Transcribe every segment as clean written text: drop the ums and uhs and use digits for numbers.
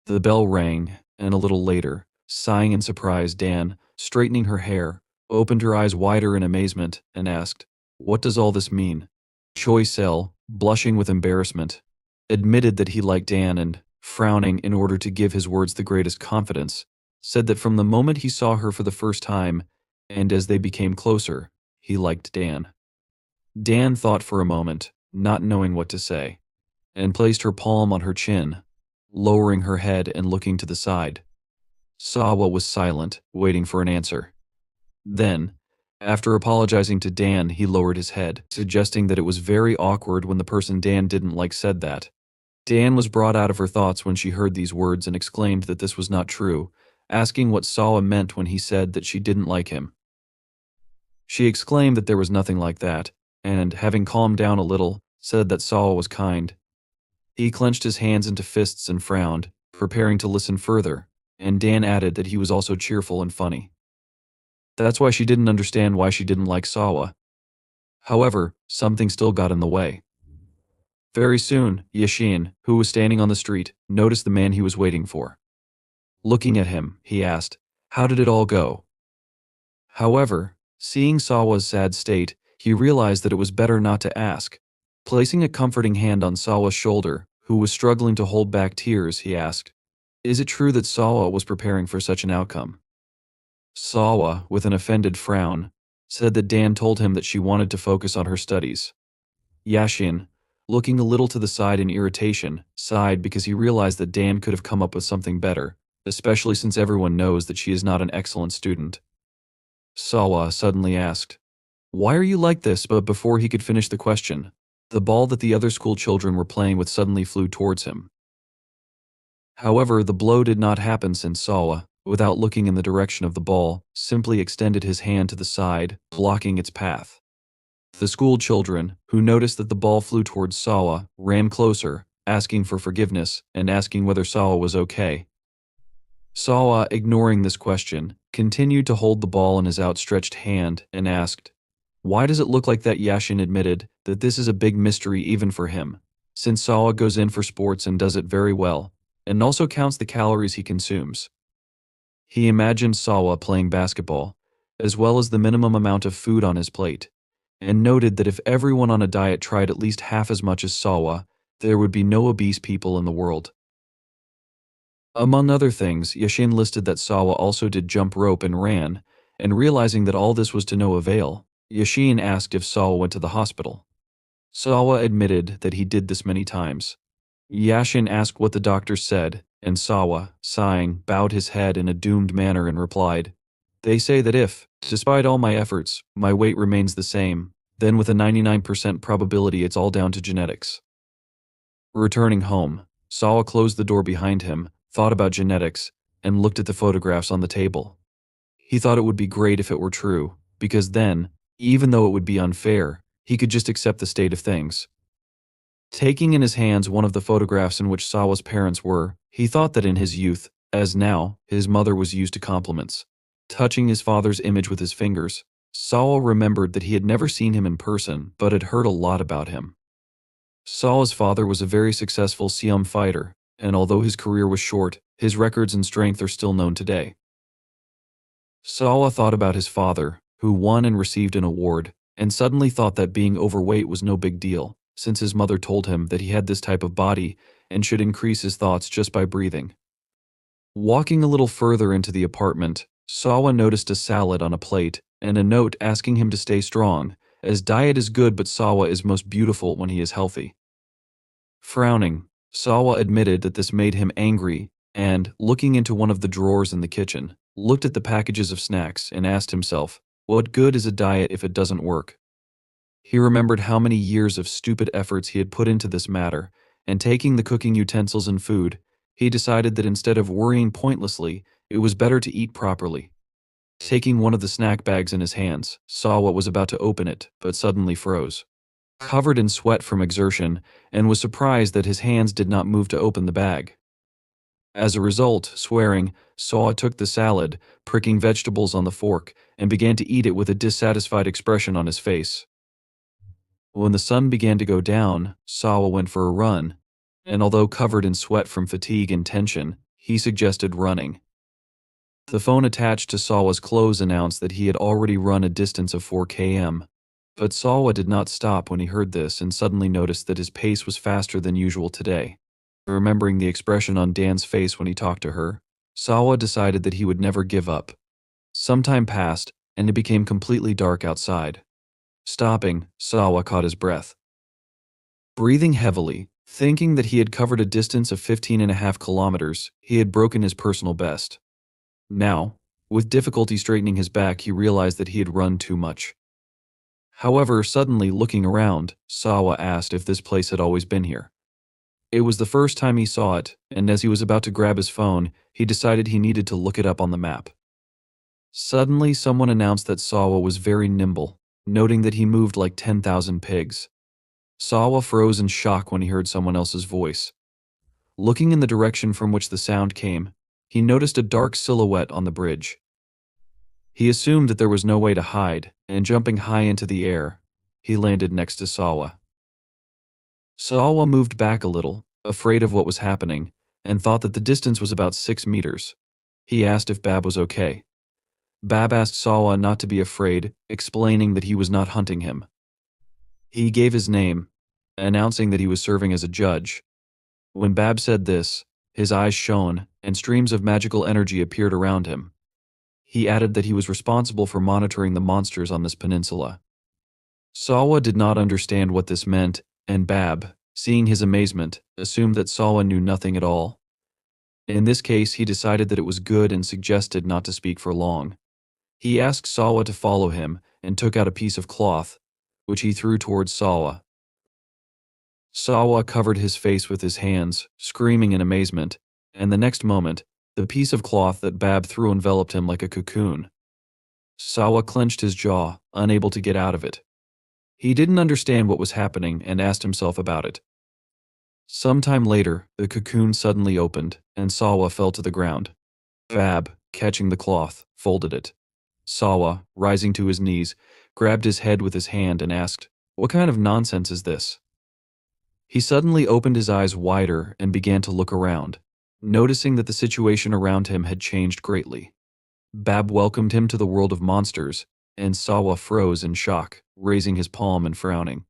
The bell rang, and a little later, sighing in surprise, Dan, straightening her hair, opened her eyes wider in amazement and asked, "What does all this mean?" Choi Sel, blushing with embarrassment, admitted that he liked Dan and, frowning in order to give his words the greatest confidence, said that from the moment he saw her for the first time, and as they became closer, he liked Dan. Dan thought for a moment, not knowing what to say, and placed her palm on her chin, lowering her head and looking to the side. Sawa was silent, waiting for an answer. Then, after apologizing to Dan, he lowered his head, suggesting that it was very awkward when the person Dan didn't like said that. Dan was brought out of her thoughts when she heard these words and exclaimed that this was not true, asking what Sawa meant when he said that she didn't like him. She exclaimed that there was nothing like that, and, having calmed down a little, said that Sawa was kind. He clenched his hands into fists and frowned, preparing to listen further, and Dan added that he was also cheerful and funny. That's why she didn't understand why she didn't like Sawa. However, something still got in the way. Very soon, Yashin, who was standing on the street, noticed the man he was waiting for. Looking at him, he asked, "How did it all go?" However, seeing Sawa's sad state, he realized that it was better not to ask. Placing a comforting hand on Sawa's shoulder, who was struggling to hold back tears, he asked, "Is it true that Sawa was preparing for such an outcome?" Sawa, with an offended frown, said that Dan told him that she wanted to focus on her studies. Yashin, looking a little to the side in irritation, sighed because he realized that Dan could have come up with something better, especially since everyone knows that she is not an excellent student. Sawa suddenly asked, "Why are you like this?" But before he could finish the question, the ball that the other school children were playing with suddenly flew towards him. However, the blow did not happen since Sawa, without looking in the direction of the ball, simply extended his hand to the side, blocking its path. The school children, who noticed that the ball flew towards Sawa, ran closer, asking for forgiveness and asking whether Sawa was okay. Sawa, ignoring this question, continued to hold the ball in his outstretched hand and asked, "Why does it look like that?" Yashin admitted that this is a big mystery even for him, since Sawa goes in for sports and does it very well, and also counts the calories he consumes. He imagined Sawa playing basketball, as well as the minimum amount of food on his plate, and noted that if everyone on a diet tried at least half as much as Sawa, there would be no obese people in the world. Among other things, Yashin listed that Sawa also did jump rope and ran, and realizing that all this was to no avail, Yashin asked if Sawa went to the hospital. Sawa admitted that he did this many times. Yashin asked what the doctor said, and Sawa, sighing, bowed his head in a doomed manner and replied, "They say that if, despite all my efforts, my weight remains the same, then with a 99% probability it's all down to genetics." Returning home, Sawa closed the door behind him, thought about genetics, and looked at the photographs on the table. He thought it would be great if it were true, because then, even though it would be unfair, he could just accept the state of things. Taking in his hands one of the photographs in which Sawa's parents were, he thought that in his youth, as now, his mother was used to compliments. Touching his father's image with his fingers, Sawa remembered that he had never seen him in person, but had heard a lot about him. Sawa's father was a very successful Siam fighter, and although his career was short, his records and strength are still known today. Sawa thought about his father, who won and received an award, and suddenly thought that being overweight was no big deal, since his mother told him that he had this type of body and should increase his thoughts just by breathing. Walking a little further into the apartment, Sawa noticed a salad on a plate and a note asking him to stay strong, as diet is good but Sawa is most beautiful when he is healthy. Frowning, Sawa admitted that this made him angry and, looking into one of the drawers in the kitchen, looked at the packages of snacks and asked himself, what good is a diet if it doesn't work? He remembered how many years of stupid efforts he had put into this matter, and taking the cooking utensils and food, he decided that instead of worrying pointlessly, it was better to eat properly. Taking one of the snack bags in his hands, Sawa was about to open it, but suddenly froze. Covered in sweat from exertion, and was surprised that his hands did not move to open the bag. As a result, swearing, Sawa took the salad, pricking vegetables on the fork, and began to eat it with a dissatisfied expression on his face. When the sun began to go down, Sawa went for a run, and although covered in sweat from fatigue and tension, he suggested running. The phone attached to Sawa's clothes announced that he had already run a distance of 4 km. But Sawa did not stop when he heard this and suddenly noticed that his pace was faster than usual today. Remembering the expression on Dan's face when he talked to her, Sawa decided that he would never give up. Some time passed, and it became completely dark outside. Stopping, Sawa caught his breath. Breathing heavily, thinking that he had covered a distance of 15.5 kilometers, he had broken his personal best. Now, with difficulty straightening his back, he realized that he had run too much. However, suddenly looking around, Sawa asked if this place had always been here. It was the first time he saw it, and as he was about to grab his phone, he decided he needed to look it up on the map. Suddenly, someone announced that Sawa was very nimble, noting that he moved like 10,000 pigs. Sawa froze in shock when he heard someone else's voice. Looking in the direction from which the sound came, he noticed a dark silhouette on the bridge. He assumed that there was no way to hide, and jumping high into the air, he landed next to Sawa. Sawa moved back a little, afraid of what was happening, and thought that the distance was about 6 meters. He asked if Bab was okay. Bab asked Sawa not to be afraid, explaining that he was not hunting him. He gave his name, announcing that he was serving as a judge. When Bab said this, his eyes shone, and streams of magical energy appeared around him. He added that he was responsible for monitoring the monsters on this peninsula. Sawa did not understand what this meant, and Bab, seeing his amazement, assumed that Sawa knew nothing at all. In this case, he decided that it was good and suggested not to speak for long. He asked Sawa to follow him and took out a piece of cloth, which he threw towards Sawa. Sawa covered his face with his hands, screaming in amazement, and the next moment, the piece of cloth that Bab threw enveloped him like a cocoon. Sawa clenched his jaw, unable to get out of it. He didn't understand what was happening and asked himself about it. Sometime later, the cocoon suddenly opened, and Sawa fell to the ground. Bab, catching the cloth, folded it. Sawa, rising to his knees, grabbed his head with his hand and asked, "What kind of nonsense is this?" He suddenly opened his eyes wider and began to look around, noticing that the situation around him had changed greatly. Bab welcomed him to the world of monsters, and Sawa froze in shock, raising his palm and frowning.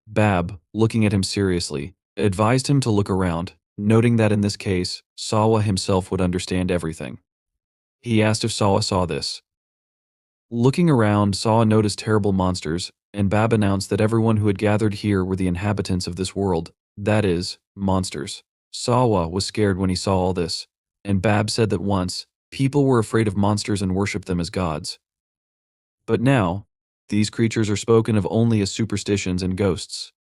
Bab, looking at him seriously, advised him to look around, noting that in this case, Sawa himself would understand everything. He asked if Sawa saw this. Looking around, Sawa noticed terrible monsters, and Bab announced that everyone who had gathered here were the inhabitants of this world, that is, monsters. Sawa was scared when he saw all this, and Bab said that once, people were afraid of monsters and worshipped them as gods. But now, these creatures are spoken of only as superstitions and ghosts.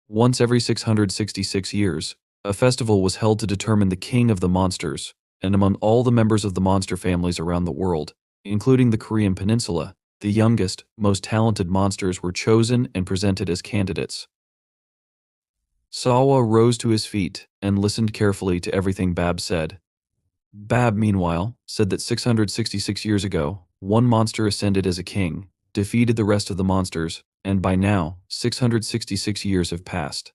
Once every 666 years, a festival was held to determine the king of the monsters, and among all the members of the monster families around the world, including the Korean peninsula, the youngest, most talented monsters were chosen and presented as candidates. Sawa rose to his feet and listened carefully to everything Bab said. Bab, meanwhile, said that 666 years ago, one monster ascended as a king, defeated the rest of the monsters, and by now, 666 years have passed.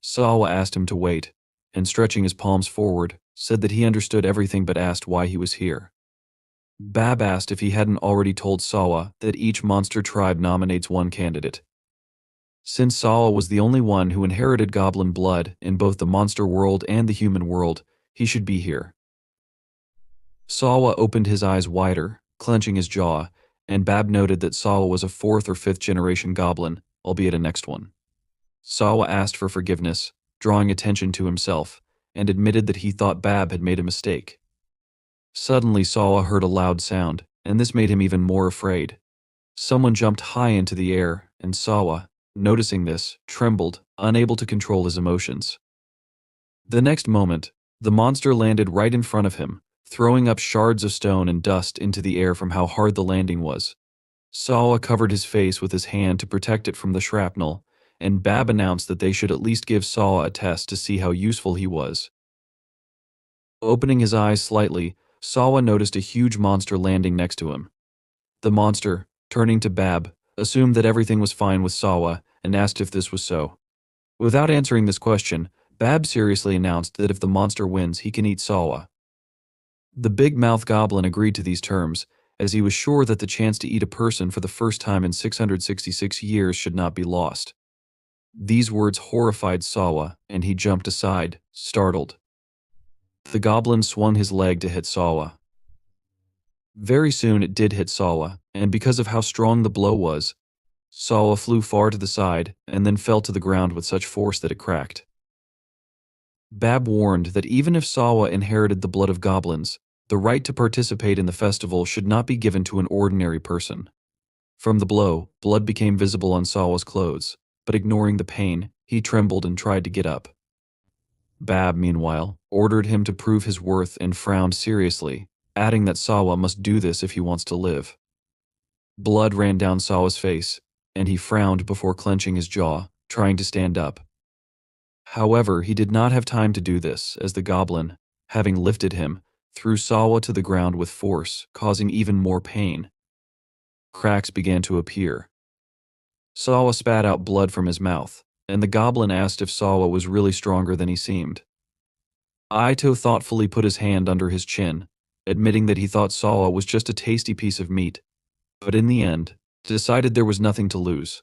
Sawa asked him to wait, and stretching his palms forward, said that he understood everything but asked why he was here. Bab asked if he hadn't already told Sawa that each monster tribe nominates one candidate. Since Sawa was the only one who inherited goblin blood in both the monster world and the human world, he should be here. Sawa opened his eyes wider, clenching his jaw, and Bab noted that Sawa was a 4th or 5th generation goblin, albeit a next one. Sawa asked for forgiveness, drawing attention to himself, and admitted that he thought Bab had made a mistake. Suddenly Sawa heard a loud sound, and this made him even more afraid. Someone jumped high into the air, and Sawa, noticing this, trembled, unable to control his emotions. The next moment, the monster landed right in front of him, throwing up shards of stone and dust into the air from how hard the landing was. Sawa covered his face with his hand to protect it from the shrapnel, and Bab announced that they should at least give Sawa a test to see how useful he was. Opening his eyes slightly, Sawa noticed a huge monster landing next to him. The monster, turning to Bab, assumed that everything was fine with Sawa and asked if this was so. Without answering this question, Bab seriously announced that if the monster wins, he can eat Sawa. The big mouth goblin agreed to these terms, as he was sure that the chance to eat a person for the first time in 666 years should not be lost. These words horrified Sawa, and he jumped aside, startled. The goblin swung his leg to hit Sawa. Very soon it did hit Sawa, and because of how strong the blow was, Sawa flew far to the side and then fell to the ground with such force that it cracked. Bab warned that even if Sawa inherited the blood of goblins, the right to participate in the festival should not be given to an ordinary person. From the blow, blood became visible on Sawa's clothes, but ignoring the pain, he trembled and tried to get up. Bab, meanwhile, ordered him to prove his worth and frowned seriously, adding that Sawa must do this if he wants to live. Blood ran down Sawa's face, and he frowned before clenching his jaw, trying to stand up. However, he did not have time to do this, as the goblin, having lifted him, threw Sawa to the ground with force, causing even more pain. Cracks began to appear. Sawa spat out blood from his mouth, and the goblin asked if Sawa was really stronger than he seemed. Aito thoughtfully put his hand under his chin, admitting that he thought Sawa was just a tasty piece of meat, but in the end, decided there was nothing to lose.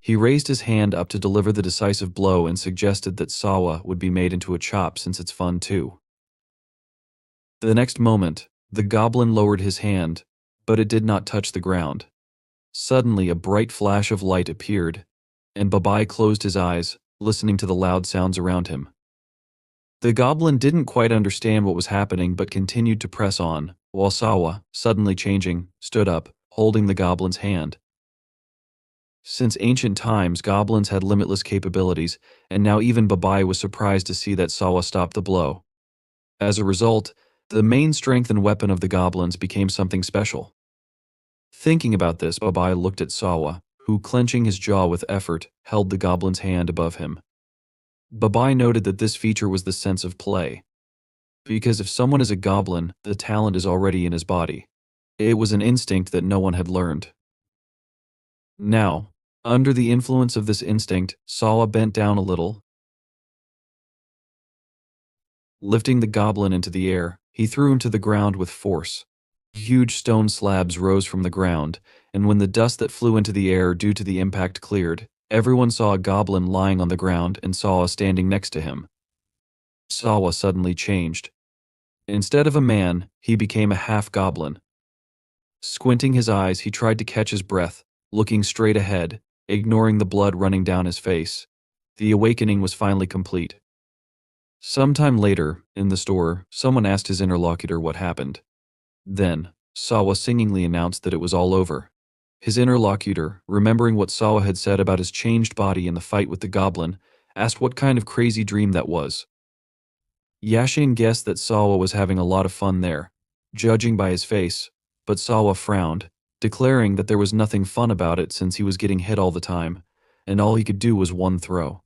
He raised his hand up to deliver the decisive blow and suggested that Sawa would be made into a chop since it's fun too. The next moment, the goblin lowered his hand, but it did not touch the ground. Suddenly, a bright flash of light appeared, and Babai closed his eyes, listening to the loud sounds around him. The goblin didn't quite understand what was happening but continued to press on, while Sawa, suddenly changing, stood up, holding the goblin's hand. Since ancient times, goblins had limitless capabilities, and now even Babai was surprised to see that Sawa stopped the blow. As a result, the main strength and weapon of the goblins became something special. Thinking about this, Babai looked at Sawa, who, clenching his jaw with effort, held the goblin's hand above him. Babai noted that this feature was the sense of play. Because if someone is a goblin, the talent is already in his body. It was an instinct that no one had learned. Now, under the influence of this instinct, Sawa bent down a little. Lifting the goblin into the air, he threw him to the ground with force. Huge stone slabs rose from the ground, and when the dust that flew into the air due to the impact cleared, everyone saw a goblin lying on the ground and Sawa standing next to him. Sawa suddenly changed. Instead of a man, he became a half-goblin. Squinting his eyes, he tried to catch his breath, looking straight ahead, ignoring the blood running down his face. The awakening was finally complete. Sometime later, in the store, someone asked his interlocutor what happened. Then, Sawa singingly announced that it was all over. His interlocutor, remembering what Sawa had said about his changed body in the fight with the goblin, asked what kind of crazy dream that was. Yashin guessed that Sawa was having a lot of fun there, judging by his face, but Sawa frowned, declaring that there was nothing fun about it since he was getting hit all the time, and all he could do was one throw.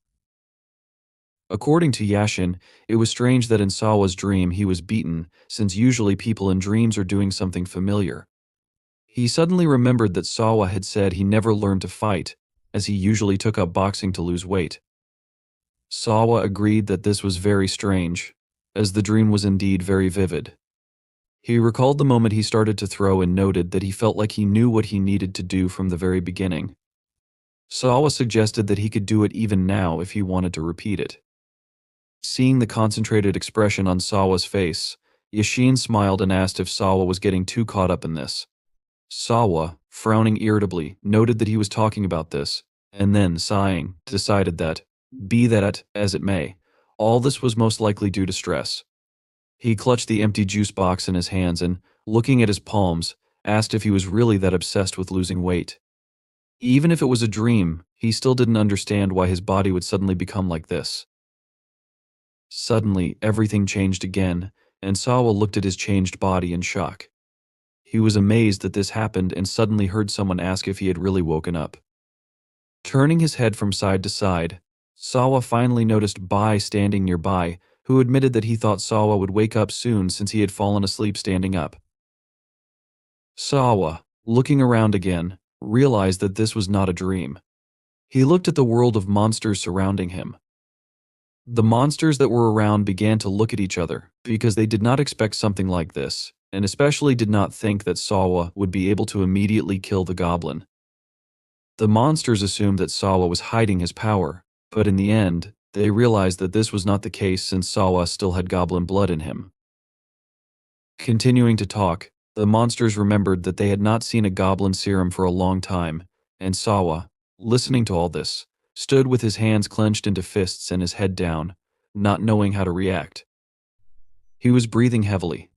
According to Yashin, it was strange that in Sawa's dream he was beaten, since usually people in dreams are doing something familiar. He suddenly remembered that Sawa had said he never learned to fight, as he usually took up boxing to lose weight. Sawa agreed that this was very strange, as the dream was indeed very vivid. He recalled the moment he started to throw and noted that he felt like he knew what he needed to do from the very beginning. Sawa suggested that he could do it even now if he wanted to repeat it. Seeing the concentrated expression on Sawa's face, Yashin smiled and asked if Sawa was getting too caught up in this. Sawa, frowning irritably, noted that he was talking about this, and then, sighing, decided that, be that as it may, all this was most likely due to stress. He clutched the empty juice box in his hands and, looking at his palms, asked if he was really that obsessed with losing weight. Even if it was a dream, he still didn't understand why his body would suddenly become like this. Suddenly, everything changed again, and Sawa looked at his changed body in shock. He was amazed that this happened and suddenly heard someone ask if he had really woken up. Turning his head from side to side, Sawa finally noticed Bai standing nearby, who admitted that he thought Sawa would wake up soon since he had fallen asleep standing up. Sawa, looking around again, realized that this was not a dream. He looked at the world of monsters surrounding him. The monsters that were around began to look at each other because they did not expect something like this, and especially did not think that Sawa would be able to immediately kill the goblin. The monsters assumed that Sawa was hiding his power, but in the end, they realized that this was not the case since Sawa still had goblin blood in him. Continuing to talk, the monsters remembered that they had not seen a goblin serum for a long time, and Sawa, listening to all this, stood with his hands clenched into fists and his head down, not knowing how to react. He was breathing heavily.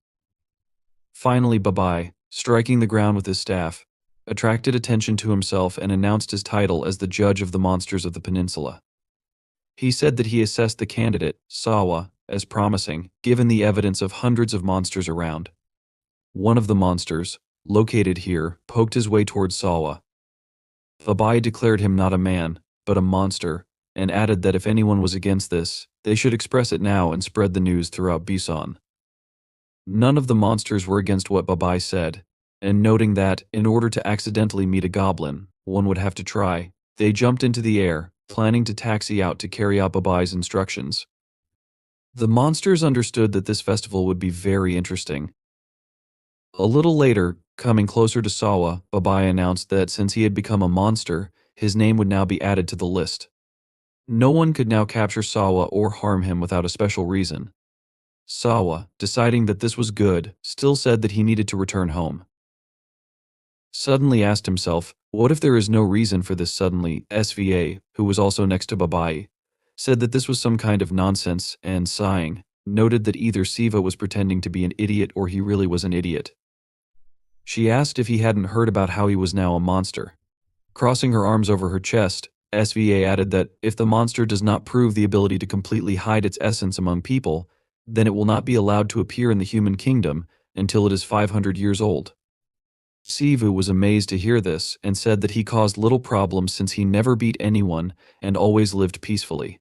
Finally, Babai, striking the ground with his staff, attracted attention to himself and announced his title as the judge of the monsters of the peninsula. He said that he assessed the candidate, Sawa, as promising, given the evidence of hundreds of monsters around. One of the monsters, located here, poked his way towards Sawa. Babai declared him not a man, but a monster, and added that if anyone was against this, they should express it now and spread the news throughout Busan. None of the monsters were against what Babai said, and noting that, in order to accidentally meet a goblin, one would have to try, they jumped into the air, planning to taxi out to carry out Babai's instructions. The monsters understood that this festival would be very interesting. A little later, coming closer to Sawa, Babai announced that since he had become a monster, his name would now be added to the list. No one could now capture Sawa or harm him without a special reason. Sawa, deciding that this was good, still said that he needed to return home. Suddenly asked himself, what if there is no reason for this suddenly? SVA, who was also next to Babai, said that this was some kind of nonsense and, sighing, noted that either Siva was pretending to be an idiot or he really was an idiot. She asked if he hadn't heard about how he was now a monster. Crossing her arms over her chest, SVA added that if the monster does not prove the ability to completely hide its essence among people, then it will not be allowed to appear in the human kingdom until it is 500 years old. Sivu was amazed to hear this and said that he caused little problems since he never beat anyone and always lived peacefully.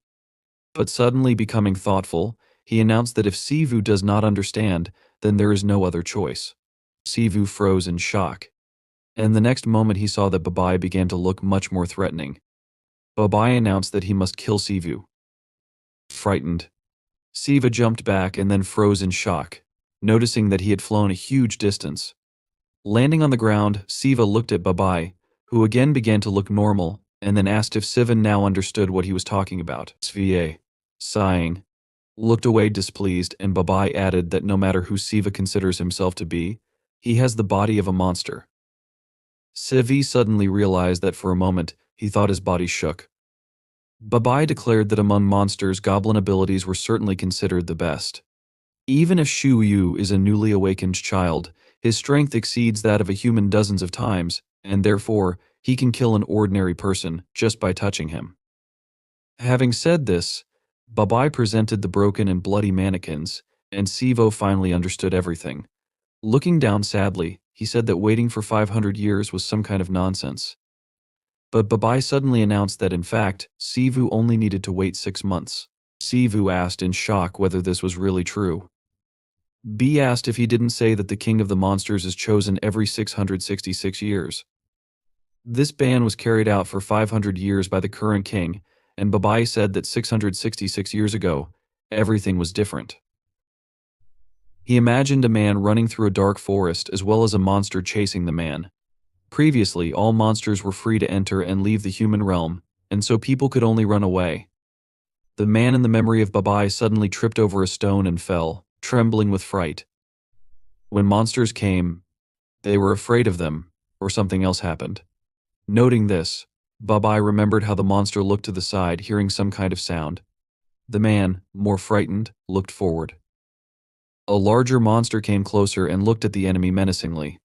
But suddenly becoming thoughtful, he announced that if Sivu does not understand, then there is no other choice. Sivu froze in shock, and the next moment he saw that Babai began to look much more threatening. Babai announced that he must kill Sivu. Frightened, Siva jumped back and then froze in shock, noticing that he had flown a huge distance. Landing on the ground, Siva looked at Babai, who again began to look normal, and then asked if Sivan now understood what he was talking about. Sva, sighing, looked away displeased, and Babai added that no matter who Siva considers himself to be, he has the body of a monster. Sivi suddenly realized that for a moment, he thought his body shook. Babai declared that among monsters, goblin abilities were certainly considered the best. Even if Shu Yu is a newly awakened child, his strength exceeds that of a human dozens of times, and therefore, he can kill an ordinary person just by touching him. Having said this, Babai presented the broken and bloody mannequins, and Sivo finally understood everything. Looking down sadly, he said that waiting for 500 years was some kind of nonsense. But Babai suddenly announced that in fact, Sivu only needed to wait 6 months. Sivu asked in shock whether this was really true. B asked if he didn't say that the king of the monsters is chosen every 666 years. This ban was carried out for 500 years by the current king, and Babai said that 666 years ago, everything was different. He imagined a man running through a dark forest as well as a monster chasing the man. Previously, all monsters were free to enter and leave the human realm, and so people could only run away. The man in the memory of Babai suddenly tripped over a stone and fell, trembling with fright. When monsters came, they were afraid of them, or something else happened. Noting this, Babai remembered how the monster looked to the side, hearing some kind of sound. The man, more frightened, looked forward. A larger monster came closer and looked at the enemy menacingly.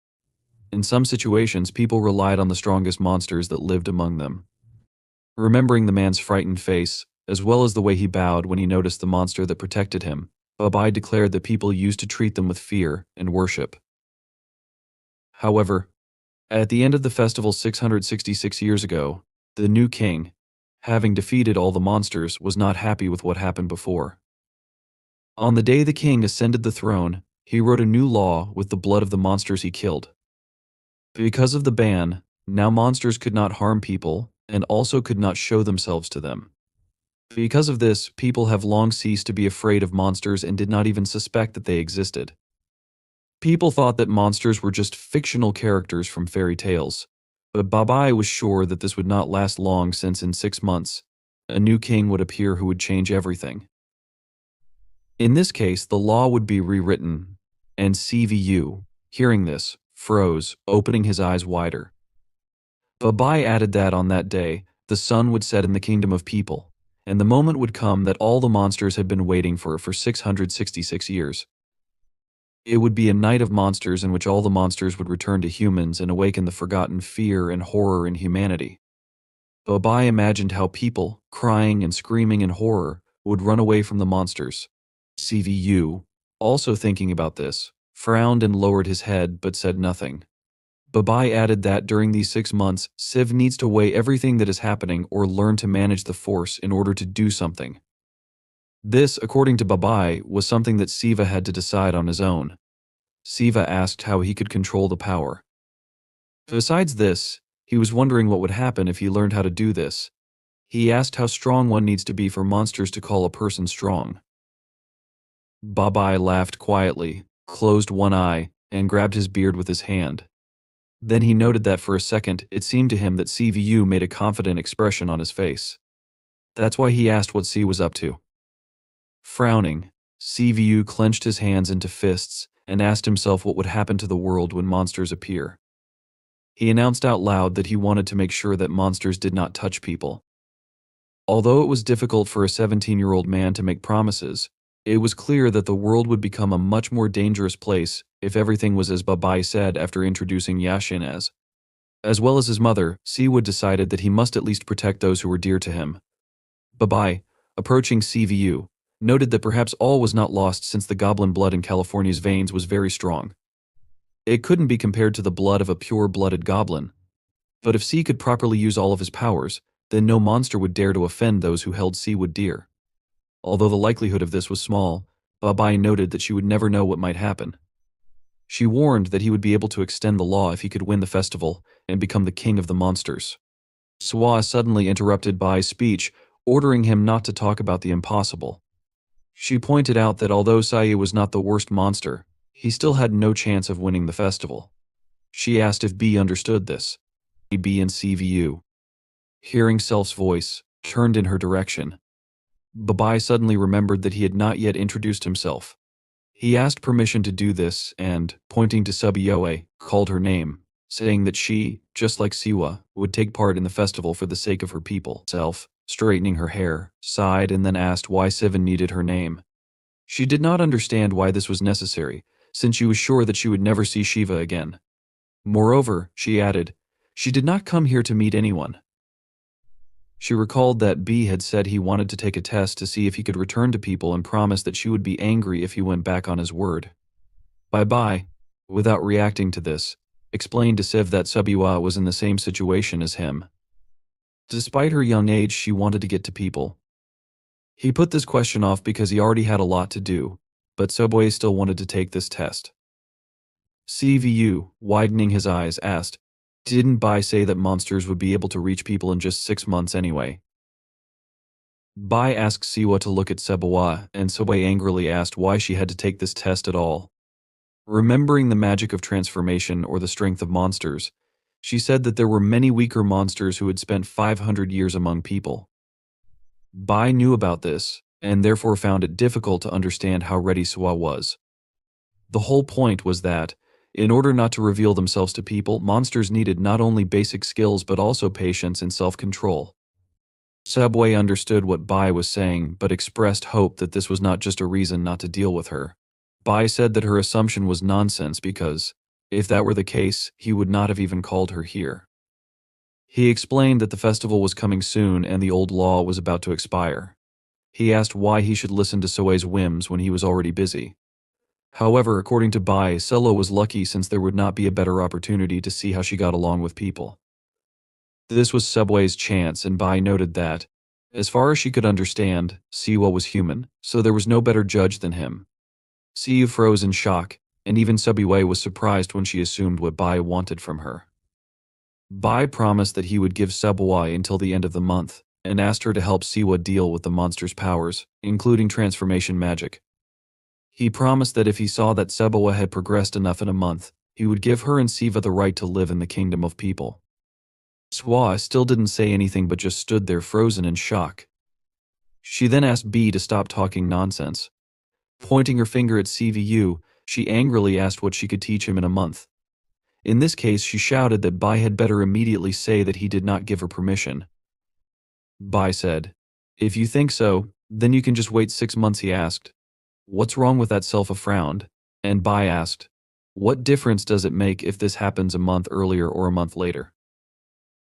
In some situations, people relied on the strongest monsters that lived among them. Remembering the man's frightened face, as well as the way he bowed when he noticed the monster that protected him, Babai declared that people used to treat them with fear and worship. However, at the end of the festival 666 years ago, the new king, having defeated all the monsters, was not happy with what happened before. On the day the king ascended the throne, he wrote a new law with the blood of the monsters he killed. Because of the ban, now monsters could not harm people and also could not show themselves to them. Because of this, people have long ceased to be afraid of monsters and did not even suspect that they existed. People thought that monsters were just fictional characters from fairy tales, but Babai was sure that this would not last long since in 6 months, a new king would appear who would change everything. In this case, the law would be rewritten, and CVU, hearing this, froze, opening his eyes wider. Babai added that on that day, the sun would set in the kingdom of people, and the moment would come that all the monsters had been waiting for 666 years. It would be a night of monsters in which all the monsters would return to humans and awaken the forgotten fear and horror in humanity. Babai imagined how people, crying and screaming in horror, would run away from the monsters. CVU, also thinking about this, frowned and lowered his head but said nothing. Babai added that during these 6 months, Siv needs to weigh everything that is happening or learn to manage the force in order to do something. This, according to Babai, was something that Siva had to decide on his own. Siva asked how he could control the power. Besides this, he was wondering what would happen if he learned how to do this. He asked how strong one needs to be for monsters to call a person strong. Babai laughed quietly, closed one eye, and grabbed his beard with his hand. Then he noted that for a second, it seemed to him that CVU made a confident expression on his face. That's why he asked what C was up to. Frowning, CVU clenched his hands into fists and asked himself what would happen to the world when monsters appear. He announced out loud that he wanted to make sure that monsters did not touch people. Although it was difficult for a 17-year-old man to make promises, it was clear that the world would become a much more dangerous place if everything was as Babai said after introducing Yashin as well as his mother. Siwa decided that he must at least protect those who were dear to him. Babai, approaching CVU, noted that perhaps all was not lost since the goblin blood in California's veins was very strong. It couldn't be compared to the blood of a pure-blooded goblin. But if C could properly use all of his powers, then no monster would dare to offend those who held Siwa dear. Although the likelihood of this was small, Babai noted that she would never know what might happen. She warned that he would be able to extend the law if he could win the festival and become the king of the monsters. Sawa suddenly interrupted Bai's speech, ordering him not to talk about the impossible. She pointed out that although Sai was not the worst monster, he still had no chance of winning the festival. She asked if B understood this. B and CVU, hearing Self's voice, turned in her direction. Babai suddenly remembered that he had not yet introduced himself. He asked permission to do this and, pointing to Subiyoe, called her name, saying that she, just like Siwa, would take part in the festival for the sake of her people. Self, straightening her hair, sighed and then asked why Sivan needed her name. She did not understand why this was necessary, since she was sure that she would never see Shiva again. Moreover, she added, she did not come here to meet anyone. She recalled that B had said he wanted to take a test to see if he could return to people and promised that she would be angry if he went back on his word. Bye-bye, without reacting to this, explained to Siv that Subiwa was in the same situation as him. Despite her young age, she wanted to get to people. He put this question off because he already had a lot to do, but Subway still wanted to take this test. CVU, widening his eyes, asked, didn't Bai say that monsters would be able to reach people in just 6 months anyway? Bai asked Siwa to look at Sebawa, and Subway angrily asked why she had to take this test at all. Remembering the magic of transformation or the strength of monsters, she said that there were many weaker monsters who had spent 500 years among people. Bai knew about this, and therefore found it difficult to understand how ready Siwa was. The whole point was that, in order not to reveal themselves to people, monsters needed not only basic skills but also patience and self-control. Subway understood what Bai was saying but expressed hope that this was not just a reason not to deal with her. Bai said that her assumption was nonsense because, if that were the case, he would not have even called her here. He explained that the festival was coming soon and the old law was about to expire. He asked why he should listen to Soe's whims when he was already busy. However, according to Bai, Selo was lucky since there would not be a better opportunity to see how she got along with people. This was Subway's chance, and Bai noted that, as far as she could understand, Siwa was human, so there was no better judge than him. Siu froze in shock, and even Subway was surprised when she assumed what Bai wanted from her. Bai promised that he would give Subway until the end of the month, and asked her to help Siwa deal with the monster's powers, including transformation magic. He promised that if he saw that Sabawa had progressed enough in a month, he would give her and Siva the right to live in the kingdom of people. Swa still didn't say anything but just stood there frozen in shock. She then asked B to stop talking nonsense. Pointing her finger at CVU, she angrily asked what she could teach him in a month. In this case, she shouted that Bai had better immediately say that he did not give her permission. Bai said, "If you think so, then you can just wait 6 months," he asked. "What's wrong with that?" Selfa frowned, and Bai asked, "What difference does it make if this happens a month earlier or a month later?"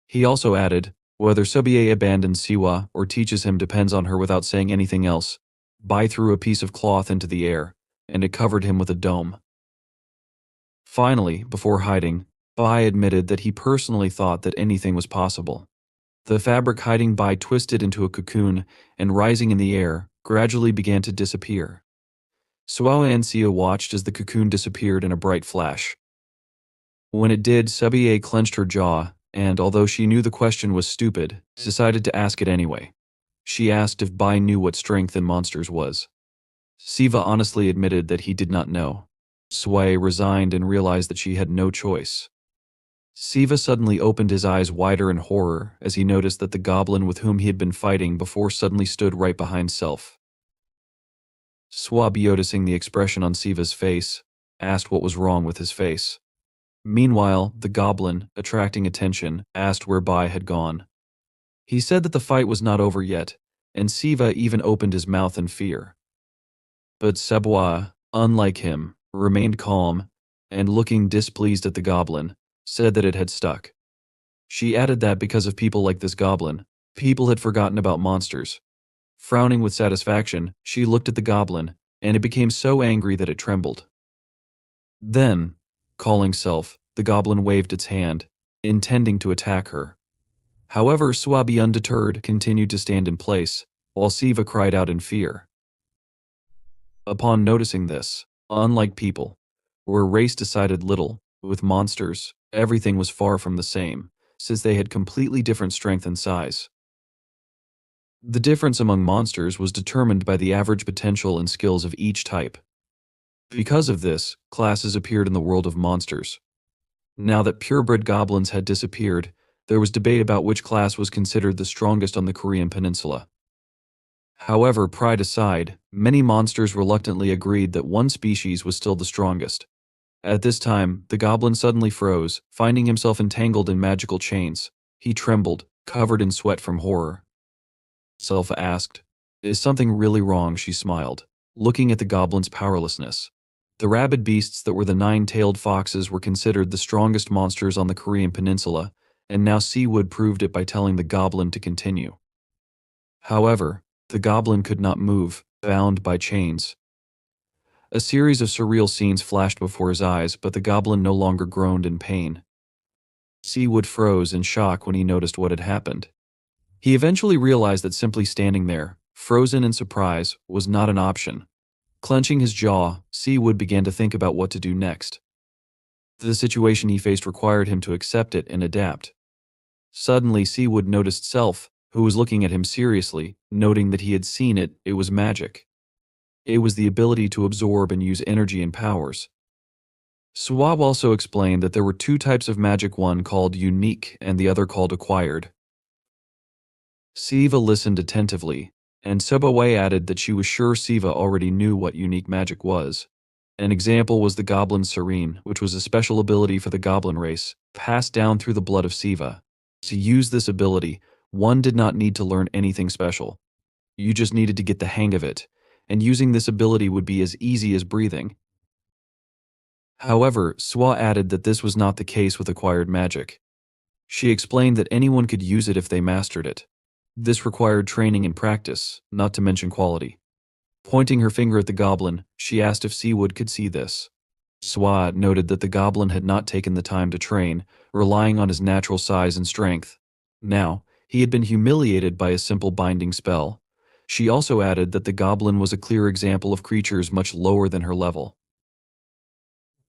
He also added, "Whether Subie abandons Siwa or teaches him depends on her." Without saying anything else, Bai threw a piece of cloth into the air, and it covered him with a dome. Finally, before hiding, Bai admitted that he personally thought that anything was possible. The fabric hiding Bai twisted into a cocoon and, rising in the air, gradually began to disappear. Suawa and Sia watched as the cocoon disappeared in a bright flash. When it did, Subie clenched her jaw and, although she knew the question was stupid, decided to ask it anyway. She asked if Bai knew what strength in monsters was. Siva honestly admitted that he did not know. Sway resigned and realized that she had no choice. Siva suddenly opened his eyes wider in horror as he noticed that the goblin with whom he had been fighting before suddenly stood right behind Self. Swab, noticing the expression on Siva's face, asked what was wrong with his face. Meanwhile, the goblin, attracting attention, asked where Bai had gone. He said that the fight was not over yet, and Siva even opened his mouth in fear. But Sebois, unlike him, remained calm, and looking displeased at the goblin, said that it had stuck. She added that because of people like this goblin, people had forgotten about monsters. Frowning with satisfaction, she looked at the goblin, and it became so angry that it trembled. Then, calling Self, the goblin waved its hand, intending to attack her. However, Swabi, undeterred, continued to stand in place, while Siva cried out in fear. Upon noticing this, unlike people, where race decided little, with monsters, everything was far from the same, since they had completely different strength and size. The difference among monsters was determined by the average potential and skills of each type. Because of this, classes appeared in the world of monsters. Now that purebred goblins had disappeared, there was debate about which class was considered the strongest on the Korean peninsula. However, pride aside, many monsters reluctantly agreed that one species was still the strongest. At this time, the goblin suddenly froze, finding himself entangled in magical chains. He trembled, covered in sweat from horror. Selfa asked, "Is something really wrong?" She smiled, looking at the goblin's powerlessness. The rabid beasts that were the 9-tailed foxes were considered the strongest monsters on the Korean peninsula, and now Seawood proved it by telling the goblin to continue. However, the goblin could not move, bound by chains. A series of surreal scenes flashed before his eyes, but the goblin no longer groaned in pain. Seawood froze in shock when he noticed what had happened. He eventually realized that simply standing there, frozen in surprise, was not an option. Clenching his jaw, Seawood began to think about what to do next. The situation he faced required him to accept it and adapt. Suddenly, Seawood noticed Self, who was looking at him seriously, noting that he had seen it. It was magic. It was the ability to absorb and use energy and powers. Swab also explained that there were 2 types of magic, one called unique and the other called acquired. Siva listened attentively, and Subaway added that she was sure Siva already knew what unique magic was. An example was the Goblin Serene, which was a special ability for the goblin race, passed down through the blood of Siva. To use this ability, one did not need to learn anything special. You just needed to get the hang of it, and using this ability would be as easy as breathing. However, Swa added that this was not the case with acquired magic. She explained that anyone could use it if they mastered it. This required training and practice, not to mention quality. Pointing her finger at the goblin, she asked if Seawood could see this. Swa noted that the goblin had not taken the time to train, relying on his natural size and strength. Now, he had been humiliated by a simple binding spell. She also added that the goblin was a clear example of creatures much lower than her level.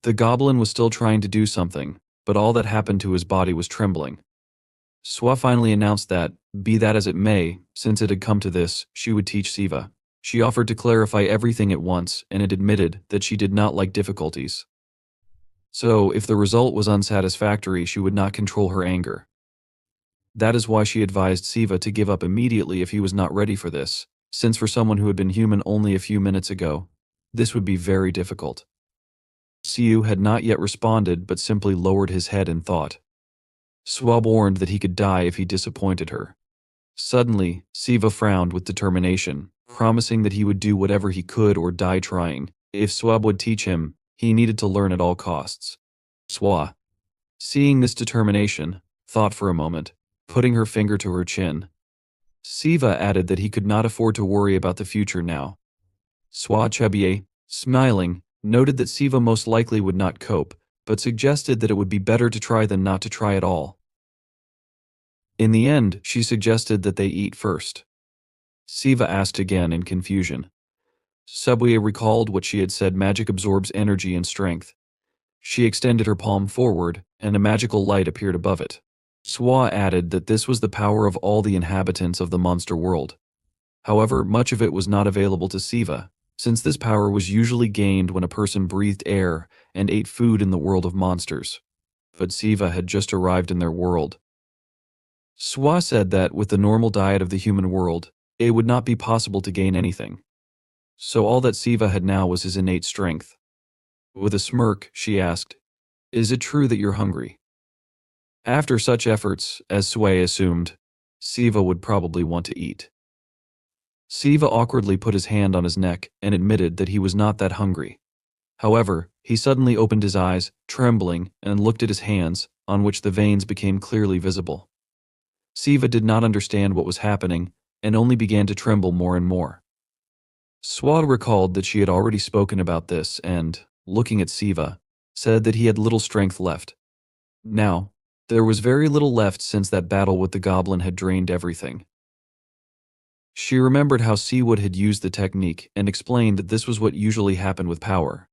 The goblin was still trying to do something, but all that happened to his body was trembling. Swa finally announced that, Be that as it may, since it had come to this, she would teach Siva. She offered to clarify everything at once, and it admitted that she did not like difficulties. So, if the result was unsatisfactory, she would not control her anger. That is why she advised Siva to give up immediately if he was not ready for this, since for someone who had been human only a few minutes ago, this would be very difficult. Siu had not yet responded but simply lowered his head in thought. Swab warned that he could die if he disappointed her. Suddenly, Siva frowned with determination, promising that he would do whatever he could or die trying. If Swab would teach him, he needed to learn at all costs. Swa, seeing this determination, thought for a moment, putting her finger to her chin. Siva added that he could not afford to worry about the future now. Swa Chebie, smiling, noted that Siva most likely would not cope, but suggested that it would be better to try than not to try at all. In the end, she suggested that they eat first. Siva asked again in confusion. Subway recalled what she had said: magic absorbs energy and strength. She extended her palm forward, and a magical light appeared above it. Swa added that this was the power of all the inhabitants of the monster world. However, much of it was not available to Siva, since this power was usually gained when a person breathed air and ate food in the world of monsters. But Siva had just arrived in their world. Swa said that with the normal diet of the human world, it would not be possible to gain anything. So all that Siva had now was his innate strength. With a smirk, she asked, "Is it true that you're hungry?" After such efforts, as Sway assumed, Siva would probably want to eat. Siva awkwardly put his hand on his neck and admitted that he was not that hungry. However, he suddenly opened his eyes, trembling, and looked at his hands, on which the veins became clearly visible. Siva did not understand what was happening, and only began to tremble more and more. Swad recalled that she had already spoken about this and, looking at Siva, said that he had little strength left. Now, there was very little left since that battle with the goblin had drained everything. She remembered how Seawood had used the technique and explained that this was what usually happened with power.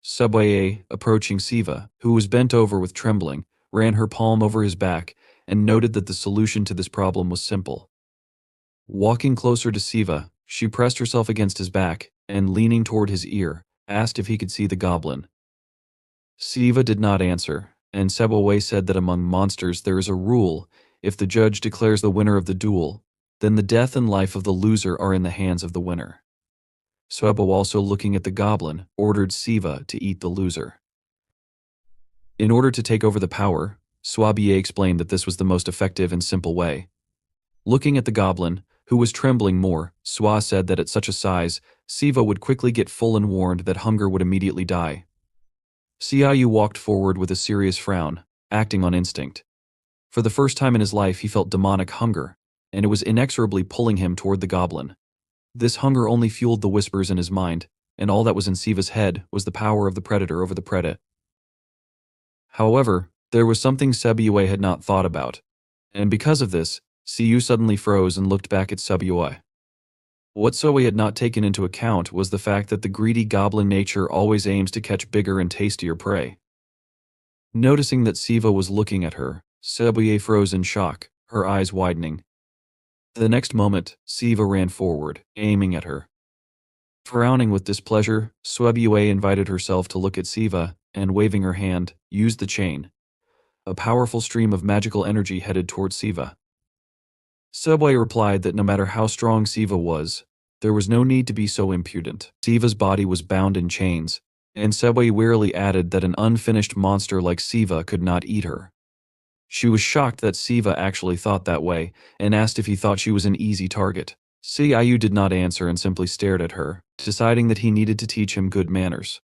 Subway, approaching Siva, who was bent over with trembling, ran her palm over his back and noted that the solution to this problem was simple. Walking closer to Siva, she pressed herself against his back and, leaning toward his ear, asked if he could see the goblin. Siva did not answer, and Sebaway said that among monsters there is a rule: if the judge declares the winner of the duel, then the death and life of the loser are in the hands of the winner. Sebo, also looking at the goblin, ordered Siva to eat the loser. In order to take over the power, Swabier explained that this was the most effective and simple way. Looking at the goblin, who was trembling more, Swa said that at such a size, Siva would quickly get full and warned that hunger would immediately die. Siayu walked forward with a serious frown, acting on instinct. For the first time in his life he felt demonic hunger, and it was inexorably pulling him toward the goblin. This hunger only fueled the whispers in his mind, and all that was in Siva's head was the power of the predator over the predator. However, there was something Sebuyue had not thought about, and because of this, Siu suddenly froze and looked back at Sebuyue. What Soe had not taken into account was the fact that the greedy goblin nature always aims to catch bigger and tastier prey. Noticing that Siva was looking at her, Sebuyue froze in shock, her eyes widening. The next moment, Siva ran forward, aiming at her. Frowning with displeasure, Sebuyue invited herself to look at Siva, and waving her hand, used the chain. A powerful stream of magical energy headed towards Siva. Subway replied that no matter how strong Siva was, there was no need to be so impudent. Siva's body was bound in chains, and Subway wearily added that an unfinished monster like Siva could not eat her. She was shocked that Siva actually thought that way, and asked if he thought she was an easy target. Siayu did not answer and simply stared at her, deciding that he needed to teach him good manners.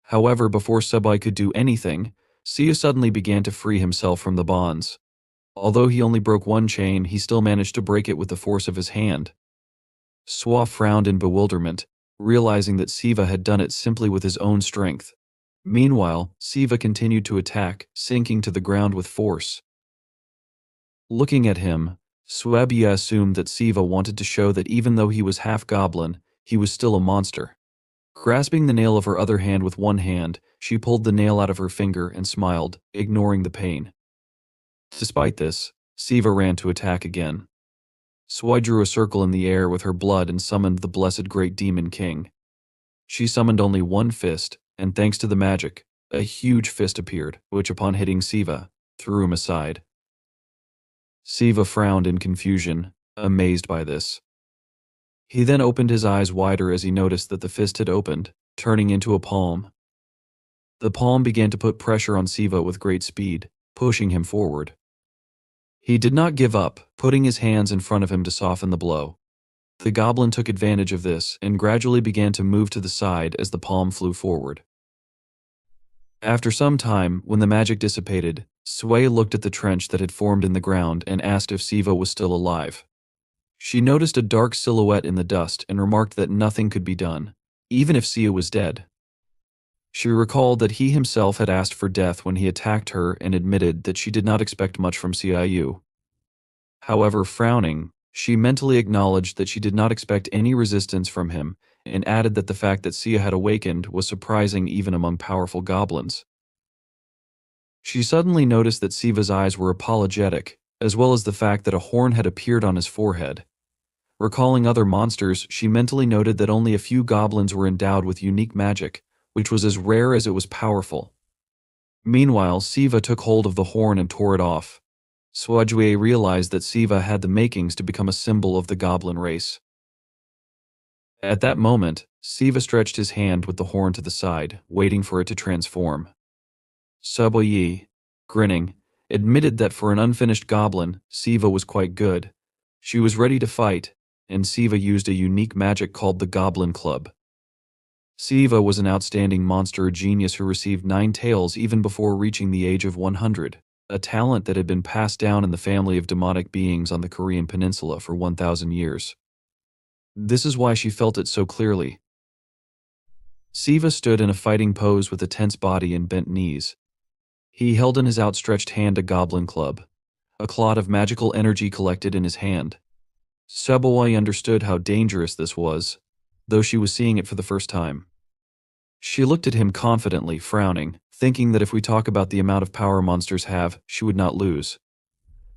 However, before Subway could do anything, Siu suddenly began to free himself from the bonds. Although he only broke one chain, he still managed to break it with the force of his hand. Swa frowned in bewilderment, realizing that Siva had done it simply with his own strength. Meanwhile, Siva continued to attack, sinking to the ground with force. Looking at him, Swabia assumed that Siva wanted to show that even though he was half goblin, he was still a monster. Grasping the nail of her other hand with one hand, she pulled the nail out of her finger and smiled, ignoring the pain. Despite this, Siva ran to attack again. Swai drew a circle in the air with her blood and summoned the blessed great demon king. She summoned only one fist, and thanks to the magic, a huge fist appeared, which upon hitting Siva, threw him aside. Siva frowned in confusion, amazed by this. He then opened his eyes wider as he noticed that the fist had opened, turning into a palm. The palm began to put pressure on Siva with great speed, pushing him forward. He did not give up, putting his hands in front of him to soften the blow. The goblin took advantage of this and gradually began to move to the side as the palm flew forward. After some time, when the magic dissipated, Sway looked at the trench that had formed in the ground and asked if Siva was still alive. She noticed a dark silhouette in the dust and remarked that nothing could be done, even if Siu was dead. She recalled that he himself had asked for death when he attacked her and admitted that she did not expect much from Siu. However, frowning, she mentally acknowledged that she did not expect any resistance from him and added that the fact that Sia had awakened was surprising even among powerful goblins. She suddenly noticed that Siva's eyes were apologetic, as well as the fact that a horn had appeared on his forehead. Recalling other monsters, she mentally noted that only a few goblins were endowed with unique magic, which was as rare as it was powerful. Meanwhile, Siva took hold of the horn and tore it off. Swajue realized that Siva had the makings to become a symbol of the goblin race. At that moment, Siva stretched his hand with the horn to the side, waiting for it to transform. Suboyi, grinning, admitted that for an unfinished goblin, Siva was quite good. She was ready to fight, and Siva used a unique magic called the Goblin Club. Siva was an outstanding monster genius who received 9 tails even before reaching the age of 100, a talent that had been passed down in the family of demonic beings on the Korean peninsula for 1,000 years. This is why she felt it so clearly. Siva stood in a fighting pose with a tense body and bent knees. He held in his outstretched hand a goblin club. A clot of magical energy collected in his hand. Sebawai understood how dangerous this was, though she was seeing it for the first time. She looked at him confidently, frowning, thinking that if we talk about the amount of power monsters have, she would not lose.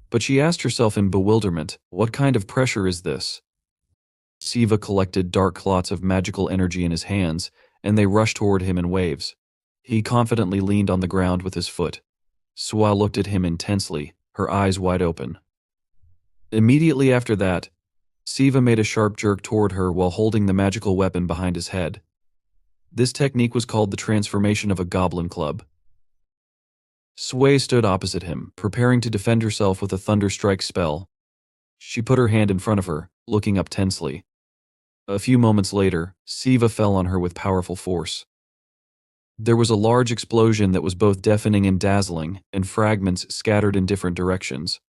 But she asked herself in bewilderment, what kind of pressure is this? Siva collected dark clots of magical energy in his hands, and they rushed toward him in waves. He confidently leaned on the ground with his foot. Swa looked at him intensely, her eyes wide open. Immediately after that, Siva made a sharp jerk toward her while holding the magical weapon behind his head. This technique was called the transformation of a goblin club. Sway stood opposite him, preparing to defend herself with a thunder strike spell. She put her hand in front of her, looking up tensely. A few moments later, Siva fell on her with powerful force. There was a large explosion that was both deafening and dazzling, and fragments scattered in different directions.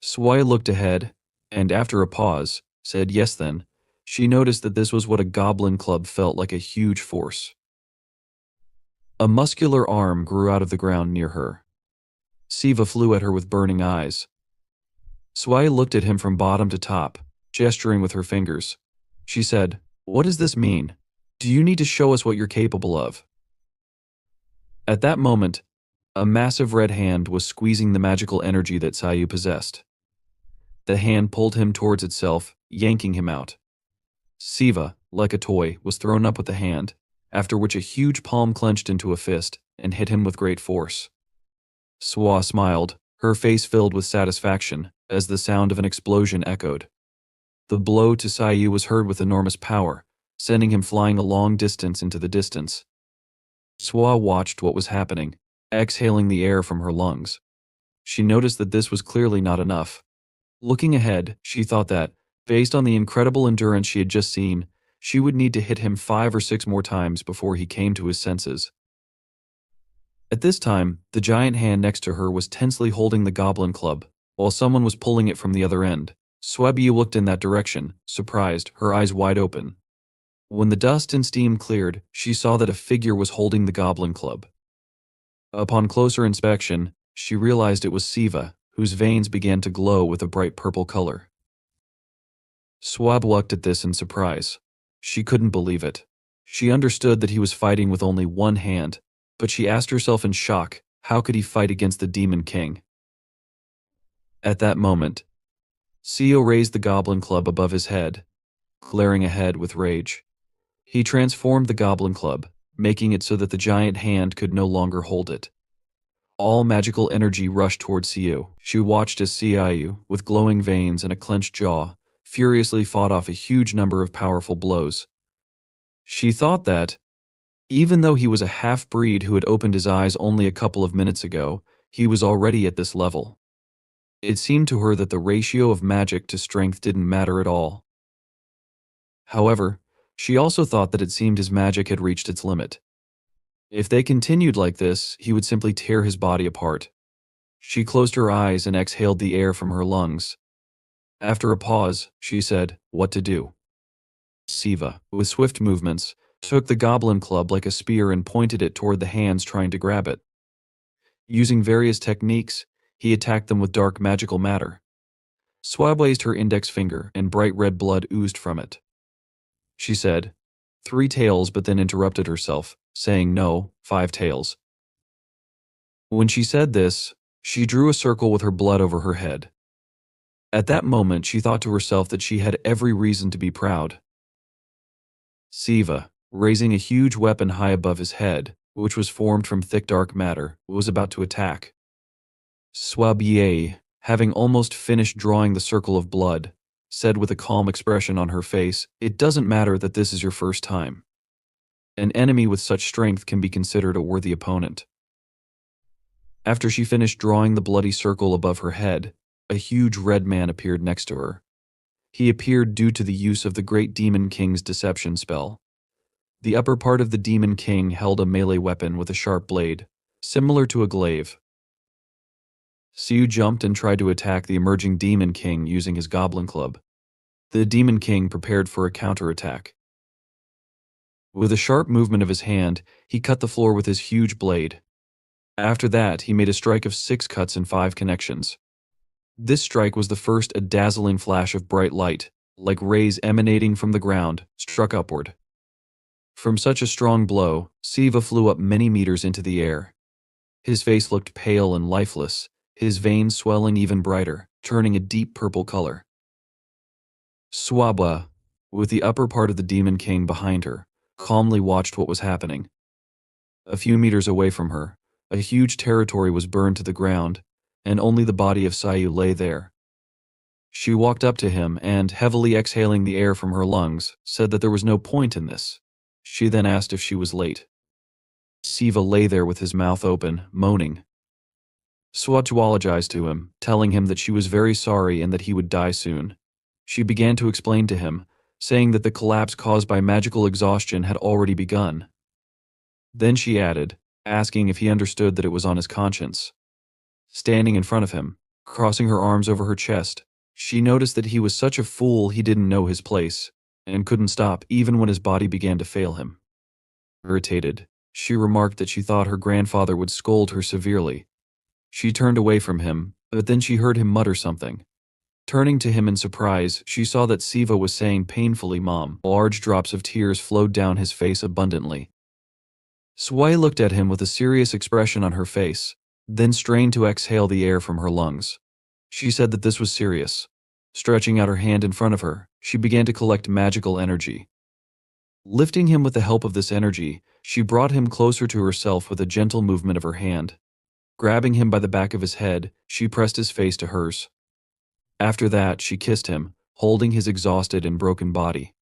Swai looked ahead, and after a pause, said yes then. She noticed that this was what a goblin club felt like, a huge force. A muscular arm grew out of the ground near her. Siva flew at her with burning eyes. Swai looked at him from bottom to top, gesturing with her fingers. She said, "What does this mean? Do you need to show us what you're capable of?" At that moment, a massive red hand was squeezing the magical energy that Sayu possessed. The hand pulled him towards itself, yanking him out. Siva, like a toy, was thrown up with the hand, after which a huge palm clenched into a fist and hit him with great force. Swa smiled, her face filled with satisfaction, as the sound of an explosion echoed. The blow to Sayu was heard with enormous power, sending him flying a long distance into the distance. Swa watched what was happening, exhaling the air from her lungs. She noticed that this was clearly not enough. Looking ahead, she thought that, based on the incredible endurance she had just seen, she would need to hit him 5 or 6 more times before he came to his senses. At this time, the giant hand next to her was tensely holding the goblin club, while someone was pulling it from the other end. Swabiu looked in that direction, surprised, her eyes wide open. When the dust and steam cleared, she saw that a figure was holding the goblin club. Upon closer inspection, she realized it was Siva, whose veins began to glow with a bright purple color. Swab looked at this in surprise. She couldn't believe it. She understood that he was fighting with only one hand, but she asked herself in shock, how could he fight against the Demon King? At that moment, Siu raised the goblin club above his head, glaring ahead with rage. He transformed the goblin club, making it so that the giant hand could no longer hold it. All magical energy rushed toward Siu. She watched as Siu, with glowing veins and a clenched jaw, furiously fought off a huge number of powerful blows. She thought that, even though he was a half-breed who had opened his eyes only a couple of minutes ago, he was already at this level. It seemed to her that the ratio of magic to strength didn't matter at all. However, she also thought that it seemed his magic had reached its limit. If they continued like this, he would simply tear his body apart. She closed her eyes and exhaled the air from her lungs. After a pause, she said, "What to do?" Siva, with swift movements, took the goblin club like a spear and pointed it toward the hands trying to grab it. Using various techniques, he attacked them with dark magical matter. Swab raised her index finger and bright red blood oozed from it. She said, "3 tails," but then interrupted herself, saying, "No, 5 tails." When she said this, she drew a circle with her blood over her head. At that moment, she thought to herself that she had every reason to be proud. Siva, raising a huge weapon high above his head, which was formed from thick dark matter, was about to attack. Swabier, having almost finished drawing the circle of blood, said with a calm expression on her face, "It doesn't matter that this is your first time. An enemy with such strength can be considered a worthy opponent." After she finished drawing the bloody circle above her head, a huge red man appeared next to her. He appeared due to the use of the Great Demon King's deception spell. The upper part of the Demon King held a melee weapon with a sharp blade, similar to a glaive. Siu jumped and tried to attack the emerging Demon King using his goblin club. The Demon King prepared for a counterattack. With a sharp movement of his hand, he cut the floor with his huge blade. After that, he made a strike of 6 cuts and 5 connections. This strike was the first a dazzling flash of bright light, like rays emanating from the ground, struck upward. From such a strong blow, Siva flew up many meters into the air. His face looked pale and lifeless, his veins swelling even brighter, turning a deep purple color. Swaba, with the upper part of the Demon King behind her, calmly watched what was happening. A few meters away from her, a huge territory was burned to the ground, and only the body of Siu lay there. She walked up to him and, heavily exhaling the air from her lungs, said that there was no point in this. She then asked if she was late. Siva lay there with his mouth open, moaning. Swat apologized to him, telling him that she was very sorry and that he would die soon. She began to explain to him, saying that the collapse caused by magical exhaustion had already begun. Then she added, asking if he understood that it was on his conscience. Standing in front of him, crossing her arms over her chest, she noticed that he was such a fool he didn't know his place, and couldn't stop even when his body began to fail him. Irritated, she remarked that she thought her grandfather would scold her severely. She turned away from him, but then she heard him mutter something. Turning to him in surprise, she saw that Siva was saying painfully, "Mom." Large drops of tears flowed down his face abundantly. Sway looked at him with a serious expression on her face, then strained to exhale the air from her lungs. She said that this was serious. Stretching out her hand in front of her, she began to collect magical energy. Lifting him with the help of this energy, she brought him closer to herself with a gentle movement of her hand. Grabbing him by the back of his head, she pressed his face to hers. After that, she kissed him, holding his exhausted and broken body.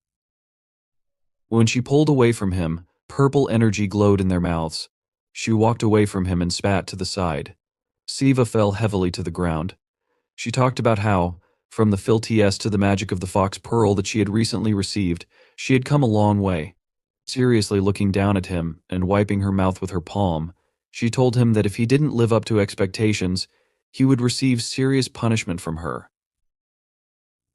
When she pulled away from him, purple energy glowed in their mouths. She walked away from him and spat to the side. Siva fell heavily to the ground. She talked about how, from the filthiest to the magic of the fox pearl that she had recently received, she had come a long way. Seriously looking down at him and wiping her mouth with her palm, she told him that if he didn't live up to expectations, he would receive serious punishment from her.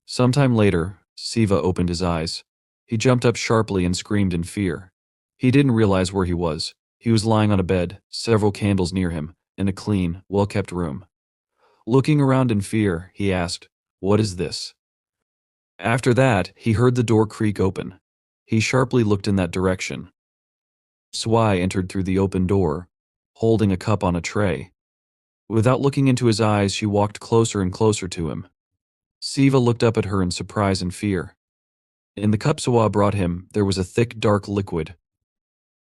Sometime later, Siva opened his eyes. He jumped up sharply and screamed in fear. He didn't realize where he was. He was lying on a bed, several candles near him, in a clean, well-kept room. Looking around in fear, he asked, "What is this?" After that, he heard the door creak open. He sharply looked in that direction. Swai entered through the open door, holding a cup on a tray. Without looking into his eyes, she walked closer and closer to him. Siva looked up at her in surprise and fear. In the cup Sawa brought him, there was a thick, dark liquid.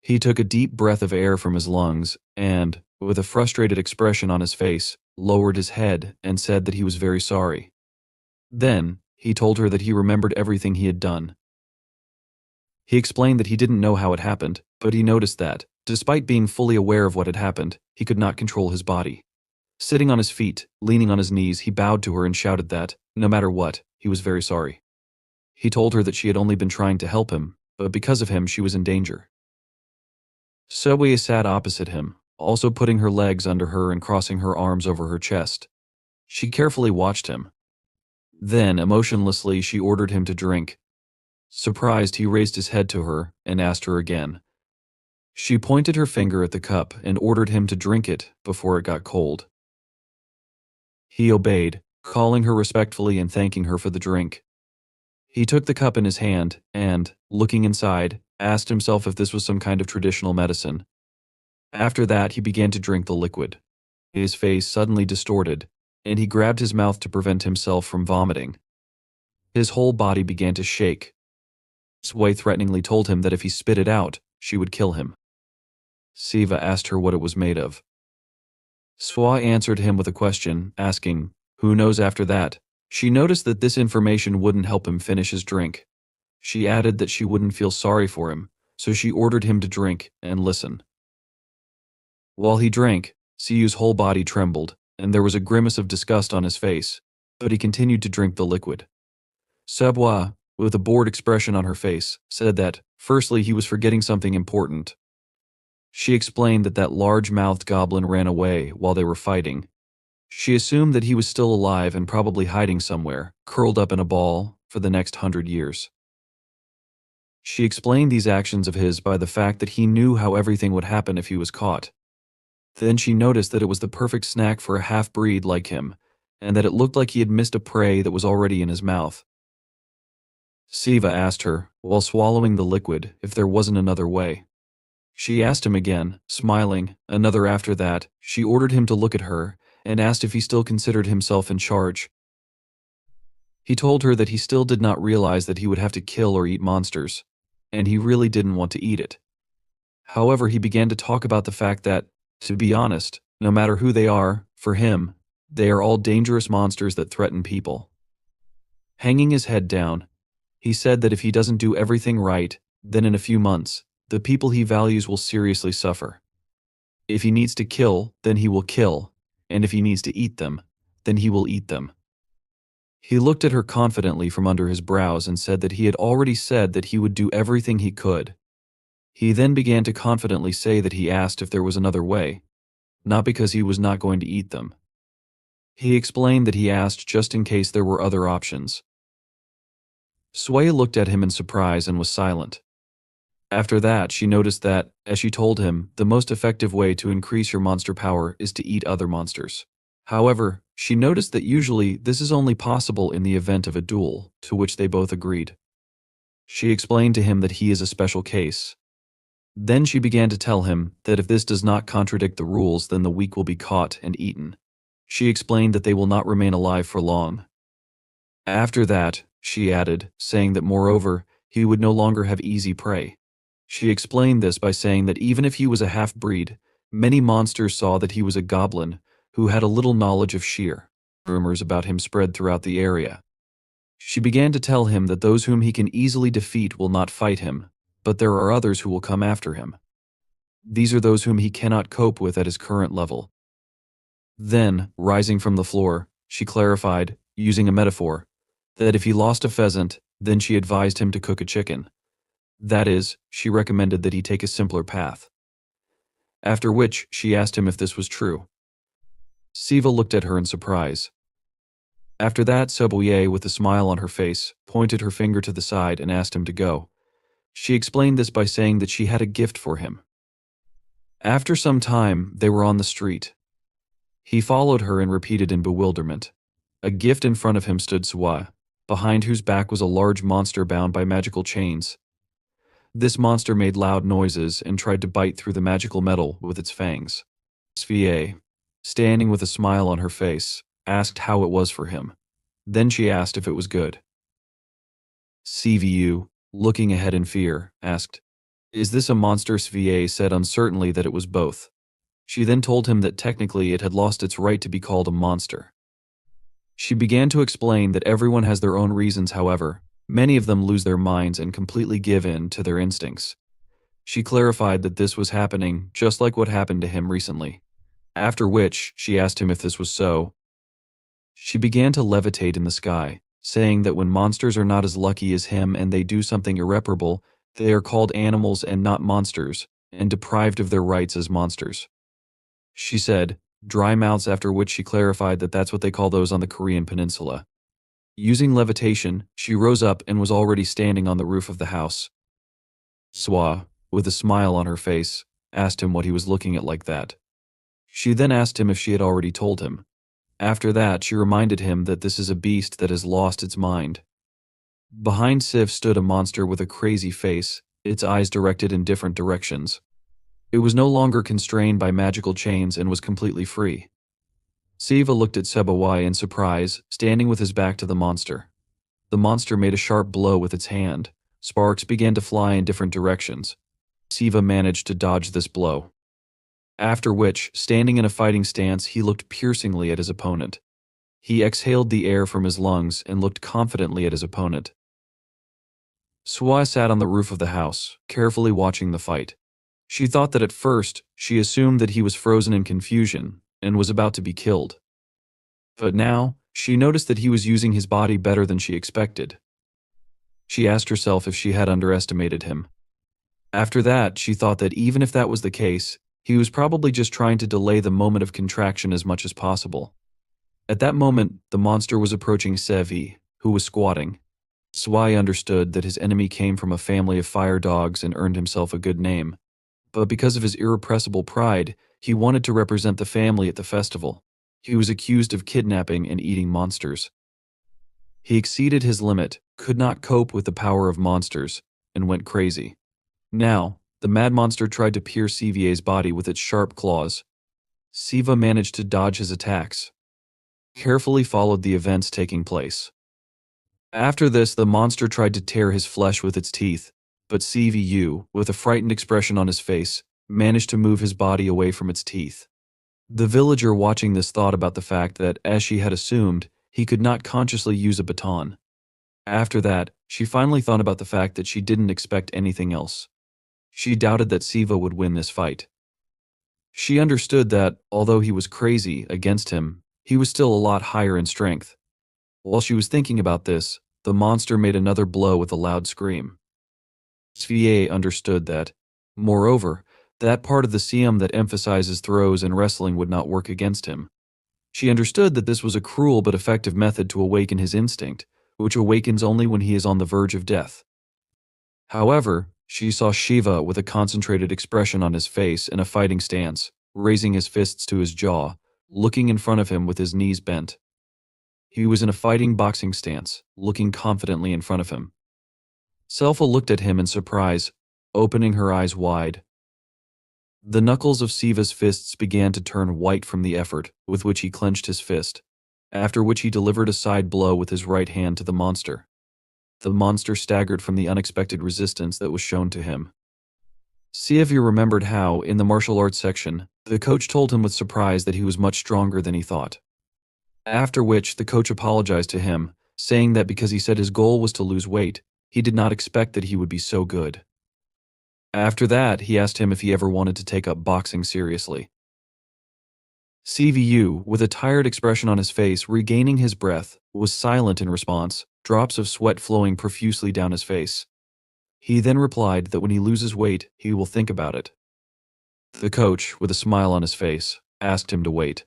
He took a deep breath of air from his lungs and, with a frustrated expression on his face, lowered his head and said that he was very sorry. Then, he told her that he remembered everything he had done. He explained that he didn't know how it happened, but he noticed that, despite being fully aware of what had happened, he could not control his body. Sitting on his feet, leaning on his knees, he bowed to her and shouted that, no matter what, he was very sorry. He told her that she had only been trying to help him, but because of him she was in danger. Soe sat opposite him, also putting her legs under her and crossing her arms over her chest. She carefully watched him. Then, emotionlessly, she ordered him to drink. Surprised, he raised his head to her and asked her again. She pointed her finger at the cup and ordered him to drink it before it got cold. He obeyed, calling her respectfully and thanking her for the drink. He took the cup in his hand and, looking inside, asked himself if this was some kind of traditional medicine. After that, he began to drink the liquid. His face suddenly distorted, and he grabbed his mouth to prevent himself from vomiting. His whole body began to shake. Sway threateningly told him that if he spit it out, she would kill him. Siva asked her what it was made of. Swa answered him with a question, asking, "Who knows?" After that, she noticed that this information wouldn't help him finish his drink. She added that she wouldn't feel sorry for him, so she ordered him to drink and listen. While he drank, Siu's whole body trembled, and there was a grimace of disgust on his face, but he continued to drink the liquid. Sabwa, with a bored expression on her face, said that, firstly, he was forgetting something important. She explained that that large-mouthed goblin ran away while they were fighting. She assumed that he was still alive and probably hiding somewhere, curled up in a ball, for the next 100 years. She explained these actions of his by the fact that he knew how everything would happen if he was caught. Then she noticed that it was the perfect snack for a half-breed like him, and that it looked like he had missed a prey that was already in his mouth. Siva asked her, while swallowing the liquid, if there wasn't another way. She asked him again, smiling, another after that. She ordered him to look at her, and asked if he still considered himself in charge. He told her that he still did not realize that he would have to kill or eat monsters, and he really didn't want to eat it. However, he began to talk about the fact that, to be honest, no matter who they are, for him, they are all dangerous monsters that threaten people. Hanging his head down, he said that if he doesn't do everything right, then in a few months, the people he values will seriously suffer. If he needs to kill, then he will kill, and if he needs to eat them, then he will eat them. He looked at her confidently from under his brows and said that he had already said that he would do everything he could. He then began to confidently say that he asked if there was another way, not because he was not going to eat them. He explained that he asked just in case there were other options. Sway looked at him in surprise and was silent. After that, she noticed that, as she told him, the most effective way to increase your monster power is to eat other monsters. However, she noticed that usually this is only possible in the event of a duel, to which they both agreed. She explained to him that he is a special case. Then she began to tell him that if this does not contradict the rules, then the weak will be caught and eaten. She explained that they will not remain alive for long. After that, she added, saying that moreover, he would no longer have easy prey. She explained this by saying that even if he was a half-breed, many monsters saw that he was a goblin who had a little knowledge of sheer. Rumors about him spread throughout the area. She began to tell him that those whom he can easily defeat will not fight him, but there are others who will come after him. These are those whom he cannot cope with at his current level. Then, rising from the floor, she clarified, using a metaphor, that if he lost a pheasant, then she advised him to cook a chicken. That is, she recommended that he take a simpler path. After which, she asked him if this was true. Siva looked at her in surprise. After that, Soboye, with a smile on her face, pointed her finger to the side and asked him to go. She explained this by saying that she had a gift for him. After some time, they were on the street. He followed her and repeated in bewilderment. A gift in front of him stood Swa, behind whose back was a large monster bound by magical chains. This monster made loud noises and tried to bite through the magical metal with its fangs. Sva. standing with a smile on her face, asked how it was for him. Then she asked if it was good. CVU, looking ahead in fear, asked, "Is this a monster?" SVA said uncertainly that it was both. She then told him that technically it had lost its right to be called a monster. She began to explain that everyone has their own reasons, however, many of them lose their minds and completely give in to their instincts. She clarified that this was happening just like what happened to him recently. After which, she asked him if this was so. She began to levitate in the sky, saying that when monsters are not as lucky as him and they do something irreparable, they are called animals and not monsters, and deprived of their rights as monsters. She said, dry mouths, after which she clarified that that's what they call those on the Korean peninsula. Using levitation, she rose up and was already standing on the roof of the house. Swa, with a smile on her face, asked him what he was looking at like that. She then asked him if she had already told him. After that, she reminded him that this is a beast that has lost its mind. Behind Sif stood a monster with a crazy face, its eyes directed in different directions. It was no longer constrained by magical chains and was completely free. Siva looked at Sebawai in surprise, standing with his back to the monster. The monster made a sharp blow with its hand. Sparks began to fly in different directions. Siva managed to dodge this blow. After which, standing in a fighting stance, he looked piercingly at his opponent. He exhaled the air from his lungs and looked confidently at his opponent. Swa sat on the roof of the house, carefully watching the fight. She thought that at first, she assumed that he was frozen in confusion and was about to be killed. But now, she noticed that he was using his body better than she expected. She asked herself if she had underestimated him. After that, she thought that even if that was the case, he was probably just trying to delay the moment of contraction as much as possible. At that moment, the monster was approaching Sevi, who was squatting. Swai understood that his enemy came from a family of fire dogs and earned himself a good name. But because of his irrepressible pride, he wanted to represent the family at the festival. He was accused of kidnapping and eating monsters. He exceeded his limit, could not cope with the power of monsters, and went crazy. Now, the mad monster tried to pierce CVA's body with its sharp claws. Siva managed to dodge his attacks. Carefully followed the events taking place. After this, the monster tried to tear his flesh with its teeth, but CVU, with a frightened expression on his face, managed to move his body away from its teeth. The villager watching this thought about the fact that, as she had assumed, he could not consciously use a baton. After that, she finally thought about the fact that she didn't expect anything else. She doubted that Siva would win this fight. She understood that, although he was crazy against him, he was still a lot higher in strength. While she was thinking about this, the monster made another blow with a loud scream. Svier understood that. Moreover, that part of the Siam that emphasizes throws and wrestling would not work against him. She understood that this was a cruel but effective method to awaken his instinct, which awakens only when he is on the verge of death. However, she saw Shiva with a concentrated expression on his face in a fighting stance, raising his fists to his jaw, looking in front of him with his knees bent. He was in a fighting boxing stance, looking confidently in front of him. Selfa looked at him in surprise, opening her eyes wide. The knuckles of Siva's fists began to turn white from the effort with which he clenched his fist, after which he delivered a side blow with his right hand to the monster. The monster staggered from the unexpected resistance that was shown to him. Sievy remembered how, in the martial arts section, the coach told him with surprise that he was much stronger than he thought. After which, the coach apologized to him, saying that because he said his goal was to lose weight, he did not expect that he would be so good. After that, he asked him if he ever wanted to take up boxing seriously. CVU, with a tired expression on his face, regaining his breath, was silent in response, drops of sweat flowing profusely down his face. He then replied that when he loses weight, he will think about it. The coach, with a smile on his face, asked him to wait.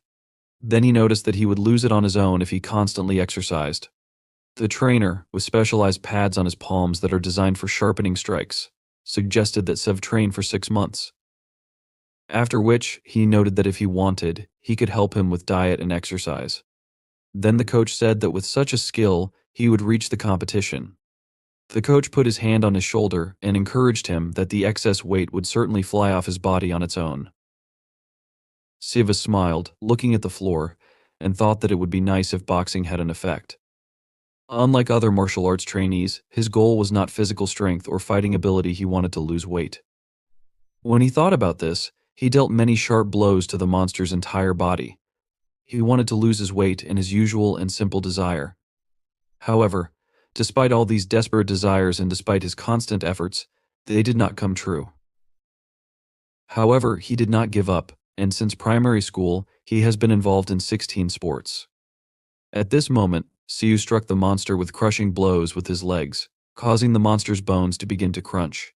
Then he noticed that he would lose it on his own if he constantly exercised. The trainer, with specialized pads on his palms that are designed for sharpening strikes, suggested that Sev train for 6 months. After which, he noted that if he wanted, he could help him with diet and exercise. Then the coach said that with such a skill, he would reach the competition. The coach put his hand on his shoulder and encouraged him that the excess weight would certainly fly off his body on its own. Siva smiled, looking at the floor, and thought that it would be nice if boxing had an effect. Unlike other martial arts trainees, his goal was not physical strength or fighting ability, he wanted to lose weight. When he thought about this, he dealt many sharp blows to the monster's entire body. He wanted to lose his weight in his usual and simple desire. However, despite all these desperate desires and despite his constant efforts, they did not come true. However, he did not give up, and since primary school, he has been involved in 16 sports. At this moment, Siu struck the monster with crushing blows with his legs, causing the monster's bones to begin to crunch.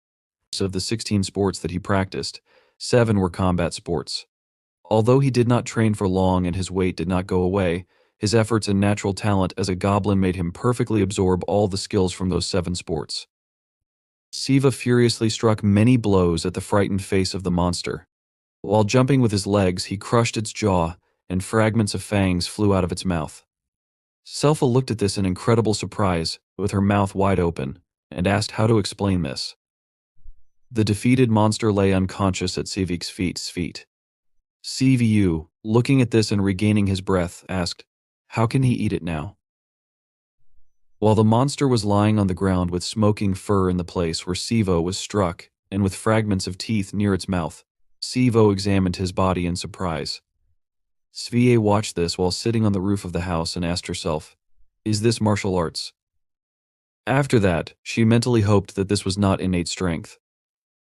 Of the 16 sports that he practiced, 7 were combat sports. Although he did not train for long and his weight did not go away, his efforts and natural talent as a goblin made him perfectly absorb all the skills from those 7 sports. Siva furiously struck many blows at the frightened face of the monster. While jumping with his legs, he crushed its jaw, and fragments of fangs flew out of its mouth. Selfa looked at this in incredible surprise, with her mouth wide open, and asked how to explain this. The defeated monster lay unconscious at Sivik's feet. CVU, looking at this and regaining his breath, asked, "How can he eat it now?" While the monster was lying on the ground with smoking fur in the place where Sivo was struck, and with fragments of teeth near its mouth, Sivo examined his body in surprise. Svie watched this while sitting on the roof of the house and asked herself, "Is this martial arts?" After that, she mentally hoped that this was not innate strength.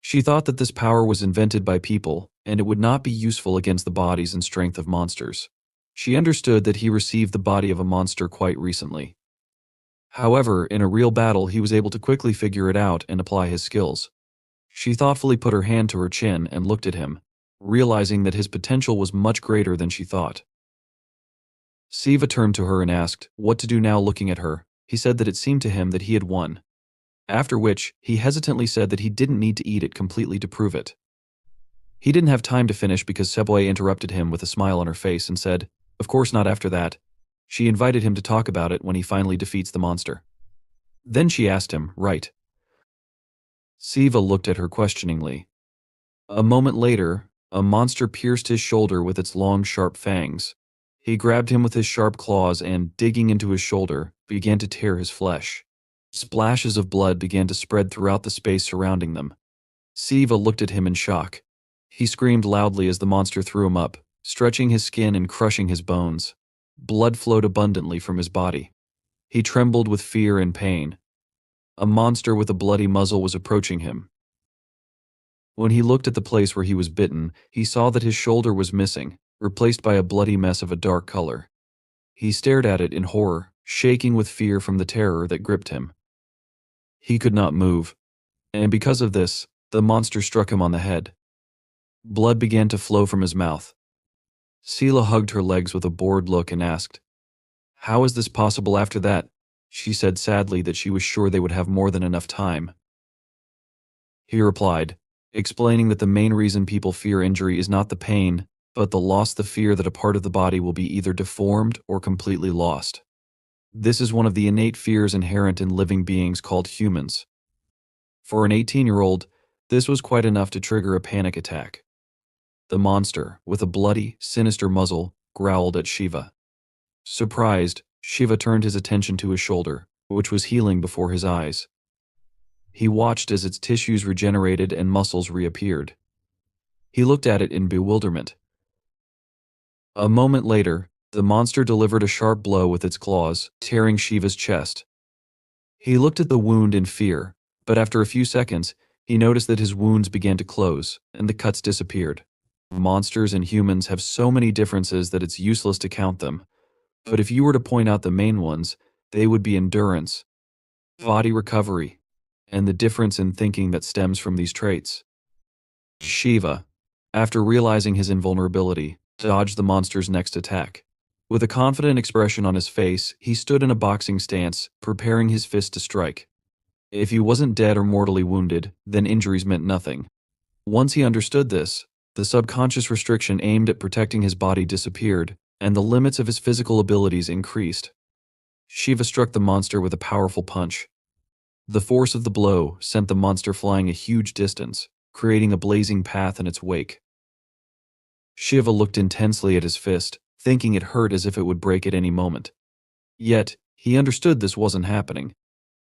She thought that this power was invented by people, and it would not be useful against the bodies and strength of monsters. She understood that he received the body of a monster quite recently. However, in a real battle, he was able to quickly figure it out and apply his skills. She thoughtfully put her hand to her chin and looked at him, realizing that his potential was much greater than she thought. Siva turned to her and asked what to do now. Looking at her, he said that it seemed to him that he had won. After which, he hesitantly said that he didn't need to eat it completely to prove it. He didn't have time to finish because Seboe interrupted him with a smile on her face and said, "Of course not after that." She invited him to talk about it when he finally defeats the monster. Then she asked him, "Right?" Siva looked at her questioningly. A moment later, a monster pierced his shoulder with its long, sharp fangs. He grabbed him with his sharp claws and, digging into his shoulder, began to tear his flesh. Splashes of blood began to spread throughout the space surrounding them. Siva looked at him in shock. He screamed loudly as the monster threw him up, stretching his skin and crushing his bones. Blood flowed abundantly from his body. He trembled with fear and pain. A monster with a bloody muzzle was approaching him. When he looked at the place where he was bitten, he saw that his shoulder was missing, replaced by a bloody mess of a dark color. He stared at it in horror, shaking with fear from the terror that gripped him. He could not move, and because of this, the monster struck him on the head. Blood began to flow from his mouth. Sela hugged her legs with a bored look and asked, "How is this possible after that?" She said sadly that she was sure they would have more than enough time. He replied, explaining that the main reason people fear injury is not the pain, but the fear that a part of the body will be either deformed or completely lost. This is one of the innate fears inherent in living beings called humans. For an 18-year-old, this was quite enough to trigger a panic attack. The monster, with a bloody, sinister muzzle, growled at Shiva. Surprised, Shiva turned his attention to his shoulder, which was healing before his eyes. He watched as its tissues regenerated and muscles reappeared. He looked at it in bewilderment. A moment later, the monster delivered a sharp blow with its claws, tearing Shiva's chest. He looked at the wound in fear, but after a few seconds, he noticed that his wounds began to close, and the cuts disappeared. Monsters and humans have so many differences that it's useless to count them, but if you were to point out the main ones, they would be endurance, body recovery, and the difference in thinking that stems from these traits. Shiva, after realizing his invulnerability, dodged the monster's next attack. With a confident expression on his face, he stood in a boxing stance, preparing his fist to strike. If he wasn't dead or mortally wounded, then injuries meant nothing. Once he understood this, the subconscious restriction aimed at protecting his body disappeared, and the limits of his physical abilities increased. Shiva struck the monster with a powerful punch. The force of the blow sent the monster flying a huge distance, creating a blazing path in its wake. Shiva looked intensely at his fist, thinking it hurt as if it would break at any moment. Yet, he understood this wasn't happening.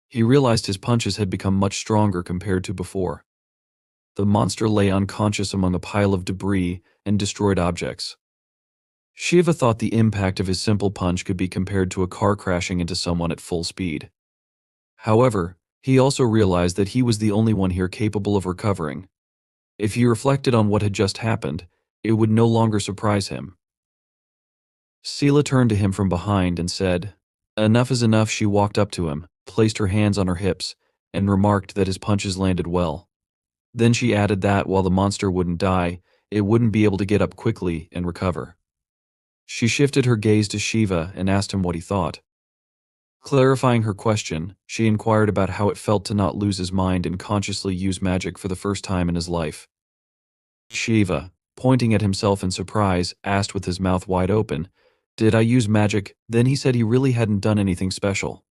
He realized his punches had become much stronger compared to before. The monster lay unconscious among a pile of debris and destroyed objects. Shiva thought the impact of his simple punch could be compared to a car crashing into someone at full speed. However, he also realized that he was the only one here capable of recovering. If he reflected on what had just happened, it would no longer surprise him. Sela turned to him from behind and said, "Enough is enough." She walked up to him, placed her hands on her hips, and remarked that his punches landed well. Then she added that while the monster wouldn't die, it wouldn't be able to get up quickly and recover. She shifted her gaze to Shiva and asked him what he thought. Clarifying her question, she inquired about how it felt to not lose his mind and consciously use magic for the first time in his life. Shiva, pointing at himself in surprise, asked with his mouth wide open, "Did I use magic?" Then he said he really hadn't done anything special.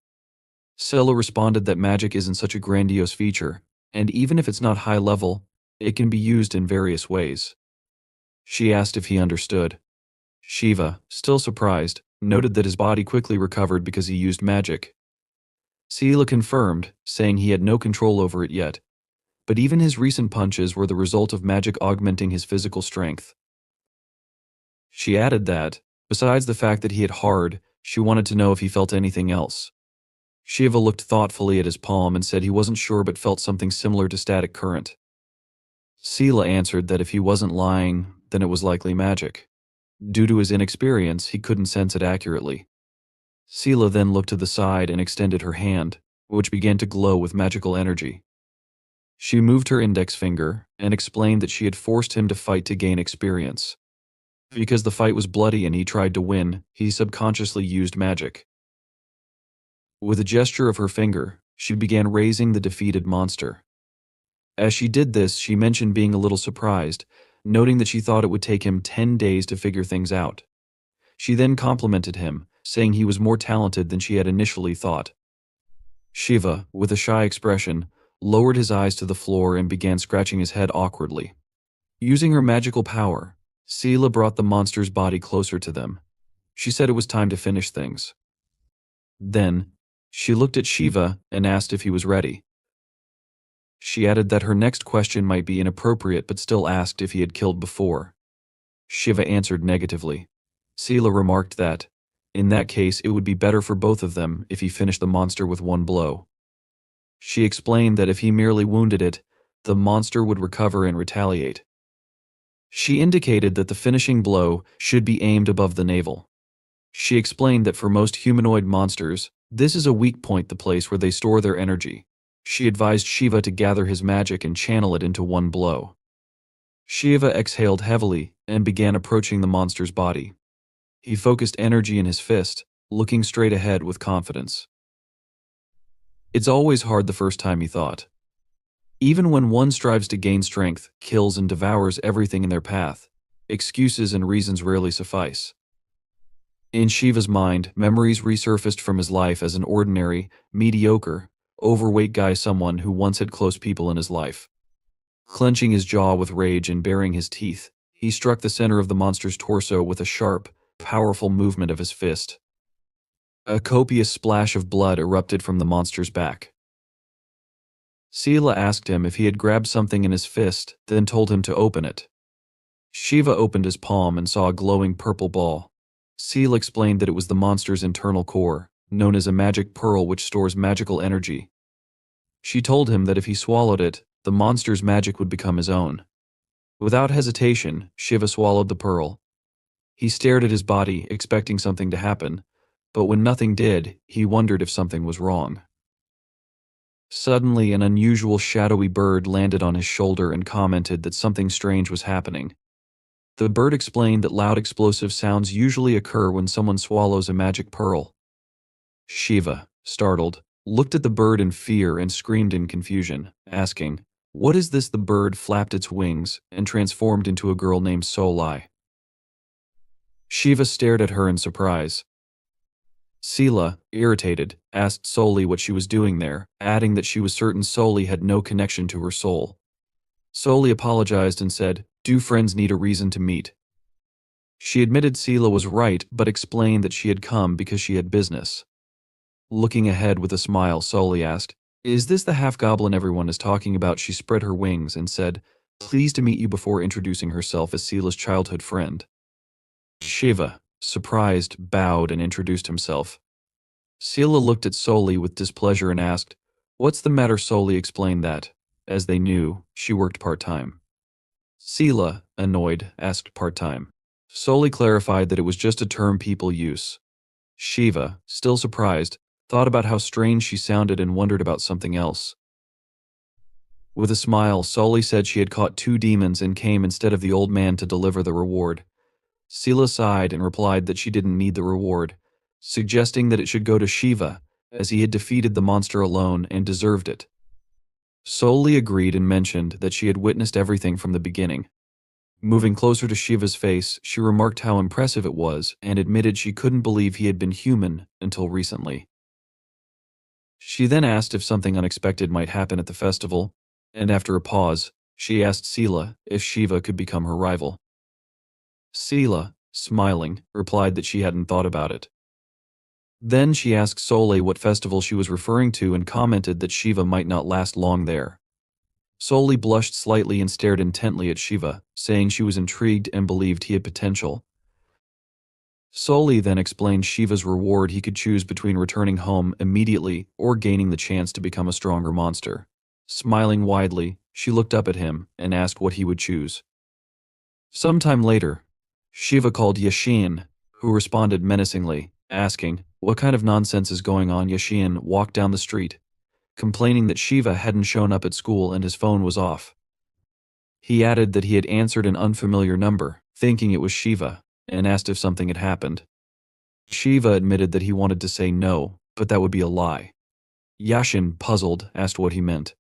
Sela responded that magic isn't such a grandiose feature, and even if it's not high level, it can be used in various ways. She asked if he understood. Shiva, still surprised, noted that his body quickly recovered because he used magic. Sela confirmed, saying he had no control over it yet, but even his recent punches were the result of magic augmenting his physical strength. She added that, besides the fact that he hit hard, she wanted to know if he felt anything else. Shiva looked thoughtfully at his palm and said he wasn't sure but felt something similar to static current. Sela answered that if he wasn't lying, then it was likely magic. Due to his inexperience, he couldn't sense it accurately. Sela then looked to the side and extended her hand, which began to glow with magical energy. She moved her index finger and explained that she had forced him to fight to gain experience. Because the fight was bloody and he tried to win, he subconsciously used magic. With a gesture of her finger, she began raising the defeated monster. As she did this, she mentioned being a little surprised, noting that she thought it would take him 10 days to figure things out. She then complimented him, saying he was more talented than she had initially thought. Shiva, with a shy expression, lowered his eyes to the floor and began scratching his head awkwardly. Using her magical power, Sela brought the monster's body closer to them. She said it was time to finish things. Then, she looked at Shiva and asked if he was ready. She added that her next question might be inappropriate but still asked if he had killed before. Shiva answered negatively. Sela remarked that, in that case, it would be better for both of them if he finished the monster with one blow. She explained that if he merely wounded it, the monster would recover and retaliate. She indicated that the finishing blow should be aimed above the navel. She explained that for most humanoid monsters, this is a weak point, the place where they store their energy. She advised Shiva to gather his magic and channel it into one blow. Shiva exhaled heavily and began approaching the monster's body. He focused energy in his fist, looking straight ahead with confidence. It's always hard the first time, he thought. Even when one strives to gain strength, kills and devours everything in their path, excuses and reasons rarely suffice. In Shiva's mind, memories resurfaced from his life as an ordinary, mediocre, overweight guy, someone who once had close people in his life. Clenching his jaw with rage and baring his teeth, he struck the center of the monster's torso with a sharp, powerful movement of his fist. A copious splash of blood erupted from the monster's back. Sela asked him if he had grabbed something in his fist, then told him to open it. Shiva opened his palm and saw a glowing purple ball. Sela explained that it was the monster's internal core, known as a magic pearl, which stores magical energy. She told him that if he swallowed it, the monster's magic would become his own. Without hesitation, Shiva swallowed the pearl. He stared at his body, expecting something to happen, but when nothing did, he wondered if something was wrong. Suddenly, an unusual shadowy bird landed on his shoulder and commented that something strange was happening. The bird explained that loud explosive sounds usually occur when someone swallows a magic pearl. Shiva, startled, looked at the bird in fear and screamed in confusion, asking, "What is this?" The bird flapped its wings and transformed into a girl named Solai. Shiva stared at her in surprise. Sela, irritated, asked Soli what she was doing there, adding that she was certain Soli had no connection to her soul. Soli apologized and said, "Do friends need a reason to meet?" She admitted Sela was right, but explained that she had come because she had business. Looking ahead with a smile, Soli asked, "Is this the half-goblin everyone is talking about?" She spread her wings and said, "Pleased to meet you," before introducing herself as Sela's childhood friend. Shiva, surprised, bowed and introduced himself. Sela looked at Soli with displeasure and asked, "What's the matter?" Soli explained that, as they knew, she worked part-time. Sela, annoyed, asked part-time. Soli clarified that it was just a term people use. Shiva, still surprised, thought about how strange she sounded and wondered about something else. With a smile, Soli said she had caught 2 demons and came instead of the old man to deliver the reward. Sela sighed and replied that she didn't need the reward, suggesting that it should go to Shiva, as he had defeated the monster alone and deserved it. Soli agreed and mentioned that she had witnessed everything from the beginning. Moving closer to Shiva's face, she remarked how impressive it was and admitted she couldn't believe he had been human until recently. She then asked if something unexpected might happen at the festival, and after a pause, she asked Sela if Shiva could become her rival. Sela, smiling, replied that she hadn't thought about it. Then she asked Sole what festival she was referring to and commented that Shiva might not last long there. Soli blushed slightly and stared intently at Shiva, saying she was intrigued and believed he had potential. Soli then explained Shiva's reward: he could choose between returning home immediately or gaining the chance to become a stronger monster. Smiling widely, she looked up at him and asked what he would choose. Sometime later, Shiva called Yashin, who responded menacingly, asking, "What kind of nonsense is going on?" Yashin walked down the street, complaining that Shiva hadn't shown up at school and his phone was off. He added that he had answered an unfamiliar number, thinking it was Shiva, and asked if something had happened. Shiva admitted that he wanted to say no, but that would be a lie. Yashin, puzzled, asked what he meant.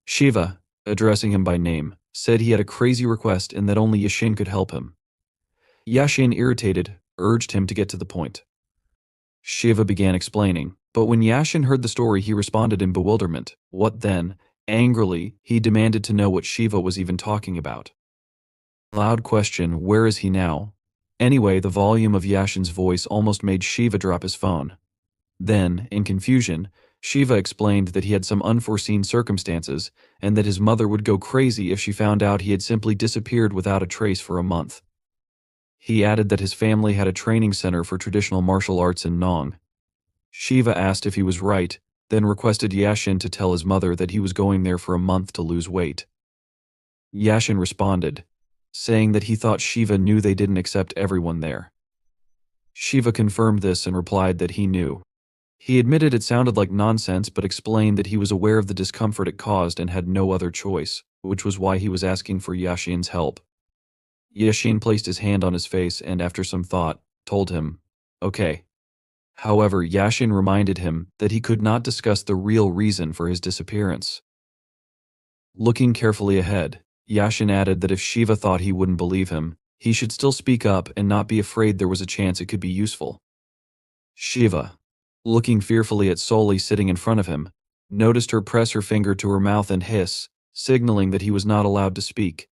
Shiva, addressing him by name, said he had a crazy request and that only Yashin could help him. Yashin, irritated, urged him to get to the point. Shiva began explaining, but when Yashin heard the story he responded in bewilderment. What then? Angrily, he demanded to know what Shiva was even talking about. Loud question, where is he now? Anyway, the volume of Yashin's voice almost made Shiva drop his phone. Then, in confusion, Shiva explained that he had some unforeseen circumstances and that his mother would go crazy if she found out he had simply disappeared without a trace for a month. He added that his family had a training center for traditional martial arts in Nong. Shiva asked if he was right, then requested Yashin to tell his mother that he was going there for a month to lose weight. Yashin responded, saying that he thought Shiva knew they didn't accept everyone there. Shiva confirmed this and replied that he knew. He admitted it sounded like nonsense but explained that he was aware of the discomfort it caused and had no other choice, which was why he was asking for Yashin's help. Yashin placed his hand on his face and, after some thought, told him, "Okay." However, Yashin reminded him that he could not discuss the real reason for his disappearance. Looking carefully ahead, Yashin added that if Shiva thought he wouldn't believe him, he should still speak up and not be afraid there was a chance it could be useful. Shiva, looking fearfully at Soli sitting in front of him, noticed her press her finger to her mouth and hiss, signaling that he was not allowed to speak.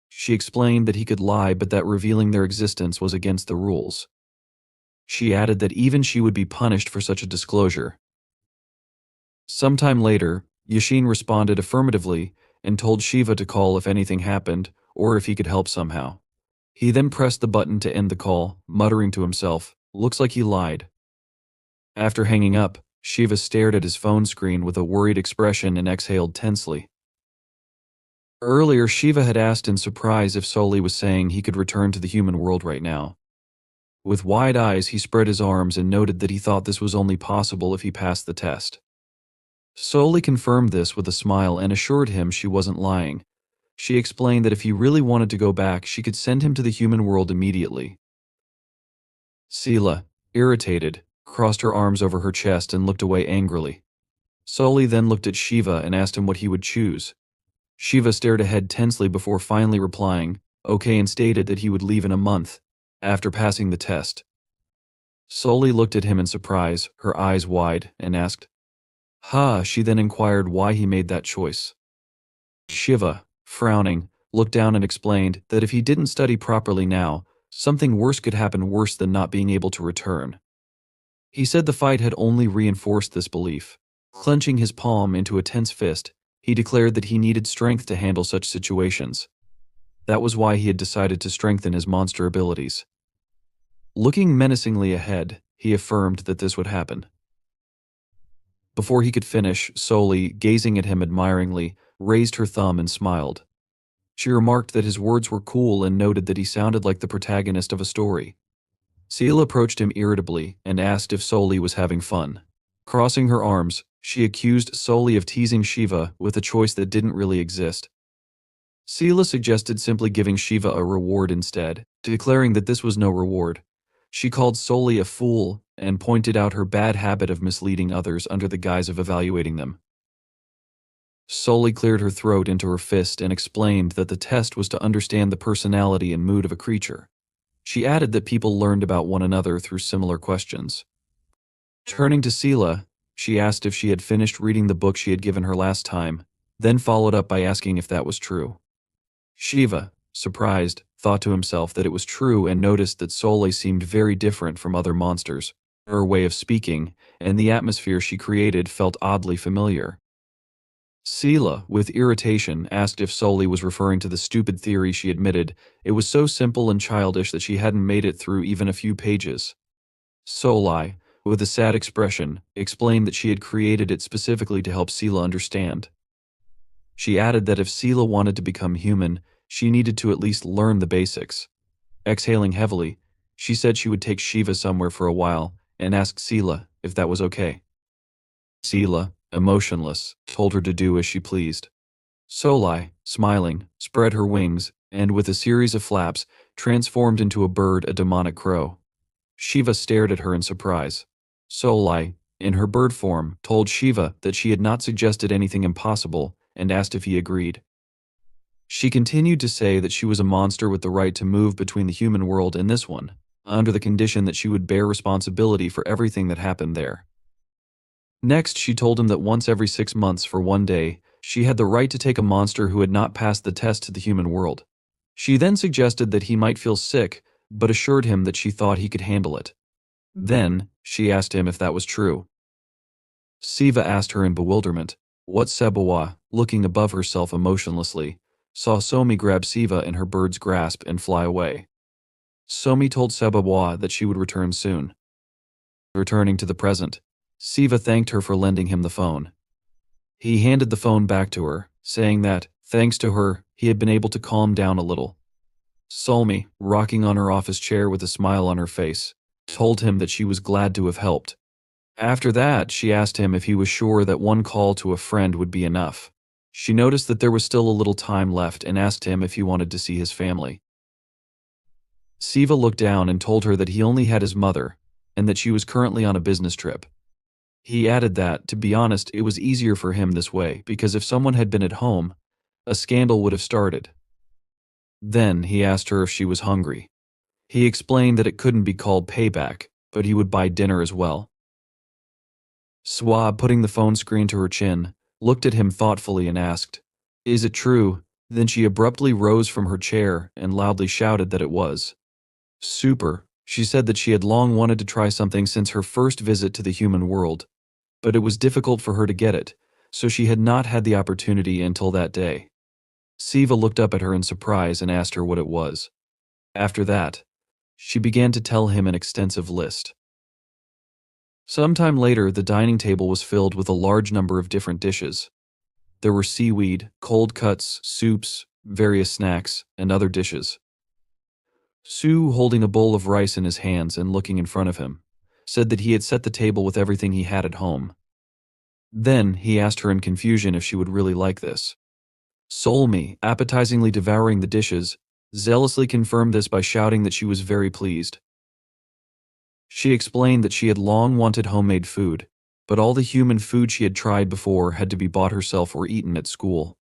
She explained that he could lie but that revealing their existence was against the rules. She added that even she would be punished for such a disclosure. Sometime later, Yashin responded affirmatively and told Shiva to call if anything happened or if he could help somehow. He then pressed the button to end the call, muttering to himself, "Looks like he lied." After hanging up, Shiva stared at his phone screen with a worried expression and exhaled tensely. Earlier, Shiva had asked in surprise if Soli was saying he could return to the human world right now. With wide eyes, he spread his arms and noted that he thought this was only possible if he passed the test. Soli confirmed this with a smile and assured him she wasn't lying. She explained that if he really wanted to go back, she could send him to the human world immediately. Sela, irritated, crossed her arms over her chest and looked away angrily. Soli then looked at Shiva and asked him what he would choose. Shiva stared ahead tensely before finally replying, "Okay," and stated that he would leave in a month, after passing the test. Soli looked at him in surprise, her eyes wide, and asked, "Ha?" She then inquired why he made that choice. Shiva, frowning, looked down and explained that if he didn't study properly now, Something worse could happen, worse than not being able to return. He said the fight had only reinforced this belief. Clenching his palm into a tense fist, he declared that he needed strength to handle such situations. That was why he had decided to strengthen his monster abilities. Looking menacingly ahead, he affirmed that this would happen. Before he could finish, Soli, gazing at him admiringly, raised her thumb and smiled. She remarked that his words were cool and noted that he sounded like the protagonist of a story. Seal approached him irritably and asked if Soli was having fun. Crossing her arms, she accused Soli of teasing Shiva with a choice that didn't really exist. Sela suggested simply giving Shiva a reward instead, declaring that this was no reward. She called Soli a fool and pointed out her bad habit of misleading others under the guise of evaluating them. Soli cleared her throat into her fist and explained that the test was to understand the personality and mood of a creature. She added that people learned about one another through similar questions. Turning to Sela, she asked if she had finished reading the book she had given her last time, then followed up by asking if that was true. Shiva, surprised, thought to himself that it was true and noticed that Soli seemed very different from other monsters. Her way of speaking and the atmosphere she created felt oddly familiar. Sela, with irritation, asked if Soli was referring to the stupid theory she admitted. It was so simple and childish that she hadn't made it through even a few pages. Soli, with a sad expression, explained that she had created it specifically to help Sela understand. She added that if Sela wanted to become human, she needed to at least learn the basics. Exhaling heavily, she said she would take Shiva somewhere for a while and asked Sela if that was okay. Sela, emotionless, told her to do as she pleased. Soli, smiling, spread her wings and, with a series of flaps, transformed into a bird, a demonic crow. Shiva stared at her in surprise. Soli, in her bird form, told Shiva that she had not suggested anything impossible and asked if he agreed. She continued to say that she was a monster with the right to move between the human world and this one, under the condition that she would bear responsibility for everything that happened there. Next, she told him that once every 6 months for one day, she had the right to take a monster who had not passed the test to the human world. She then suggested that he might feel sick, but assured him that she thought he could handle it. Then, she asked him if that was true. Siva asked her in bewilderment. What Sebawa, looking above herself emotionlessly, saw Somi grab Siva in her bird's grasp and fly away. Somi told Sebawa that she would return soon. Returning to the present, Siva thanked her for lending him the phone. He handed the phone back to her, saying that, thanks to her, he had been able to calm down a little. Somi, rocking on her office chair with a smile on her face, told him that she was glad to have helped. After that, she asked him if he was sure that one call to a friend would be enough. She noticed that there was still a little time left and asked him if he wanted to see his family. Siva looked down and told her that he only had his mother, and that she was currently on a business trip. He added that, to be honest, it was easier for him this way, because if someone had been at home, a scandal would have started. Then he asked her if she was hungry. He explained that it couldn't be called payback, but he would buy dinner as well. Swab, putting the phone screen to her chin, looked at him thoughtfully and asked, "Is it true?" Then she abruptly rose from her chair and loudly shouted that it was. Super. She said that she had long wanted to try something since her first visit to the human world, but it was difficult for her to get it, so she had not had the opportunity until that day. Siva looked up at her in surprise and asked her what it was. After that, she began to tell him an extensive list. Sometime later, the dining table was filled with a large number of different dishes. There were seaweed, cold cuts, soups, various snacks, and other dishes. Su, holding a bowl of rice in his hands and looking in front of him, said that he had set the table with everything he had at home. Then he asked her in confusion if she would really like this. Solmi, appetizingly devouring the dishes, zealously confirmed this by shouting that she was very pleased. She explained that she had long wanted homemade food, but all the human food she had tried before had to be bought herself or eaten at school.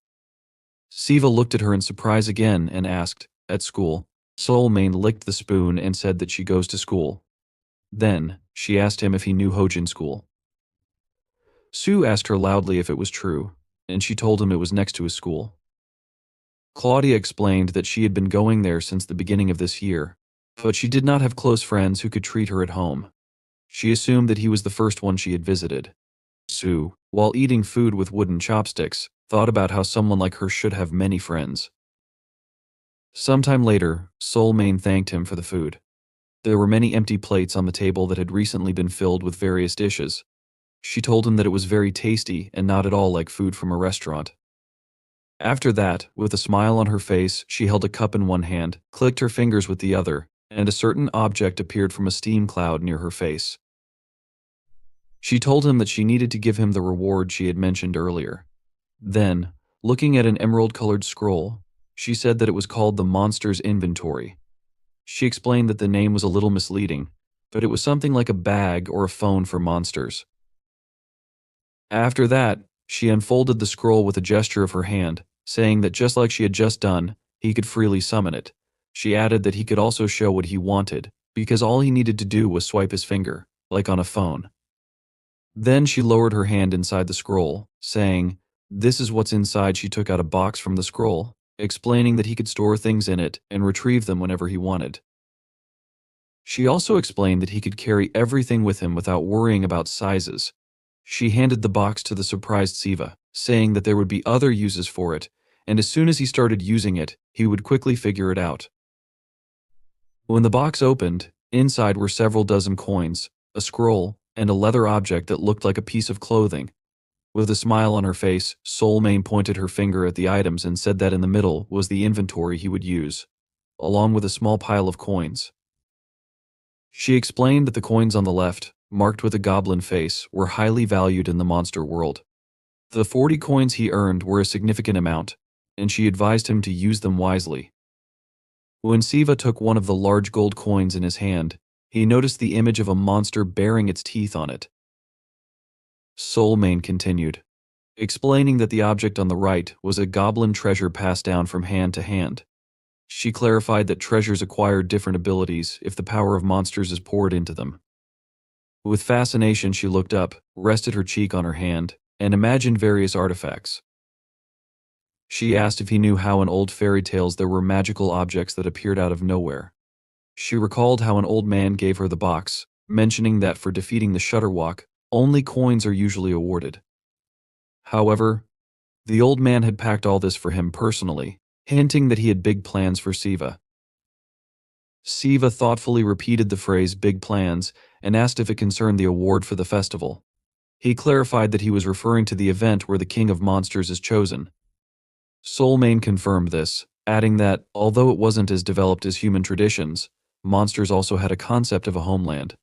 Siva looked at her in surprise again and asked, "At school?" Solmain licked the spoon and said that she goes to school. Then, she asked him if he knew Hojin School. Su asked her loudly if it was true, and she told him it was next to his school. Claudia explained that she had been going there since the beginning of this year, But she did not have close friends who could treat her at home. She assumed that he was the first one she had visited. Sue, while eating food with wooden chopsticks, thought about how someone like her should have many friends. Sometime later, Soul Mane thanked him for the food. There were many empty plates on the table that had recently been filled with various dishes. She told him that it was very tasty and not at all like food from a restaurant. After that, with a smile on her face, she held a cup in one hand, clicked her fingers with the other, and a certain object appeared from a steam cloud near her face. She told him that she needed to give him the reward she had mentioned earlier. Then, looking at an emerald-colored scroll, she said that it was called the Monster's Inventory. She explained that the name was a little misleading, but it was something like a bag or a phone for monsters. After that, she unfolded the scroll with a gesture of her hand, saying that just like she had just done, he could freely summon it. She added that he could also show what he wanted, because all he needed to do was swipe his finger, like on a phone. Then she lowered her hand inside the scroll, saying, "This is what's inside." She took out a box from the scroll, explaining that he could store things in it and retrieve them whenever he wanted. She also explained that he could carry everything with him without worrying about sizes. She handed the box to the surprised Siva, saying that there would be other uses for it, and as soon as he started using it, he would quickly figure it out. When the box opened, inside were several dozen coins, a scroll, and a leather object that looked like a piece of clothing. With a smile on her face, Soul Mane pointed her finger at the items and said that in the middle was the inventory he would use, along with a small pile of coins. She explained that the coins on the left, marked with a goblin face, were highly valued in the monster world. The 40 coins he earned were a significant amount, and she advised him to use them wisely. When Siva took one of the large gold coins in his hand, he noticed the image of a monster bearing its teeth on it. Soul Mane continued, explaining that the object on the right was a goblin treasure passed down from hand to hand. She clarified that treasures acquire different abilities if the power of monsters is poured into them. With fascination, she looked up, rested her cheek on her hand, and imagined various artifacts. She asked if he knew how in old fairy tales there were magical objects that appeared out of nowhere. She recalled how an old man gave her the box, mentioning that for defeating the Shutterwalk, only coins are usually awarded. However, the old man had packed all this for him personally, hinting that he had big plans for Siva. Siva thoughtfully repeated the phrase "big plans" and asked if it concerned the award for the festival. He clarified that he was referring to the event where the King of Monsters is chosen. Soul Mane confirmed this, adding that, although it wasn't as developed as human traditions, monsters also had a concept of a homeland.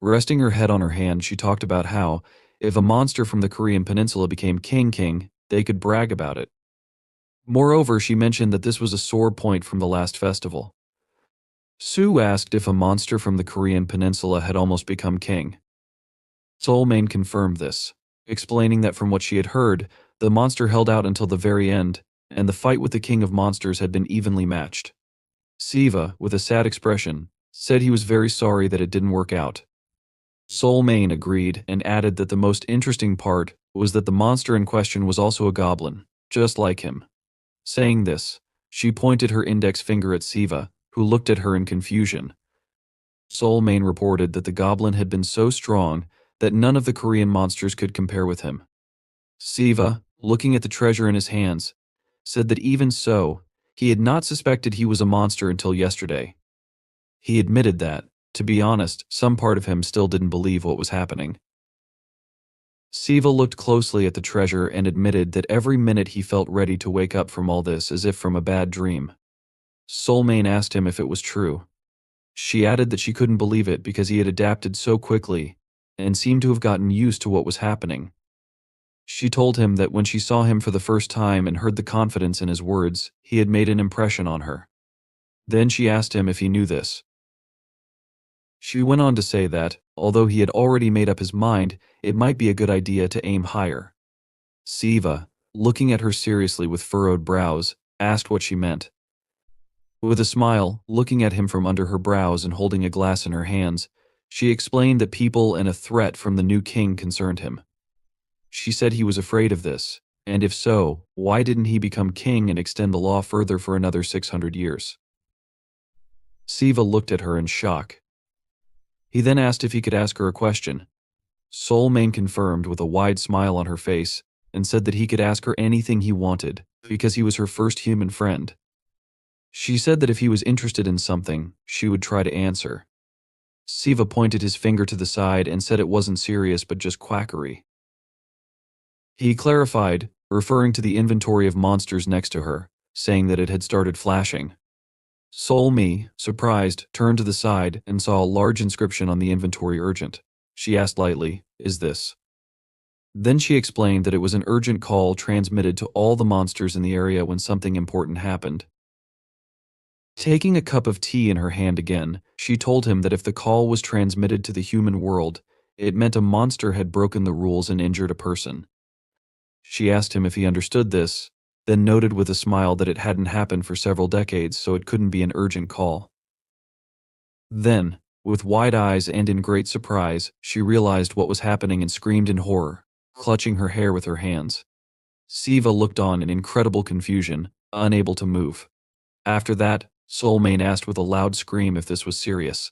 Resting her head on her hand, she talked about how, if a monster from the Korean peninsula became king, they could brag about it. Moreover, she mentioned that this was a sore point from the last festival. Sue asked if a monster from the Korean peninsula had almost become king. Soul Mane confirmed this, explaining that from what she had heard, the monster held out until the very end, and the fight with the King of Monsters had been evenly matched. Siva, with a sad expression, said he was very sorry that it didn't work out. Soul Mane agreed and added that the most interesting part was that the monster in question was also a goblin, just like him. Saying this, she pointed her index finger at Siva, who looked at her in confusion. Soul Mane reported that the goblin had been so strong that none of the Korean monsters could compare with him. Siva, looking at the treasure in his hands, said that even so, he had not suspected he was a monster until yesterday. He admitted that, to be honest, some part of him still didn't believe what was happening. Siva looked closely at the treasure and admitted that every minute he felt ready to wake up from all this as if from a bad dream. Soul Mane asked him if it was true. She added that she couldn't believe it because he had adapted so quickly and seemed to have gotten used to what was happening. She told him that when she saw him for the first time and heard the confidence in his words, he had made an impression on her. Then she asked him if he knew this. She went on to say that, although he had already made up his mind, it might be a good idea to aim higher. Siva, looking at her seriously with furrowed brows, asked what she meant. With a smile, looking at him from under her brows and holding a glass in her hands, she explained that people and a threat from the new king concerned him. She said he was afraid of this, and if so, why didn't he become king and extend the law further for another 600 years? Siva looked at her in shock. He then asked if he could ask her a question. Soul Mane confirmed with a wide smile on her face and said that he could ask her anything he wanted because he was her first human friend. She said that if he was interested in something, she would try to answer. Siva pointed his finger to the side and said it wasn't serious but just quackery. He clarified, referring to the inventory of monsters next to her, saying that it had started flashing. Soul Me, surprised, turned to the side and saw a large inscription on the inventory urgent. She asked lightly, "Is this?" Then she explained that it was an urgent call transmitted to all the monsters in the area when something important happened. Taking a cup of tea in her hand again, she told him that if the call was transmitted to the human world, it meant a monster had broken the rules and injured a person. She asked him if he understood this, then noted with a smile that it hadn't happened for several decades, so it couldn't be an urgent call. Then, with wide eyes and in great surprise, she realized what was happening and screamed in horror, clutching her hair with her hands. Siva looked on in incredible confusion, unable to move. After that, Soul Mane asked with a loud scream if this was serious.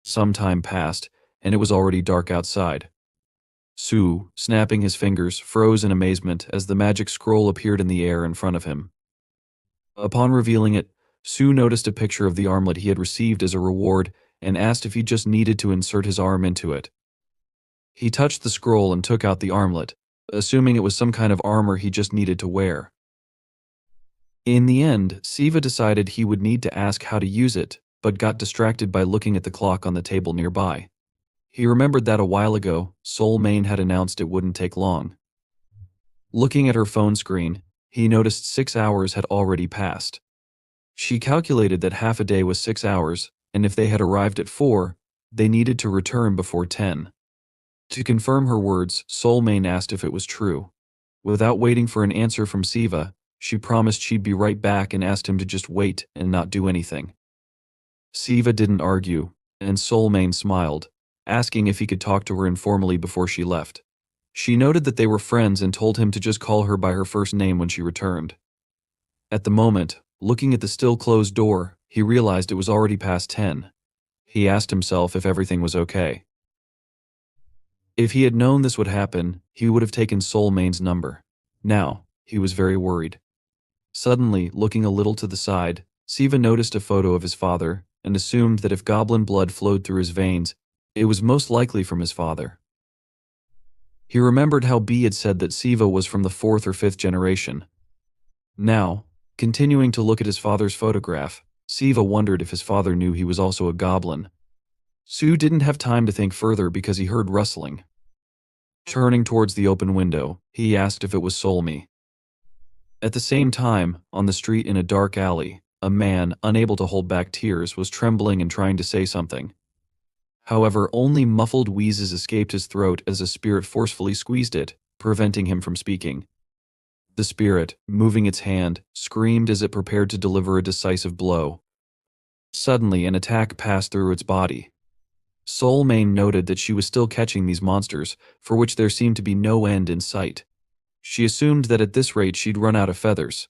Some time passed, and it was already dark outside. Su, snapping his fingers, froze in amazement as the magic scroll appeared in the air in front of him. Upon revealing it, Su noticed a picture of the armlet he had received as a reward and asked if he just needed to insert his arm into it. He touched the scroll and took out the armlet, assuming it was some kind of armor he just needed to wear. In the end, Siva decided he would need to ask how to use it, but got distracted by looking at the clock on the table nearby. He remembered that a while ago, Soul Mane had announced it wouldn't take long. Looking at her phone screen, he noticed 6 hours had already passed. She calculated that half a day was 6 hours, and if they had arrived at 4, they needed to return before 10. To confirm her words, Soul Mane asked if it was true. Without waiting for an answer from Siva, she promised she'd be right back and asked him to just wait and not do anything. Siva didn't argue, and Soul Mane smiled, asking if he could talk to her informally before she left. She noted that they were friends and told him to just call her by her first name when she returned. At the moment, looking at the still closed door, he realized it was already past 10. He asked himself if everything was okay. If he had known this would happen, he would have taken Soul Mane's number. Now, he was very worried. Suddenly, looking a little to the side, Siva noticed a photo of his father and assumed that if goblin blood flowed through his veins, it was most likely from his father. He remembered how B had said that Siva was from the 4th or 5th generation. Now, continuing to look at his father's photograph, Siva wondered if his father knew he was also a goblin. Su didn't have time to think further because he heard rustling. Turning towards the open window, he asked if it was Solmi. At the same time, on the street in a dark alley, a man, unable to hold back tears, was trembling and trying to say something. However, only muffled wheezes escaped his throat as a spirit forcefully squeezed it, preventing him from speaking. The spirit, moving its hand, screamed as it prepared to deliver a decisive blow. Suddenly, an attack passed through its body. Soul Mane noted that she was still catching these monsters, for which there seemed to be no end in sight. She assumed that at this rate she'd run out of feathers.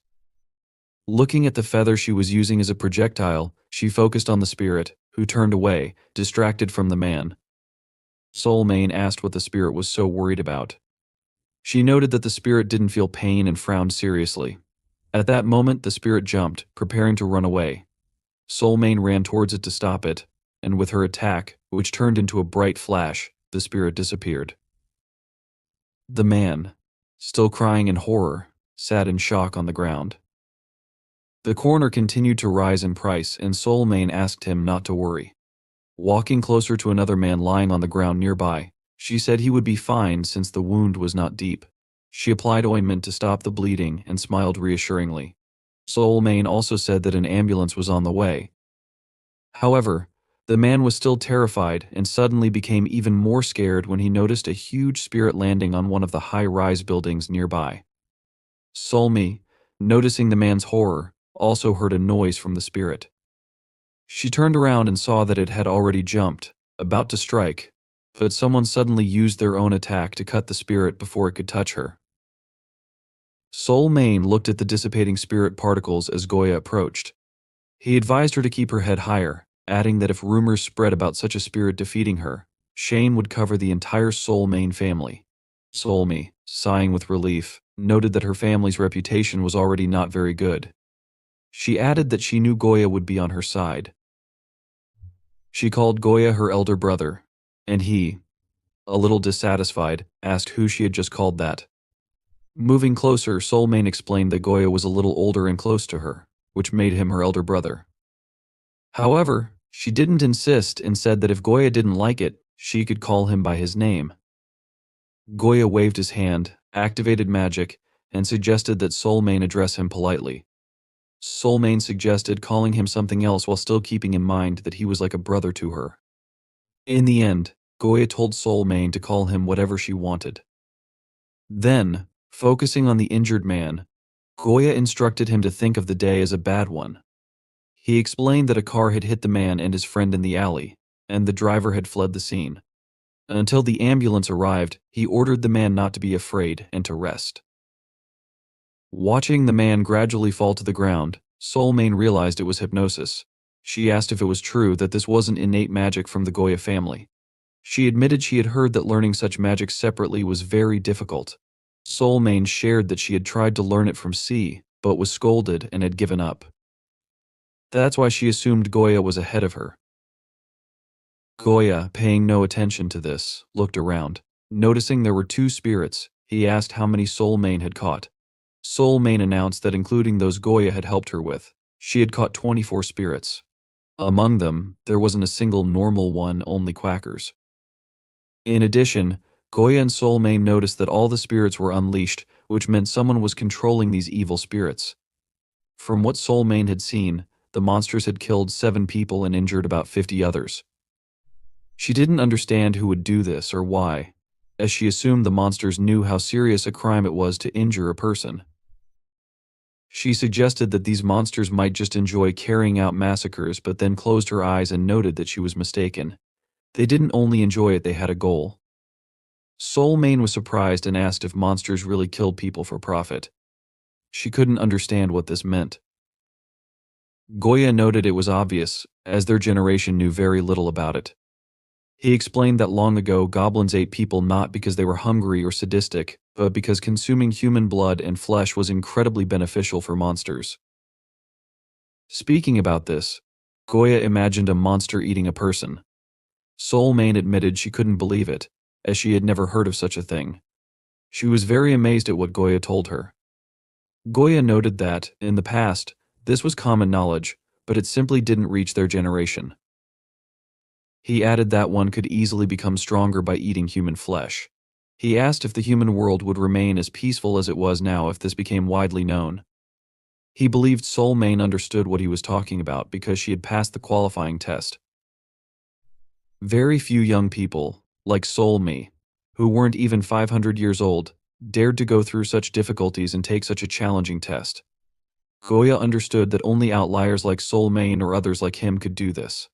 Looking at the feather she was using as a projectile, she focused on the spirit, who turned away, distracted from the man. Soul Mane asked what the spirit was so worried about. She noted that the spirit didn't feel pain and frowned seriously. At that moment, the spirit jumped, preparing to run away. Soul Mane ran towards it to stop it, and with her attack, which turned into a bright flash, the spirit disappeared. The man, still crying in horror, sat in shock on the ground. The corner continued to rise in price, and Soul Mane asked him not to worry. Walking closer to another man lying on the ground nearby, she said he would be fine since the wound was not deep. She applied ointment to stop the bleeding and smiled reassuringly. Soul Mane also said that an ambulance was on the way. However, the man was still terrified and suddenly became even more scared when he noticed a huge spirit landing on one of the high-rise buildings nearby. Solmi, noticing the man's horror, also heard a noise from the spirit. She turned around and saw that it had already jumped, about to strike, but someone suddenly used their own attack to cut the spirit before it could touch her. Soul Mane looked at the dissipating spirit particles as Goya approached. He advised her to keep her head higher, adding that if rumors spread about such a spirit defeating her, shame would cover the entire Soul Main family. Solmi, sighing with relief, noted that her family's reputation was already not very good. She added that she knew Goya would be on her side. She called Goya her elder brother, and he, a little dissatisfied, asked who she had just called that. Moving closer, Soulmane explained that Goya was a little older and close to her, which made him her elder brother. However, she didn't insist and said that if Goya didn't like it, she could call him by his name. Goya waved his hand, activated magic, and suggested that Soulmane address him politely. Soulmane suggested calling him something else while still keeping in mind that he was like a brother to her. In the end, Goya told Soulmane to call him whatever she wanted. Then, focusing on the injured man, Goya instructed him to think of the day as a bad one. He explained that a car had hit the man and his friend in the alley, and the driver had fled the scene. Until the ambulance arrived, he ordered the man not to be afraid and to rest. Watching the man gradually fall to the ground, Soulmane realized it was hypnosis. She asked if it was true that this wasn't innate magic from the Goya family. She admitted she had heard that learning such magic separately was very difficult. Soulmane shared that she had tried to learn it from C, but was scolded and had given up. That's why she assumed Goya was ahead of her. Goya, paying no attention to this, looked around. Noticing there were 2 spirits, he asked how many Soulmane had caught. Soulmane announced that including those Goya had helped her with, she had caught 24 spirits. Among them, there wasn't a single normal one, only quackers. In addition, Goya and Soulmane noticed that all the spirits were unleashed, which meant someone was controlling these evil spirits. From what Soulmane had seen, the monsters had killed 7 people and injured about 50 others. She didn't understand who would do this or why, as she assumed the monsters knew how serious a crime it was to injure a person. She suggested that these monsters might just enjoy carrying out massacres, but then closed her eyes and noted that she was mistaken. They didn't only enjoy it, they had a goal. Soulmane was surprised and asked if monsters really killed people for profit. She couldn't understand what this meant. Goya noted it was obvious, as their generation knew very little about it. He explained that long ago goblins ate people not because they were hungry or sadistic, but because consuming human blood and flesh was incredibly beneficial for monsters. Speaking about this, Goya imagined a monster eating a person. Soulmane admitted she couldn't believe it, as she had never heard of such a thing. She was very amazed at what Goya told her. Goya noted that, in the past, this was common knowledge, but it simply didn't reach their generation. He added that one could easily become stronger by eating human flesh. He asked if the human world would remain as peaceful as it was now if this became widely known. He believed Soulmane understood what he was talking about because she had passed the qualifying test. Very few young people, like Soulme, who weren't even 500 years old, dared to go through such difficulties and take such a challenging test. Goya understood that only outliers like Soulmane or others like him could do this.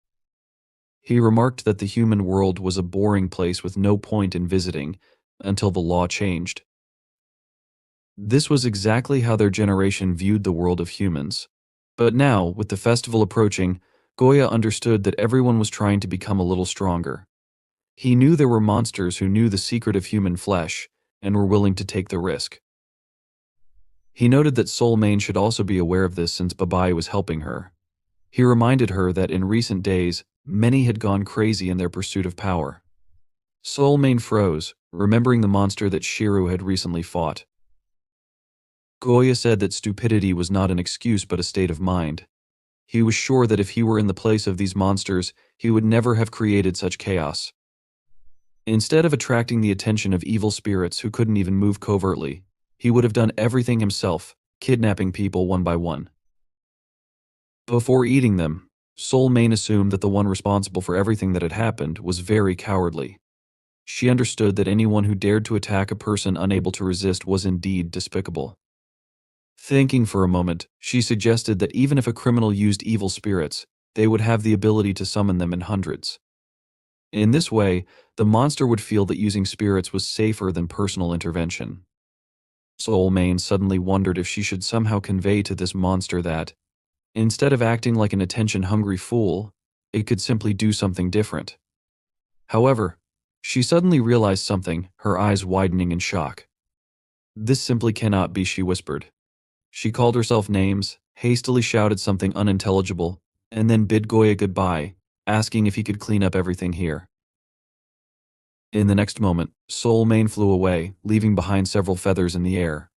He remarked that the human world was a boring place with no point in visiting until the law changed. This was exactly how their generation viewed the world of humans. But now, with the festival approaching, Goya understood that everyone was trying to become a little stronger. He knew there were monsters who knew the secret of human flesh and were willing to take the risk. He noted that Soulmane should also be aware of this since Babai was helping her. He reminded her that in recent days, many had gone crazy in their pursuit of power. Soulmane froze, remembering the monster that Shiru had recently fought. Goya said that stupidity was not an excuse but a state of mind. He was sure that if he were in the place of these monsters, he would never have created such chaos. Instead of attracting the attention of evil spirits who couldn't even move covertly, he would have done everything himself, kidnapping people one by one. Before eating them, Soulmane assumed that the one responsible for everything that had happened was very cowardly. She understood that anyone who dared to attack a person unable to resist was indeed despicable. Thinking for a moment, she suggested that even if a criminal used evil spirits, they would have the ability to summon them in hundreds. In this way, the monster would feel that using spirits was safer than personal intervention. Soulmane suddenly wondered if she should somehow convey to this monster that, Instead of acting like an attention-hungry fool, it could simply do something different. However, she suddenly realized something, her eyes widening in shock. This simply cannot be, she whispered. She called herself names, hastily shouted something unintelligible, and then bid Goya goodbye, asking if he could clean up everything here. In the next moment, Soul Mane flew away, leaving behind several feathers in the air.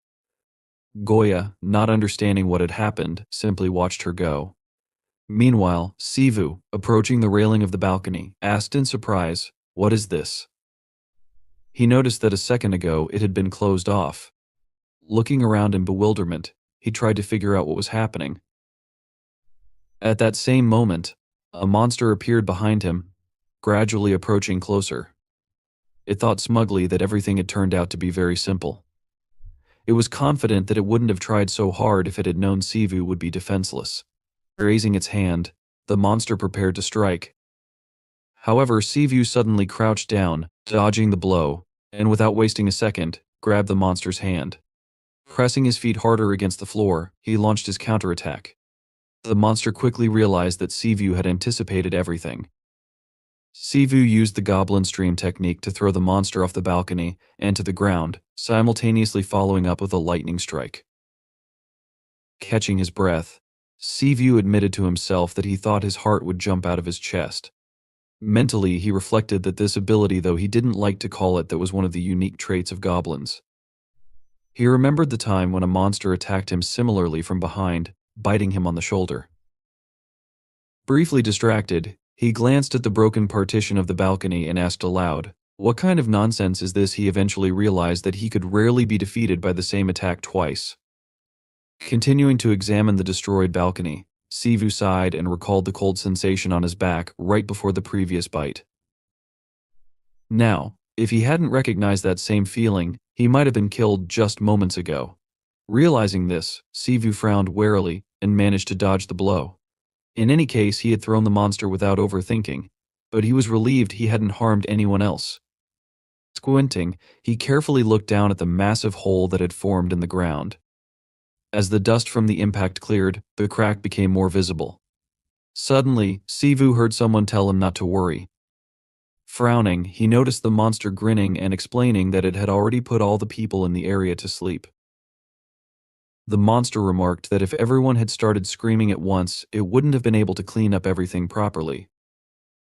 Goya, not understanding what had happened, simply watched her go. Meanwhile, Sivu, approaching the railing of the balcony, asked in surprise, "What is this?" He noticed that a second ago it had been closed off. Looking around in bewilderment, he tried to figure out what was happening. At that same moment, a monster appeared behind him, gradually approaching closer. It thought smugly that everything had turned out to be very simple. It was confident that it wouldn't have tried so hard if it had known Sivu would be defenseless. Raising its hand, the monster prepared to strike. However, Sivu suddenly crouched down, dodging the blow, and without wasting a second, grabbed the monster's hand. Pressing his feet harder against the floor, he launched his counterattack. The monster quickly realized that Sivu had anticipated everything. Sivu used the goblin stream technique to throw the monster off the balcony and to the ground, simultaneously following up with a lightning strike. Catching his breath, Sivu admitted to himself that he thought his heart would jump out of his chest. Mentally, he reflected that this ability, though he didn't like to call it, that was one of the unique traits of goblins. He remembered the time when a monster attacked him similarly from behind, biting him on the shoulder. Briefly distracted, he glanced at the broken partition of the balcony and asked aloud, "What kind of nonsense is this?" He eventually realized that he could rarely be defeated by the same attack twice. Continuing to examine the destroyed balcony, Sivu sighed and recalled the cold sensation on his back right before the previous bite. Now, if he hadn't recognized that same feeling, he might have been killed just moments ago. Realizing this, Sivu frowned warily and managed to dodge the blow. In any case, he had thrown the monster without overthinking, but he was relieved he hadn't harmed anyone else. Squinting, he carefully looked down at the massive hole that had formed in the ground. As the dust from the impact cleared, the crack became more visible. Suddenly, Sivu heard someone tell him not to worry. Frowning, he noticed the monster grinning and explaining that it had already put all the people in the area to sleep. The monster remarked that if everyone had started screaming at once, it wouldn't have been able to clean up everything properly.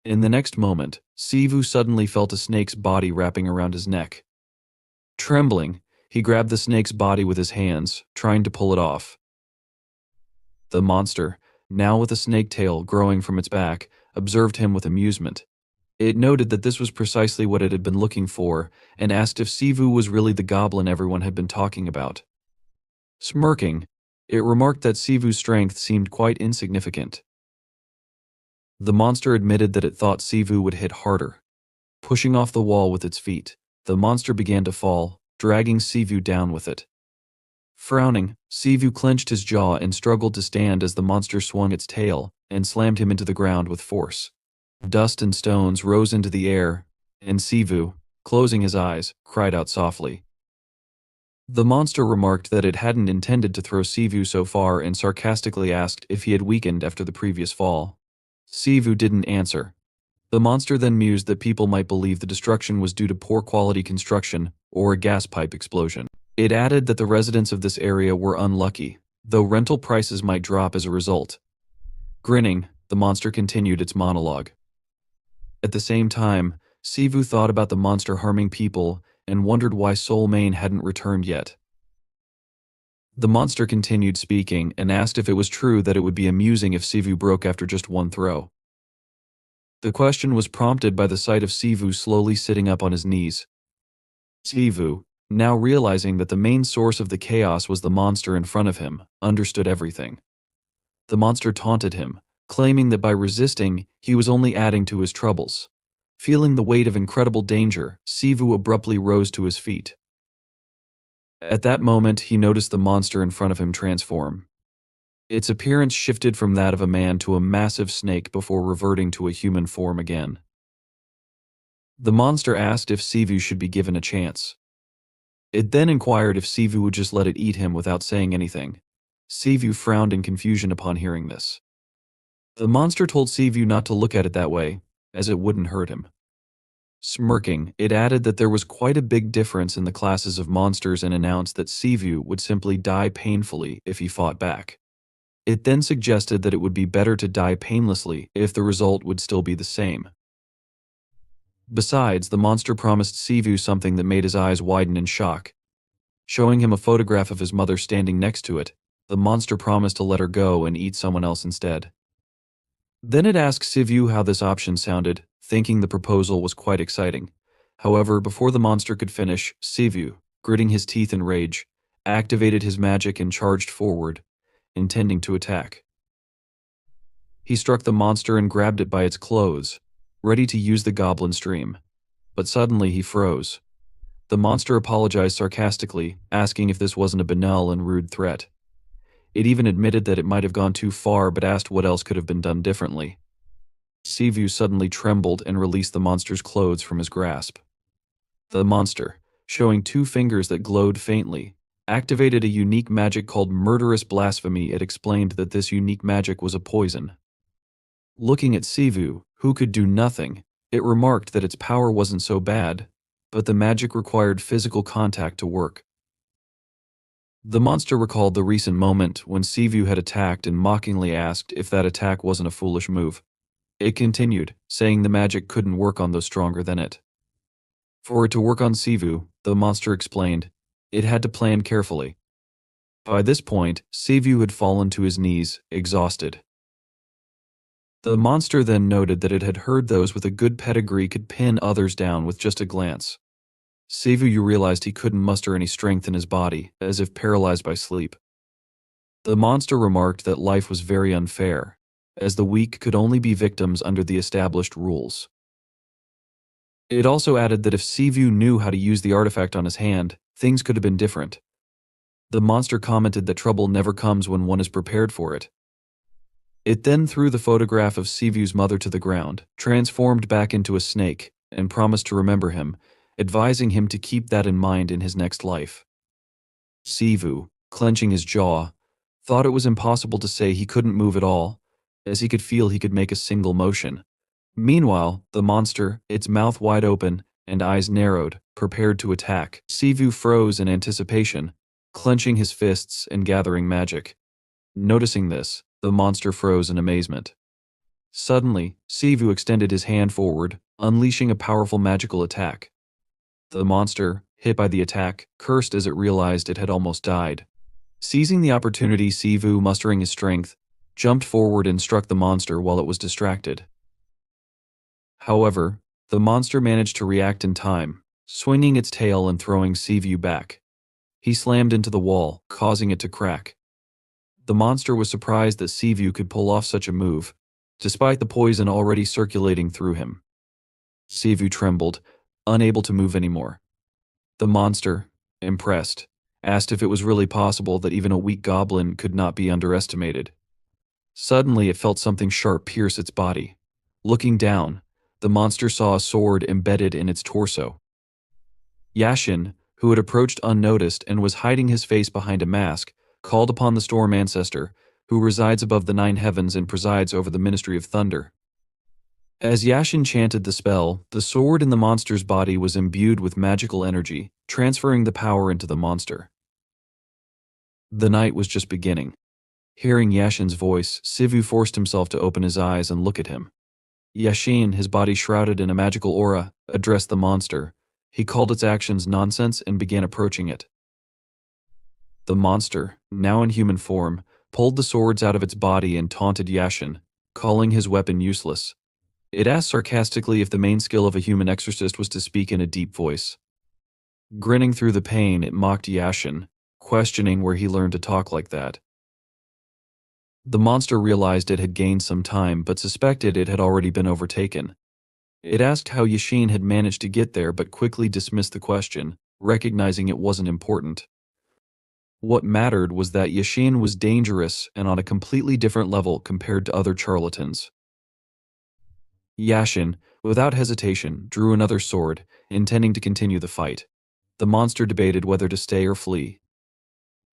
In the next moment, Sivu suddenly felt a snake's body wrapping around his neck. Trembling, he grabbed the snake's body with his hands, trying to pull it off. The monster, now with a snake tail growing from its back, observed him with amusement. It noted that this was precisely what it had been looking for, and asked if Sivu was really the goblin everyone had been talking about. Smirking, it remarked that Sivu's strength seemed quite insignificant. The monster admitted that it thought Sivu would hit harder. Pushing off the wall with its feet, the monster began to fall, dragging Sivu down with it. Frowning, Sivu clenched his jaw and struggled to stand as the monster swung its tail and slammed him into the ground with force. Dust and stones rose into the air, and Sivu, closing his eyes, cried out softly. The monster remarked that it hadn't intended to throw Sivu so far and sarcastically asked if he had weakened after the previous fall. Sivu didn't answer. The monster then mused that people might believe the destruction was due to poor quality construction or a gas pipe explosion. It added that the residents of this area were unlucky, though rental prices might drop as a result. Grinning, the monster continued its monologue. At the same time, Sivu thought about the monster harming people and wondered why Soul Mane hadn't returned yet. The monster continued speaking and asked if it was true that it would be amusing if Sivu broke after just one throw. The question was prompted by the sight of Sivu slowly sitting up on his knees. Sivu, now realizing that the main source of the chaos was the monster in front of him, understood everything. The monster taunted him, claiming that by resisting, he was only adding to his troubles. Feeling the weight of incredible danger, Sivu abruptly rose to his feet. At that moment, he noticed the monster in front of him transform. Its appearance shifted from that of a man to a massive snake before reverting to a human form again. The monster asked if Sivu should be given a chance. It then inquired if Sivu would just let it eat him without saying anything. Sivu frowned in confusion upon hearing this. The monster told Sivu not to look at it that way, as it wouldn't hurt him. Smirking, it added that there was quite a big difference in the classes of monsters and announced that Sivu would simply die painfully if he fought back. It then suggested that it would be better to die painlessly if the result would still be the same. Besides, the monster promised Sivu something that made his eyes widen in shock. Showing him a photograph of his mother standing next to it, the monster promised to let her go and eat someone else instead. Then it asked Sivu how this option sounded, thinking the proposal was quite exciting. However, before the monster could finish, Sivu, gritting his teeth in rage, activated his magic and charged forward, intending to attack. He struck the monster and grabbed it by its clothes, ready to use the goblin stream. But suddenly he froze. The monster apologized sarcastically, asking if this wasn't a banal and rude threat. It even admitted that it might have gone too far but asked what else could have been done differently. Sivu suddenly trembled and released the monster's clothes from his grasp. The monster, showing 2 fingers that glowed faintly, activated a unique magic called Murderous Blasphemy. It explained that this unique magic was a poison. Looking at Sivu, who could do nothing, it remarked that its power wasn't so bad, but the magic required physical contact to work. The monster recalled the recent moment when Sivu had attacked and mockingly asked if that attack wasn't a foolish move. It continued, saying the magic couldn't work on those stronger than it. For it to work on Sivu, the monster explained, it had to plan carefully. By this point, Sivu had fallen to his knees, exhausted. The monster then noted that it had heard those with a good pedigree could pin others down with just a glance. Sivu realized he couldn't muster any strength in his body, as if paralyzed by sleep. The monster remarked that life was very unfair, as the weak could only be victims under the established rules. It also added that if Sivu knew how to use the artifact on his hand, things could have been different. The monster commented that trouble never comes when one is prepared for it. It then threw the photograph of Sivu's mother to the ground, transformed back into a snake, and promised to remember him, advising him to keep that in mind in his next life. Sivu, clenching his jaw, thought it was impossible to say he couldn't move at all, as he could feel he could make a single motion. Meanwhile, the monster, its mouth wide open and eyes narrowed, prepared to attack. Sivu froze in anticipation, clenching his fists and gathering magic. Noticing this, the monster froze in amazement. Suddenly, Sivu extended his hand forward, unleashing a powerful magical attack. The monster, hit by the attack, cursed as it realized it had almost died. Seizing the opportunity, Sivu, mustering his strength, jumped forward and struck the monster while it was distracted. However, the monster managed to react in time, swinging its tail and throwing Sivu back. He slammed into the wall, causing it to crack. The monster was surprised that Sivu could pull off such a move, despite the poison already circulating through him. Sivu trembled, unable to move anymore. The monster, impressed, asked if it was really possible that even a weak goblin could not be underestimated. Suddenly it felt something sharp pierce its body. Looking down, the monster saw a sword embedded in its torso. Yashin, who had approached unnoticed and was hiding his face behind a mask, called upon the Storm Ancestor, who resides above the 9 heavens and presides over the Ministry of Thunder. As Yashin chanted the spell, the sword in the monster's body was imbued with magical energy, transferring the power into the monster. The night was just beginning. Hearing Yashin's voice, Sivu forced himself to open his eyes and look at him. Yashin, his body shrouded in a magical aura, addressed the monster. He called its actions nonsense and began approaching it. The monster, now in human form, pulled the swords out of its body and taunted Yashin, calling his weapon useless. It asked sarcastically if the main skill of a human exorcist was to speak in a deep voice. Grinning through the pain, it mocked Yashin, questioning where he learned to talk like that. The monster realized it had gained some time but suspected it had already been overtaken. It asked how Yashin had managed to get there but quickly dismissed the question, recognizing it wasn't important. What mattered was that Yashin was dangerous and on a completely different level compared to other charlatans. Yashin, without hesitation, drew another sword, intending to continue the fight. The monster debated whether to stay or flee.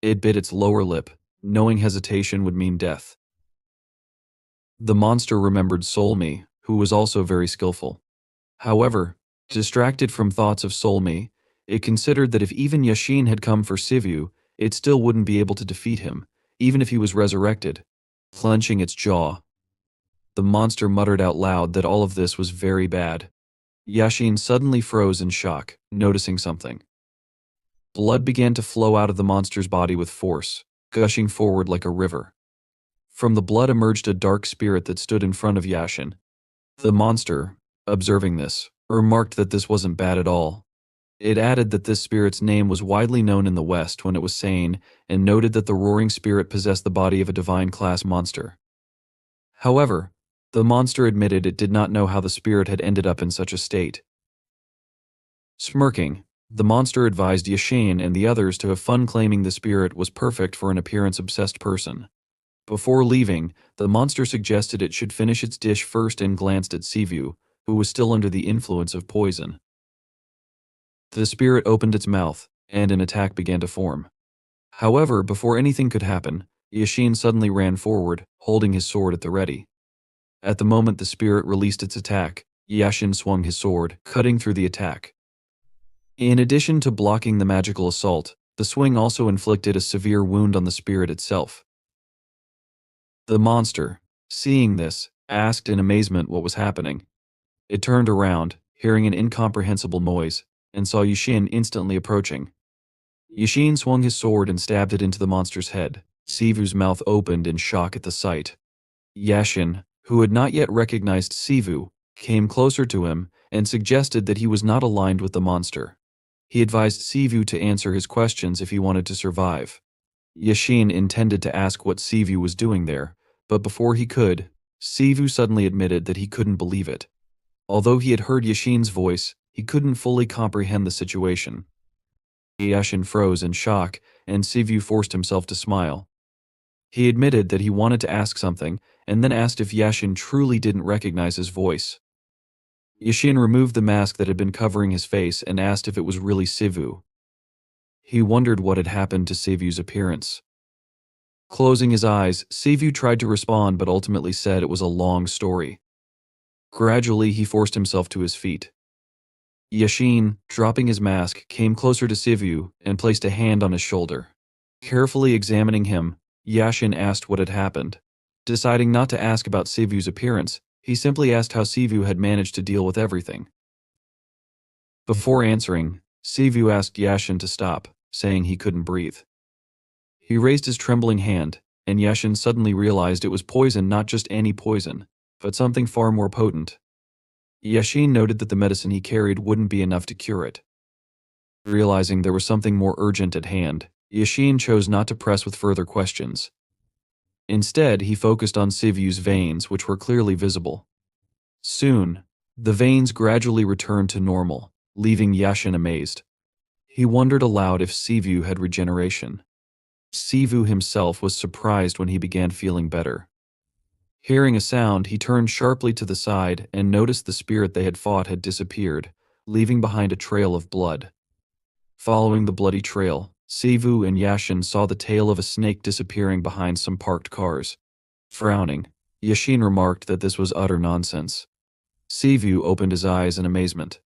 It bit its lower lip, knowing hesitation would mean death. The monster remembered Solmi, who was also very skillful. However, distracted from thoughts of Solmi, it considered that if even Yashin had come for Sivu, it still wouldn't be able to defeat him, even if he was resurrected. Clenching its jaw, the monster muttered out loud that all of this was very bad. Yashin suddenly froze in shock, noticing something. Blood began to flow out of the monster's body with force, gushing forward like a river. From the blood emerged a dark spirit that stood in front of Yashin. The monster, observing this, remarked that this wasn't bad at all. It added that this spirit's name was widely known in the West when it was sane, and noted that the roaring spirit possessed the body of a divine class monster. However, the monster admitted it did not know how the spirit had ended up in such a state. Smirking, the monster advised Yashin and the others to have fun, claiming the spirit was perfect for an appearance-obsessed person. Before leaving, the monster suggested it should finish its dish first and glanced at Sivu, who was still under the influence of poison. The spirit opened its mouth, and an attack began to form. However, before anything could happen, Yashin suddenly ran forward, holding his sword at the ready. At the moment the spirit released its attack, Yashin swung his sword, cutting through the attack. In addition to blocking the magical assault, the swing also inflicted a severe wound on the spirit itself. The monster, seeing this, asked in amazement what was happening. It turned around, hearing an incomprehensible noise, and saw Yashin instantly approaching. Yashin swung his sword and stabbed it into the monster's head. Sivu's mouth opened in shock at the sight. Yashin, who had not yet recognized Sivu, came closer to him and suggested that he was not aligned with the monster. He advised Sivu to answer his questions if he wanted to survive. Yashin intended to ask what Sivu was doing there, but before he could, Sivu suddenly admitted that he couldn't believe it. Although he had heard Yashin's voice, he couldn't fully comprehend the situation. Yashin froze in shock, and Sivu forced himself to smile. He admitted that he wanted to ask something, and then asked if Yashin truly didn't recognize his voice. Yashin removed the mask that had been covering his face and asked if it was really Sivu. He wondered what had happened to Sivu's appearance. Closing his eyes, Sivu tried to respond but ultimately said it was a long story. Gradually, he forced himself to his feet. Yashin, dropping his mask, came closer to Sivu and placed a hand on his shoulder. Carefully examining him, Yashin asked what had happened. Deciding not to ask about Sivu's appearance, he simply asked how Sivu had managed to deal with everything. Before answering, Sivu asked Yashin to stop, saying he couldn't breathe. He raised his trembling hand, and Yashin suddenly realized it was poison, not just any poison, but something far more potent. Yashin noted that the medicine he carried wouldn't be enough to cure it. Realizing there was something more urgent at hand, Yashin chose not to press with further questions. Instead, he focused on Sivu's veins, which were clearly visible. Soon, the veins gradually returned to normal, leaving Yashin amazed. He wondered aloud if Sivu had regeneration. Sivu himself was surprised when he began feeling better. Hearing a sound, he turned sharply to the side and noticed the spirit they had fought had disappeared, leaving behind a trail of blood. Following the bloody trail, Sivu and Yashin saw the tail of a snake disappearing behind some parked cars. Frowning, Yashin remarked that this was utter nonsense. Sivu opened his eyes in amazement.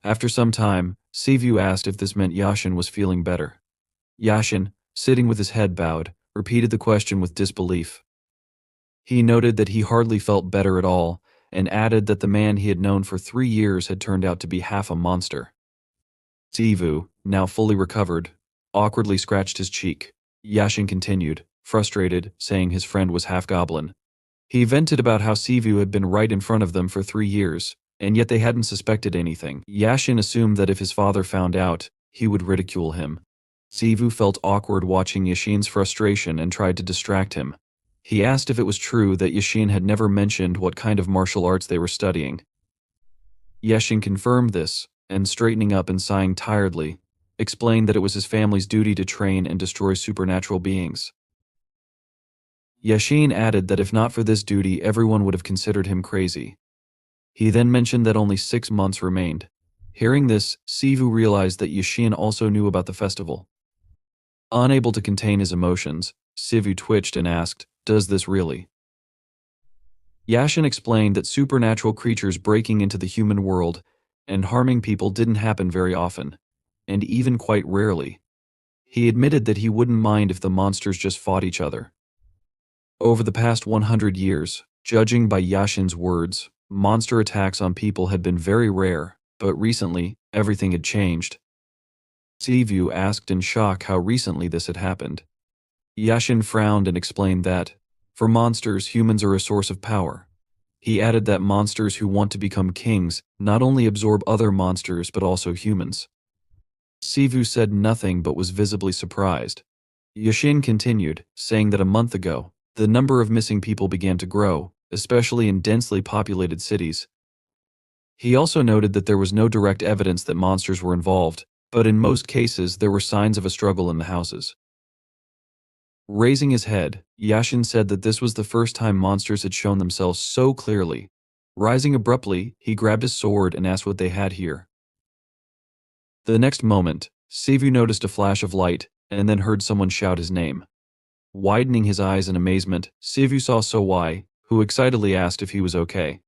After some time, Sivu asked if this meant Yashin was feeling better. Yashin, sitting with his head bowed, repeated the question with disbelief. He noted that he hardly felt better at all, and added that the man he had known for 3 years had turned out to be half a monster. Sivu, now fully recovered, awkwardly scratched his cheek. Yashin continued, frustrated, saying his friend was half goblin. He vented about how Sivu had been right in front of them for 3 years, and yet they hadn't suspected anything. Yashin assumed that if his father found out, he would ridicule him. Sivu felt awkward watching Yashin's frustration and tried to distract him. He asked if it was true that Yashin had never mentioned what kind of martial arts they were studying. Yashin confirmed this, and straightening up and sighing tiredly, explained that it was his family's duty to train and destroy supernatural beings. Yashin added that if not for this duty, everyone would have considered him crazy. He then mentioned that only 6 months remained. Hearing this, Sivu realized that Yashin also knew about the festival. Unable to contain his emotions, Sivu twitched and asked, "Does this really?" Yashin explained that supernatural creatures breaking into the human world and harming people didn't happen very often, and even quite rarely. He admitted that he wouldn't mind if the monsters just fought each other. Over the past 100 years, judging by Yashin's words, monster attacks on people had been very rare, but recently, everything had changed. Sivu asked in shock how recently this had happened. Yashin frowned and explained that, for monsters, humans are a source of power. He added that monsters who want to become kings not only absorb other monsters but also humans. Sivu said nothing but was visibly surprised. Yashin continued, saying that a month ago, the number of missing people began to grow, especially in densely populated cities. He also noted that there was no direct evidence that monsters were involved, but in most cases there were signs of a struggle in the houses. Raising his head, Yashin said that this was the first time monsters had shown themselves so clearly. Rising abruptly, he grabbed his sword and asked what they had here. The next moment, Sivu noticed a flash of light and then heard someone shout his name. Widening his eyes in amazement, Sivu saw Sowai, who excitedly asked if he was okay.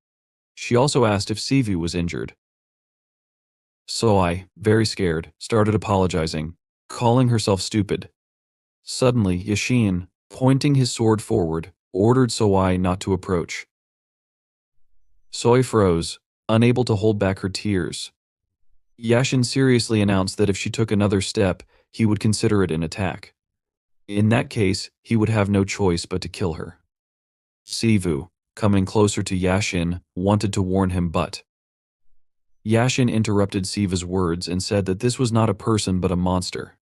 She also asked if Sivu was injured. Sowai, very scared, started apologizing, calling herself stupid. Suddenly, Yashin, pointing his sword forward, ordered Sowai not to approach. Soi froze, unable to hold back her tears. Yashin seriously announced that if she took another step, he would consider it an attack. In that case, he would have no choice but to kill her. Sivu, coming closer to Yashin, wanted to warn him but Yashin interrupted Siva's words and said that this was not a person but a monster.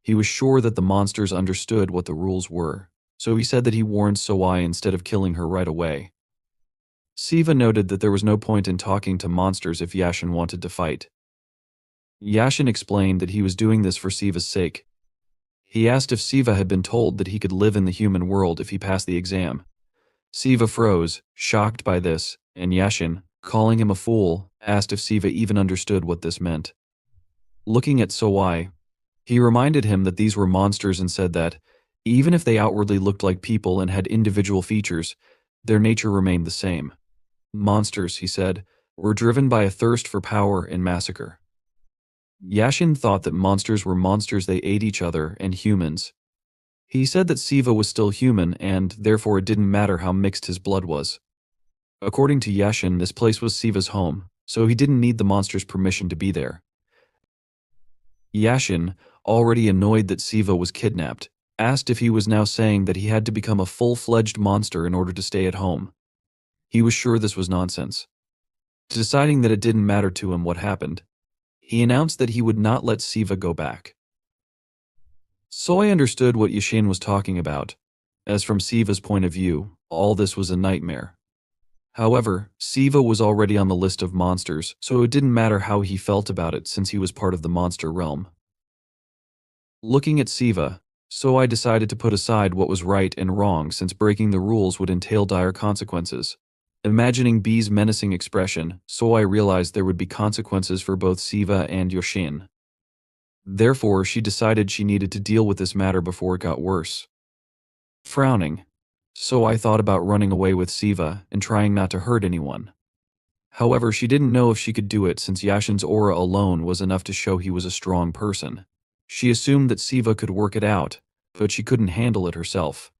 He was sure that the monsters understood what the rules were, so he said that he warned Sowai instead of killing her right away. Siva noted that there was no point in talking to monsters if Yashin wanted to fight. Yashin explained that he was doing this for Siva's sake. He asked if Siva had been told that he could live in the human world if he passed the exam. Siva froze, shocked by this, and Yashin, calling him a fool, asked if Siva even understood what this meant. Looking at Sowai, he reminded him that these were monsters and said that, even if they outwardly looked like people and had individual features, their nature remained the same. Monsters, he said, were driven by a thirst for power and massacre. Yashin thought that monsters were monsters, they ate each other and humans. He said that Siva was still human and, therefore, it didn't matter how mixed his blood was. According to Yashin, this place was Siva's home, so he didn't need the monster's permission to be there. Yashin, already annoyed that Siva was kidnapped, asked if he was now saying that he had to become a full-fledged monster in order to stay at home. He was sure this was nonsense. Deciding that it didn't matter to him what happened, he announced that he would not let Siva go back. Soi understood what Yashin was talking about, as from Siva's point of view, all this was a nightmare. However, Siva was already on the list of monsters, so it didn't matter how he felt about it since he was part of the monster realm. Looking at Siva, Soi decided to put aside what was right and wrong since breaking the rules would entail dire consequences. Imagining B's menacing expression, Soi realized there would be consequences for both Siva and Yashin. Therefore, she decided she needed to deal with this matter before it got worse. Frowning, Soi thought about running away with Siva and trying not to hurt anyone. However, she didn't know if she could do it since Yashin's aura alone was enough to show he was a strong person. She assumed that Siva could work it out, but she couldn't handle it herself.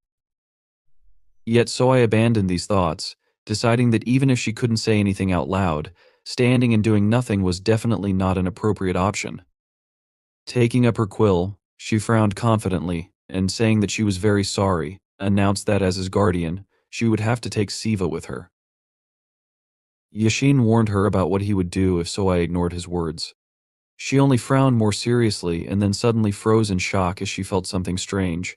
Yet Soi abandoned these thoughts, deciding that even if she couldn't say anything out loud, standing and doing nothing was definitely not an appropriate option. Taking up her quill, she frowned confidently, and saying that she was very sorry, announced that as his guardian, she would have to take Siva with her. Yashin warned her about what he would do if Soi ignored his words. She only frowned more seriously and then suddenly froze in shock as she felt something strange.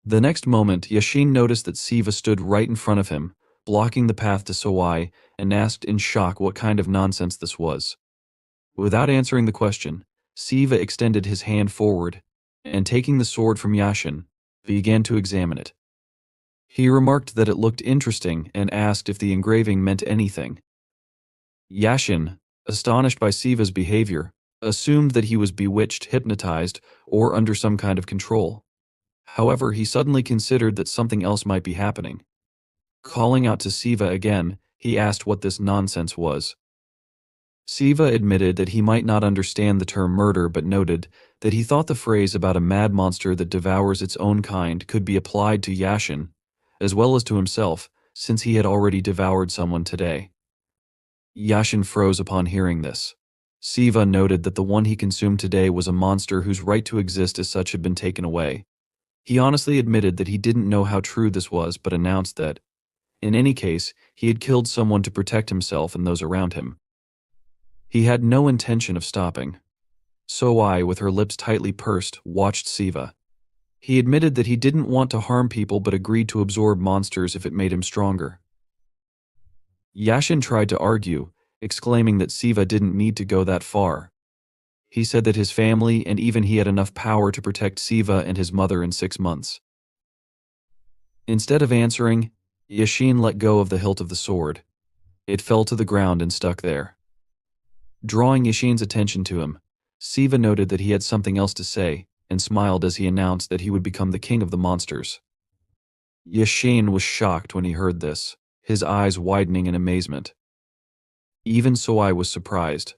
The next moment, Yashin noticed that Siva stood right in front of him, blocking the path to Sowai, and asked in shock what kind of nonsense this was. Without answering the question, Siva extended his hand forward, and taking the sword from Yashin, began to examine it. He remarked that it looked interesting and asked if the engraving meant anything. Yashin, astonished by Siva's behavior, assumed that he was bewitched, hypnotized, or under some kind of control. However, he suddenly considered that something else might be happening. Calling out to Siva again, he asked what this nonsense was. Siva admitted that he might not understand the term murder but noted that he thought the phrase about a mad monster that devours its own kind could be applied to Yashin, as well as to himself, since he had already devoured someone today. Yashin froze upon hearing this. Siva noted that the one he consumed today was a monster whose right to exist as such had been taken away. He honestly admitted that he didn't know how true this was but announced that, in any case, he had killed someone to protect himself and those around him. He had no intention of stopping. So I, with her lips tightly pursed, watched Siva. He admitted that he didn't want to harm people but agreed to absorb monsters if it made him stronger. Yashin tried to argue, exclaiming that Siva didn't need to go that far. He said that his family and even he had enough power to protect Siva and his mother in 6 months. Instead of answering, Yashin let go of the hilt of the sword. It fell to the ground and stuck there. Drawing Yashin's attention to him, Siva noted that he had something else to say and smiled as he announced that he would become the king of the monsters. Yashin was shocked when he heard this, his eyes widening in amazement. Even Soi was surprised.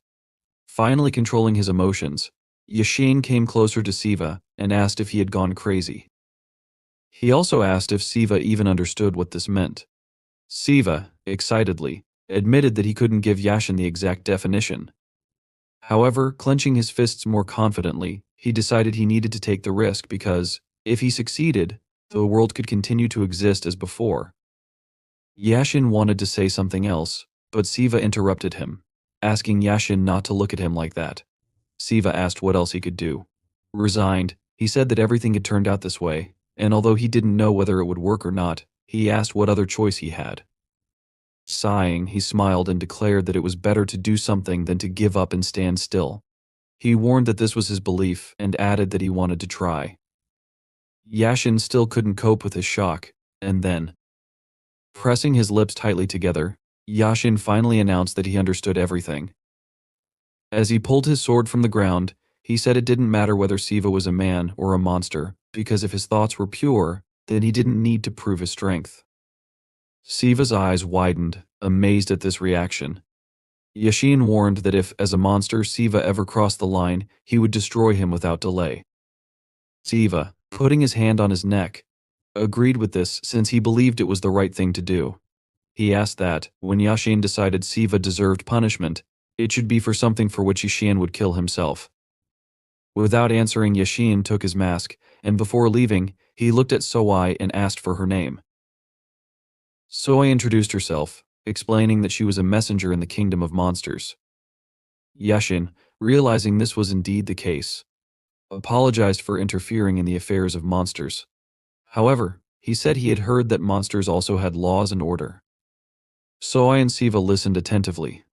Finally controlling his emotions, Yashin came closer to Siva and asked if he had gone crazy. He also asked if Siva even understood what this meant. Siva, excitedly, admitted that he couldn't give Yashin the exact definition. However, clenching his fists more confidently, he decided he needed to take the risk because, if he succeeded, the world could continue to exist as before. Yashin wanted to say something else, but Siva interrupted him, asking Yashin not to look at him like that. Siva asked what else he could do. Resigned, he said that everything had turned out this way, and although he didn't know whether it would work or not, he asked what other choice he had. Sighing, he smiled and declared that it was better to do something than to give up and stand still. He warned that this was his belief and added that he wanted to try. Yashin still couldn't cope with his shock, and then, pressing his lips tightly together, Yashin finally announced that he understood everything. As he pulled his sword from the ground, he said it didn't matter whether Siva was a man or a monster, because if his thoughts were pure, then he didn't need to prove his strength. Siva's eyes widened, amazed at this reaction. Yashin warned that if, as a monster, Siva ever crossed the line, he would destroy him without delay. Siva, putting his hand on his neck, agreed with this since he believed it was the right thing to do. He asked that, when Yashin decided Siva deserved punishment, it should be for something for which Yashin would kill himself. Without answering, Yashin took his mask, and before leaving, he looked at Soi and asked for her name. Soi introduced herself, explaining that she was a messenger in the kingdom of monsters. Yashin, realizing this was indeed the case, apologized for interfering in the affairs of monsters. However, he said he had heard that monsters also had laws and order. Soi and Siva listened attentively.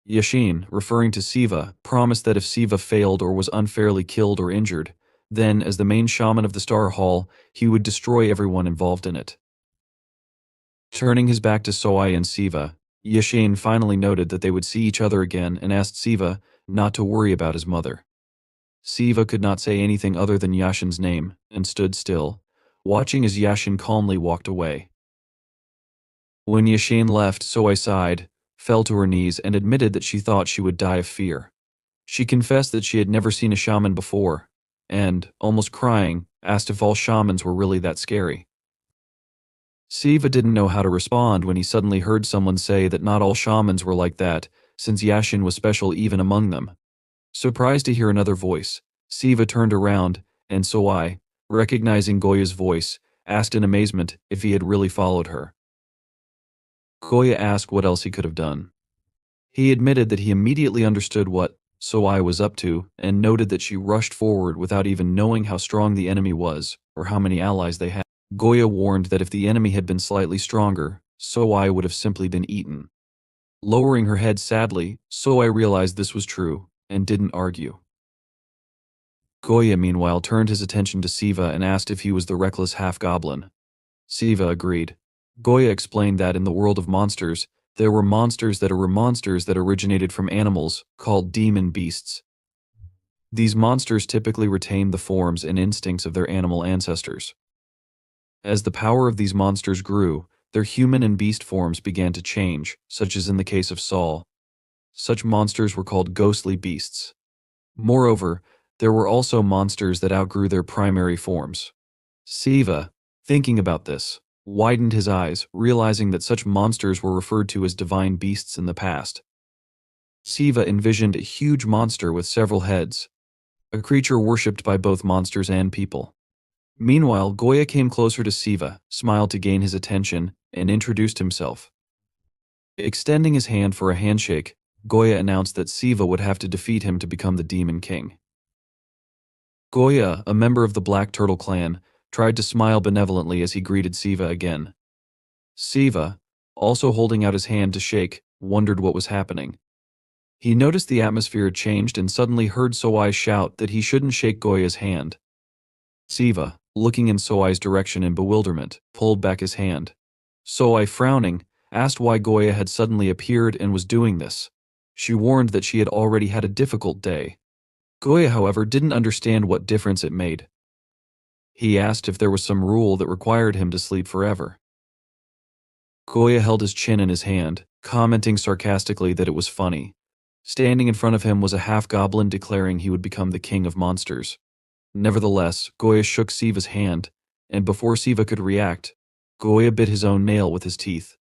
Yashin, referring to Siva, promised that if Siva failed or was unfairly killed or injured, then, as the main shaman of the Star Hall, he would destroy everyone involved in it. Turning his back to Soi and Siva, Yashin finally noted that they would see each other again and asked Siva not to worry about his mother. Siva could not say anything other than Yashin's name and stood still, watching as Yashin calmly walked away. When Yashin left, Soi sighed, fell to her knees and admitted that she thought she would die of fear. She confessed that she had never seen a shaman before, and, almost crying, asked if all shamans were really that scary. Siva didn't know how to respond when he suddenly heard someone say that not all shamans were like that, since Yashin was special even among them. Surprised to hear another voice, Siva turned around, and Soi, recognizing Goya's voice, asked in amazement if he had really followed her. Goya asked what else he could have done. He admitted that he immediately understood what Soi was up to and noted that she rushed forward without even knowing how strong the enemy was or how many allies they had. Goya warned that if the enemy had been slightly stronger, Soi would have simply been eaten. Lowering her head sadly, Soi realized this was true and didn't argue. Goya, meanwhile, turned his attention to Siva and asked if he was the reckless half-goblin. Siva agreed. Goya explained that in the world of monsters, there were monsters that originated from animals, called demon beasts. These monsters typically retain the forms and instincts of their animal ancestors. As the power of these monsters grew, their human and beast forms began to change, such as in the case of Saul. Such monsters were called ghostly beasts. Moreover, there were also monsters that outgrew their primary forms. Siva, thinking about this, widened his eyes, realizing that such monsters were referred to as divine beasts in the past. Siva envisioned a huge monster with several heads, a creature worshipped by both monsters and people. Meanwhile, Goya came closer to Siva, smiled to gain his attention, and introduced himself. Extending his hand for a handshake, Goya announced that Siva would have to defeat him to become the Demon King. Goya, a member of the Black Turtle clan, tried to smile benevolently as he greeted Siva again. Siva, also holding out his hand to shake, wondered what was happening. He noticed the atmosphere had changed and suddenly heard Soai shout that he shouldn't shake Goya's hand. Siva, looking in Soai's direction in bewilderment, pulled back his hand. Soai, frowning, asked why Goya had suddenly appeared and was doing this. She warned that she had already had a difficult day. Goya, however, didn't understand what difference it made. He asked if there was some rule that required him to sleep forever. Goya held his chin in his hand, commenting sarcastically that it was funny. Standing in front of him was a half-goblin declaring he would become the king of monsters. Nevertheless, Goya shook Siva's hand, and before Siva could react, Goya bit his own nail with his teeth.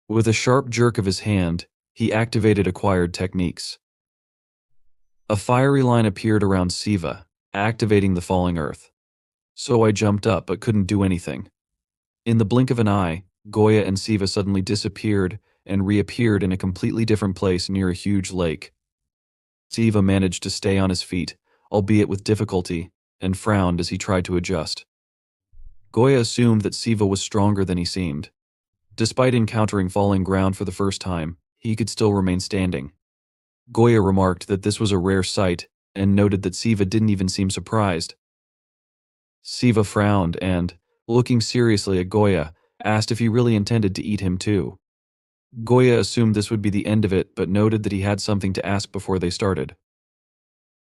With a sharp jerk of his hand, he activated acquired techniques. A fiery line appeared around Siva, activating the falling earth. So I jumped up but couldn't do anything. In the blink of an eye, Goya and Siva suddenly disappeared and reappeared in a completely different place near a huge lake. Siva managed to stay on his feet, albeit with difficulty, and frowned as he tried to adjust. Goya assumed that Siva was stronger than he seemed. Despite encountering falling ground for the first time, he could still remain standing. Goya remarked that this was a rare sight and noted that Siva didn't even seem surprised. Siva frowned and, looking seriously at Goya, asked if he really intended to eat him too. Goya assumed this would be the end of it but noted that he had something to ask before they started.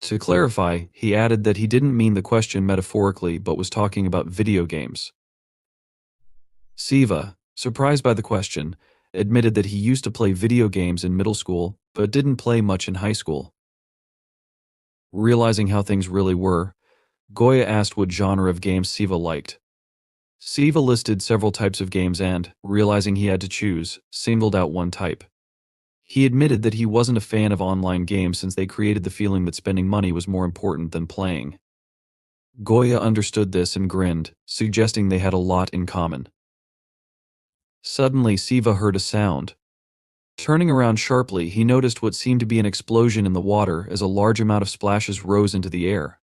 To clarify, he added that he didn't mean the question metaphorically but was talking about video games. Siva, surprised by the question, admitted that he used to play video games in middle school but didn't play much in high school. Realizing how things really were, Goya asked what genre of games Siva liked. Siva listed several types of games and, realizing he had to choose, singled out one type. He admitted that he wasn't a fan of online games since they created the feeling that spending money was more important than playing. Goya understood this and grinned, suggesting they had a lot in common. Suddenly, Siva heard a sound. Turning around sharply, he noticed what seemed to be an explosion in the water as a large amount of splashes rose into the air.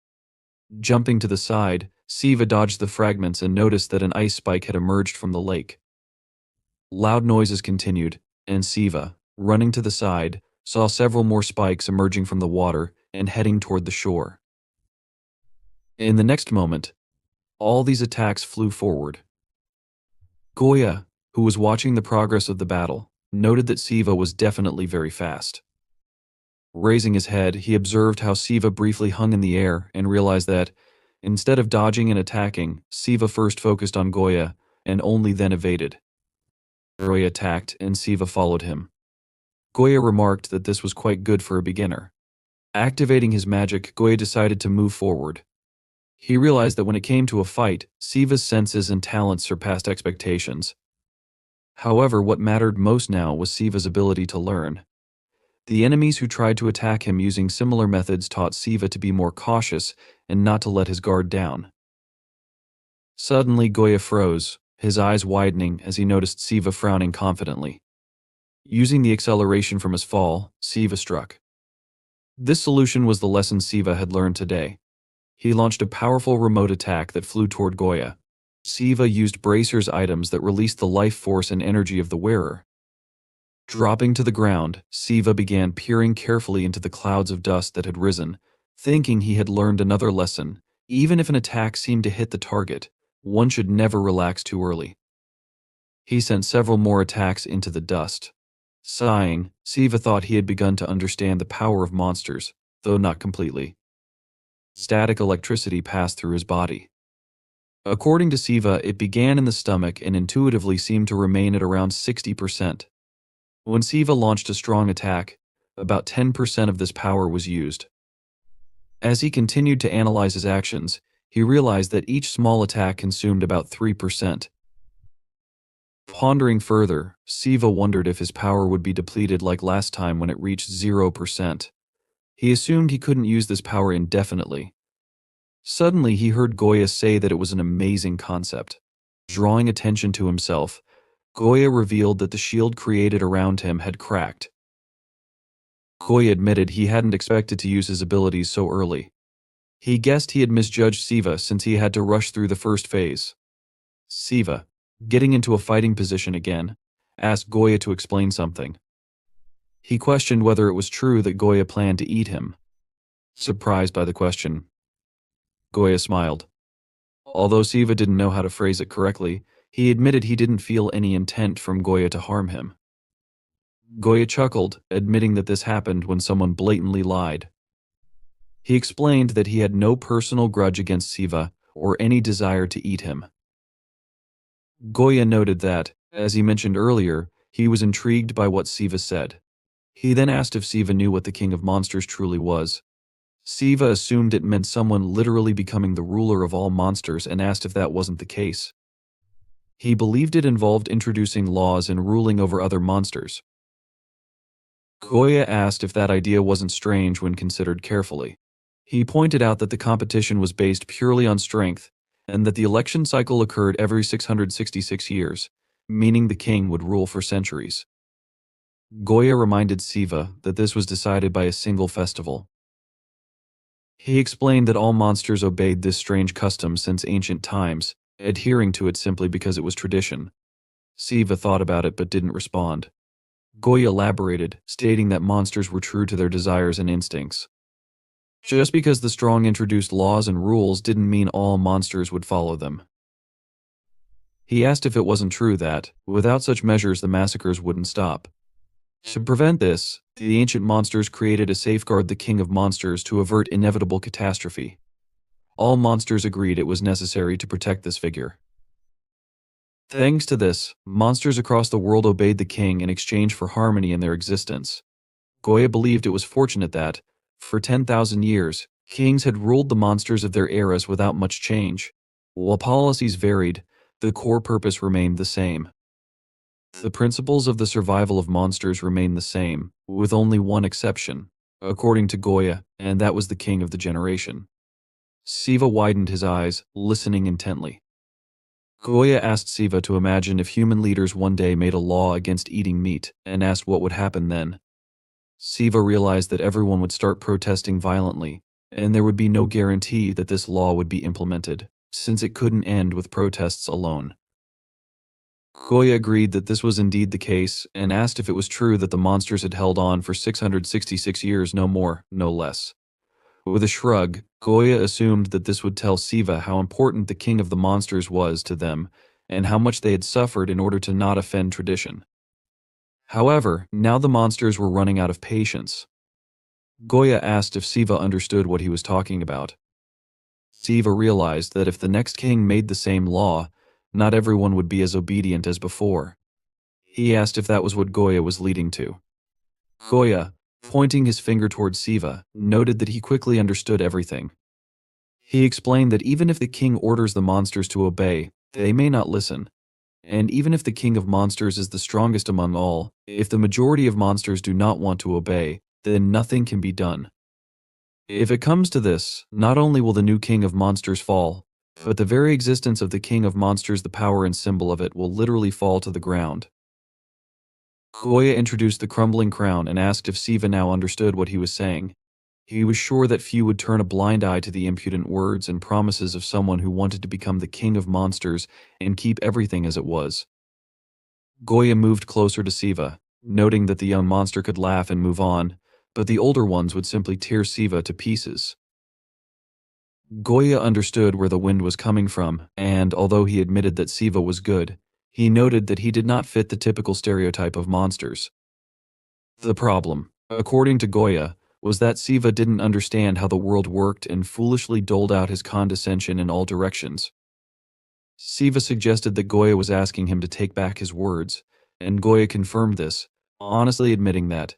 Jumping to the side, Siva dodged the fragments and noticed that an ice spike had emerged from the lake. Loud noises continued, and Siva, running to the side, saw several more spikes emerging from the water and heading toward the shore. In the next moment, all these attacks flew forward. Goya, who was watching the progress of the battle, noted that Siva was definitely very fast. Raising his head, he observed how Siva briefly hung in the air and realized that, instead of dodging and attacking, Siva first focused on Goya and only then evaded. Goya attacked and Siva followed him. Goya remarked that this was quite good for a beginner. Activating his magic, Goya decided to move forward. He realized that when it came to a fight, Siva's senses and talents surpassed expectations. However, what mattered most now was Siva's ability to learn. The enemies who tried to attack him using similar methods taught Siva to be more cautious and not to let his guard down. Suddenly, Goya froze, his eyes widening as he noticed Siva frowning confidently. Using the acceleration from his fall, Siva struck. This solution was the lesson Siva had learned today. He launched a powerful remote attack that flew toward Goya. Siva used bracers items that released the life force and energy of the wearer. Dropping to the ground, Siva began peering carefully into the clouds of dust that had risen, thinking he had learned another lesson. Even if an attack seemed to hit the target, one should never relax too early. He sent several more attacks into the dust. Sighing, Siva thought he had begun to understand the power of monsters, though not completely. Static electricity passed through his body. According to Siva, it began in the stomach and intuitively seemed to remain at around 60%. When Siva launched a strong attack, about 10% of this power was used. As he continued to analyze his actions, he realized that each small attack consumed about 3%. Pondering further, Siva wondered if his power would be depleted like last time when it reached 0%. He assumed he couldn't use this power indefinitely. Suddenly, he heard Goya say that it was an amazing concept. Drawing attention to himself, Goya revealed that the shield created around him had cracked. Goya admitted he hadn't expected to use his abilities so early. He guessed he had misjudged Siva since he had to rush through the first phase. Siva, getting into a fighting position again, asked Goya to explain something. He questioned whether it was true that Goya planned to eat him. Surprised by the question, Goya smiled. Although Siva didn't know how to phrase it correctly, he admitted he didn't feel any intent from Goya to harm him. Goya chuckled, admitting that this happened when someone blatantly lied. He explained that he had no personal grudge against Siva or any desire to eat him. Goya noted that, as he mentioned earlier, he was intrigued by what Siva said. He then asked if Siva knew what the King of Monsters truly was. Siva assumed it meant someone literally becoming the ruler of all monsters and asked if that wasn't the case. He believed it involved introducing laws and ruling over other monsters. Goya asked if that idea wasn't strange when considered carefully. He pointed out that the competition was based purely on strength and that the election cycle occurred every 666 years, meaning the king would rule for centuries. Goya reminded Siva that this was decided by a single festival. He explained that all monsters obeyed this strange custom since ancient times, adhering to it simply because it was tradition. Siva thought about it but didn't respond. Goya elaborated, stating that monsters were true to their desires and instincts. Just because the strong introduced laws and rules didn't mean all monsters would follow them. He asked if it wasn't true that, without such measures, the massacres wouldn't stop. To prevent this, the ancient monsters created a safeguard the King of Monsters to avert inevitable catastrophe. All monsters agreed it was necessary to protect this figure. Thanks to this, monsters across the world obeyed the king in exchange for harmony in their existence. Goya believed it was fortunate that, for 10,000 years, kings had ruled the monsters of their eras without much change. While policies varied, the core purpose remained the same. The principles of the survival of monsters remained the same, with only one exception, according to Goya, and that was the king of the generation. Siva widened his eyes, listening intently. Goya asked Siva to imagine if human leaders one day made a law against eating meat, and asked what would happen then. Siva realized that everyone would start protesting violently, and there would be no guarantee that this law would be implemented, since it couldn't end with protests alone. Goya agreed that this was indeed the case, and asked if it was true that the monsters had held on for 666 years, no more, no less. With a shrug, Goya assumed that this would tell Siva how important the king of the monsters was to them, and how much they had suffered in order to not offend tradition. However, now the monsters were running out of patience. Goya asked if Siva understood what he was talking about. Siva realized that if the next king made the same law, not everyone would be as obedient as before. He asked if that was what Goya was leading to. Goya, pointing his finger towards Siva, noted that he quickly understood everything. He explained that even if the king orders the monsters to obey, they may not listen. And even if the king of monsters is the strongest among all, if the majority of monsters do not want to obey, then nothing can be done. If it comes to this, not only will the new king of monsters fall, but the very existence of the king of monsters, the power and symbol of it, will literally fall to the ground. Goya introduced the crumbling crown and asked if Siva now understood what he was saying. He was sure that few would turn a blind eye to the impudent words and promises of someone who wanted to become the king of monsters and keep everything as it was. Goya moved closer to Siva, noting that the young monster could laugh and move on, but the older ones would simply tear Siva to pieces. Goya understood where the wind was coming from, and although he admitted that Siva was good, he noted that he did not fit the typical stereotype of monsters. The problem, according to Goya, was that Siva didn't understand how the world worked and foolishly doled out his condescension in all directions. Siva suggested that Goya was asking him to take back his words, and Goya confirmed this, honestly admitting that,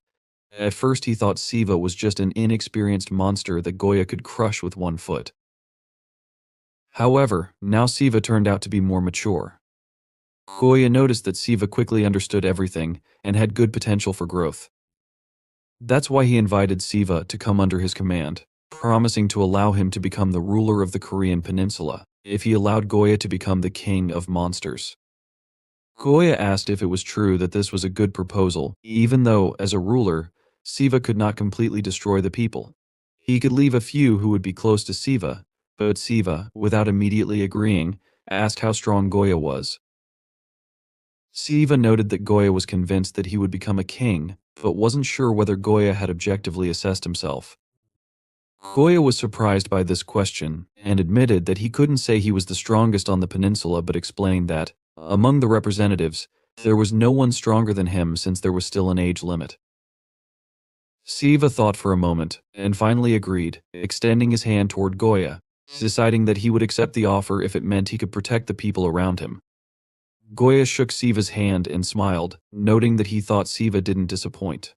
at first he thought Siva was just an inexperienced monster that Goya could crush with one foot. However, now Siva turned out to be more mature. Goya noticed that Siva quickly understood everything and had good potential for growth. That's why he invited Siva to come under his command, promising to allow him to become the ruler of the Korean peninsula if he allowed Goya to become the king of monsters. Goya asked if it was true that this was a good proposal, even though, as a ruler, Siva could not completely destroy the people. He could leave a few who would be close to Siva, but Siva, without immediately agreeing, asked how strong Goya was. Siva noted that Goya was convinced that he would become a king, but wasn't sure whether Goya had objectively assessed himself. Goya was surprised by this question and admitted that he couldn't say he was the strongest on the peninsula, but explained that, among the representatives, there was no one stronger than him since there was still an age limit. Siva thought for a moment and finally agreed, extending his hand toward Goya, deciding that he would accept the offer if it meant he could protect the people around him. Goya shook Siva's hand and smiled, noting that he thought Siva didn't disappoint.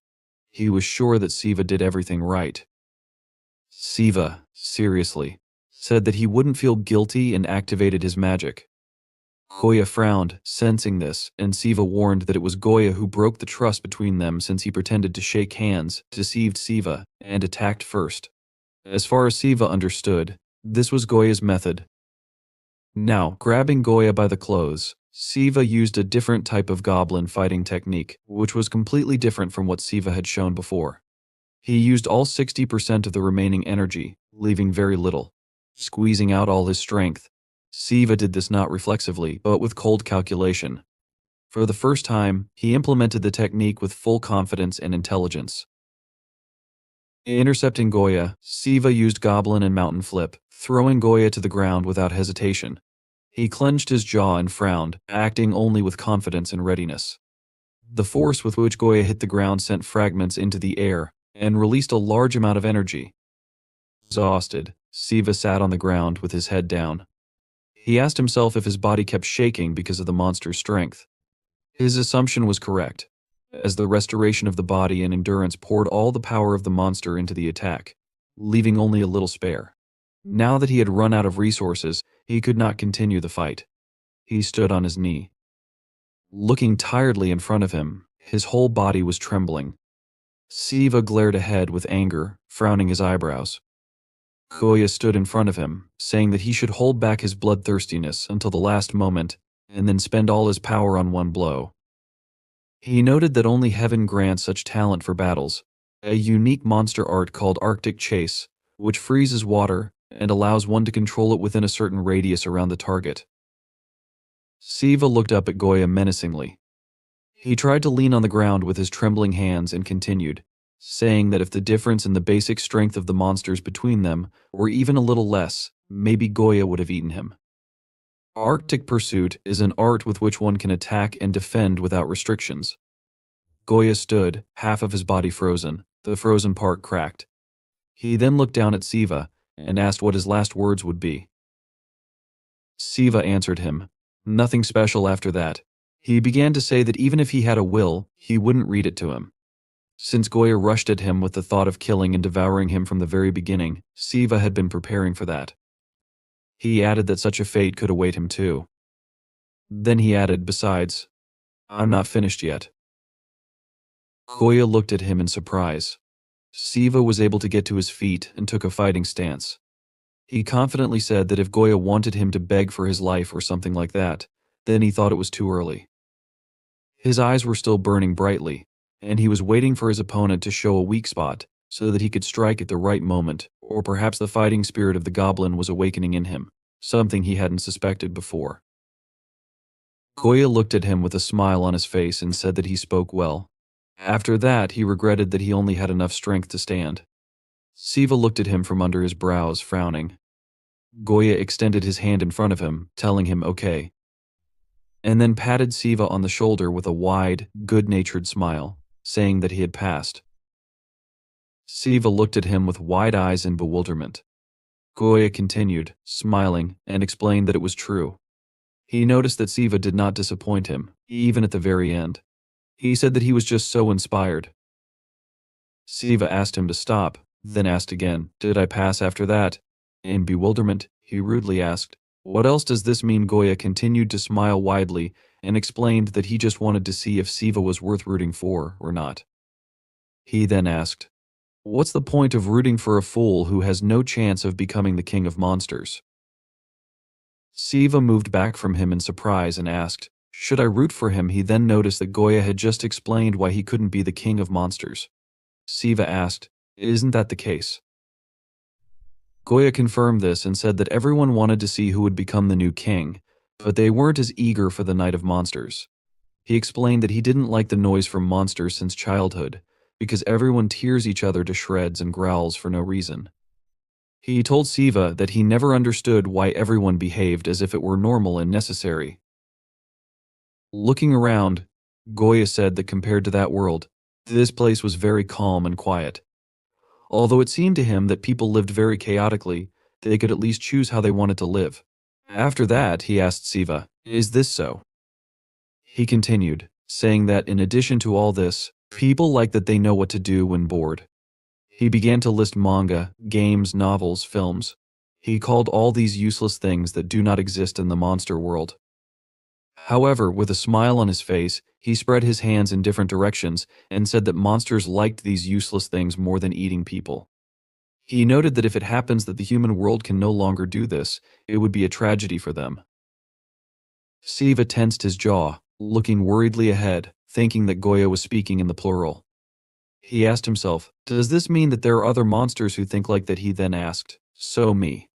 He was sure that Siva did everything right. Siva, seriously, said that he wouldn't feel guilty and activated his magic. Goya frowned, sensing this, and Siva warned that it was Goya who broke the trust between them since he pretended to shake hands, deceived Siva, and attacked first. As far as Siva understood, this was Goya's method. Now, grabbing Goya by the clothes, Siva used a different type of goblin fighting technique, which was completely different from what Siva had shown before. He used all 60% of the remaining energy, leaving very little, squeezing out all his strength. Siva did this not reflexively, but with cold calculation. For the first time, he implemented the technique with full confidence and intelligence. Intercepting Goya, Siva used Goblin and Mountain Flip, throwing Goya to the ground without hesitation. He clenched his jaw and frowned, acting only with confidence and readiness. The force with which Goya hit the ground sent fragments into the air and released a large amount of energy. Exhausted, Siva sat on the ground with his head down. He asked himself if his body kept shaking because of the monster's strength. His assumption was correct, as the restoration of the body and endurance poured all the power of the monster into the attack, leaving only a little spare. Now that he had run out of resources, he could not continue the fight. He stood on his knee. Looking tiredly in front of him, his whole body was trembling. Siva glared ahead with anger, frowning his eyebrows. Goya stood in front of him, saying that he should hold back his bloodthirstiness until the last moment and then spend all his power on one blow. He noted that only heaven grants such talent for battles, a unique monster art called Arctic Chase, which freezes water and allows one to control it within a certain radius around the target. Siva looked up at Goya menacingly. He tried to lean on the ground with his trembling hands and continued, saying that if the difference in the basic strength of the monsters between them were even a little less, maybe Goya would have eaten him. Arctic Pursuit is an art with which one can attack and defend without restrictions. Goya stood, half of his body frozen, the frozen part cracked. He then looked down at Siva and asked what his last words would be. Siva answered him, nothing special after that. He began to say that even if he had a will, he wouldn't read it to him. Since Goya rushed at him with the thought of killing and devouring him from the very beginning, Siva had been preparing for that. He added that such a fate could await him too. Then he added, besides, I'm not finished yet. Goya looked at him in surprise. Siva was able to get to his feet and took a fighting stance. He confidently said that if Goya wanted him to beg for his life or something like that, then he thought it was too early. His eyes were still burning brightly, and he was waiting for his opponent to show a weak spot so that he could strike at the right moment, or perhaps the fighting spirit of the goblin was awakening in him, something he hadn't suspected before. Goya looked at him with a smile on his face and said that he spoke well. After that, he regretted that he only had enough strength to stand. Siva looked at him from under his brows, frowning. Goya extended his hand in front of him, telling him okay, and then patted Siva on the shoulder with a wide, good-natured smile, saying that he had passed. Siva looked at him with wide eyes in bewilderment. Goya continued, smiling, and explained that it was true. He noticed that Siva did not disappoint him, even at the very end. He said that he was just so inspired. Siva asked him to stop, then asked again, "Did I pass after that?" In bewilderment, he rudely asked, "What else does this mean?" Goya continued to smile widely and explained that he just wanted to see if Siva was worth rooting for or not. He then asked, "What's the point of rooting for a fool who has no chance of becoming the king of monsters?" Siva moved back from him in surprise and asked, "Should I root for him?" He then noticed that Goya had just explained why he couldn't be the king of monsters. Siva asked, "Isn't that the case?" Goya confirmed this and said that everyone wanted to see who would become the new king, but they weren't as eager for the Night of Monsters. He explained that he didn't like the noise from monsters since childhood, because everyone tears each other to shreds and growls for no reason. He told Siva that he never understood why everyone behaved as if it were normal and necessary. Looking around, Goya said that compared to that world, this place was very calm and quiet. Although it seemed to him that people lived very chaotically, they could at least choose how they wanted to live. After that, he asked Siva, "Is this so?" He continued, saying that in addition to all this, people like that they know what to do when bored. He began to list manga, games, novels, films. He called all these useless things that do not exist in the monster world. However, with a smile on his face, he spread his hands in different directions and said that monsters liked these useless things more than eating people. He noted that if it happens that the human world can no longer do this, it would be a tragedy for them. Siva tensed his jaw, looking worriedly ahead, thinking that Goya was speaking in the plural. He asked himself, "Does this mean that there are other monsters who think like that?" He then asked, "So me?"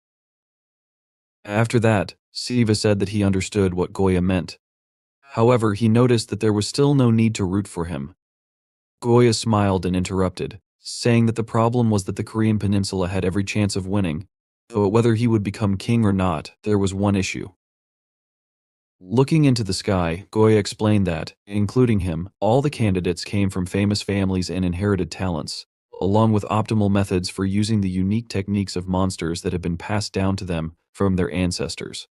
After that, Siva said that he understood what Goya meant. However, he noticed that there was still no need to root for him. Goya smiled and interrupted, saying that the problem was that the Korean peninsula had every chance of winning, but whether he would become king or not, there was one issue. Looking into the sky, Goya explained that, including him, all the candidates came from famous families and inherited talents, along with optimal methods for using the unique techniques of monsters that had been passed down to them from their ancestors.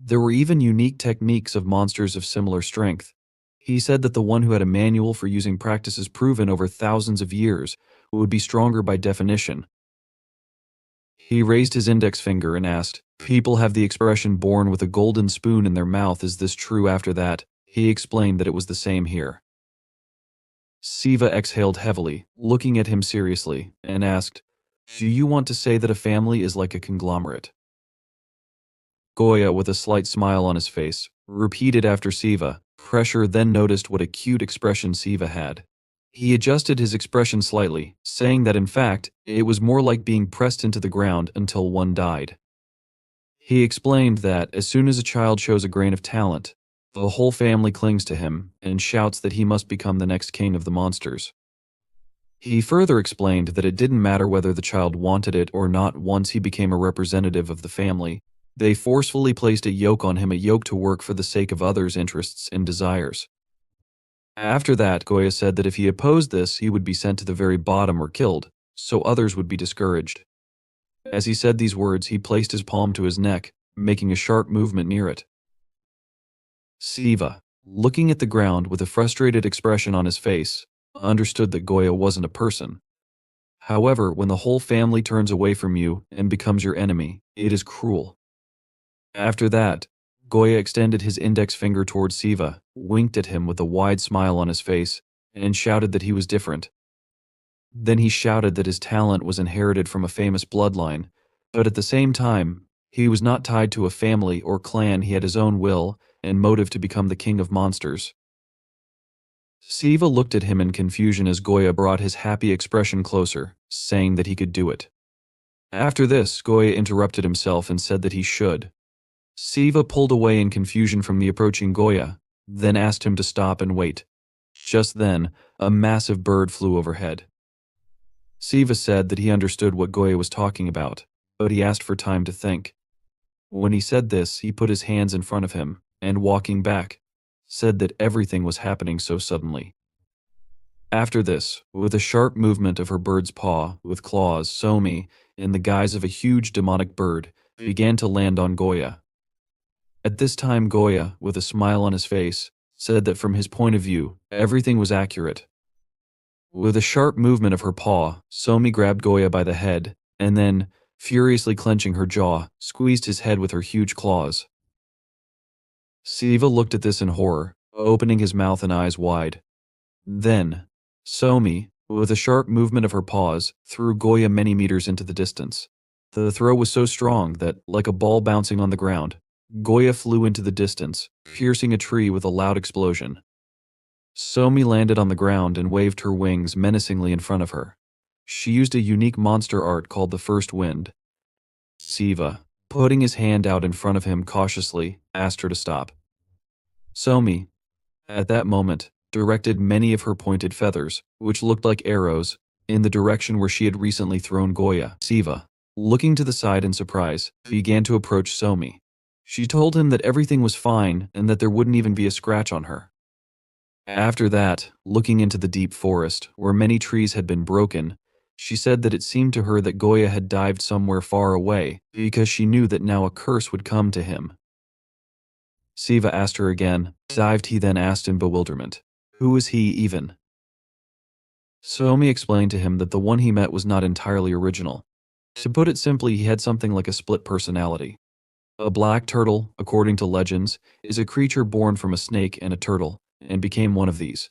There were even unique techniques of monsters of similar strength. He said that the one who had a manual for using practices proven over thousands of years would be stronger by definition. He raised his index finger and asked, "People have the expression born with a golden spoon in their mouth. Is this true?" After that, he explained that it was the same here. Siva exhaled heavily, looking at him seriously, and asked, "Do you want to say that a family is like a conglomerate?" Goya, with a slight smile on his face, repeated after Siva. Pressure then noticed what a cute expression Siva had. He adjusted his expression slightly, saying that in fact, it was more like being pressed into the ground until one died. He explained that as soon as a child shows a grain of talent, the whole family clings to him and shouts that he must become the next king of the monsters. He further explained that it didn't matter whether the child wanted it or not. Once he became a representative of the family, they forcefully placed a yoke on him, a yoke to work for the sake of others' interests and desires. After that, Goya said that if he opposed this, he would be sent to the very bottom or killed, so others would be discouraged. As he said these words, he placed his palm to his neck, making a sharp movement near it. Siva, looking at the ground with a frustrated expression on his face, understood that Goya wasn't a person. However, when the whole family turns away from you and becomes your enemy, it is cruel. After that, Goya extended his index finger towards Siva, winked at him with a wide smile on his face, and shouted that he was different. Then he shouted that his talent was inherited from a famous bloodline, but at the same time, he was not tied to a family or clan. He had his own will and motive to become the king of monsters. Siva looked at him in confusion as Goya brought his happy expression closer, saying that he could do it. After this, Goya interrupted himself and said that he should. Siva pulled away in confusion from the approaching Goya, then asked him to stop and wait. Just then, a massive bird flew overhead. Siva said that he understood what Goya was talking about, but he asked for time to think. When he said this, he put his hands in front of him, and walking back, said that everything was happening so suddenly. After this, with a sharp movement of her bird's paw with claws, Somi, in the guise of a huge demonic bird, began to land on Goya. At this time Goya, with a smile on his face, said that from his point of view, everything was accurate. With a sharp movement of her paw, Somi grabbed Goya by the head, and then, furiously clenching her jaw, squeezed his head with her huge claws. Siva looked at this in horror, opening his mouth and eyes wide. Then, Somi, with a sharp movement of her paws, threw Goya many meters into the distance. The throw was so strong that, like a ball bouncing on the ground, Goya flew into the distance, piercing a tree with a loud explosion. Somi landed on the ground and waved her wings menacingly in front of her. She used a unique monster art called the First Wind. Siva, putting his hand out in front of him cautiously, asked her to stop. Somi, at that moment, directed many of her pointed feathers, which looked like arrows, in the direction where she had recently thrown Goya. Siva, looking to the side in surprise, began to approach Somi. She told him that everything was fine and that there wouldn't even be a scratch on her. After that, looking into the deep forest, where many trees had been broken, she said that it seemed to her that Goya had dived somewhere far away because she knew that now a curse would come to him. Siva asked her again, dived he then asked in bewilderment, who is he even? Somi explained to him that the one he met was not entirely original. To put it simply, he had something like a split personality. A black turtle, according to legends, is a creature born from a snake and a turtle, and became one of these.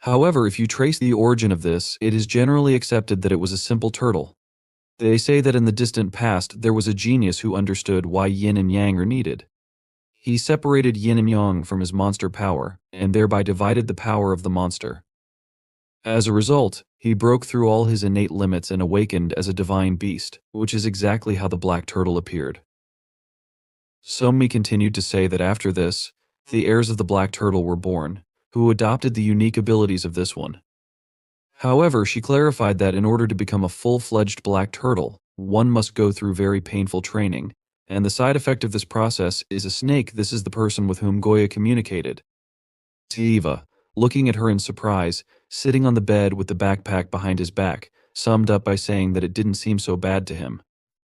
However, if you trace the origin of this, it is generally accepted that it was a simple turtle. They say that in the distant past there was a genius who understood why yin and yang are needed. He separated yin and yang from his monster power, and thereby divided the power of the monster. As a result, he broke through all his innate limits and awakened as a divine beast, which is exactly how the black turtle appeared. Somi continued to say that after this, the heirs of the black turtle were born, who adopted the unique abilities of this one. However, she clarified that in order to become a full-fledged black turtle, one must go through very painful training, and the side effect of this process is a snake. This is the person with whom Goya communicated. Siva, looking at her in surprise, sitting on the bed with the backpack behind his back, summed up by saying that it didn't seem so bad to him.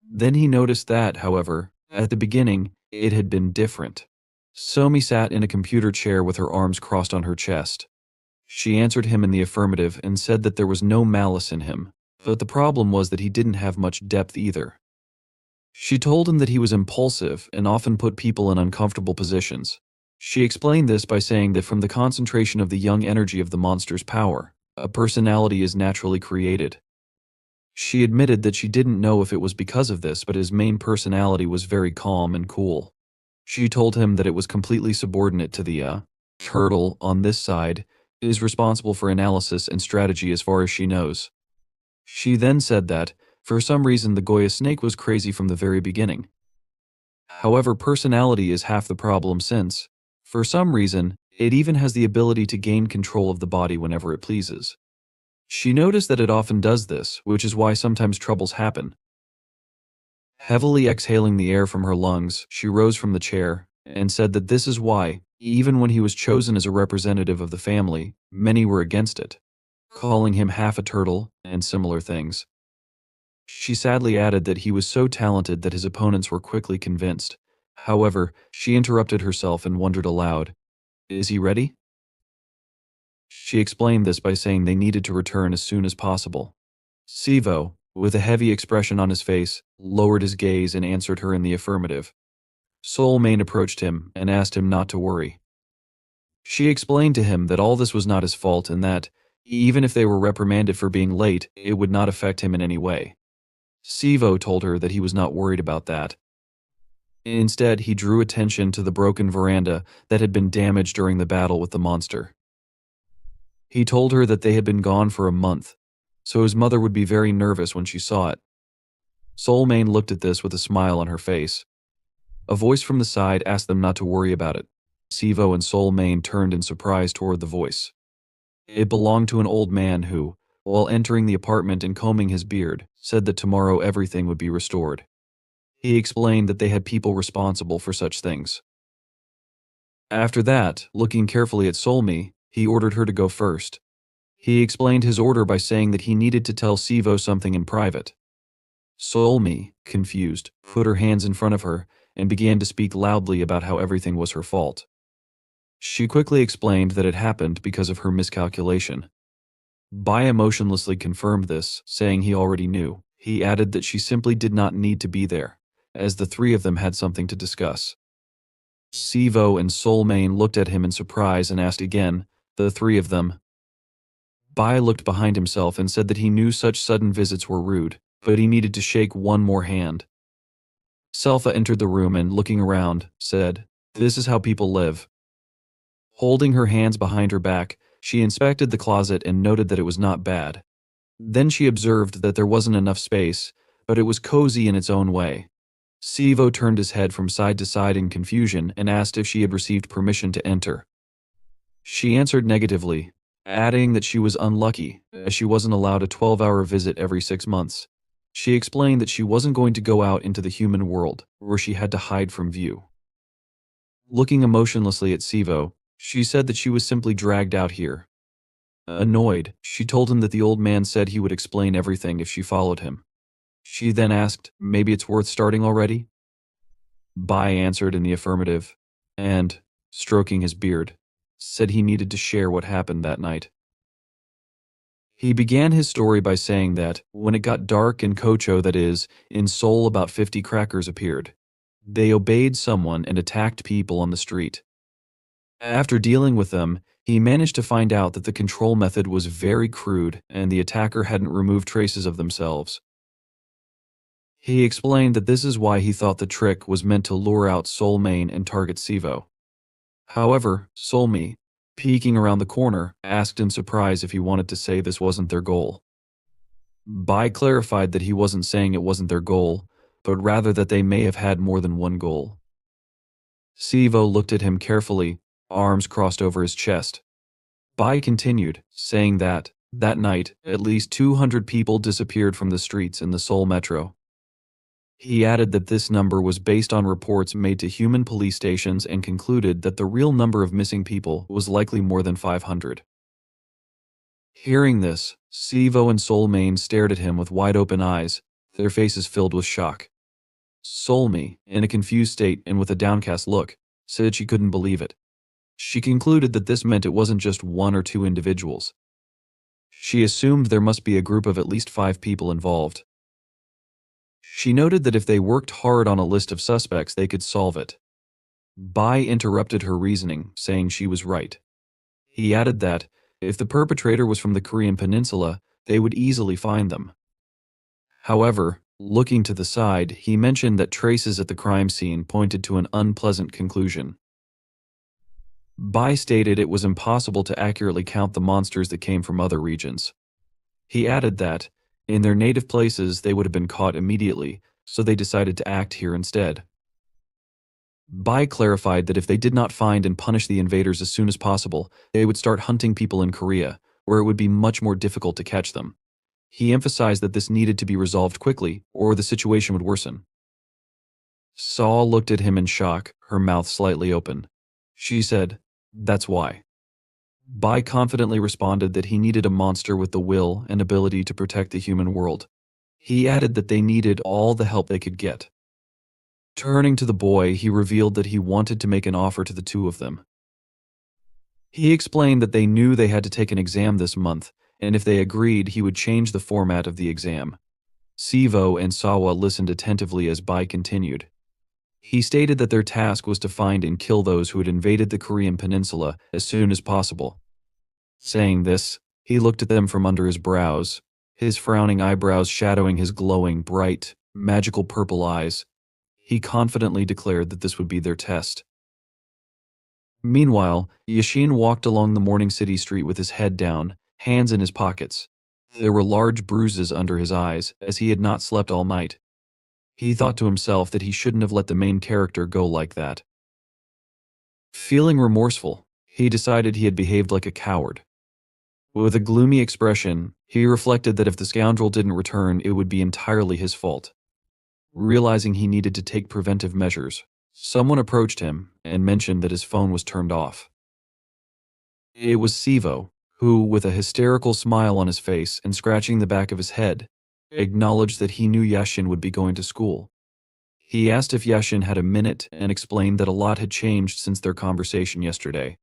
Then he noticed that, however, at the beginning, it had been different. Somi sat in a computer chair with her arms crossed on her chest. She answered him in the affirmative and said that there was no malice in him, but the problem was that he didn't have much depth either. She told him that he was impulsive and often put people in uncomfortable positions. She explained this by saying that from the concentration of the young energy of the monster's power, a personality is naturally created. She admitted that she didn't know if it was because of this, but his main personality was very calm and cool. She told him that it was completely subordinate to the turtle on this side, is responsible for analysis and strategy as far as she knows. She then said that, for some reason, the Goya snake was crazy from the very beginning. However, personality is half the problem since, for some reason, it even has the ability to gain control of the body whenever it pleases. She noticed that it often does this, which is why sometimes troubles happen. Heavily exhaling the air from her lungs, she rose from the chair and said that this is why, even when he was chosen as a representative of the family, many were against it, calling him half a turtle and similar things. She sadly added that he was so talented that his opponents were quickly convinced. However, she interrupted herself and wondered aloud, "Is he ready?" She explained this by saying they needed to return as soon as possible. Sivo, with a heavy expression on his face, lowered his gaze and answered her in the affirmative. Soul Mane approached him and asked him not to worry. She explained to him that all this was not his fault and that, even if they were reprimanded for being late, it would not affect him in any way. Sivo told her that he was not worried about that. Instead, he drew attention to the broken veranda that had been damaged during the battle with the monster. He told her that they had been gone for a month, so his mother would be very nervous when she saw it. Soul Mane looked at this with a smile on her face. A voice from the side asked them not to worry about it. Sivo and Soul Mane turned in surprise toward the voice. It belonged to an old man who, while entering the apartment and combing his beard, said that tomorrow everything would be restored. He explained that they had people responsible for such things. After that, looking carefully at Solmi, he ordered her to go first. He explained his order by saying that he needed to tell Sivo something in private. Solmi, confused, put her hands in front of her and began to speak loudly about how everything was her fault. She quickly explained that it happened because of her miscalculation. Bai emotionlessly confirmed this, saying he already knew. He added that she simply did not need to be there, as the three of them had something to discuss. Sivo and Solmain looked at him in surprise and asked again, the three of them. Bai looked behind himself and said that he knew such sudden visits were rude, but he needed to shake one more hand. Selfa entered the room and, looking around, said, "This is how people live." Holding her hands behind her back, she inspected the closet and noted that it was not bad. Then she observed that there wasn't enough space, but it was cozy in its own way. Sivo turned his head from side to side in confusion and asked if she had received permission to enter. She answered negatively, adding that she was unlucky, as she wasn't allowed a 12-hour visit every 6 months. She explained that she wasn't going to go out into the human world, where she had to hide from view. Looking emotionlessly at Sivo, she said that she was simply dragged out here. Annoyed, she told him that the old man said he would explain everything if she followed him. She then asked, maybe it's worth starting already? Bai answered in the affirmative, and, stroking his beard, said he needed to share what happened that night. He began his story by saying that, when it got dark in Kocho, that is, in Seoul, about 50 crackers appeared. They obeyed someone and attacked people on the street. After dealing with them, he managed to find out that the control method was very crude and the attacker hadn't removed traces of themselves. He explained that this is why he thought the trick was meant to lure out Solmain and target Sivo. However, Solmi, peeking around the corner, asked in surprise if he wanted to say this wasn't their goal. Bai clarified that he wasn't saying it wasn't their goal, but rather that they may have had more than one goal. Sivo looked at him carefully, arms crossed over his chest. Bai continued, saying that night, at least 200 people disappeared from the streets in the Seoul metro. He added that this number was based on reports made to human police stations and concluded that the real number of missing people was likely more than 500. Hearing this, Sivo and Solmain stared at him with wide-open eyes, their faces filled with shock. Solmi, in a confused state and with a downcast look, said she couldn't believe it. She concluded that this meant it wasn't just one or two individuals. She assumed there must be a group of at least 5 people involved. She noted that if they worked hard on a list of suspects, they could solve it. Bai interrupted her reasoning, saying she was right. He added that, if the perpetrator was from the Korean peninsula, they would easily find them. However, looking to the side, he mentioned that traces at the crime scene pointed to an unpleasant conclusion. Bai stated it was impossible to accurately count the monsters that came from other regions. He added that, in their native places, they would have been caught immediately, so they decided to act here instead. Bai clarified that if they did not find and punish the invaders as soon as possible, they would start hunting people in Korea, where it would be much more difficult to catch them. He emphasized that this needed to be resolved quickly, or the situation would worsen. Saw looked at him in shock, her mouth slightly open. She said, "That's why." Bai confidently responded that he needed a monster with the will and ability to protect the human world. He added that they needed all the help they could get. Turning to the boy, he revealed that he wanted to make an offer to the two of them. He explained that they knew they had to take an exam this month, and if they agreed, he would change the format of the exam. Sivo and Sawa listened attentively as Bai continued. He stated that their task was to find and kill those who had invaded the Korean peninsula as soon as possible. Saying this, he looked at them from under his brows, his frowning eyebrows shadowing his glowing, bright, magical purple eyes. He confidently declared that this would be their test. Meanwhile, Yashin walked along the morning city street with his head down, hands in his pockets. There were large bruises under his eyes, as he had not slept all night. He thought to himself that he shouldn't have let the main character go like that. Feeling remorseful, he decided he had behaved like a coward. With a gloomy expression, he reflected that if the scoundrel didn't return, it would be entirely his fault. Realizing he needed to take preventive measures, someone approached him and mentioned that his phone was turned off. It was Sivo, who, with a hysterical smile on his face and scratching the back of his head, acknowledged that he knew Yashin would be going to school. He asked if Yashin had a minute and explained that a lot had changed since their conversation yesterday.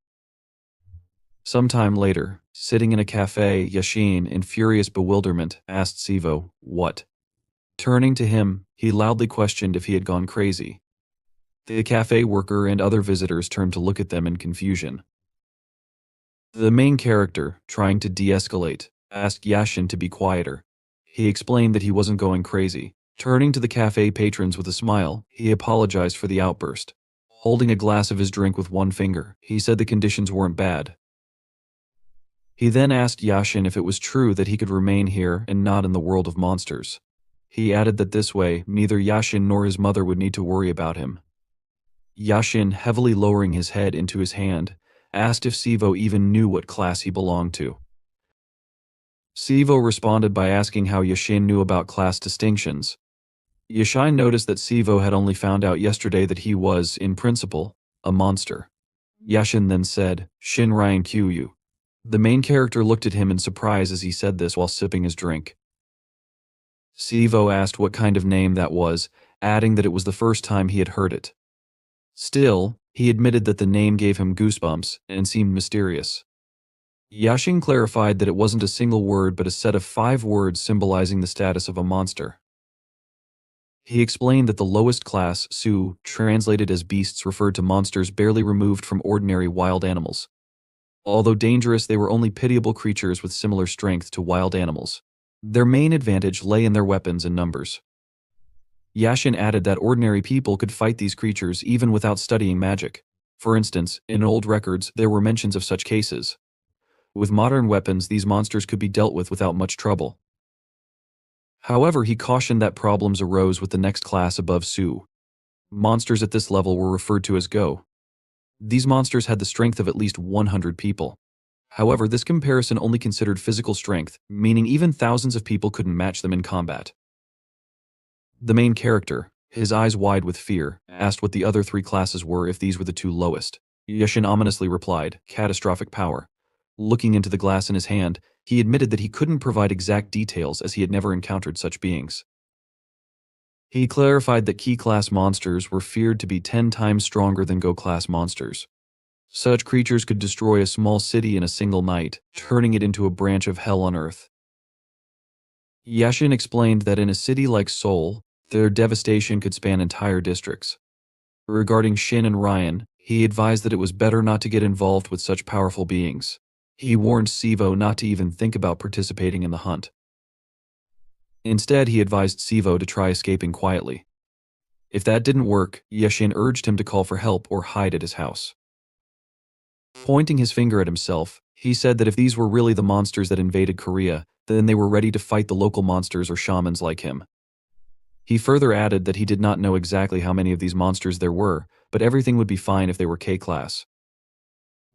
Sometime later, sitting in a cafe, Yashin, in furious bewilderment, asked Sivo, "What?" Turning to him, he loudly questioned if he had gone crazy. The cafe worker and other visitors turned to look at them in confusion. The main character, trying to de-escalate, asked Yashin to be quieter. He explained that he wasn't going crazy. Turning to the cafe patrons with a smile, he apologized for the outburst. Holding a glass of his drink with one finger, he said the conditions weren't bad. He then asked Yashin if it was true that he could remain here and not in the world of monsters. He added that this way, neither Yashin nor his mother would need to worry about him. Yashin, heavily lowering his head into his hand, asked if Sivo even knew what class he belonged to. Sivo responded by asking how Yashin knew about class distinctions. Yashin noticed that Sivo had only found out yesterday that he was, in principle, a monster. Yashin then said, "Shin Ryan Qyu." The main character looked at him in surprise as he said this while sipping his drink. Sivo asked what kind of name that was, adding that it was the first time he had heard it. Still, he admitted that the name gave him goosebumps and seemed mysterious. Yashin clarified that it wasn't a single word but a set of 5 words symbolizing the status of a monster. He explained that the lowest class, Su, translated as beasts, referred to monsters barely removed from ordinary wild animals. Although dangerous, they were only pitiable creatures with similar strength to wild animals. Their main advantage lay in their weapons and numbers. Yashin added that ordinary people could fight these creatures even without studying magic. For instance, in old records, there were mentions of such cases. With modern weapons, these monsters could be dealt with without much trouble. However, he cautioned that problems arose with the next class above Su. Monsters at this level were referred to as Go. These monsters had the strength of at least 100 people. However, this comparison only considered physical strength, meaning even thousands of people couldn't match them in combat. The main character, his eyes wide with fear, asked what the other 3 classes were if these were the 2 lowest. Yashin ominously replied, "Catastrophic power." Looking into the glass in his hand, he admitted that he couldn't provide exact details as he had never encountered such beings. He clarified that Ki-class monsters were feared to be 10 times stronger than Go-class monsters. Such creatures could destroy a small city in a single night, turning it into a branch of hell on earth. Yashin explained that in a city like Seoul, their devastation could span entire districts. Regarding Shin and Ryan, he advised that it was better not to get involved with such powerful beings. He warned Sivo not to even think about participating in the hunt. Instead, he advised Sivo to try escaping quietly. If that didn't work, Yashin urged him to call for help or hide at his house. Pointing his finger at himself, he said that if these were really the monsters that invaded Korea, then they were ready to fight the local monsters or shamans like him. He further added that he did not know exactly how many of these monsters there were, but everything would be fine if they were K-class.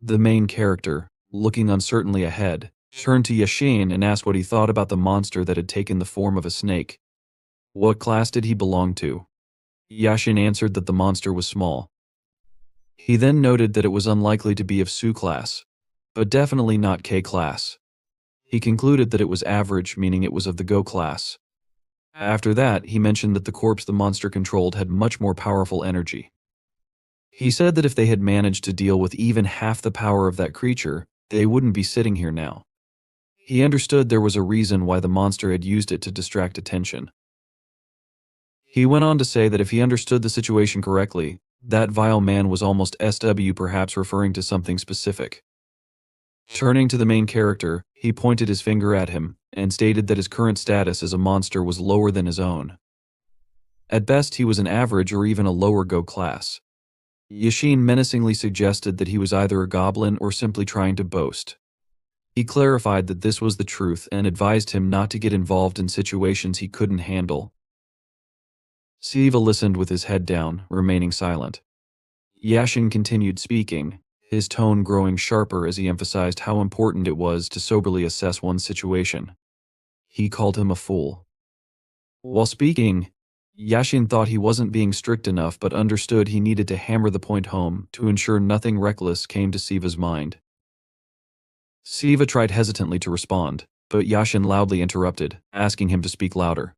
The main character, looking uncertainly ahead, turned to Yashin and asked what he thought about the monster that had taken the form of a snake. What class did he belong to? Yashin answered that the monster was small. He then noted that it was unlikely to be of Su class, but definitely not K class. He concluded that it was average, meaning it was of the Go class. After that, he mentioned that the corpse the monster controlled had much more powerful energy. He said that if they had managed to deal with even half the power of that creature, they wouldn't be sitting here now. He understood there was a reason why the monster had used it to distract attention. He went on to say that if he understood the situation correctly, that vile man was almost SW, perhaps referring to something specific. Turning to the main character, he pointed his finger at him and stated that his current status as a monster was lower than his own. At best, he was an average or even a lower Go class. Yashin menacingly suggested that he was either a goblin or simply trying to boast. He clarified that this was the truth and advised him not to get involved in situations he couldn't handle. Siva listened with his head down, remaining silent. Yashin continued speaking, his tone growing sharper as he emphasized how important it was to soberly assess one's situation. He called him a fool. While speaking, Yashin thought he wasn't being strict enough but understood he needed to hammer the point home to ensure nothing reckless came to Siva's mind. Siva tried hesitantly to respond, but Yashin loudly interrupted, asking him to speak louder.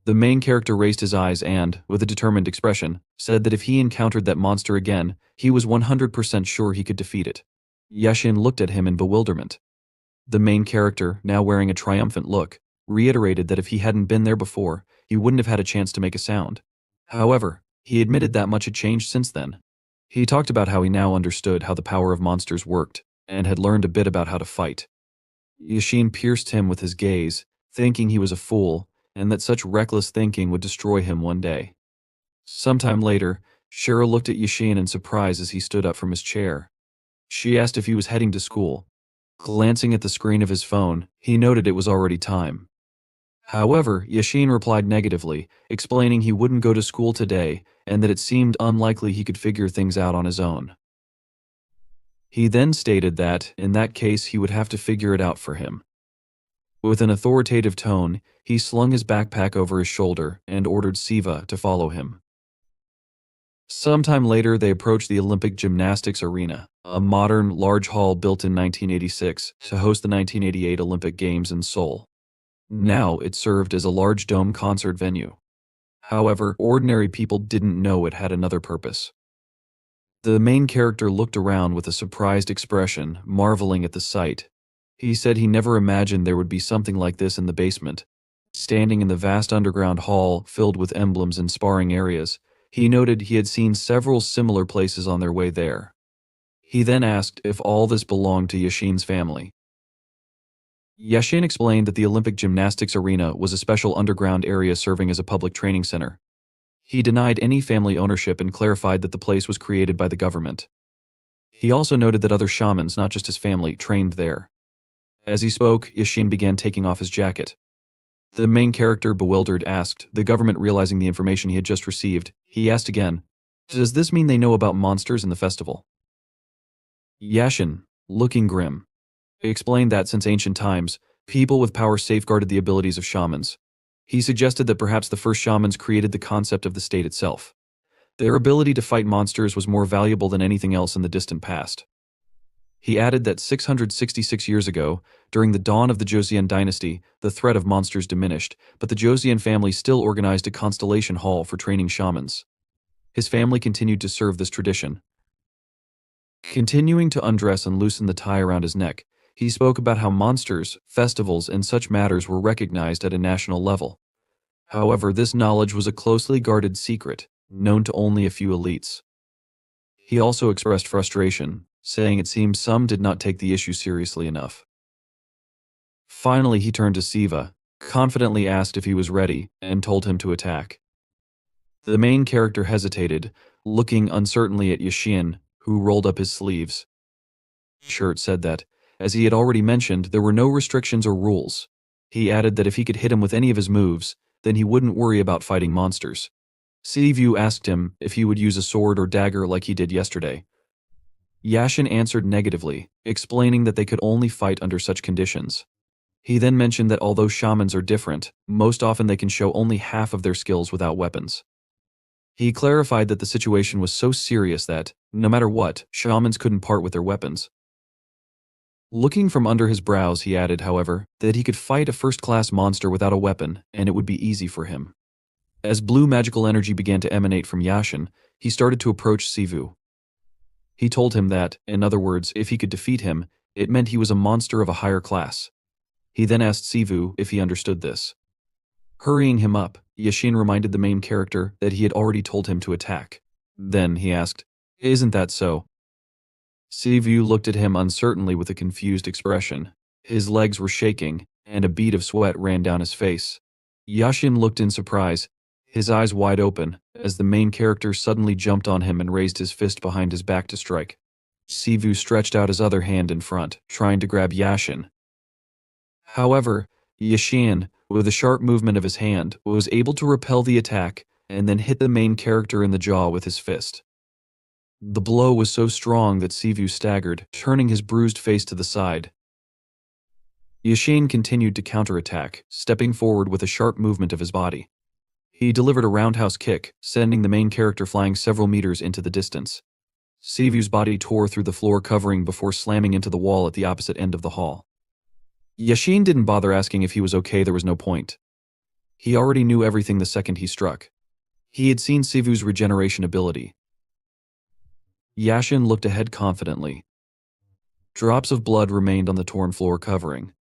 The main character raised his eyes and, with a determined expression, said that if he encountered that monster again, he was 100% sure he could defeat it. Yashin looked at him in bewilderment. The main character, now wearing a triumphant look, reiterated that if he hadn't been there before, he wouldn't have had a chance to make a sound. However, he admitted that much had changed since then. He talked about how he now understood how the power of monsters worked, and had learned a bit about how to fight. Yashin pierced him with his gaze, thinking he was a fool, and that such reckless thinking would destroy him one day. Sometime later, Shira looked at Yashin in surprise as he stood up from his chair. She asked if he was heading to school. Glancing at the screen of his phone, he noted it was already time. However, Yashin replied negatively, explaining he wouldn't go to school today and that it seemed unlikely he could figure things out on his own. He then stated that, in that case, he would have to figure it out for him. With an authoritative tone, he slung his backpack over his shoulder and ordered Siva to follow him. Sometime later, they approached the Olympic Gymnastics Arena, a modern, large hall built in 1986 to host the 1988 Olympic Games in Seoul. Now, it served as a large dome concert venue. However, ordinary people didn't know it had another purpose. The main character looked around with a surprised expression, marveling at the sight. He said he never imagined there would be something like this in the basement. Standing in the vast underground hall filled with emblems and sparring areas, he noted he had seen several similar places on their way there. He then asked if all this belonged to Yashin's family. Yashin explained that the Olympic Gymnastics Arena was a special underground area serving as a public training center. He denied any family ownership and clarified that the place was created by the government. He also noted that other shamans, not just his family, trained there. As he spoke, Yashin began taking off his jacket. The main character, bewildered, asked, the government realizing the information he had just received, he asked again, "Does this mean they know about monsters in the festival?" Yashin, looking grim, explained that since ancient times, people with power safeguarded the abilities of shamans. He suggested that perhaps the first shamans created the concept of the state itself. Their ability to fight monsters was more valuable than anything else in the distant past. He added that 666 years ago, during the dawn of the Joseon dynasty, the threat of monsters diminished, but the Joseon family still organized a constellation hall for training shamans. His family continued to serve this tradition. Continuing to undress and loosen the tie around his neck, he spoke about how monsters, festivals, and such matters were recognized at a national level. However, this knowledge was a closely guarded secret, known to only a few elites. He also expressed frustration, saying it seemed some did not take the issue seriously enough. Finally, he turned to Siva, confidently asked if he was ready, and told him to attack. The main character hesitated, looking uncertainly at Yashin, who rolled up his sleeves. Shirt said that, as he had already mentioned, there were no restrictions or rules. He added that if he could hit him with any of his moves, then he wouldn't worry about fighting monsters. Sivu asked him if he would use a sword or dagger like he did yesterday. Yashin answered negatively, explaining that they could only fight under such conditions. He then mentioned that although shamans are different, most often they can show only half of their skills without weapons. He clarified that the situation was so serious that, no matter what, shamans couldn't part with their weapons. Looking from under his brows, he added, however, that he could fight a first-class monster without a weapon, and it would be easy for him. As blue magical energy began to emanate from Yashin, he started to approach Sivu. He told him that, in other words, if he could defeat him, it meant he was a monster of a higher class. He then asked Sivu if he understood this. Hurrying him up, Yashin reminded the main character that he had already told him to attack. Then he asked, "Isn't that so?" Sivu looked at him uncertainly with a confused expression. His legs were shaking, and a bead of sweat ran down his face. Yashin looked in surprise, his eyes wide open, as the main character suddenly jumped on him and raised his fist behind his back to strike. Sivu stretched out his other hand in front, trying to grab Yashin. However, Yashin, with a sharp movement of his hand, was able to repel the attack and then hit the main character in the jaw with his fist. The blow was so strong that Sivu staggered, turning his bruised face to the side. Yashin continued to counterattack, stepping forward with a sharp movement of his body. He delivered a roundhouse kick, sending the main character flying several meters into the distance. Sivu's body tore through the floor covering before slamming into the wall at the opposite end of the hall. Yashin didn't bother asking if he was okay, there was no point. He already knew everything the second he struck. He had seen Sivu's regeneration ability. Yashin looked ahead confidently. Drops of blood remained on the torn floor covering.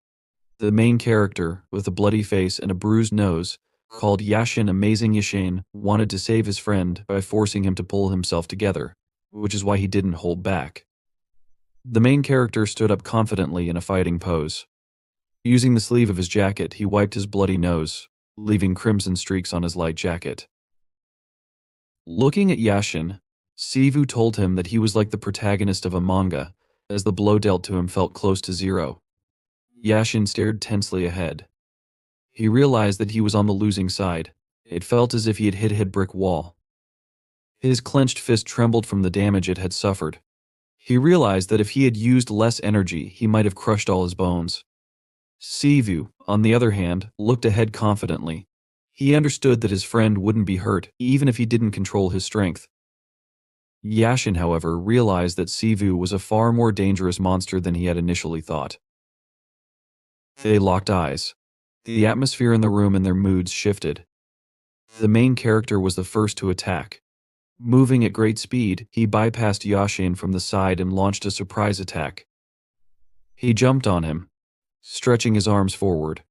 The main character, with a bloody face and a bruised nose, called Yashin Amazing Yashin, wanted to save his friend by forcing him to pull himself together, which is why he didn't hold back. The main character stood up confidently in a fighting pose. Using the sleeve of his jacket, he wiped his bloody nose, leaving crimson streaks on his light jacket. Looking at Yashin, Sivu told him that he was like the protagonist of a manga, as the blow dealt to him felt close to zero. Yashin stared tensely ahead. He realized that he was on the losing side. It felt as if he had hit a brick wall. His clenched fist trembled from the damage it had suffered. He realized that if he had used less energy, he might have crushed all his bones. Sivu, on the other hand, looked ahead confidently. He understood that his friend wouldn't be hurt, even if he didn't control his strength. Yashin, however, realized that Sivu was a far more dangerous monster than he had initially thought. They locked eyes. The atmosphere in the room and their moods shifted. The main character was the first to attack. Moving at great speed, he bypassed Yashin from the side and launched a surprise attack. He jumped on him, stretching his arms forward.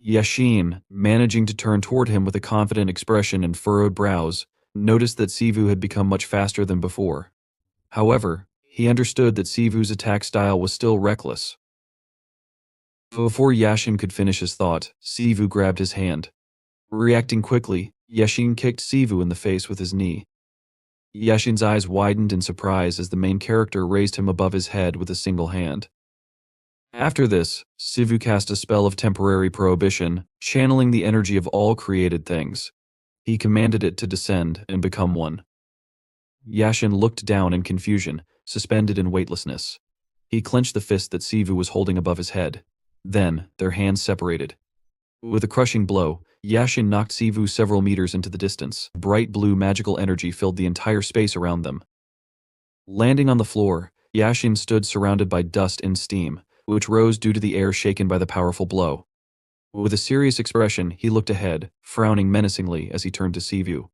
Yashin, managing to turn toward him with a confident expression and furrowed brows, noticed that Sivu had become much faster than before. However, he understood that Sivu's attack style was still reckless. Before Yashin could finish his thought, Sivu grabbed his hand. Reacting quickly, Yashin kicked Sivu in the face with his knee. Yashin's eyes widened in surprise as the main character raised him above his head with a single hand. After this, Sivu cast a spell of temporary prohibition, channeling the energy of all created things. He commanded it to descend and become one. Yashin looked down in confusion, suspended in weightlessness. He clenched the fist that Sivu was holding above his head. Then, their hands separated. With a crushing blow, Yashin knocked Sivu several meters into the distance. Bright blue magical energy filled the entire space around them. Landing on the floor, Yashin stood surrounded by dust and steam, which rose due to the air shaken by the powerful blow. With a serious expression, he looked ahead, frowning menacingly as he turned to Sivu.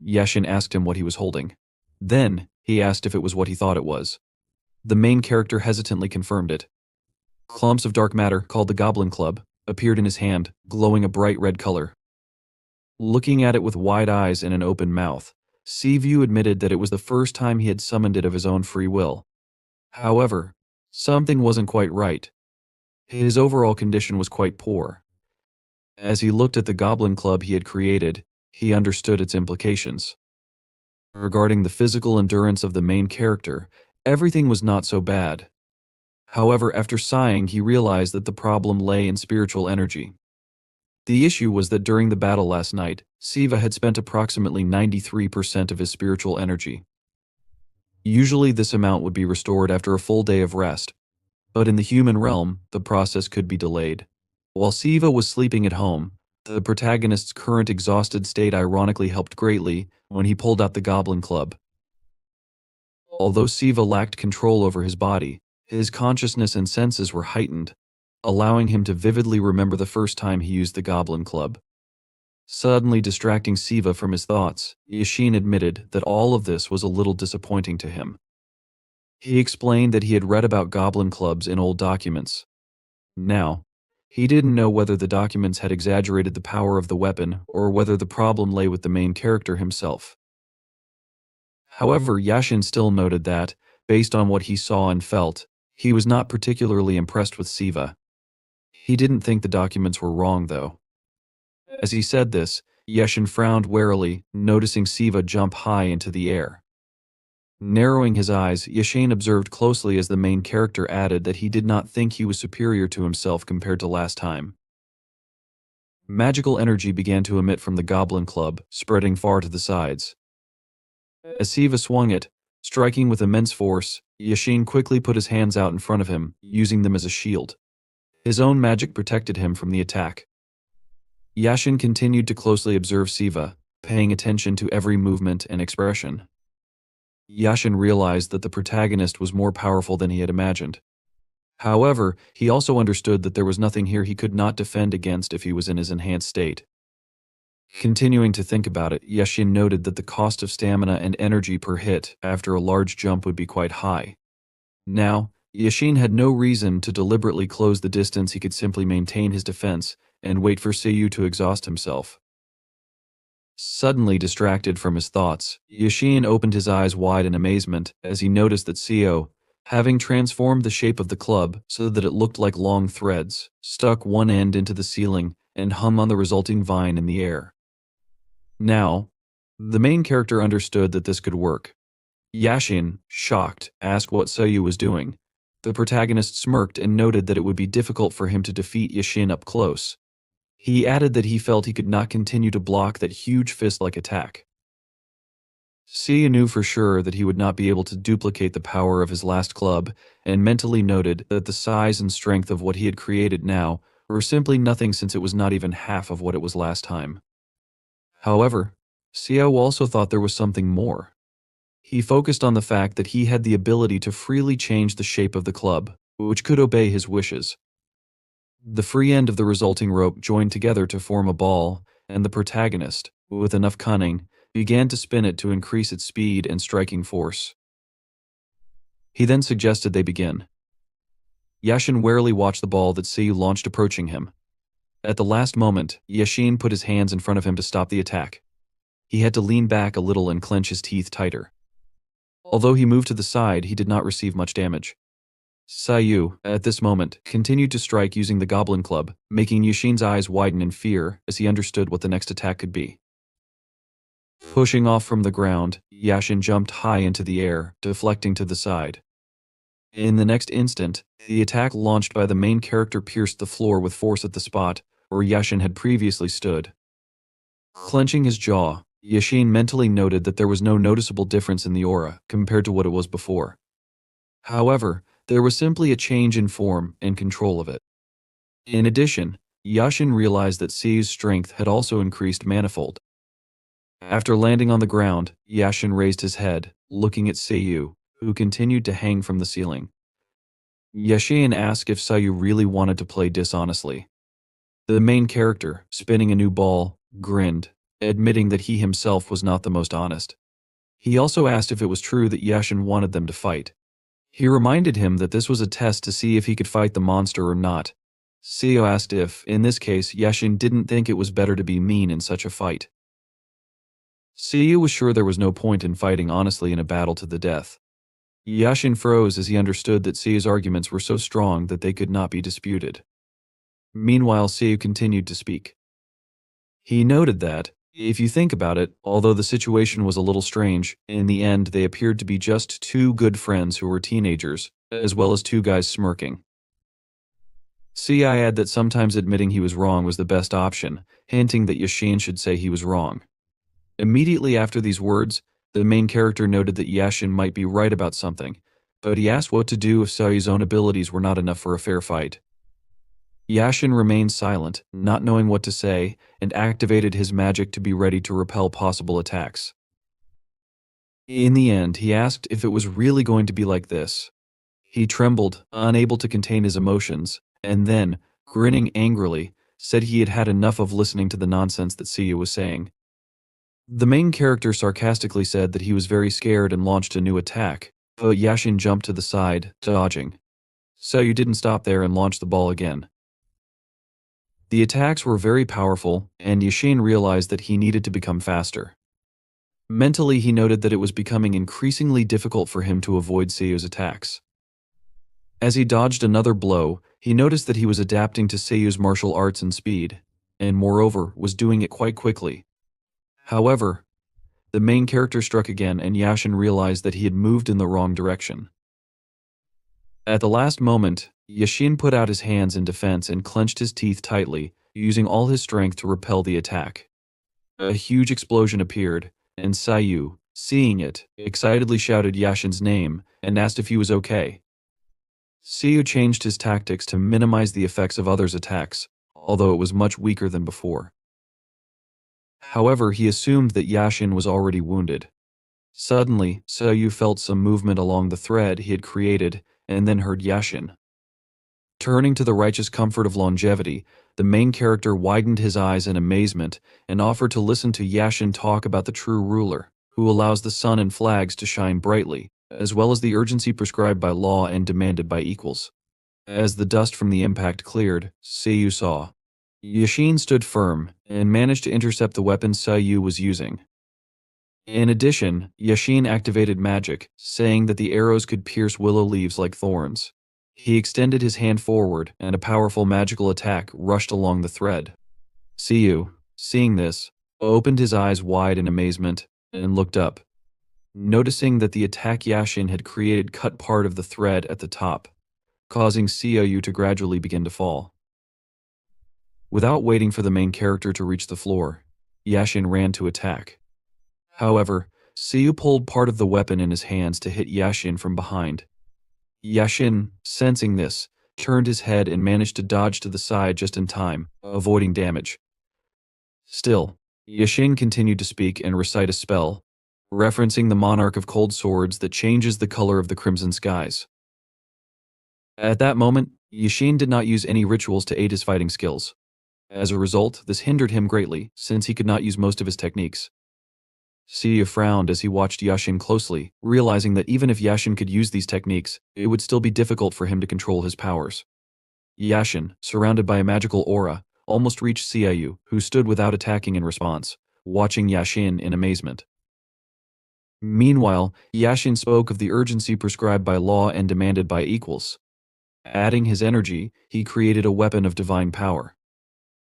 Yashin asked him what he was holding. Then, he asked if it was what he thought it was. The main character hesitantly confirmed it. Clumps of dark matter, called the Goblin Club, appeared in his hand, glowing a bright red color. Looking at it with wide eyes and an open mouth, Sivu admitted that it was the first time he had summoned it of his own free will. However, something wasn't quite right. His overall condition was quite poor. As he looked at the Goblin Club he had created, he understood its implications. Regarding the physical endurance of the main character, everything was not so bad. However, after sighing, he realized that the problem lay in spiritual energy. The issue was that during the battle last night, Siva had spent approximately 93% of his spiritual energy. Usually this amount would be restored after a full day of rest, but in the human realm, the process could be delayed. While Siva was sleeping at home, the protagonist's current exhausted state ironically helped greatly when he pulled out the Goblin Club. Although Siva lacked control over his body, his consciousness and senses were heightened, allowing him to vividly remember the first time he used the Goblin Club. Suddenly distracting Siva from his thoughts, Yashin admitted that all of this was a little disappointing to him. He explained that he had read about Goblin Clubs in old documents. Now, he didn't know whether the documents had exaggerated the power of the weapon or whether the problem lay with the main character himself. However, Yashin still noted that, based on what he saw and felt, he was not particularly impressed with Siva. He didn't think the documents were wrong, though. As he said this, Yashin frowned warily, noticing Siva jump high into the air. Narrowing his eyes, Yashin observed closely as the main character added that he did not think he was superior to himself compared to last time. Magical energy began to emit from the Goblin Club, spreading far to the sides. As Siva swung it, striking with immense force, Yashin quickly put his hands out in front of him, using them as a shield. His own magic protected him from the attack. Yashin continued to closely observe Siva, paying attention to every movement and expression. Yashin realized that the protagonist was more powerful than he had imagined. However, he also understood that there was nothing here he could not defend against if he was in his enhanced state. Continuing to think about it, Yashin noted that the cost of stamina and energy per hit after a large jump would be quite high. Now, Yashin had no reason to deliberately close the distance. He could simply maintain his defense and wait for Siu to exhaust himself. Suddenly distracted from his thoughts, Yashin opened his eyes wide in amazement as he noticed that Siu, having transformed the shape of the club so that it looked like long threads, stuck one end into the ceiling and hung on the resulting vine in the air. Now, the main character understood that this could work. Yashin, shocked, asked what Siu was doing. The protagonist smirked and noted that it would be difficult for him to defeat Yashin up close. He added that he felt he could not continue to block that huge fist-like attack. Siu knew for sure that he would not be able to duplicate the power of his last club, and mentally noted that the size and strength of what he had created now were simply nothing since it was not even half of what it was last time. However, Siu also thought there was something more. He focused on the fact that he had the ability to freely change the shape of the club, which could obey his wishes. The free end of the resulting rope joined together to form a ball, and the protagonist, with enough cunning, began to spin it to increase its speed and striking force. He then suggested they begin. Yashin warily watched the ball that Siu launched approaching him. At the last moment, Yashin put his hands in front of him to stop the attack. He had to lean back a little and clench his teeth tighter. Although he moved to the side, he did not receive much damage. Siu, at this moment, continued to strike using the goblin club, making Yashin's eyes widen in fear as he understood what the next attack could be. Pushing off from the ground, Yashin jumped high into the air, deflecting to the side. In the next instant, the attack launched by the main character pierced the floor with force at the spot where Yashin had previously stood. Clenching his jaw, Yashin mentally noted that there was no noticeable difference in the aura compared to what it was before. However, there was simply a change in form and control of it. In addition, Yashin realized that Siu's strength had also increased manifold. After landing on the ground, Yashin raised his head, looking at Siu, who continued to hang from the ceiling. Yashin asked if Siu really wanted to play dishonestly. The main character, spinning a new ball, grinned, admitting that he himself was not the most honest. He also asked if it was true that Yashin wanted them to fight. He reminded him that this was a test to see if he could fight the monster or not. Siu asked if, in this case, Yashin didn't think it was better to be mean in such a fight. Siu was sure there was no point in fighting honestly in a battle to the death. Yashin froze as he understood that Siu's arguments were so strong that they could not be disputed. Meanwhile, Siu continued to speak. He noted that, if you think about it, although the situation was a little strange, in the end they appeared to be just two good friends who were teenagers, as well as two guys smirking. Siu added that sometimes admitting he was wrong was the best option, hinting that Yashin should say he was wrong. Immediately after these words, the main character noted that Yashin might be right about something, but he asked what to do if Siu's own abilities were not enough for a fair fight. Yashin remained silent, not knowing what to say, and activated his magic to be ready to repel possible attacks. In the end, he asked if it was really going to be like this. He trembled, unable to contain his emotions, and then, grinning angrily, said he had had enough of listening to the nonsense that Siu was saying. The main character sarcastically said that he was very scared and launched a new attack, but Yashin jumped to the side, dodging. Siu didn't stop there and launched the ball again. The attacks were very powerful, and Yashin realized that he needed to become faster. Mentally, he noted that it was becoming increasingly difficult for him to avoid Siu's attacks. As he dodged another blow, he noticed that he was adapting to Siu's martial arts and speed, and moreover, was doing it quite quickly. However, the main character struck again, and Yashin realized that he had moved in the wrong direction. At the last moment, Yashin put out his hands in defense and clenched his teeth tightly, using all his strength to repel the attack. A huge explosion appeared, and Siu, seeing it, excitedly shouted Yashin's name and asked if he was okay. Siu changed his tactics to minimize the effects of others' attacks, although it was much weaker than before. However, he assumed that Yashin was already wounded. Suddenly, Siu felt some movement along the thread he had created and then heard Yashin. Turning to the righteous comfort of longevity, the main character widened his eyes in amazement and offered to listen to Yashin talk about the true ruler, who allows the sun and flags to shine brightly, as well as the urgency prescribed by law and demanded by equals. As the dust from the impact cleared, Siu saw. Yashin stood firm and managed to intercept the weapon Siu was using. In addition, Yashin activated magic, saying that the arrows could pierce willow leaves like thorns. He extended his hand forward, and a powerful magical attack rushed along the thread. Siu, seeing this, opened his eyes wide in amazement and looked up, noticing that the attack Yashin had created cut part of the thread at the top, causing Siu to gradually begin to fall. Without waiting for the main character to reach the floor, Yashin ran to attack. However, Siu pulled part of the weapon in his hands to hit Yashin from behind. Yashin, sensing this, turned his head and managed to dodge to the side just in time, avoiding damage. Still, Yashin continued to speak and recite a spell, referencing the monarch of cold swords that changes the color of the crimson skies. At that moment, Yashin did not use any rituals to aid his fighting skills. As a result, this hindered him greatly, since he could not use most of his techniques. Siu frowned as he watched Yashin closely, realizing that even if Yashin could use these techniques, it would still be difficult for him to control his powers. Yashin, surrounded by a magical aura, almost reached Siu, who stood without attacking in response, watching Yashin in amazement. Meanwhile, Yashin spoke of the urgency prescribed by law and demanded by equals. Adding his energy, he created a weapon of divine power.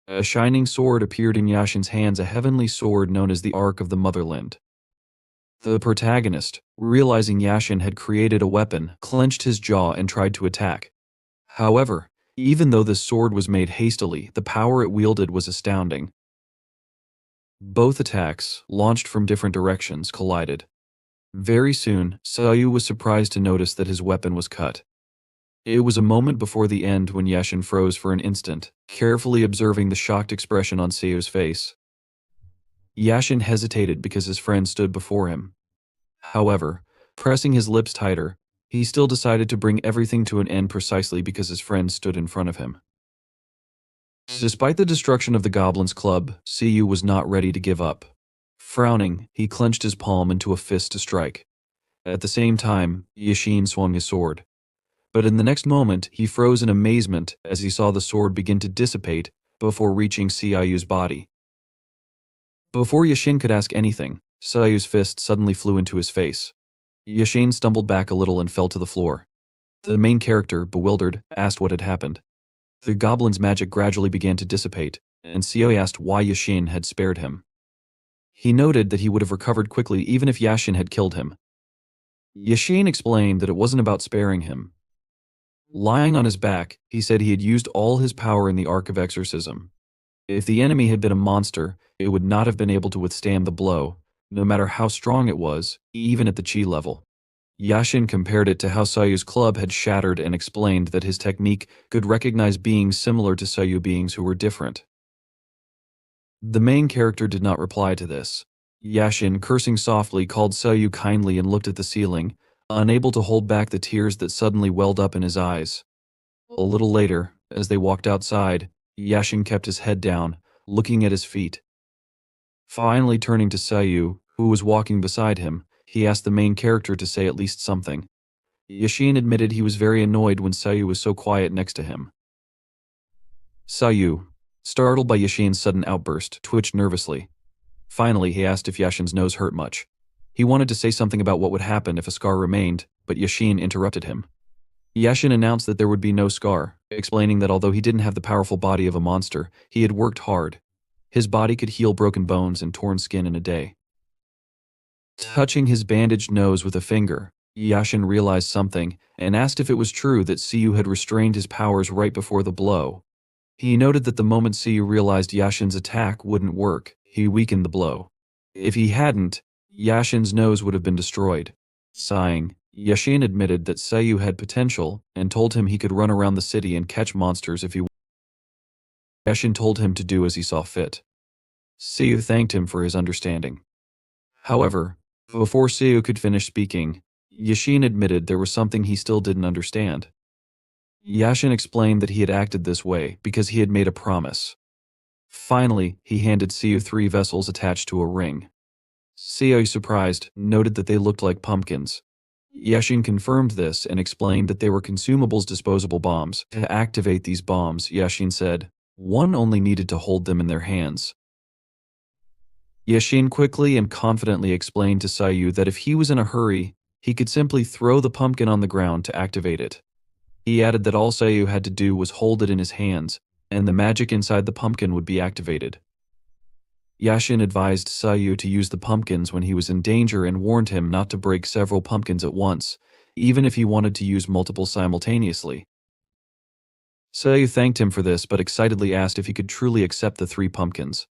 A shining sword appeared in Yashin's hands, a heavenly sword known as the Ark of the Motherland. The protagonist, realizing Yashin had created a weapon, clenched his jaw and tried to attack. However, even though this sword was made hastily, the power it wielded was astounding. Both attacks, launched from different directions, collided. Very soon, Siu was surprised to notice that his weapon was cut. It was a moment before the end when Yashin froze for an instant, carefully observing the shocked expression on Siu's face. Yashin hesitated because his friend stood before him. However, pressing his lips tighter, he still decided to bring everything to an end precisely because his friend stood in front of him. Despite the destruction of the Goblins' Club, Siu was not ready to give up. Frowning, he clenched his palm into a fist to strike. At the same time, Yashin swung his sword. But in the next moment, he froze in amazement as he saw the sword begin to dissipate before reaching Siu's body. Before Yashin could ask anything, Siu's fist suddenly flew into his face. Yashin stumbled back a little and fell to the floor. The main character, bewildered, asked what had happened. The goblin's magic gradually began to dissipate, and Siu asked why Yashin had spared him. He noted that he would have recovered quickly even if Yashin had killed him. Yashin explained that it wasn't about sparing him. Lying on his back, he said he had used all his power in the Ark of Exorcism. If the enemy had been a monster, it would not have been able to withstand the blow, no matter how strong it was, even at the chi level. Yashin compared it to how Siu's club had shattered and explained that his technique could recognize beings similar to Siu beings who were different. The main character did not reply to this. Yashin, cursing softly, called Siu kindly and looked at the ceiling, unable to hold back the tears that suddenly welled up in his eyes. A little later, as they walked outside, Yashin kept his head down, looking at his feet. Finally turning to Siu, who was walking beside him, he asked the main character to say at least something. Yashin admitted he was very annoyed when Siu was so quiet next to him. Siu, startled by Yashin's sudden outburst, twitched nervously. Finally, he asked if Yashin's nose hurt much. He wanted to say something about what would happen if a scar remained, but Yashin interrupted him. Yashin announced that there would be no scar, explaining that although he didn't have the powerful body of a monster, he had worked hard. His body could heal broken bones and torn skin in a day. Touching his bandaged nose with a finger, Yashin realized something and asked if it was true that Siu had restrained his powers right before the blow. He noted that the moment Siu realized Yashin's attack wouldn't work, he weakened the blow. If he hadn't, Yashin's nose would have been destroyed. Sighing, Yashin admitted that Siu had potential and told him he could run around the city and catch monsters if he wanted. Yashin told him to do as he saw fit. Siu thanked him for his understanding. However, Before Siu could finish speaking, Yashin admitted there was something he still didn't understand. Yashin explained that he had acted this way because he had made a promise. Finally, he handed Siu 3 vessels attached to a ring. Siu, surprised, noted that they looked like pumpkins. Yashin confirmed this and explained that they were consumables disposable bombs. To activate these bombs, Yashin said, one only needed to hold them in their hands. Yashin quickly and confidently explained to Siu that if he was in a hurry, he could simply throw the pumpkin on the ground to activate it. He added that all Siu had to do was hold it in his hands, and the magic inside the pumpkin would be activated. Yashin advised Siu to use the pumpkins when he was in danger and warned him not to break several pumpkins at once, even if he wanted to use multiple simultaneously. Siu thanked him for this but excitedly asked if he could truly accept the 3 pumpkins.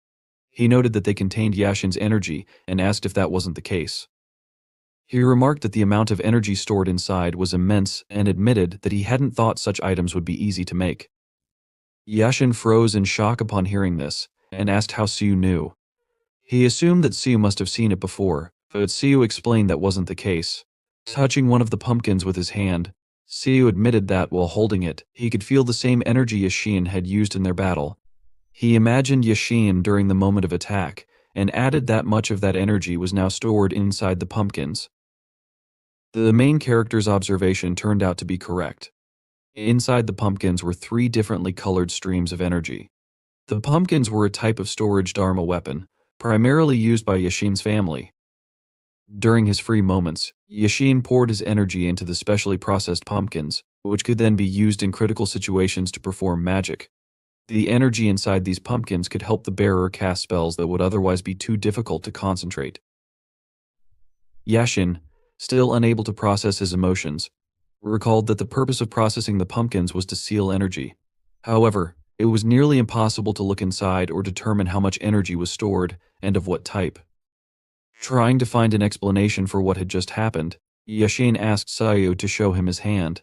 He noted that they contained Yashin's energy and asked if that wasn't the case. He remarked that the amount of energy stored inside was immense and admitted that he hadn't thought such items would be easy to make. Yashin froze in shock upon hearing this and asked how Siu knew. He assumed that Siu must have seen it before, but Siu explained that wasn't the case. Touching one of the pumpkins with his hand, Siu admitted that, while holding it, he could feel the same energy Yashin had used in their battle. He imagined Yashin during the moment of attack, and added that much of that energy was now stored inside the pumpkins. The main character's observation turned out to be correct. Inside the pumpkins were 3 differently colored streams of energy. The pumpkins were a type of storage Dharma weapon, primarily used by Yashin's family. During his free moments, Yashin poured his energy into the specially processed pumpkins, which could then be used in critical situations to perform magic. The energy inside these pumpkins could help the bearer cast spells that would otherwise be too difficult to concentrate. Yashin, still unable to process his emotions, recalled that the purpose of processing the pumpkins was to seal energy. However, it was nearly impossible to look inside or determine how much energy was stored and of what type. Trying to find an explanation for what had just happened, Yashin asked Siu to show him his hand.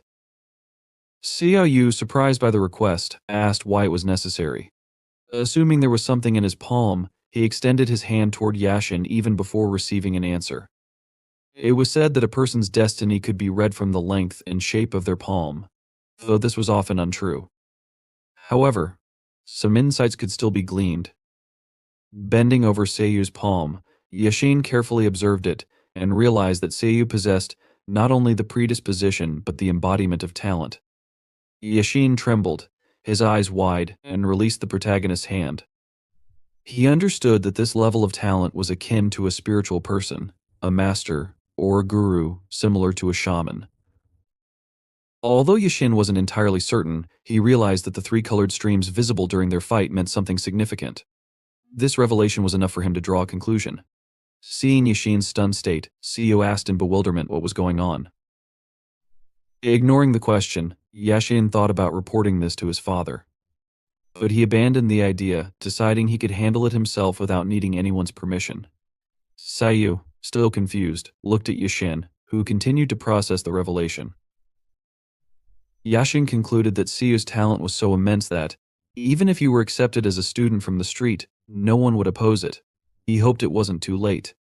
Siu, surprised by the request, asked why it was necessary. Assuming there was something in his palm, he extended his hand toward Yashin even before receiving an answer. It was said that a person's destiny could be read from the length and shape of their palm, though this was often untrue. However, some insights could still be gleaned. Bending over Siu's palm, Yashin carefully observed it and realized that Siu possessed not only the predisposition but the embodiment of talent. Yashin trembled, his eyes wide, and released the protagonist's hand. He understood that this level of talent was akin to a spiritual person, a master, or a guru, similar to a shaman. Although Yashin wasn't entirely certain, he realized that the 3 colored streams visible during their fight meant something significant. This revelation was enough for him to draw a conclusion. Seeing Yashin's stunned state, Siu asked in bewilderment what was going on. Ignoring the question, Yashin thought about reporting this to his father. But he abandoned the idea, deciding he could handle it himself without needing anyone's permission. Siu, still confused, looked at Yashin, who continued to process the revelation. Yashin concluded that Siu's talent was so immense that, even if he were accepted as a student from the street, no one would oppose it. He hoped it wasn't too late.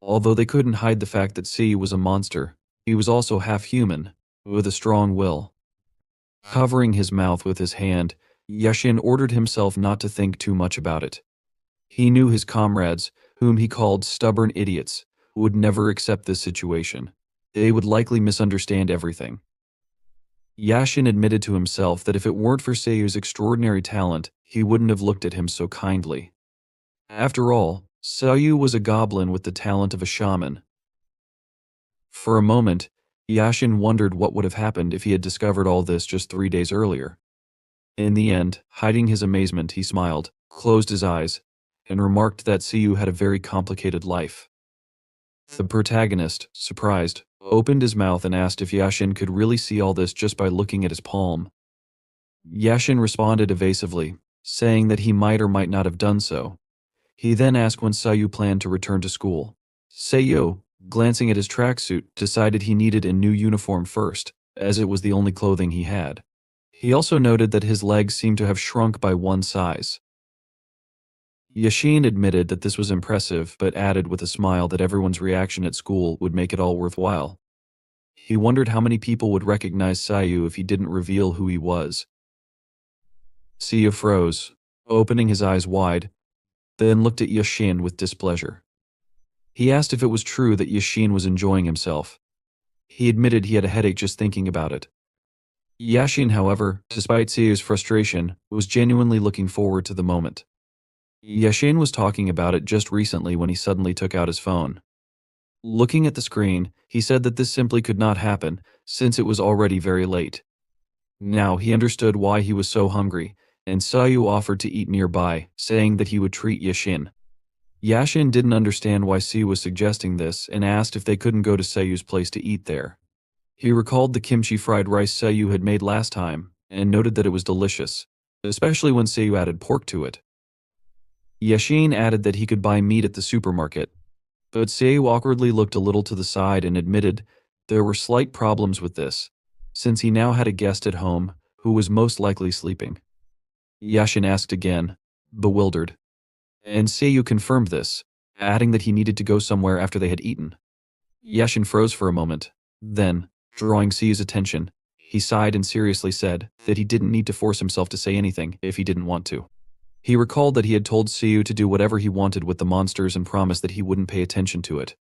Although they couldn't hide the fact that Siu was a monster, he was also half human, with a strong will. Covering his mouth with his hand, Yashin ordered himself not to think too much about it. He knew his comrades, whom he called stubborn idiots, would never accept this situation. They would likely misunderstand everything. Yashin admitted to himself that if it weren't for Siu's extraordinary talent, he wouldn't have looked at him so kindly. After all, Siu was a goblin with the talent of a shaman. For a moment, Yashin wondered what would have happened if he had discovered all this just 3 days earlier. In the end, hiding his amazement, he smiled, closed his eyes, and remarked that Siu had a very complicated life. The protagonist, surprised, opened his mouth and asked if Yashin could really see all this just by looking at his palm. Yashin responded evasively, saying that he might or might not have done so. He then asked when Siu planned to return to school. Siu, glancing at his tracksuit, decided he needed a new uniform first, as it was the only clothing he had. He also noted that his legs seemed to have shrunk by 1 size. Yashin admitted that this was impressive, but added with a smile that everyone's reaction at school would make it all worthwhile. He wondered how many people would recognize Siu if he didn't reveal who he was. Siu froze, opening his eyes wide, then looked at Yashin with displeasure. He asked if it was true that Yashin was enjoying himself. He admitted he had a headache just thinking about it. Yashin, however, despite Siu's frustration, was genuinely looking forward to the moment. Yashin was talking about it just recently when he suddenly took out his phone. Looking at the screen, he said that this simply could not happen, since it was already very late. Now he understood why he was so hungry, and Siu offered to eat nearby, saying that he would treat Yashin. Yashin didn't understand why Siu was suggesting this and asked if they couldn't go to Siu's place to eat there. He recalled the kimchi fried rice Siu had made last time, and noted that it was delicious, especially when Siu added pork to it. Yashin added that he could buy meat at the supermarket, but Siu awkwardly looked a little to the side and admitted there were slight problems with this, since he now had a guest at home who was most likely sleeping. Yashin asked again, bewildered, and Siu confirmed this, adding that he needed to go somewhere after they had eaten. Yashin froze for a moment, then, drawing Siu's attention, he sighed and seriously said that he didn't need to force himself to say anything if he didn't want to. He recalled that he had told Siu to do whatever he wanted with the monsters and promised that he wouldn't pay attention to it.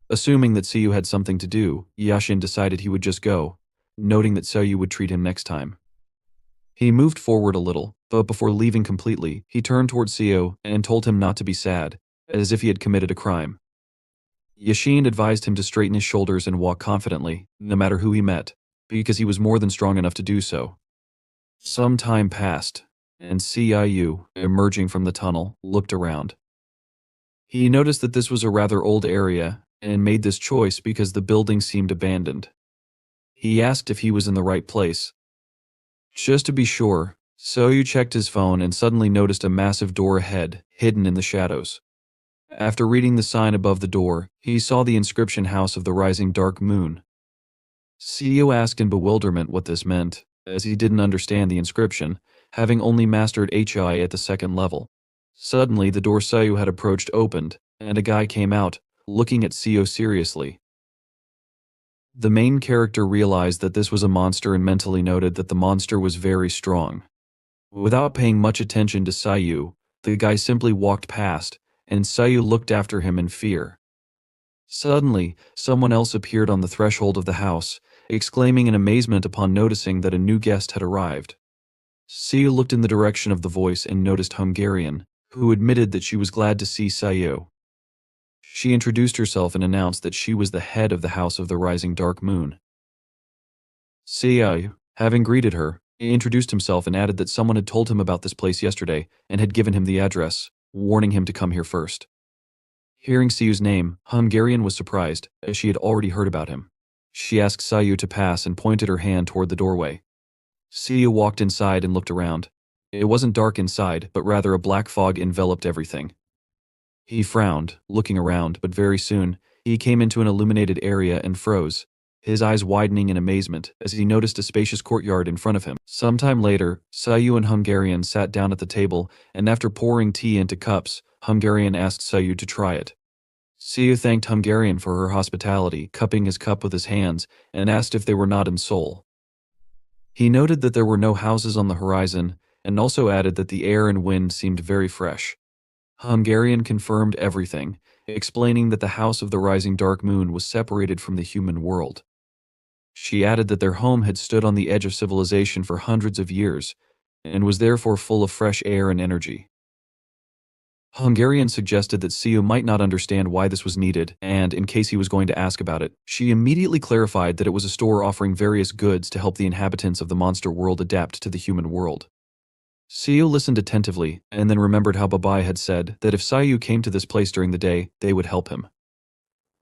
Assuming that Siu had something to do, Yashin decided he would just go, noting that Siu would treat him next time. He moved forward a little, but before leaving completely, he turned toward Siu and told him not to be sad, as if he had committed a crime. Yashin advised him to straighten his shoulders and walk confidently, no matter who he met, because he was more than strong enough to do so. Some time passed, and Siu, emerging from the tunnel, looked around. He noticed that this was a rather old area, and made this choice because the building seemed abandoned. He asked if he was in the right place. Just to be sure, Siu checked his phone and suddenly noticed a massive door ahead, hidden in the shadows. After reading the sign above the door, he saw the inscription House of the Rising Dark Moon. Siu asked in bewilderment what this meant, as he didn't understand the inscription, having only mastered HI at the second level. Suddenly, the door Siu had approached opened, and a guy came out, looking at Siu seriously. The main character realized that this was a monster and mentally noted that the monster was very strong. Without paying much attention to Siu, the guy simply walked past, and Siu looked after him in fear. Suddenly, someone else appeared on the threshold of the house, exclaiming in amazement upon noticing that a new guest had arrived. Siu looked in the direction of the voice and noticed Hungarian, who admitted that she was glad to see Siu. She introduced herself and announced that she was the head of the House of the Rising Dark Moon. Siu, having greeted her, introduced himself and added that someone had told him about this place yesterday and had given him the address, warning him to come here first. Hearing Siu's name, Hungarian was surprised, as she had already heard about him. She asked Siu to pass and pointed her hand toward the doorway. Siu walked inside and looked around. It wasn't dark inside, but rather a black fog enveloped everything. He frowned, looking around, but very soon, he came into an illuminated area and froze, his eyes widening in amazement as he noticed a spacious courtyard in front of him. Sometime later, Siu and Hungarian sat down at the table, and after pouring tea into cups, Hungarian asked Siu to try it. Siu thanked Hungarian for her hospitality, cupping his cup with his hands, and asked if they were not in Seoul. He noted that there were no houses on the horizon, and also added that the air and wind seemed very fresh. Hungarian confirmed everything, explaining that the House of the Rising Dark Moon was separated from the human world. She added that their home had stood on the edge of civilization for hundreds of years, and was therefore full of fresh air and energy. Hungarian suggested that Siu might not understand why this was needed, and, in case he was going to ask about it, she immediately clarified that it was a store offering various goods to help the inhabitants of the monster world adapt to the human world. Siu listened attentively, and then remembered how Babai had said that if Siu came to this place during the day, they would help him.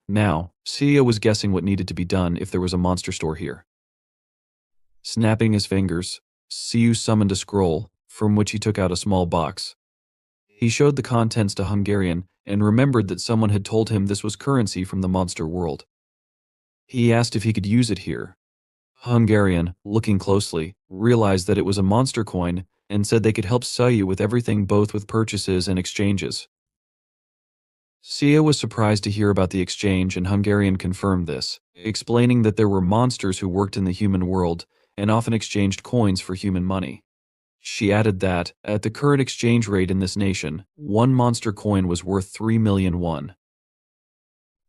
Now, Siu was guessing what needed to be done if there was a monster store here. Snapping his fingers, Siu summoned a scroll, from which he took out a small box. He showed the contents to Hungarian, and remembered that someone had told him this was currency from the monster world. He asked if he could use it here. Hungarian, looking closely, realized that it was a monster coin, and said they could help Siu with everything, both with purchases and exchanges. Siu was surprised to hear about the exchange, and Hungarian confirmed this, explaining that there were monsters who worked in the human world and often exchanged coins for human money. She added that, at the current exchange rate in this nation, one monster coin was worth 3 million won.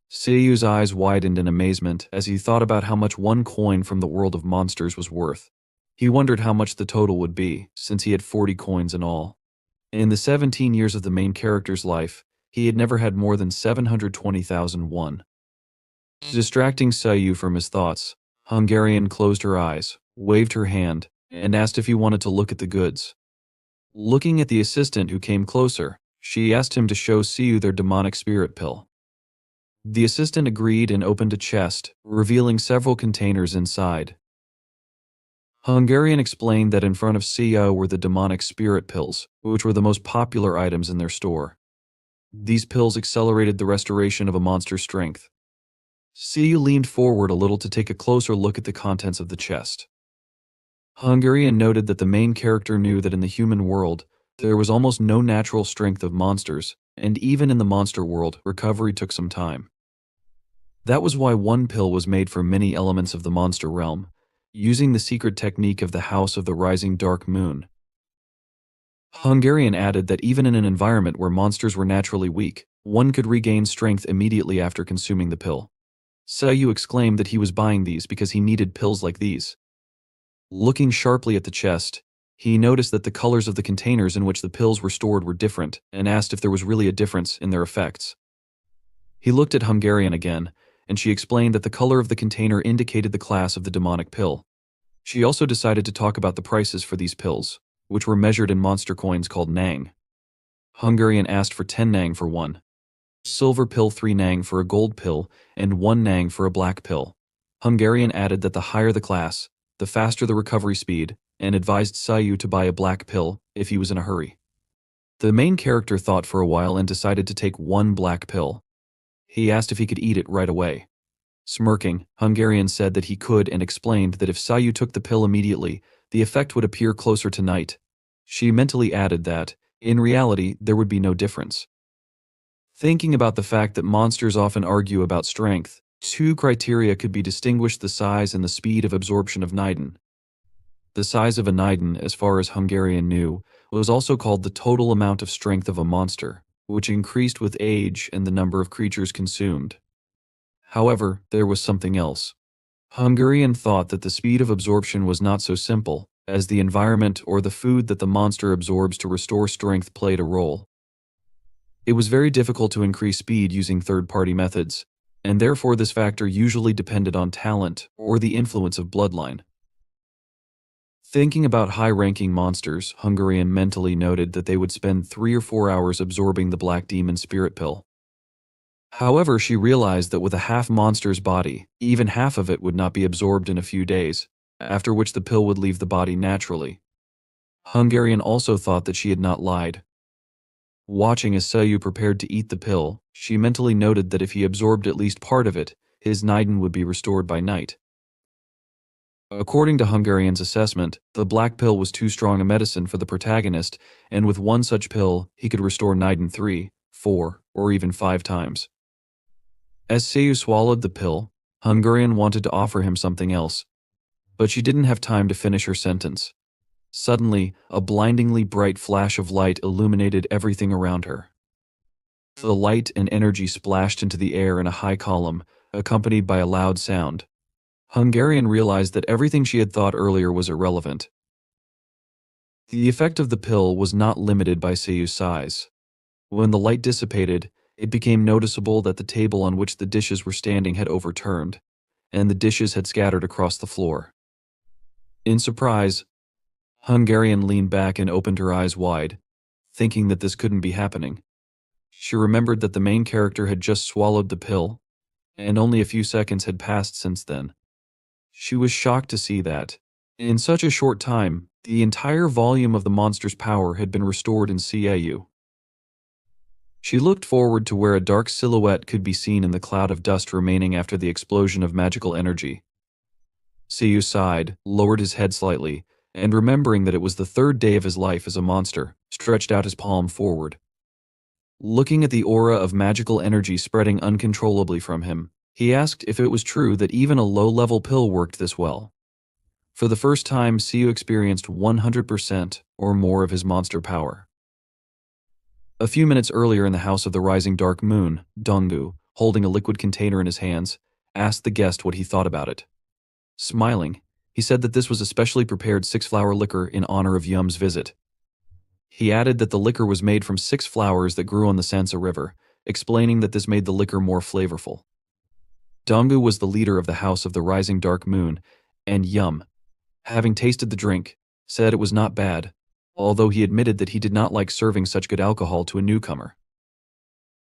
Siu's eyes widened in amazement as he thought about how much one coin from the world of monsters was worth. He wondered how much the total would be, since he had 40 coins in all. In the 17 years of the main character's life, he had never had more than 720,000 won. Distracting Siu from his thoughts, Hungarian closed her eyes, waved her hand, and asked if he wanted to look at the goods. Looking at the assistant who came closer, she asked him to show Siu their demonic spirit pill. The assistant agreed and opened a chest, revealing several containers inside. Hungarian explained that in front of Siu were the demonic spirit pills, which were the most popular items in their store. These pills accelerated the restoration of a monster's strength. Siu leaned forward a little to take a closer look at the contents of the chest. Hungarian noted that the main character knew that in the human world, there was almost no natural strength of monsters, and even in the monster world, recovery took some time. That was why one pill was made for many elements of the monster realm, using the secret technique of the House of the Rising Dark Moon. Hungarian added that even in an environment where monsters were naturally weak, one could regain strength immediately after consuming the pill. Siu exclaimed that he was buying these because he needed pills like these. Looking sharply at the chest, he noticed that the colors of the containers in which the pills were stored were different, and asked if there was really a difference in their effects. He looked at Hungarian again, and she explained that the color of the container indicated the class of the demonic pill. She also decided to talk about the prices for these pills, which were measured in monster coins called nang. Hungarian asked for 10 nang for one silver pill, 3 nang for a gold pill, and 1 nang for a black pill. Hungarian added that the higher the class, the faster the recovery speed, and advised Siu to buy a black pill if he was in a hurry. The main character thought for a while and decided to take 1 black pill. He asked if he could eat it right away. Smirking, Hungarian said that he could and explained that if Siu took the pill immediately, the effect would appear closer to night. She mentally added that, in reality, there would be no difference. Thinking about the fact that monsters often argue about strength, 2 criteria could be distinguished: the size and the speed of absorption of Niden. The size of a Niden, as far as Hungarian knew, was also called the total amount of strength of a monster, which increased with age and the number of creatures consumed. However, there was something else. Hungarian thought that the speed of absorption was not so simple, as the environment or the food that the monster absorbs to restore strength played a role. It was very difficult to increase speed using third-party methods, and therefore this factor usually depended on talent or the influence of bloodline. Thinking about high-ranking monsters, Hungarian mentally noted that they would spend 3 or 4 hours absorbing the Black Demon Spirit Pill. However, she realized that with a half monster's body, even half of it would not be absorbed in a few days, after which the pill would leave the body naturally. Hungarian also thought that she had not lied. Watching as Siu prepared to eat the pill, she mentally noted that if he absorbed at least part of it, his Niden would be restored by night. According to Hungarian's assessment, the black pill was too strong a medicine for the protagonist, and with one such pill, he could restore Niden 3, 4, or even 5 times. As Siu swallowed the pill, Hungarian wanted to offer him something else, but she didn't have time to finish her sentence. Suddenly, a blindingly bright flash of light illuminated everything around her. The light and energy splashed into the air in a high column, accompanied by a loud sound. Hungarian realized that everything she had thought earlier was irrelevant. The effect of the pill was not limited by Siu's size. When the light dissipated, it became noticeable that the table on which the dishes were standing had overturned, and the dishes had scattered across the floor. In surprise, Hungarian leaned back and opened her eyes wide, thinking that this couldn't be happening. She remembered that the main character had just swallowed the pill, and only a few seconds had passed since then. She was shocked to see that, in such a short time, the entire volume of the monster's power had been restored in Siu. She looked forward to where a dark silhouette could be seen in the cloud of dust remaining after the explosion of magical energy. Siu sighed, lowered his head slightly, and remembering that it was the third day of his life as a monster, stretched out his palm forward. Looking at the aura of magical energy spreading uncontrollably from him, he asked if it was true that even a low-level pill worked this well. For the first time, Siu experienced 100% or more of his monster power. A few minutes earlier in the House of the Rising Dark Moon, Donggu, holding a liquid container in his hands, asked the guest what he thought about it. Smiling, he said that this was a specially prepared 6-flower liquor in honor of Yum's visit. He added that the liquor was made from 6 flowers that grew on the Sansa River, explaining that this made the liquor more flavorful. Donggu was the leader of the House of the Rising Dark Moon, and Yum, having tasted the drink, said it was not bad, although he admitted that he did not like serving such good alcohol to a newcomer.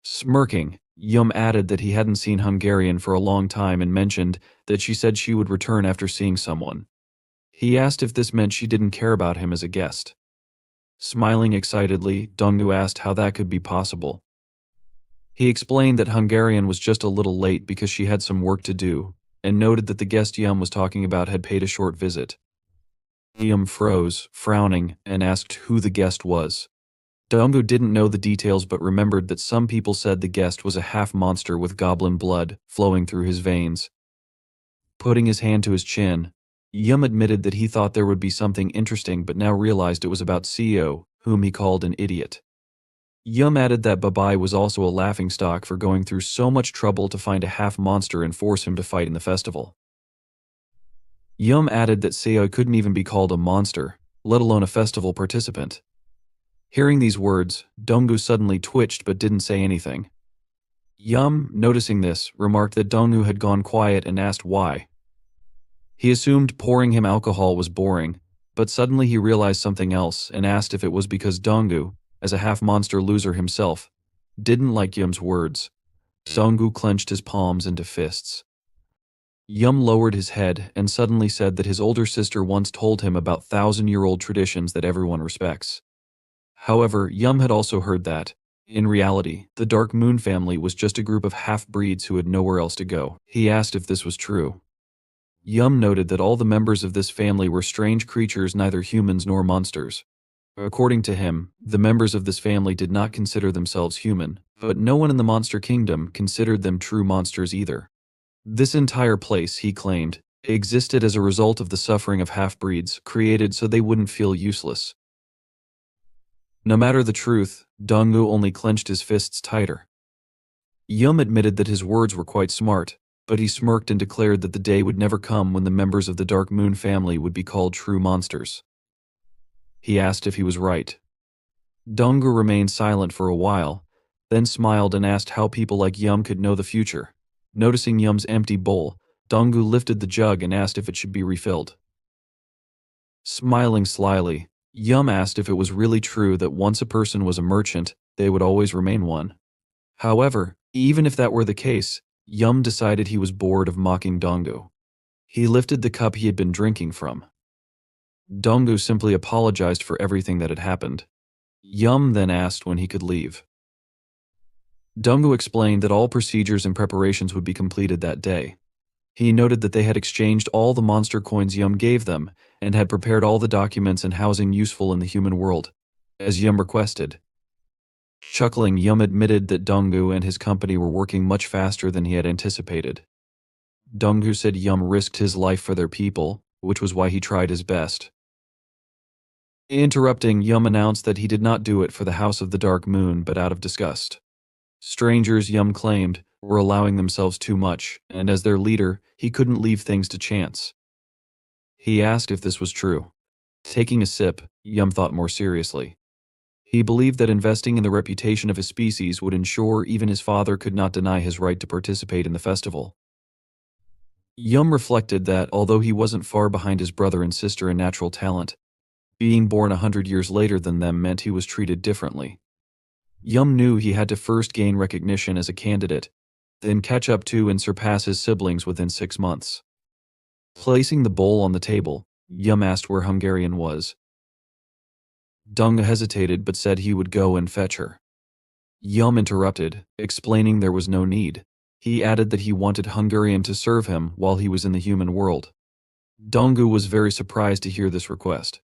Smirking, Yum added that he hadn't seen Hungarian for a long time and mentioned that she said she would return after seeing someone. He asked if this meant she didn't care about him as a guest. Smiling excitedly, Donggu asked how that could be possible. He explained that Hungarian was just a little late because she had some work to do, and noted that the guest Yum was talking about had paid a short visit. Yum froze, frowning, and asked who the guest was. Donggu didn't know the details but remembered that some people said the guest was a half-monster with goblin blood flowing through his veins. Putting his hand to his chin, Yum admitted that he thought there would be something interesting but now realized it was about Siu, whom he called an idiot. Yum added that Babai was also a laughingstock for going through so much trouble to find a half-monster and force him to fight in the festival. Yum added that Siu couldn't even be called a monster, let alone a festival participant. Hearing these words, Donggu suddenly twitched but didn't say anything. Yum, noticing this, remarked that Donggu had gone quiet and asked why. He assumed pouring him alcohol was boring, but suddenly he realized something else and asked if it was because Donggu, as a half-monster loser himself, didn't like Yum's words. Donggu clenched his palms into fists. Yum lowered his head and suddenly said that his older sister once told him about 1,000-year-old traditions that everyone respects. However, Yum had also heard that, in reality, the Dark Moon family was just a group of half-breeds who had nowhere else to go. He asked if this was true. Yum noted that all the members of this family were strange creatures, neither humans nor monsters. According to him, the members of this family did not consider themselves human, but no one in the Monster Kingdom considered them true monsters either. This entire place, he claimed, existed as a result of the suffering of half-breeds, created so they wouldn't feel useless. No matter the truth, Donggu only clenched his fists tighter. Yum admitted that his words were quite smart, but he smirked and declared that the day would never come when the members of the Dark Moon family would be called true monsters. He asked if he was right. Donggu remained silent for a while, then smiled and asked how people like Yum could know the future. Noticing Yum's empty bowl, Donggu lifted the jug and asked if it should be refilled. Smiling slyly, Yum asked if it was really true that once a person was a merchant, they would always remain one. However, even if that were the case, Yum decided he was bored of mocking Donggu. He lifted the cup he had been drinking from. Donggu simply apologized for everything that had happened. Yum then asked when he could leave. Donggu explained that all procedures and preparations would be completed that day. He noted that they had exchanged all the monster coins Yum gave them and had prepared all the documents and housing useful in the human world, as Yum requested. Chuckling, Yum admitted that Donggu and his company were working much faster than he had anticipated. Donggu said Yum risked his life for their people, which was why he tried his best. Interrupting, Yum announced that he did not do it for the House of the Dark Moon but out of disgust. Strangers, Yum claimed, were allowing themselves too much, and as their leader, he couldn't leave things to chance. He asked if this was true. Taking a sip, Yum thought more seriously. He believed that investing in the reputation of his species would ensure even his father could not deny his right to participate in the festival. Yum reflected that, although he wasn't far behind his brother and sister in natural talent, being born 100 years later than them meant he was treated differently. Yum knew he had to first gain recognition as a candidate, then catch up to and surpass his siblings within 6 months. Placing the bowl on the table, Yum asked where Hungarian was. Donggu hesitated but said he would go and fetch her. Yum interrupted, explaining there was no need. He added that he wanted Hungarian to serve him while he was in the human world. Donggu was very surprised to hear this request.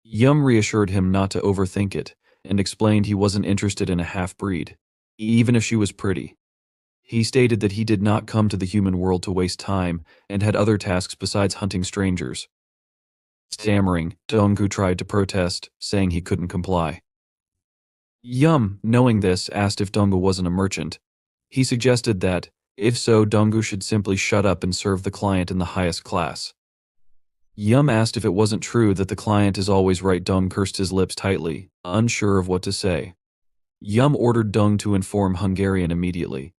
Yum reassured him not to overthink it and explained he wasn't interested in a half-breed, even if she was pretty. He stated that he did not come to the human world to waste time and had other tasks besides hunting strangers. Stammering, Donggu tried to protest, saying he couldn't comply. Yum, knowing this, asked if Donggu wasn't a merchant. He suggested that, if so, Donggu should simply shut up and serve the client in the highest class. Yum asked if it wasn't true that the client is always right. Dong pursed his lips tightly, unsure of what to say. Yum ordered Dong to inform Hungarian immediately.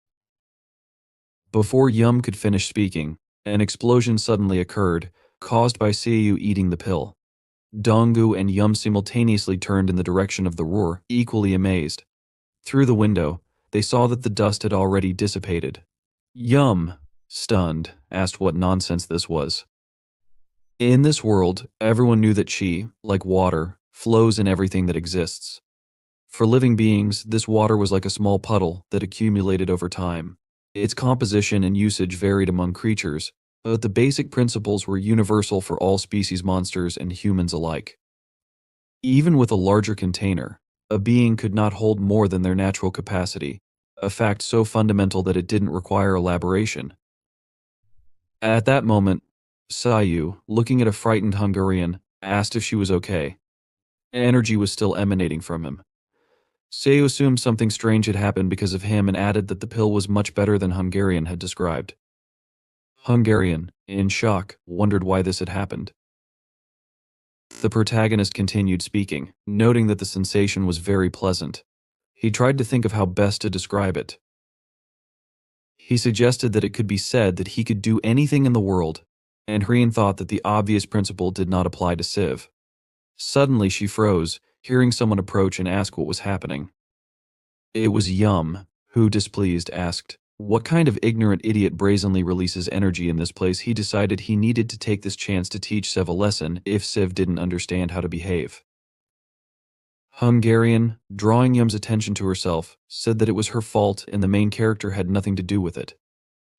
Before Yum could finish speaking, an explosion suddenly occurred, caused by Siu eating the pill. Donggu and Yum simultaneously turned in the direction of the roar, equally amazed. Through the window, they saw that the dust had already dissipated. Yum, stunned, asked what nonsense this was. In this world, everyone knew that qi, like water, flows in everything that exists. For living beings, this water was like a small puddle that accumulated over time. Its composition and usage varied among creatures, but the basic principles were universal for all species, monsters and humans alike. Even with a larger container, a being could not hold more than their natural capacity, a fact so fundamental that it didn't require elaboration. At that moment, Siu, looking at a frightened Hungarian, asked if she was okay. Energy was still emanating from him. Siu assumed something strange had happened because of him and added that the pill was much better than Hungarian had described. Hungarian, in shock, wondered why this had happened. The protagonist continued speaking, noting that the sensation was very pleasant. He tried to think of how best to describe it. He suggested that it could be said that he could do anything in the world, and Hreen thought that the obvious principle did not apply to Siv. Suddenly she froze, hearing someone approach and ask what was happening. It was Yum, who, displeased, asked, "What kind of ignorant idiot brazenly releases energy in this place?" He decided he needed to take this chance to teach Siv a lesson if Siv didn't understand how to behave. Hungarian, drawing Yum's attention to herself, said that it was her fault and the main character had nothing to do with it.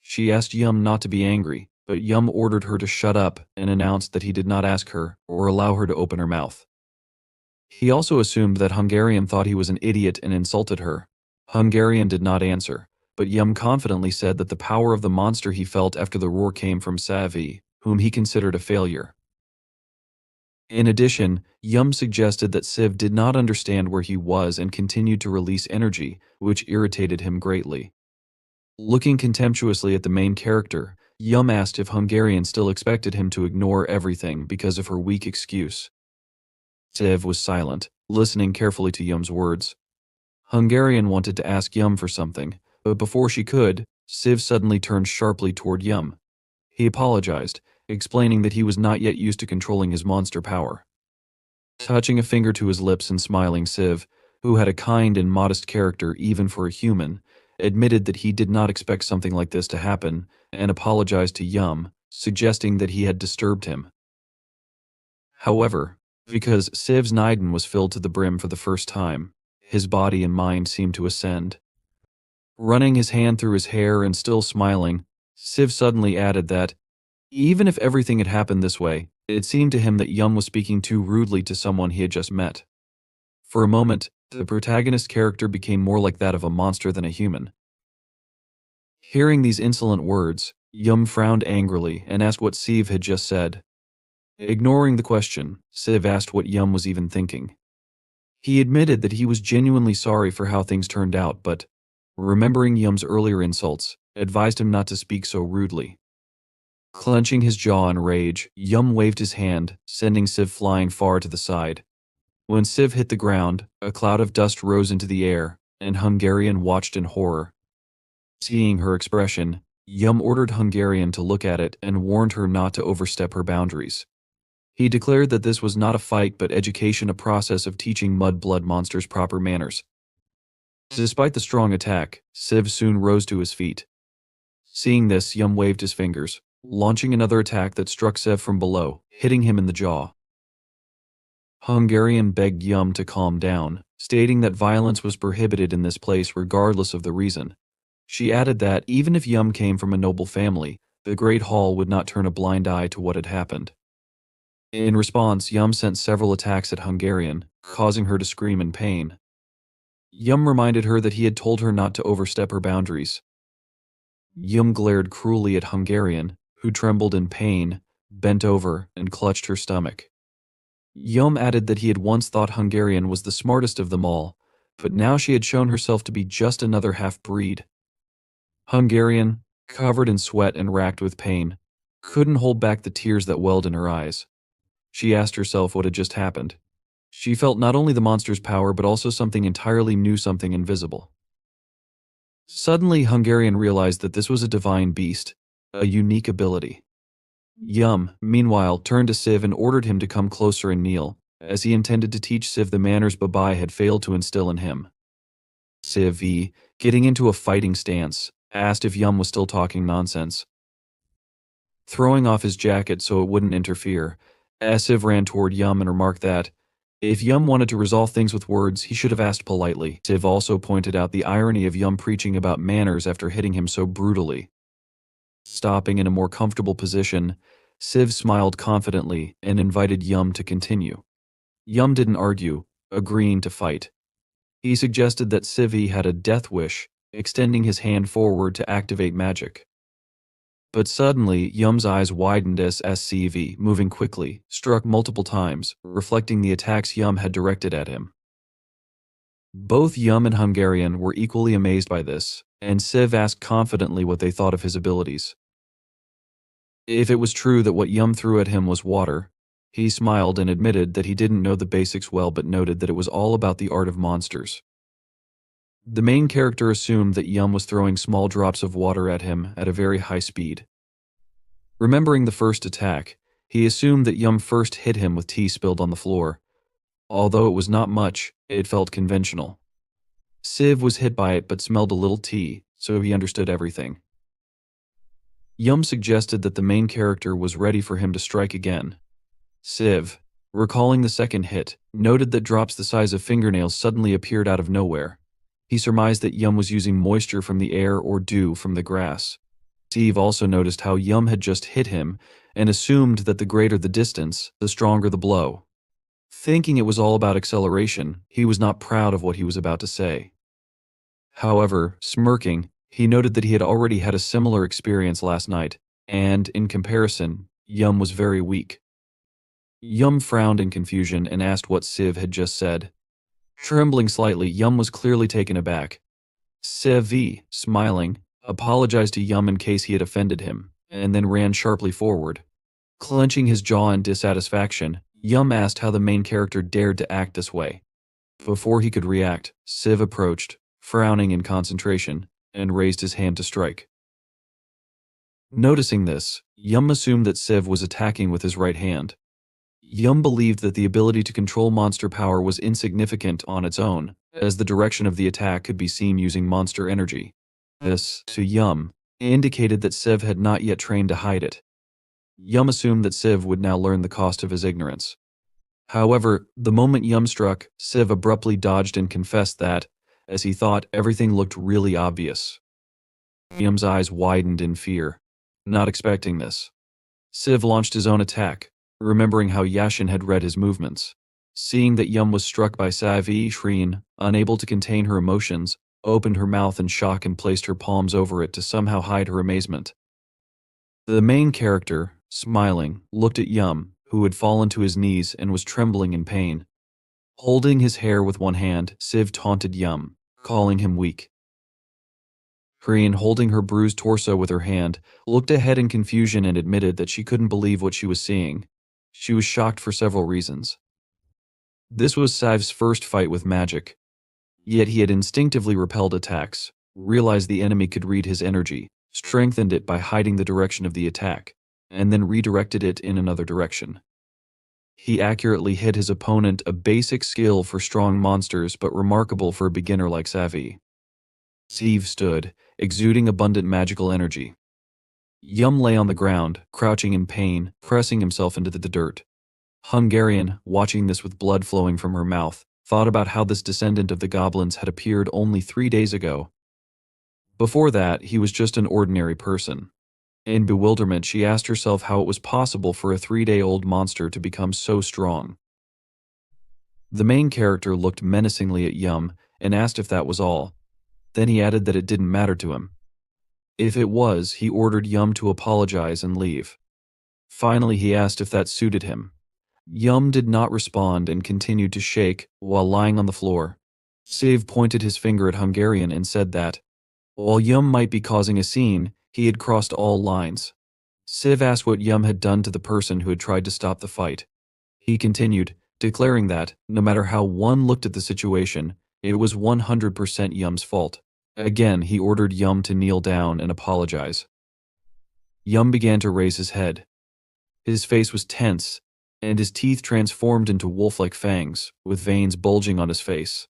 She asked Yum not to be angry, but Yum ordered her to shut up and announced that he did not ask her or allow her to open her mouth. He also assumed that Hungarian thought he was an idiot and insulted her. Hungarian did not answer, but Yum confidently said that the power of the monster he felt after the roar came from Savi, whom he considered a failure. In addition, Yum suggested that Siv did not understand where he was and continued to release energy, which irritated him greatly. Looking contemptuously at the main character, Yum asked if Hungarian still expected him to ignore everything because of her weak excuse. Siv was silent, listening carefully to Yum's words. Hungarian wanted to ask Yum for something, but before she could, Siv suddenly turned sharply toward Yum. He apologized, explaining that he was not yet used to controlling his monster power. Touching a finger to his lips and smiling, Siv, who had a kind and modest character even for a human, admitted that he did not expect something like this to happen and apologized to Yum, suggesting that he had disturbed him. However, because Siv's Niden was filled to the brim for the first time, his body and mind seemed to ascend. Running his hand through his hair and still smiling, Siv suddenly added that, even if everything had happened this way, it seemed to him that Yum was speaking too rudely to someone he had just met. For a moment, the protagonist character became more like that of a monster than a human. Hearing these insolent words, Yum frowned angrily and asked what Siv had just said. Ignoring the question, Siv asked what Yum was even thinking. He admitted that he was genuinely sorry for how things turned out, but, remembering Yum's earlier insults, advised him not to speak so rudely. Clenching his jaw in rage, Yum waved his hand, sending Siv flying far to the side. When Siv hit the ground, a cloud of dust rose into the air, and Hungarian watched in horror. Seeing her expression, Yum ordered Hungarian to look at it and warned her not to overstep her boundaries. He declared that this was not a fight but education, a process of teaching mud-blood monsters proper manners. Despite the strong attack, Siv soon rose to his feet. Seeing this, Yum waved his fingers, launching another attack that struck Siv from below, hitting him in the jaw. Hungarian begged Yum to calm down, stating that violence was prohibited in this place regardless of the reason. She added that even if Yum came from a noble family, The Great Hall would not turn a blind eye to what had happened. In response, Yum sent several attacks at Hungarian, causing her to scream in pain. Yum reminded her that he had told her not to overstep her boundaries. Yum glared cruelly at Hungarian, who trembled in pain, bent over, and clutched her stomach. Yum added that he had once thought Hungarian was the smartest of them all, but now she had shown herself to be just another half-breed. Hungarian, covered in sweat and racked with pain, couldn't hold back the tears that welled in her eyes. She asked herself what had just happened. She felt not only the monster's power but also something entirely new, something invisible. Suddenly, Hungarian realized that this was a divine beast, a unique ability. Yum, meanwhile, turned to Siv and ordered him to come closer and kneel, as he intended to teach Siv the manners Babai had failed to instill in him. Siv, getting into a fighting stance, asked if Yum was still talking nonsense. Throwing off his jacket so it wouldn't interfere, Siv ran toward Yum and remarked that, if Yum wanted to resolve things with words, he should have asked politely. Siv also pointed out the irony of Yum preaching about manners after hitting him so brutally. Stopping in a more comfortable position, Siv smiled confidently and invited Yum to continue. Yum didn't argue, agreeing to fight. He suggested that Siv had a death wish, extending his hand forward to activate magic. But suddenly, Yum's eyes widened as Siv, moving quickly, struck multiple times, reflecting the attacks Yum had directed at him. Both Yum and Hungarian were equally amazed by this, and Siv asked confidently what they thought of his abilities. If it was true that what Yum threw at him was water, he smiled and admitted that he didn't know the basics well but noted that it was all about the art of monsters. The main character assumed that Yum was throwing small drops of water at him at a very high speed. Remembering the first attack, he assumed that Yum first hit him with tea spilled on the floor. Although it was not much, it felt conventional. Siv was hit by it but smelled a little tea, so he understood everything. Yum suggested that the main character was ready for him to strike again. Siv, recalling the second hit, noted that drops the size of fingernails suddenly appeared out of nowhere. He surmised that Yum was using moisture from the air or dew from the grass. Siv also noticed how Yum had just hit him and assumed that the greater the distance, the stronger the blow. Thinking it was all about acceleration, he was not proud of what he was about to say. However, smirking, he noted that he had already had a similar experience last night, and, in comparison, Yum was very weak. Yum frowned in confusion and asked what Siv had just said. Trembling slightly, Yum was clearly taken aback. Siv, smiling, apologized to Yum in case he had offended him, and then ran sharply forward. Clenching his jaw in dissatisfaction, Yum asked how the main character dared to act this way. Before he could react, Siv approached, frowning in concentration, and raised his hand to strike. Noticing this, Yum assumed that Siv was attacking with his right hand. Yum believed that the ability to control monster power was insignificant on its own, as the direction of the attack could be seen using monster energy. This, to Yum, indicated that Siv had not yet trained to hide it. Yum assumed that Siv would now learn the cost of his ignorance. However, the moment Yum struck, Siv abruptly dodged and confessed that, as he thought, everything looked really obvious. Yum's eyes widened in fear, not expecting this. Siv launched his own attack, remembering how Yashin had read his movements. Seeing that Yum was struck by Savi, Shreen, unable to contain her emotions, opened her mouth in shock and placed her palms over it to somehow hide her amazement. The main character, smiling, looked at Yum, who had fallen to his knees and was trembling in pain. Holding his hair with one hand, Siv taunted Yum, calling him weak. Shreen, holding her bruised torso with her hand, looked ahead in confusion and admitted that she couldn't believe what she was seeing. She was shocked for several reasons. This was Sav's first fight with magic. Yet he had instinctively repelled attacks, realized the enemy could read his energy, strengthened it by hiding the direction of the attack, and then redirected it in another direction. He accurately hit his opponent, a basic skill for strong monsters but remarkable for a beginner like Savi. Siv stood, exuding abundant magical energy. Yum lay on the ground, crouching in pain, pressing himself into the dirt. Hungarian, watching this with blood flowing from her mouth, thought about how this descendant of the goblins had appeared only 3 days ago. Before that, he was just an ordinary person. In bewilderment, she asked herself how it was possible for a 3-day-old monster to become so strong. The main character looked menacingly at Yum and asked if that was all. Then he added that it didn't matter to him. If it was, he ordered Yum to apologize and leave. Finally, he asked if that suited him. Yum did not respond and continued to shake while lying on the floor. Siv pointed his finger at Hungarian and said that, while Yum might be causing a scene, he had crossed all lines. Siv asked what Yum had done to the person who had tried to stop the fight. He continued, declaring that, no matter how one looked at the situation, it was 100% Yum's fault. Again, he ordered Yum to kneel down and apologize. Yum began to raise his head. His face was tense, and his teeth transformed into wolf-like fangs, with veins bulging on his face.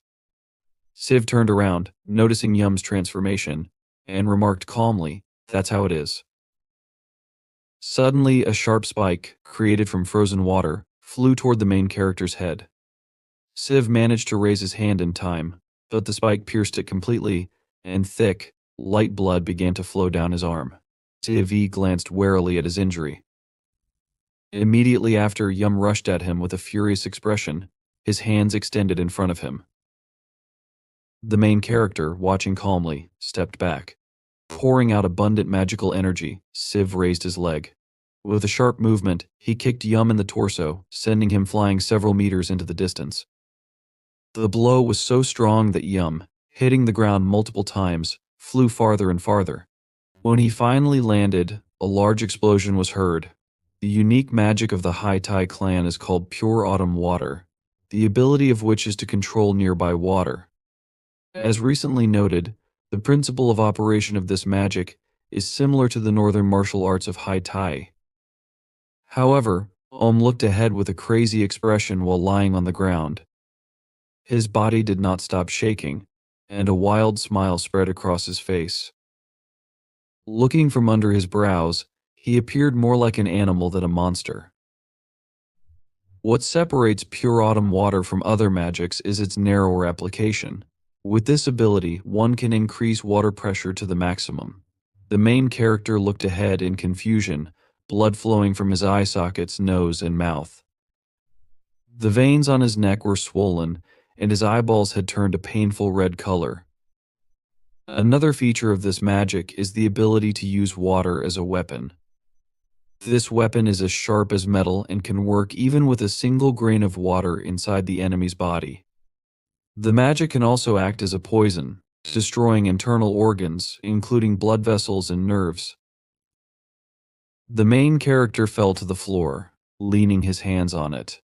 Siv turned around, noticing Yum's transformation, and remarked calmly, "That's how it is." Suddenly, a sharp spike, created from frozen water, flew toward the main character's head. Siv managed to raise his hand in time, but the spike pierced it completely, and thick, light blood began to flow down his arm. Siv glanced warily at his injury. Immediately after, Yum rushed at him with a furious expression, his hands extended in front of him. The main character, watching calmly, stepped back. Pouring out abundant magical energy, Siv raised his leg. With a sharp movement, he kicked Yum in the torso, sending him flying several meters into the distance. The blow was so strong that Yum, hitting the ground multiple times, flew farther and farther. When he finally landed, a large explosion was heard. The unique magic of the High Tai clan is called Pure Autumn Water, the ability of which is to control nearby water. As recently noted, the principle of operation of this magic is similar to the northern martial arts of High Tai. However, looked ahead with a crazy expression while lying on the ground. His body did not stop shaking, and a wild smile spread across his face. Looking from under his brows, he appeared more like an animal than a monster. What separates Pure Autumn Water from other magics is its narrower application. With this ability, one can increase water pressure to the maximum. The main character looked ahead in confusion, blood flowing from his eye sockets, nose, and mouth. The veins on his neck were swollen, and his eyeballs had turned a painful red color. Another feature of this magic is the ability to use water as a weapon. This weapon is as sharp as metal and can work even with a single grain of water inside the enemy's body. The magic can also act as a poison, destroying internal organs, including blood vessels and nerves. The main character fell to the floor, leaning his hands on it.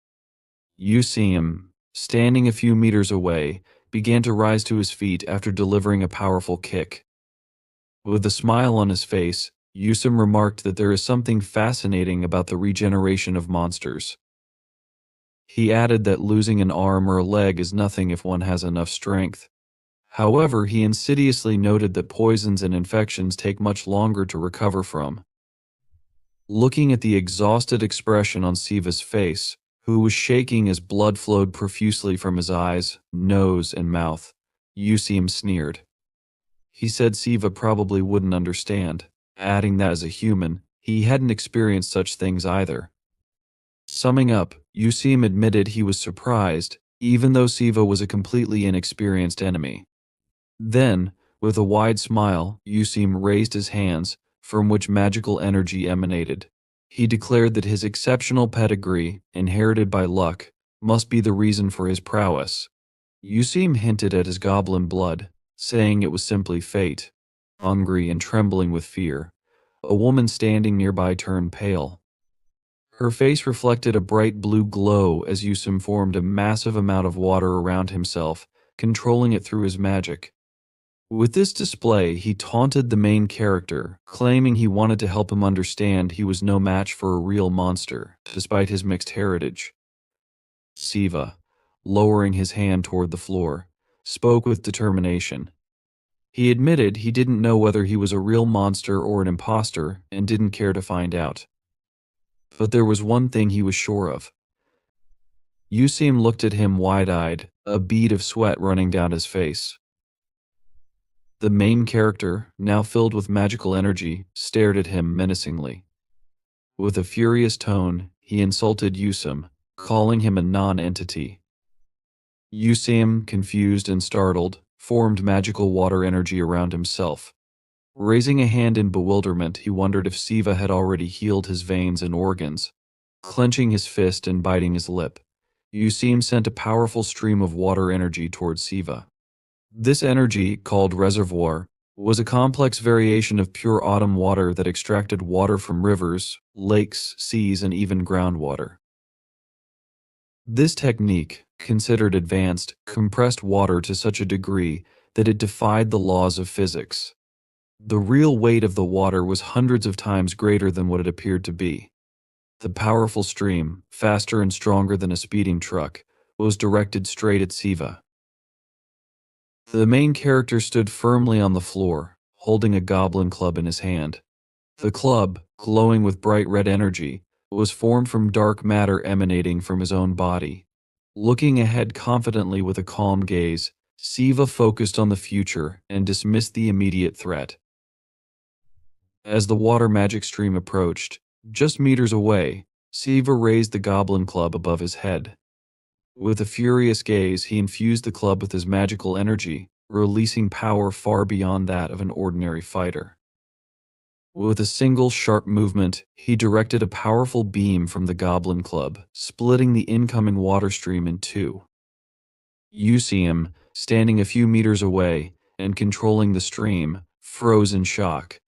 You see him, standing a few meters away, began to rise to his feet after delivering a powerful kick. With a smile on his face, Yusum remarked that there is something fascinating about the regeneration of monsters. He added that losing an arm or a leg is nothing if one has enough strength. However, he insidiously noted that poisons and infections take much longer to recover from. Looking at the exhausted expression on Siva's face, who was shaking as blood flowed profusely from his eyes, nose, and mouth, Yusim sneered. He said Siva probably wouldn't understand, adding that as a human, he hadn't experienced such things either. Summing up, Yusim admitted he was surprised, even though Siva was a completely inexperienced enemy. Then, with a wide smile, Yusim raised his hands, from which magical energy emanated. He declared that his exceptional pedigree, inherited by luck, must be the reason for his prowess. Yusim hinted at his goblin blood, saying it was simply fate. Hungry and trembling with fear, a woman standing nearby turned pale. Her face reflected a bright blue glow as Yusim formed a massive amount of water around himself, controlling it through his magic. With this display, he taunted the main character, claiming he wanted to help him understand he was no match for a real monster, despite his mixed heritage. Siva, lowering his hand toward the floor, spoke with determination. He admitted he didn't know whether he was a real monster or an imposter and didn't care to find out. But there was one thing he was sure of. Yusim looked at him wide-eyed, a bead of sweat running down his face. The main character, now filled with magical energy, stared at him menacingly. With a furious tone, he insulted Yusum, calling him a non-entity. Yusum, confused and startled, formed magical water energy around himself. Raising a hand in bewilderment, he wondered if Siva had already healed his veins and organs. Clenching his fist and biting his lip, Yusum sent a powerful stream of water energy towards Siva. This energy, called reservoir, was a complex variation of pure autumn water that extracted water from rivers, lakes, seas, and even groundwater. This technique, considered advanced, compressed water to such a degree that it defied the laws of physics. The real weight of the water was hundreds of times greater than what it appeared to be. The powerful stream, faster and stronger than a speeding truck, was directed straight at Siva. The main character stood firmly on the floor, holding a goblin club in his hand. The club, glowing with bright red energy, was formed from dark matter emanating from his own body. Looking ahead confidently with a calm gaze, Siva focused on the future and dismissed the immediate threat. As the water magic stream approached, just meters away, Siva raised the goblin club above his head. With a furious gaze, he infused the club with his magical energy, releasing power far beyond that of an ordinary fighter. With a single sharp movement, he directed a powerful beam from the goblin club, splitting the incoming water stream in two. Yusum, standing a few meters away and controlling the stream, froze in shock.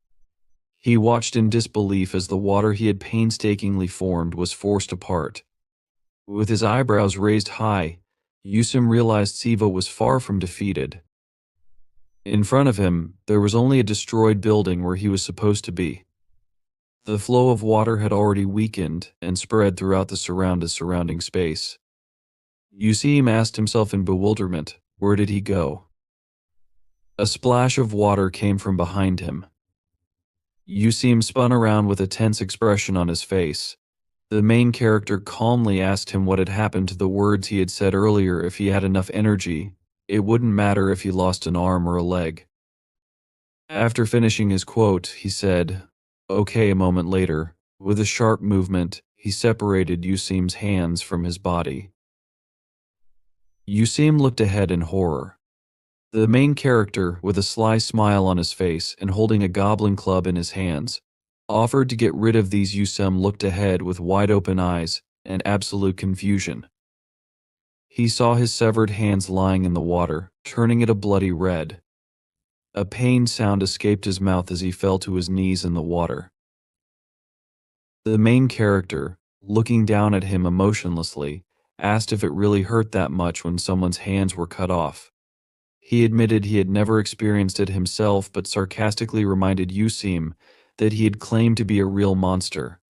He watched in disbelief as the water he had painstakingly formed was forced apart. With his eyebrows raised high, Yusum realized Siva was far from defeated. In front of him, there was only a destroyed building where he was supposed to be. The flow of water had already weakened and spread throughout the surrounding space. Yusum asked himself in bewilderment, where did he go? A splash of water came from behind him. Yusum spun around with a tense expression on his face. The main character calmly asked him what had happened to the words he had said earlier. If he had enough energy, it wouldn't matter if he lost an arm or a leg. After finishing his quote, he said, "Okay." A moment later, with a sharp movement, he separated Yusum's hands from his body. Yusum looked ahead in horror. The main character, with a sly smile on his face and holding a goblin club in his hands, offered to get rid of these. Yusum looked ahead with wide-open eyes and absolute confusion. He saw his severed hands lying in the water, turning it a bloody red. A pained sound escaped his mouth as he fell to his knees in the water. The main character, looking down at him emotionlessly, asked if it really hurt that much when someone's hands were cut off. He admitted he had never experienced it himself, but sarcastically reminded Yusum that he had claimed to be a real monster.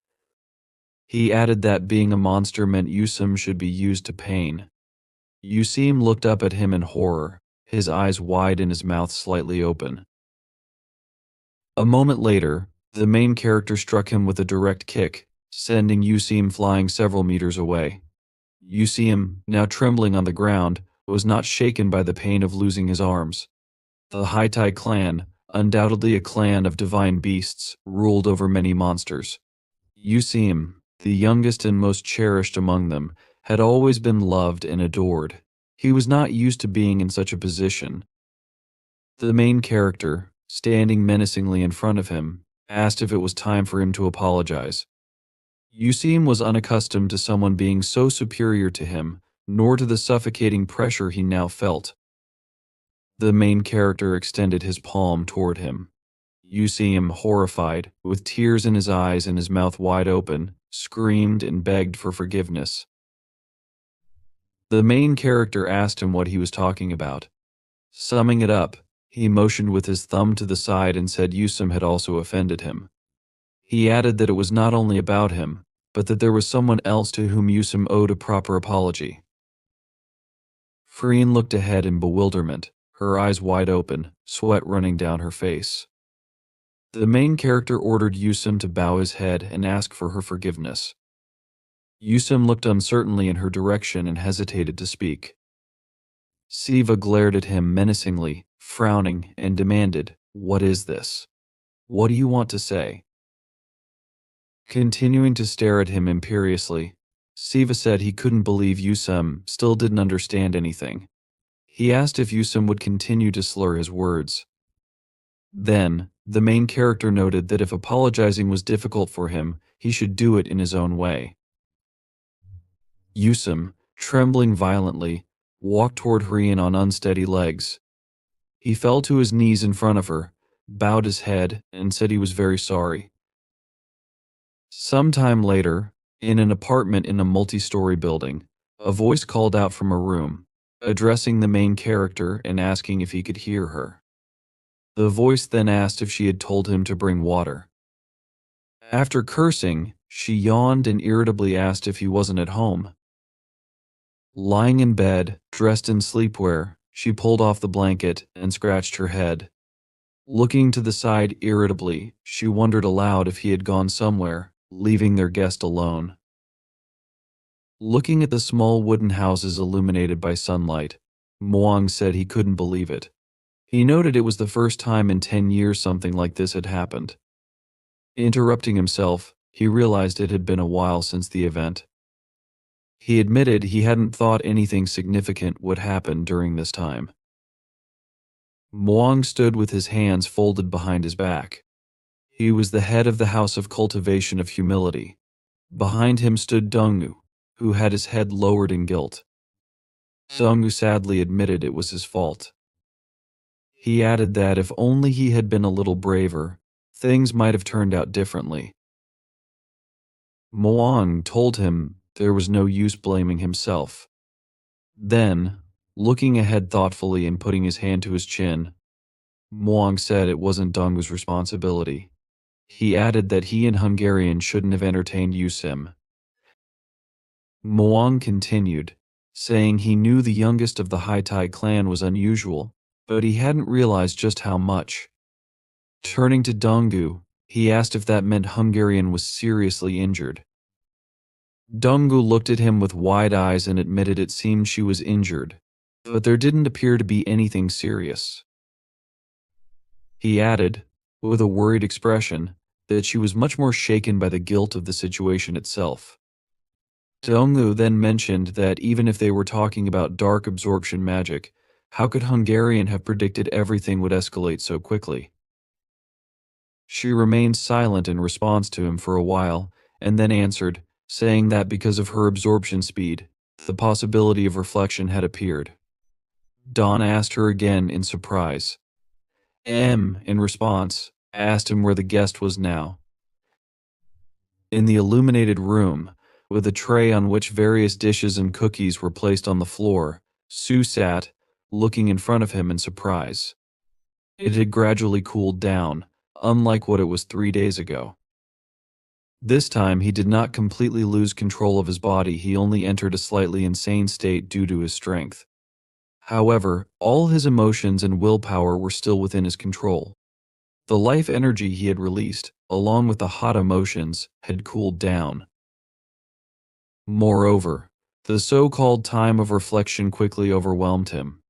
He added that being a monster meant Yusum should be used to pain. Yusum looked up at him in horror, his eyes wide and his mouth slightly open. A moment later, the main character struck him with a direct kick, sending Yusum flying several meters away. Yusum, now trembling on the ground, was not shaken by the pain of losing his arms. The Haitai clan, undoubtedly a clan of divine beasts, ruled over many monsters. Yusum, the youngest and most cherished among them, had always been loved and adored. He was not used to being in such a position. The main character, standing menacingly in front of him, asked if it was time for him to apologize. Yusum was unaccustomed to someone being so superior to him, nor to the suffocating pressure he now felt. The main character extended his palm toward him. Yusum, horrified, with tears in his eyes and his mouth wide open, screamed and begged for forgiveness. The main character asked him what he was talking about. Summing it up, he motioned with his thumb to the side and said Yusum had also offended him. He added that it was not only about him, but that there was someone else to whom Yusum owed a proper apology. Freen looked ahead in bewilderment, her eyes wide open, sweat running down her face. The main character ordered Yusum to bow his head and ask for her forgiveness. Yusum looked uncertainly in her direction and hesitated to speak. Siva glared at him menacingly, frowning, and demanded, "What is this? What do you want to say?" Continuing to stare at him imperiously, Siva said he couldn't believe Yusum still didn't understand anything. He asked if Yusum would continue to slur his words. Then, the main character noted that if apologizing was difficult for him, he should do it in his own way. Yusum, trembling violently, walked toward Hrian on unsteady legs. He fell to his knees in front of her, bowed his head, and said he was very sorry. Sometime later, in an apartment in a multi-story building, a voice called out from a room, addressing the main character and asking if he could hear her. The voice then asked if she had told him to bring water. After cursing, she yawned and irritably asked if he wasn't at home. Lying in bed, dressed in sleepwear, she pulled off the blanket and scratched her head. Looking to the side irritably, she wondered aloud if he had gone somewhere, leaving their guest alone. Looking at the small wooden houses illuminated by sunlight, Muang said he couldn't believe it. He noted it was the first time in 10 years something like this had happened. Interrupting himself, he realized it had been a while since the event. He admitted he hadn't thought anything significant would happen during this time. Muang stood with his hands folded behind his back. He was the head of the House of Cultivation of Humility. Behind him stood Donggu, who had his head lowered in guilt. Donggu sadly admitted it was his fault. He added that if only he had been a little braver, things might have turned out differently. Muang told him there was no use blaming himself. Then, looking ahead thoughtfully and putting his hand to his chin, Muang said it wasn't Donggu's responsibility. He added that he and Hungarian shouldn't have entertained Yusim. Muang continued, saying he knew the youngest of the Haitai clan was unusual, but he hadn't realized just how much. Turning to Donggu, he asked if that meant Hungarian was seriously injured. Donggu looked at him with wide eyes and admitted it seemed she was injured, but there didn't appear to be anything serious. He added, with a worried expression, that she was much more shaken by the guilt of the situation itself. Donggu then mentioned that even if they were talking about dark absorption magic, how could Hungarian have predicted everything would escalate so quickly? She remained silent in response to him for a while, and then answered, saying that because of her absorption speed, the possibility of reflection had appeared. Dawn asked her again in surprise. In response, asked him where the guest was now. In the illuminated room, with a tray on which various dishes and cookies were placed on the floor, Sue sat, looking in front of him in surprise. It had gradually cooled down, unlike what it was 3 days ago. This time he did not completely lose control of his body, he only entered a slightly insane state due to his strength. However, all his emotions and willpower were still within his control. The life energy he had released, along with the hot emotions, had cooled down. Moreover, the so-called time of reflection quickly overwhelmed him.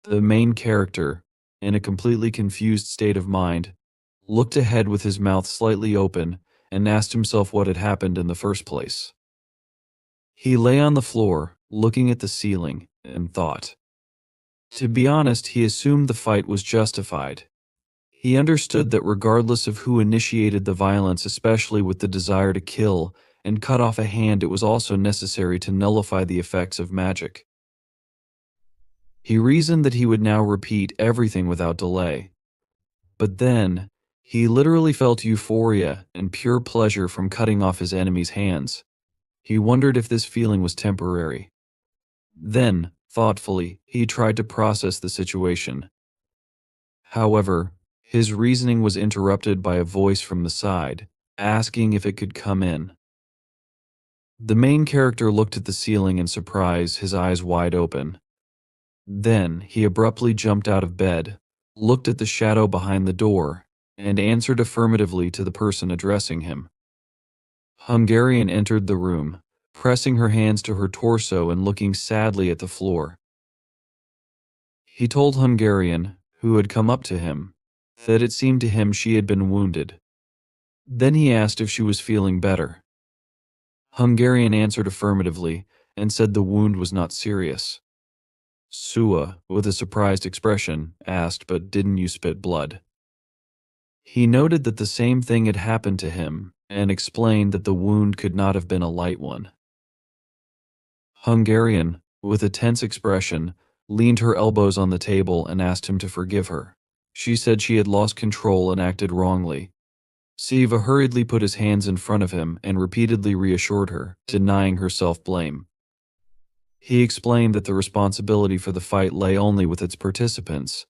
The main character, in a completely confused state of mind, looked ahead with his mouth slightly open and asked himself what had happened in the first place. He lay on the floor, looking at the ceiling, and thought. To be honest, he assumed the fight was justified. He understood that regardless of who initiated the violence, especially with the desire to kill and cut off a hand, it was also necessary to nullify the effects of magic. He reasoned that he would now repeat everything without delay. But then, he literally felt euphoria and pure pleasure from cutting off his enemy's hands. He wondered if this feeling was temporary. Then, thoughtfully, he tried to process the situation. However, his reasoning was interrupted by a voice from the side, asking if it could come in. The main character looked at the ceiling in surprise, his eyes wide open. Then, he abruptly jumped out of bed, looked at the shadow behind the door, and answered affirmatively to the person addressing him. Hungarian entered the room, pressing her hands to her torso and looking sadly at the floor. He told Hungarian, who had come up to him, that it seemed to him she had been wounded. Then he asked if she was feeling better. Hungarian answered affirmatively and said the wound was not serious. Sua, with a surprised expression, asked, "But didn't you spit blood?" He noted that the same thing had happened to him and explained that the wound could not have been a light one. Hungarian, with a tense expression, leaned her elbows on the table and asked him to forgive her. She said she had lost control and acted wrongly. Siva hurriedly put his hands in front of him and repeatedly reassured her, denying her self-blame. He explained that the responsibility for the fight lay only with its participants.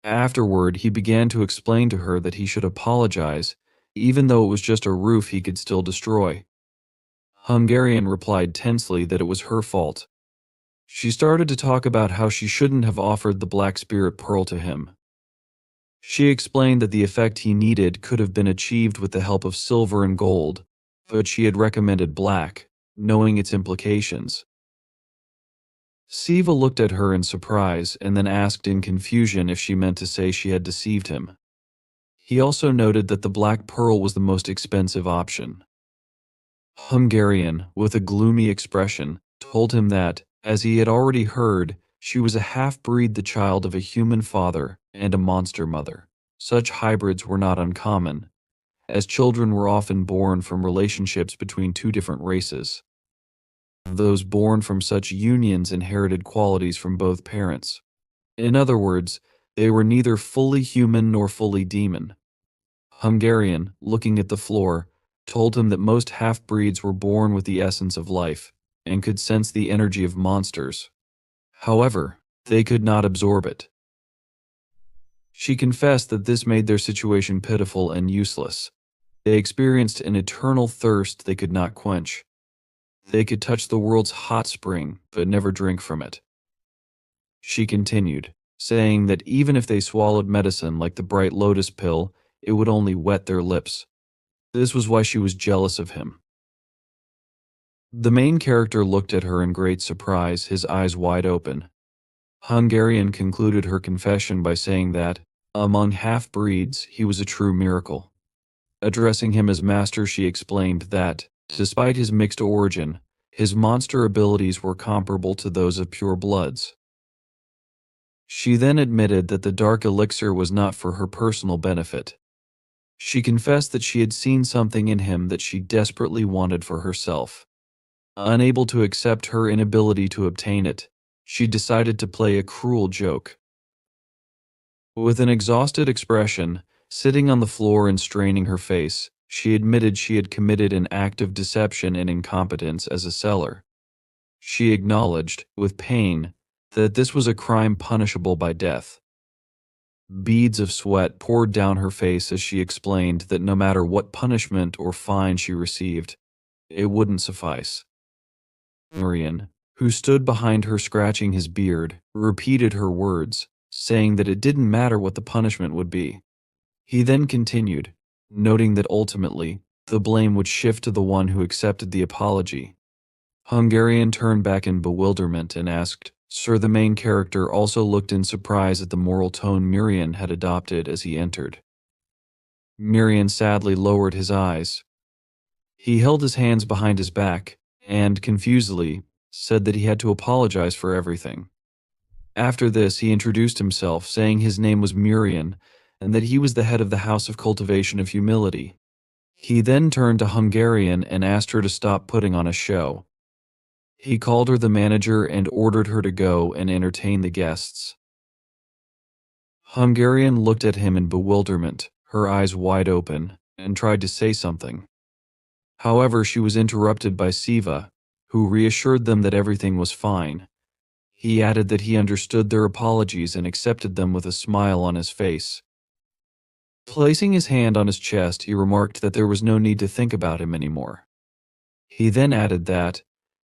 Afterward, he began to explain to her that he should apologize, even though it was just a roof he could still destroy. Hungarian replied tensely that it was her fault. She started to talk about how she shouldn't have offered the Black Spirit Pearl to him. She explained that the effect he needed could have been achieved with the help of silver and gold, but she had recommended black, knowing its implications. Siva looked at her in surprise and then asked in confusion if she meant to say she had deceived him. He also noted that the Black Pearl was the most expensive option. Hungarian, with a gloomy expression, told him that, as he had already heard, she was a half-breed, the child of a human father and a monster mother. Such hybrids were not uncommon, as children were often born from relationships between two different races. Those born from such unions inherited qualities from both parents. In other words, they were neither fully human nor fully demon. Hungarian, looking at the floor, told him that most half-breeds were born with the essence of life and could sense the energy of monsters. However, they could not absorb it. She confessed that this made their situation pitiful and useless. They experienced an eternal thirst they could not quench. They could touch the world's hot spring, but never drink from it. She continued, saying that even if they swallowed medicine like the bright lotus pill, it would only wet their lips. This was why she was jealous of him. The main character looked at her in great surprise, his eyes wide open. Hungarian concluded her confession by saying that, among half-breeds, he was a true miracle. Addressing him as master, she explained that, despite his mixed origin, his monster abilities were comparable to those of pure bloods. She then admitted that the dark elixir was not for her personal benefit. She confessed that she had seen something in him that she desperately wanted for herself. Unable to accept her inability to obtain it, she decided to play a cruel joke. With an exhausted expression, sitting on the floor and straining her face, she admitted she had committed an act of deception and incompetence as a seller. She acknowledged, with pain, that this was a crime punishable by death. Beads of sweat poured down her face as she explained that no matter what punishment or fine she received, it wouldn't suffice. Marian, who stood behind her scratching his beard, repeated her words, saying that it didn't matter what the punishment would be. He then continued, noting that ultimately, the blame would shift to the one who accepted the apology. Hungarian turned back in bewilderment and asked, "Sir?" The main character also looked in surprise at the moral tone Miriam had adopted as he entered. Miriam sadly lowered his eyes. He held his hands behind his back and, confusedly, said that he had to apologize for everything. After this, he introduced himself, saying his name was Miriam and that he was the head of the House of Cultivation of Humility. He then turned to Hungarian and asked her to stop putting on a show. He called her the manager and ordered her to go and entertain the guests. Hungarian looked at him in bewilderment, her eyes wide open, and tried to say something. However, she was interrupted by Siva, who reassured them that everything was fine. He added that he understood their apologies and accepted them with a smile on his face. Placing his hand on his chest, he remarked that there was no need to think about him anymore. He then added that,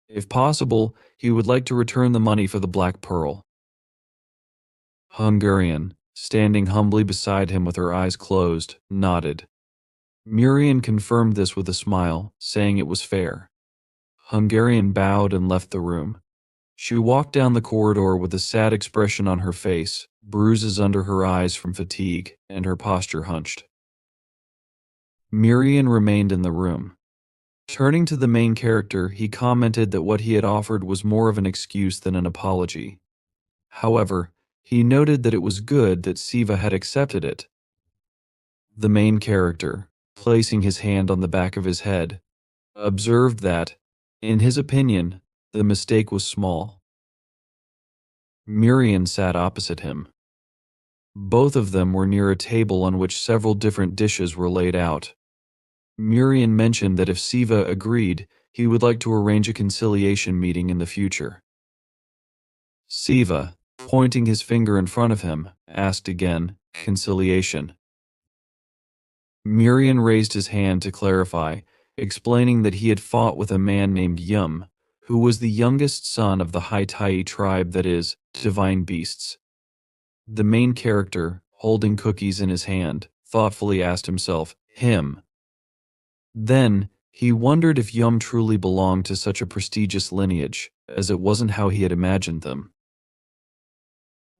if possible, he would like to return the money for the Black Pearl. Hungarian, standing humbly beside him with her eyes closed, nodded. Miriam confirmed this with a smile, saying it was fair. Hungarian bowed and left the room. She walked down the corridor with a sad expression on her face, bruises under her eyes from fatigue, and her posture hunched. Miriam remained in the room. Turning to the main character, he commented that what he had offered was more of an excuse than an apology. However, he noted that it was good that Siva had accepted it. The main character, placing his hand on the back of his head, observed that, in his opinion, the mistake was small. Miriam sat opposite him. Both of them were near a table on which several different dishes were laid out. Miriam mentioned that if Siva agreed, he would like to arrange a conciliation meeting in the future. Siva, pointing his finger in front of him, asked again, conciliation. Miriam raised his hand to clarify, explaining that he had fought with a man named Yum, who was the youngest son of the Hai Tai tribe, that is, divine beasts. The main character, holding cookies in his hand, thoughtfully asked himself, him. Then, he wondered if Yum truly belonged to such a prestigious lineage, as it wasn't how he had imagined them.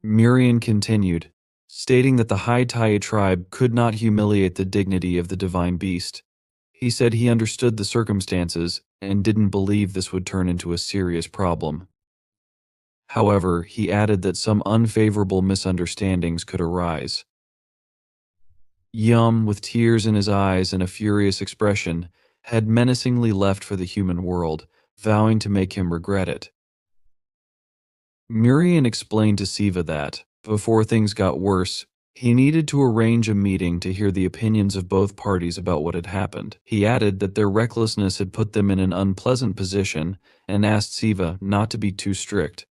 Miriam continued, stating that the Hai Tai tribe could not humiliate the dignity of the divine beast. He said he understood the circumstances and didn't believe this would turn into a serious problem. However, he added that some unfavorable misunderstandings could arise. Yum, with tears in his eyes and a furious expression, had menacingly left for the human world, vowing to make him regret it. Miriam explained to Siva that, before things got worse, he needed to arrange a meeting to hear the opinions of both parties about what had happened. He added that their recklessness had put them in an unpleasant position and asked Siva not to be too strict.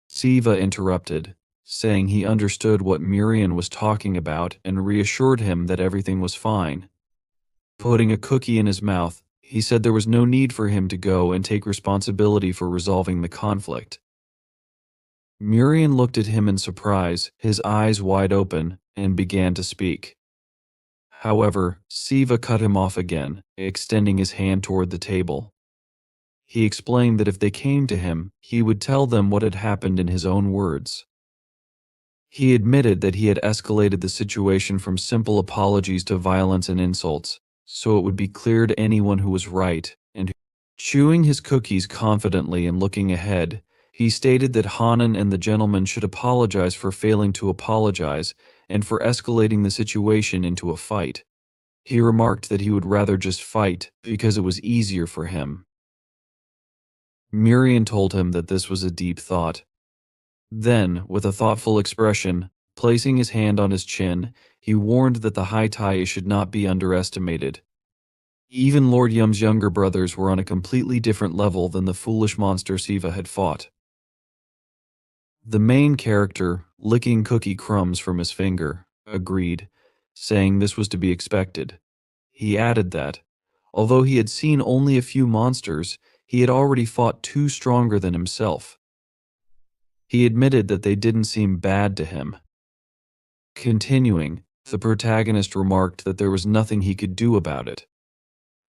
Siva interrupted, saying he understood what Miriam was talking about and reassured him that everything was fine. Putting a cookie in his mouth, he said there was no need for him to go and take responsibility for resolving the conflict. Miriam looked at him in surprise, his eyes wide open, and began to speak. However, Siva cut him off again, extending his hand toward the table. He explained that if they came to him, he would tell them what had happened in his own words. He admitted that he had escalated the situation from simple apologies to violence and insults, so it would be clear to anyone who was right, and chewing his cookies confidently and looking ahead, he stated that Hanan and the gentleman should apologize for failing to apologize and for escalating the situation into a fight. He remarked that he would rather just fight because it was easier for him. Miriam told him that this was a deep thought. Then, with a thoughtful expression, placing his hand on his chin, he warned that the Hai Tai should not be underestimated. Even Lord Yum's younger brothers were on a completely different level than the foolish monster Siva had fought. The main character, licking cookie crumbs from his finger, agreed, saying this was to be expected. He added that, although he had seen only a few monsters, he had already fought two stronger than himself. He admitted that they didn't seem bad to him. Continuing, the protagonist remarked that there was nothing he could do about it.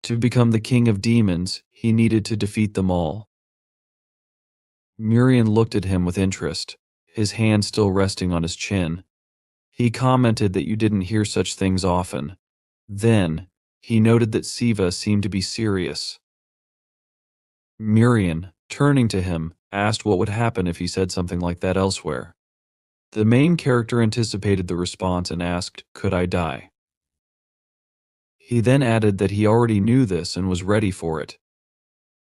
To become the king of demons, he needed to defeat them all. Miriam looked at him with interest, his hand still resting on his chin. He commented that you didn't hear such things often. Then, he noted that Siva seemed to be serious. Miriam, turning to him, asked what would happen if he said something like that elsewhere. The main character anticipated the response and asked, "Could I die?" He then added that he already knew this and was ready for it.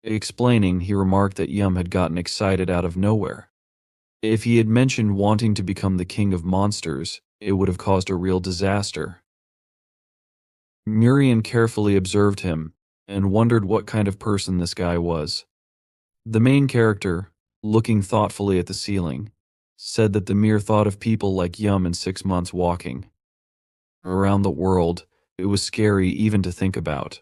Explaining, he remarked that Yum had gotten excited out of nowhere. If he had mentioned wanting to become the king of monsters, it would have caused a real disaster. Miriam carefully observed him and wondered what kind of person this guy was. The main character, looking thoughtfully at the ceiling, said that the mere thought of people like Yum in 6 months walking around the world, it was scary even to think about.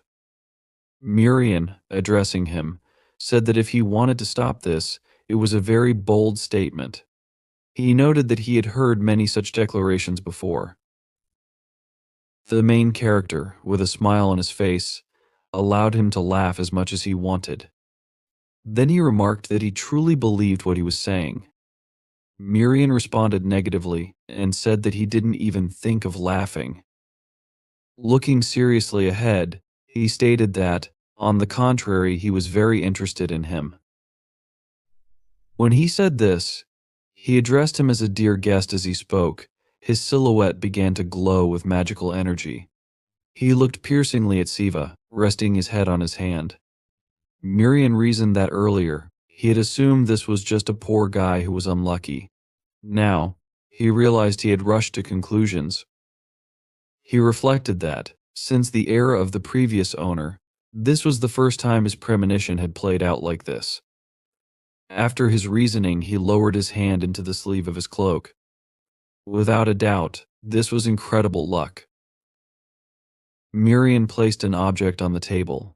Miriam, addressing him, said that if he wanted to stop this, it was a very bold statement. He noted that he had heard many such declarations before. The main character, with a smile on his face, allowed him to laugh as much as he wanted. Then he remarked that he truly believed what he was saying. Miriam responded negatively and said that he didn't even think of laughing. Looking seriously ahead, he stated that, on the contrary, he was very interested in him. When he said this, he addressed him as a dear guest as he spoke. His silhouette began to glow with magical energy. He looked piercingly at Siva, resting his head on his hand. Miriam reasoned that earlier, he had assumed this was just a poor guy who was unlucky. Now, he realized he had rushed to conclusions. He reflected that, since the era of the previous owner, this was the first time his premonition had played out like this. After his reasoning, he lowered his hand into the sleeve of his cloak. Without a doubt, this was incredible luck. Miriam placed an object on the table.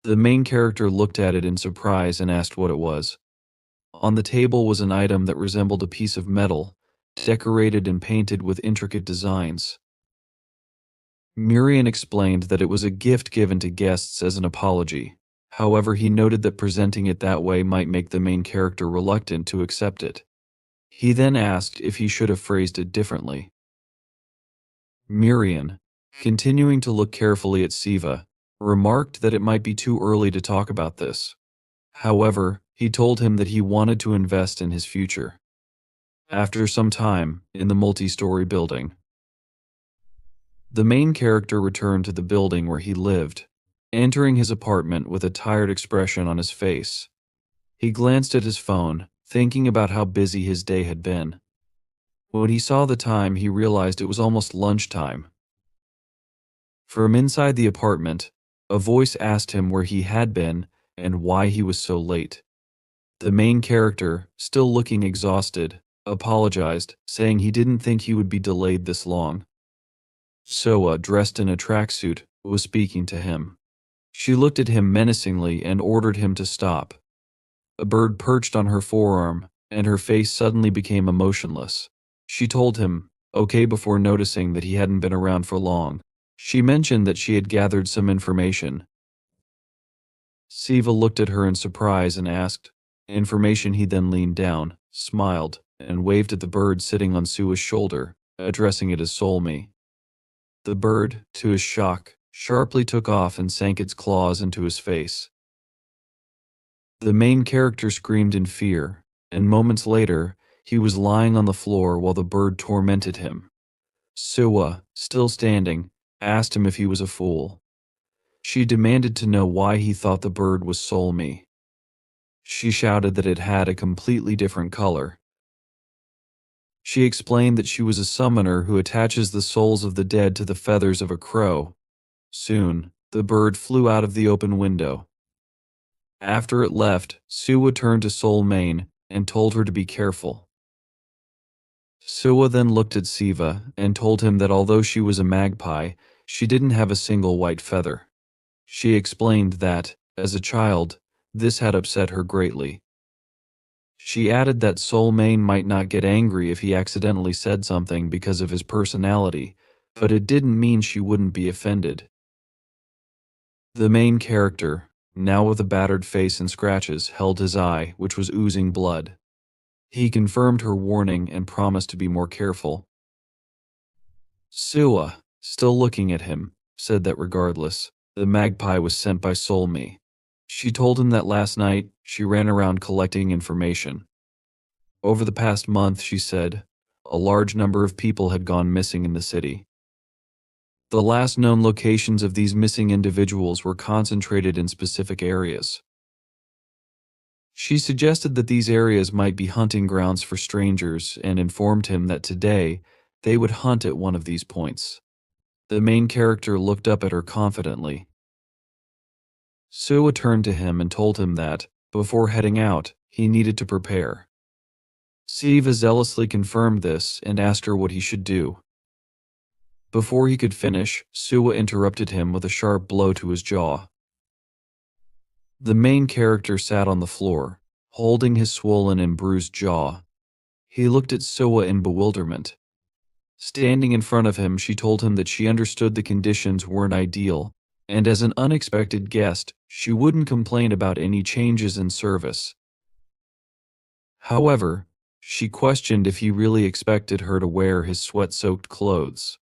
The main character looked at it in surprise and asked what it was. On the table was an item that resembled a piece of metal, decorated and painted with intricate designs. Miriam explained that it was a gift given to guests as an apology. However, he noted that presenting it that way might make the main character reluctant to accept it. He then asked if he should have phrased it differently. Miriam, continuing to look carefully at Siva, remarked that it might be too early to talk about this. However, he told him that he wanted to invest in his future. After some time, in the multi-story building, the main character returned to the building where he lived, entering his apartment with a tired expression on his face. He glanced at his phone, thinking about how busy his day had been. When he saw the time, he realized it was almost lunchtime. From inside the apartment, a voice asked him where he had been and why he was so late. The main character, still looking exhausted, apologized, saying he didn't think he would be delayed this long. Soa, dressed in a tracksuit, was speaking to him. She looked at him menacingly and ordered him to stop. A bird perched on her forearm, and her face suddenly became emotionless. She told him, okay, before noticing that he hadn't been around for long. She mentioned that she had gathered some information. Siva looked at her in surprise and asked, information. He then leaned down, smiled, and waved at the bird sitting on Sua's shoulder, addressing it as Solmi. The bird, to his shock, sharply took off and sank its claws into his face. The main character screamed in fear, and moments later, he was lying on the floor while the bird tormented him. Sua, still standing, asked him if he was a fool. She demanded to know why he thought the bird was Solmi. She shouted that it had a completely different color. She explained that she was a summoner who attaches the souls of the dead to the feathers of a crow. Soon, the bird flew out of the open window. After it left, Sua turned to Soul Mane and told her to be careful. Sua then looked at Siva and told him that although she was a magpie, she didn't have a single white feather. She explained that, as a child, this had upset her greatly. She added that Soul Mane might not get angry if he accidentally said something because of his personality, but it didn't mean she wouldn't be offended. The main character, now with a battered face and scratches, held his eye, which was oozing blood. He confirmed her warning and promised to be more careful. Sua, still looking at him, said that regardless, the magpie was sent by Solmi. She told him that last night, she ran around collecting information. Over the past month, she said, a large number of people had gone missing in the city. The last known locations of these missing individuals were concentrated in specific areas. She suggested that these areas might be hunting grounds for strangers and informed him that today they would hunt at one of these points. The main character looked up at her confidently. Sua turned to him and told him that, before heading out, he needed to prepare. Siva zealously confirmed this and asked her what he should do. Before he could finish, Sua interrupted him with a sharp blow to his jaw. The main character sat on the floor, holding his swollen and bruised jaw. He looked at Sua in bewilderment. Standing in front of him, she told him that she understood the conditions weren't ideal, and as an unexpected guest, she wouldn't complain about any changes in service. However, She questioned if he really expected her to wear his sweat-soaked clothes.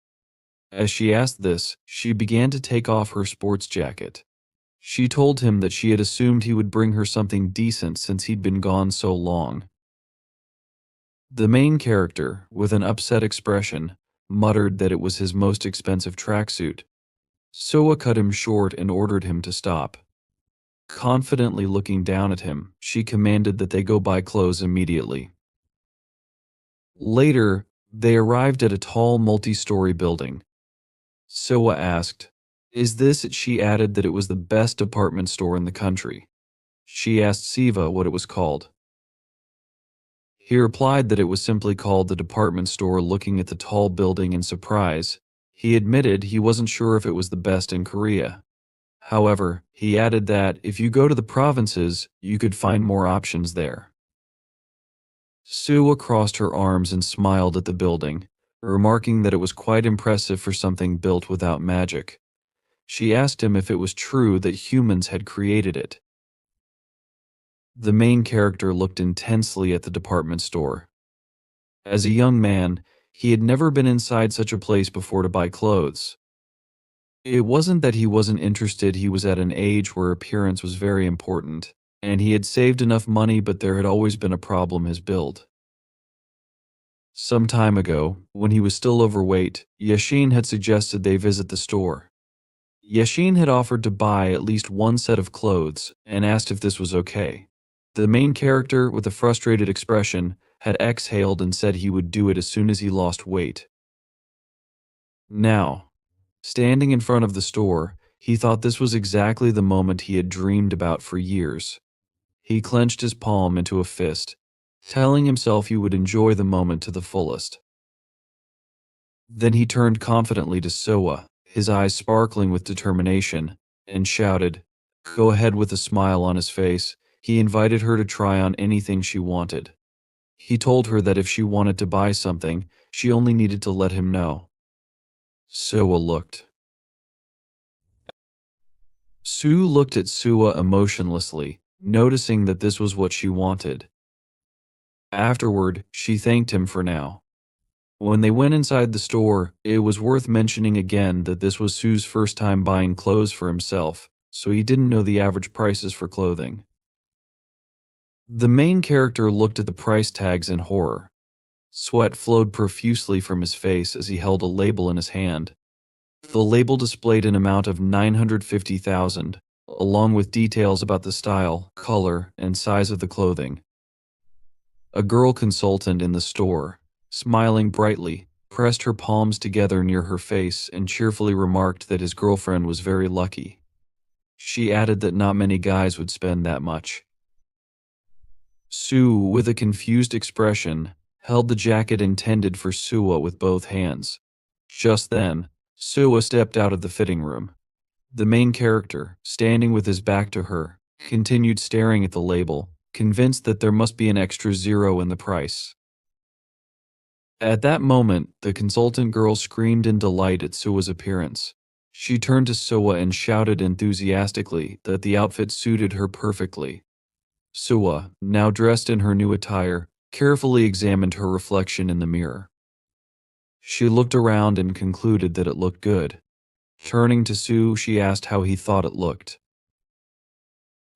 As she asked this, she began to take off her sports jacket. She told him that she had assumed he would bring her something decent since he'd been gone so long. The main character, with an upset expression, muttered that it was his most expensive tracksuit. Soa cut him short and ordered him to stop. Confidently looking down at him, she commanded that they go buy clothes immediately. Later, they arrived at a tall multi-story building. Soa asked, "Is this it?" She added that it was the best department store in the country. She asked Siva what it was called. He replied that it was simply called the department store. Looking at the tall building in surprise, he admitted he wasn't sure if it was the best in Korea. However, he added that if you go to the provinces, you could find more options there. Sua crossed her arms and smiled at the building, remarking that it was quite impressive for something built without magic. She asked him if it was true that humans had created it. The main character looked intensely at the department store. As a young man, he had never been inside such a place before to buy clothes. It wasn't that he wasn't interested, he was at an age where appearance was very important, and he had saved enough money, but there had always been a problem: his build. Some time ago, when he was still overweight, Yashin had suggested they visit the store. Yashin had offered to buy at least one set of clothes and asked if this was okay. The main character, with a frustrated expression, had exhaled and said he would do it as soon as he lost weight. Now, standing in front of the store, he thought this was exactly the moment he had dreamed about for years. He clenched his palm into a fist, telling himself he would enjoy the moment to the fullest. Then he turned confidently to Soa, his eyes sparkling with determination, and shouted, "Go ahead." With a smile on his face, he invited her to try on anything she wanted. He told her that if she wanted to buy something, she only needed to let him know. Soa looked. Sue looked at Sua emotionlessly, noticing that this was what she wanted. Afterward, she thanked him for now. When they went inside the store, it was worth mentioning again that this was Sue's first time buying clothes for himself, so he didn't know the average prices for clothing. The main character looked at the price tags in horror. Sweat flowed profusely from his face as he held a label in his hand. The label displayed an amount of 950,000, along with details about the style, color, and size of the clothing. A girl consultant in the store, smiling brightly, pressed her palms together near her face and cheerfully remarked that his girlfriend was very lucky. She added that not many guys would spend that much. Sue, with a confused expression, held the jacket intended for Sua with both hands. Just then, Sua stepped out of the fitting room. The main character, standing with his back to her, continued staring at the label, convinced that there must be an extra zero in the price. At that moment, the consultant girl screamed in delight at Sua's appearance. She turned to Sua and shouted enthusiastically that the outfit suited her perfectly. Sua, now dressed in her new attire, carefully examined her reflection in the mirror. She looked around and concluded that it looked good. Turning to Sue, she asked how he thought it looked.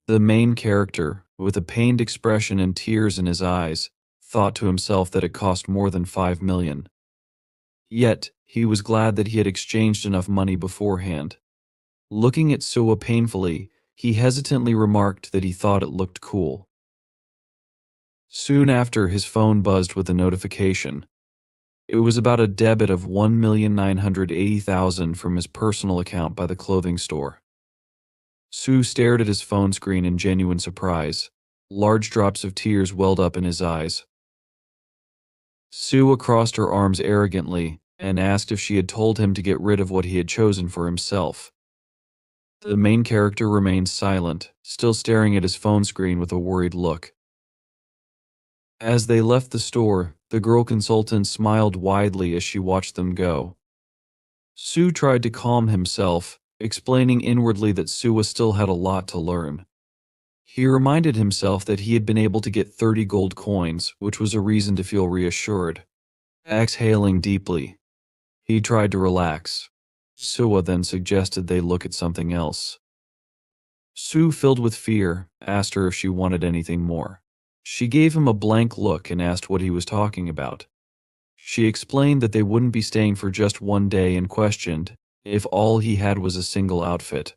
The main character, with a pained expression and tears in his eyes, thought to himself that it cost more than 5 million. Yet, he was glad that he had exchanged enough money beforehand. Looking at Sua painfully, he hesitantly remarked that he thought it looked cool. Soon after, his phone buzzed with a notification. It was about a debit of 1,980,000 from his personal account by the clothing store. Sue stared at his phone screen in genuine surprise. Large drops of tears welled up in his eyes. Sue crossed her arms arrogantly and asked if she had told him to get rid of what he had chosen for himself. The main character remained silent, still staring at his phone screen with a worried look. As they left the store, the girl consultant smiled widely as she watched them go. Sue tried to calm himself, explaining inwardly that Sua still had a lot to learn. He reminded himself that he had been able to get 30 gold coins, which was a reason to feel reassured. Exhaling deeply, he tried to relax. Suwa then suggested they look at something else. Su, filled with fear, asked her if she wanted anything more. She gave him a blank look and asked what he was talking about. She explained that they wouldn't be staying for just one day and questioned if all he had was a single outfit.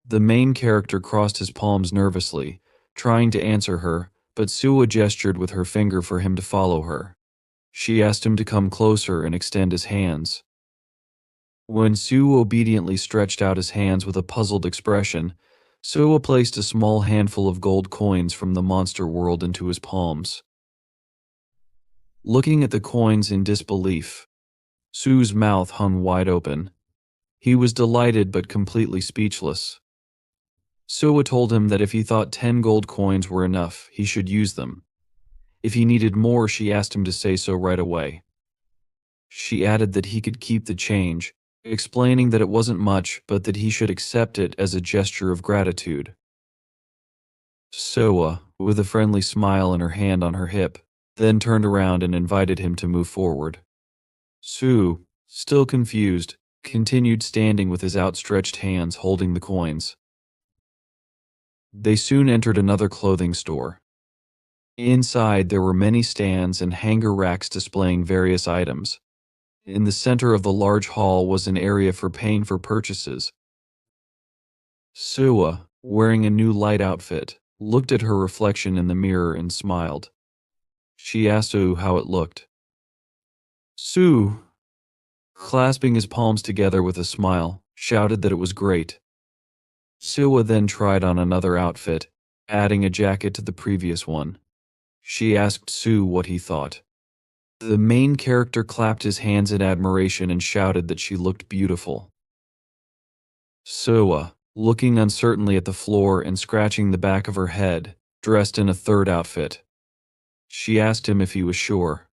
The main character crossed his palms nervously, trying to answer her, but Suwa gestured with her finger for him to follow her. She asked him to come closer and extend his hands. When Su obediently stretched out his hands with a puzzled expression, Suwa placed a small handful of gold coins from the monster world into his palms. Looking at the coins in disbelief, Su's mouth hung wide open. He was delighted but completely speechless. Suwa told him that if he thought 10 gold coins were enough, he should use them. If he needed more, she asked him to say so right away. She added that he could keep the change, explaining that it wasn't much, but that he should accept it as a gesture of gratitude. Suwa, with a friendly smile and her hand on her hip, then turned around and invited him to move forward. Su, still confused, continued standing with his outstretched hands holding the coins. They soon entered another clothing store. Inside, there were many stands and hanger racks displaying various items. In the center of the large hall was an area for paying for purchases. Suwa, wearing a new light outfit, looked at her reflection in the mirror and smiled. She asked Su how it looked. Su, clasping his palms together with a smile, shouted that it was great. Suwa then tried on another outfit, adding a jacket to the previous one. She asked Su what he thought. The main character clapped his hands in admiration and shouted that she looked beautiful. Suwa, looking uncertainly at the floor and scratching the back of her head, dressed in a third outfit. She asked him if he was sure.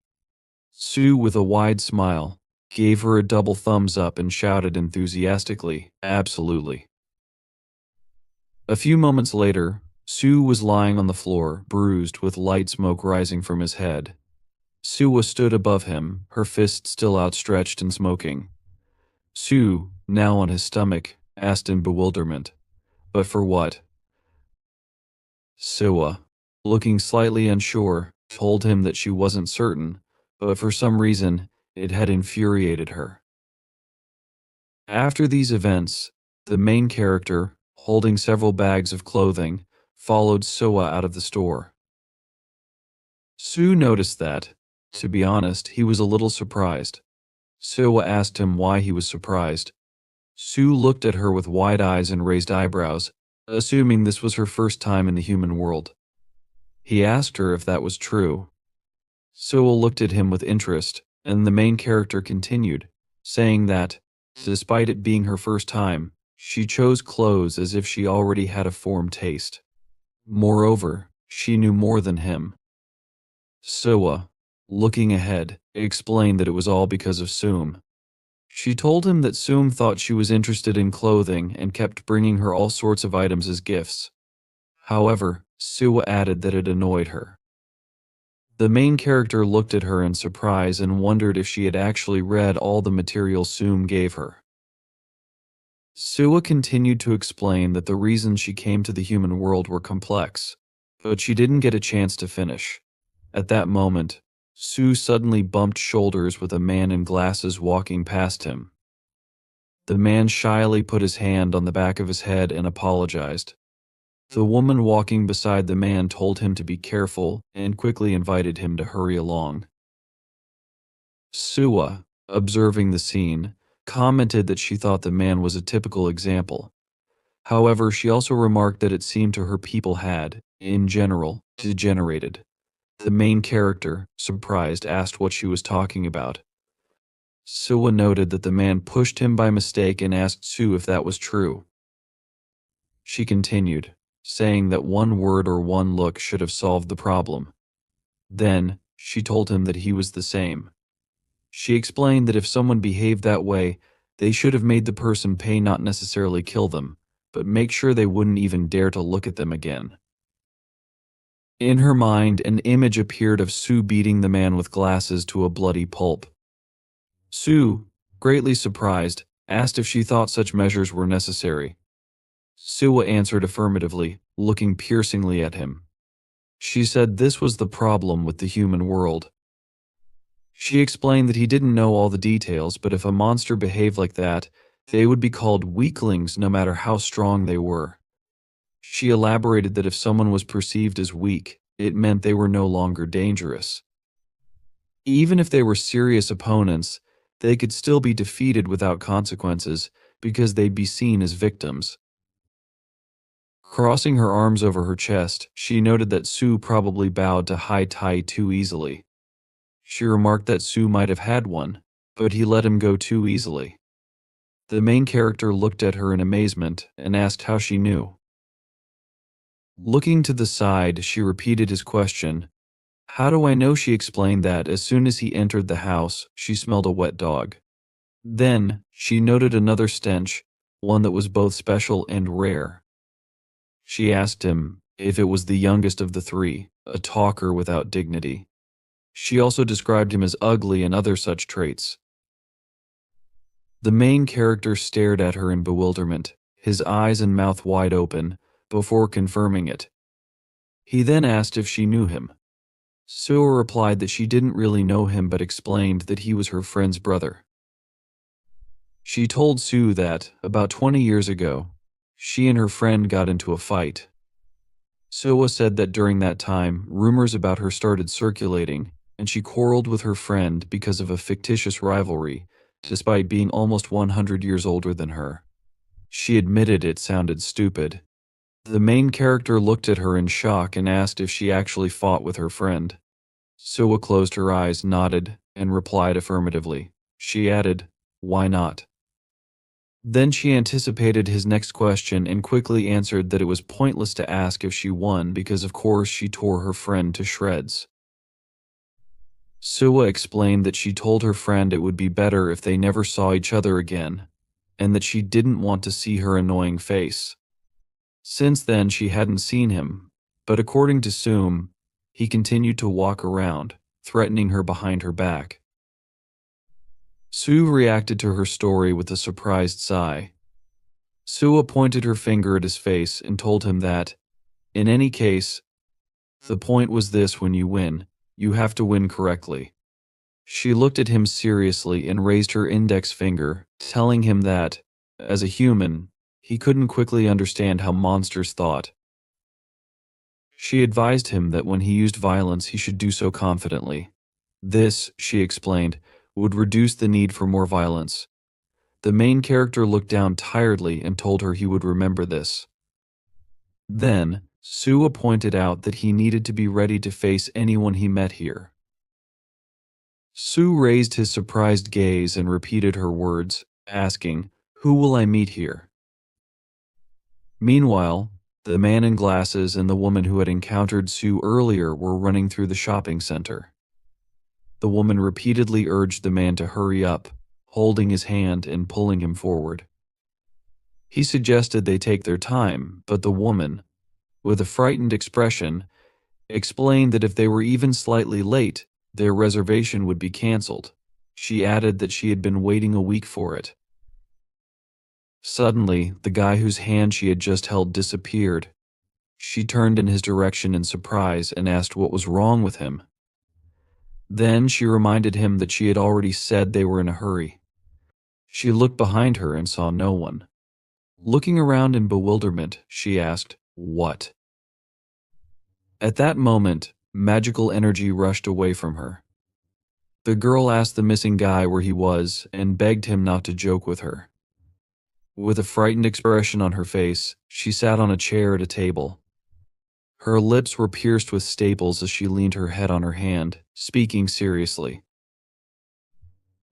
Su, with a wide smile, gave her a double thumbs up and shouted enthusiastically, "Absolutely." A few moments later, Su was lying on the floor, bruised, with light smoke rising from his head. Suwa stood above him, her fist still outstretched and smoking. Su, now on his stomach, asked in bewilderment, "But for what?" Suwa, looking slightly unsure, told him that she wasn't certain, but for some reason, it had infuriated her. After these events, the main character, holding several bags of clothing, followed Suwa out of the store. Su noticed that, to be honest, he was a little surprised. Suwa asked him why he was surprised. Su looked at her with wide eyes and raised eyebrows, assuming this was her first time in the human world. He asked her if that was true. Suwa looked at him with interest, and the main character continued, saying that, despite it being her first time, she chose clothes as if she already had a formed taste. Moreover, she knew more than him. Suwa, looking ahead, explained that it was all because of Sum. She told him that Sum thought she was interested in clothing and kept bringing her all sorts of items as gifts. However, Suwa added that it annoyed her. The main character looked at her in surprise and wondered if she had actually read all the material Sum gave her. Suwa continued to explain that the reasons she came to the human world were complex, but she didn't get a chance to finish. At that moment, Su suddenly bumped shoulders with a man in glasses walking past him. The man shyly put his hand on the back of his head and apologized. The woman walking beside the man told him to be careful and quickly invited him to hurry along. Suwa, observing the scene, commented that she thought the man was a typical example. However, she also remarked that it seemed to her people had, in general, degenerated. The main character, surprised, asked what she was talking about. Suwa noted that the man pushed him by mistake and asked Su if that was true. She continued, saying that one word or one look should have solved the problem. Then, she told him that he was the same. She explained that if someone behaved that way, they should have made the person pay, not necessarily kill them, but make sure they wouldn't even dare to look at them again. In her mind, an image appeared of Sue beating the man with glasses to a bloody pulp. Sue, greatly surprised, asked if she thought such measures were necessary. Suwa answered affirmatively, looking piercingly at him. She said this was the problem with the human world. She explained that he didn't know all the details, but if a monster behaved like that, they would be called weaklings no matter how strong they were. She elaborated that if someone was perceived as weak, it meant they were no longer dangerous. Even if they were serious opponents, they could still be defeated without consequences because they'd be seen as victims. Crossing her arms over her chest, she noted that Sue probably bowed to Hai Tai too easily. She remarked that Sue might have had one, but he let him go too easily. The main character looked at her in amazement and asked how she knew. Looking to the side, she repeated his question. How do I know? She explained that as soon as he entered the house, she smelled a wet dog. Then, she noted another stench, one that was both special and rare. She asked him if it was the youngest of the three, a talker without dignity. She also described him as ugly and other such traits. The main character stared at her in bewilderment, his eyes and mouth wide open, before confirming it. He then asked if she knew him. Sue replied that she didn't really know him but explained that he was her friend's brother. She told Sue that, about 20 years ago, she and her friend got into a fight. Suwa said that during that time, rumors about her started circulating, and she quarreled with her friend because of a fictitious rivalry, despite being almost 100 years older than her. She admitted it sounded stupid. The main character looked at her in shock and asked if she actually fought with her friend. Suwa closed her eyes, nodded, and replied affirmatively. She added, "Why not?" Then she anticipated his next question and quickly answered that it was pointless to ask if she won because of course she tore her friend to shreds. Suwa explained that she told her friend it would be better if they never saw each other again, and that she didn't want to see her annoying face. Since then she hadn't seen him, but according to Sum, he continued to walk around, threatening her behind her back. Sue reacted to her story with a surprised sigh. Suwa pointed her finger at his face and told him that, in any case, the point was this: when you win, you have to win correctly. She looked at him seriously and raised her index finger, telling him that, as a human, he couldn't quickly understand how monsters thought. She advised him that when he used violence he should do so confidently. This, she explained, would reduce the need for more violence. The main character looked down tiredly and told her he would remember this. Then, Suwa pointed out that he needed to be ready to face anyone he met here. Sue raised his surprised gaze and repeated her words, asking, "Who will I meet here?" Meanwhile, the man in glasses and the woman who had encountered Sue earlier were running through the shopping center. The woman repeatedly urged the man to hurry up, holding his hand and pulling him forward. He suggested they take their time, but the woman, with a frightened expression, explained that if they were even slightly late, their reservation would be canceled. She added that she had been waiting a week for it. Suddenly, the guy whose hand she had just held disappeared. She turned in his direction in surprise and asked what was wrong with him. Then she reminded him that she had already said they were in a hurry. She looked behind her and saw no one. Looking around in bewilderment, she asked, "What?" At that moment, magical energy rushed away from her. The girl asked the missing guy where he was and begged him not to joke with her. With a frightened expression on her face, she sat on a chair at a table. Her lips were pierced with staples as she leaned her head on her hand, speaking seriously.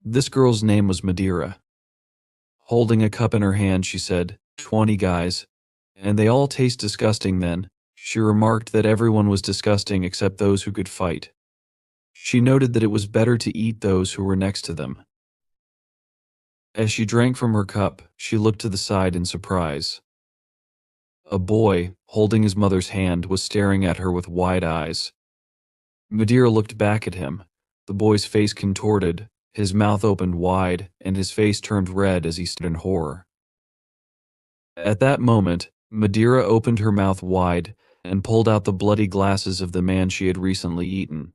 This girl's name was Madeira. Holding a cup in her hand, she said, 20 guys. And they all taste disgusting then. She remarked that everyone was disgusting except those who could fight. She noted that it was better to eat those who were next to them. As she drank from her cup, she looked to the side in surprise. A boy, holding his mother's hand, was staring at her with wide eyes. Madeira looked back at him. The boy's face contorted, his mouth opened wide, and his face turned red as he stood in horror. At that moment, Madeira opened her mouth wide and pulled out the bloody glasses of the man she had recently eaten.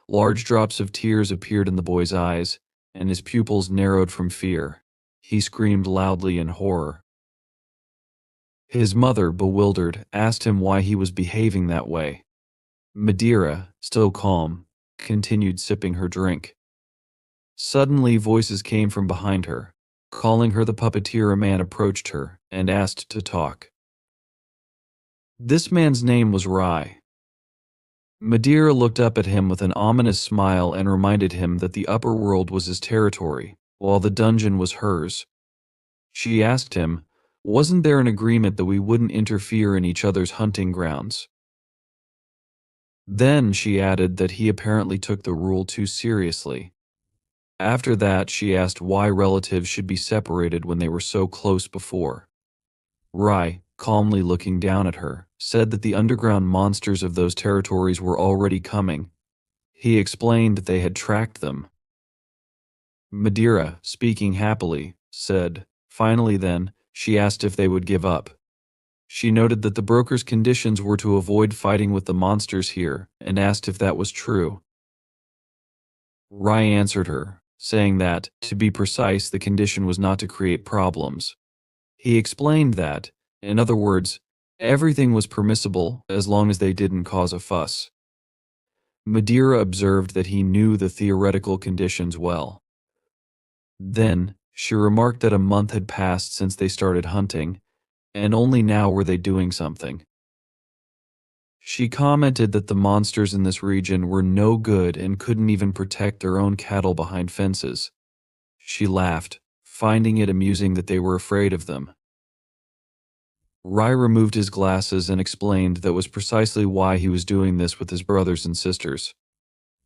Large drops of tears appeared in the boy's eyes, and his pupils narrowed from fear. He screamed loudly in horror. His mother, bewildered, asked him why he was behaving that way. Madeira, still calm, continued sipping her drink. Suddenly, voices came from behind her. Calling her the puppeteer, a man approached her and asked to talk. This man's name was Rai. Madeira looked up at him with an ominous smile and reminded him that the upper world was his territory, while the dungeon was hers. She asked him, wasn't there an agreement that we wouldn't interfere in each other's hunting grounds? Then she added that he apparently took the rule too seriously. After that, she asked why relatives should be separated when they were so close before. Rai, calmly looking down at her, said that the underground monsters of those territories were already coming. He explained that they had tracked them. Madeira, speaking happily, said, finally then, she asked if they would give up. She noted that the broker's conditions were to avoid fighting with the monsters here, and asked if that was true. Rai answered her, saying that, to be precise, the condition was not to create problems. He explained that, in other words, everything was permissible as long as they didn't cause a fuss. Madeira observed that he knew the theoretical conditions well. Then, she remarked that a month had passed since they started hunting, and only now were they doing something. She commented that the monsters in this region were no good and couldn't even protect their own cattle behind fences. She laughed, finding it amusing that they were afraid of them. Rai removed his glasses and explained that was precisely why he was doing this with his brothers and sisters.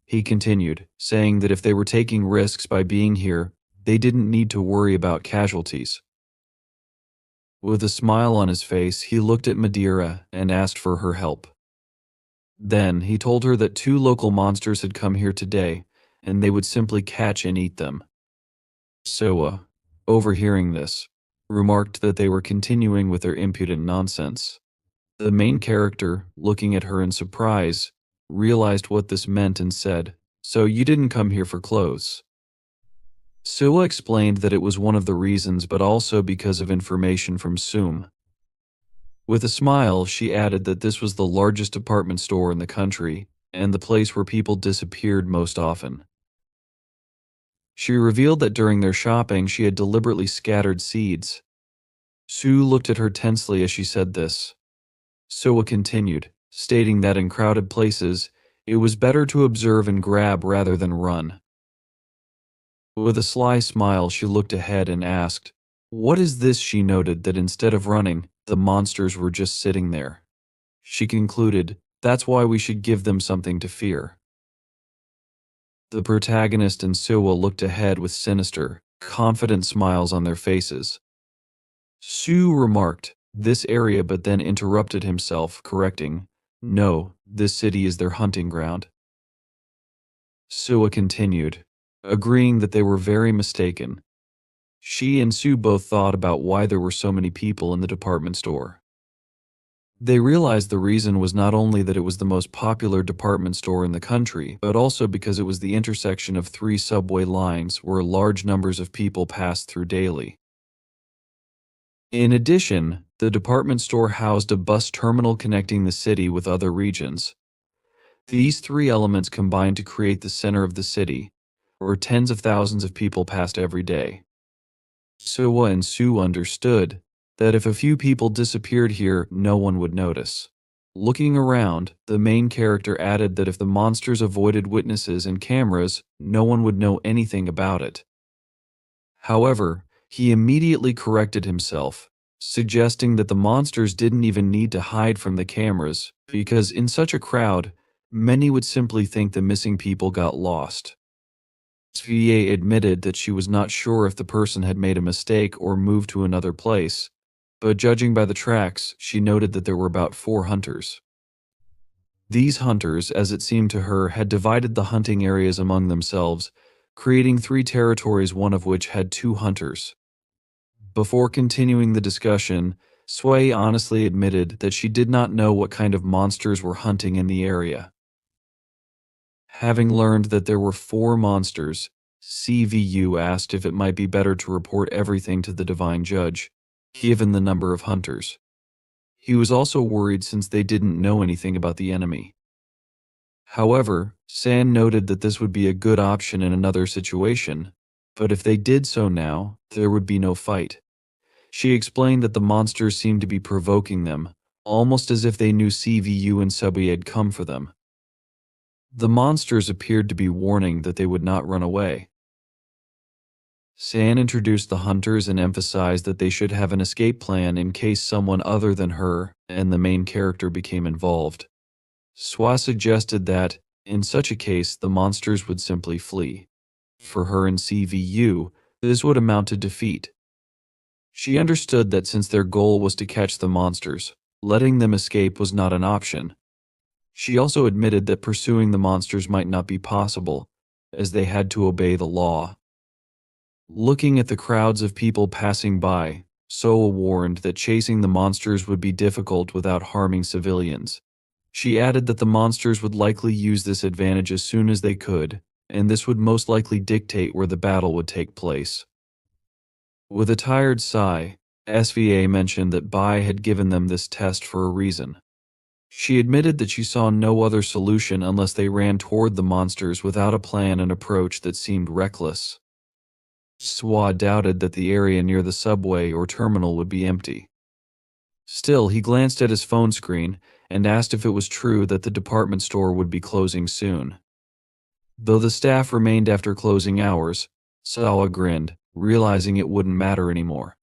He continued, saying that if they were taking risks by being here, they didn't need to worry about casualties. With a smile on his face, he looked at Madeira and asked for her help. Then he told her that 2 local monsters had come here today, and they would simply catch and eat them. Sawa, overhearing this, remarked that they were continuing with their impudent nonsense. The main character, looking at her in surprise, realized what this meant and said, "So you didn't come here for clothes?" Sawa explained that it was one of the reasons, but also because of information from Sum. With a smile, she added that this was the largest department store in the country, and the place where people disappeared most often. She revealed that during their shopping, she had deliberately scattered seeds. Sue looked at her tensely as she said this. Sawa continued, stating that in crowded places, it was better to observe and grab rather than run. With a sly smile, she looked ahead and asked, "What is this?" She noted that instead of running, the monsters were just sitting there. She concluded, "That's why we should give them something to fear." The protagonist and Sawa looked ahead with sinister, confident smiles on their faces. Sue remarked, "This area," but then interrupted himself, correcting, "No, this city is their hunting ground." Sawa continued, agreeing that they were very mistaken. She and Sue both thought about why there were so many people in the department store. They realized the reason was not only that it was the most popular department store in the country, but also because it was the intersection of 3 subway lines where large numbers of people passed through daily. In addition, the department store housed a bus terminal connecting the city with other regions. These 3 elements combined to create the center of the city, where tens of thousands of people passed every day. Sawa and Sue understood that if a few people disappeared here, no one would notice. Looking around, the main character added that if the monsters avoided witnesses and cameras, no one would know anything about it. However, he immediately corrected himself, suggesting that the monsters didn't even need to hide from the cameras, because in such a crowd, many would simply think the missing people got lost. Svier admitted that she was not sure if the person had made a mistake or moved to another place, but judging by the tracks, she noted that there were about 4 hunters. These hunters, as it seemed to her, had divided the hunting areas among themselves, creating 3 territories, one of which had 2 hunters. Before continuing the discussion, Sui honestly admitted that she did not know what kind of monsters were hunting in the area. Having learned that there were 4 monsters, CVU asked if it might be better to report everything to the Divine Judge, given the number of hunters. He was also worried since they didn't know anything about the enemy. However, San noted that this would be a good option in another situation, but if they did so now, there would be no fight. She explained that the monsters seemed to be provoking them, almost as if they knew CVU and Subway had come for them. The monsters appeared to be warning that they would not run away. San introduced the hunters and emphasized that they should have an escape plan in case someone other than her and the main character became involved. Swa suggested that, in such a case, the monsters would simply flee. For her and CVU, this would amount to defeat. She understood that since their goal was to catch the monsters, letting them escape was not an option. She also admitted that pursuing the monsters might not be possible, as they had to obey the law. Looking at the crowds of people passing by, Soa warned that chasing the monsters would be difficult without harming civilians. She added that the monsters would likely use this advantage as soon as they could, and this would most likely dictate where the battle would take place. With a tired sigh, SVA mentioned that Bai had given them this test for a reason. She admitted that she saw no other solution unless they ran toward the monsters without a plan and approach that seemed reckless. Swa doubted that the area near the subway or terminal would be empty. Still, he glanced at his phone screen and asked if it was true that the department store would be closing soon. Though the staff remained after closing hours, Sawa grinned, realizing it wouldn't matter anymore.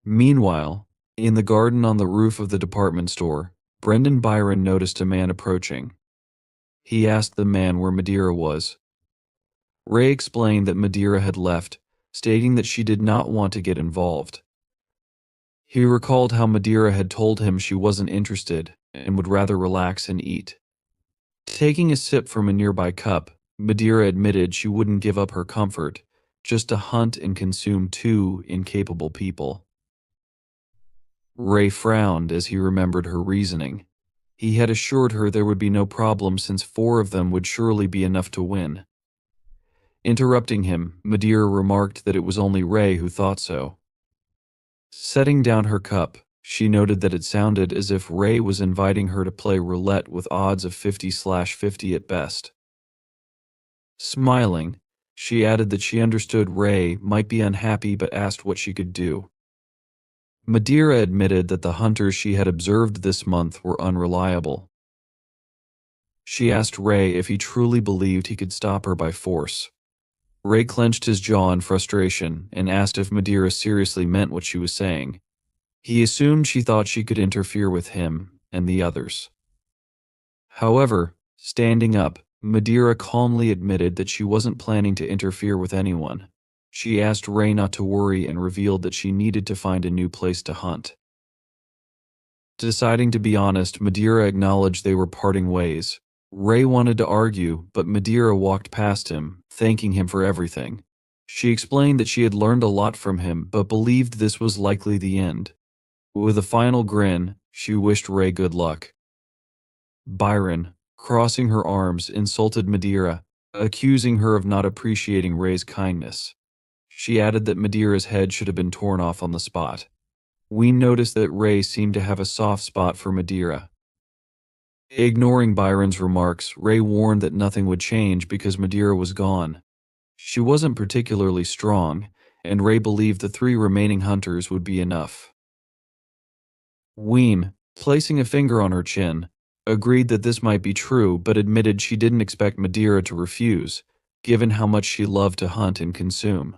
Meanwhile, in the garden on the roof of the department store, Brendan Byron noticed a man approaching. He asked the man where Madeira was. Ray explained that Madeira had left, stating that she did not want to get involved. He recalled how Madeira had told him she wasn't interested and would rather relax and eat. Taking a sip from a nearby cup, Madeira admitted she wouldn't give up her comfort, just to hunt and consume 2 incapable people. Ray frowned as he remembered her reasoning. He had assured her there would be no problem since 4 of them would surely be enough to win. Interrupting him, Madeira remarked that it was only Ray who thought so. Setting down her cup, she noted that it sounded as if Ray was inviting her to play roulette with odds of 50/50 at best. Smiling, she added that she understood Ray might be unhappy but asked what she could do. Madeira admitted that the hunters she had observed this month were unreliable. She asked Ray if he truly believed he could stop her by force. Ray clenched his jaw in frustration and asked if Madeira seriously meant what she was saying. He assumed she thought she could interfere with him and the others. However, standing up, Madeira calmly admitted that she wasn't planning to interfere with anyone. She asked Ray not to worry and revealed that she needed to find a new place to hunt. Deciding to be honest, Madeira acknowledged they were parting ways. Ray wanted to argue, but Madeira walked past him, thanking him for everything. She explained that she had learned a lot from him, but believed this was likely the end. With a final grin, she wished Ray good luck. Byron, crossing her arms, insulted Madeira, accusing her of not appreciating Ray's kindness. She added that Madeira's head should have been torn off on the spot. We noticed that Ray seemed to have a soft spot for Madeira. Ignoring Byron's remarks, Ray warned that nothing would change because Madeira was gone. She wasn't particularly strong, and Ray believed the 3 remaining hunters would be enough. Ween, placing a finger on her chin, agreed that this might be true but admitted she didn't expect Madeira to refuse, given how much she loved to hunt and consume.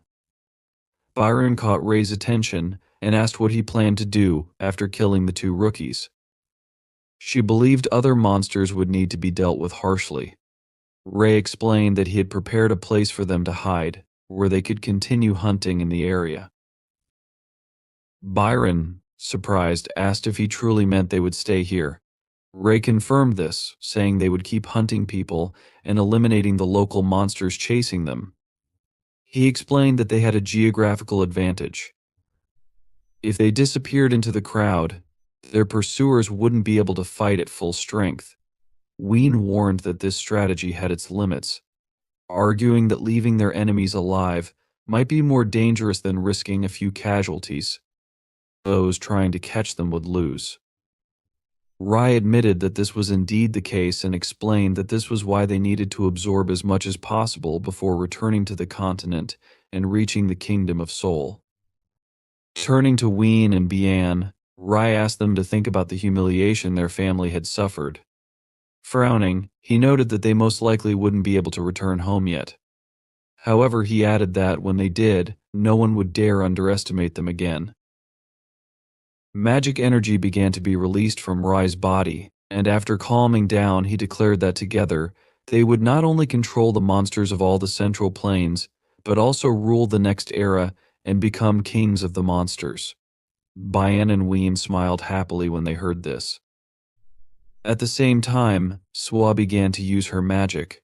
Byron caught Ray's attention and asked what he planned to do after killing the 2 rookies. She believed other monsters would need to be dealt with harshly. Ray explained that he had prepared a place for them to hide, where they could continue hunting in the area. Byron, surprised, asked if he truly meant they would stay here. Ray confirmed this, saying they would keep hunting people and eliminating the local monsters chasing them. He explained that they had a geographical advantage. If they disappeared into the crowd, their pursuers wouldn't be able to fight at full strength. Ween warned that this strategy had its limits, arguing that leaving their enemies alive might be more dangerous than risking a few casualties. Those trying to catch them would lose. Rai admitted that this was indeed the case and explained that this was why they needed to absorb as much as possible before returning to the continent and reaching the Kingdom of Seoul. Turning to Ween and Bian, Rai asked them to think about the humiliation their family had suffered. Frowning, he noted that they most likely wouldn't be able to return home yet. However, he added that when they did, no one would dare underestimate them again. Magic energy began to be released from Rai's body, and after calming down, he declared that together, they would not only control the monsters of all the Central Plains, but also rule the next era and become kings of the monsters. Bian and Ween smiled happily when they heard this. At the same time, Swa began to use her magic.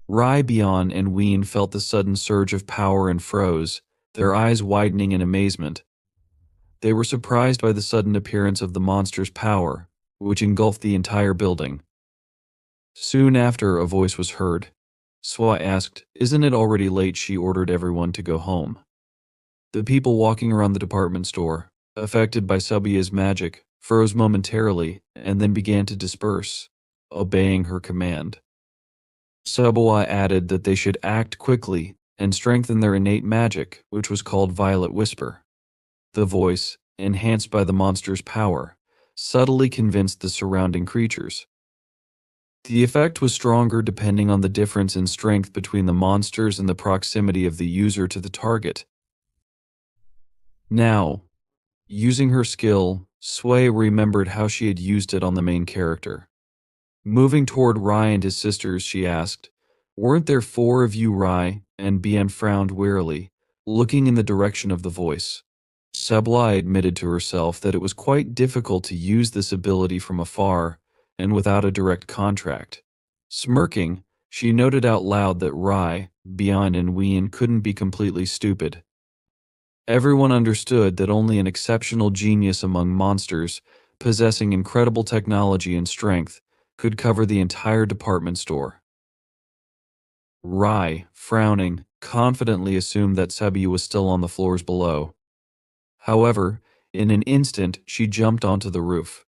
Rai, Bian, and Ween felt the sudden surge of power and froze, their eyes widening in amazement. They were surprised by the sudden appearance of the monster's power, which engulfed the entire building. Soon after, a voice was heard. Swa asked, "Isn't it already late?" She ordered everyone to go home. The people walking around the department store, affected by Subia's magic, froze momentarily and then began to disperse, obeying her command. Subwa added that they should act quickly and strengthen their innate magic, which was called Violet Whisper. The voice, enhanced by the monster's power, subtly convinced the surrounding creatures. The effect was stronger depending on the difference in strength between the monsters and the proximity of the user to the target. Now, using her skill, Sway remembered how she had used it on the main character. Moving toward Rai and his sisters, she asked, "Weren't there 4 of you, Rai?" And Bian frowned wearily, looking in the direction of the voice. Sabla admitted to herself that it was quite difficult to use this ability from afar and without a direct contract. Smirking, she noted out loud that Rai, Bian, and Ween couldn't be completely stupid. Everyone understood that only an exceptional genius among monsters, possessing incredible technology and strength, could cover the entire department store. Rai, frowning, confidently assumed that Sabi was still on the floors below. However, in an instant, she jumped onto the roof.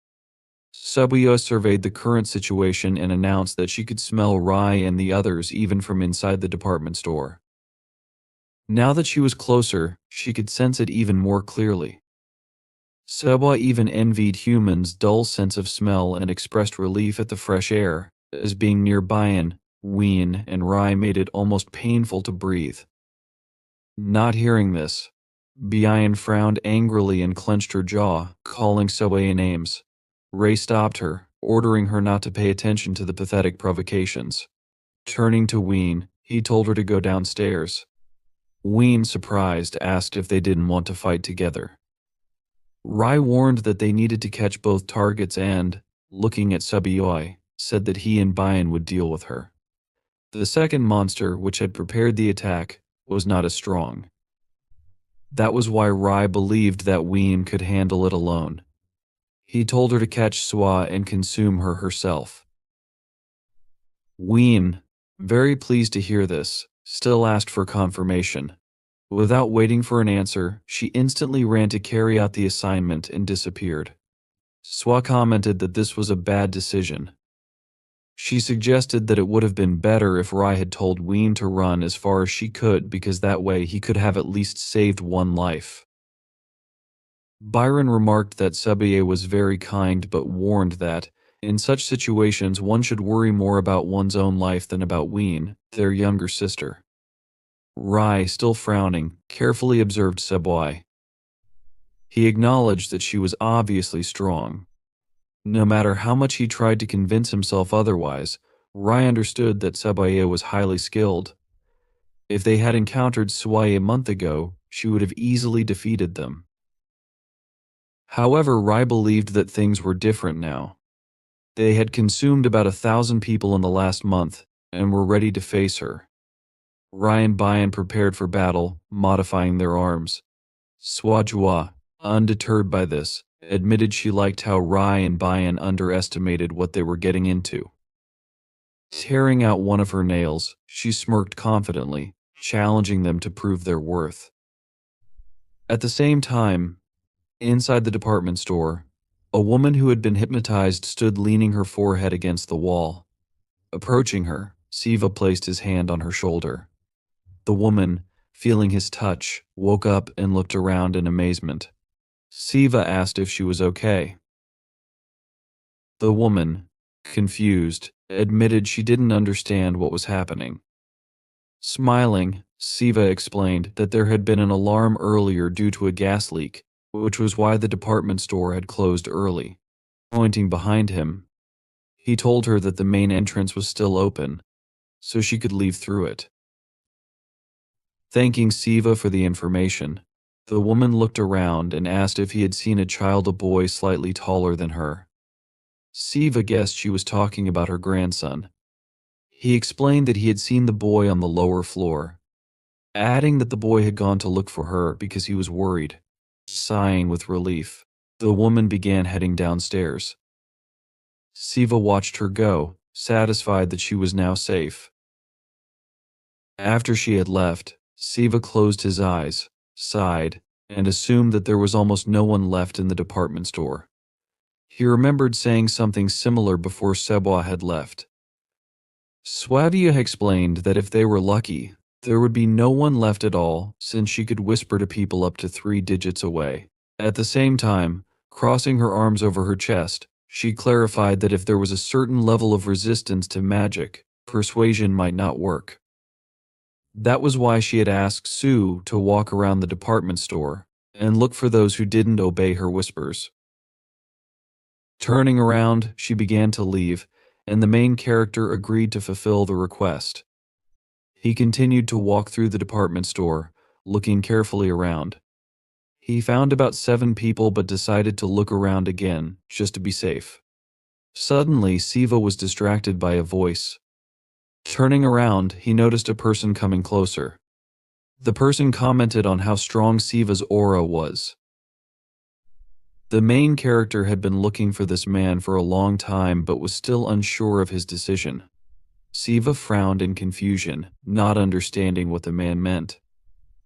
Sabuya surveyed the current situation and announced that she could smell Rai and the others even from inside the department store. Now that she was closer, she could sense it even more clearly. Sabwa even envied humans' dull sense of smell and expressed relief at the fresh air, as being near Bian, Ween, and Rai made it almost painful to breathe. Not hearing this, Bian frowned angrily and clenched her jaw, calling Sabwa names. Ray stopped her, ordering her not to pay attention to the pathetic provocations. Turning to Ween, he told her to go downstairs. Ween, surprised, asked if they didn't want to fight together. Rai warned that they needed to catch both targets and, looking at Sabioi, said that he and Bian would deal with her. The second monster, which had prepared the attack, was not as strong. That was why Rai believed that Ween could handle it alone. He told her to catch Swa and consume her herself. Ween, very pleased to hear this, still asked for confirmation. Without waiting for an answer, she instantly ran to carry out the assignment and disappeared. Swa commented that this was a bad decision. She suggested that it would have been better if Rai had told Ween to run as far as she could because that way he could have at least saved one life. Byron remarked that Sabiye was very kind but warned that, in such situations, one should worry more about one's own life than about Ween, their younger sister. Rai, still frowning, carefully observed Sabwai. He acknowledged that she was obviously strong. No matter how much he tried to convince himself otherwise, Rai understood that Sabwai was highly skilled. If they had encountered Swai a month ago, she would have easily defeated them. However, Rai believed that things were different now. They had consumed about 1,000 people in the last month and were ready to face her. Rai and Bayan prepared for battle, modifying their arms. Swajua, undeterred by this, admitted she liked how Rai and Bayan underestimated what they were getting into. Tearing out one of her nails, she smirked confidently, challenging them to prove their worth. At the same time, inside the department store, a woman who had been hypnotized stood leaning her forehead against the wall. Approaching her, Siva placed his hand on her shoulder. The woman, feeling his touch, woke up and looked around in amazement. Siva asked if she was okay. The woman, confused, admitted she didn't understand what was happening. Smiling, Siva explained that there had been an alarm earlier due to a gas leak, which was why the department store had closed early. Pointing behind him, he told her that the main entrance was still open, so she could leave through it. Thanking Siva for the information, the woman looked around and asked if he had seen a child, a boy slightly taller than her. Siva guessed she was talking about her grandson. He explained that he had seen the boy on the lower floor, adding that the boy had gone to look for her because he was worried. Sighing with relief, the woman began heading downstairs. Siva watched her go, satisfied that she was now safe. After she had left, Siva closed his eyes, sighed, and assumed that there was almost no one left in the department store. He remembered saying something similar before Seboa had left. Swavia explained that if they were lucky, there would be no one left at all, since she could whisper to people up to 3 digits away. At the same time, crossing her arms over her chest, she clarified that if there was a certain level of resistance to magic, persuasion might not work. That was why she had asked Sue to walk around the department store and look for those who didn't obey her whispers. Turning around, she began to leave, and the main character agreed to fulfill the request. He continued to walk through the department store, looking carefully around. He found about 7 people but decided to look around again, just to be safe. Suddenly, Siva was distracted by a voice. Turning around, he noticed a person coming closer. The person commented on how strong Siva's aura was. The main character had been looking for this man for a long time but was still unsure of his decision. Siva frowned in confusion, not understanding what the man meant.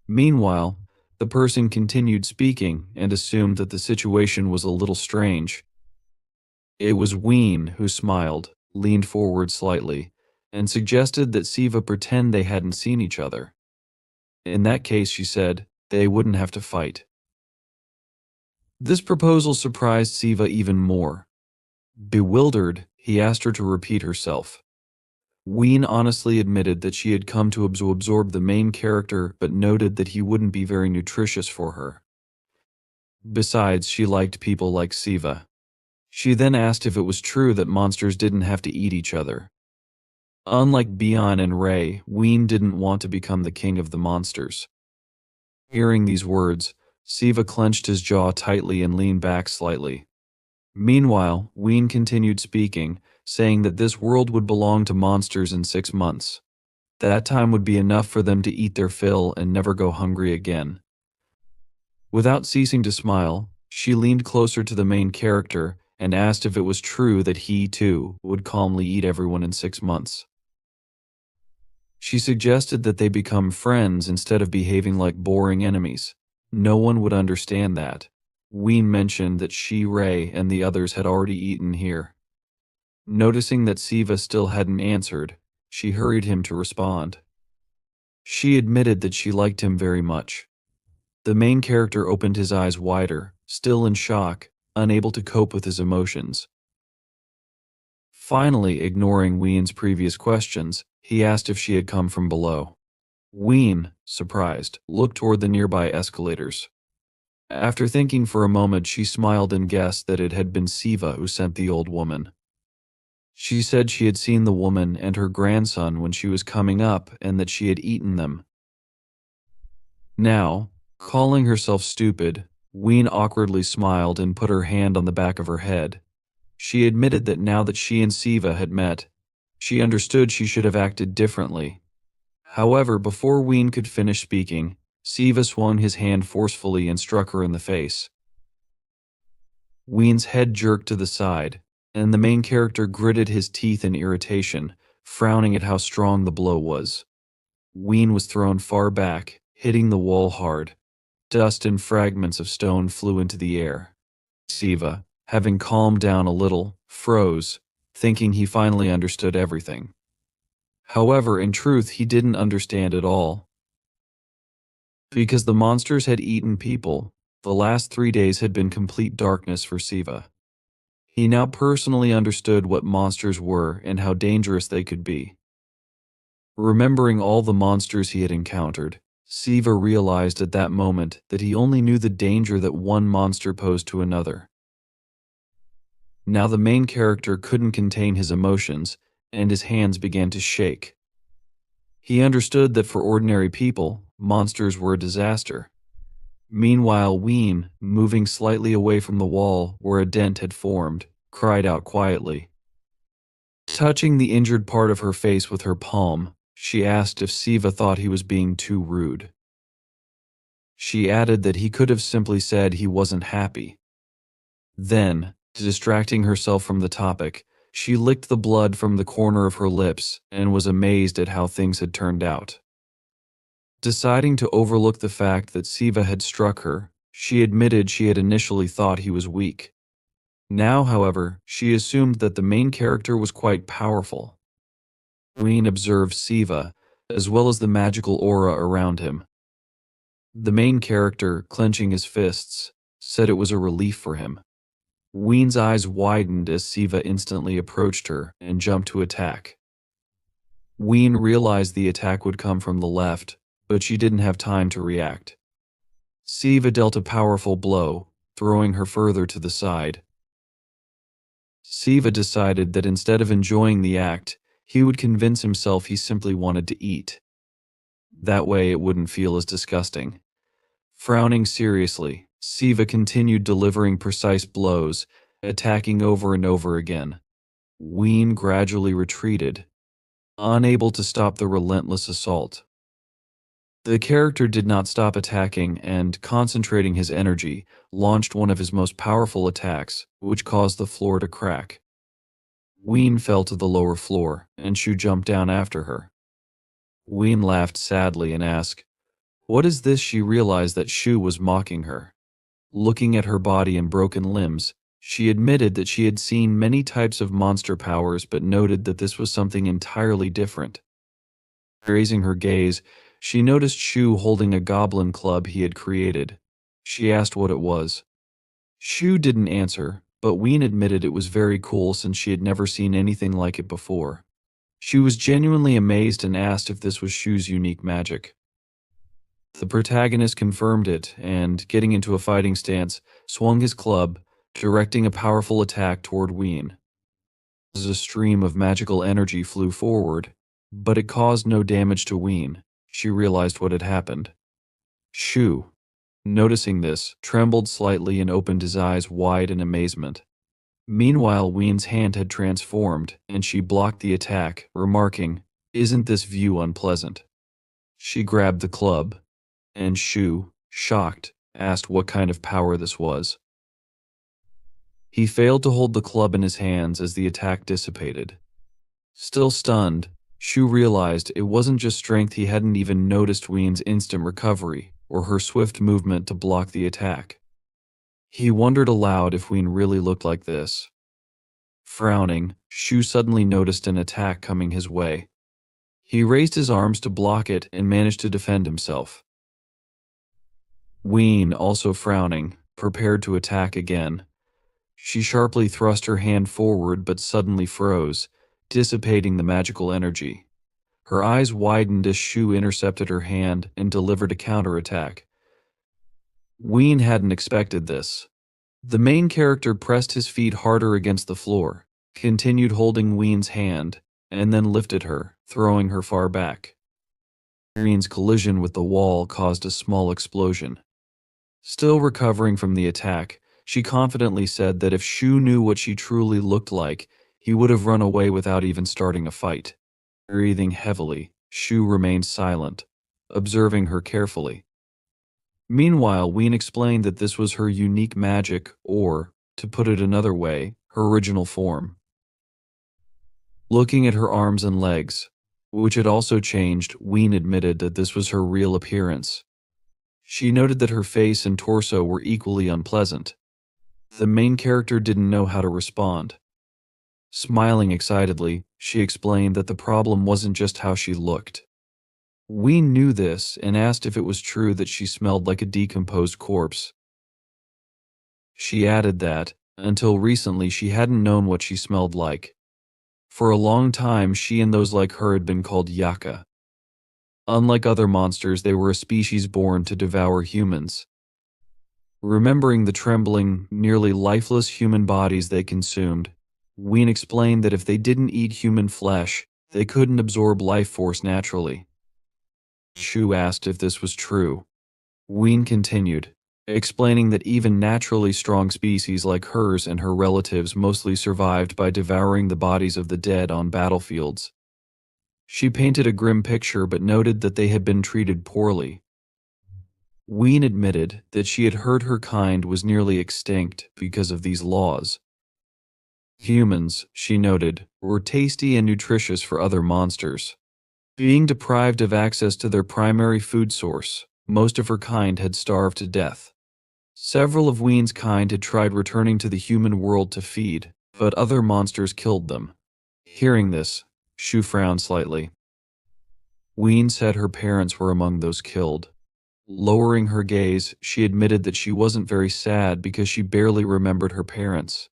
Meanwhile, the person continued speaking and assumed that the situation was a little strange. It was Ween who smiled, leaned forward slightly, and suggested that Siva pretend they hadn't seen each other. In that case, she said, they wouldn't have to fight. This proposal surprised Siva even more. Bewildered, he asked her to repeat herself. Ween honestly admitted that she had come to absorb the main character but noted that he wouldn't be very nutritious for her. Besides, she liked people like Siva. She then asked if it was true that monsters didn't have to eat each other. Unlike Bion and Ray, Ween didn't want to become the king of the monsters. Hearing these words, Siva clenched his jaw tightly and leaned back slightly. Meanwhile, Ween continued speaking, saying that this world would belong to monsters in 6 months. That time would be enough for them to eat their fill and never go hungry again. Without ceasing to smile, she leaned closer to the main character and asked if it was true that he, too, would calmly eat everyone in 6 months. She suggested that they become friends instead of behaving like boring enemies. No one would understand that. Ween mentioned that she, Ray, and the others had already eaten here. Noticing that Siva still hadn't answered, she hurried him to respond. She admitted that she liked him very much. The main character opened his eyes wider, still in shock, unable to cope with his emotions. Finally, ignoring Ween's previous questions, he asked if she had come from below. Ween, surprised, looked toward the nearby escalators. After thinking for a moment, she smiled and guessed that it had been Siva who sent the old woman. She said she had seen the woman and her grandson when she was coming up and that she had eaten them. Now, calling herself stupid, Ween awkwardly smiled and put her hand on the back of her head. She admitted that now that she and Siva had met, she understood she should have acted differently. However, before Ween could finish speaking, Siva swung his hand forcefully and struck her in the face. Ween's head jerked to the side, and the main character gritted his teeth in irritation, frowning at how strong the blow was. Ween was thrown far back, hitting the wall hard. Dust and fragments of stone flew into the air. Siva, having calmed down a little, froze, thinking he finally understood everything. However, in truth, he didn't understand at all. Because the monsters had eaten people, the last 3 days had been complete darkness for Siva. He now personally understood what monsters were and how dangerous they could be. Remembering all the monsters he had encountered, Siva realized at that moment that he only knew the danger that one monster posed to another. Now the main character couldn't contain his emotions, and his hands began to shake. He understood that for ordinary people, monsters were a disaster. Meanwhile, Ween, moving slightly away from the wall where a dent had formed, cried out quietly. Touching the injured part of her face with her palm, she asked if Siva thought he was being too rude. She added that he could have simply said he wasn't happy. Then, distracting herself from the topic, she licked the blood from the corner of her lips and was amazed at how things had turned out. Deciding to overlook the fact that Siva had struck her, she admitted she had initially thought he was weak. Now, however, she assumed that the main character was quite powerful. Ween observed Siva, as well as the magical aura around him. The main character, clenching his fists, said it was a relief for him. Ween's eyes widened as Siva instantly approached her and jumped to attack. Ween realized the attack would come from the left, but she didn't have time to react. Siva dealt a powerful blow, throwing her further to the side. Siva decided that instead of enjoying the act, he would convince himself he simply wanted to eat. That way it wouldn't feel as disgusting. Frowning seriously, Siva continued delivering precise blows, attacking over and over again. Ween gradually retreated, unable to stop the relentless assault. The character did not stop attacking and, concentrating his energy, launched one of his most powerful attacks, which caused the floor to crack. Ween fell to the lower floor, and Shu jumped down after her. Ween laughed sadly and asked, "What is this?" She realized that Shu was mocking her. Looking at her body and broken limbs, she admitted that she had seen many types of monster powers but noted that this was something entirely different. Raising her gaze, she noticed Shu holding a goblin club he had created. She asked what it was. Shu didn't answer, but Ween admitted it was very cool since she had never seen anything like it before. She was genuinely amazed and asked if this was Shu's unique magic. The protagonist confirmed it and, getting into a fighting stance, swung his club, directing a powerful attack toward Ween. As a stream of magical energy flew forward, but it caused no damage to Ween. She realized what had happened. Shu, noticing this, trembled slightly and opened his eyes wide in amazement. Meanwhile, Ween's hand had transformed, and she blocked the attack, remarking, "Isn't this view unpleasant?" She grabbed the club, and Shu, shocked, asked what kind of power this was. He failed to hold the club in his hands as the attack dissipated. Still stunned, Shu realized it wasn't just strength. He hadn't even noticed Ween's instant recovery or her swift movement to block the attack. He wondered aloud if Ween really looked like this. Frowning, Shu suddenly noticed an attack coming his way. He raised his arms to block it and managed to defend himself. Ween, also frowning, prepared to attack again. She sharply thrust her hand forward but suddenly froze, dissipating the magical energy. Her eyes widened as Shu intercepted her hand and delivered a counterattack. Ween hadn't expected this. The main character pressed his feet harder against the floor, continued holding Ween's hand, and then lifted her, throwing her far back. Ween's collision with the wall caused a small explosion. Still recovering from the attack, she confidently said that if Shu knew what she truly looked like, he would have run away without even starting a fight. Breathing heavily, Shu remained silent, observing her carefully. Meanwhile, Ween explained that this was her unique magic, or, to put it another way, her original form. Looking at her arms and legs, which had also changed, Ween admitted that this was her real appearance. She noted that her face and torso were equally unpleasant. The main character didn't know how to respond. Smiling excitedly, she explained that the problem wasn't just how she looked. Ween knew this and asked if it was true that she smelled like a decomposed corpse. She added that, until recently, she hadn't known what she smelled like. For a long time, she and those like her had been called Yaka. Unlike other monsters, they were a species born to devour humans. Remembering the trembling, nearly lifeless human bodies they consumed, Ween explained that if they didn't eat human flesh, they couldn't absorb life force naturally. Shu asked if this was true. Ween continued, explaining that even naturally strong species like hers and her relatives mostly survived by devouring the bodies of the dead on battlefields. She painted a grim picture but noted that they had been treated poorly. Ween admitted that she had heard her kind was nearly extinct because of these laws. Humans, she noted, were tasty and nutritious for other monsters. Being deprived of access to their primary food source, most of her kind had starved to death. Several of Ween's kind had tried returning to the human world to feed, but other monsters killed them. Hearing this, Shu frowned slightly. Ween said her parents were among those killed. Lowering her gaze, she admitted that she wasn't very sad because she barely remembered her parents.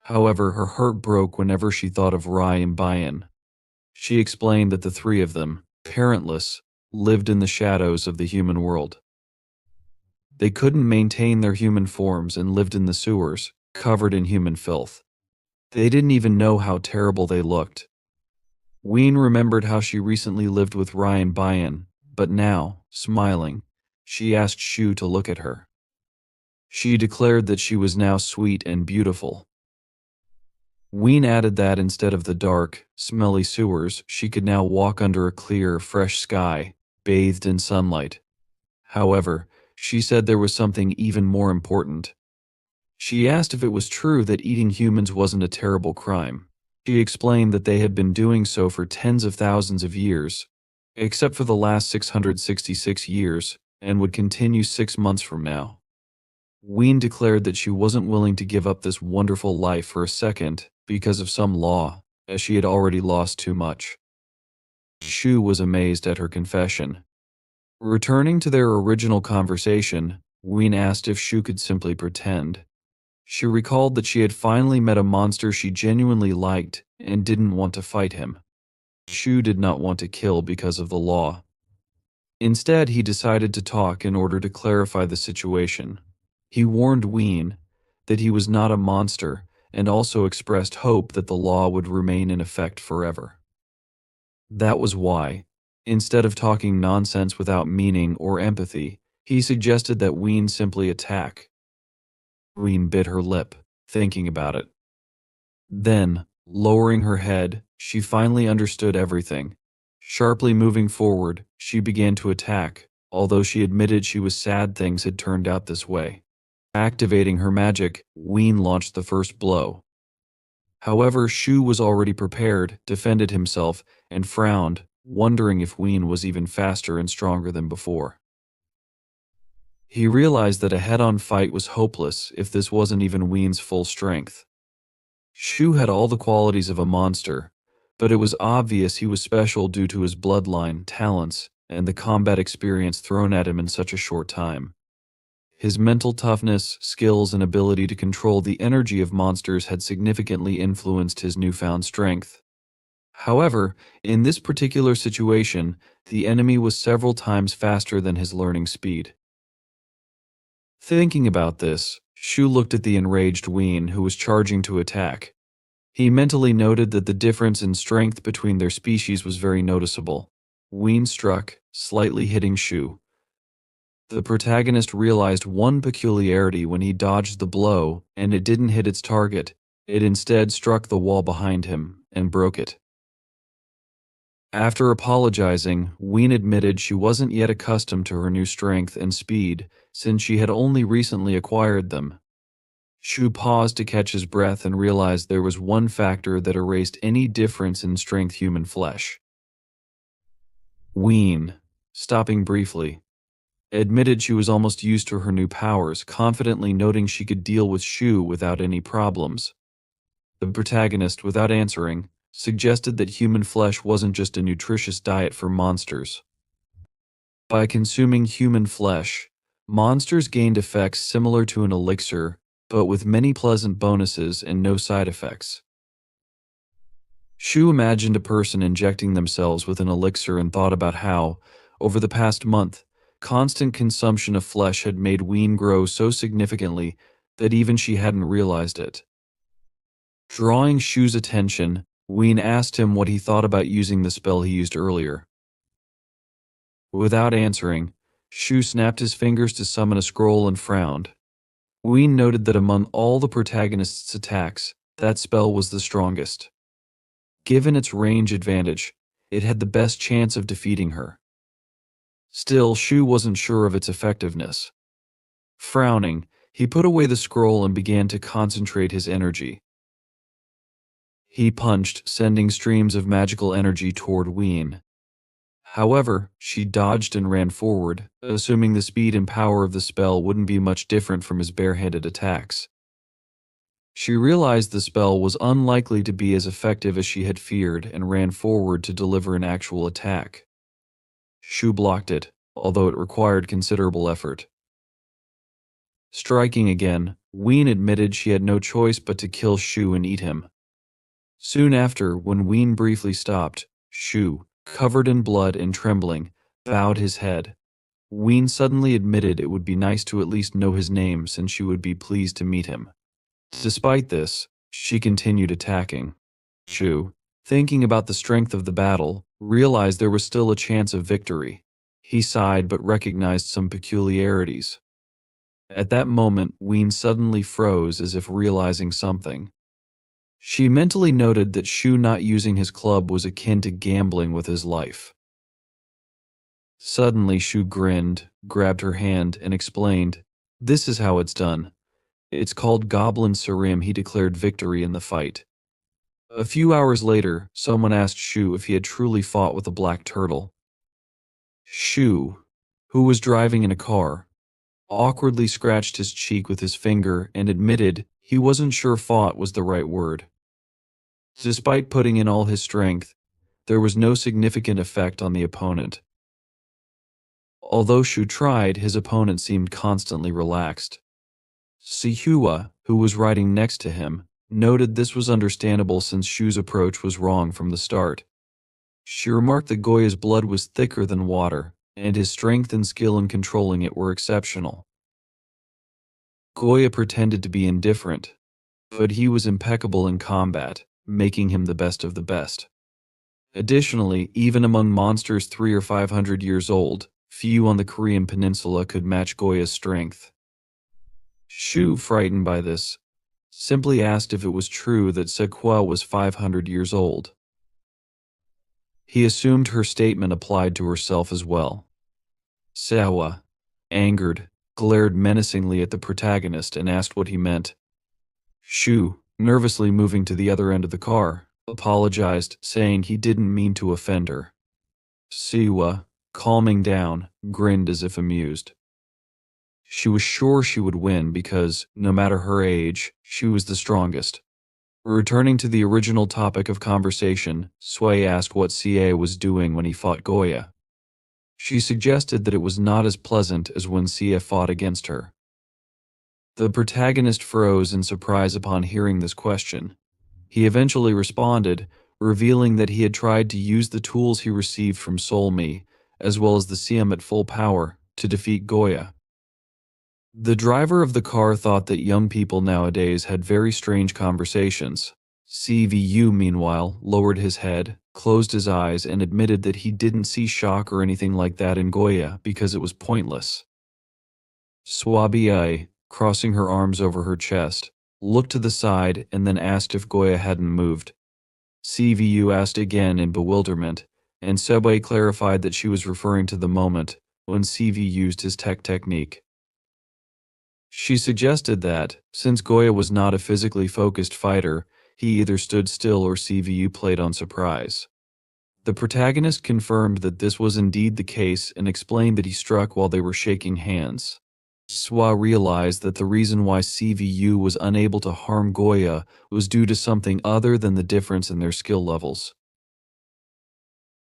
However, her heart broke whenever she thought of Rai and Bayan. She explained that the three of them, parentless, lived in the shadows of the human world. They couldn't maintain their human forms and lived in the sewers, covered in human filth. They didn't even know how terrible they looked. Ween remembered how she recently lived with Ryan Bayan, but now, smiling, she asked Shu to look at her. She declared that she was now sweet and beautiful. Ween added that instead of the dark, smelly sewers, she could now walk under a clear, fresh sky, bathed in sunlight. However, she said there was something even more important. She asked if it was true that eating humans wasn't a terrible crime. She explained that they had been doing so for tens of thousands of years, except for the last 666 years, and would continue 6 months from now. Ween declared that she wasn't willing to give up this wonderful life for a second because of some law, as she had already lost too much. Shu was amazed at her confession. Returning to their original conversation, Ween asked if Shu could simply pretend. She recalled that she had finally met a monster she genuinely liked and didn't want to fight him. Shu did not want to kill because of the law. Instead, he decided to talk in order to clarify the situation. He warned Ween that he was not a monster and also expressed hope that the law would remain in effect forever. That was why, instead of talking nonsense without meaning or empathy, he suggested that Ween simply attack. Ween bit her lip, thinking about it. Then, lowering her head, she finally understood everything. Sharply moving forward, she began to attack, although she admitted she was sad things had turned out this way. Activating her magic, Ween launched the first blow. However, Shu was already prepared, defended himself, and frowned, wondering if Ween was even faster and stronger than before. He realized that a head-on fight was hopeless if this wasn't even Ween's full strength. Shu had all the qualities of a monster, but it was obvious he was special due to his bloodline, talents, and the combat experience thrown at him in such a short time. His mental toughness, skills, and ability to control the energy of monsters had significantly influenced his newfound strength. However, in this particular situation, the enemy was several times faster than his learning speed. Thinking about this, Shu looked at the enraged Ween who was charging to attack. He mentally noted that the difference in strength between their species was very noticeable. Ween struck, slightly hitting Shu. The protagonist realized one peculiarity when he dodged the blow, and it didn't hit its target. It instead struck the wall behind him and broke it. After apologizing, Ween admitted she wasn't yet accustomed to her new strength and speed, since she had only recently acquired them. Shu paused to catch his breath and realized there was one factor that erased any difference in strength human flesh. Ween, stopping briefly, admitted she was almost used to her new powers, confidently noting she could deal with Shu without any problems. The protagonist, without answering, suggested that human flesh wasn't just a nutritious diet for monsters. By consuming human flesh, monsters gained effects similar to an elixir, but with many pleasant bonuses and no side effects. Shu imagined a person injecting themselves with an elixir and thought about how, over the past month, constant consumption of flesh had made Ween grow so significantly that even she hadn't realized it. Drawing Shu's attention, Ween asked him what he thought about using the spell he used earlier. Without answering, Shu snapped his fingers to summon a scroll and frowned. Ween noted that among all the protagonist's attacks, that spell was the strongest. Given its range advantage, it had the best chance of defeating her. Still, Shu wasn't sure of its effectiveness. Frowning, he put away the scroll and began to concentrate his energy. He punched, sending streams of magical energy toward Ween. However, she dodged and ran forward, assuming the speed and power of the spell wouldn't be much different from his barehanded attacks. She realized the spell was unlikely to be as effective as she had feared and ran forward to deliver an actual attack. Shu blocked it, although it required considerable effort. Striking again, Ween admitted she had no choice but to kill Shu and eat him. Soon after, when Ween briefly stopped, Shu, covered in blood and trembling, bowed his head. Ween suddenly admitted it would be nice to at least know his name since she would be pleased to meet him. Despite this, she continued attacking. Shu, thinking about the strength of the battle, realized there was still a chance of victory. He sighed but recognized some peculiarities. At that moment, Ween suddenly froze as if realizing something. She mentally noted that Shu not using his club was akin to gambling with his life. Suddenly, Shu grinned, grabbed her hand, and explained, "This is how it's done. It's called Goblin Sarim." He declared victory in the fight. A few hours later, someone asked Shu if he had truly fought with a black turtle. Shu, who was driving in a car, awkwardly scratched his cheek with his finger and admitted he wasn't sure fought was the right word. Despite putting in all his strength, there was no significant effect on the opponent. Although Shu tried, his opponent seemed constantly relaxed. Sihua, who was riding next to him, noted this was understandable since Shu's approach was wrong from the start. She remarked that Goya's blood was thicker than water, and his strength and skill in controlling it were exceptional. Goya pretended to be indifferent, but he was impeccable in combat, making him the best of the best. Additionally, even among monsters 300 or 500 years old, few on the Korean peninsula could match Goya's strength. Shu, frightened by this, simply asked if it was true that Sequoia was 500 years old. He assumed her statement applied to herself as well. Sawa, angered, glared menacingly at the protagonist and asked what he meant. Shu, nervously moving to the other end of the car, apologized, saying he didn't mean to offend her. Siwa, calming down, grinned as if amused. She was sure she would win because, no matter her age, she was the strongest. Returning to the original topic of conversation, Sui asked what CA was doing when he fought Goya. She suggested that it was not as pleasant as when Sia fought against her. The protagonist froze in surprise upon hearing this question. He eventually responded, revealing that he had tried to use the tools he received from Solmi, as well as the Siam at full power, to defeat Goya. The driver of the car thought that young people nowadays had very strange conversations. CVU, meanwhile, lowered his head, closed his eyes, and admitted that he didn't see shock or anything like that in Goya because it was pointless. Swabi, crossing her arms over her chest, looked to the side and then asked if Goya hadn't moved. CVU asked again in bewilderment, and Sebe clarified that she was referring to the moment when CV used his technique. She suggested that, since Goya was not a physically focused fighter, he either stood still or CVU played on surprise. The protagonist confirmed that this was indeed the case and explained that he struck while they were shaking hands. Swa realized that the reason why CVU was unable to harm Goya was due to something other than the difference in their skill levels.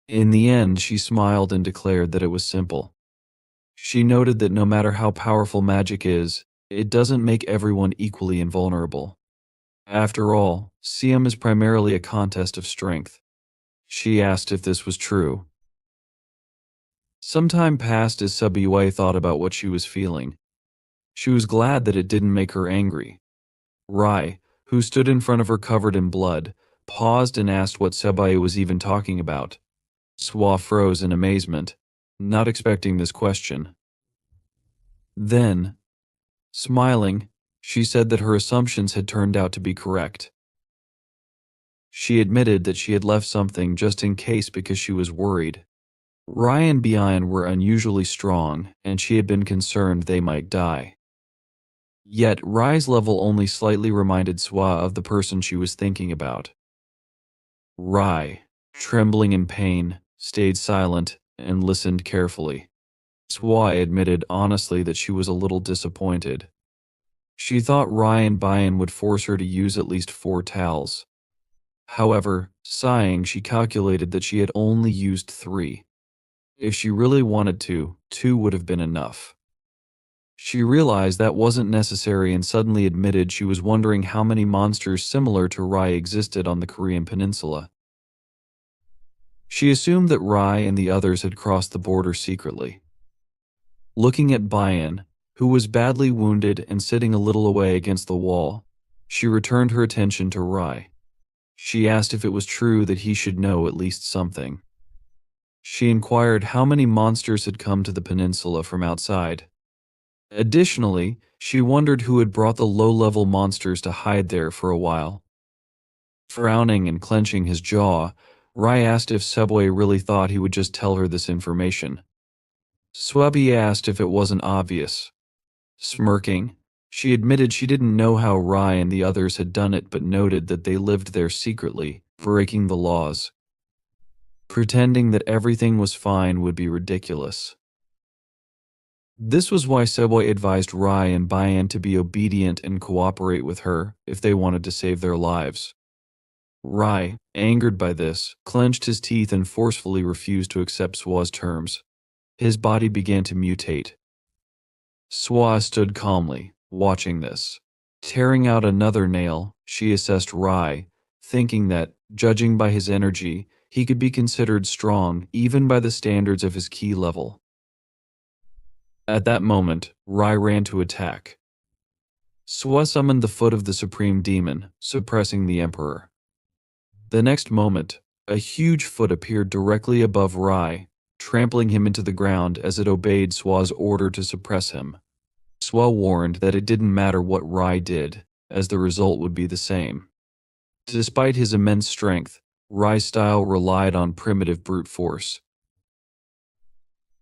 In the end, she smiled and declared that it was simple. She noted that no matter how powerful magic is, it doesn't make everyone equally invulnerable. After all, Siam is primarily a contest of strength. She asked if this was true. Some time passed as Subiyue thought about what she was feeling. She was glad that it didn't make her angry. Rai, who stood in front of her covered in blood, paused and asked what Sebae was even talking about. Swa froze in amazement, not expecting this question. Then, smiling, she said that her assumptions had turned out to be correct. She admitted that she had left something just in case because she was worried. Rai and Bian were unusually strong, and she had been concerned they might die. Yet Rai's level only slightly reminded Swa of the person she was thinking about. Rai, trembling in pain, stayed silent and listened carefully. Swa admitted honestly that she was a little disappointed. She thought Rai and Bian would force her to use at least 4 towels. However, sighing, she calculated that she had only used 3. If she really wanted to, 2 would have been enough. She realized that wasn't necessary and suddenly admitted she was wondering how many monsters similar to Rai existed on the Korean peninsula. She assumed that Rai and the others had crossed the border secretly. Looking at Bian, who was badly wounded and sitting a little away against the wall, she returned her attention to Rai. She asked if it was true that he should know at least something. She inquired how many monsters had come to the peninsula from outside. Additionally, she wondered who had brought the low-level monsters to hide there for a while. Frowning and clenching his jaw, Rai asked if Subway really thought he would just tell her this information. Swabi asked if it wasn't obvious. Smirking, she admitted she didn't know how Rai and the others had done it but noted that they lived there secretly, breaking the laws. Pretending that everything was fine would be ridiculous. This was why Seboy advised Rai and Bian to be obedient and cooperate with her if they wanted to save their lives. Rai, angered by this, clenched his teeth and forcefully refused to accept Swa's terms. His body began to mutate. Swa stood calmly, watching this. Tearing out another nail, she assessed Rai, thinking that, judging by his energy, he could be considered strong even by the standards of his ki level. At that moment, Rai ran to attack. Swa summoned the foot of the supreme demon, suppressing the emperor. The next moment, a huge foot appeared directly above Rai, trampling him into the ground as it obeyed Swa's order to suppress him. Swa warned that it didn't matter what Rai did, as the result would be the same. Despite his immense strength, Rai's style relied on primitive brute force.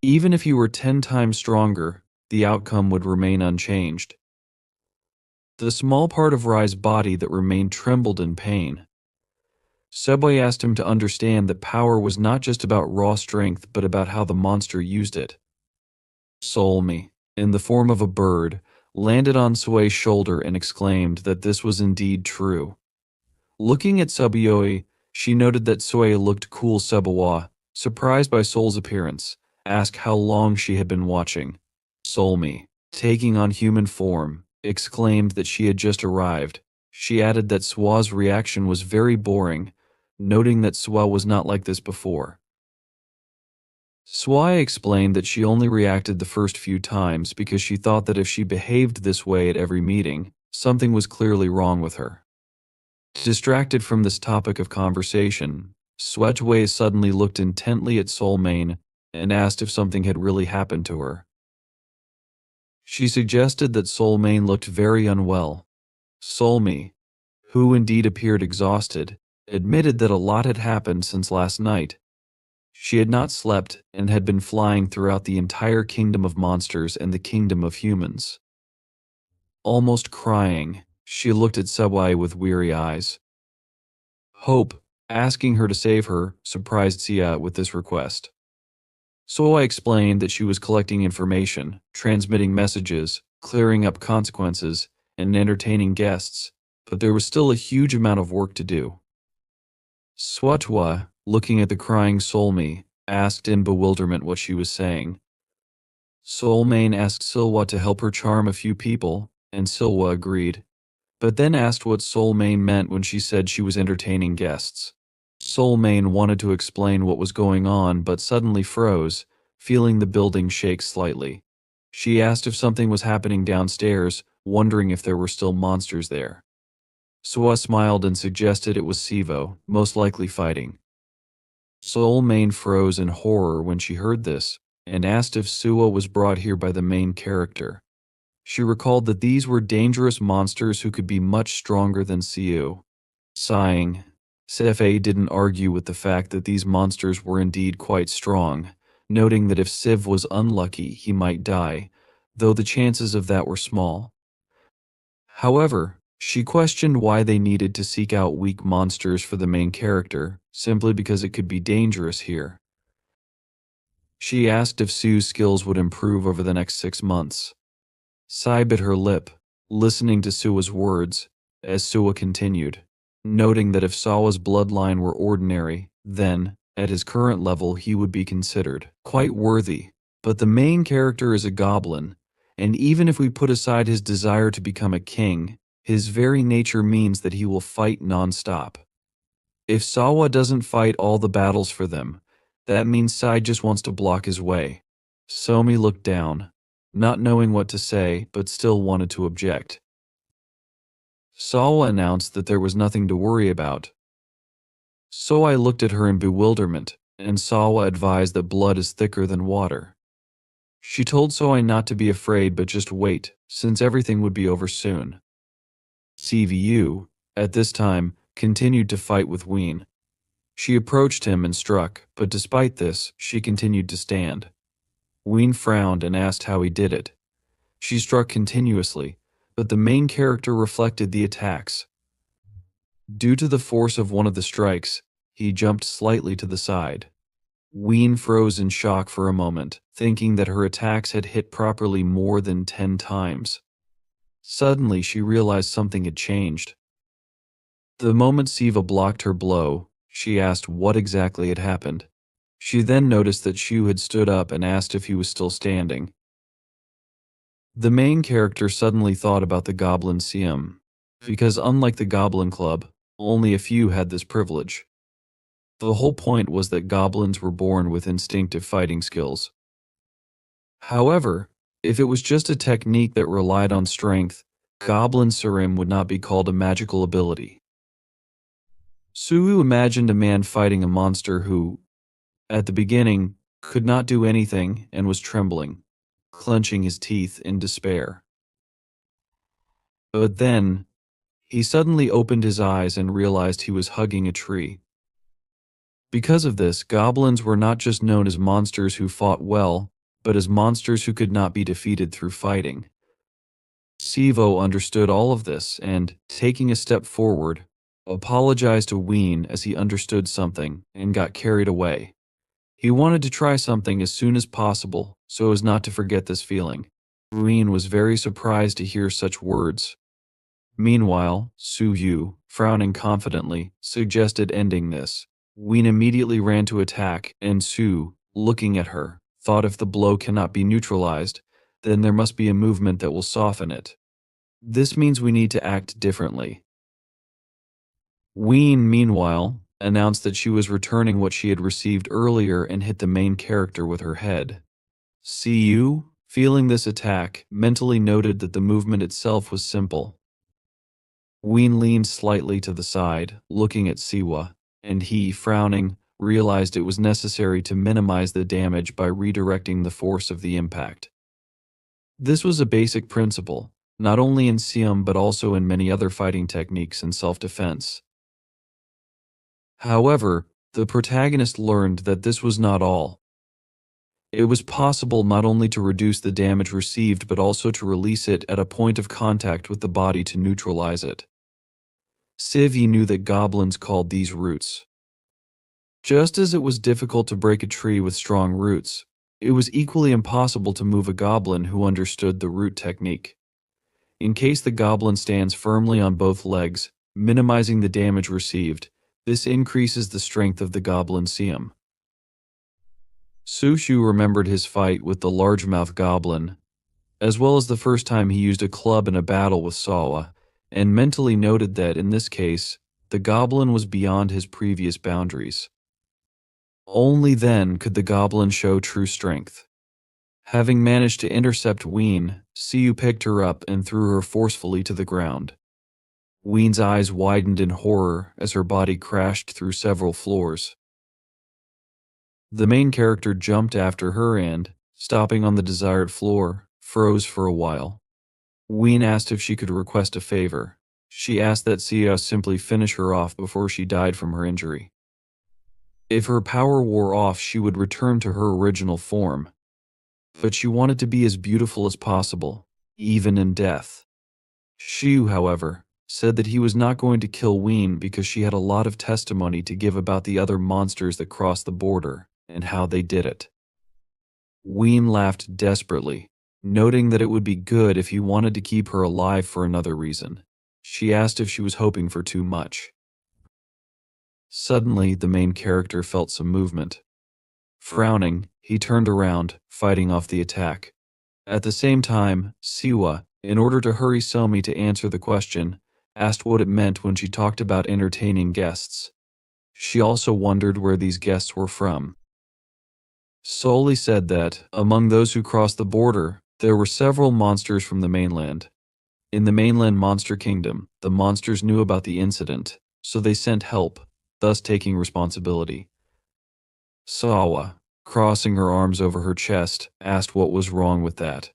Even if he were 10 times stronger, the outcome would remain unchanged. The small part of Rai's body that remained trembled in pain. Seboy asked him to understand that power was not just about raw strength but about how the monster used it. Solmi, in the form of a bird, landed on Sue's shoulder and exclaimed that this was indeed true. Looking at Subioi, she noted that Sue looked cool. Sebawa, surprised by Sol's appearance, asked how long she had been watching. Solmi, taking on human form, exclaimed that she had just arrived. She added that Swa's reaction was very boring, noting that Swa was not like this before. Swa explained that she only reacted the first few times because she thought that if she behaved this way at every meeting, something was clearly wrong with her. Distracted from this topic of conversation, Swetchway suddenly looked intently at Solmane and asked if something had really happened to her. She suggested that Soulmane looked very unwell. Soulme, who indeed appeared exhausted, admitted that a lot had happened since last night. She had not slept and had been flying throughout the entire kingdom of monsters and the kingdom of humans. Almost crying, she looked at Sawai with weary eyes. Hope, asking her to save her, surprised Sia with this request. Sawai explained that she was collecting information, transmitting messages, clearing up consequences, and entertaining guests, but there was still a huge amount of work to do. Swatwa, looking at the crying Soulme, asked in bewilderment what she was saying. Soulmane asked Silwa to help her charm a few people, and Silwa agreed, but then asked what Soulmane meant when she said she was entertaining guests. Soulmane wanted to explain what was going on but suddenly froze, feeling the building shake slightly. She asked if something was happening downstairs, wondering if there were still monsters there. Swa smiled and suggested it was Sivo, most likely fighting. Soulmane froze in horror when she heard this, and asked if Suwa was brought here by the main character. She recalled that these were dangerous monsters who could be much stronger than Siu. Sighing, Sefe didn't argue with the fact that these monsters were indeed quite strong, noting that if Siv was unlucky, he might die, though the chances of that were small. However, she questioned why they needed to seek out weak monsters for the main character, simply because it could be dangerous here. She asked if Sue's skills would improve over the next 6 months. Sai bit her lip, listening to Sua's words, as Sua continued, noting that if Sawa's bloodline were ordinary, then, at his current level, he would be considered quite worthy. But the main character is a goblin, and even if we put aside his desire to become a king, his very nature means that he will fight non-stop. If Sawa doesn't fight all the battles for them, that means Sai just wants to block his way. Somi looked down, not knowing what to say but still wanted to object. Sawa announced that there was nothing to worry about. So I looked at her in bewilderment, and Sawa advised that blood is thicker than water. She told Soai not to be afraid but just wait, since everything would be over soon. CVU, at this time, continued to fight with Ween. She approached him and struck, but despite this, she continued to stand. Ween frowned and asked how he did it. She struck continuously, but the main character reflected the attacks. Due to the force of one of the strikes, he jumped slightly to the side. Ween froze in shock for a moment, thinking that her attacks had hit properly more than 10 times. Suddenly, she realized something had changed. The moment Siva blocked her blow, she asked what exactly had happened. She then noticed that Shu had stood up and asked if he was still standing. The main character suddenly thought about the Goblin Siam, because unlike the Goblin Club, only a few had this privilege. The whole point was that goblins were born with instinctive fighting skills. However, if it was just a technique that relied on strength, Goblin Surim would not be called a magical ability. Suu imagined a man fighting a monster who, at the beginning, could not do anything and was trembling, clenching his teeth in despair. But then, he suddenly opened his eyes and realized he was hugging a tree. Because of this, goblins were not just known as monsters who fought well, but as monsters who could not be defeated through fighting. Sivo understood all of this and, taking a step forward, apologized to Ween as he understood something and got carried away. He wanted to try something as soon as possible so as not to forget this feeling. Ween was very surprised to hear such words. Meanwhile, Su Yu, frowning confidently, suggested ending this. Ween immediately ran to attack, and Su, looking at her, thought if the blow cannot be neutralized, then there must be a movement that will soften it. This means we need to act differently. Ween, meanwhile, announced that she was returning what she had received earlier and hit the main character with her head. Siu, feeling this attack, mentally noted that the movement itself was simple. Ween leaned slightly to the side, looking at Siwa, and he, frowning, realized it was necessary to minimize the damage by redirecting the force of the impact. This was a basic principle, not only in Siam but also in many other fighting techniques and self-defense. However, the protagonist learned that this was not all. It was possible not only to reduce the damage received but also to release it at a point of contact with the body to neutralize it. Sivi knew that goblins called these roots. Just as it was difficult to break a tree with strong roots, it was equally impossible to move a goblin who understood the root technique. In case the goblin stands firmly on both legs, minimizing the damage received, this increases the strength of the goblin Siam. Su Shu remembered his fight with the largemouth goblin, as well as the first time he used a club in a battle with Sawa, and mentally noted that, in this case, the goblin was beyond his previous boundaries. Only then could the goblin show true strength. Having managed to intercept Ween, Siu picked her up and threw her forcefully to the ground. Ween's eyes widened in horror as her body crashed through several floors. The main character jumped after her and, stopping on the desired floor, froze for a while. Ween asked if she could request a favor. She asked that Siu simply finish her off before she died from her injury. If her power wore off, she would return to her original form. But she wanted to be as beautiful as possible, even in death. Siu, however, said that he was not going to kill Ween because she had a lot of testimony to give about the other monsters that crossed the border and how they did it. Ween laughed desperately, noting that it would be good if he wanted to keep her alive for another reason. She asked if she was hoping for too much. Suddenly, the main character felt some movement. Frowning, he turned around, fighting off the attack. At the same time, Siwa, in order to hurry Somi to answer the question, asked what it meant when she talked about entertaining guests. She also wondered where these guests were from. Soli said that, among those who crossed the border, there were several monsters from the mainland. In the mainland monster kingdom, the monsters knew about the incident, so they sent help, thus taking responsibility. Sawa, crossing her arms over her chest, asked what was wrong with that.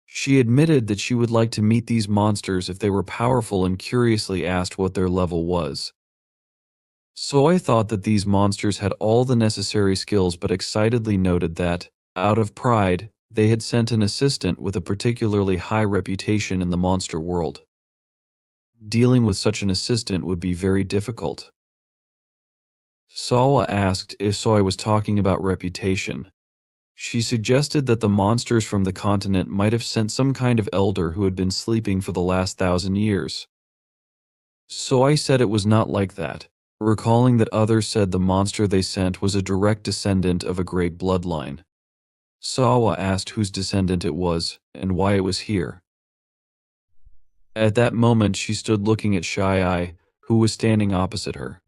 She admitted that she would like to meet these monsters if they were powerful and curiously asked what their level was. Soi thought that these monsters had all the necessary skills but excitedly noted that, out of pride, they had sent an assistant with a particularly high reputation in the monster world. Dealing with such an assistant would be very difficult. Sawa asked if Soi was talking about reputation. She suggested that the monsters from the continent might have sent some kind of elder who had been sleeping for the last 1,000 years. Soi said it was not like that, recalling that others said the monster they sent was a direct descendant of a great bloodline. Sawa asked whose descendant it was and why it was here. At that moment she stood looking at Shy Eye, who was standing opposite her.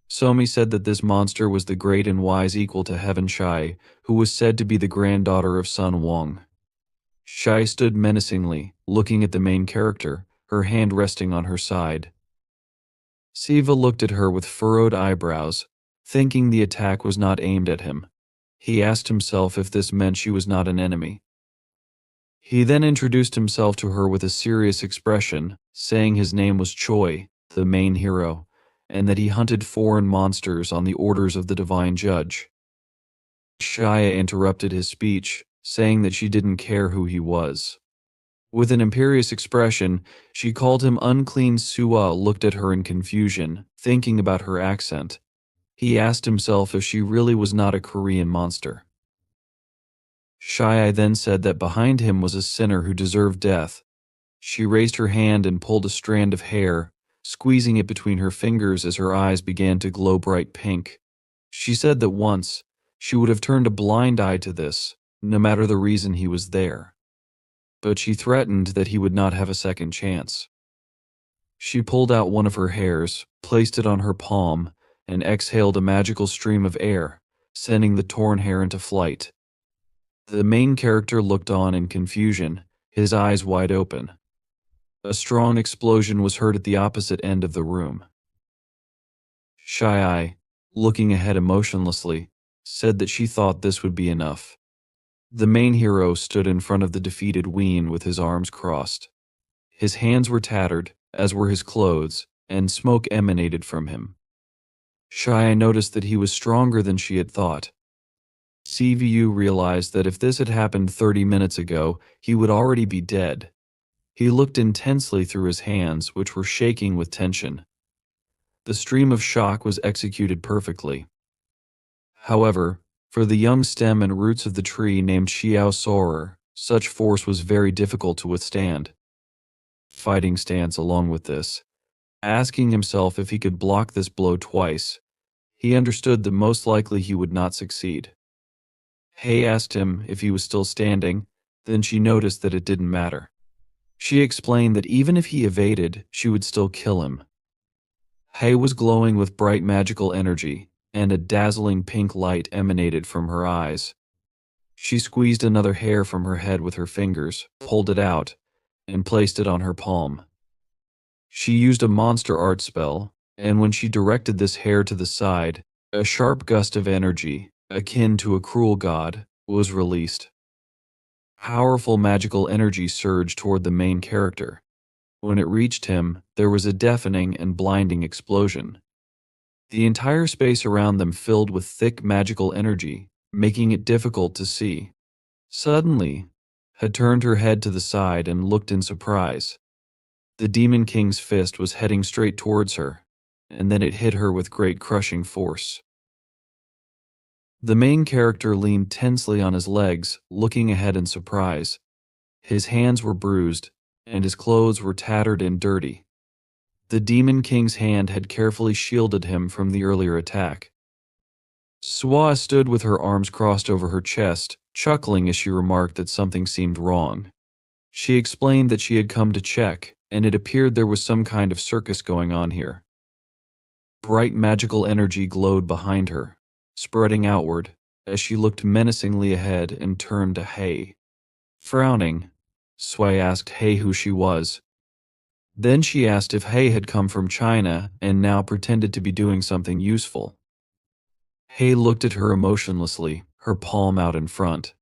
Somi said that this monster was the great and wise equal to Heaven Shai, who was said to be the granddaughter of Sun Wong. Shai stood menacingly, looking at the main character, her hand resting on her side. Siva looked at her with furrowed eyebrows, thinking the attack was not aimed at him. He asked himself if this meant she was not an enemy. He then introduced himself to her with a serious expression, saying his name was Choi, the main hero, and that he hunted foreign monsters on the orders of the divine judge. Shia interrupted his speech, saying that she didn't care who he was. With an imperious expression, she called him unclean. Sua looked at her in confusion, thinking about her accent. He asked himself if she really was not a Korean monster. Shai then said that behind him was a sinner who deserved death. She raised her hand and pulled a strand of hair, squeezing it between her fingers as her eyes began to glow bright pink. She said that once, she would have turned a blind eye to this, no matter the reason he was there. But she threatened that he would not have a second chance. She pulled out one of her hairs, placed it on her palm, and exhaled a magical stream of air, sending the torn hair into flight. The main character looked on in confusion, his eyes wide open. A strong explosion was heard at the opposite end of the room. Shy-Eye, looking ahead emotionlessly, said that she thought this would be enough. The main hero stood in front of the defeated Ween with his arms crossed. His hands were tattered, as were his clothes, and smoke emanated from him. Shia noticed that he was stronger than she had thought. CVU realized that if this had happened 30 minutes ago, he would already be dead. He looked intensely through his hands, which were shaking with tension. The stream of shock was executed perfectly. However, for the young stem and roots of the tree named Xiao Sorer, such force was very difficult to withstand. Fighting stance along with this. Asking himself if he could block this blow twice, he understood that most likely he would not succeed. Hay asked him if he was still standing, then she noticed that it didn't matter. She explained that even if he evaded, she would still kill him. Hay was glowing with bright magical energy, and a dazzling pink light emanated from her eyes. She squeezed another hair from her head with her fingers, pulled it out, and placed it on her palm. She used a monster art spell, and when she directed this hair to the side, a sharp gust of energy, akin to a cruel god, was released. Powerful magical energy surged toward the main character. When it reached him, there was a deafening and blinding explosion. The entire space around them filled with thick magical energy, making it difficult to see. Suddenly, had turned her head to the side and looked in surprise. The Demon King's fist was heading straight towards her, and then it hit her with great crushing force. The main character leaned tensely on his legs, looking ahead in surprise. His hands were bruised, and his clothes were tattered and dirty. The Demon King's hand had carefully shielded him from the earlier attack. Swa stood with her arms crossed over her chest, chuckling as she remarked that something seemed wrong. She explained that she had come to check, and it appeared there was some kind of circus going on here. Bright magical energy glowed behind her, spreading outward, as she looked menacingly ahead and turned to Hay. Frowning, Swa asked Hay who she was. Then she asked if Hay had come from China and now pretended to be doing something useful. Hay looked at her emotionlessly, her palm out in front.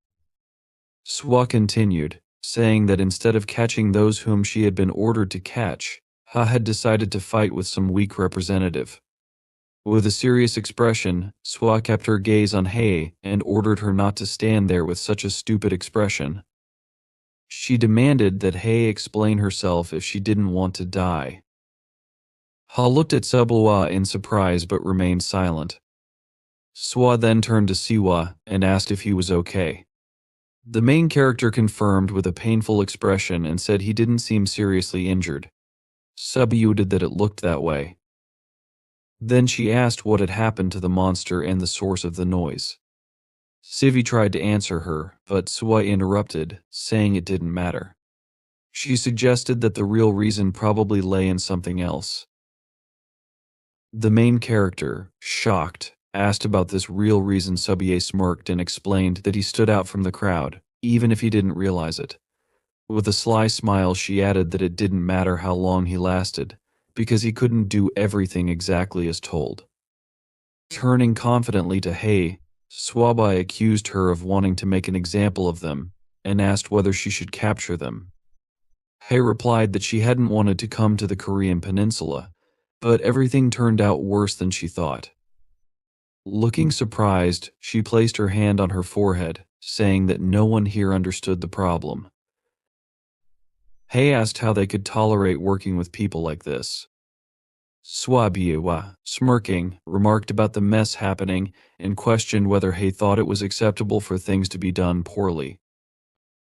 Swa continued, saying that instead of catching those whom she had been ordered to catch, Ha had decided to fight with some weak representative. With a serious expression, Swa kept her gaze on Hay and ordered her not to stand there with such a stupid expression. She demanded that Hay explain herself if she didn't want to die. Ha looked at Subwa in surprise but remained silent. Swa then turned to Siwa and asked if he was okay. The main character confirmed with a painful expression and said he didn't seem seriously injured. Subuted that it looked that way. Then she asked what had happened to the monster and the source of the noise. Sivi tried to answer her, but Swa interrupted, saying it didn't matter. She suggested that the real reason probably lay in something else. The main character, shocked, asked about this real reason. Subie smirked and explained that he stood out from the crowd, even if he didn't realize it. With a sly smile, she added that it didn't matter how long he lasted, because he couldn't do everything exactly as told. Turning confidently to Hay, Swabai accused her of wanting to make an example of them and asked whether she should capture them. Hay replied that she hadn't wanted to come to the Korean peninsula, but everything turned out worse than she thought. Looking surprised, she placed her hand on her forehead, saying that no one here understood the problem. Hay asked how they could tolerate working with people like this. Swabiewa, smirking, remarked about the mess happening and questioned whether Hay thought it was acceptable for things to be done poorly.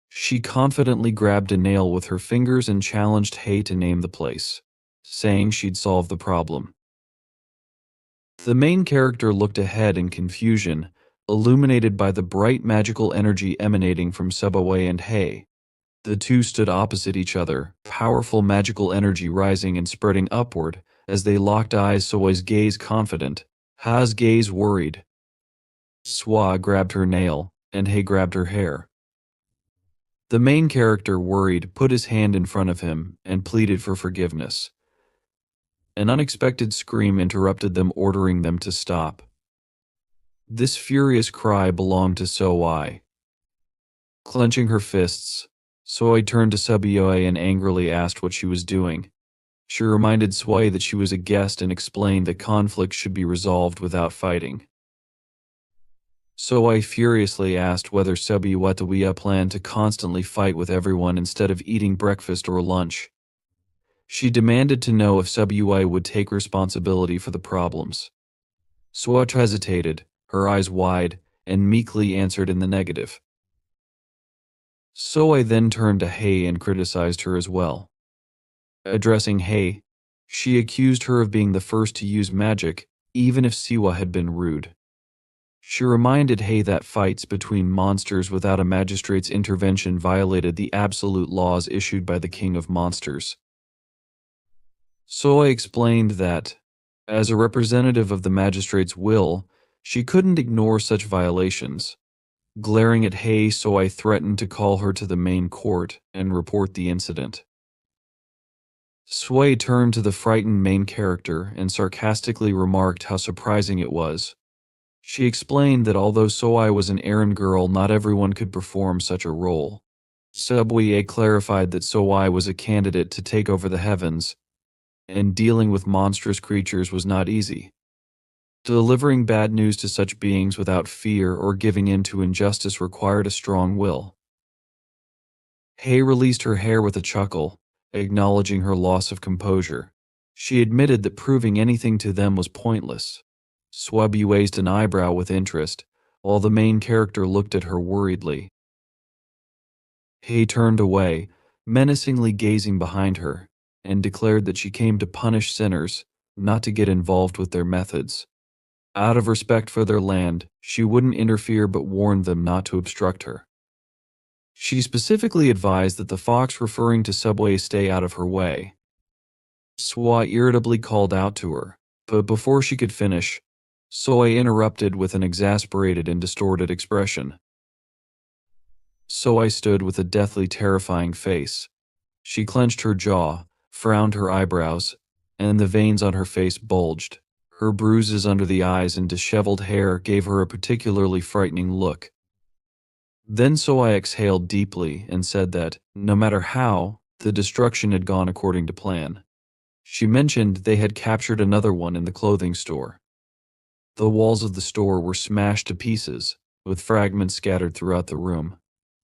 She confidently grabbed a nail with her fingers and challenged Hay to name the place, saying she'd solve the problem. The main character looked ahead in confusion, illuminated by the bright magical energy emanating from Sebaway and Hay. The two stood opposite each other, powerful magical energy rising and spreading upward as they locked eyes. Soy's gaze confident, Ha's gaze worried. Swa grabbed her nail, and Hay grabbed her hair. The main character, worried, put his hand in front of him and pleaded for forgiveness. An unexpected scream interrupted them, ordering them to stop. This furious cry belonged to So-I. Clenching her fists, Soi turned to Subioe and angrily asked what she was doing. She reminded Soi that she was a guest and explained that conflict should be resolved without fighting. Soi furiously asked whether Subioe planned to constantly fight with everyone instead of eating breakfast or lunch. She demanded to know if Subioe would take responsibility for the problems. Swatch hesitated, her eyes wide, and meekly answered in the negative. Soi then turned to Hei and criticized her as well. Addressing Hei, she accused her of being the first to use magic, even if Siwa had been rude. She reminded Hei that fights between monsters without a magistrate's intervention violated the absolute laws issued by the King of Monsters. Soi explained that, as a representative of the magistrate's will, she couldn't ignore such violations. Glaring at Hei, Soi threatened to call her to the main court and report the incident. Sui turned to the frightened main character and sarcastically remarked how surprising it was. She explained that although Soi was an errand girl, not everyone could perform such a role. Subwie clarified that Soi was a candidate to take over the heavens, and dealing with monstrous creatures was not easy. Delivering bad news to such beings without fear or giving in to injustice required a strong will. Hei released her hair with a chuckle, acknowledging her loss of composure. She admitted that proving anything to them was pointless. Swabby raised an eyebrow with interest, while the main character looked at her worriedly. Hei turned away, menacingly gazing behind her, and declared that she came to punish sinners, not to get involved with their methods. Out of respect for their land, she wouldn't interfere but warned them not to obstruct her. She specifically advised that the fox referring to Subway stay out of her way. Swa irritably called out to her, but before she could finish, Soi interrupted with an exasperated and distorted expression. Soi stood with a deathly terrifying face. She clenched her jaw, frowned her eyebrows, and the veins on her face bulged. Her bruises under the eyes and disheveled hair gave her a particularly frightening look. Then Soi exhaled deeply and said that, no matter how, the destruction had gone according to plan. She mentioned they had captured another one in the clothing store. The walls of the store were smashed to pieces, with fragments scattered throughout the room.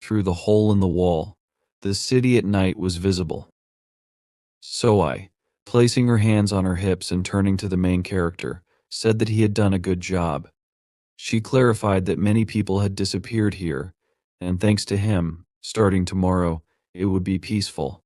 Through the hole in the wall, the city at night was visible. Soi, placing her hands on her hips and turning to the main character, said that he had done a good job. She clarified that many people had disappeared here, and thanks to him, starting tomorrow, it would be peaceful.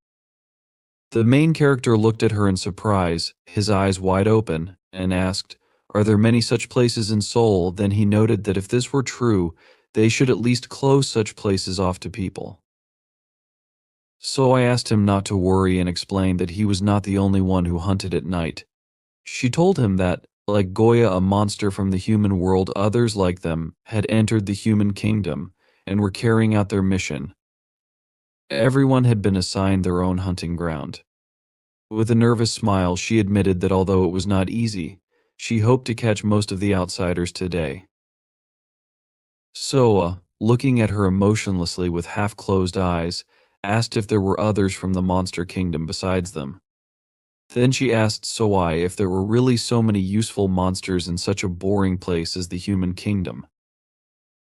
The main character looked at her in surprise, his eyes wide open, and asked, "Are there many such places in Seoul?" Then he noted that if this were true, they should at least close such places off to people. So I asked him not to worry and explained that he was not the only one who hunted at night. She told him that, like Goya, a monster from the human world, others like them had entered the human kingdom and were carrying out their mission. Everyone had been assigned their own hunting ground. With a nervous smile, she admitted that although it was not easy, she hoped to catch most of the outsiders today. Soa, looking at her emotionlessly with half-closed eyes, asked if there were others from the monster kingdom besides them. Then she asked Soai if there were really so many useful monsters in such a boring place as the human kingdom.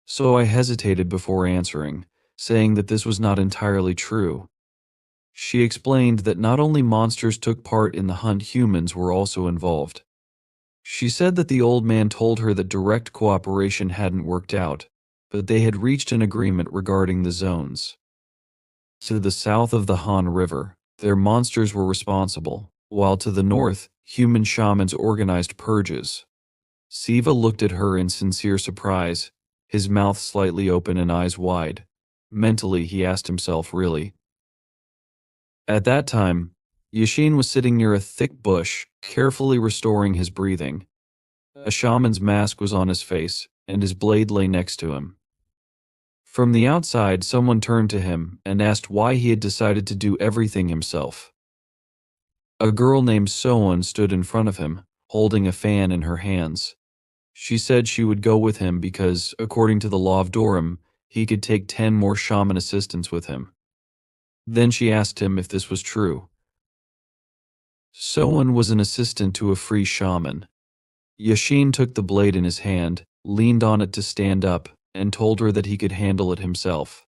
Soai hesitated before answering, saying that this was not entirely true. She explained that not only monsters took part in the hunt, humans were also involved. She said that the old man told her that direct cooperation hadn't worked out, but they had reached an agreement regarding the zones. To the south of the Han River, their monsters were responsible, while to the north, human shamans organized purges. Siva looked at her in sincere surprise, his mouth slightly open and eyes wide. Mentally, he asked himself, really? At that time, Yashin was sitting near a thick bush, carefully restoring his breathing. A shaman's mask was on his face, and his blade lay next to him. From the outside, someone turned to him and asked why he had decided to do everything himself. A girl named Soan stood in front of him, holding a fan in her hands. She said she would go with him because, according to the law of Dorum, he could take 10 more shaman assistants with him. Then she asked him if this was true. Soan was an assistant to a free shaman. Yashin took the blade in his hand, leaned on it to stand up, and told her that he could handle it himself.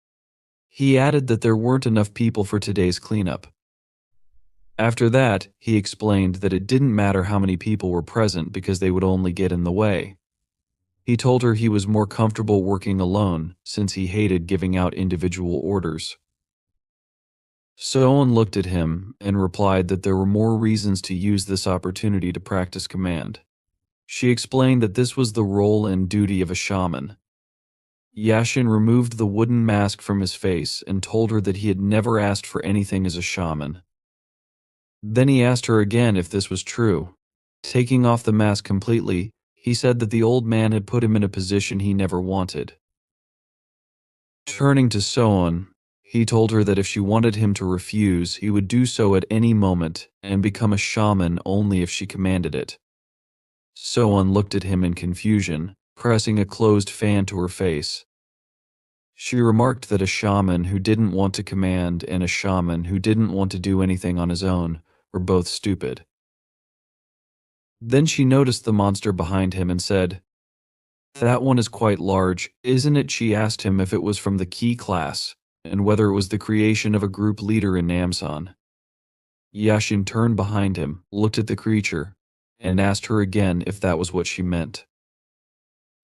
He added that there weren't enough people for today's cleanup. After that, he explained that it didn't matter how many people were present because they would only get in the way. He told her he was more comfortable working alone since he hated giving out individual orders. Soan looked at him and replied that there were more reasons to use this opportunity to practice command. She explained that this was the role and duty of a shaman. Yashin removed the wooden mask from his face and told her that he had never asked for anything as a shaman. Then he asked her again if this was true. Taking off the mask completely, he said that the old man had put him in a position he never wanted. Turning to Soan, he told her that if she wanted him to refuse, he would do so at any moment and become a shaman only if she commanded it. Soan looked at him in confusion, pressing a closed fan to her face. She remarked that a shaman who didn't want to command and a shaman who didn't want to do anything on his own were both stupid. Then she noticed the monster behind him and said, "That one is quite large, isn't it?" She asked him if it was from the key class, and whether it was the creation of a group leader in Namsan. Yashin turned behind him, looked at the creature, and asked her again if that was what she meant.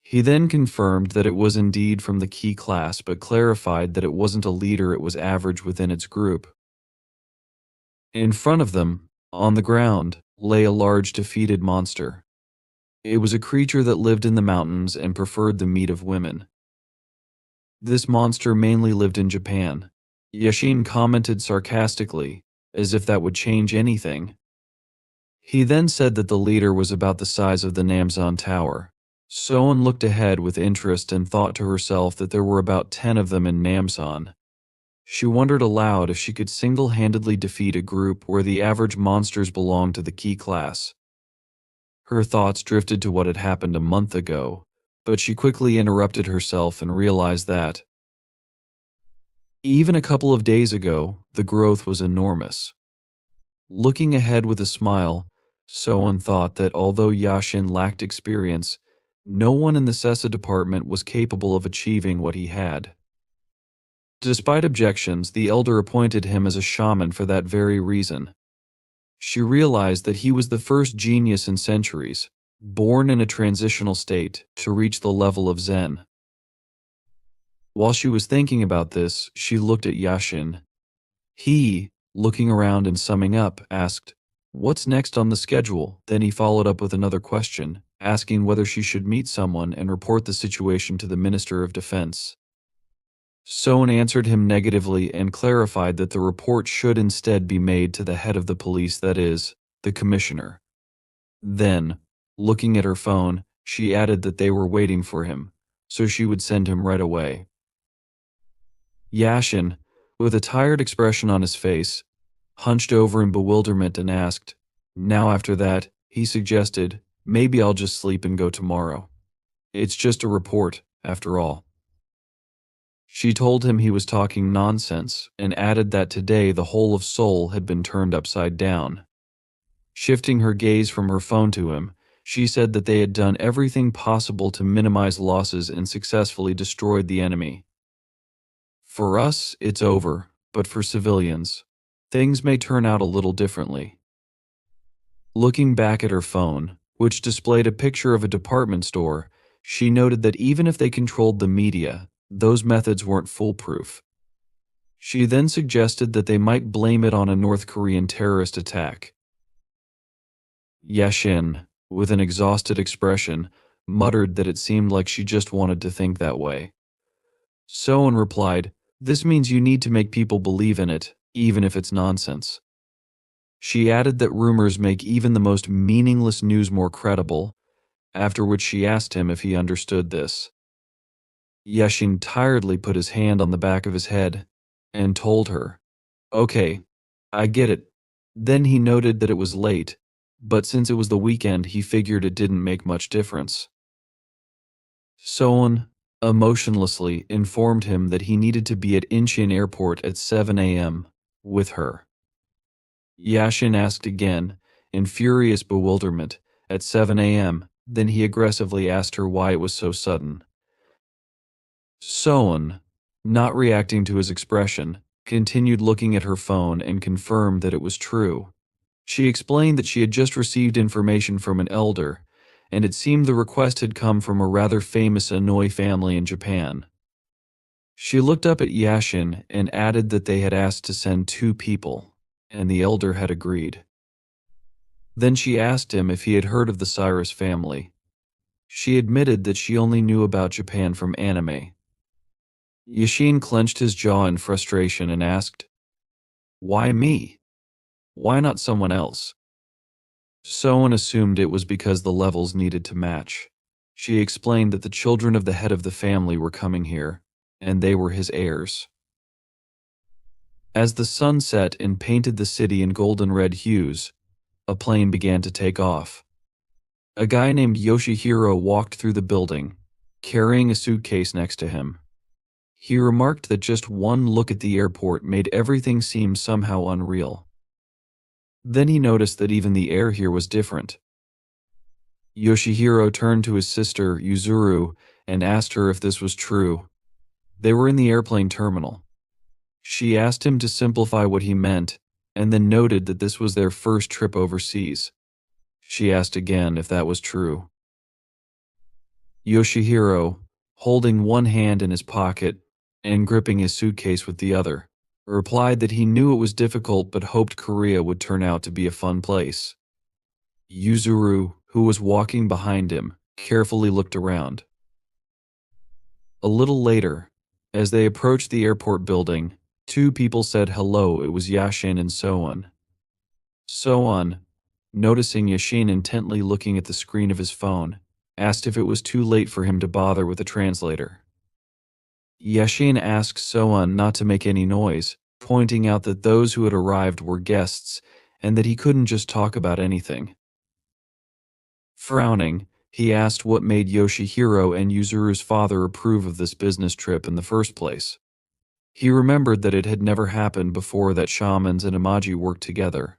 He then confirmed that it was indeed from the key class, but clarified that it wasn't a leader, it was average within its group. In front of them, on the ground, lay a large defeated monster. It was a creature that lived in the mountains and preferred the meat of women. This monster mainly lived in Japan. Yashin commented sarcastically, as if that would change anything. He then said that the leader was about the size of the Namsan Tower. Soan looked ahead with interest and thought to herself that there were about 10 of them in Namsan. She wondered aloud if she could single-handedly defeat a group where the average monsters belonged to the key class. Her thoughts drifted to what had happened a month ago, but she quickly interrupted herself and realized that, even a couple of days ago, the growth was enormous. Looking ahead with a smile, Soan thought that although Yashin lacked experience, no one in the Sessa department was capable of achieving what he had. Despite objections, the elder appointed him as a shaman for that very reason. She realized that he was the first genius in centuries, born in a transitional state, to reach the level of Zen. While she was thinking about this, she looked at Yashin. He, looking around and summing up, asked, "What's next on the schedule?" Then he followed up with another question, asking whether she should meet someone and report the situation to the Minister of Defense. Soan answered him negatively and clarified that the report should instead be made to the head of the police, that is, the commissioner. Then, looking at her phone, she added that they were waiting for him, so she would send him right away. Yashin, with a tired expression on his face, hunched over in bewilderment and asked, "Now after that," he suggested, "maybe I'll just sleep and go tomorrow. It's just a report, after all." She told him he was talking nonsense and added that today the whole of Seoul had been turned upside down. Shifting her gaze from her phone to him, she said that they had done everything possible to minimize losses and successfully destroyed the enemy. "For us, it's over, but for civilians, things may turn out a little differently." Looking back at her phone, which displayed a picture of a department store, she noted that even if they controlled the media, those methods weren't foolproof. She then suggested that they might blame it on a North Korean terrorist attack. Yashin, with an exhausted expression, muttered that it seemed like she just wanted to think that way. Soan replied, "This means you need to make people believe in it, even if it's nonsense." She added that rumors make even the most meaningless news more credible, after which she asked him if he understood this. Yashin tiredly put his hand on the back of his head and told her, "Okay, I get it." Then he noted that it was late, but since it was the weekend, he figured it didn't make much difference. "Soan, emotionlessly informed him that he needed to be at Incheon Airport at 7 a.m. with her. Yashin asked again, in furious bewilderment, at 7 a.m., then he aggressively asked her why it was so sudden. Soan, not reacting to his expression, continued looking at her phone and confirmed that it was true. She explained that she had just received information from an elder, and it seemed the request had come from a rather famous Inoi family in Japan. She looked up at Yashin and added that they had asked to send 2 people, and the elder had agreed. Then she asked him if he had heard of the Cyrus family. She admitted that she only knew about Japan from anime. Yashin clenched his jaw in frustration and asked, "Why me? Why not someone else?" Soan assumed it was because the levels needed to match. She explained that the children of the head of the family were coming here, and they were his heirs. As the sun set and painted the city in golden red hues, a plane began to take off. A guy named Yoshihiro walked through the building, carrying a suitcase next to him. He remarked that just one look at the airport made everything seem somehow unreal. Then he noticed that even the air here was different. Yoshihiro turned to his sister, Yuzuru, and asked her if this was true. They were in the airplane terminal. She asked him to simplify what he meant, and then noted that this was their first trip overseas. She asked again if that was true. Yoshihiro, holding one hand in his pocket and gripping his suitcase with the other, replied that he knew it was difficult but hoped Korea would turn out to be a fun place. Yuzuru, who was walking behind him, carefully looked around. A little later, as they approached the airport building, 2 people said hello. It was Yashin and Soan. Soan, noticing Yashin intently looking at the screen of his phone, asked if it was too late for him to bother with a translator. Yashin asked Soan not to make any noise, pointing out that those who had arrived were guests and that he couldn't just talk about anything. Frowning, he asked what made Yoshihiro and Yuzuru's father approve of this business trip in the first place. He remembered that it had never happened before that shamans and Imaji worked together.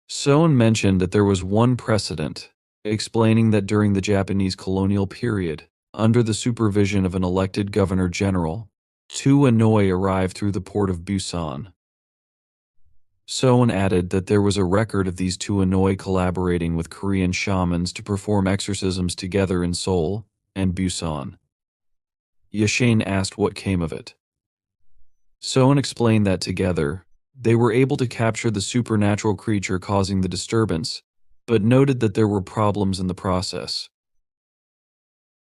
Soan mentioned that there was one precedent, explaining that during the Japanese colonial period, under the supervision of an elected governor-general, 2 Inoi arrived through the port of Busan. Soan added that there was a record of these 2 Inoi collaborating with Korean shamans to perform exorcisms together in Seoul and Busan. Yashin asked what came of it. Soan explained that together, they were able to capture the supernatural creature causing the disturbance, but noted that there were problems in the process.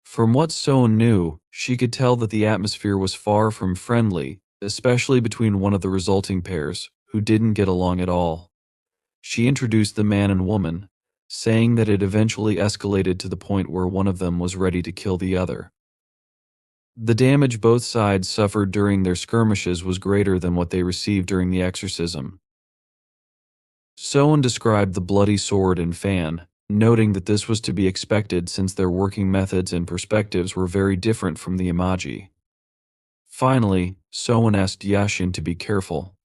From what Soan knew, she could tell that the atmosphere was far from friendly, especially between one of the resulting pairs, who didn't get along at all. She introduced the man and woman, saying that it eventually escalated to the point where one of them was ready to kill the other. The damage both sides suffered during their skirmishes was greater than what they received during the exorcism. Soan described the bloody sword and fan, noting that this was to be expected since their working methods and perspectives were very different from the Imaji. Finally, Soan asked Yashin to be careful.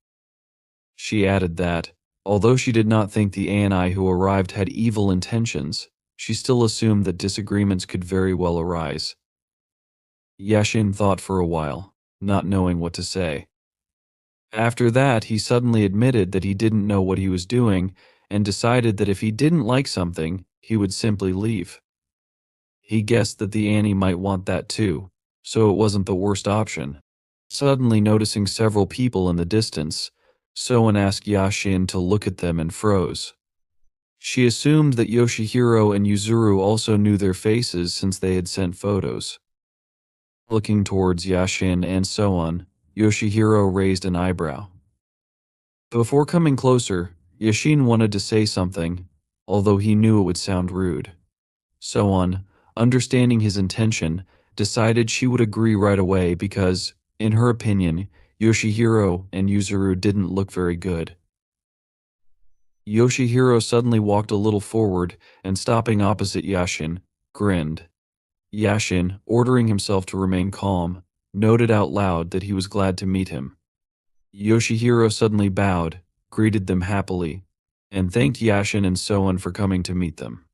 She added that, although she did not think the Ani who arrived had evil intentions, she still assumed that disagreements could very well arise. Yashin thought for a while, not knowing what to say. After that, he suddenly admitted that he didn't know what he was doing and decided that if he didn't like something, he would simply leave. He guessed that the Annie might want that too, so it wasn't the worst option. Suddenly noticing several people in the distance, Soan asked Yashin to look at them and froze. She assumed that Yoshihiro and Yuzuru also knew their faces since they had sent photos. Looking towards Yashin and Soan, Yoshihiro raised an eyebrow. Before coming closer, Yashin wanted to say something, although he knew it would sound rude. Soan, understanding his intention, decided she would agree right away because, in her opinion, Yoshihiro and Yuzuru didn't look very good. Yoshihiro suddenly walked a little forward and, stopping opposite Yashin, grinned. Yashin, ordering himself to remain calm, noted out loud that he was glad to meet him. Yoshihiro suddenly bowed, greeted them happily, and thanked Yashin and Soan for coming to meet them.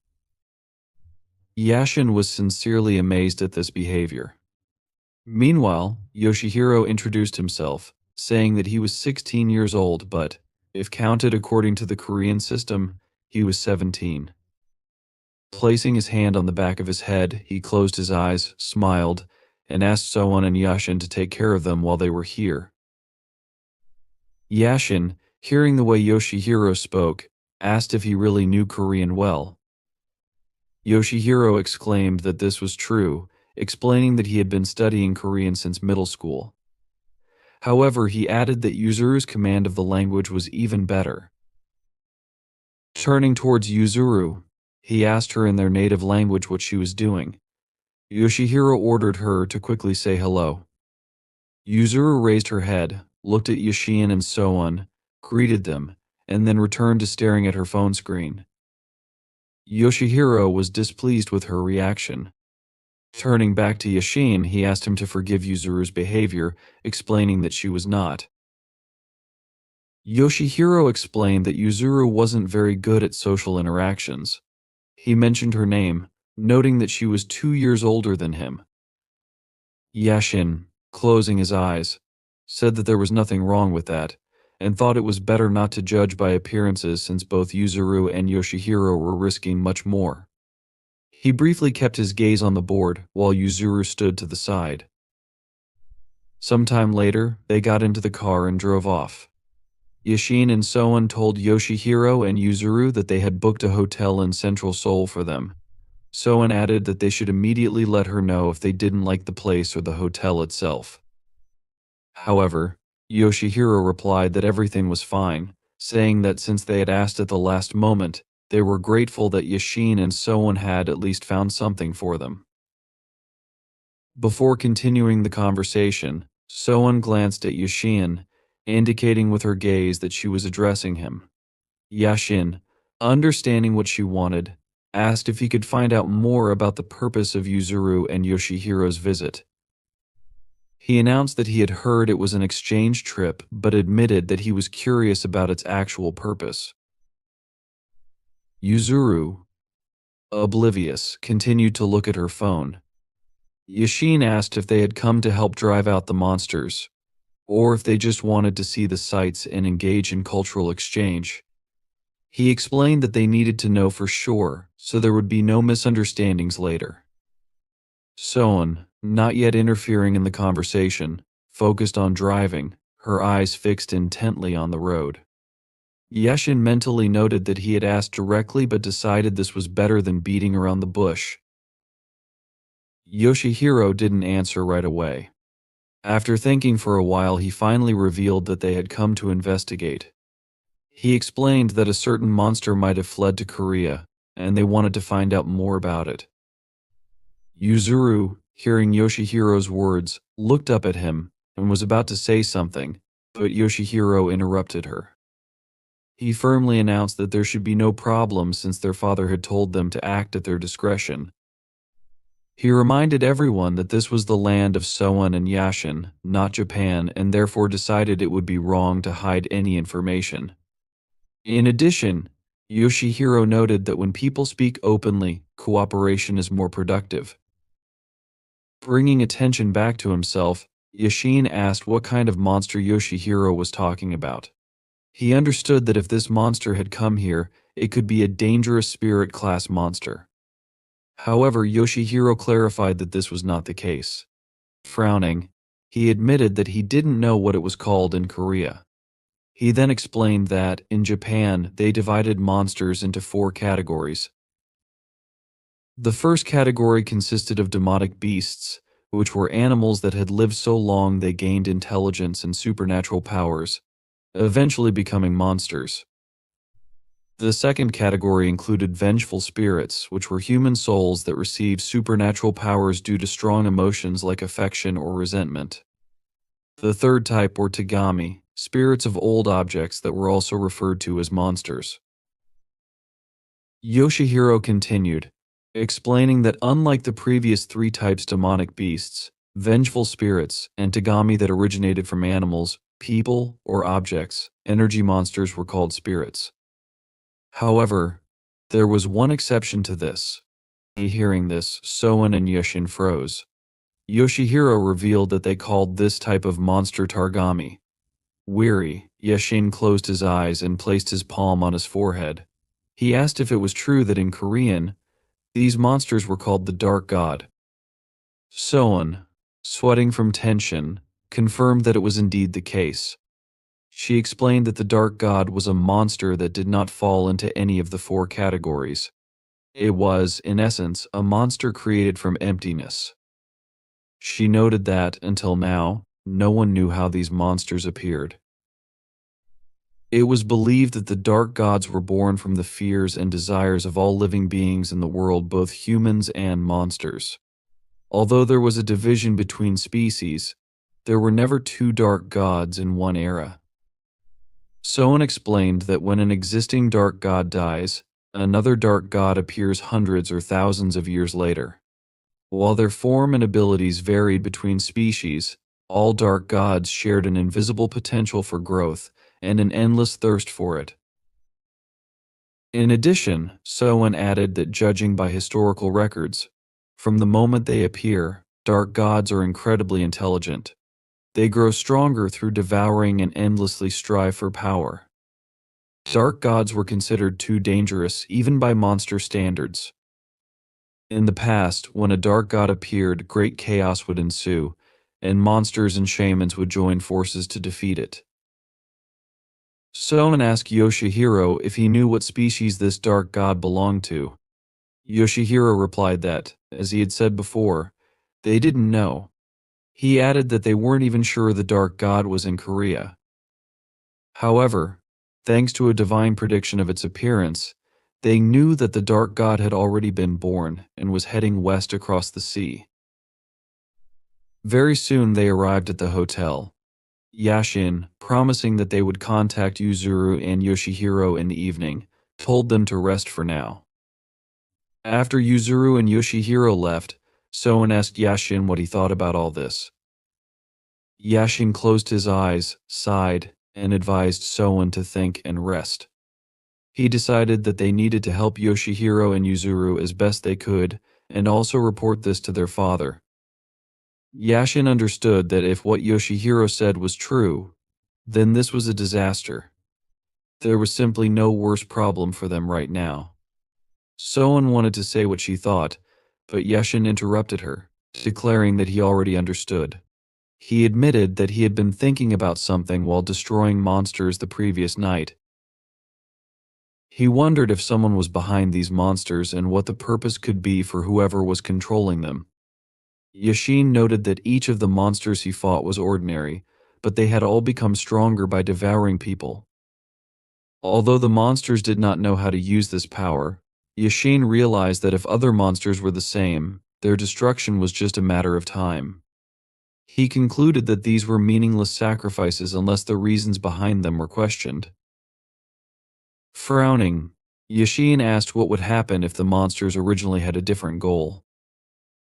Yashin was sincerely amazed at this behavior. Meanwhile, Yoshihiro introduced himself, saying that he was 16 years old but, if counted according to the Korean system, he was 17. Placing his hand on the back of his head, he closed his eyes, smiled, and asked Soan and Yashin to take care of them while they were here. Yashin, hearing the way Yoshihiro spoke, asked if he really knew Korean well. Yoshihiro exclaimed that this was true, explaining that he had been studying Korean since middle school. However, he added that Yuzuru's command of the language was even better. Turning towards Yuzuru, he asked her in their native language what she was doing. Yoshihiro ordered her to quickly say hello. Yuzuru raised her head, looked at Yashin and Soan, greeted them, and then returned to staring at her phone screen. Yoshihiro was displeased with her reaction. Turning back to Yashin, he asked him to forgive Yuzuru's behavior, explaining that she was not. Yoshihiro explained that Yuzuru wasn't very good at social interactions. He mentioned her name, noting that she was 2 years older than him. Yashin, closing his eyes, said that there was nothing wrong with that, and thought it was better not to judge by appearances since both Yuzuru and Yoshihiro were risking much more. He briefly kept his gaze on the board while Yuzuru stood to the side. Sometime later, they got into the car and drove off. Yashin and Soan told Yoshihiro and Yuzuru that they had booked a hotel in Central Seoul for them. Soan added that they should immediately let her know if they didn't like the place or the hotel itself. However, Yoshihiro replied that everything was fine, saying that since they had asked at the last moment, they were grateful that Yashin and Soan had at least found something for them. Before continuing the conversation, Soan glanced at Yashin, indicating with her gaze that she was addressing him. Yashin, understanding what she wanted, asked if he could find out more about the purpose of Yuzuru and Yoshihiro's visit. He announced that he had heard it was an exchange trip, but admitted that he was curious about its actual purpose. Yuzuru, oblivious, continued to look at her phone. Yashin asked if they had come to help drive out the monsters, or if they just wanted to see the sights and engage in cultural exchange. He explained that they needed to know for sure, so there would be no misunderstandings later. Soan, not yet interfering in the conversation, focused on driving, her eyes fixed intently on the road. Yashin mentally noted that he had asked directly but decided this was better than beating around the bush. Yoshihiro didn't answer right away. After thinking for a while, he finally revealed that they had come to investigate. He explained that a certain monster might have fled to Korea, and they wanted to find out more about it. Yuzuru, hearing Yoshihiro's words, looked up at him and was about to say something, but Yoshihiro interrupted her. He firmly announced that there should be no problem since their father had told them to act at their discretion. He reminded everyone that this was the land of Soan and Yashin, not Japan, and therefore decided it would be wrong to hide any information. In addition, Yoshihiro noted that when people speak openly, cooperation is more productive. Bringing attention back to himself, Yashin asked what kind of monster Yoshihiro was talking about. He understood that if this monster had come here, it could be a dangerous spirit-class monster. However, Yoshihiro clarified that this was not the case. Frowning, he admitted that he didn't know what it was called in Korea. He then explained that, in Japan, they divided monsters into 4 categories. The first category consisted of demonic beasts, which were animals that had lived so long they gained intelligence and supernatural powers, eventually becoming monsters. The second category included vengeful spirits, which were human souls that received supernatural powers due to strong emotions like affection or resentment. The third type were tagami, spirits of old objects that were also referred to as monsters. Yoshihiro continued, explaining that unlike the previous three types demonic beasts, vengeful spirits, and Tagami that originated from animals, people, or objects, energy monsters were called spirits. However, there was one exception to this. Hearing this, Soen and Yashin froze. Yoshihiro revealed that they called this type of monster Targami. Weary, Yashin closed his eyes and placed his palm on his forehead. He asked if it was true that in Korean, these monsters were called the Dark God. Soen, sweating from tension, confirmed that it was indeed the case. She explained that the Dark God was a monster that did not fall into any of the four categories. It was, in essence, a monster created from emptiness. She noted that, until now, no one knew how these monsters appeared. It was believed that the dark gods were born from the fears and desires of all living beings in the world, both humans and monsters. Although there was a division between species, there were never two dark gods in one era. Soen explained that when an existing dark god dies, another dark god appears hundreds or thousands of years later. While their form and abilities varied between species, all dark gods shared an invisible potential for growth and an endless thirst for it. In addition, Soen added that judging by historical records, from the moment they appear, dark gods are incredibly intelligent. They grow stronger through devouring and endlessly strive for power. Dark gods were considered too dangerous even by monster standards. In the past, when a dark god appeared, great chaos would ensue, and monsters and shamans would join forces to defeat it. Soen asked Yoshihiro if he knew what species this dark god belonged to. Yoshihiro replied that, as he had said before, they didn't know. He added that they weren't even sure the dark god was in Korea. However, thanks to a divine prediction of its appearance, they knew that the dark god had already been born and was heading west across the sea. Very soon they arrived at the hotel. Yashin, promising that they would contact Yuzuru and Yoshihiro in the evening, told them to rest for now. After Yuzuru and Yoshihiro left, Soen asked Yashin what he thought about all this. Yashin closed his eyes, sighed, and advised Soen to think and rest. He decided that they needed to help Yoshihiro and Yuzuru as best they could, and also report this to their father. Yashin understood that if what Yoshihiro said was true, then this was a disaster. There was simply no worse problem for them right now. Soen wanted to say what she thought, but Yashin interrupted her, declaring that he already understood. He admitted that he had been thinking about something while destroying monsters the previous night. He wondered if someone was behind these monsters and what the purpose could be for whoever was controlling them. Yashin noted that each of the monsters he fought was ordinary, but they had all become stronger by devouring people. Although the monsters did not know how to use this power, Yashin realized that if other monsters were the same, their destruction was just a matter of time. He concluded that these were meaningless sacrifices unless the reasons behind them were questioned. Frowning, Yashin asked what would happen if the monsters originally had a different goal.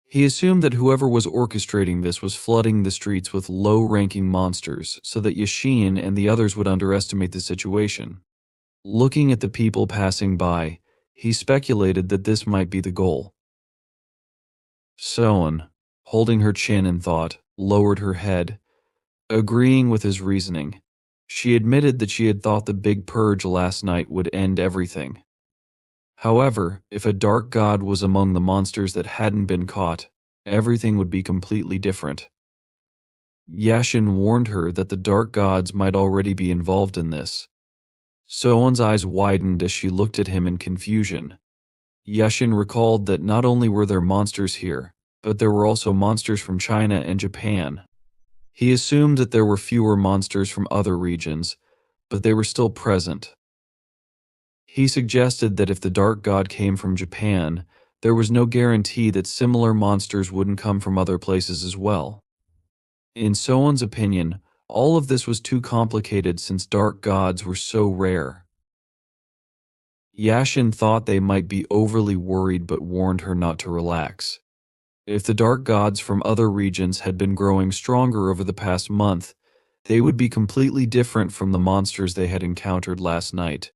He assumed that whoever was orchestrating this was flooding the streets with low-ranking monsters so that Yashin and the others would underestimate the situation. Looking at the people passing by, he speculated that this might be the goal. Soen, holding her chin in thought, lowered her head, agreeing with his reasoning. She admitted that she had thought the big purge last night would end everything. However, if a dark god was among the monsters that hadn't been caught, everything would be completely different. Yashin warned her that the dark gods might already be involved in this. Soen's eyes widened as she looked at him in confusion. Yashin recalled that not only were there monsters here, but there were also monsters from China and Japan. He assumed that there were fewer monsters from other regions, but they were still present. He suggested that if the dark god came from Japan, there was no guarantee that similar monsters wouldn't come from other places as well. In Soen's opinion, all of this was too complicated since dark gods were so rare. Yashin thought they might be overly worried but warned her not to relax. If the dark gods from other regions had been growing stronger over the past month, they would be completely different from the monsters they had encountered last night.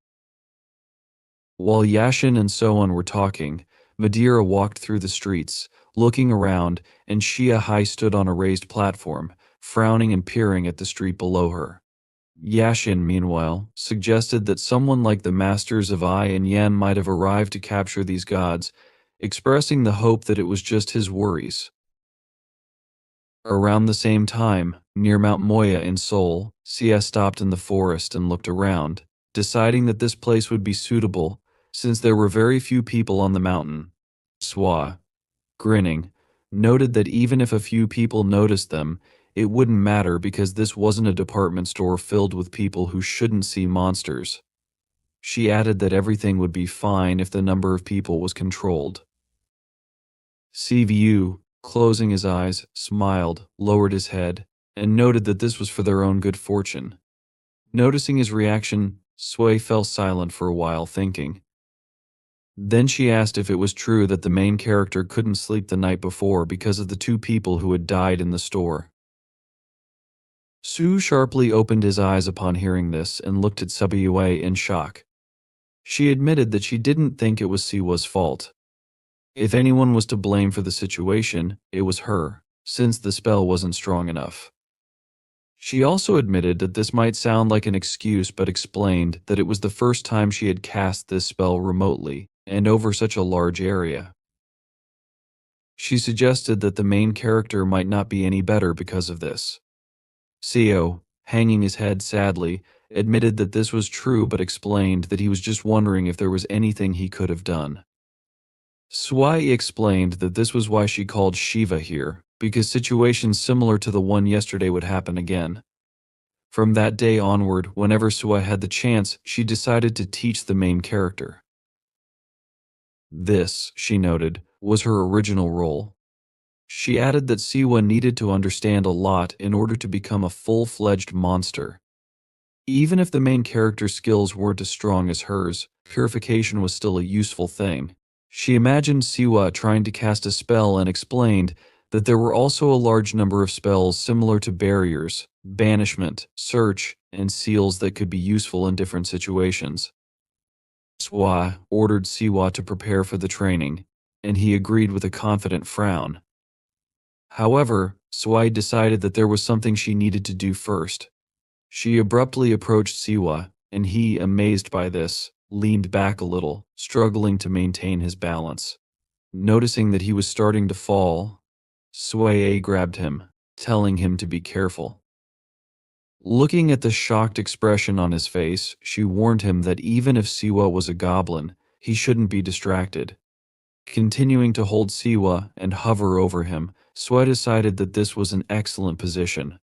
While Yashin and Soan were talking, Madeira walked through the streets, looking around, and Shia Hai stood on a raised platform, frowning and peering at the street below her. Yashin, meanwhile, suggested that someone like the masters of Ai and Yan might have arrived to capture these gods, expressing the hope that it was just his worries. Around the same time, near Mount Moya in Seoul, Sia stopped in the forest and looked around, deciding that this place would be suitable since there were very few people on the mountain. Swa, grinning, noted that even if a few people noticed them, it wouldn't matter because this wasn't a department store filled with people who shouldn't see monsters. She added that everything would be fine if the number of people was controlled. CVU, closing his eyes, smiled, lowered his head, and noted that this was for their own good fortune. Noticing his reaction, Sui fell silent for a while, thinking. Then she asked if it was true that the main character couldn't sleep the night before because of the two people who had died in the store. Su sharply opened his eyes upon hearing this and looked at Subiyue in shock. She admitted that she didn't think it was Siwa's fault. If anyone was to blame for the situation, it was her, since the spell wasn't strong enough. She also admitted that this might sound like an excuse but explained that it was the first time she had cast this spell remotely and over such a large area. She suggested that the main character might not be any better because of this. Seo, hanging his head sadly, admitted that this was true but explained that he was just wondering if there was anything he could have done. Swai explained that this was why she called Shiva here, because situations similar to the one yesterday would happen again. From that day onward, whenever Swai had the chance, she decided to teach the main character. This, she noted, was her original role. She added that Siwa needed to understand a lot in order to become a full-fledged monster. Even if the main character's skills weren't as strong as hers, purification was still a useful thing. She imagined Siwa trying to cast a spell and explained that there were also a large number of spells similar to barriers, banishment, search, and seals that could be useful in different situations. Swa ordered Siwa to prepare for the training, and he agreed with a confident frown. However, Swai decided that there was something she needed to do first. She abruptly approached Siwa, and he, amazed by this, leaned back a little, struggling to maintain his balance. Noticing that he was starting to fall, Swai grabbed him, telling him to be careful. Looking at the shocked expression on his face, she warned him that even if Siwa was a goblin, he shouldn't be distracted. Continuing to hold Siwa and hover over him, Swai decided that this was an excellent position.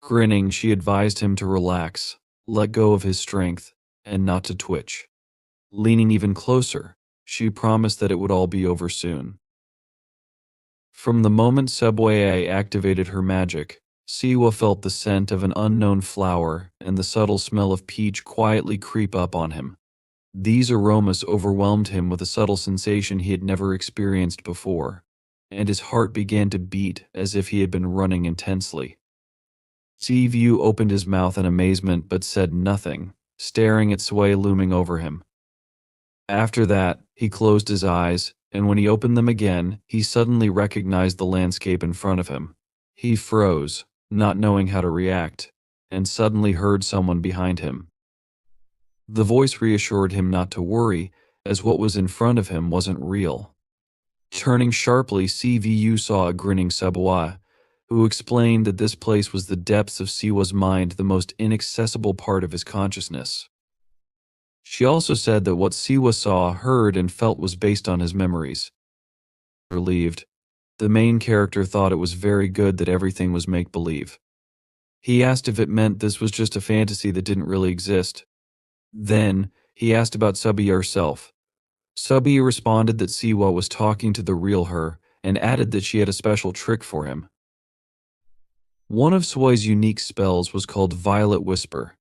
Grinning, she advised him to relax, let go of his strength, and not to twitch. Leaning even closer, she promised that it would all be over soon. From the moment Subway activated her magic, Siwa felt the scent of an unknown flower and the subtle smell of peach quietly creep up on him. These aromas overwhelmed him with a subtle sensation he had never experienced before, and his heart began to beat as if he had been running intensely. Sivu opened his mouth in amazement but said nothing, staring at Sway looming over him. After that, he closed his eyes, and when he opened them again, he suddenly recognized the landscape in front of him. He froze, not knowing how to react, and suddenly heard someone behind him. The voice reassured him not to worry, as what was in front of him wasn't real. Turning sharply, CVU saw a grinning Sabwa, who explained that this place was the depths of Siwa's mind, the most inaccessible part of his consciousness. She also said that what Siwa saw, heard, and felt was based on his memories. Relieved, the main character thought it was very good that everything was make-believe. He asked if it meant this was just a fantasy that didn't really exist. Then, he asked about Subi herself. Subi responded that Siwa was talking to the real her, and added that she had a special trick for him. One of Sui's unique spells was called Violet Whisper.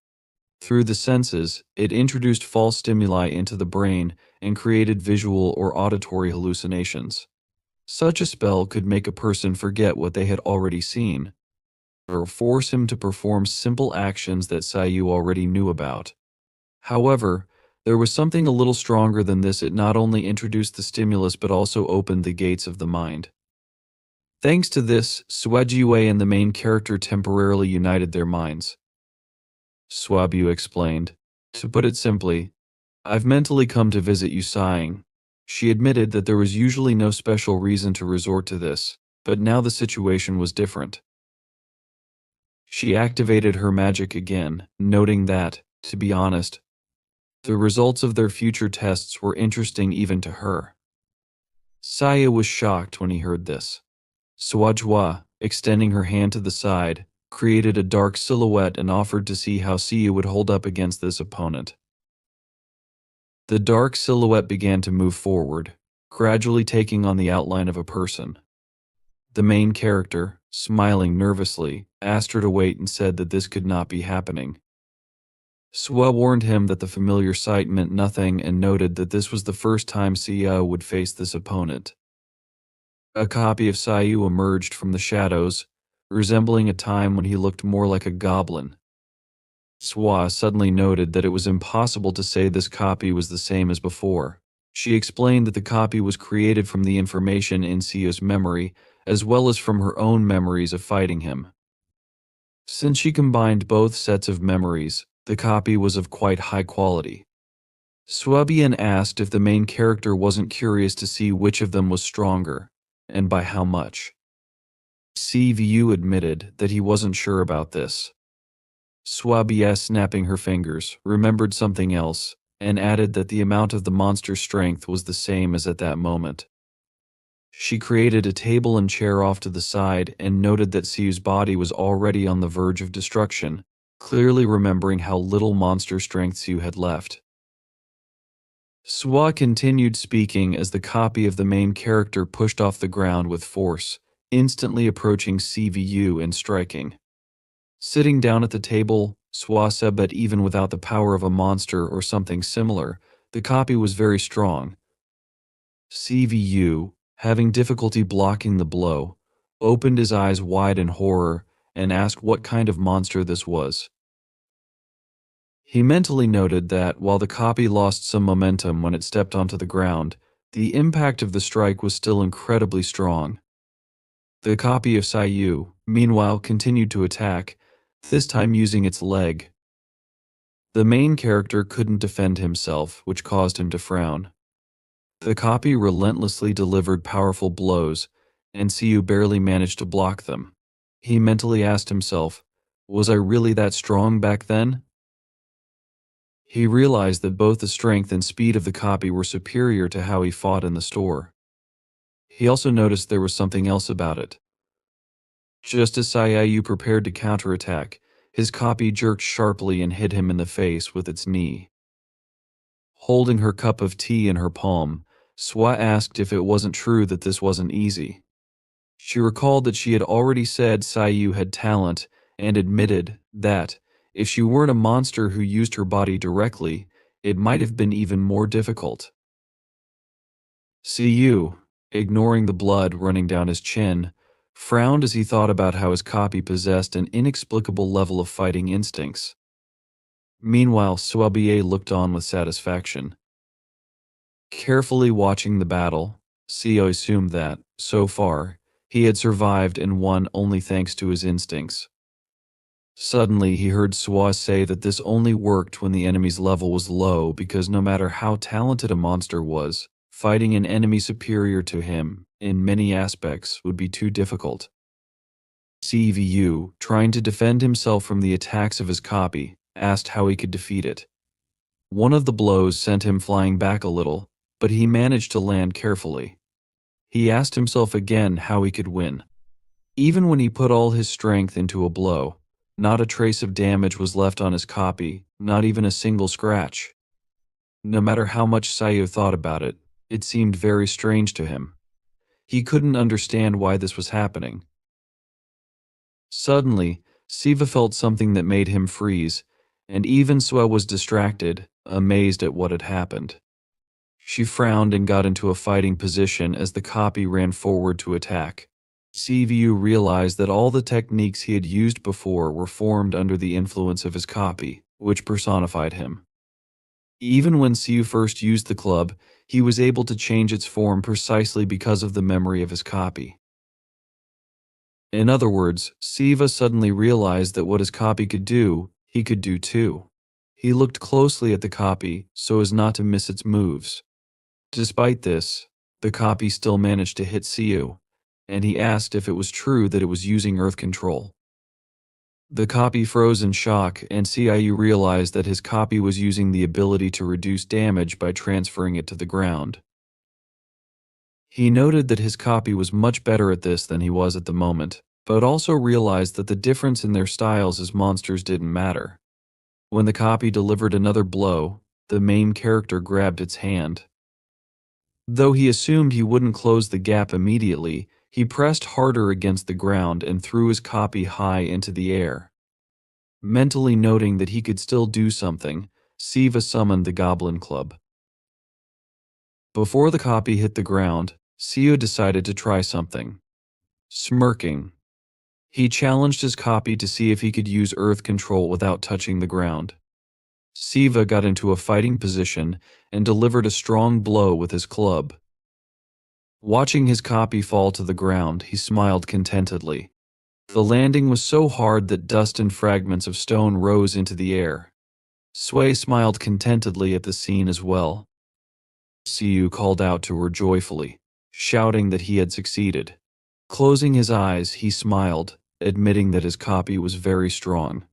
Through the senses, it introduced false stimuli into the brain and created visual or auditory hallucinations. Such a spell could make a person forget what they had already seen, or force him to perform simple actions that Siu already knew about. However, there was something a little stronger than this. It not only introduced the stimulus but also opened the gates of the mind. Thanks to this, Suajiwei and the main character temporarily united their minds. Swabu explained. To put it simply, I've mentally come to visit you sighing. She admitted that there was usually no special reason to resort to this, but now the situation was different. She activated her magic again, noting that, to be honest, the results of their future tests were interesting even to her. Saya was shocked when he heard this. Suajwa, extending her hand to the side, created a dark silhouette and offered to see how Siu would hold up against this opponent. The dark silhouette began to move forward, gradually taking on the outline of a person. The main character, smiling nervously, asked her to wait and said that this could not be happening. Swa warned him that the familiar sight meant nothing and noted that this was the first time Siu would face this opponent. A copy of Siu emerged from the shadows, resembling a time when he looked more like a goblin. Swa suddenly noted that it was impossible to say this copy was the same as before. She explained that the copy was created from the information in Siu's memory, as well as from her own memories of fighting him. Since she combined both sets of memories, the copy was of quite high quality. Swabian asked if the main character wasn't curious to see which of them was stronger, and by how much. CVU admitted that he wasn't sure about this. Swabia, snapping her fingers, remembered something else, and added that the amount of the monster's strength was the same as at that moment. She created a table and chair off to the side and noted that Siu's body was already on the verge of destruction, clearly remembering how little monster strength Siu had left. Swa continued speaking as the copy of the main character pushed off the ground with force, instantly approaching CVU and striking. Sitting down at the table, Swa said that even without the power of a monster or something similar, the copy was very strong. CVU, having difficulty blocking the blow, opened his eyes wide in horror and asked what kind of monster this was. He mentally noted that while the copy lost some momentum when it stepped onto the ground, the impact of the strike was still incredibly strong. The copy of Siu, meanwhile, continued to attack, this time using its leg. The main character couldn't defend himself, which caused him to frown. The copy relentlessly delivered powerful blows, and Siu barely managed to block them. He mentally asked himself, was I really that strong back then? He realized that both the strength and speed of the copy were superior to how he fought in the store. He also noticed there was something else about it. Just as Siu prepared to counterattack, his copy jerked sharply and hit him in the face with its knee. Holding her cup of tea in her palm, Swa asked if it wasn't true that this wasn't easy. She recalled that she had already said Siu had talent and admitted that, if she weren't a monster who used her body directly, it might have been even more difficult. Siu, ignoring the blood running down his chin, frowned as he thought about how his copy possessed an inexplicable level of fighting instincts. Meanwhile, Suabier looked on with satisfaction. Carefully watching the battle, Sio assumed that, so far, he had survived and won only thanks to his instincts. Suddenly, he heard Swa say that this only worked when the enemy's level was low because no matter how talented a monster was, fighting an enemy superior to him, in many aspects, would be too difficult. CVU, trying to defend himself from the attacks of his copy, asked how he could defeat it. One of the blows sent him flying back a little, but he managed to land carefully. He asked himself again how he could win. Even when he put all his strength into a blow, not a trace of damage was left on his copy, not even a single scratch. No matter how much Siu thought about it, it seemed very strange to him. He couldn't understand why this was happening. Suddenly, Siva felt something that made him freeze, and even Sue was distracted, amazed at what had happened. She frowned and got into a fighting position as the copy ran forward to attack. Siu realized that all the techniques he had used before were formed under the influence of his copy, which personified him. Even when Siu first used the club, he was able to change its form precisely because of the memory of his copy. In other words, Siva suddenly realized that what his copy could do, he could do too. He looked closely at the copy so as not to miss its moves. Despite this, the copy still managed to hit Siu, and he asked if it was true that it was using earth control. The copy froze in shock, and Siu realized that his copy was using the ability to reduce damage by transferring it to the ground. He noted that his copy was much better at this than he was at the moment, but also realized that the difference in their styles as monsters didn't matter. When the copy delivered another blow, the main character grabbed its hand. Though he assumed he wouldn't close the gap immediately, he pressed harder against the ground and threw his copy high into the air. Mentally noting that he could still do something, Siva summoned the Goblin Club. Before the copy hit the ground, Siu decided to try something. Smirking. He challenged his copy to see if he could use earth control without touching the ground. Siva got into a fighting position and delivered a strong blow with his club. Watching his copy fall to the ground, he smiled contentedly. The landing was so hard that dust and fragments of stone rose into the air. Sui smiled contentedly at the scene as well. Siu called out to her joyfully, shouting that he had succeeded. Closing his eyes, he smiled, admitting that his copy was very strong.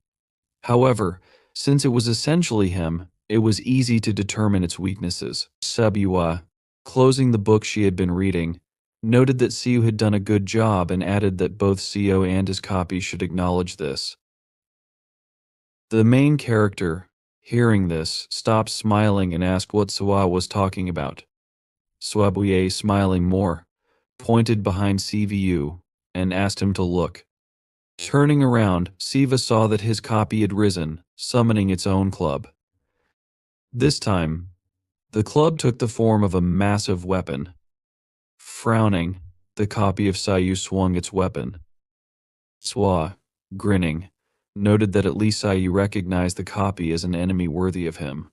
However, since it was essentially him, it was easy to determine its weaknesses. Sabua, closing the book she had been reading, noted that Siu had done a good job and added that both Siu and his copy should acknowledge this. The main character, hearing this, stopped smiling and asked what Sawa was talking about. Swabuye, smiling more, pointed behind Sivu and asked him to look. Turning around, Siva saw that his copy had risen, summoning its own club. This time, the club took the form of a massive weapon. Frowning, the copy of Sayu swung its weapon. Swa, grinning, noted that at least Sayu recognized the copy as an enemy worthy of him.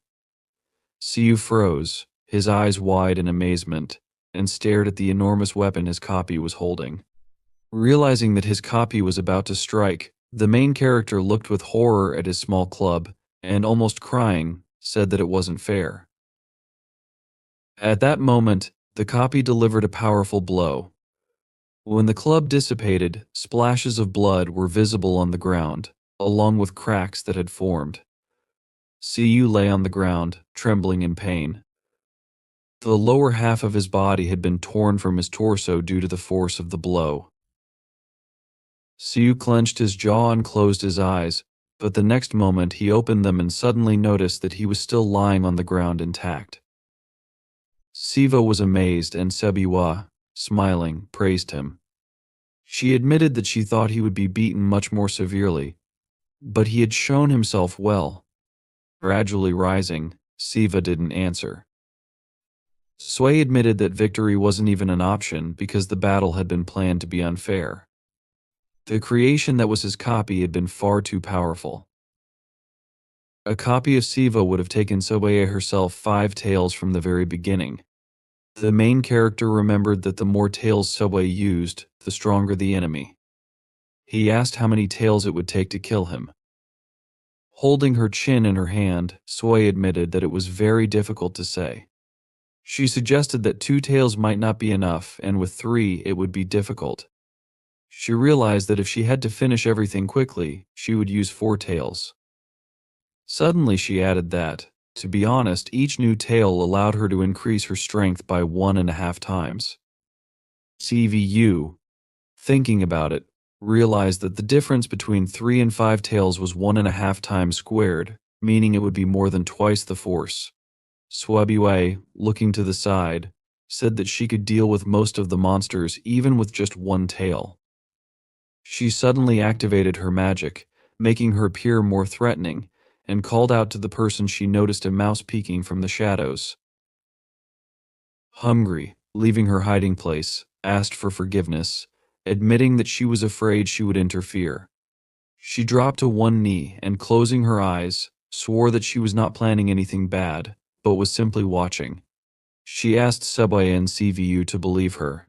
Siu froze, his eyes wide in amazement, and stared at the enormous weapon his copy was holding. Realizing that his copy was about to strike, the main character looked with horror at his small club, and almost crying, said that it wasn't fair. At that moment, the copy delivered a powerful blow. When the club dissipated, splashes of blood were visible on the ground, along with cracks that had formed. Siu lay on the ground, trembling in pain. The lower half of his body had been torn from his torso due to the force of the blow. Siu clenched his jaw and closed his eyes, but the next moment he opened them and suddenly noticed that he was still lying on the ground intact. Siva was amazed and Sebiwa, smiling, praised him. She admitted that she thought he would be beaten much more severely, but he had shown himself well. Gradually rising, Siva didn't answer. Sui admitted that victory wasn't even an option because the battle had been planned to be unfair. The creation that was his copy had been far too powerful. A copy of Siva would have taken Sobae herself 5 tails from the very beginning. The main character remembered that the more tails Sobae used, the stronger the enemy. He asked how many tails it would take to kill him. Holding her chin in her hand, Sui admitted that it was very difficult to say. She suggested that 2 tails might not be enough, and with 3 it would be difficult. She realized that if she had to finish everything quickly, she would use 4 tails. Suddenly she added that, to be honest, each new tail allowed her to increase her strength by 1.5 times. CVU, thinking about it, realized that the difference between 3 and 5 tails was 1.5 times squared, meaning it would be more than twice the force. Swabiwei, looking to the side, said that she could deal with most of the monsters even with just 1 tail. She suddenly activated her magic, making her appear more threatening, and called out to the person she noticed a mouse peeking from the shadows. Hungry, leaving her hiding place, asked for forgiveness, admitting that she was afraid she would interfere. She dropped to one knee and, closing her eyes, swore that she was not planning anything bad, but was simply watching. She asked Subway and CVU to believe her.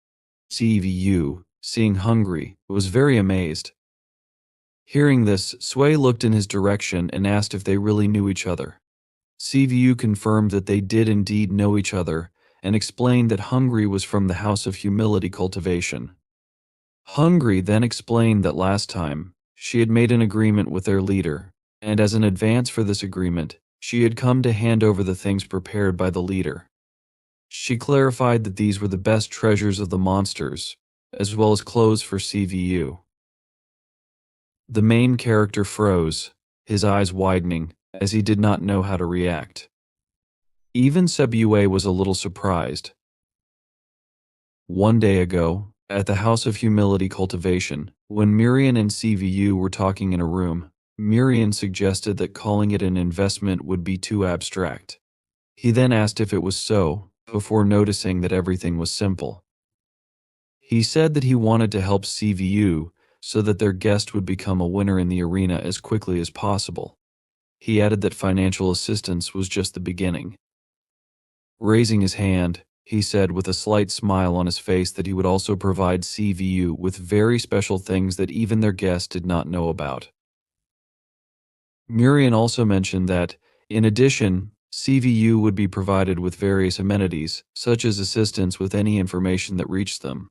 CVU, seeing Hungry, was very amazed. Hearing this, Sway looked in his direction and asked if they really knew each other. CVU confirmed that they did indeed know each other and explained that Hungry was from the House of Humility Cultivation. Hungry then explained that last time, she had made an agreement with their leader, and as an advance for this agreement, she had come to hand over the things prepared by the leader. She clarified that these were the best treasures of the monsters, as well as clothes for CVU. The main character froze, his eyes widening, as he did not know how to react. Even Sebue was a little surprised. One day ago, at the House of Humility Cultivation, when Miriam and CVU were talking in a room, Miriam suggested that calling it an investment would be too abstract. He then asked if it was so, before noticing that everything was simple. He said that he wanted to help CVU so that their guest would become a winner in the arena as quickly as possible. He added that financial assistance was just the beginning. Raising his hand, he said with a slight smile on his face that he would also provide CVU with very special things that even their guest did not know about. Miriam also mentioned that, in addition, CVU would be provided with various amenities, such as assistance with any information that reached them.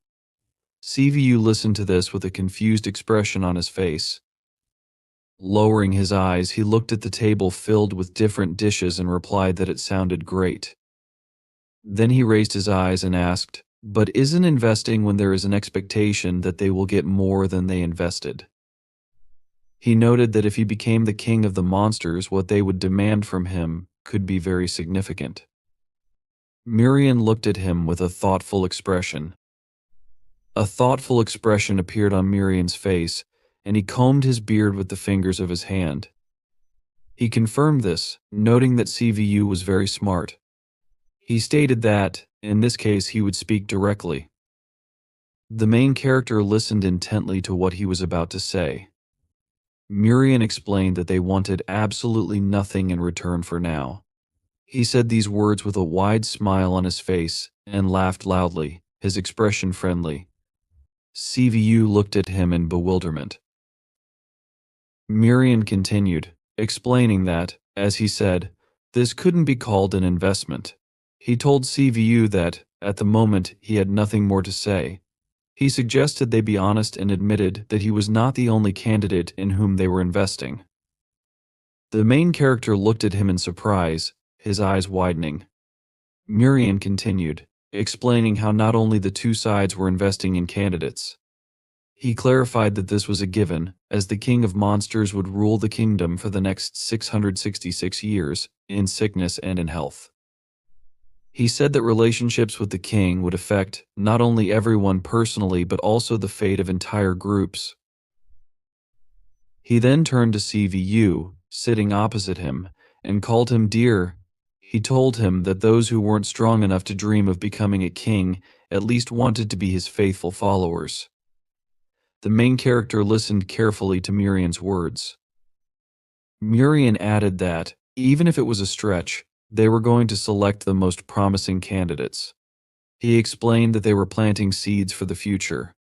CVU listened to this with a confused expression on his face. Lowering his eyes, he looked at the table filled with different dishes and replied that it sounded great. Then he raised his eyes and asked, "But isn't investing when there is an expectation that they will get more than they invested?" He noted that if he became the king of the monsters, what they would demand from him could be very significant. Miriam looked at him with a thoughtful expression. A thoughtful expression appeared on Miriam's face, and he combed his beard with the fingers of his hand. He confirmed this, noting that CVU was very smart. He stated that, in this case, he would speak directly. The main character listened intently to what he was about to say. Miriam explained that they wanted absolutely nothing in return for now. He said these words with a wide smile on his face and laughed loudly, his expression friendly. CVU looked at him in bewilderment. Miriam continued, explaining that, as he said, this couldn't be called an investment. He told CVU that, at the moment, he had nothing more to say. He suggested they be honest and admitted that he was not the only candidate in whom they were investing. The main character looked at him in surprise, his eyes widening. Miriam continued, explaining how not only the two sides were investing in candidates. He clarified that this was a given, as the king of monsters would rule the kingdom for the next 666 years, in sickness and in health. He said that relationships with the king would affect not only everyone personally but also the fate of entire groups. He then turned to CVU, sitting opposite him, and called him dear. He told him that those who weren't strong enough to dream of becoming a king at least wanted to be his faithful followers. The main character listened carefully to Miriam's words. Miriam added that, even if it was a stretch, they were going to select the most promising candidates. He explained that they were planting seeds for the future.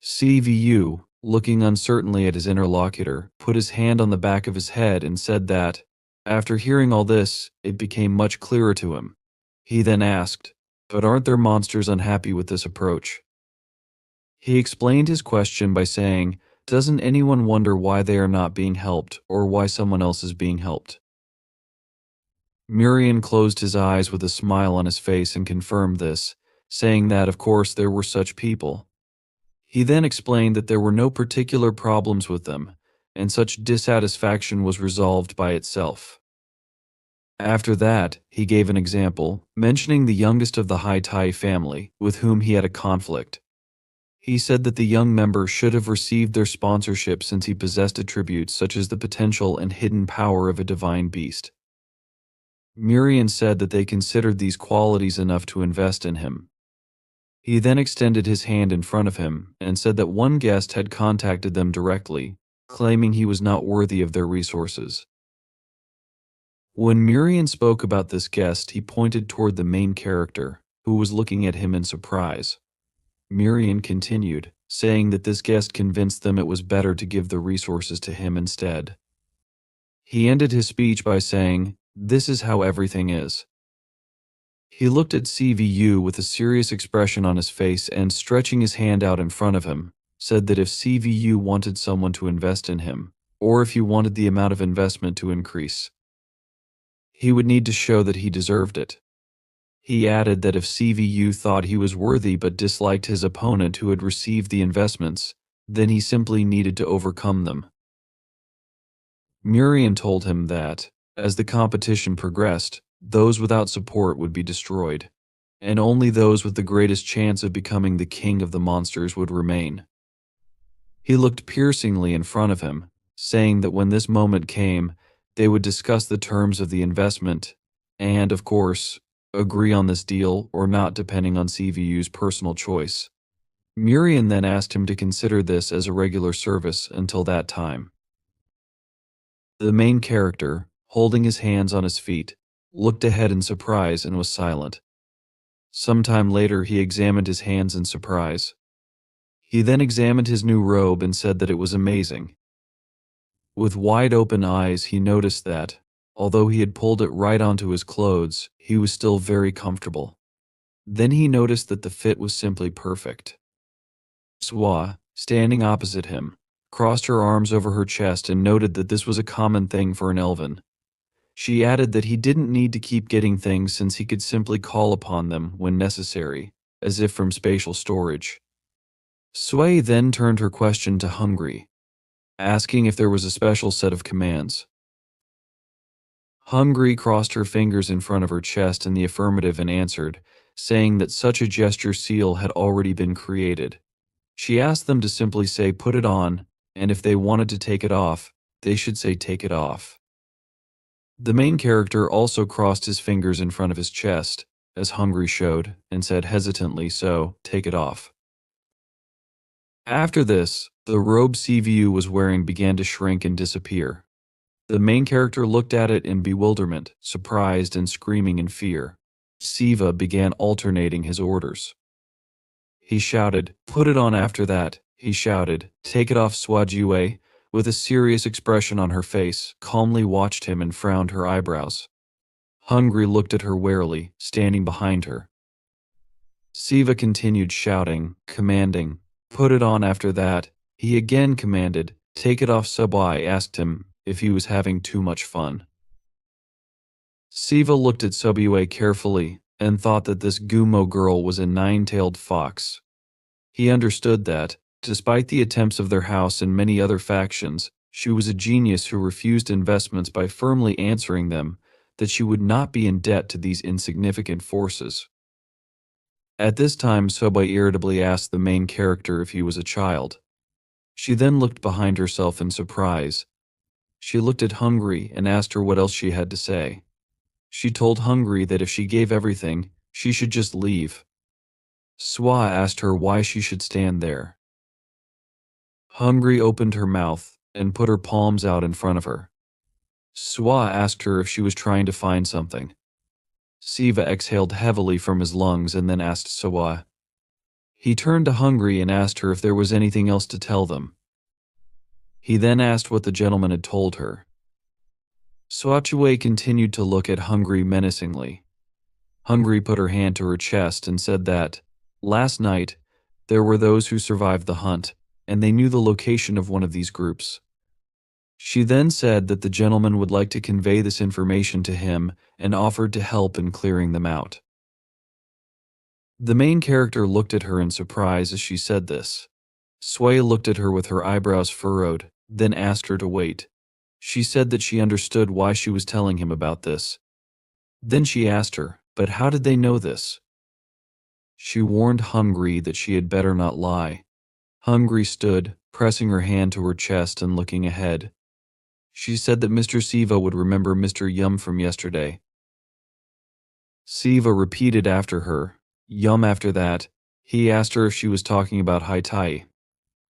CVU, looking uncertainly at his interlocutor, put his hand on the back of his head and said that, after hearing all this, it became much clearer to him. He then asked, "But aren't their monsters unhappy with this approach?" He explained his question by saying, "Doesn't anyone wonder why they are not being helped or why someone else is being helped?" Miriam closed his eyes with a smile on his face and confirmed this, saying that of course there were such people. He then explained that there were no particular problems with them, and such dissatisfaction was resolved by itself. After that, he gave an example, mentioning the youngest of the Hai Tai family, with whom he had a conflict. He said that the young member should have received their sponsorship since he possessed attributes such as the potential and hidden power of a divine beast. Murian said that they considered these qualities enough to invest in him. He then extended his hand in front of him and said that one guest had contacted them directly, claiming he was not worthy of their resources. When Murian spoke about this guest, he pointed toward the main character, who was looking at him in surprise. Murian continued, saying that this guest convinced them it was better to give the resources to him instead. He ended his speech by saying, "This is how everything is." He looked at CVU with a serious expression on his face and, stretching his hand out in front of him, said that if CVU wanted someone to invest in him, or if he wanted the amount of investment to increase, he would need to show that he deserved it. He added that if CVU thought he was worthy but disliked his opponent who had received the investments, then he simply needed to overcome them. Murian told him that, as the competition progressed, those without support would be destroyed, and only those with the greatest chance of becoming the king of the monsters would remain. He looked piercingly in front of him, saying that when this moment came, they would discuss the terms of the investment and, of course, agree on this deal or not depending on CVU's personal choice. Murian then asked him to consider this as a regular service until that time. The main character, holding his hands on his feet, looked ahead in surprise and was silent. Sometime later he examined his hands in surprise. He then examined his new robe and said that it was amazing. With wide open eyes he noticed that, although he had pulled it right onto his clothes, he was still very comfortable. Then he noticed that the fit was simply perfect. Swa, standing opposite him, crossed her arms over her chest and noted that this was a common thing for an elven. She added that he didn't need to keep getting things since he could simply call upon them when necessary, as if from spatial storage. Sway then turned her question to Hungry, asking if there was a special set of commands. Hungry crossed her fingers in front of her chest in the affirmative and answered, saying that such a gesture seal had already been created. She asked them to simply say put it on, and if they wanted to take it off, they should say take it off. The main character also crossed his fingers in front of his chest, as Hungry showed, and said hesitantly, so, take it off. After this, the robe CVU was wearing began to shrink and disappear. The main character looked at it in bewilderment, surprised and screaming in fear. Siva began alternating his orders. He shouted, put it on. After that, he shouted, take it off. Swajue, with a serious expression on her face, calmly watched him and frowned her eyebrows. Hungry looked at her warily, standing behind her. Siva continued shouting, commanding, put it on. After that, he again commanded, take it off. Subwai asked him if he was having too much fun. Siva looked at Subway carefully and thought that this Gumo girl was a nine-tailed fox. He understood that, despite the attempts of their house and many other factions, she was a genius who refused investments by firmly answering them that she would not be in debt to these insignificant forces. At this time, Subway irritably asked the main character if he was a child. She then looked behind herself in surprise. She looked at Hungry and asked her what else she had to say. She told Hungry that if she gave everything, she should just leave. Swa asked her why she should stand there. Hungry opened her mouth and put her palms out in front of her. Swa asked her if she was trying to find something. Siva exhaled heavily from his lungs and then asked Swa. He turned to Hungry and asked her if there was anything else to tell them. He then asked what the gentleman had told her. Swachue continued to look at Hungry menacingly. Hungry put her hand to her chest and said that, last night, there were those who survived the hunt, and they knew the location of one of these groups. She then said that the gentleman would like to convey this information to him and offered to help in clearing them out. The main character looked at her in surprise as she said this. Sway looked at her with her eyebrows furrowed, then asked her to wait. She said that she understood why she was telling him about this. Then she asked her, but how did they know this? She warned Hungry that she had better not lie, Hungry stood, pressing her hand to her chest and looking ahead. She said that Mr. Siva would remember Mr. Yum from yesterday. Siva repeated after her, Yum after that. He asked her if she was talking about Hai Tai.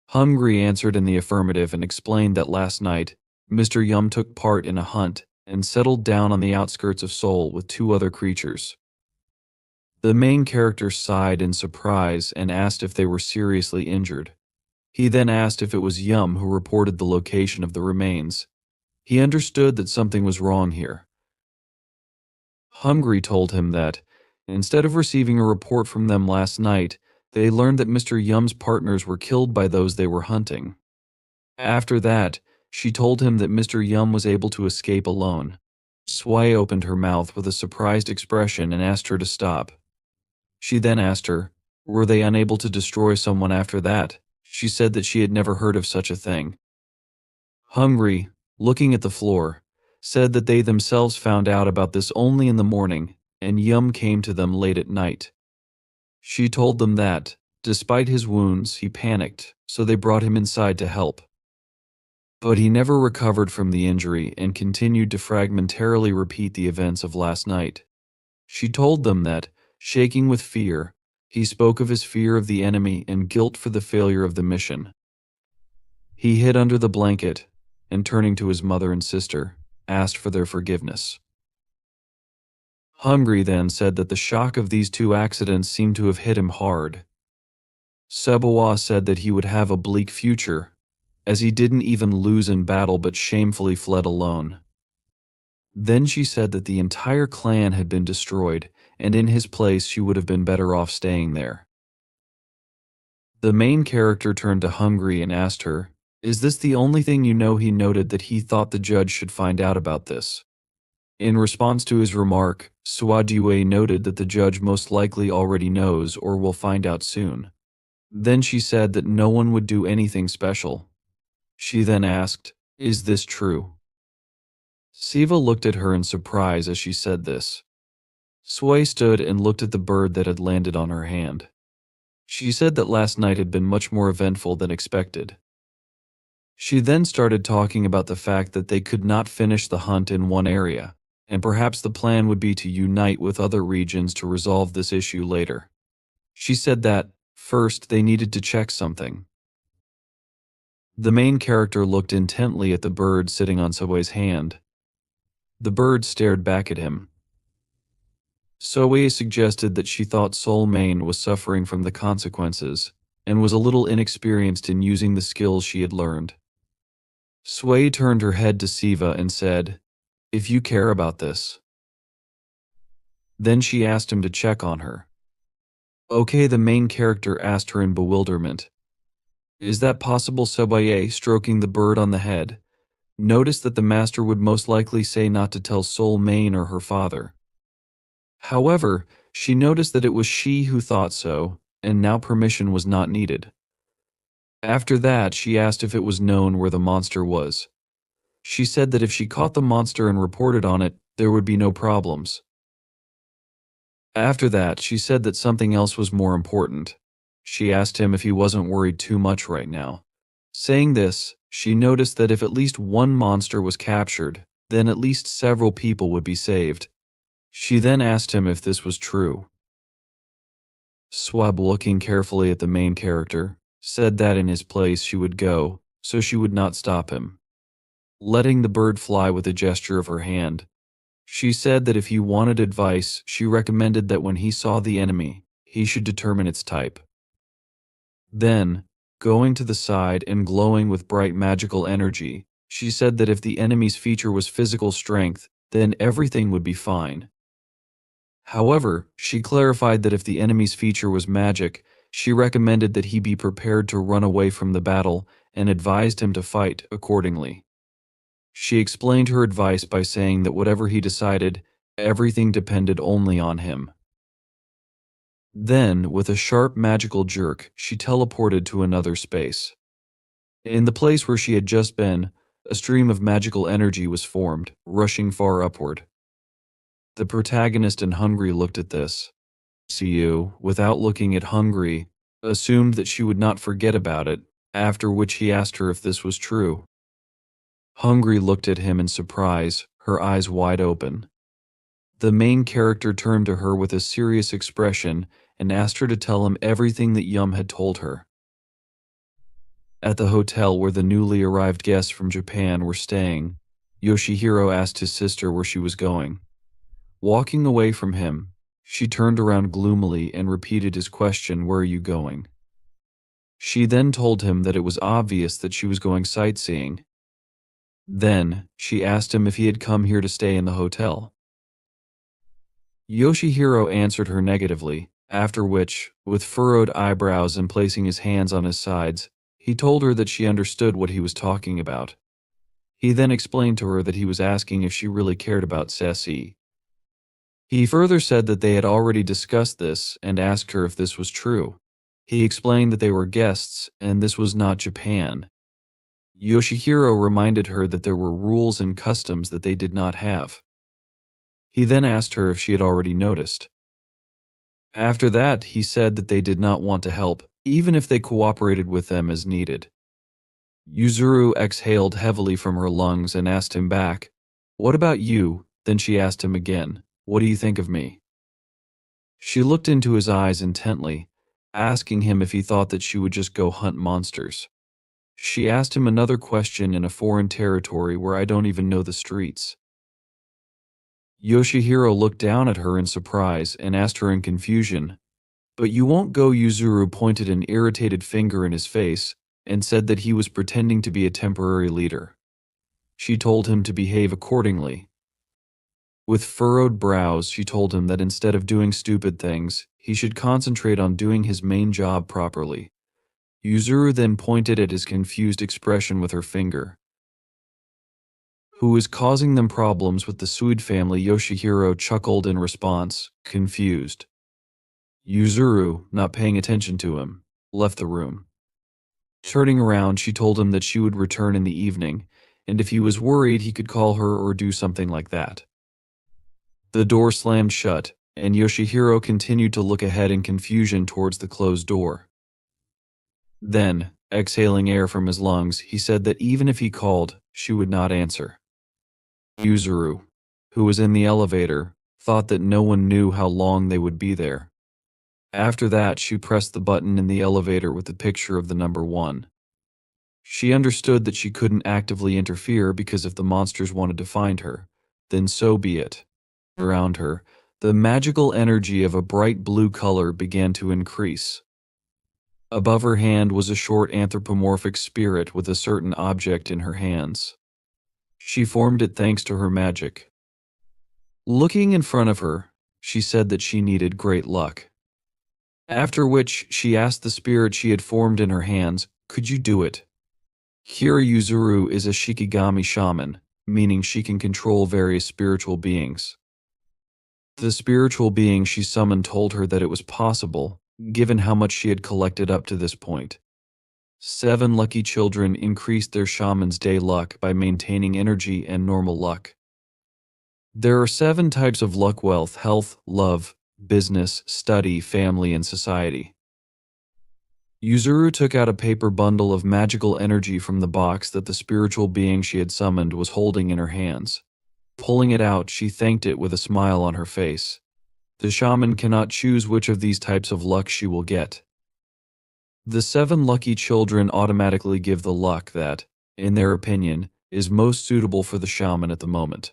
Hungry answered in the affirmative and explained that last night, Mr. Yum took part in a hunt and settled down on the outskirts of Seoul with 2 other creatures. The main character sighed in surprise and asked if they were seriously injured. He then asked if it was Yum who reported the location of the remains. He understood that something was wrong here. Hungry told him that, instead of receiving a report from them last night, they learned that Mr. Yum's partners were killed by those they were hunting. After that, she told him that Mr. Yum was able to escape alone. Sway opened her mouth with a surprised expression and asked her to stop. She then asked her, were they unable to destroy someone after that? She said that she had never heard of such a thing. Hungry, looking at the floor, said that they themselves found out about this only in the morning, and Yum came to them late at night. She told them that, despite his wounds, he panicked, so they brought him inside to help. But he never recovered from the injury and continued to fragmentarily repeat the events of last night. She told them that, shaking with fear, he spoke of his fear of the enemy and guilt for the failure of the mission. He hid under the blanket and, turning to his mother and sister, asked for their forgiveness. Hungry then said that the shock of these 2 accidents seemed to have hit him hard. Sebawa said that he would have a bleak future, as he didn't even lose in battle but shamefully fled alone. Then she said that the entire clan had been destroyed, and in his place she would have been better off staying there. The main character turned to Hungry and asked her, is this the only thing you know? He noted that he thought the judge should find out about this. In response to his remark, Swadue noted that the judge most likely already knows or will find out soon. Then she said that no one would do anything special. She then asked, is this true? Siva looked at her in surprise as she said this. Sway stood and looked at the bird that had landed on her hand. She said that last night had been much more eventful than expected. She then started talking about the fact that they could not finish the hunt in one area, and perhaps the plan would be to unite with other regions to resolve this issue later. She said that, first, they needed to check something. The main character looked intently at the bird sitting on Soe's hand. The bird stared back at him. Soe suggested that she thought Soul Main was suffering from the consequences, and was a little inexperienced in using the skills she had learned. Sway turned her head to Siva and said, if you care about this. Then she asked him to check on her. Okay, the main character asked her in bewilderment. Is that possible? Sobaye, stroking the bird on the head, noticed that the master would most likely say not to tell Soul Main or her father. However, she noticed that it was she who thought so, and now permission was not needed. After that, she asked if it was known where the monster was. She said that if she caught the monster and reported on it, there would be no problems. After that, she said that something else was more important. She asked him if he wasn't worried too much right now. Saying this, she noticed that if at least one monster was captured, then at least several people would be saved. She then asked him if this was true. Swab, looking carefully at the main character, said that in his place she would go, so she would not stop him. Letting the bird fly with a gesture of her hand, she said that if he wanted advice, she recommended that when he saw the enemy, he should determine its type. Then, going to the side and glowing with bright magical energy, she said that if the enemy's feature was physical strength, then everything would be fine. However, she clarified that if the enemy's feature was magic, she recommended that he be prepared to run away from the battle and advised him to fight accordingly. She explained her advice by saying that whatever he decided, everything depended only on him. Then, with a sharp magical jerk, she teleported to another space. In the place where she had just been, a stream of magical energy was formed, rushing far upward. The protagonist and Hungry looked at this. Siu, without looking at Hungry, assumed that she would not forget about it, after which he asked her if this was true. Hungry looked at him in surprise, her eyes wide open. The main character turned to her with a serious expression and asked her to tell him everything that Yum had told her. At the hotel where the newly arrived guests from Japan were staying, Yoshihiro asked his sister where she was going. Walking away from him, she turned around gloomily and repeated his question, "Where are you going?" She then told him that it was obvious that she was going sightseeing. Then, she asked him if he had come here to stay in the hotel. Yoshihiro answered her negatively, after which, with furrowed eyebrows and placing his hands on his sides, he told her that she understood what he was talking about. He then explained to her that he was asking if she really cared about Ceci. He further said that they had already discussed this and asked her if this was true. He explained that they were guests and this was not Japan. Yoshihiro reminded her that there were rules and customs that they did not have. He then asked her if she had already noticed. After that, he said that they did not want to help, even if they cooperated with them as needed. Yuzuru exhaled heavily from her lungs and asked him back, "What about you?" Then she asked him again, "What do you think of me?" She looked into his eyes intently, asking him if he thought that she would just go hunt monsters. She asked him another question in a foreign territory where I don't even know the streets. Yoshihiro looked down at her in surprise and asked her in confusion, "But you won't go?" Yuzuru pointed an irritated finger in his face and said that he was pretending to be a temporary leader. She told him to behave accordingly. With furrowed brows, she told him that instead of doing stupid things, he should concentrate on doing his main job properly. Yuzuru then pointed at his confused expression with her finger. "Who is causing them problems with the Suid family?" Yoshihiro chuckled in response, confused. Yuzuru, not paying attention to him, left the room. Turning around, she told him that she would return in the evening, and if he was worried, he could call her or do something like that. The door slammed shut, and Yoshihiro continued to look ahead in confusion towards the closed door. Then, exhaling air from his lungs, he said that even if he called, she would not answer. Yuzuru, who was in the elevator, thought that no one knew how long they would be there. After that, she pressed the button in the elevator with the picture of the number 1. She understood that she couldn't actively interfere because if the monsters wanted to find her, then so be it. Around her, the magical energy of a bright blue color began to increase. Above her hand was a short anthropomorphic spirit with a certain object in her hands. She formed it thanks to her magic. Looking in front of her, she said that she needed great luck. After which, she asked the spirit she had formed in her hands, "Could you do it?" Kira Yuzuru is a Shikigami shaman, meaning she can control various spiritual beings. The spiritual being she summoned told her that it was possible, given how much she had collected up to this point. 7 lucky children increased their shaman's day luck by maintaining energy and normal luck. There are 7 types of luck: wealth, health, love, business, study, family, and society. Yuzuru took out a paper bundle of magical energy from the box that the spiritual being she had summoned was holding in her hands. Pulling it out, she thanked it with a smile on her face. The shaman cannot choose which of these types of luck she will get. The 7 lucky children automatically give the luck that, in their opinion, is most suitable for the shaman at the moment.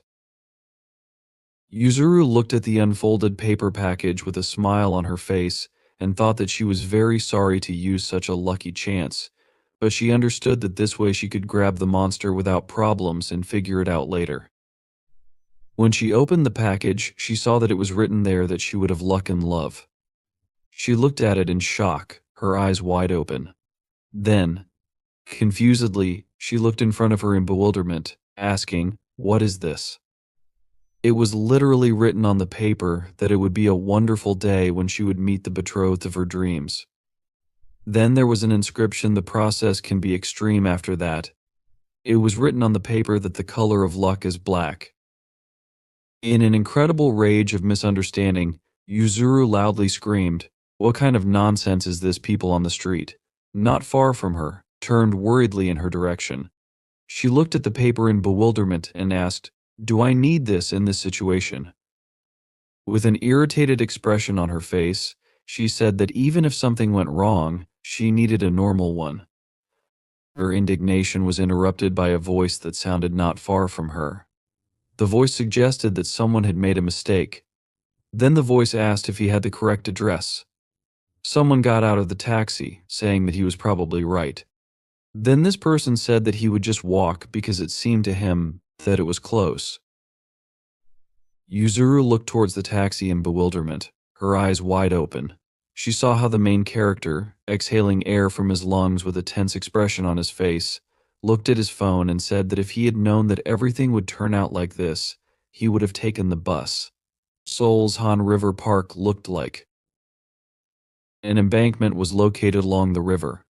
Yuzuru looked at the unfolded paper package with a smile on her face and thought that she was very sorry to use such a lucky chance, but she understood that this way she could grab the monster without problems and figure it out later. When she opened the package, she saw that it was written there that she would have luck and love. She looked at it in shock, her eyes wide open. Then, confusedly, she looked in front of her in bewilderment, asking, "What is this?" It was literally written on the paper that it would be a wonderful day when she would meet the betrothed of her dreams. Then there was an inscription: "The process can be extreme after that." It was written on the paper that the color of luck is black. In an incredible rage of misunderstanding, Yuzuru loudly screamed, What kind of nonsense is this? People on the street, not far from her, turned worriedly in her direction. She looked at the paper in bewilderment and asked, "Do I need this in this situation?" With an irritated expression on her face, she said that even if something went wrong, she needed a normal one. Her indignation was interrupted by a voice that sounded not far from her. The voice suggested that someone had made a mistake. Then the voice asked if he had the correct address. Someone got out of the taxi, saying that he was probably right. Then this person said that he would just walk because it seemed to him that it was close. Yuzuru looked towards the taxi in bewilderment, her eyes wide open. She saw how the main character, exhaling air from his lungs with a tense expression on his face, looked at his phone and said that if he had known that everything would turn out like this, he would have taken the bus. Seoul's Han River Park looked like. An embankment was located along the river.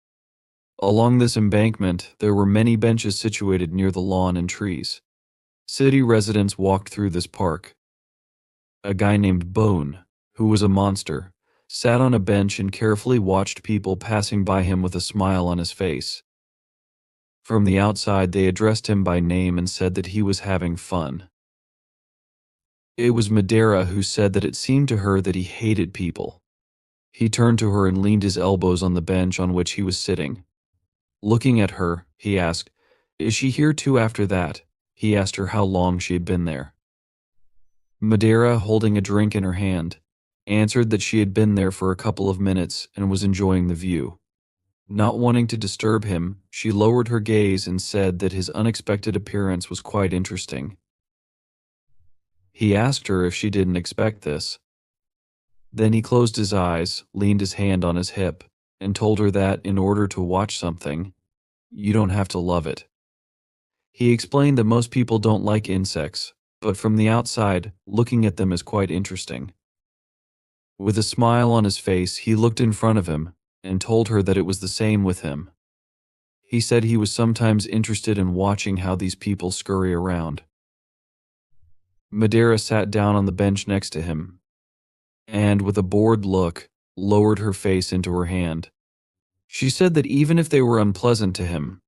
Along this embankment, there were many benches situated near the lawn and trees. City residents walked through this park. A guy named Bone, who was a monster, sat on a bench and carefully watched people passing by him with a smile on his face. From the outside, they addressed him by name and said that he was having fun. It was Madeira who said that it seemed to her that he hated people. He turned to her and leaned his elbows on the bench on which he was sitting. Looking at her, he asked, "Is she here too?" After that, he asked her how long she had been there. Madeira, holding a drink in her hand, answered that she had been there for a couple of minutes and was enjoying the view. Not wanting to disturb him, she lowered her gaze and said that his unexpected appearance was quite interesting. He asked her if she didn't expect this. Then he closed his eyes, leaned his hand on his hip, and told her that in order to watch something, you don't have to love it. He explained that most people don't like insects, but from the outside, looking at them is quite interesting. With a smile on his face, he looked in front of him and told her that it was the same with him. He said he was sometimes interested in watching how these people scurry around. Madeira sat down on the bench next to him, and with a bored look, lowered her face into her hand. She said that even if they were unpleasant to him,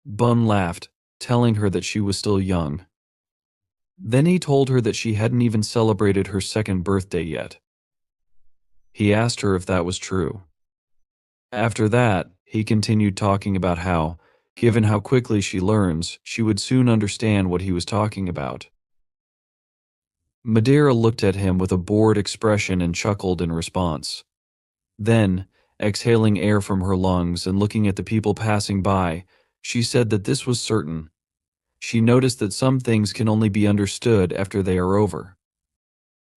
Bun laughed, telling her that she was still young. Then he told her that she hadn't even celebrated her second birthday yet. He asked her if that was true. After that, he continued talking about how, given how quickly she learns, she would soon understand what he was talking about. Madeira looked at him with a bored expression and chuckled in response. Then, exhaling air from her lungs and looking at the people passing by, she said that this was certain. She noticed that some things can only be understood after they are over.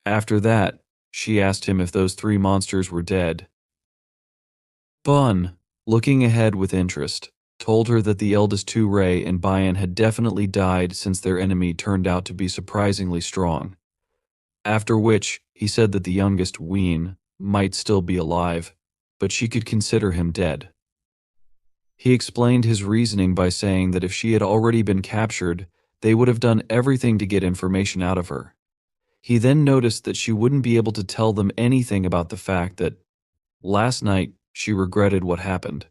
After that, she asked him if those three monsters were dead. Bun, looking ahead with interest, told her that the eldest two, Ray and Bayan, had definitely died since their enemy turned out to be surprisingly strong. After which, he said that the youngest, Ween, might still be alive, but she could consider him dead. He explained his reasoning by saying that if she had already been captured, they would have done everything to get information out of her. He then noticed that she wouldn't be able to tell them anything about the fact that, last night, she regretted what happened.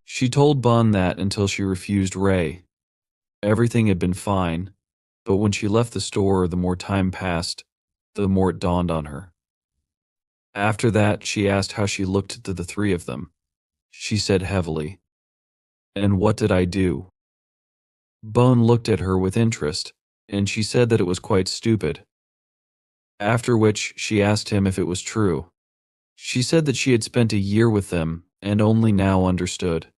She told Bun that until she refused Ray, everything had been fine, but when she left the store, the more time passed, the more it dawned on her. After that, she asked how she looked to the three of them. She said heavily, "And what did I do?" Bone looked at her with interest, and she said that it was quite stupid. After which, she asked him if it was true. She said that she had spent a year with them and only now understood.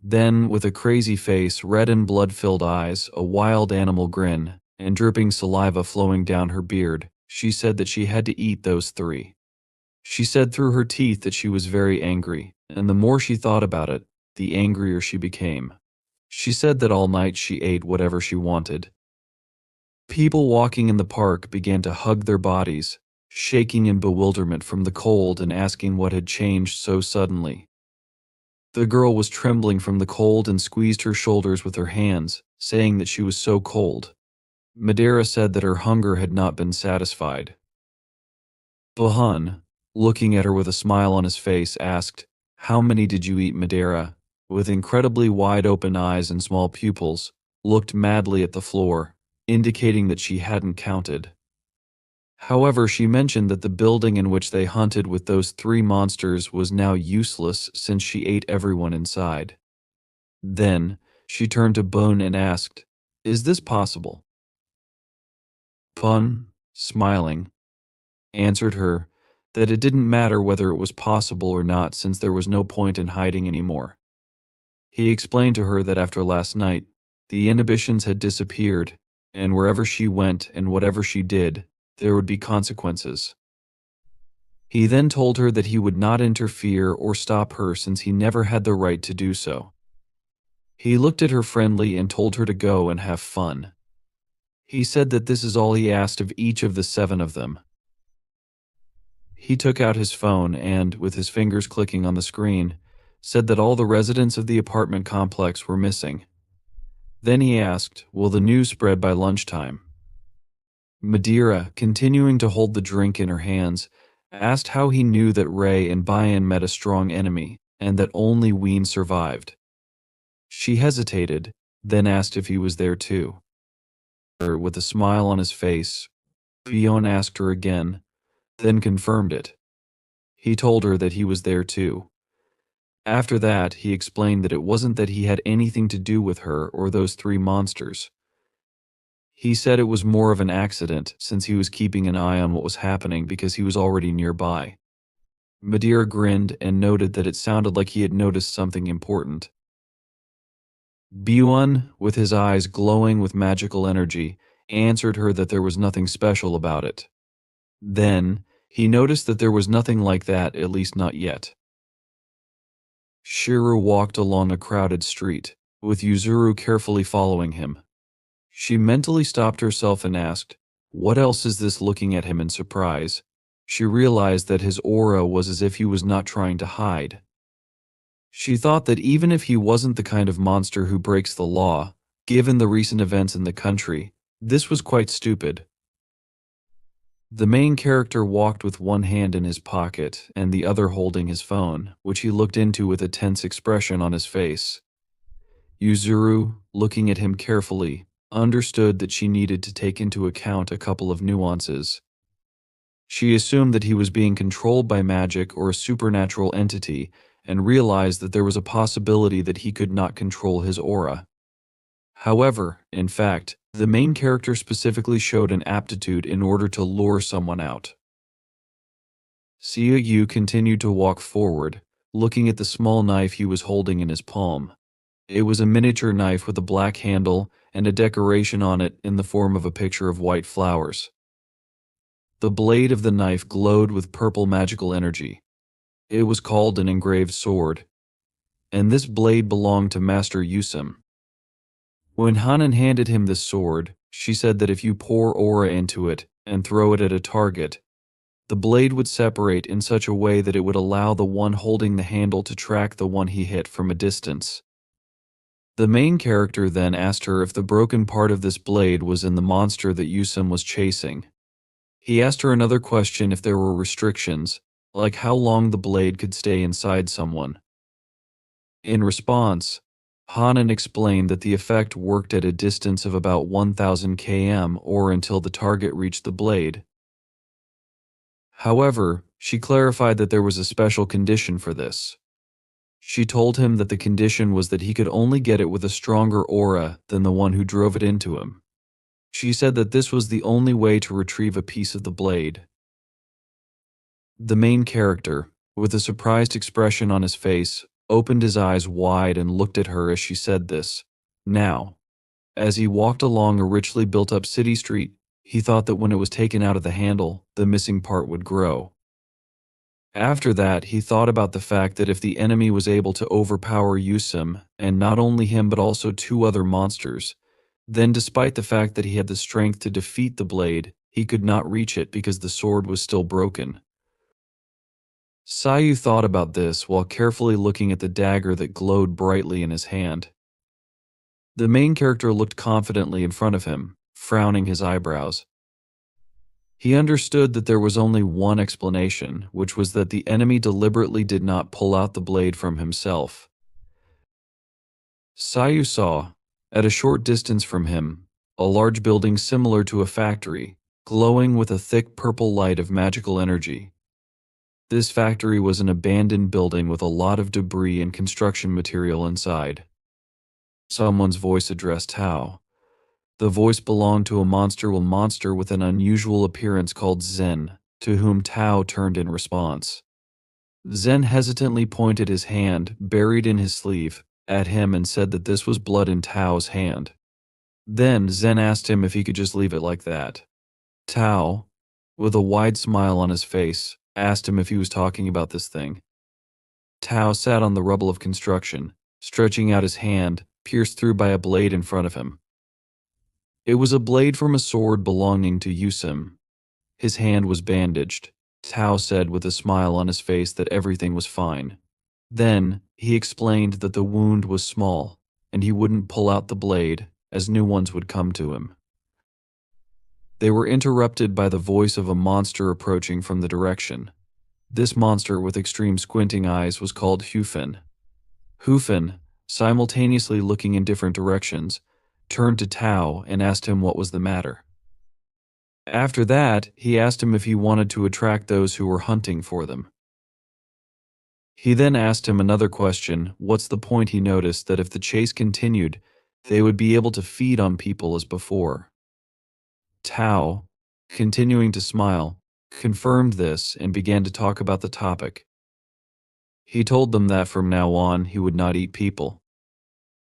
Then, with a crazy face, red and blood-filled eyes, a wild animal grin, and dripping saliva flowing down her beard, she said that she had to eat those three. She said through her teeth that she was very angry, and the more she thought about it, the angrier she became. She said that all night she ate whatever she wanted. People walking in the park began to hug their bodies, shaking in bewilderment from the cold and asking what had changed so suddenly. The girl was trembling from the cold and squeezed her shoulders with her hands, saying that she was so cold. Madeira said that her hunger had not been satisfied. Bahun, looking at her with a smile on his face, asked, "How many did you eat?" Madeira, with incredibly wide open eyes and small pupils, looked madly at the floor, indicating that she hadn't counted. However, she mentioned that the building in which they hunted with those three monsters was now useless since she ate everyone inside. Then, she turned to Bone and asked, "Is this possible?" Bun, smiling, answered her that it didn't matter whether it was possible or not since there was no point in hiding anymore. He explained to her that after last night, the inhibitions had disappeared, and wherever she went and whatever she did, there would be consequences. He then told her that he would not interfere or stop her since he never had the right to do so. He looked at her friendly and told her to go and have fun. He said that this is all he asked of each of the 7 of them. He took out his phone and, with his fingers clicking on the screen, said that all the residents of the apartment complex were missing. Then he asked, "Will the news spread by lunchtime?" Madeira, continuing to hold the drink in her hands, asked how he knew that Ray and Bayan met a strong enemy, and that only Ween survived. She hesitated, then asked if he was there too. With a smile on his face, Bion asked her again, then confirmed it. He told her that he was there too. After that, he explained that it wasn't that he had anything to do with her or those 3 monsters. He said it was more of an accident since he was keeping an eye on what was happening because he was already nearby. Madeira grinned and noted that it sounded like he had noticed something important. Bion, with his eyes glowing with magical energy, answered her that there was nothing special about it. Then, he noticed that there was nothing like that, at least not yet. Shiru walked along a crowded street, with Yuzuru carefully following him. She mentally stopped herself and asked, "What else is this?" Looking at him in surprise, she realized that his aura was as if he was not trying to hide. She thought that even if he wasn't the kind of monster who breaks the law, given the recent events in the country, this was quite stupid. The main character walked with one hand in his pocket and the other holding his phone, which he looked into with a tense expression on his face. Yuzuru, looking at him carefully, understood that she needed to take into account a couple of nuances. She assumed that he was being controlled by magic or a supernatural entity and realized that there was a possibility that he could not control his aura. However, in fact, the main character specifically showed an aptitude in order to lure someone out. Siu Yu continued to walk forward, looking at the small knife he was holding in his palm. It was a miniature knife with a black handle and a decoration on it in the form of a picture of white flowers. The blade of the knife glowed with purple magical energy. It was called an engraved sword, and this blade belonged to Master Yusum. When Hanan handed him this sword, she said that if you pour aura into it and throw it at a target, the blade would separate in such a way that it would allow the one holding the handle to track the one he hit from a distance. The main character then asked her if the broken part of this blade was in the monster that Yusum was chasing. He asked her another question if there were restrictions, like how long the blade could stay inside someone. In response, Hanan explained that the effect worked at a distance of about 1,000 km or until the target reached the blade. However, she clarified that there was a special condition for this. She told him that the condition was that he could only get it with a stronger aura than the one who drove it into him. She said that this was the only way to retrieve a piece of the blade. The main character, with a surprised expression on his face, opened his eyes wide and looked at her as she said this. Now, as he walked along a richly built-up city street, he thought that when it was taken out of the handle, the missing part would grow. After that, he thought about the fact that if the enemy was able to overpower Yusum, and not only him but also 2 other monsters, then despite the fact that he had the strength to defeat the blade, he could not reach it because the sword was still broken. Sayu thought about this while carefully looking at the dagger that glowed brightly in his hand. The main character looked confidently in front of him, frowning his eyebrows. He understood that there was only one explanation, which was that the enemy deliberately did not pull out the blade from himself. Siu saw, at a short distance from him, a large building similar to a factory, glowing with a thick purple light of magical energy. This factory was an abandoned building with a lot of debris and construction material inside. Someone's voice addressed Tao. The voice belonged to a monster with an unusual appearance called Zen, to whom Tao turned in response. Zen hesitantly pointed his hand, buried in his sleeve, at him and said that this was blood in Tao's hand. Then Zen asked him if he could just leave it like that. Tao, with a wide smile on his face, asked him if he was talking about this thing. Tao sat on the rubble of construction, stretching out his hand, pierced through by a blade in front of him. It was a blade from a sword belonging to Yusim. His hand was bandaged. Tao said with a smile on his face that everything was fine. Then, he explained that the wound was small, and he wouldn't pull out the blade, as new ones would come to him. They were interrupted by the voice of a monster approaching from the direction. This monster with extreme squinting eyes was called Hufin. Hufin, simultaneously looking in different directions, turned to Tao and asked him what was the matter. After that, he asked him if he wanted to attract those who were hunting for them. He then asked him another question, what's the point. He noticed that if the chase continued, they would be able to feed on people as before. Tao, continuing to smile, confirmed this and began to talk about the topic. He told them that from now on he would not eat people.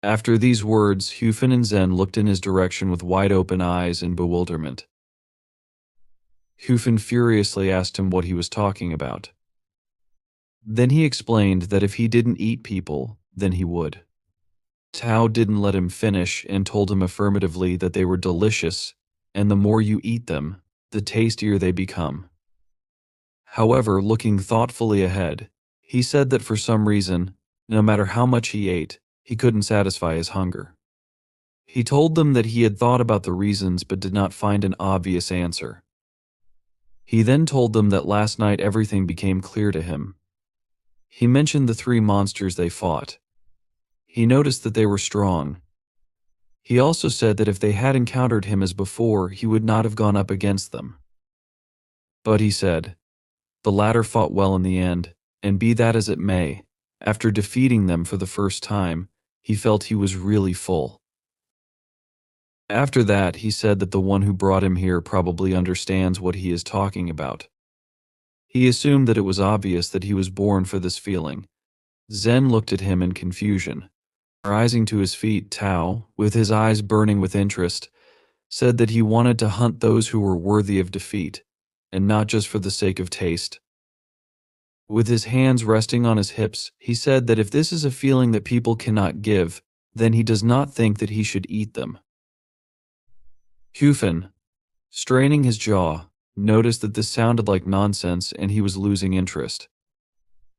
After these words, Hufin and Zen looked in his direction with wide open eyes in bewilderment. Hufin furiously asked him what he was talking about. Then he explained that if he didn't eat people, then he would. Tao didn't let him finish and told him affirmatively that they were delicious, and the more you eat them, the tastier they become. However, looking thoughtfully ahead, he said that for some reason, no matter how much he ate, he couldn't satisfy his hunger. He told them that he had thought about the reasons but did not find an obvious answer. He then told them that last night everything became clear to him. He mentioned the 3 monsters they fought. He noticed that they were strong. He also said that if they had encountered him as before, he would not have gone up against them. But he said, the latter fought well in the end, and be that as it may, after defeating them for the first time, he felt he was really full. After that, he said that the one who brought him here probably understands what he is talking about. He assumed that it was obvious that he was born for this feeling. Zen looked at him in confusion. Rising to his feet, Tao, with his eyes burning with interest, said that he wanted to hunt those who were worthy of defeat, and not just for the sake of taste. With his hands resting on his hips, he said that if this is a feeling that people cannot give, then he does not think that he should eat them. Hufin, straining his jaw, noticed that this sounded like nonsense and he was losing interest.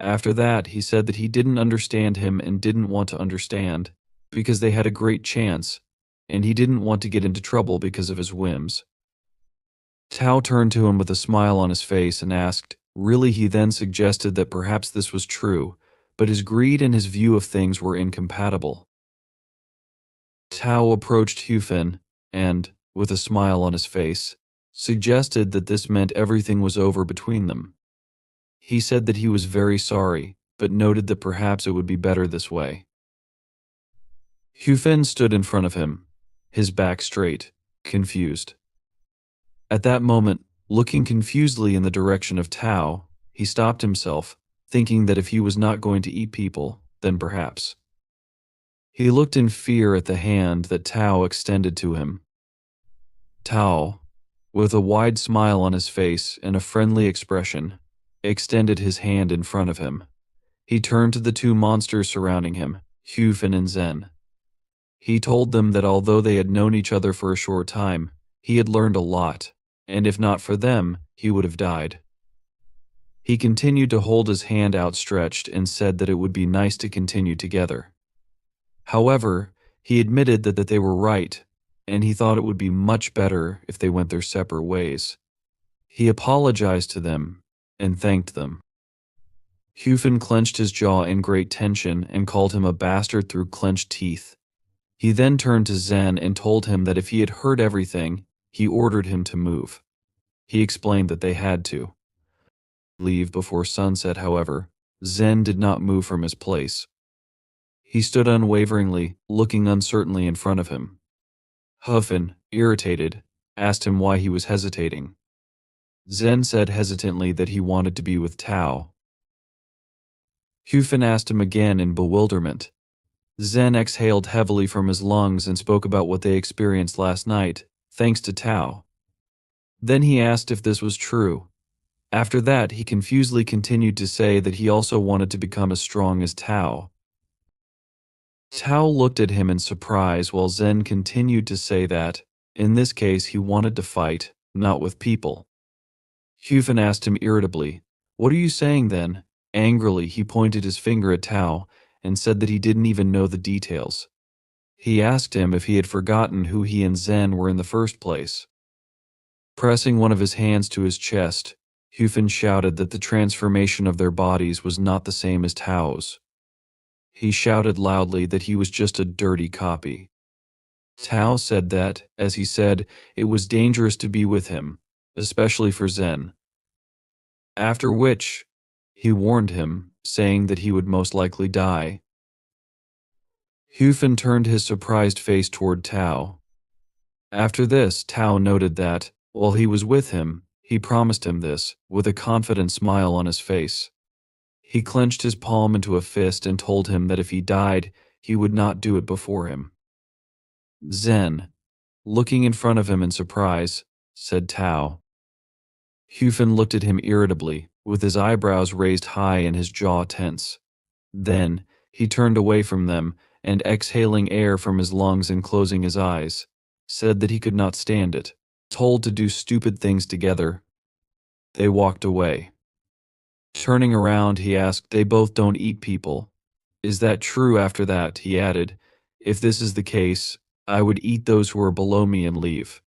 After that, he said that he didn't understand him and didn't want to understand, because they had a great chance, and he didn't want to get into trouble because of his whims. Tao turned to him with a smile on his face and asked, really. He then suggested that perhaps this was true, but his greed and his view of things were incompatible. Tao approached Hufin and, with a smile on his face, suggested that this meant everything was over between them. He said that he was very sorry, but noted that perhaps it would be better this way. Hufin stood in front of him, his back straight, confused. At that moment, looking confusedly in the direction of Tao, he stopped himself, thinking that if he was not going to eat people, then perhaps. He looked in fear at the hand that Tao extended to him. Tao, with a wide smile on his face and a friendly expression, extended his hand in front of him. He turned to the 2 monsters surrounding him, Hufin and Zen. He told them that although they had known each other for a short time, he had learned a lot, and if not for them, he would have died. He continued to hold his hand outstretched and said that it would be nice to continue together. However, he admitted that they were right, and he thought it would be much better if they went their separate ways. He apologized to them and thanked them. Hufin clenched his jaw in great tension and called him a bastard through clenched teeth. He then turned to Zen and told him that if he had heard everything, he ordered him to move. He explained that they had to leave before sunset. However, Zen did not move from his place. He stood unwaveringly, looking uncertainly in front of him. Hufin, irritated, asked him why he was hesitating. Zen said hesitantly that he wanted to be with Tao. Hufin asked him again in bewilderment. Zen exhaled heavily from his lungs and spoke about what they experienced last night, thanks to Tao. Then he asked if this was true. After that, he confusedly continued to say that he also wanted to become as strong as Tao. Tao looked at him in surprise while Zen continued to say that, in this case, he wanted to fight, not with people. Hufin asked him irritably, "What are you saying then?" Angrily, he pointed his finger at Tao and said that he didn't even know the details. He asked him if he had forgotten who he and Zen were in the first place. Pressing one of his hands to his chest, Hufin shouted that the transformation of their bodies was not the same as Tao's. He shouted loudly that he was just a dirty copy. Tao said that, as he said, it was dangerous to be with him, especially for Zen. After which, he warned him, saying that he would most likely die. Hufin turned his surprised face toward Tao. After this, Tao noted that, while he was with him, he promised him this, with a confident smile on his face. He clenched his palm into a fist and told him that if he died, he would not do it before him. Zen, looking in front of him in surprise, said Tao. Hufin looked at him irritably, with his eyebrows raised high and his jaw tense. Then, he turned away from them and, exhaling air from his lungs and closing his eyes, said that he could not stand it. Told to do stupid things together, they walked away. Turning around, he asked, "They both don't eat people. Is that true?" After that, he added, "If this is the case, I would eat those who are below me and leave."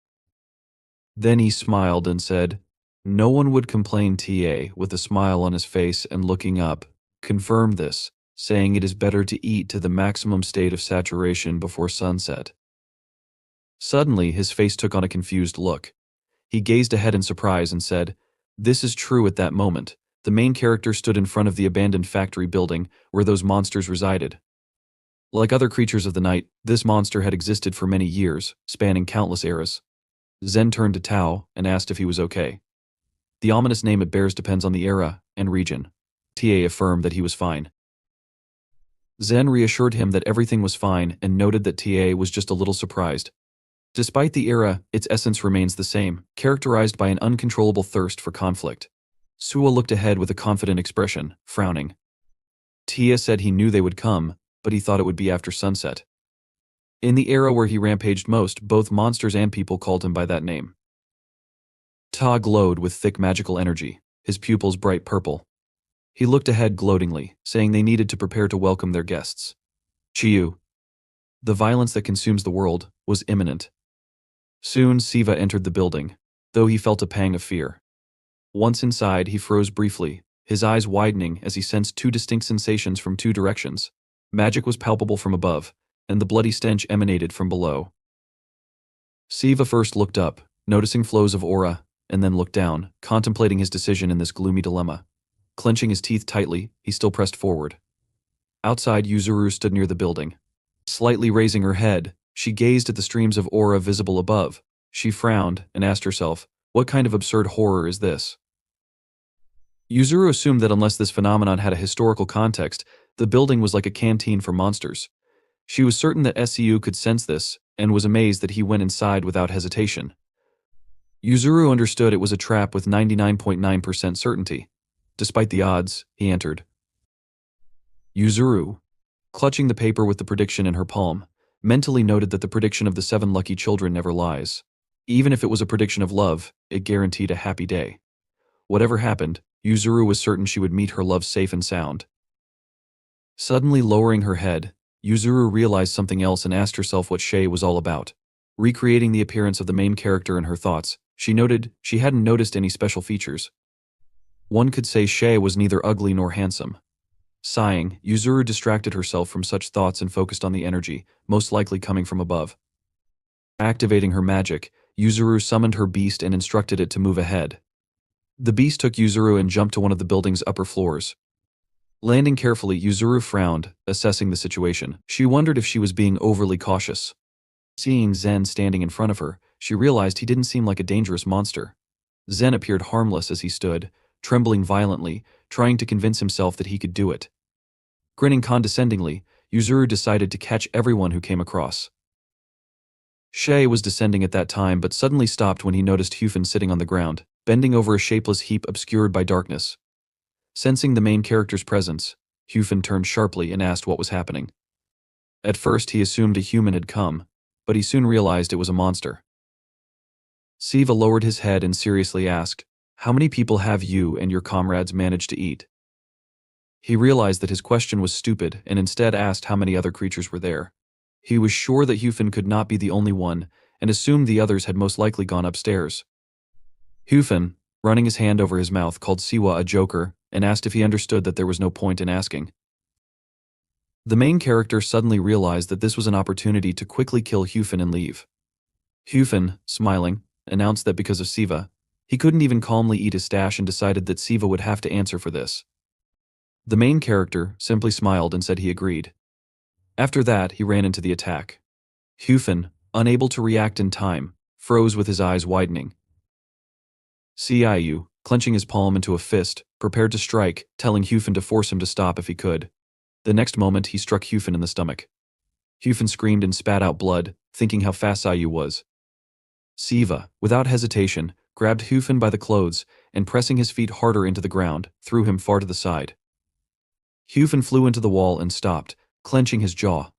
Then he smiled and said, "No one would complain." TA, with a smile on his face and looking up, confirmed this, saying it is better to eat to the maximum state of saturation before sunset. Suddenly, his face took on a confused look. He gazed ahead in surprise and said, "This is true." At that moment, the main character stood in front of the abandoned factory building where those monsters resided. Like other creatures of the night, this monster had existed for many years, spanning countless eras. Zen turned to Tao and asked if he was okay. The ominous name it bears depends on the era and region. TA affirmed that he was fine. Zen reassured him that everything was fine and noted that TA was just a little surprised. Despite the era, its essence remains the same, characterized by an uncontrollable thirst for conflict. Suo looked ahead with a confident expression, frowning. Tia said he knew they would come, but he thought it would be after sunset. In the era where he rampaged most, both monsters and people called him by that name. Ta glowed with thick magical energy, his pupils bright purple. He looked ahead gloatingly, saying they needed to prepare to welcome their guests. Chiyu. The violence that consumes the world was imminent. Soon Siva entered the building, though he felt a pang of fear. Once inside, he froze briefly, his eyes widening as he sensed two distinct sensations from two directions. Magic was palpable from above, and the bloody stench emanated from below. Siva first looked up, noticing flows of aura, and then looked down, contemplating his decision in this gloomy dilemma. Clenching his teeth tightly, he still pressed forward. Outside, Yuzuru stood near the building. Slightly raising her head, she gazed at the streams of aura visible above. She frowned and asked herself, what kind of absurd horror is this? Yuzuru assumed that unless this phenomenon had a historical context, the building was like a canteen for monsters. She was certain that SCU could sense this, and was amazed that he went inside without hesitation. Yuzuru understood it was a trap with 99.9% certainty. Despite the odds, he entered. Yuzuru, clutching the paper with the prediction in her palm, mentally noted that the prediction of the 7 lucky children never lies. Even if it was a prediction of love, it guaranteed a happy day. Whatever happened, Yuzuru was certain she would meet her love safe and sound. Suddenly lowering her head, Yuzuru realized something else and asked herself what Shay was all about. Recreating the appearance of the main character in her thoughts, She noted she hadn't noticed any special features. One could say Shay was neither ugly nor handsome. Sighing, Yuzuru distracted herself from such thoughts and focused on the energy, most likely coming from above. Activating her magic, Yuzuru summoned her beast and instructed it to move ahead. The beast took Yuzuru and jumped to one of the building's upper floors. Landing carefully, Yuzuru frowned, assessing the situation. She wondered if she was being overly cautious. Seeing Zen standing in front of her, she realized he didn't seem like a dangerous monster. Zen appeared harmless as he stood, trembling violently, trying to convince himself that he could do it. Grinning condescendingly, Yuzuru decided to catch everyone who came across. Shay was descending at that time but suddenly stopped when he noticed Hyufen sitting on the ground, bending over a shapeless heap obscured by darkness. Sensing the main character's presence, Hyufen turned sharply and asked what was happening. At first he assumed a human had come, but he soon realized it was a monster. Siva lowered his head and seriously asked, "How many people have you and your comrades managed to eat?" He realized that his question was stupid and instead asked how many other creatures were there. He was sure that Hyufen could not be the only one and assumed the others had most likely gone upstairs. Hyufen, running his hand over his mouth, called Siwa a joker and asked if he understood that there was no point in asking. The main character suddenly realized that this was an opportunity to quickly kill Hyufen and leave. Hyufen, smiling, announced that because of Siva, he couldn't even calmly eat his stash and decided that Siva would have to answer for this. The main character simply smiled and said he agreed. After that, he ran into the attack. Hyufen, unable to react in time, froze with his eyes widening. Siu, clenching his palm into a fist, prepared to strike, telling Hyufen to force him to stop if he could. The next moment, he struck Hyufen in the stomach. Hyufen screamed and spat out blood, thinking how fast Siu was. Siva, without hesitation, grabbed Hyufen by the clothes and, pressing his feet harder into the ground, threw him far to the side. Hyufen flew into the wall and stopped, clenching his jaw.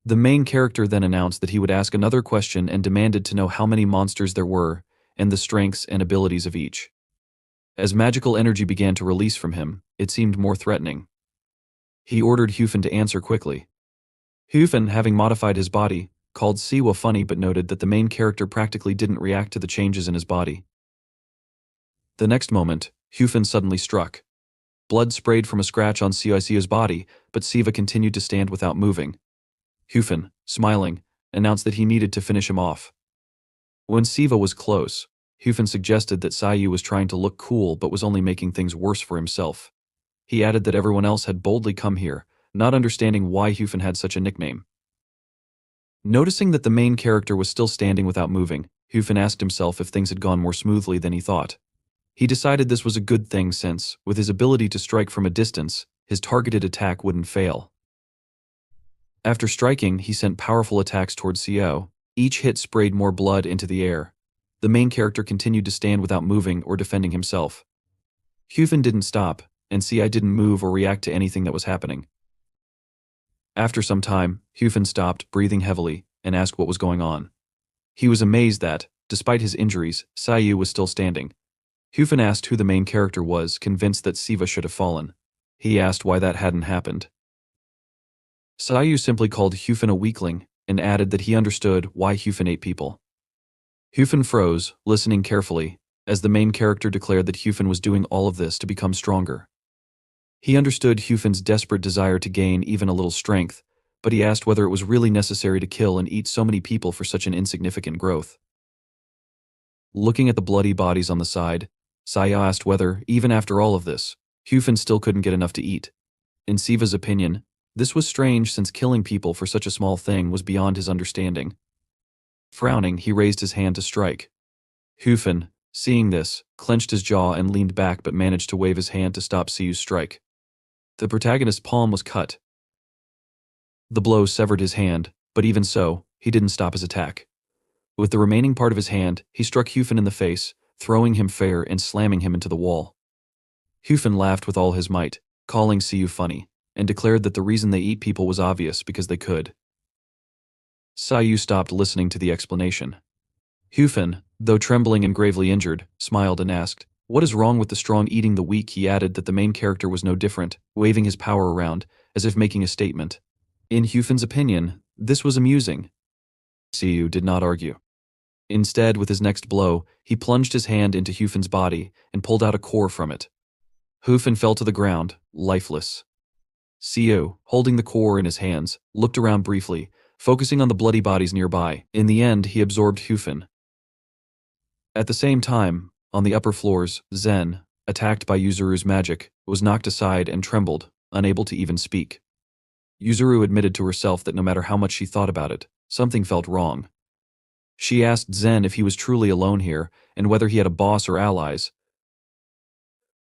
The main character then announced that he would ask another question and demanded to know how many monsters there were and the strengths and abilities of each. As magical energy began to release from him, it seemed more threatening. He ordered Hyufen to answer quickly. Hyufen, having modified his body, called Siwa funny but noted that the main character practically didn't react to the changes in his body. The next moment, Hyufen suddenly struck. Blood sprayed from a scratch on Siu's body, but Siva continued to stand without moving. Hyufen, smiling, announced that he needed to finish him off. When Siva was close, Hyufen suggested that Siu was trying to look cool but was only making things worse for himself. He added that everyone else had boldly come here, not understanding why Hyufen had such a nickname. Noticing that the main character was still standing without moving, Hyufen asked himself if things had gone more smoothly than he thought. He decided this was a good thing since, with his ability to strike from a distance, his targeted attack wouldn't fail. After striking, he sent powerful attacks towards Siu. Each hit sprayed more blood into the air. The main character continued to stand without moving or defending himself. Hyufen didn't stop, and Siu didn't move or react to anything that was happening. After some time, Hyufen stopped, breathing heavily, and asked what was going on. He was amazed that, despite his injuries, Siu was still standing. Hyufen asked who the main character was, convinced that Siva should have fallen. He asked why that hadn't happened. Siu simply called Hyufen a weakling and added that he understood why Hyufen ate people. Hyufen froze, listening carefully, as the main character declared that Hyufen was doing all of this to become stronger. He understood Hyufen's desperate desire to gain even a little strength, but he asked whether it was really necessary to kill and eat so many people for such an insignificant growth. Looking at the bloody bodies on the side, Siu asked whether, even after all of this, Hyufen still couldn't get enough to eat. In Siva's opinion, this was strange since killing people for such a small thing was beyond his understanding. Frowning, he raised his hand to strike. Hyufen, seeing this, clenched his jaw and leaned back but managed to wave his hand to stop Siu's strike. The protagonist's palm was cut. The blow severed his hand, but even so, he didn't stop his attack. With the remaining part of his hand, he struck Hyufen in the face, throwing him fair and slamming him into the wall. Hyufen laughed with all his might, calling Siu funny, and declared that the reason they eat people was obvious because they could. Siu stopped listening to the explanation. Hyufen, though trembling and gravely injured, smiled and asked, "What is wrong with the strong eating the weak?" He added that the main character was no different, waving his power around, as if making a statement. In Hyufen's opinion, this was amusing. Siu did not argue. Instead, with his next blow, he plunged his hand into Hufin's body and pulled out a core from it. Hufin fell to the ground, lifeless. Siu, holding the core in his hands, looked around briefly, focusing on the bloody bodies nearby. In the end, he absorbed Hufin. At the same time, on the upper floors, Zen, attacked by Yuzuru's magic, was knocked aside and trembled, unable to even speak. Yuzuru admitted to herself that no matter how much she thought about it, something felt wrong. She asked Zen if he was truly alone here, and whether he had a boss or allies.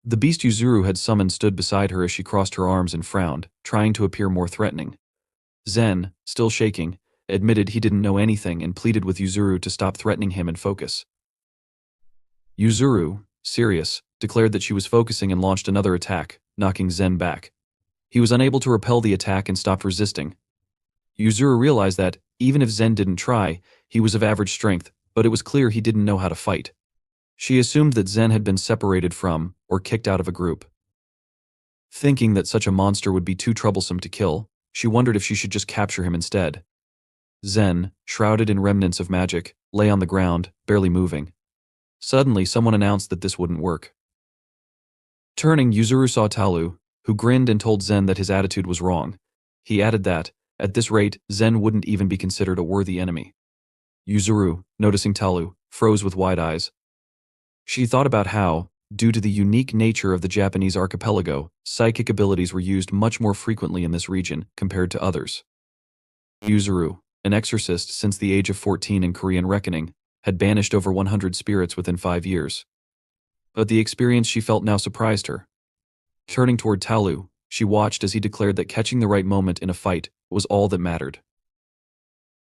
The beast Yuzuru had summoned stood beside her as she crossed her arms and frowned, trying to appear more threatening. Zen, still shaking, admitted he didn't know anything and pleaded with Yuzuru to stop threatening him and focus. Yuzuru, serious, declared that she was focusing and launched another attack, knocking Zen back. He was unable to repel the attack and stopped resisting. Yuzuru realized that, even if Zen didn't try, he was of average strength, but it was clear he didn't know how to fight. She assumed that Zen had been separated from, or kicked out of a group. Thinking that such a monster would be too troublesome to kill, she wondered if she should just capture him instead. Zen, shrouded in remnants of magic, lay on the ground, barely moving. Suddenly, someone announced that this wouldn't work. Turning, Yuzuru saw Talu, who grinned and told Zen that his attitude was wrong. He added that, at this rate, Zen wouldn't even be considered a worthy enemy. Yuzuru, noticing Talu, froze with wide eyes. She thought about how, due to the unique nature of the Japanese archipelago, psychic abilities were used much more frequently in this region compared to others. Yuzuru, an exorcist since the age of 14 in Korean reckoning, had banished over 100 spirits within 5 years. But the experience she felt now surprised her. Turning toward Talu, she watched as he declared that catching the right moment in a fight was all that mattered.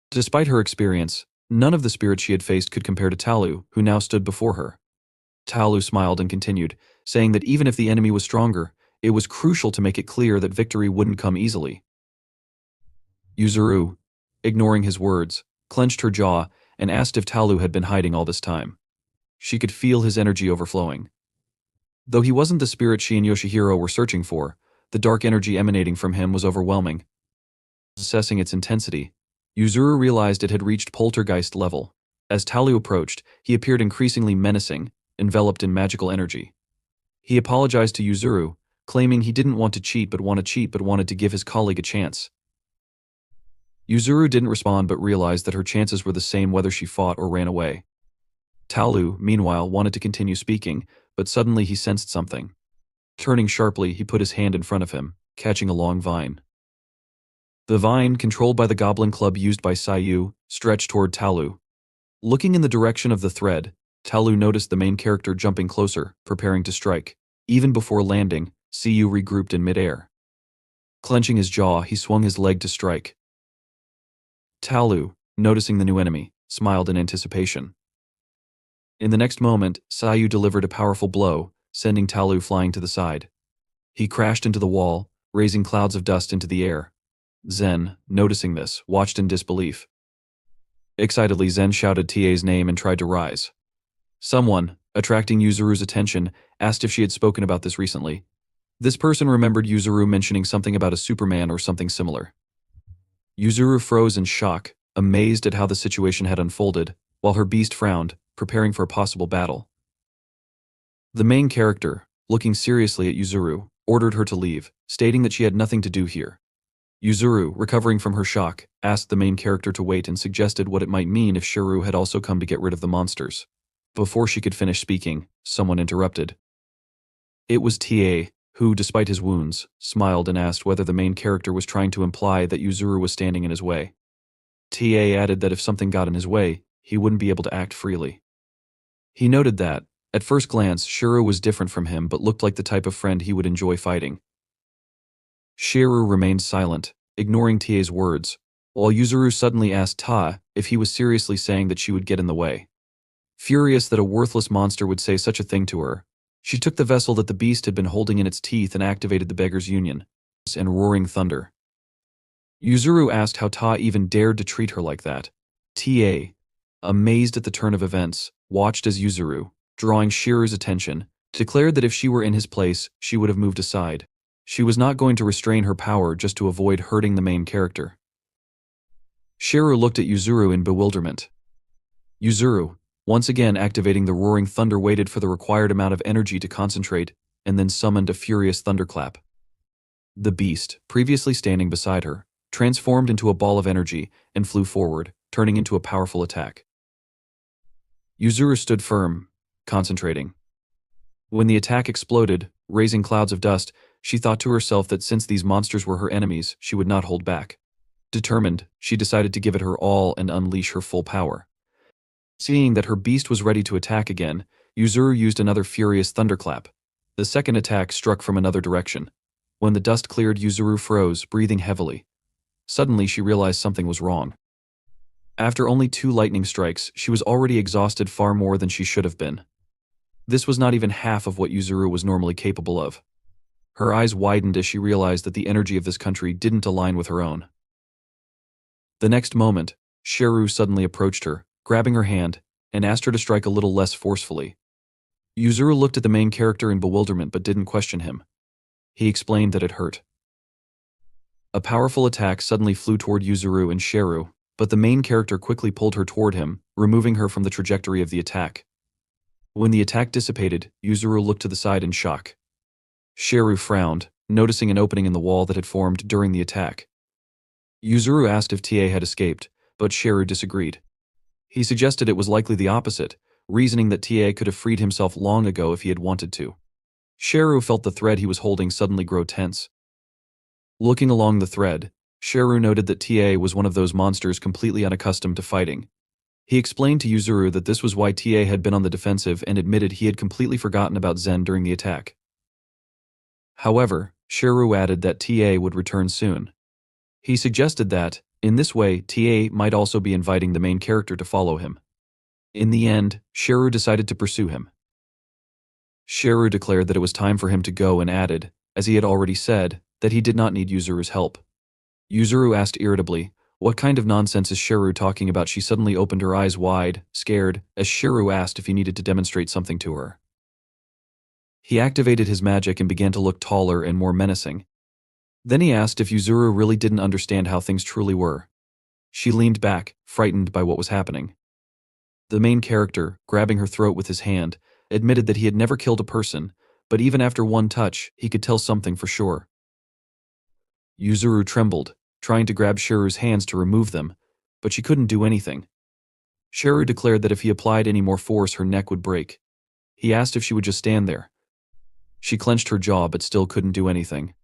Despite her experience, none of the spirits she had faced could compare to Talu, who now stood before her. Talu smiled and continued, saying that even if the enemy was stronger, it was crucial to make it clear that victory wouldn't come easily. Yuzuru, ignoring his words, clenched her jaw and asked if Talu had been hiding all this time. She could feel his energy overflowing. Though he wasn't the spirit she and Yoshihiro were searching for, the dark energy emanating from him was overwhelming. Assessing its intensity, Yuzuru realized it had reached poltergeist level. As Talu approached, he appeared increasingly menacing, enveloped in magical energy. He apologized to Yuzuru, claiming he didn't want to cheat but wanted to give his colleague a chance. Yuzuru didn't respond but realized that her chances were the same whether she fought or ran away. Talu, meanwhile, wanted to continue speaking, but suddenly he sensed something. Turning sharply, he put his hand in front of him, catching a long vine. The vine, controlled by the goblin club used by Siu, stretched toward Talu. Looking in the direction of the thread, Talu noticed the main character jumping closer, preparing to strike. Even before landing, Siu regrouped in midair. Clenching his jaw, he swung his leg to strike. Talu, noticing the new enemy, smiled in anticipation. In the next moment, Siu delivered a powerful blow, sending Talu flying to the side. He crashed into the wall, raising clouds of dust into the air. Zen, noticing this, watched in disbelief. Excitedly, Zen shouted TA's name and tried to rise. Someone, attracting Yuzuru's attention, asked if she had spoken about this recently. This person remembered Yuzuru mentioning something about a Superman or something similar. Yuzuru froze in shock, amazed at how the situation had unfolded, while her beast frowned, preparing for a possible battle. The main character, looking seriously at Yuzuru, ordered her to leave, stating that she had nothing to do here. Yuzuru, recovering from her shock, asked the main character to wait and suggested what it might mean if Shiru had also come to get rid of the monsters. Before she could finish speaking, someone interrupted. It was TA, who, despite his wounds, smiled and asked whether the main character was trying to imply that Yuzuru was standing in his way. TA added that if something got in his way, he wouldn't be able to act freely. He noted that, at first glance, Shiru was different from him but looked like the type of friend he would enjoy fighting. Shiru remained silent, ignoring TA's words, while Yuzuru suddenly asked Ta if he was seriously saying that she would get in the way. Furious that a worthless monster would say such a thing to her, she took the vessel that the beast had been holding in its teeth and activated the Beggar's Union, and roaring thunder. Yuzuru asked how Ta even dared to treat her like that. TA, amazed at the turn of events, watched as Yuzuru, drawing Shiru's attention, declared that if she were in his place, she would have moved aside. She was not going to restrain her power just to avoid hurting the main character. Shiru looked at Yuzuru in bewilderment. Yuzuru, once again activating the roaring thunder, waited for the required amount of energy to concentrate, and then summoned a furious thunderclap. The beast, previously standing beside her, transformed into a ball of energy and flew forward, turning into a powerful attack. Yuzuru stood firm, concentrating. When the attack exploded, raising clouds of dust, she thought to herself that since these monsters were her enemies, she would not hold back. Determined, she decided to give it her all and unleash her full power. Seeing that her beast was ready to attack again, Yuzuru used another furious thunderclap. The second attack struck from another direction. When the dust cleared, Yuzuru froze, breathing heavily. Suddenly, she realized something was wrong. After only 2 lightning strikes, she was already exhausted far more than she should have been. This was not even half of what Yuzuru was normally capable of. Her eyes widened as she realized that the energy of this country didn't align with her own. The next moment, Sheru suddenly approached her, grabbing her hand, and asked her to strike a little less forcefully. Yuzuru looked at the main character in bewilderment but didn't question him. He explained that it hurt. A powerful attack suddenly flew toward Yuzuru and Sheru, but the main character quickly pulled her toward him, removing her from the trajectory of the attack. When the attack dissipated, Yuzuru looked to the side in shock. Sheru frowned, noticing an opening in the wall that had formed during the attack. Yuzuru asked if TA had escaped, but Sheru disagreed. He suggested it was likely the opposite, reasoning that TA could have freed himself long ago if he had wanted to. Sheru felt the thread he was holding suddenly grow tense. Looking along the thread, Sheru noted that TA was one of those monsters completely unaccustomed to fighting. He explained to Yuzuru that this was why TA had been on the defensive and admitted he had completely forgotten about Zen during the attack. However, Sheru added that TA would return soon. He suggested that, in this way, TA might also be inviting the main character to follow him. In the end, Sheru decided to pursue him. Sheru declared that it was time for him to go and added, as he had already said, that he did not need Yuzuru's help. Yuzuru asked irritably, "What kind of nonsense is Sheru talking about?" She suddenly opened her eyes wide, scared, as Sheru asked if he needed to demonstrate something to her. He activated his magic and began to look taller and more menacing. Then he asked if Yuzuru really didn't understand how things truly were. She leaned back, frightened by what was happening. The main character, grabbing her throat with his hand, admitted that he had never killed a person, but even after one touch, he could tell something for sure. Yuzuru trembled, trying to grab Sheru's hands to remove them, but she couldn't do anything. Sheru declared that if he applied any more force, her neck would break. He asked if she would just stand there. She clenched her jaw but still couldn't do anything.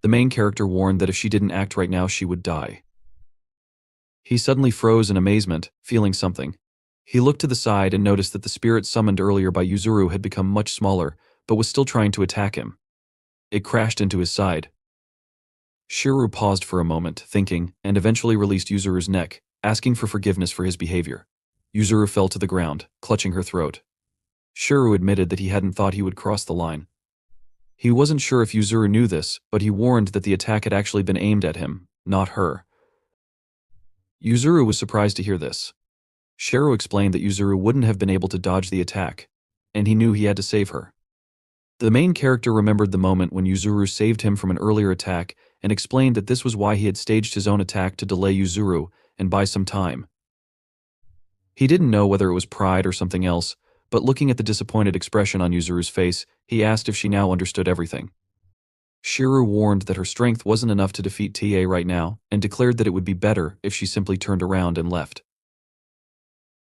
The main character warned that if she didn't act right now, she would die. He suddenly froze in amazement, feeling something. He looked to the side and noticed that the spirit summoned earlier by Yuzuru had become much smaller, but was still trying to attack him. It crashed into his side. Sheru paused for a moment, thinking, and eventually released Yuzuru's neck, asking for forgiveness for his behavior. Yuzuru fell to the ground, clutching her throat. Sheru admitted that he hadn't thought he would cross the line. He wasn't sure if Yuzuru knew this, but he warned that the attack had actually been aimed at him, not her. Yuzuru was surprised to hear this. Sheru explained that Yuzuru wouldn't have been able to dodge the attack, and he knew he had to save her. The main character remembered the moment when Yuzuru saved him from an earlier attack and explained that this was why he had staged his own attack to delay Yuzuru and buy some time. He didn't know whether it was pride or something else, but looking at the disappointed expression on Yuzuru's face, he asked if she now understood everything. Sheru warned that her strength wasn't enough to defeat TA right now and declared that it would be better if she simply turned around and left.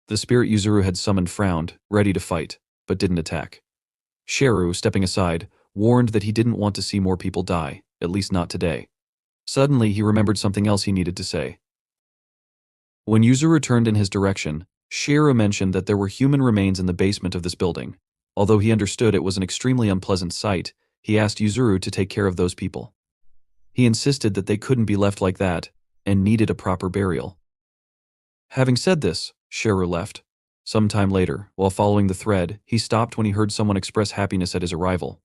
The spirit Yuzuru had summoned frowned, ready to fight, but didn't attack. Sheru, stepping aside, warned that he didn't want to see more people die, at least not today. Suddenly, he remembered something else he needed to say. When Yuzuru turned in his direction, Sheru mentioned that there were human remains in the basement of this building. Although he understood it was an extremely unpleasant sight, he asked Yuzuru to take care of those people. He insisted that they couldn't be left like that, and needed a proper burial. Having said this, Sheru left. Some time later, while following the thread, he stopped when he heard someone express happiness at his arrival.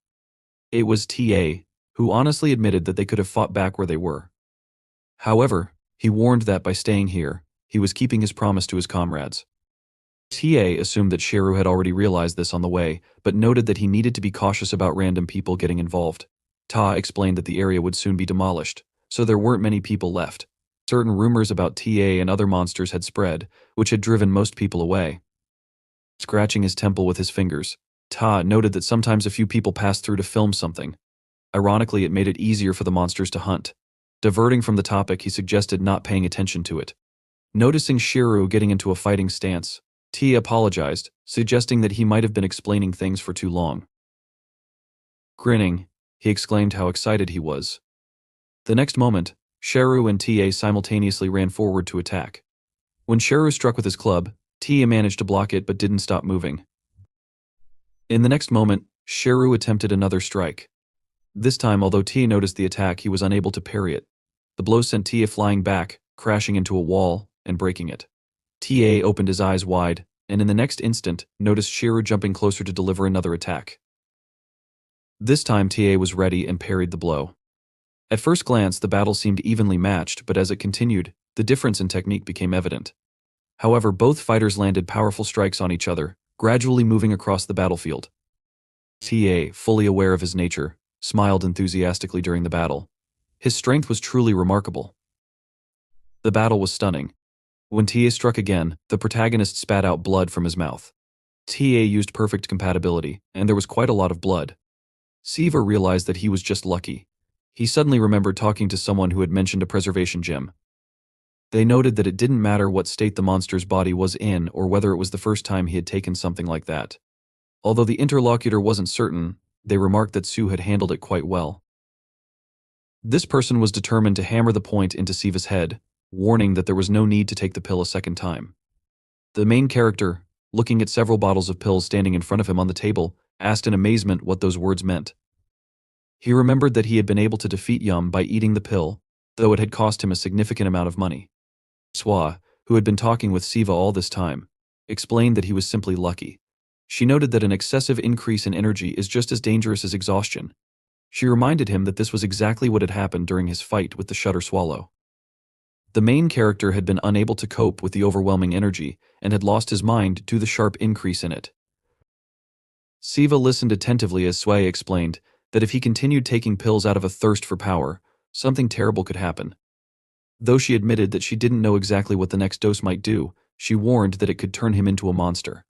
It was TA, who honestly admitted that they could have fought back where they were. However, he warned that by staying here, he was keeping his promise to his comrades. TA assumed that Sheru had already realized this on the way, but noted that he needed to be cautious about random people getting involved. Ta explained that the area would soon be demolished, so there weren't many people left. Certain rumors about TA and other monsters had spread, which had driven most people away. Scratching his temple with his fingers, Ta noted that sometimes a few people passed through to film something. Ironically, it made it easier for the monsters to hunt. Diverting from the topic, he suggested not paying attention to it. Noticing Shiru getting into a fighting stance, T apologized, suggesting that he might have been explaining things for too long. Grinning, he exclaimed how excited he was. The next moment, Shiru and TA simultaneously ran forward to attack. When Shiru struck with his club, Tia managed to block it but didn't stop moving. In the next moment, Shiru attempted another strike. This time, although Tia noticed the attack, he was unable to parry it. The blow sent Tia flying back, crashing into a wall, and breaking it. Tia opened his eyes wide, and in the next instant, noticed Shiru jumping closer to deliver another attack. This time, Tia was ready and parried the blow. At first glance, the battle seemed evenly matched, but as it continued, the difference in technique became evident. However, both fighters landed powerful strikes on each other, gradually moving across the battlefield. TA, fully aware of his nature, smiled enthusiastically during the battle. His strength was truly remarkable. The battle was stunning. When TA struck again, the protagonist spat out blood from his mouth. TA used perfect compatibility, and there was quite a lot of blood. Siva realized that he was just lucky. He suddenly remembered talking to someone who had mentioned a preservation gem. They noted that it didn't matter what state the monster's body was in or whether it was the first time he had taken something like that. Although the interlocutor wasn't certain, they remarked that Siu had handled it quite well. This person was determined to hammer the point into Siva's head, warning that there was no need to take the pill a second time. The main character, looking at several bottles of pills standing in front of him on the table, asked in amazement what those words meant. He remembered that he had been able to defeat Yum by eating the pill, though it had cost him a significant amount of money. Swa, who had been talking with Siva all this time, explained that he was simply lucky. She noted that an excessive increase in energy is just as dangerous as exhaustion. She reminded him that this was exactly what had happened during his fight with the Shutter Swallow. The main character had been unable to cope with the overwhelming energy and had lost his mind to the sharp increase in it. Siva listened attentively as Sway explained that if he continued taking pills out of a thirst for power, something terrible could happen. Though she admitted that she didn't know exactly what the next dose might do, she warned that it could turn him into a monster.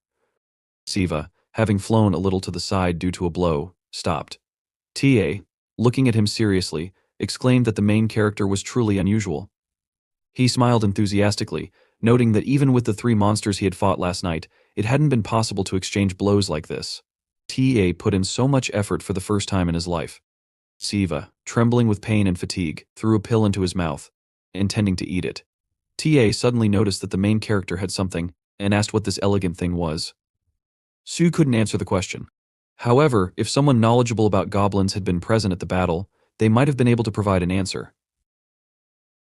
Siva, having flown a little to the side due to a blow, stopped. TA, looking at him seriously, exclaimed that the main character was truly unusual. He smiled enthusiastically, noting that even with the 3 monsters he had fought last night, it hadn't been possible to exchange blows like this. TA put in so much effort for the first time in his life. Siva, trembling with pain and fatigue, threw a pill into his mouth, intending to eat it. TA suddenly noticed that the main character had something, and asked what this elegant thing was. Siu couldn't answer the question. However, if someone knowledgeable about goblins had been present at the battle, they might have been able to provide an answer.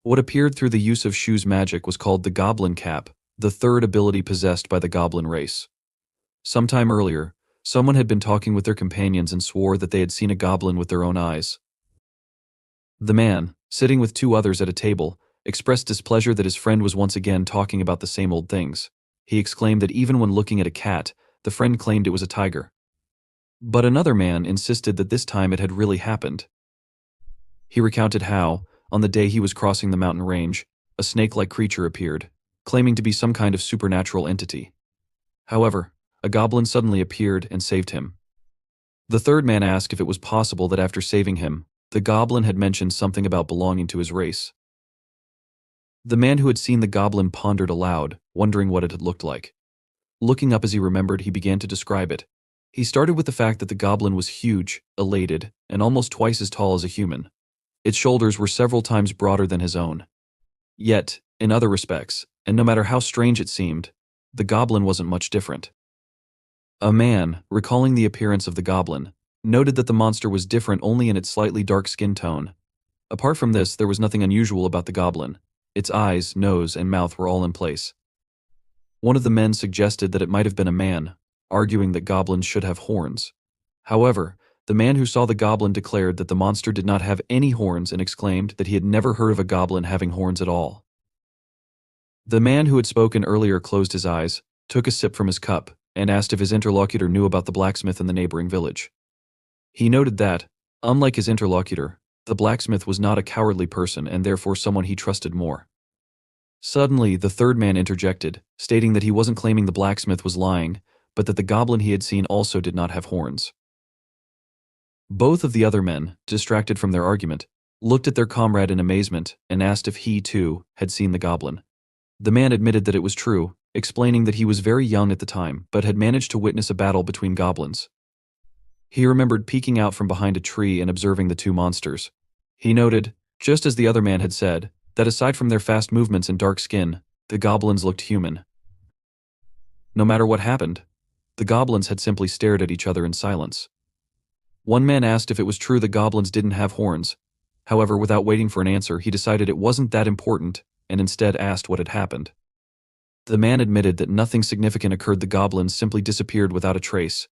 What appeared through the use of Shu's magic was called the Goblin Cap, the third ability possessed by the goblin race. Sometime earlier, someone had been talking with their companions and swore that they had seen a goblin with their own eyes. The man, sitting with 2 others at a table, expressed displeasure that his friend was once again talking about the same old things. He exclaimed that even when looking at a cat, the friend claimed it was a tiger. But another man insisted that this time it had really happened. He recounted how, on the day he was crossing the mountain range, a snake-like creature appeared, claiming to be some kind of supernatural entity. However, a goblin suddenly appeared and saved him. The third man asked if it was possible that after saving him, the goblin had mentioned something about belonging to his race. The man who had seen the goblin pondered aloud, wondering what it had looked like. Looking up as he remembered, he began to describe it. He started with the fact that the goblin was huge, elated, and almost twice as tall as a human. Its shoulders were several times broader than his own. Yet, in other respects, and no matter how strange it seemed, the goblin wasn't much different. A man, recalling the appearance of the goblin, noted that the monster was different only in its slightly dark skin tone. Apart from this, there was nothing unusual about the goblin. Its eyes, nose, and mouth were all in place. One of the men suggested that it might have been a man, arguing that goblins should have horns. However, the man who saw the goblin declared that the monster did not have any horns and exclaimed that he had never heard of a goblin having horns at all. The man who had spoken earlier closed his eyes, took a sip from his cup, and asked if his interlocutor knew about the blacksmith in the neighboring village. He noted that, unlike his interlocutor, the blacksmith was not a cowardly person and therefore someone he trusted more. Suddenly, the third man interjected, stating that he wasn't claiming the blacksmith was lying, but that the goblin he had seen also did not have horns. Both of the other men, distracted from their argument, looked at their comrade in amazement and asked if he, too, had seen the goblin. The man admitted that it was true, explaining that he was very young at the time but had managed to witness a battle between goblins. He remembered peeking out from behind a tree and observing the two monsters. He noted, just as the other man had said, that aside from their fast movements and dark skin, the goblins looked human. No matter what happened, the goblins had simply stared at each other in silence. One man asked if it was true that goblins didn't have horns. However, without waiting for an answer, he decided it wasn't that important and instead asked what had happened. The man admitted that nothing significant occurred. The goblins simply disappeared without a trace.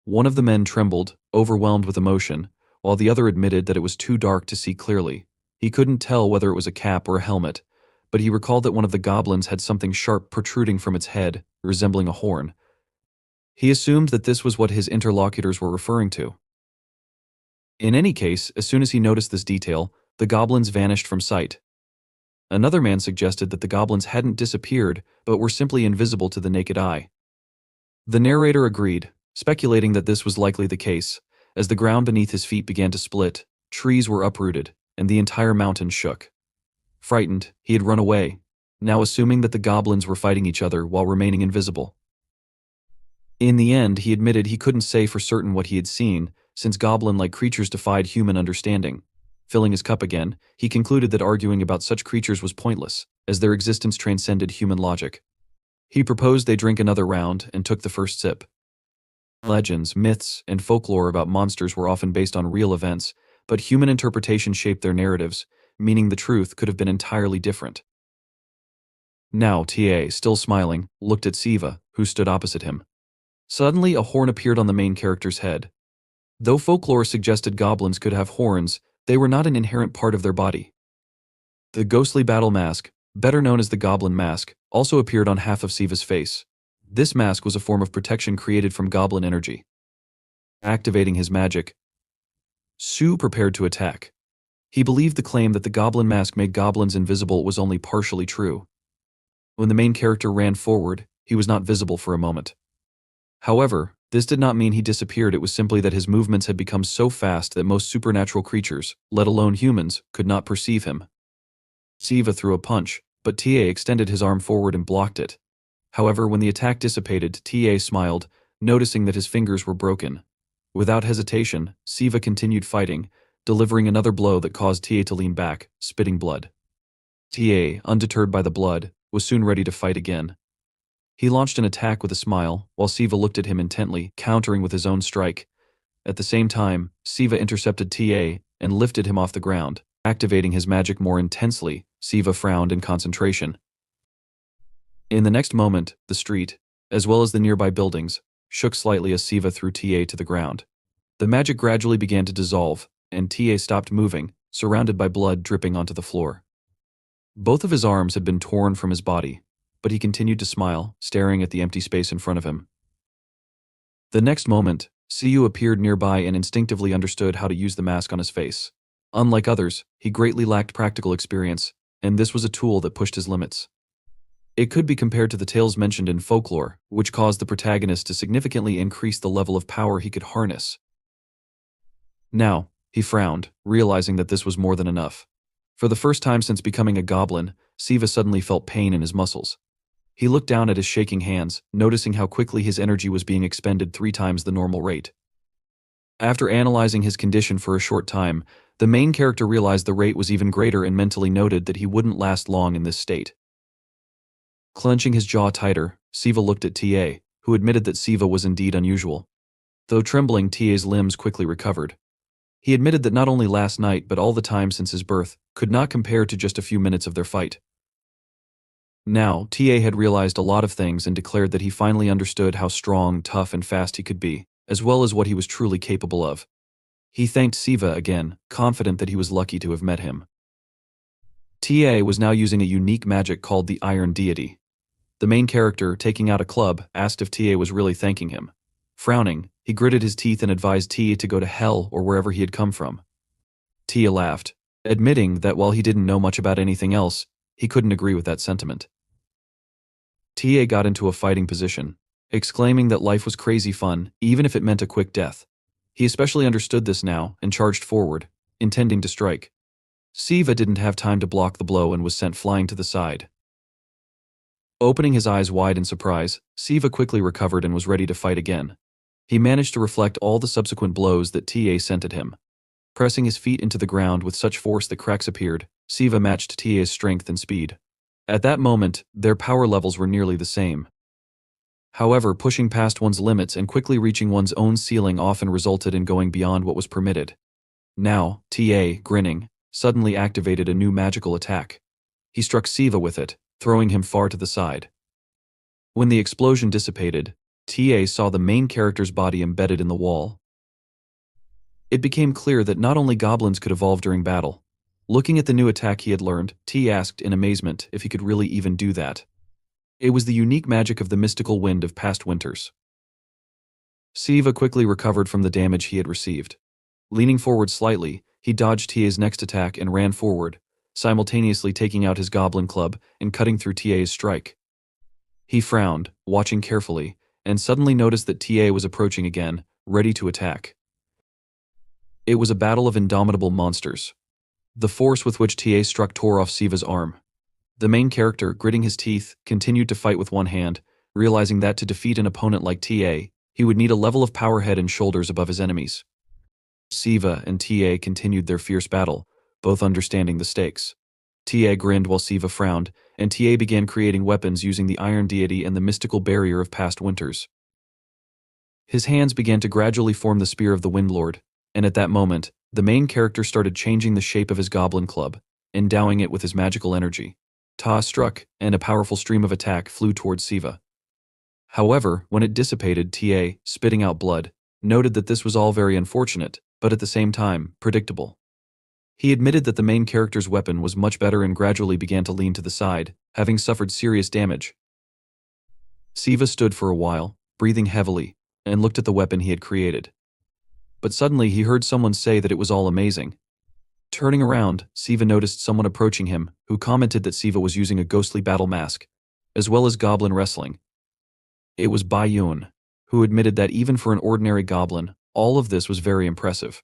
One of the men trembled, overwhelmed with emotion, while the other admitted that it was too dark to see clearly. He couldn't tell whether it was a cap or a helmet, but he recalled that one of the goblins had something sharp protruding from its head, resembling a horn. He assumed that this was what his interlocutors were referring to. In any case, as soon as he noticed this detail, the goblins vanished from sight. Another man suggested that the goblins hadn't disappeared, but were simply invisible to the naked eye. The narrator agreed, speculating that this was likely the case. As the ground beneath his feet began to split, trees were uprooted, and the entire mountain shook. Frightened, he had run away, now assuming that the goblins were fighting each other while remaining invisible. In the end, he admitted he couldn't say for certain what he had seen, since goblin-like creatures defied human understanding. Filling his cup again, he concluded that arguing about such creatures was pointless, as their existence transcended human logic. He proposed they drink another round and took the first sip. Legends, myths, and folklore about monsters were often based on real events, but human interpretation shaped their narratives, meaning the truth could have been entirely different. Now, TA, still smiling, looked at Siva, who stood opposite him. Suddenly, a horn appeared on the main character's head. Though folklore suggested goblins could have horns, they were not an inherent part of their body. The ghostly battle mask, better known as the goblin mask, also appeared on half of Siva's face. This mask was a form of protection created from goblin energy. Activating his magic, Siu prepared to attack. He believed the claim that the goblin mask made goblins invisible was only partially true. When the main character ran forward, he was not visible for a moment. However, this did not mean he disappeared. It was simply that his movements had become so fast that most supernatural creatures, let alone humans, could not perceive him. Siva threw a punch, but TA extended his arm forward and blocked it. However, when the attack dissipated, TA smiled, noticing that his fingers were broken. Without hesitation, Siva continued fighting, delivering another blow that caused TA to lean back, spitting blood. TA, undeterred by the blood, was soon ready to fight again. He launched an attack with a smile, while Siva looked at him intently, countering with his own strike. At the same time, Siva intercepted TA and lifted him off the ground. Activating his magic more intensely, Siva frowned in concentration. In the next moment, the street, as well as the nearby buildings, shook slightly as Siva threw TA to the ground. The magic gradually began to dissolve, and TA stopped moving, surrounded by blood dripping onto the floor. Both of his arms had been torn from his body, but he continued to smile, staring at the empty space in front of him. The next moment, Siu appeared nearby and instinctively understood how to use the mask on his face. Unlike others, he greatly lacked practical experience, and this was a tool that pushed his limits. It could be compared to the tales mentioned in folklore, which caused the protagonist to significantly increase the level of power he could harness. Now, he frowned, realizing that this was more than enough. For the first time since becoming a goblin, Siva suddenly felt pain in his muscles. He looked down at his shaking hands, noticing how quickly his energy was being expended 3 times the normal rate. After analyzing his condition for a short time, the main character realized the rate was even greater and mentally noted that he wouldn't last long in this state. Clenching his jaw tighter, Siva looked at TA, who admitted that Siva was indeed unusual. Though trembling, TA's limbs quickly recovered. He admitted that not only last night but all the time since his birth could not compare to just a few minutes of their fight. Now, TA had realized a lot of things and declared that he finally understood how strong, tough, and fast he could be, as well as what he was truly capable of. He thanked Siva again, confident that he was lucky to have met him. TA was now using a unique magic called the Iron Deity. The main character, taking out a club, asked if TA was really thanking him. Frowning, he gritted his teeth and advised TA to go to hell or wherever he had come from. Tia laughed, admitting that while he didn't know much about anything else, he couldn't agree with that sentiment. TA got into a fighting position, exclaiming that life was crazy fun, even if it meant a quick death. He especially understood this now and charged forward, intending to strike. Siva didn't have time to block the blow and was sent flying to the side. Opening his eyes wide in surprise, Siva quickly recovered and was ready to fight again. He managed to reflect all the subsequent blows that TA sent at him. Pressing his feet into the ground with such force that cracks appeared, Siva matched TA's strength and speed. At that moment, their power levels were nearly the same. However, pushing past one's limits and quickly reaching one's own ceiling often resulted in going beyond what was permitted. Now, TA, grinning, suddenly activated a new magical attack. He struck Siva with it, throwing him far to the side. When the explosion dissipated, TA saw the main character's body embedded in the wall. It became clear that not only goblins could evolve during battle. Looking at the new attack he had learned, T asked in amazement if he could really even do that. It was the unique magic of the mystical wind of past winters. Siva quickly recovered from the damage he had received. Leaning forward slightly, he dodged TA's next attack and ran forward, simultaneously taking out his goblin club and cutting through TA's strike. He frowned, watching carefully, and suddenly noticed that TA was approaching again, ready to attack. It was a battle of indomitable monsters. The force with which TA struck tore off Siva's arm. The main character, gritting his teeth, continued to fight with one hand, realizing that to defeat an opponent like TA, he would need a level of power head and shoulders above his enemies. Siva and TA continued their fierce battle, both understanding the stakes. TA grinned while Siva frowned, and TA began creating weapons using the Iron Deity and the mystical barrier of past winters. His hands began to gradually form the Spear of the Windlord, and at that moment, the main character started changing the shape of his goblin club, endowing it with his magical energy. Ta struck, and a powerful stream of attack flew towards Siva. However, when it dissipated, TA, spitting out blood, noted that this was all very unfortunate, but at the same time, predictable. He admitted that the main character's weapon was much better and gradually began to lean to the side, having suffered serious damage. Siva stood for a while, breathing heavily, and looked at the weapon he had created. But suddenly he heard someone say that it was all amazing. Turning around, Siva noticed someone approaching him, who commented that Siva was using a ghostly battle mask, as well as goblin wrestling. It was Bayun, who admitted that even for an ordinary goblin, all of this was very impressive.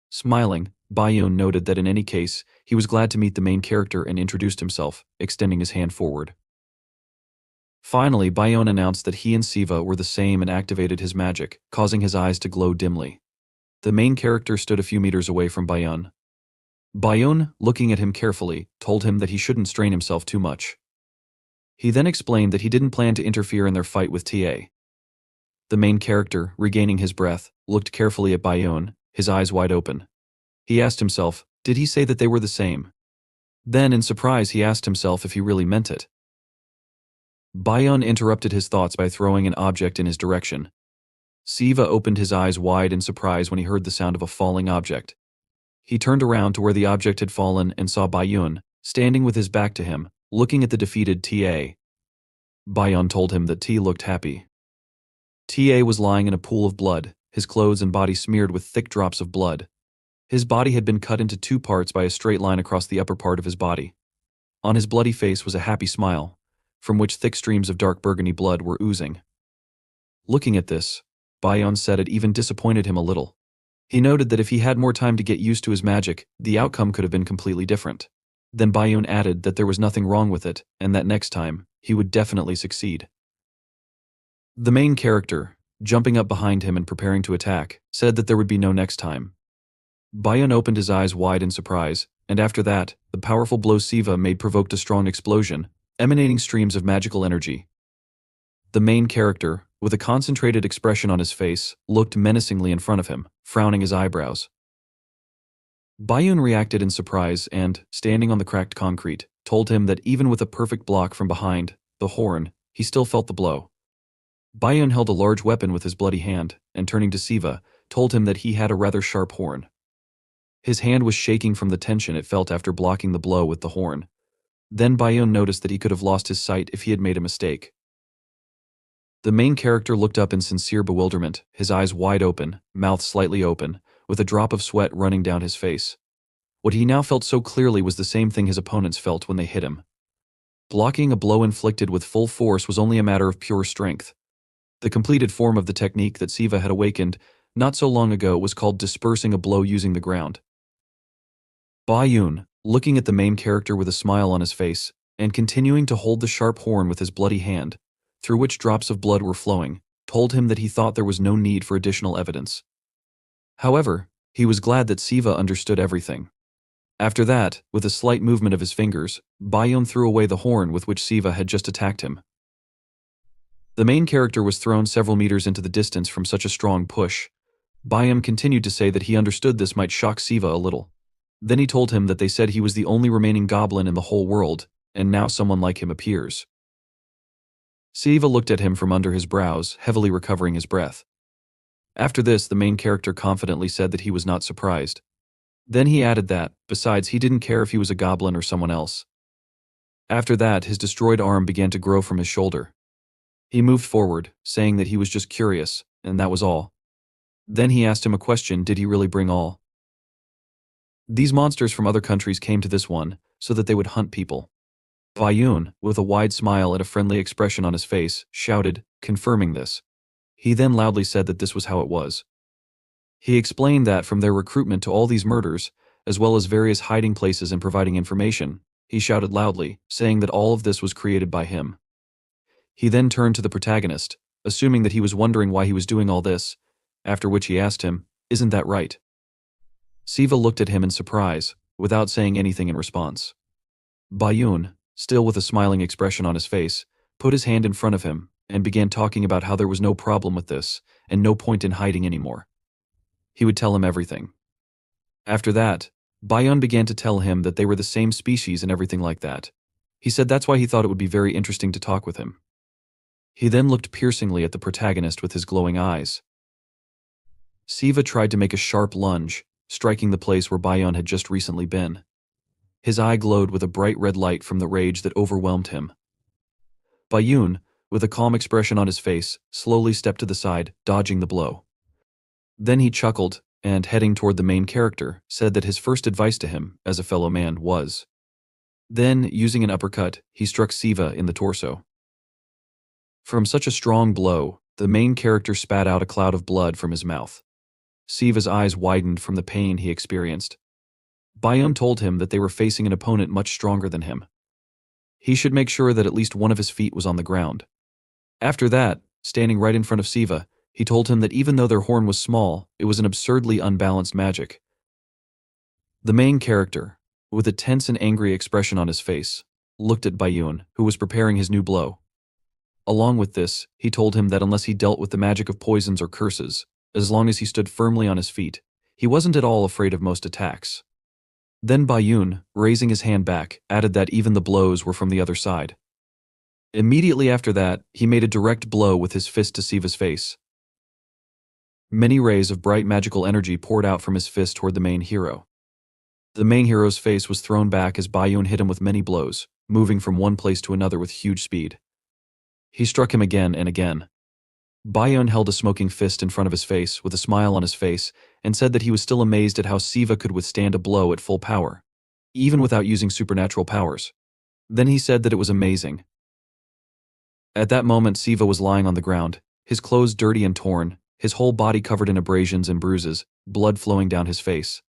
Smiling, Bayun noted that in any case, he was glad to meet the main character and introduced himself, extending his hand forward. Finally, Bayun announced that he and Siva were the same and activated his magic, causing his eyes to glow dimly. The main character stood a few meters away from Bayun. Bayun, looking at him carefully, told him that he shouldn't strain himself too much. He then explained that he didn't plan to interfere in their fight with TA. The main character, regaining his breath, looked carefully at Bayun, his eyes wide open. He asked himself, did he say that they were the same? Then, in surprise, he asked himself if he really meant it. Bayun interrupted his thoughts by throwing an object in his direction. Siva opened his eyes wide in surprise when he heard the sound of a falling object. He turned around to where the object had fallen and saw Bayun, standing with his back to him, looking at the defeated TA. Bayun told him that T looked happy. TA was lying in a pool of blood, his clothes and body smeared with thick drops of blood. His body had been cut into two parts by a straight line across the upper part of his body. On his bloody face was a happy smile, from which thick streams of dark burgundy blood were oozing. Looking at this, Bayun said it even disappointed him a little. He noted that if he had more time to get used to his magic, the outcome could have been completely different. Then Bayun added that there was nothing wrong with it, and that next time, he would definitely succeed. The main character, jumping up behind him and preparing to attack, said that there would be no next time. Bayun opened his eyes wide in surprise, and after that, the powerful blow Siva made provoked a strong explosion, emanating streams of magical energy. The main character, with a concentrated expression on his face, looked menacingly in front of him, frowning his eyebrows. Bayun reacted in surprise and, standing on the cracked concrete, told him that even with a perfect block from behind, the horn, he still felt the blow. Bayun held a large weapon with his bloody hand, and turning to Siva, told him that he had a rather sharp horn. His hand was shaking from the tension it felt after blocking the blow with the horn. Then Bayun noticed that he could have lost his sight if he had made a mistake. The main character looked up in sincere bewilderment, his eyes wide open, mouth slightly open, with a drop of sweat running down his face. What he now felt so clearly was the same thing his opponents felt when they hit him. Blocking a blow inflicted with full force was only a matter of pure strength. The completed form of the technique that Siva had awakened not so long ago was called dispersing a blow using the ground. Bayun, looking at the main character with a smile on his face, and continuing to hold the sharp horn with his bloody hand, through which drops of blood were flowing, told him that he thought there was no need for additional evidence. However, he was glad that Siva understood everything. After that, with a slight movement of his fingers, Bayun threw away the horn with which Siva had just attacked him. The main character was thrown several meters into the distance from such a strong push. Bayun continued to say that he understood this might shock Siva a little. Then he told him that they said he was the only remaining goblin in the whole world, and now someone like him appears. Siva looked at him from under his brows, heavily recovering his breath. After this, the main character confidently said that he was not surprised. Then he added that, besides, he didn't care if he was a goblin or someone else. After that, his destroyed arm began to grow from his shoulder. He moved forward, saying that he was just curious, and that was all. Then he asked him a question: did he really bring all? These monsters from other countries came to this one, so that they would hunt people. Bayun, with a wide smile and a friendly expression on his face, shouted, confirming this. He then loudly said that this was how it was. He explained that from their recruitment to all these murders, as well as various hiding places and providing information, he shouted loudly, saying that all of this was created by him. He then turned to the protagonist, assuming that he was wondering why he was doing all this, after which he asked him, isn't that right? Siva looked at him in surprise, without saying anything in response. Bayun, still with a smiling expression on his face, put his hand in front of him and began talking about how there was no problem with this and no point in hiding anymore. He would tell him everything. After that, Bayun began to tell him that they were the same species and everything like that. He said that's why he thought it would be very interesting to talk with him. He then looked piercingly at the protagonist with his glowing eyes. Siva tried to make a sharp lunge, striking the place where Bayun had just recently been. His eye glowed with a bright red light from the rage that overwhelmed him. Bayun, with a calm expression on his face, slowly stepped to the side, dodging the blow. Then he chuckled, and heading toward the main character, said that his first advice to him, as a fellow man, was. Then, using an uppercut, he struck Siva in the torso. From such a strong blow, the main character spat out a cloud of blood from his mouth. Siva's eyes widened from the pain he experienced. Bayun told him that they were facing an opponent much stronger than him. He should make sure that at least one of his feet was on the ground. After that, standing right in front of Siva, he told him that even though their horn was small, it was an absurdly unbalanced magic. The main character, with a tense and angry expression on his face, looked at Bayun, who was preparing his new blow. Along with this, he told him that unless he dealt with the magic of poisons or curses, as long as he stood firmly on his feet, he wasn't at all afraid of most attacks. Then Bayun, raising his hand back, added that even the blows were from the other side. Immediately after that, he made a direct blow with his fist to Siva's face. Many rays of bright magical energy poured out from his fist toward the main hero. The main hero's face was thrown back as Bayun hit him with many blows, moving from one place to another with huge speed. He struck him again and again. Bayun held a smoking fist in front of his face with a smile on his face and said that he was still amazed at how Siva could withstand a blow at full power, even without using supernatural powers. Then he said that it was amazing. At that moment, Siva was lying on the ground, his clothes dirty and torn, his whole body covered in abrasions and bruises, blood flowing down his face.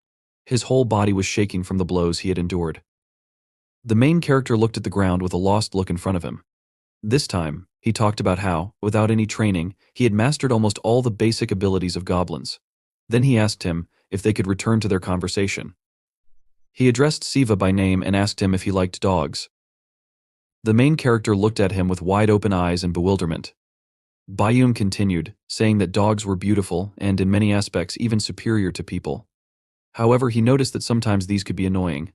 His whole body was shaking from the blows he had endured. The main character looked at the ground with a lost look in front of him. This time, he talked about how, without any training, he had mastered almost all the basic abilities of goblins. Then he asked him if they could return to their conversation. He addressed Siva by name and asked him if he liked dogs. The main character looked at him with wide-open eyes and bewilderment. Bayun continued, saying that dogs were beautiful and in many aspects even superior to people. However, he noticed that sometimes these could be annoying.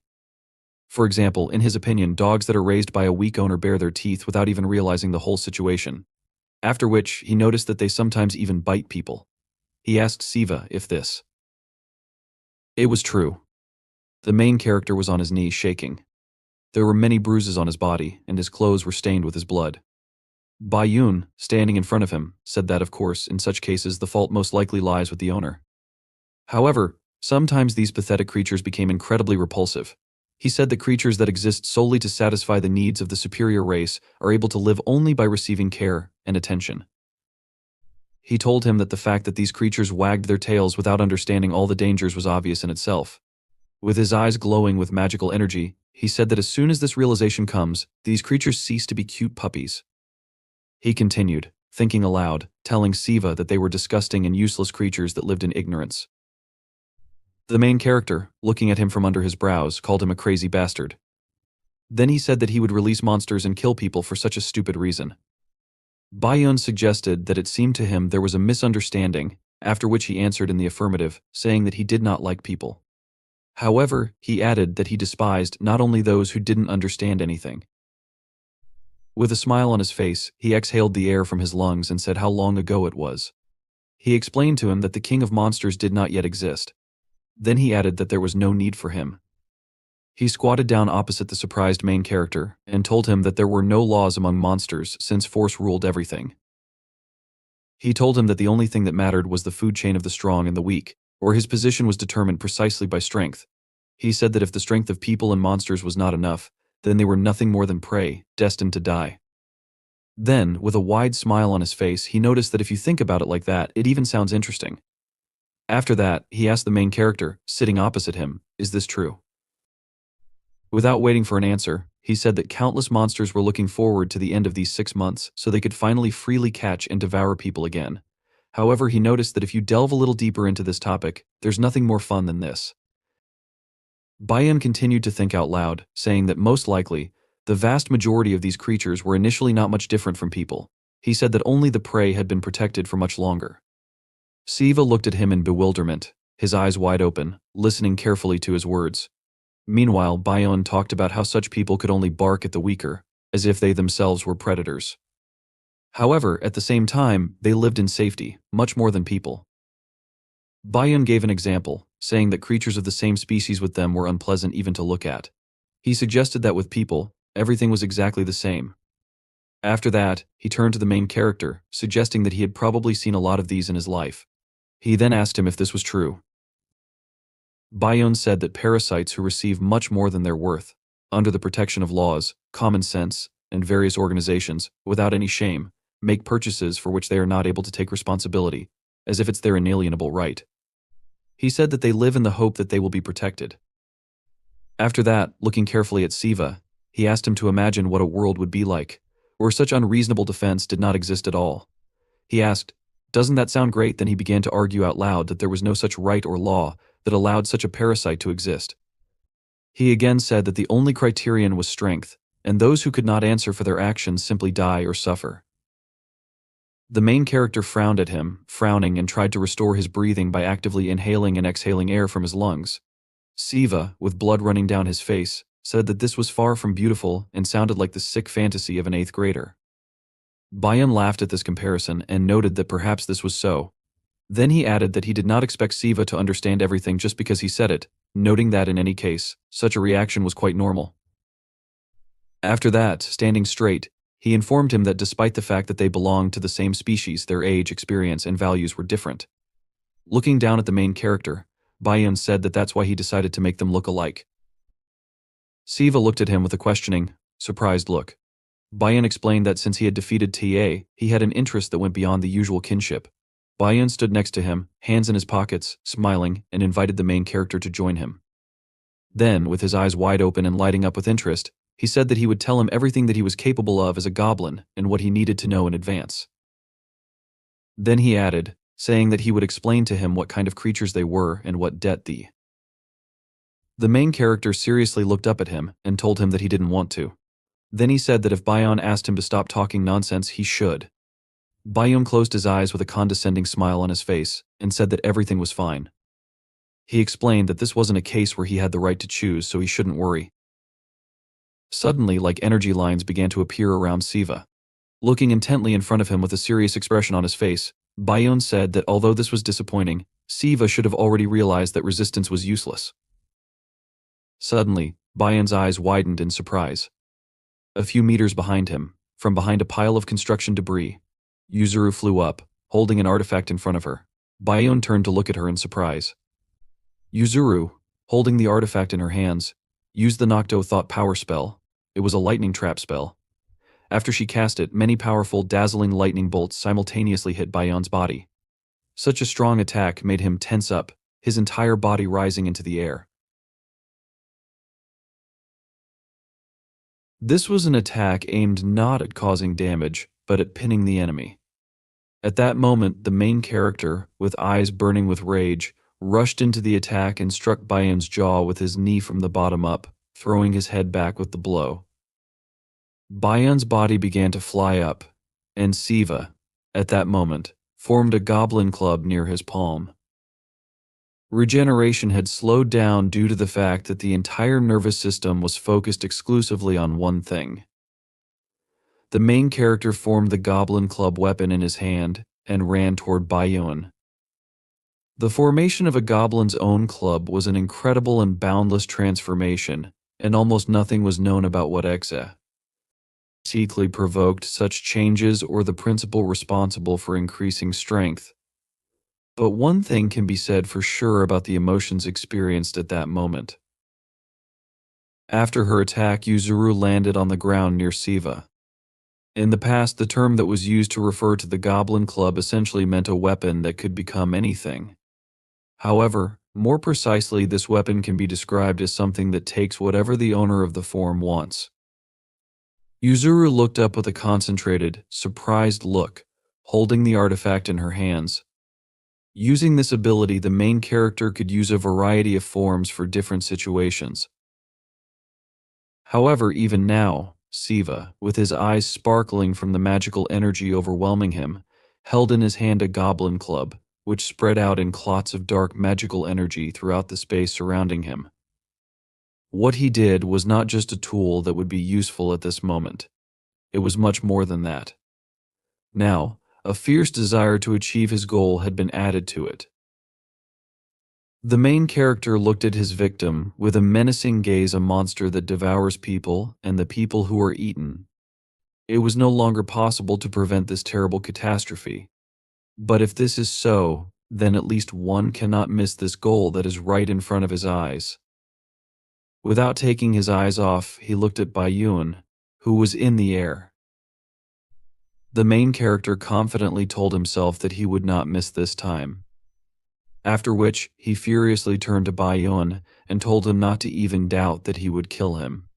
For example, in his opinion, dogs that are raised by a weak owner bare their teeth without even realizing the whole situation. After which, he noticed that they sometimes even bite people. He asked Siva if this. It was true. The main character was on his knees shaking. There were many bruises on his body, and his clothes were stained with his blood. Bayun, standing in front of him, said that of course, in such cases the fault most likely lies with the owner. However, sometimes these pathetic creatures became incredibly repulsive. He said that creatures that exist solely to satisfy the needs of the superior race are able to live only by receiving care and attention. He told him that the fact that these creatures wagged their tails without understanding all the dangers was obvious in itself. With his eyes glowing with magical energy, he said that as soon as this realization comes, these creatures cease to be cute puppies. He continued, thinking aloud, telling Siva that they were disgusting and useless creatures that lived in ignorance. The main character, looking at him from under his brows, called him a crazy bastard. Then he said that he would release monsters and kill people for such a stupid reason. Bayon suggested that it seemed to him there was a misunderstanding, after which he answered in the affirmative, saying that he did not like people. However, he added that he despised not only those who didn't understand anything. With a smile on his face, he exhaled the air from his lungs and said how long ago it was. He explained to him that the king of monsters did not yet exist. Then he added that there was no need for him. He squatted down opposite the surprised main character and told him that there were no laws among monsters since force ruled everything. He told him that the only thing that mattered was the food chain of the strong and the weak, or his position was determined precisely by strength. He said that if the strength of people and monsters was not enough, then they were nothing more than prey, destined to die. Then, with a wide smile on his face, he noticed that if you think about it like that, it even sounds interesting. After that, he asked the main character, sitting opposite him, "Is this true?" Without waiting for an answer, he said that countless monsters were looking forward to the end of these 6 months so they could finally freely catch and devour people again. However, he noticed that if you delve a little deeper into this topic, there's nothing more fun than this. Bayan continued to think out loud, saying that most likely, the vast majority of these creatures were initially not much different from people. He said that only the prey had been protected for much longer. Siva looked at him in bewilderment, his eyes wide open, listening carefully to his words. Meanwhile, Bayon talked about how such people could only bark at the weaker, as if they themselves were predators. However, at the same time, they lived in safety, much more than people. Bayon gave an example, saying that creatures of the same species with them were unpleasant even to look at. He suggested that with people, everything was exactly the same. After that, he turned to the main character, suggesting that he had probably seen a lot of these in his life. He then asked him if this was true. Bayon said that parasites who receive much more than their worth, under the protection of laws, common sense, and various organizations, without any shame, make purchases for which they are not able to take responsibility, as if it's their inalienable right. He said that they live in the hope that they will be protected. After that, looking carefully at Siva, he asked him to imagine what a world would be like, where such unreasonable defense did not exist at all. He asked, "Doesn't that sound great?" Then he began to argue out loud that there was no such right or law that allowed such a parasite to exist. He again said that the only criterion was strength, and those who could not answer for their actions simply die or suffer. The main character frowned at him, frowning, and tried to restore his breathing by actively inhaling and exhaling air from his lungs. Siva, with blood running down his face, said that this was far from beautiful and sounded like the sick fantasy of an 8th grader. Bayan laughed at this comparison and noted that perhaps this was so. Then he added that he did not expect Siva to understand everything just because he said it, noting that in any case, such a reaction was quite normal. After that, standing straight, he informed him that despite the fact that they belonged to the same species, their age, experience, and values were different. Looking down at the main character, Bayan said that that's why he decided to make them look alike. Siva looked at him with a questioning, surprised look. Bayan explained that since he had defeated TA, he had an interest that went beyond the usual kinship. Bayan stood next to him, hands in his pockets, smiling, and invited the main character to join him. Then, with his eyes wide open and lighting up with interest, he said that he would tell him everything that he was capable of as a goblin and what he needed to know in advance. Then he added, saying that he would explain to him what kind of creatures they were and what debt the main character seriously looked up at him and told him that he didn't want to. Then he said that if Bayon asked him to stop talking nonsense, he should. Bayon closed his eyes with a condescending smile on his face and said that everything was fine. He explained that this wasn't a case where he had the right to choose, so he shouldn't worry. Suddenly, like energy lines began to appear around Siva. Looking intently in front of him with a serious expression on his face, Bayon said that although this was disappointing, Siva should have already realized that resistance was useless. Suddenly, Bayon's eyes widened in surprise. A few meters behind him, from behind a pile of construction debris, Yuzuru flew up, holding an artifact in front of her. Bayon turned to look at her in surprise. Yuzuru, holding the artifact in her hands, used the Nocto Thought Power spell. It was a lightning trap spell. After she cast it, many powerful, dazzling lightning bolts simultaneously hit Bayon's body. Such a strong attack made him tense up, his entire body rising into the air. This was an attack aimed not at causing damage, but at pinning the enemy. At that moment, the main character, with eyes burning with rage, rushed into the attack and struck Bayon's jaw with his knee from the bottom up, throwing his head back with the blow. Bayon's body began to fly up, and Siva, at that moment, formed a goblin club near his palm. Regeneration had slowed down due to the fact that the entire nervous system was focused exclusively on one thing. The main character formed the goblin club weapon in his hand and ran toward Bayon. The formation of a goblin's own club was an incredible and boundless transformation, and almost nothing was known about what exactly provoked such changes or the principle responsible for increasing strength. But one thing can be said for sure about the emotions experienced at that moment. After her attack, Yuzuru landed on the ground near Siva. In the past, the term that was used to refer to the Goblin Club essentially meant a weapon that could become anything. However, more precisely, this weapon can be described as something that takes whatever the owner of the form wants. Yuzuru looked up with a concentrated, surprised look, holding the artifact in her hands. Using this ability, the main character could use a variety of forms for different situations. However, even now, Siva, with his eyes sparkling from the magical energy overwhelming him, held in his hand a goblin club, which spread out in clots of dark magical energy throughout the space surrounding him. What he did was not just a tool that would be useful at this moment. It was much more than that. Now, a fierce desire to achieve his goal had been added to it. The main character looked at his victim with a menacing gaze, a monster that devours people and the people who are eaten. It was no longer possible to prevent this terrible catastrophe. But if this is so, then at least one cannot miss this goal that is right in front of his eyes. Without taking his eyes off, he looked at Bayon, who was in the air. The main character confidently told himself that he would not miss this time. After which, he furiously turned to Bayon and told him not to even doubt that he would kill him.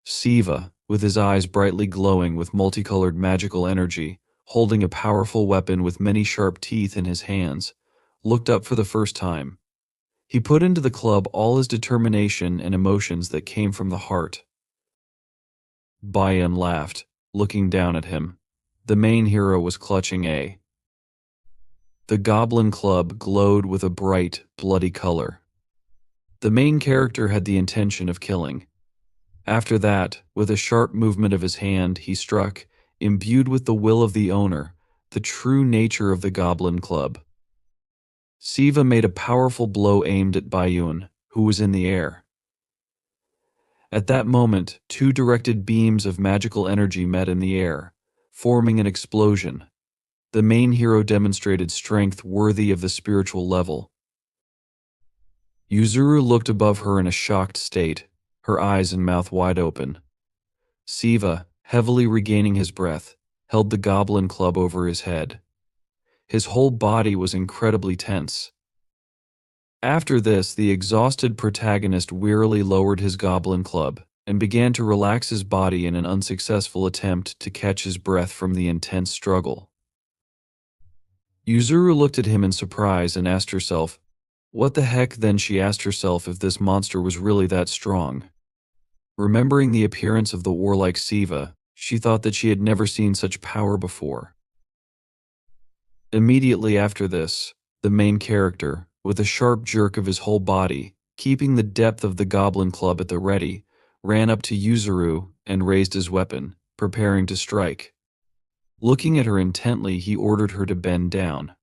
Siva, with his eyes brightly glowing with multicolored magical energy, holding a powerful weapon with many sharp teeth in his hands, looked up for the first time. He put into the club all his determination and emotions that came from the heart. Bayon laughed, looking down at him. The main hero was clutching the goblin club glowed with a bright, bloody color. The main character had the intention of killing. After that, with a sharp movement of his hand, he struck, imbued with the will of the owner, the true nature of the goblin club. Siva made a powerful blow aimed at Bayon, who was in the air. At that moment, two directed beams of magical energy met in the air, forming an explosion. The main hero demonstrated strength worthy of the spiritual level. Yuzuru looked above her in a shocked state, her eyes and mouth wide open. Siva, heavily regaining his breath, held the goblin club over his head. His whole body was incredibly tense. After this, the exhausted protagonist wearily lowered his goblin club and began to relax his body in an unsuccessful attempt to catch his breath from the intense struggle. Yuzuru looked at him in surprise and asked herself, what the heck? Then she asked herself if this monster was really that strong. Remembering the appearance of the warlike Siva, she thought that she had never seen such power before. Immediately after this, the main character, with a sharp jerk of his whole body, keeping the depth of the goblin club at the ready, ran up to Yuzuru and raised his weapon, preparing to strike. Looking at her intently, he ordered her to bend down.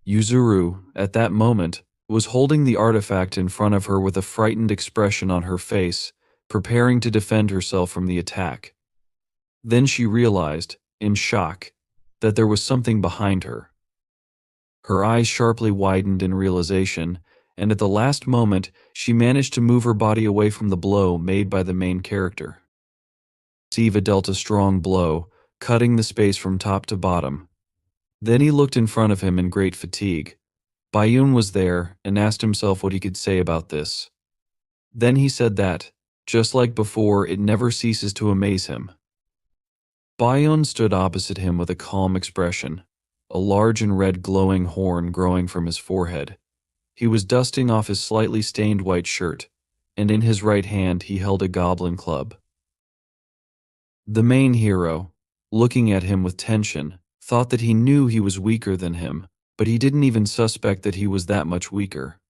Yuzuru, at that moment, was holding the artifact in front of her with a frightened expression on her face, preparing to defend herself from the attack. Then she realized, in shock, that there was something behind her. Her eyes sharply widened in realization, and at the last moment, she managed to move her body away from the blow made by the main character. Siva dealt a strong blow, cutting the space from top to bottom. Then he looked in front of him in great fatigue. Bayun was there and asked himself what he could say about this. Then he said that, just like before, it never ceases to amaze him. Bayun stood opposite him with a calm expression, a large and red glowing horn growing from his forehead. He was dusting off his slightly stained white shirt, and in his right hand he held a goblin club. The main hero, looking at him with tension, thought that he knew he was weaker than him, but he didn't even suspect that he was that much weaker.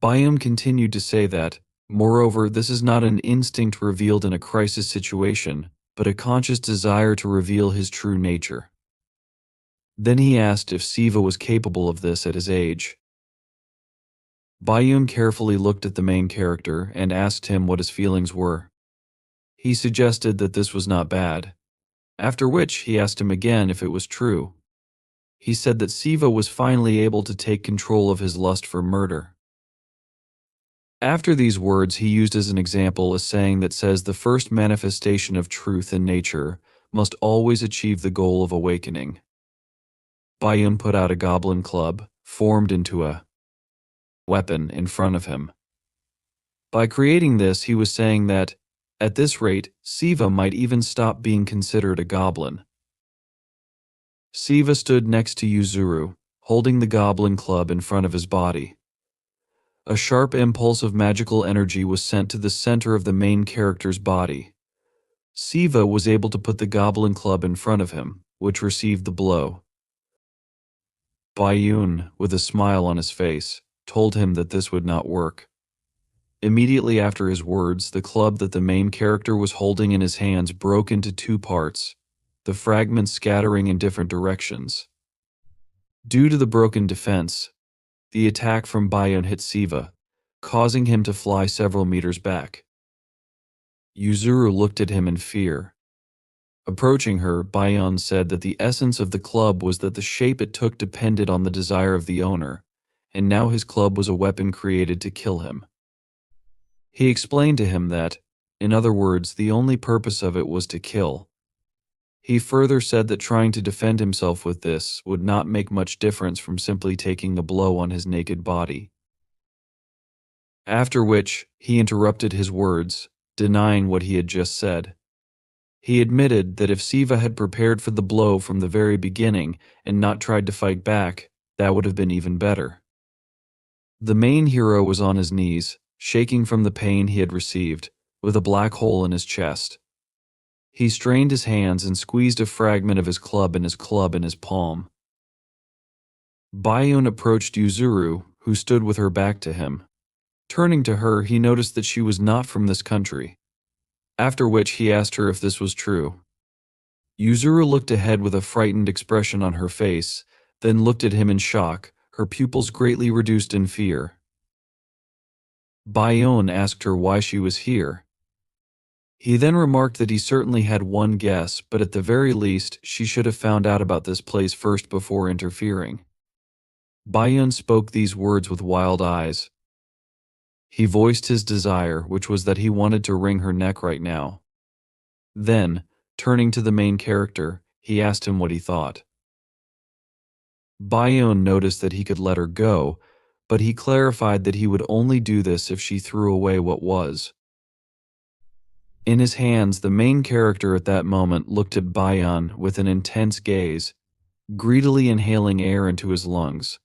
Bayum continued to say that, moreover, this is not an instinct revealed in a crisis situation, but a conscious desire to reveal his true nature. Then he asked if Siva was capable of this at his age. Bayum carefully looked at the main character and asked him what his feelings were. He suggested that this was not bad, after which he asked him again if it was true. He said that Siva was finally able to take control of his lust for murder. After these words, he used as an example a saying that says the first manifestation of truth in nature must always achieve the goal of awakening. Bayun put out a goblin club, formed into a weapon in front of him. By creating this, he was saying that, at this rate, Siva might even stop being considered a goblin. Siva stood next to Yuzuru, holding the goblin club in front of his body. A sharp impulse of magical energy was sent to the center of the main character's body. Siva was able to put the goblin club in front of him, which received the blow. Bayun, with a smile on his face, told him that this would not work. Immediately after his words, the club that the main character was holding in his hands broke into two parts, the fragments scattering in different directions. Due to the broken defense, the attack from Bayun hit Siva, causing him to fly several meters back. Yuzuru looked at him in fear. Approaching her, Bayun said that the essence of the club was that the shape it took depended on the desire of the owner, and now his club was a weapon created to kill him. He explained to him that, in other words, the only purpose of it was to kill. He further said that trying to defend himself with this would not make much difference from simply taking a blow on his naked body. After which, he interrupted his words, denying what he had just said. He admitted that if Siva had prepared for the blow from the very beginning and not tried to fight back, that would have been even better. The main hero was on his knees, shaking from the pain he had received, with a black hole in his chest. He strained his hands and squeezed a fragment of his club in his palm. Bayun approached Yuzuru, who stood with her back to him. Turning to her, he noticed that she was not from this country, after which he asked her if this was true. Yuzuru looked ahead with a frightened expression on her face, then looked at him in shock, her pupils greatly reduced in fear. Bayun asked her why she was here. He then remarked that he certainly had one guess, but at the very least, she should have found out about this place first before interfering. Bayun spoke these words with wild eyes. He voiced his desire, which was that he wanted to wring her neck right now. Then, turning to the main character, he asked him what he thought. Bayun noticed that he could let her go, but he clarified that he would only do this if she threw away what was. In his hands, the main character at that moment looked at Bayun with an intense gaze, greedily inhaling air into his lungs.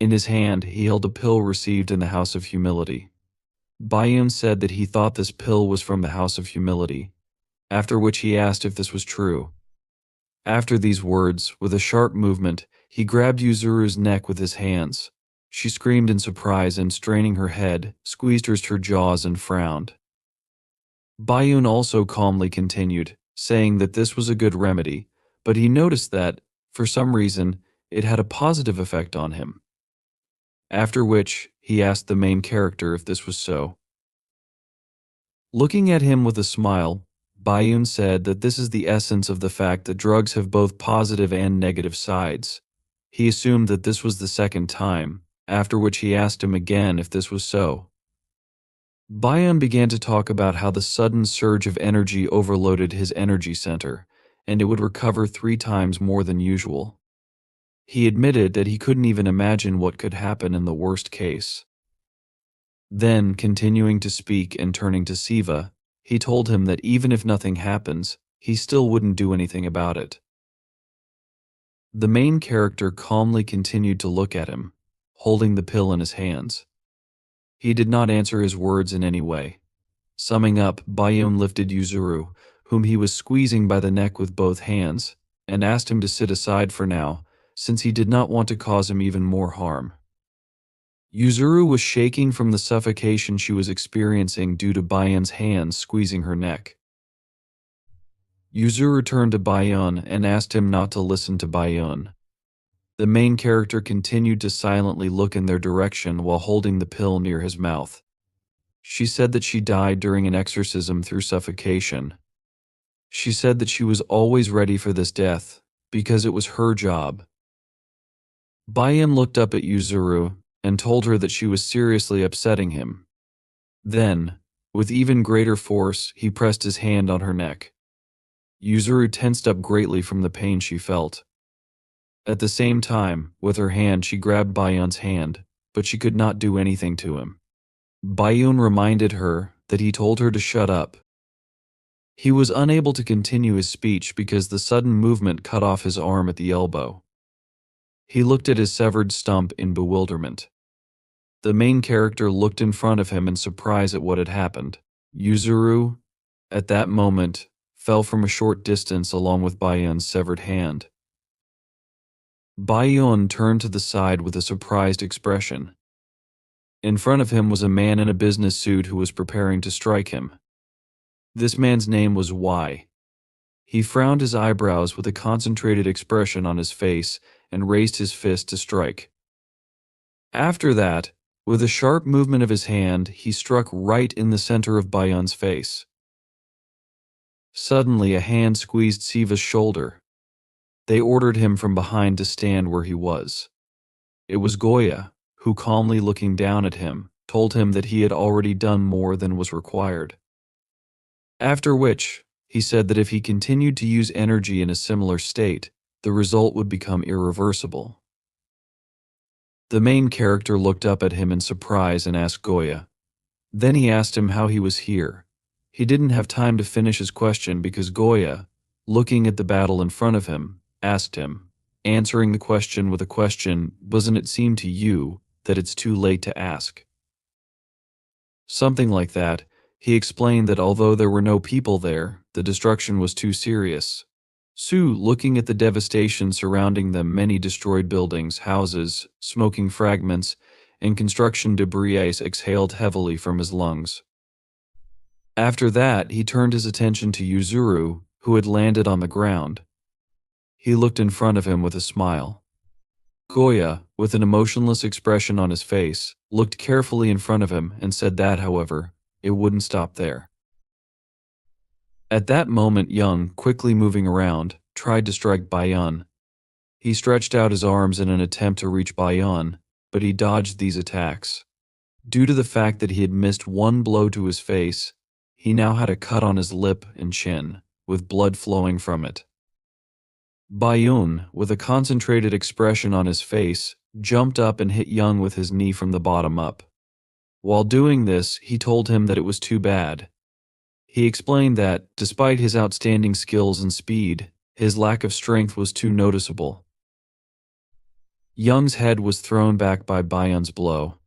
In his hand, he held a pill received in the House of Humility. Bayun said that he thought this pill was from the House of Humility, after which he asked if this was true. After these words, with a sharp movement, he grabbed Yuzuru's neck with his hands. She screamed in surprise and, straining her head, squeezed her jaws and frowned. Bayun also calmly continued, saying that this was a good remedy, but he noticed that, for some reason, it had a positive effect on him. After which, he asked the main character if this was so. Looking at him with a smile, Bayun said that this is the essence of the fact that drugs have both positive and negative sides. He assumed that this was the second time, after which he asked him again if this was so. Bayan began to talk about how the sudden surge of energy overloaded his energy center, and it would recover 3 times more than usual. He admitted that he couldn't even imagine what could happen in the worst case. Then, continuing to speak and turning to Siva, he told him that even if nothing happens, he still wouldn't do anything about it. The main character calmly continued to look at him, holding the pill in his hands. He did not answer his words in any way. Summing up, Bayun lifted Yuzuru, whom he was squeezing by the neck with both hands, and asked him to sit aside for now, since he did not want to cause him even more harm. Yuzuru was shaking from the suffocation she was experiencing due to Bayun's hands squeezing her neck. Yuzuru turned to Bayun and asked him not to listen to Bayun. The main character continued to silently look in their direction while holding the pill near his mouth. She said that she died during an exorcism through suffocation. She said that she was always ready for this death, because it was her job. Bayun looked up at Yuzuru and told her that she was seriously upsetting him. Then, with even greater force, he pressed his hand on her neck. Yuzuru tensed up greatly from the pain she felt. At the same time, with her hand she grabbed Bayun's hand, but she could not do anything to him. Bayun reminded her that he told her to shut up. He was unable to continue his speech because the sudden movement cut off his arm at the elbow. He looked at his severed stump in bewilderment. The main character looked in front of him in surprise at what had happened. Yuzuru, at that moment, fell from a short distance along with Bayun's severed hand. Bayun turned to the side with a surprised expression. In front of him was a man in a business suit who was preparing to strike him. This man's name was Y. He frowned his eyebrows with a concentrated expression on his face and raised his fist to strike. After that, with a sharp movement of his hand, he struck right in the center of Bayun's face. Suddenly, a hand squeezed Siva's shoulder. They ordered him from behind to stand where he was. It was Goya, who, calmly looking down at him, told him that he had already done more than was required. After which, he said that if he continued to use energy in a similar state, the result would become irreversible. The main character looked up at him in surprise and asked Goya. Then he asked him how he was here. He didn't have time to finish his question because Goya, looking at the battle in front of him, asked him, answering the question with a question, "Doesn't it seem to you that it's too late to ask?" Something like that. He explained that although there were no people there, the destruction was too serious. Su, looking at the devastation surrounding them, many destroyed buildings, houses, smoking fragments, and construction debris, exhaled heavily from his lungs. After that, he turned his attention to Yuzuru, who had landed on the ground. He looked in front of him with a smile. Goya, with an emotionless expression on his face, looked carefully in front of him and said that, however, it wouldn't stop there. At that moment, Young, quickly moving around, tried to strike Bayun. He stretched out his arms in an attempt to reach Bayun, but he dodged these attacks. Due to the fact that he had missed one blow to his face, he now had a cut on his lip and chin, with blood flowing from it. Bayun, with a concentrated expression on his face, jumped up and hit Young with his knee from the bottom up. While doing this, he told him that it was too bad. He explained that, despite his outstanding skills and speed, his lack of strength was too noticeable. Young's head was thrown back by Bayun's blow.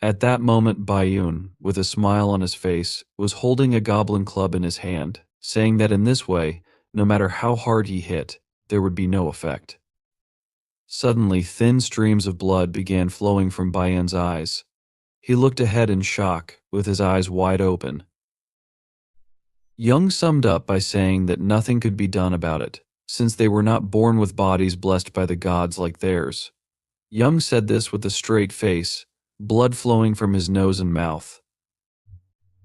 At that moment, Bayun, with a smile on his face, was holding a goblin club in his hand, saying that in this way, no matter how hard he hit, there would be no effect. Suddenly, thin streams of blood began flowing from Bayun's eyes. He looked ahead in shock, with his eyes wide open. Young summed up by saying that nothing could be done about it, since they were not born with bodies blessed by the gods like theirs. Young said this with a straight face, blood flowing from his nose and mouth.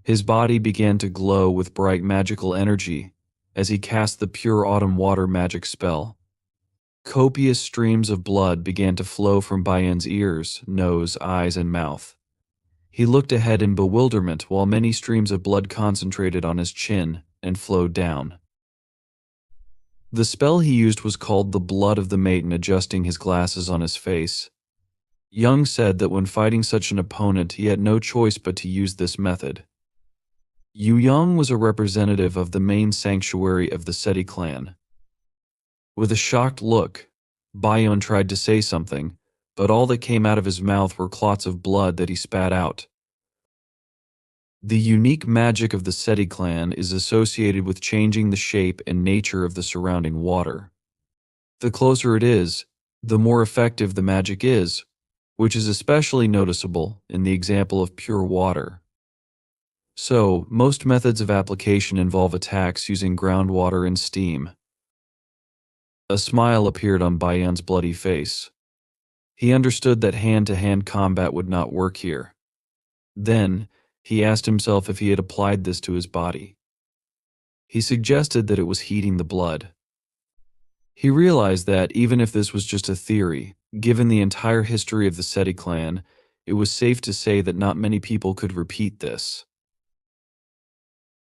His body began to glow with bright magical energy as he cast the pure autumn water magic spell. Copious streams of blood began to flow from Bayan's ears, nose, eyes, and mouth. He looked ahead in bewilderment while many streams of blood concentrated on his chin and flowed down. The spell he used was called the Blood of the Maiden, adjusting his glasses on his face. Young said that when fighting such an opponent he had no choice but to use this method. Yu Yang was a representative of the main sanctuary of the Seti clan. With a shocked look, Bayon tried to say something, but all that came out of his mouth were clots of blood that he spat out. The unique magic of the Seti clan is associated with changing the shape and nature of the surrounding water. The closer it is, the more effective the magic is, which is especially noticeable in the example of pure water. So, most methods of application involve attacks using groundwater and steam. A smile appeared on Bayan's bloody face. He understood that hand-to-hand combat would not work here. Then, he asked himself if he had applied this to his body. He suggested that it was heating the blood. He realized that, even if this was just a theory, given the entire history of the Seti clan, it was safe to say that not many people could repeat this.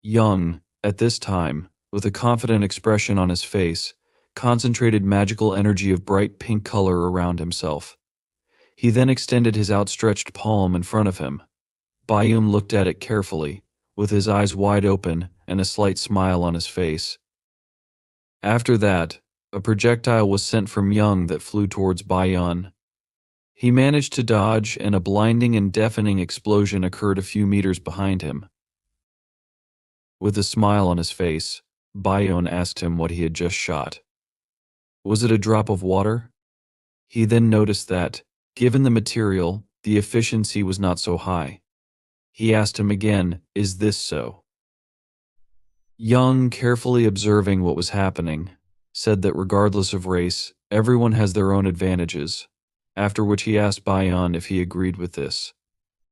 Young, at this time, with a confident expression on his face, concentrated magical energy of bright pink color around himself. He then extended his outstretched palm in front of him. Bayum looked at it carefully, with his eyes wide open and a slight smile on his face. After that, a projectile was sent from Young that flew towards Bayan. He managed to dodge, and a blinding and deafening explosion occurred a few meters behind him. With a smile on his face, Bayan asked him what he had just shot. Was it a drop of water? He then noticed that, given the material, the efficiency was not so high. He asked him again, "Is this so?" Young, carefully observing what was happening, said that regardless of race, everyone has their own advantages, after which he asked Bayan if he agreed with this.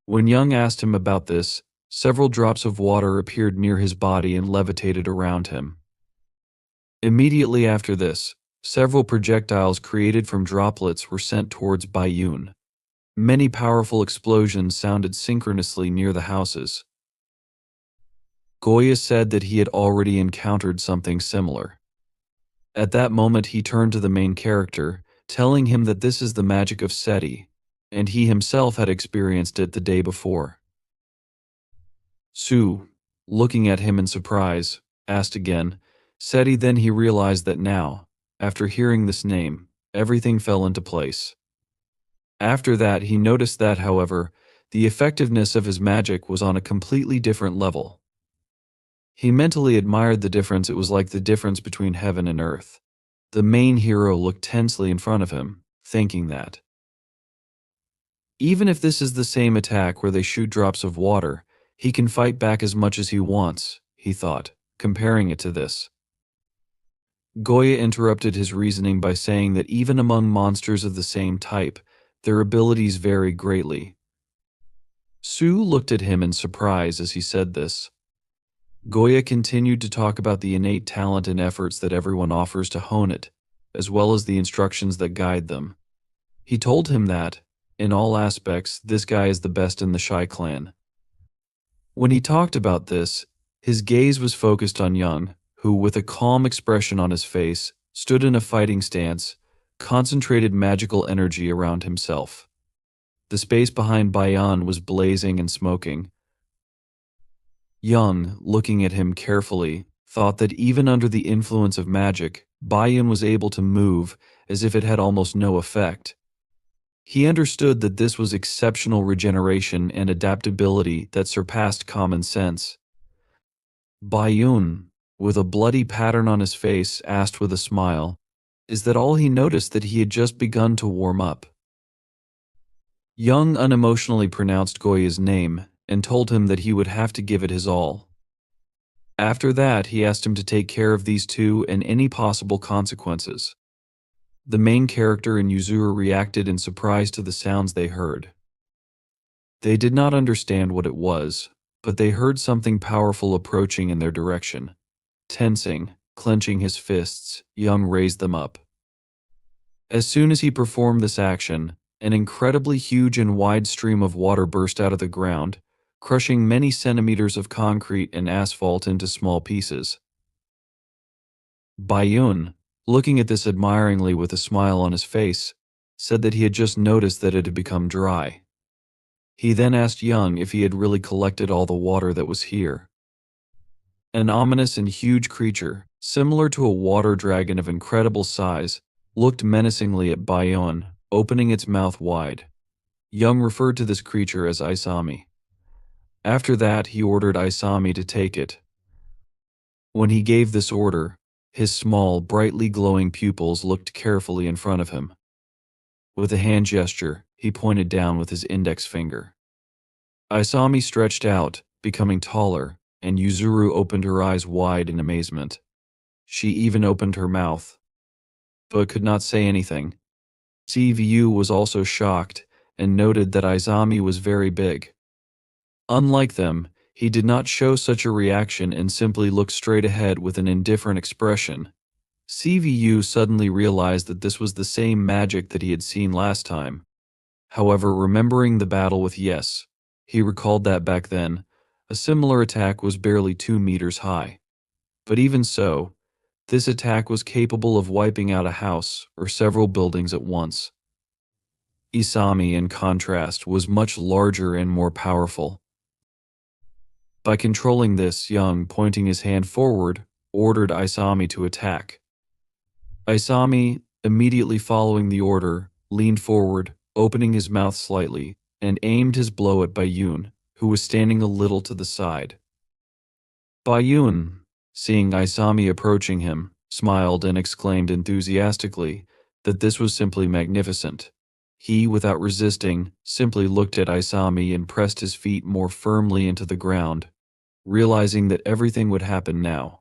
When Young asked him about this, several drops of water appeared near his body and levitated around him. Immediately after this, several projectiles created from droplets were sent towards Bayun. Many powerful explosions sounded synchronously near the houses. Goya said that he had already encountered something similar. At that moment he turned to the main character, telling him that this is the magic of Seti, and he himself had experienced it the day before. Su, looking at him in surprise, asked again, Seti. Then he realized that now, after hearing this name, everything fell into place. After that he noticed that, however, the effectiveness of his magic was on a completely different level. He mentally admired the difference. It was like the difference between heaven and earth. The main hero looked tensely in front of him, thinking that, even if this is the same attack where they shoot drops of water, he can fight back as much as he wants, he thought, comparing it to this. Goya interrupted his reasoning by saying that even among monsters of the same type, their abilities vary greatly. Su looked at him in surprise as he said this. Goya continued to talk about the innate talent and efforts that everyone offers to hone it, as well as the instructions that guide them. He told him that, in all aspects, this guy is the best in the Shai clan. When he talked about this, his gaze was focused on Young, who, with a calm expression on his face, stood in a fighting stance, concentrated magical energy around himself. The space behind Bayan was blazing and smoking. Young, looking at him carefully, thought that even under the influence of magic, Bayan was able to move as if it had almost no effect. He understood that this was exceptional regeneration and adaptability that surpassed common sense. Bayun, with a bloody pattern on his face, asked with a smile, "Is that all?" He noticed that he had just begun to warm up. Young unemotionally pronounced Goya's name and told him that he would have to give it his all. After that, he asked him to take care of these two and any possible consequences. The main character and Yuzuru reacted in surprise to the sounds they heard. They did not understand what it was, but they heard something powerful approaching in their direction. Tensing, clenching his fists, Young raised them up. As soon as he performed this action, an incredibly huge and wide stream of water burst out of the ground, crushing many centimeters of concrete and asphalt into small pieces. Bayun, looking at this admiringly with a smile on his face, said that he had just noticed that it had become dry. He then asked Young if he had really collected all the water that was here. An ominous and huge creature, similar to a water dragon of incredible size, looked menacingly at Bayun, opening its mouth wide. Young referred to this creature as Isami. After that, he ordered Isami to take it. When he gave this order, his small, brightly glowing pupils looked carefully in front of him. With a hand gesture, he pointed down with his index finger. Isami stretched out, becoming taller, and Yuzuru opened her eyes wide in amazement. She even opened her mouth, but could not say anything. CVU was also shocked and noted that Isami was very big. Unlike them, he did not show such a reaction and simply looked straight ahead with an indifferent expression. CVU suddenly realized that this was the same magic that he had seen last time. However, remembering the battle with Yes, he recalled that back then, a similar attack was barely 2 meters high. But even so, this attack was capable of wiping out a house or several buildings at once. Isami, in contrast, was much larger and more powerful. By controlling this, Young, pointing his hand forward, ordered Isami to attack. Isami, immediately following the order, leaned forward, opening his mouth slightly, and aimed his blow at Bayun, who was standing a little to the side. Bayun, seeing Isami approaching him, smiled and exclaimed enthusiastically that this was simply magnificent. He, without resisting, simply looked at Isami and pressed his feet more firmly into the ground, realizing that everything would happen now.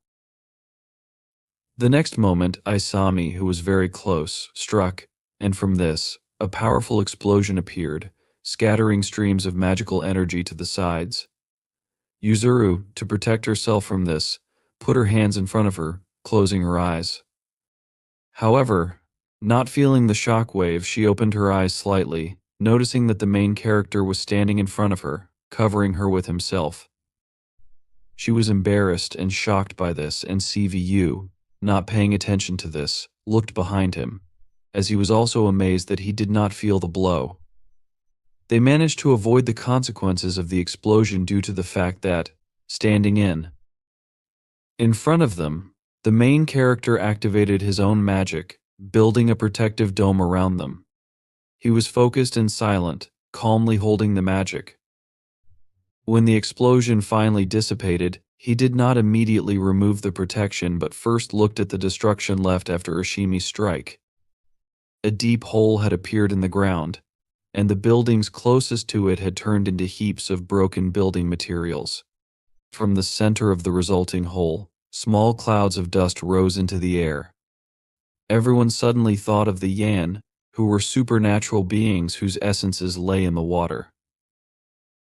The next moment, Isami, who was very close, struck, and from this, a powerful explosion appeared, scattering streams of magical energy to the sides. Yuzuru, to protect herself from this, put her hands in front of her, closing her eyes. However, not feeling the shock wave, she opened her eyes slightly, noticing that the main character was standing in front of her, covering her with himself. She was embarrassed and shocked by this, and CVU, not paying attention to this, looked behind him, as he was also amazed that he did not feel the blow. They managed to avoid the consequences of the explosion due to the fact that, standing in front of them, the main character activated his own magic, building a protective dome around them. He was focused and silent, calmly holding the magic. When the explosion finally dissipated, he did not immediately remove the protection but first looked at the destruction left after Ashimi's strike. A deep hole had appeared in the ground, and the buildings closest to it had turned into heaps of broken building materials. From the center of the resulting hole, small clouds of dust rose into the air. Everyone suddenly thought of the Yan, who were supernatural beings whose essences lay in the water.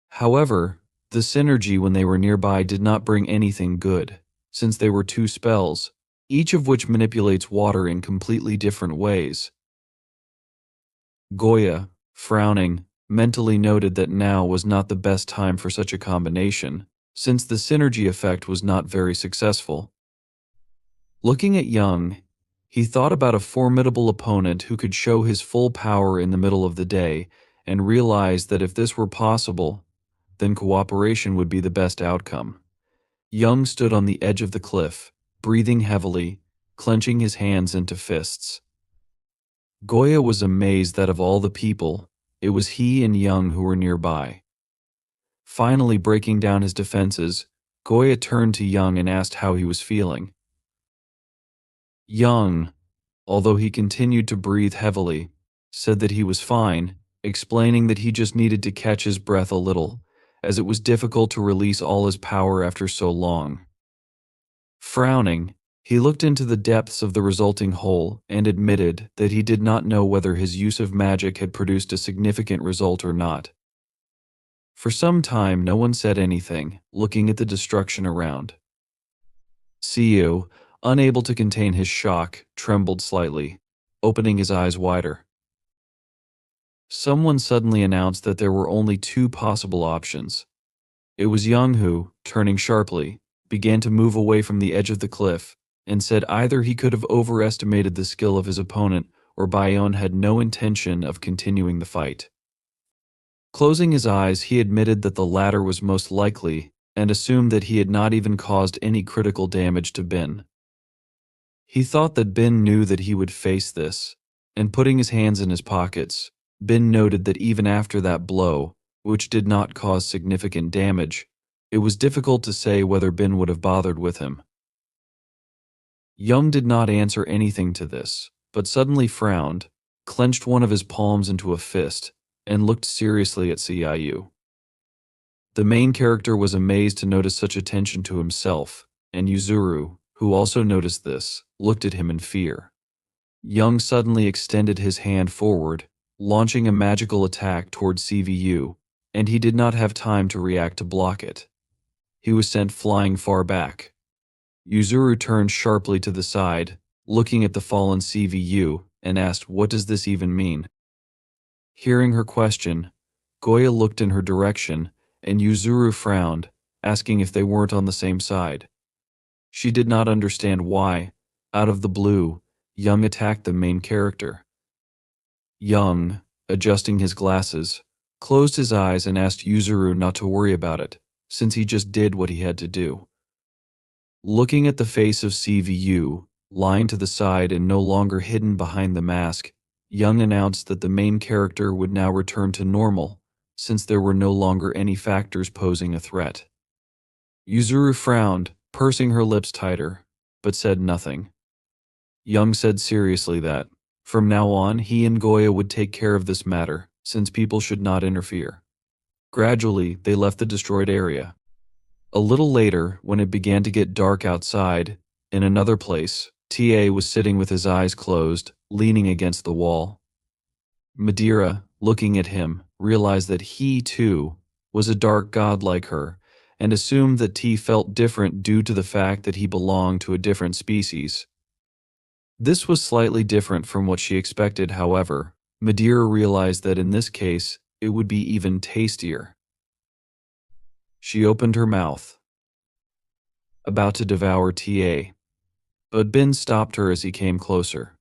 However, the synergy when they were nearby did not bring anything good, since they were 2 spells, each of which manipulates water in completely different ways. Goya, frowning, mentally noted that now was not the best time for such a combination, since the synergy effect was not very successful. Looking at Young, he thought about a formidable opponent who could show his full power in the middle of the day and realized that if this were possible, then cooperation would be the best outcome. Young stood on the edge of the cliff, breathing heavily, clenching his hands into fists. Goya was amazed that of all the people, it was he and Young who were nearby. Finally breaking down his defenses, Goya turned to Young and asked how he was feeling. Young, although he continued to breathe heavily, said that he was fine, explaining that he just needed to catch his breath a little, as it was difficult to release all his power after so long. Frowning, he looked into the depths of the resulting hole and admitted that he did not know whether his use of magic had produced a significant result or not. For some time, no one said anything, looking at the destruction around. Siu, unable to contain his shock, trembled slightly. opening his eyes wider. Someone suddenly announced that there were only two possible options. It was Young who, turning sharply, began to move away from the edge of the cliff, and said either he could have overestimated the skill of his opponent or Bayonne had no intention of continuing the fight. Closing his eyes, he admitted that the latter was most likely and assumed that he had not even caused any critical damage to Bin. He thought that Bin knew that he would face this, and putting his hands in his pockets, Bin noted that even after that blow, which did not cause significant damage, it was difficult to say whether Bin would have bothered with him. Young did not answer anything to this, but suddenly frowned, clenched one of his palms into a fist, and looked seriously at Siu. The main character was amazed to notice such attention to himself, and Yuzuru, who also noticed this, looked at him in fear. Young suddenly extended his hand forward, launching a magical attack towards CVU, and he did not have time to react to block it. He was sent flying far back. Yuzuru turned sharply to the side, looking at the fallen CVU, and asked, "What does this even mean?" Hearing her question, Goya looked in her direction, and Yuzuru frowned, asking if they weren't on the same side. She did not understand why, out of the blue, Young attacked the main character. Young, adjusting his glasses, closed his eyes and asked Yuzuru not to worry about it, since he just did what he had to do. Looking at the face of CVU, lying to the side and no longer hidden behind the mask, Young announced that the main character would now return to normal, since there were no longer any factors posing a threat. Yuzuru frowned, pursing her lips tighter, but said nothing. Young said seriously that, from now on, he and Goya would take care of this matter, since people should not interfere. Gradually, they left the destroyed area. A little later, when it began to get dark outside, in another place, TA was sitting with his eyes closed, leaning against the wall. Madeira, looking at him, realized that he, too, was a dark god like her, and assumed that T felt different due to the fact that he belonged to a different species. This was slightly different from what she expected, however. Madeira realized that in this case, it would be even tastier. She opened her mouth, about to devour TA. But Bin stopped her as he came closer.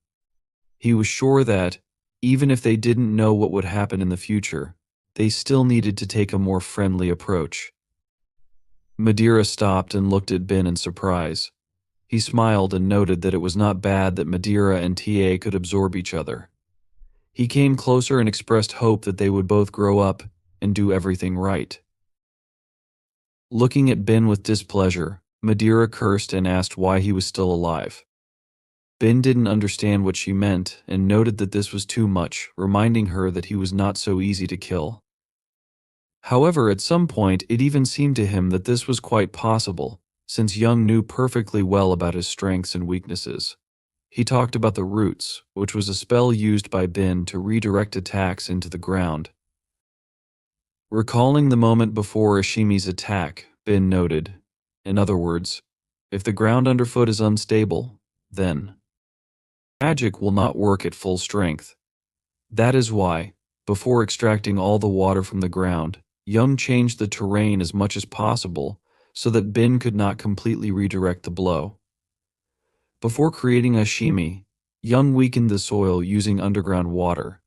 He was sure that, even if they didn't know what would happen in the future, they still needed to take a more friendly approach. Madeira stopped and looked at Bin in surprise. He smiled and noted that it was not bad that Madeira and TA could absorb each other. He came closer and expressed hope that they would both grow up and do everything right. Looking at Bin with displeasure, Madeira cursed and asked why he was still alive. Bin didn't understand what she meant and noted that this was too much, reminding her that he was not so easy to kill. However, at some point it even seemed to him that this was quite possible, since Young knew perfectly well about his strengths and weaknesses. He talked about the roots, which was a spell used by Bin to redirect attacks into the ground. Recalling the moment before Ashimi's attack, Bin noted, in other words, if the ground underfoot is unstable, then magic will not work at full strength. That is why, before extracting all the water from the ground, Young changed the terrain as much as possible so that Bin could not completely redirect the blow. Before creating Ashimi, Young weakened the soil using underground water.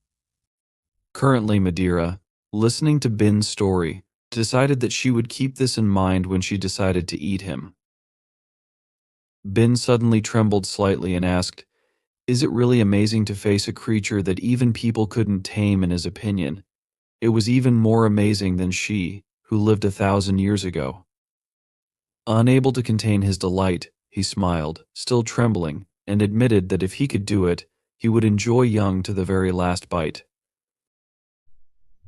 Currently, Madeira, listening to Bin's story, decided that she would keep this in mind when she decided to eat him. Bin suddenly trembled slightly and asked, "Is it really amazing to face a creature that even people couldn't tame in his opinion? It was even more amazing than she, who lived 1,000 years ago." Unable to contain his delight, he smiled, still trembling, and admitted that if he could do it, he would enjoy Young to the very last bite.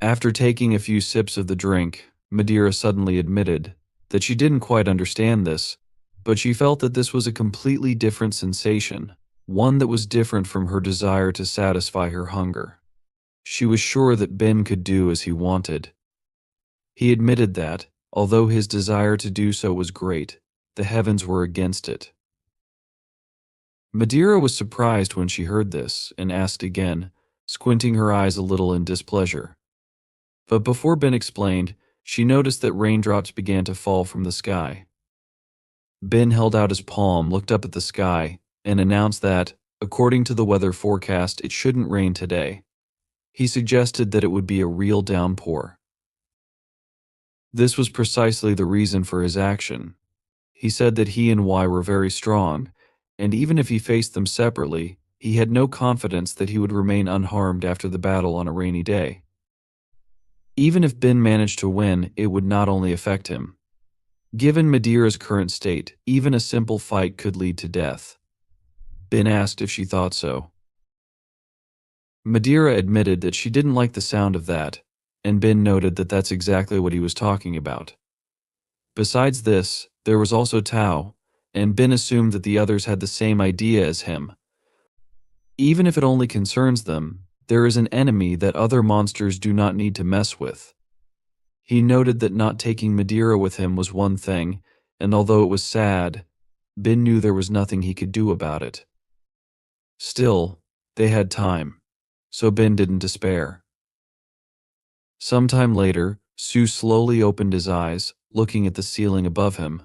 After taking a few sips of the drink, Madeira suddenly admitted that she didn't quite understand this, but she felt that this was a completely different sensation, one that was different from her desire to satisfy her hunger. She was sure that Bin could do as he wanted. He admitted that, although his desire to do so was great, the heavens were against it. Madeira was surprised when she heard this and asked again, squinting her eyes a little in displeasure. But before Ben explained, she noticed that raindrops began to fall from the sky. Ben held out his palm, looked up at the sky, and announced that, according to the weather forecast, it shouldn't rain today. He suggested that it would be a real downpour. This was precisely the reason for his action. He said that he and Y were very strong, and even if he faced them separately, he had no confidence that he would remain unharmed after the battle on a rainy day. Even if Ben managed to win, it would not only affect him. Given Madeira's current state, even a simple fight could lead to death. Ben asked if she thought so. Madeira admitted that she didn't like the sound of that, and Ben noted that that's exactly what he was talking about. Besides this, there was also Tao, and Ben assumed that the others had the same idea as him. Even if it only concerns them, there is an enemy that other monsters do not need to mess with. He noted that not taking Madeira with him was one thing, and although it was sad, Ben knew there was nothing he could do about it. Still, they had time, so Ben didn't despair. Sometime later, Siu slowly opened his eyes, looking at the ceiling above him.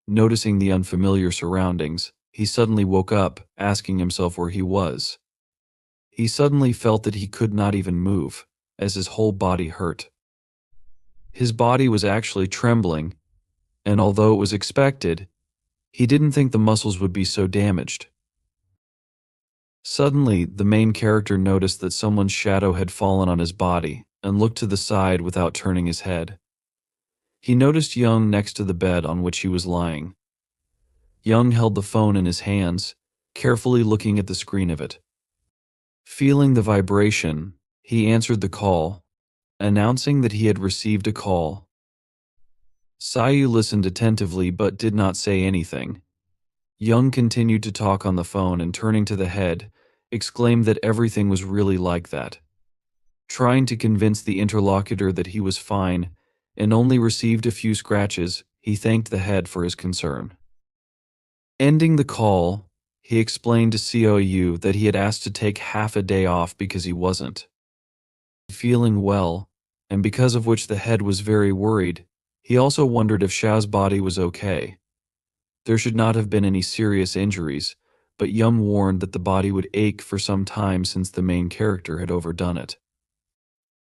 Noticing the unfamiliar surroundings, he suddenly woke up, asking himself where he was. He suddenly felt that he could not even move, as his whole body hurt. His body was actually trembling, and although it was expected, he didn't think the muscles would be so damaged. Suddenly, the main character noticed that someone's shadow had fallen on his body and looked to the side without turning his head. He noticed Young next to the bed on which he was lying. Young held the phone in his hands, carefully looking at the screen of it. Feeling the vibration, he answered the call, announcing that he had received a call. Siu listened attentively but did not say anything. Young continued to talk on the phone and turning to the head, exclaimed that everything was really like that. Trying to convince the interlocutor that he was fine and only received a few scratches, he thanked the head for his concern. Ending the call, he explained to Siu that he had asked to take half a day off because he wasn't feeling well, and because of which the head was very worried. He also wondered if Xiao's body was okay. There should not have been any serious injuries, but Young warned that the body would ache for some time since the main character had overdone it.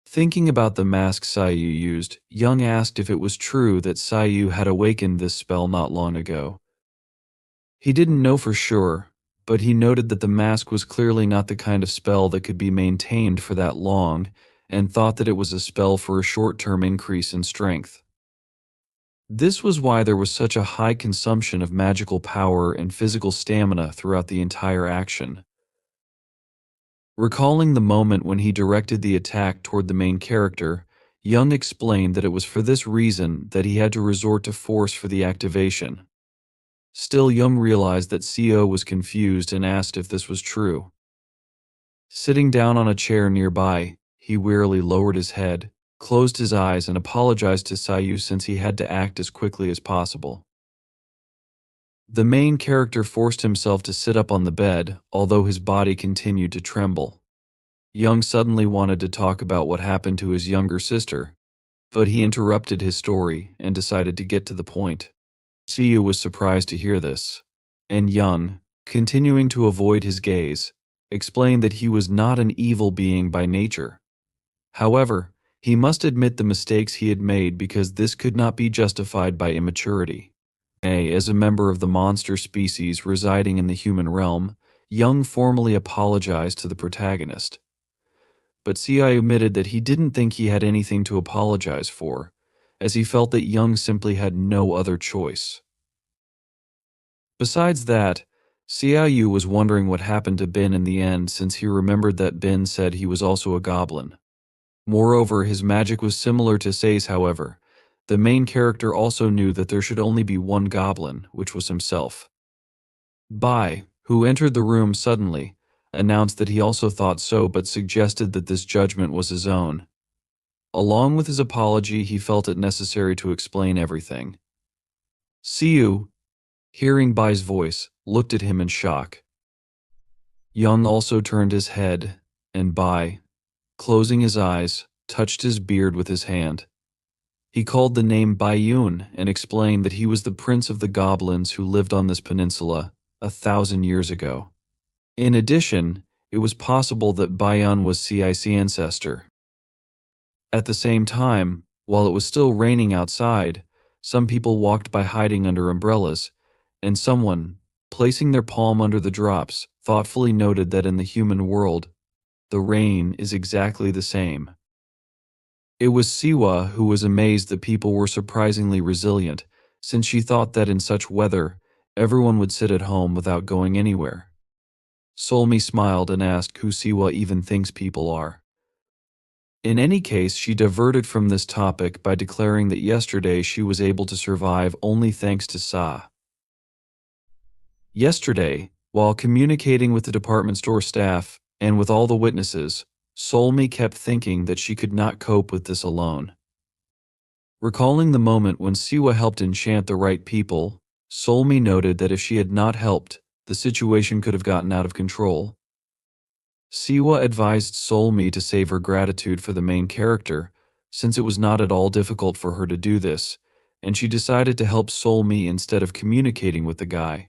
Thinking about the mask Siu used, Young asked if it was true that Siu had awakened this spell not long ago. He didn't know for sure, but he noted that the mask was clearly not the kind of spell that could be maintained for that long, and thought that it was a spell for a short-term increase in strength. This was why there was such a high consumption of magical power and physical stamina throughout the entire action. Recalling the moment when he directed the attack toward the main character, Young explained that it was for this reason that he had to resort to force for the activation. Still, Young realized that Co was confused and asked if this was true. Sitting down on a chair nearby, he wearily lowered his head, closed his eyes and apologized to Siu since he had to act as quickly as possible. The main character forced himself to sit up on the bed, although his body continued to tremble. Young suddenly wanted to talk about what happened to his younger sister, but he interrupted his story and decided to get to the point. Siu was surprised to hear this, and Young, continuing to avoid his gaze, explained that he was not an evil being by nature. However, he must admit the mistakes he had made because this could not be justified by immaturity. As a member of the monster species residing in the human realm, Young formally apologized to the protagonist. But Siu admitted that he didn't think he had anything to apologize for, as he felt that Young simply had no other choice. Besides that, Siu was wondering what happened to Ben in the end since he remembered that Ben said he was also a goblin. Moreover, his magic was similar to Sei's. However, the main character also knew that there should only be one goblin, which was himself. Bai, who entered the room suddenly, announced that he also thought so but suggested that this judgment was his own. Along with his apology, he felt it necessary to explain everything. Siu, hearing Bai's voice, looked at him in shock. Young also turned his head, and closing his eyes, touched his beard with his hand. He called the name Baiyun and explained that he was the prince of the goblins who lived on this peninsula 1,000 years ago. In addition, it was possible that Baiyun was Ci's ancestor. At the same time, while it was still raining outside, some people walked by hiding under umbrellas, and someone, placing their palm under the drops, thoughtfully noted that in the human world, the rain is exactly the same. It was Siwa who was amazed that people were surprisingly resilient, since she thought that in such weather, everyone would sit at home without going anywhere. Solmi smiled and asked who Siwa even thinks people are. In any case, she diverted from this topic by declaring that yesterday she was able to survive only thanks to Sa. Yesterday, while communicating with the department store staff and with all the witnesses, Solmi kept thinking that she could not cope with this alone. Recalling the moment when Siwa helped enchant the right people, Solmi noted that if she had not helped, the situation could have gotten out of control. Siwa advised Solmi to save her gratitude for the main character, since it was not at all difficult for her to do this, and she decided to help Solmi instead of communicating with the guy.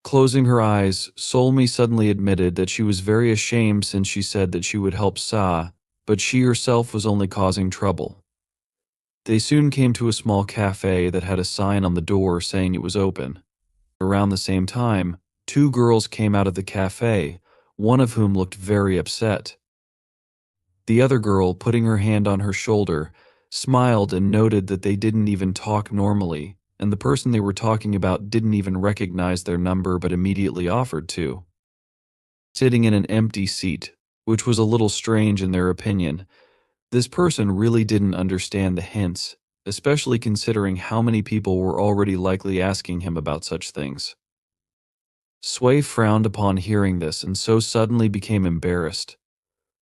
Closing her eyes, Solmi suddenly admitted that she was very ashamed since she said that she would help Sa, but she herself was only causing trouble. They soon came to a small cafe that had a sign on the door saying it was open. Around the same time, two girls came out of the cafe, one of whom looked very upset. The other girl, putting her hand on her shoulder, smiled and noted that they didn't even talk normally, and the person they were talking about didn't even recognize their number but immediately offered to. Sitting in an empty seat, which was a little strange in their opinion, this person really didn't understand the hints, especially considering how many people were already likely asking him about such things. Sui frowned upon hearing this and so suddenly became embarrassed.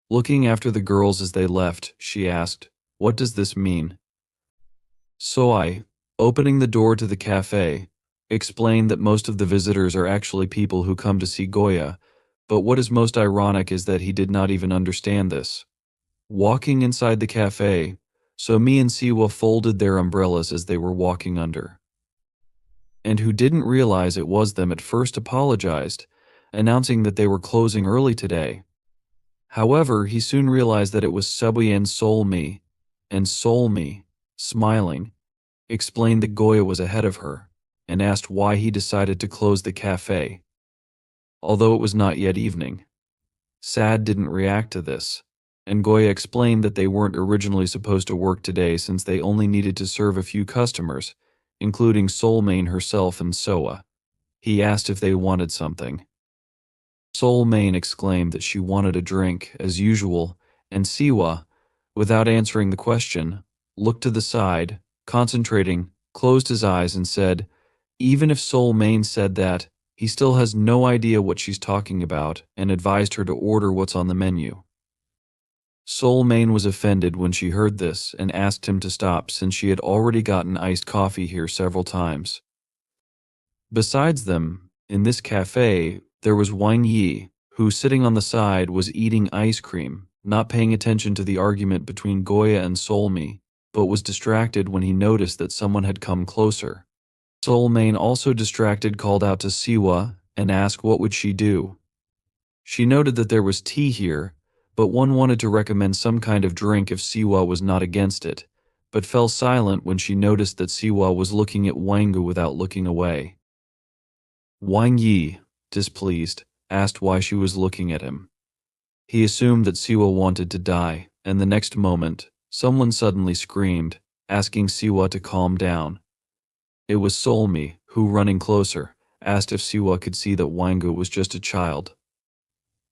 Looking after the girls as they left, she asked, "What does this mean?" Soi, opening the door to the cafe, explained that most of the visitors are actually people who come to see Goya, but what is most ironic is that he did not even understand this. Walking inside the cafe, Somi and Siwa folded their umbrellas as they were walking under. And who didn't realize it was them at first apologized, announcing that they were closing early today. However, he soon realized that it was Subui and Solmi, smiling, explained that Goya was ahead of her, and asked why he decided to close the cafe. Although it was not yet evening, Sad didn't react to this, and Goya explained that they weren't originally supposed to work today since they only needed to serve a few customers, including Soulmane herself and Soa. He asked if they wanted something. Soulmane exclaimed that she wanted a drink, as usual, and Siwa, without answering the question, looked to the side, concentrating, closed his eyes and said, even if Soulmane said that, he still has no idea what she's talking about and advised her to order what's on the menu. Soulmane was offended when she heard this and asked him to stop since she had already gotten iced coffee here several times. Besides them, in this cafe, there was Wang Yi, who, sitting on the side, was eating ice cream, not paying attention to the argument between Goya and Solmi, but was distracted when he noticed that someone had come closer. Soulmane, also distracted, called out to Siwa and asked what would she do. She noted that there was tea here, but one wanted to recommend some kind of drink if Siwa was not against it, but fell silent when she noticed that Siwa was looking at Wangu without looking away. Wang Yi, displeased, asked why she was looking at him. He assumed that Siwa wanted to die, and the next moment, someone suddenly screamed, asking Siwa to calm down. It was Solmi, who, running closer, asked if Siwa could see that Wangu was just a child.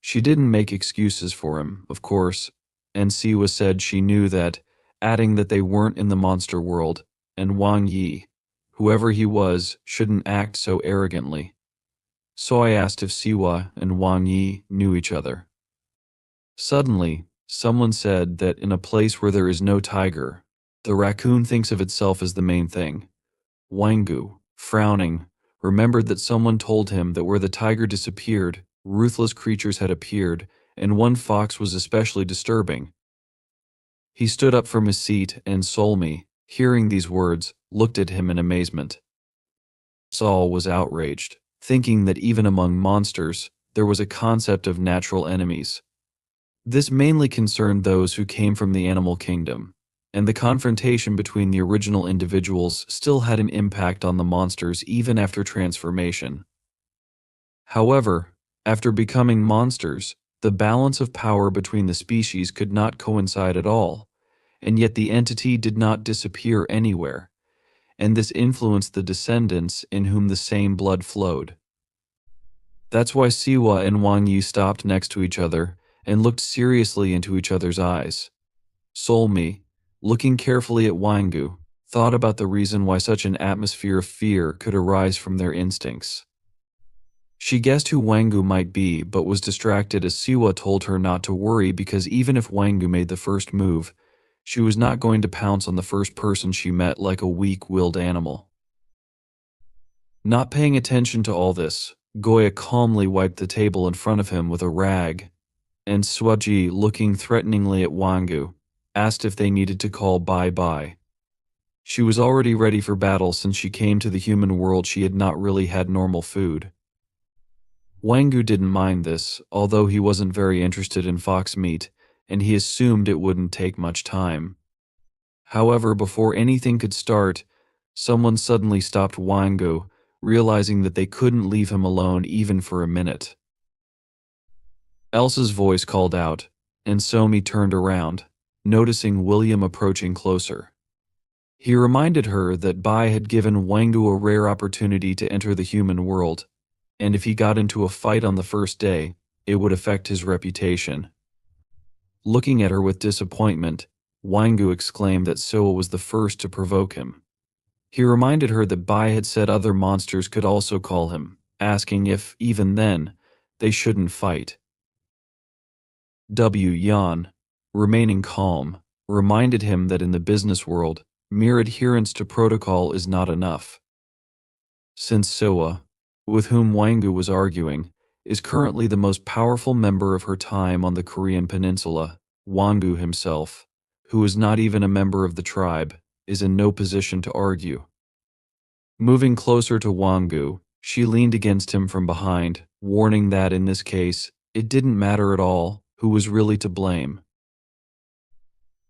She didn't make excuses for him, of course, and Siwa said she knew that, adding that they weren't in the monster world, and Wang Yi, whoever he was, shouldn't act so arrogantly. So I asked if Siwa and Wang Yi knew each other. Suddenly, someone said that in a place where there is no tiger, the raccoon thinks of itself as the main thing. Wangu, frowning, remembered that someone told him that where the tiger disappeared, ruthless creatures had appeared, and one fox was especially disturbing. He stood up from his seat, and Solmi, hearing these words, looked at him in amazement. Saul was outraged, thinking that even among monsters, there was a concept of natural enemies. This mainly concerned those who came from the animal kingdom, and the confrontation between the original individuals still had an impact on the monsters even after transformation. However, after becoming monsters, the balance of power between the species could not coincide at all, and yet the entity did not disappear anywhere, and this influenced the descendants in whom the same blood flowed. That's why Siwa and Wang Yi stopped next to each other and looked seriously into each other's eyes. Solmi, looking carefully at Wangu, thought about the reason why such an atmosphere of fear could arise from their instincts. She guessed who Wangu might be, but was distracted as Siwa told her not to worry because even if Wangu made the first move, she was not going to pounce on the first person she met like a weak-willed animal. Not paying attention to all this, Goya calmly wiped the table in front of him with a rag, and Swaji, looking threateningly at Wangu, asked if they needed to call bye-bye. She was already ready for battle since she came to the human world. She had not really had normal food. Wangu didn't mind this, although he wasn't very interested in fox meat, and he assumed it wouldn't take much time. However, before anything could start, someone suddenly stopped Wangu, realizing that they couldn't leave him alone even for a minute. Elsa's voice called out, and Somi turned around, noticing William approaching closer. He reminded her that Bai had given Wangu a rare opportunity to enter the human world, and if he got into a fight on the first day, it would affect his reputation. Looking at her with disappointment, Wangu exclaimed that Soa was the first to provoke him. He reminded her that Bai had said other monsters could also call him, asking if, even then, they shouldn't fight. Yan, remaining calm, reminded him that in the business world, mere adherence to protocol is not enough. Since Soa, with whom Wangu was arguing, is currently the most powerful member of her time on the Korean peninsula, Wangu himself, who is not even a member of the tribe, is in no position to argue. Moving closer to Wangu, she leaned against him from behind, warning that in this case, it didn't matter at all who was really to blame.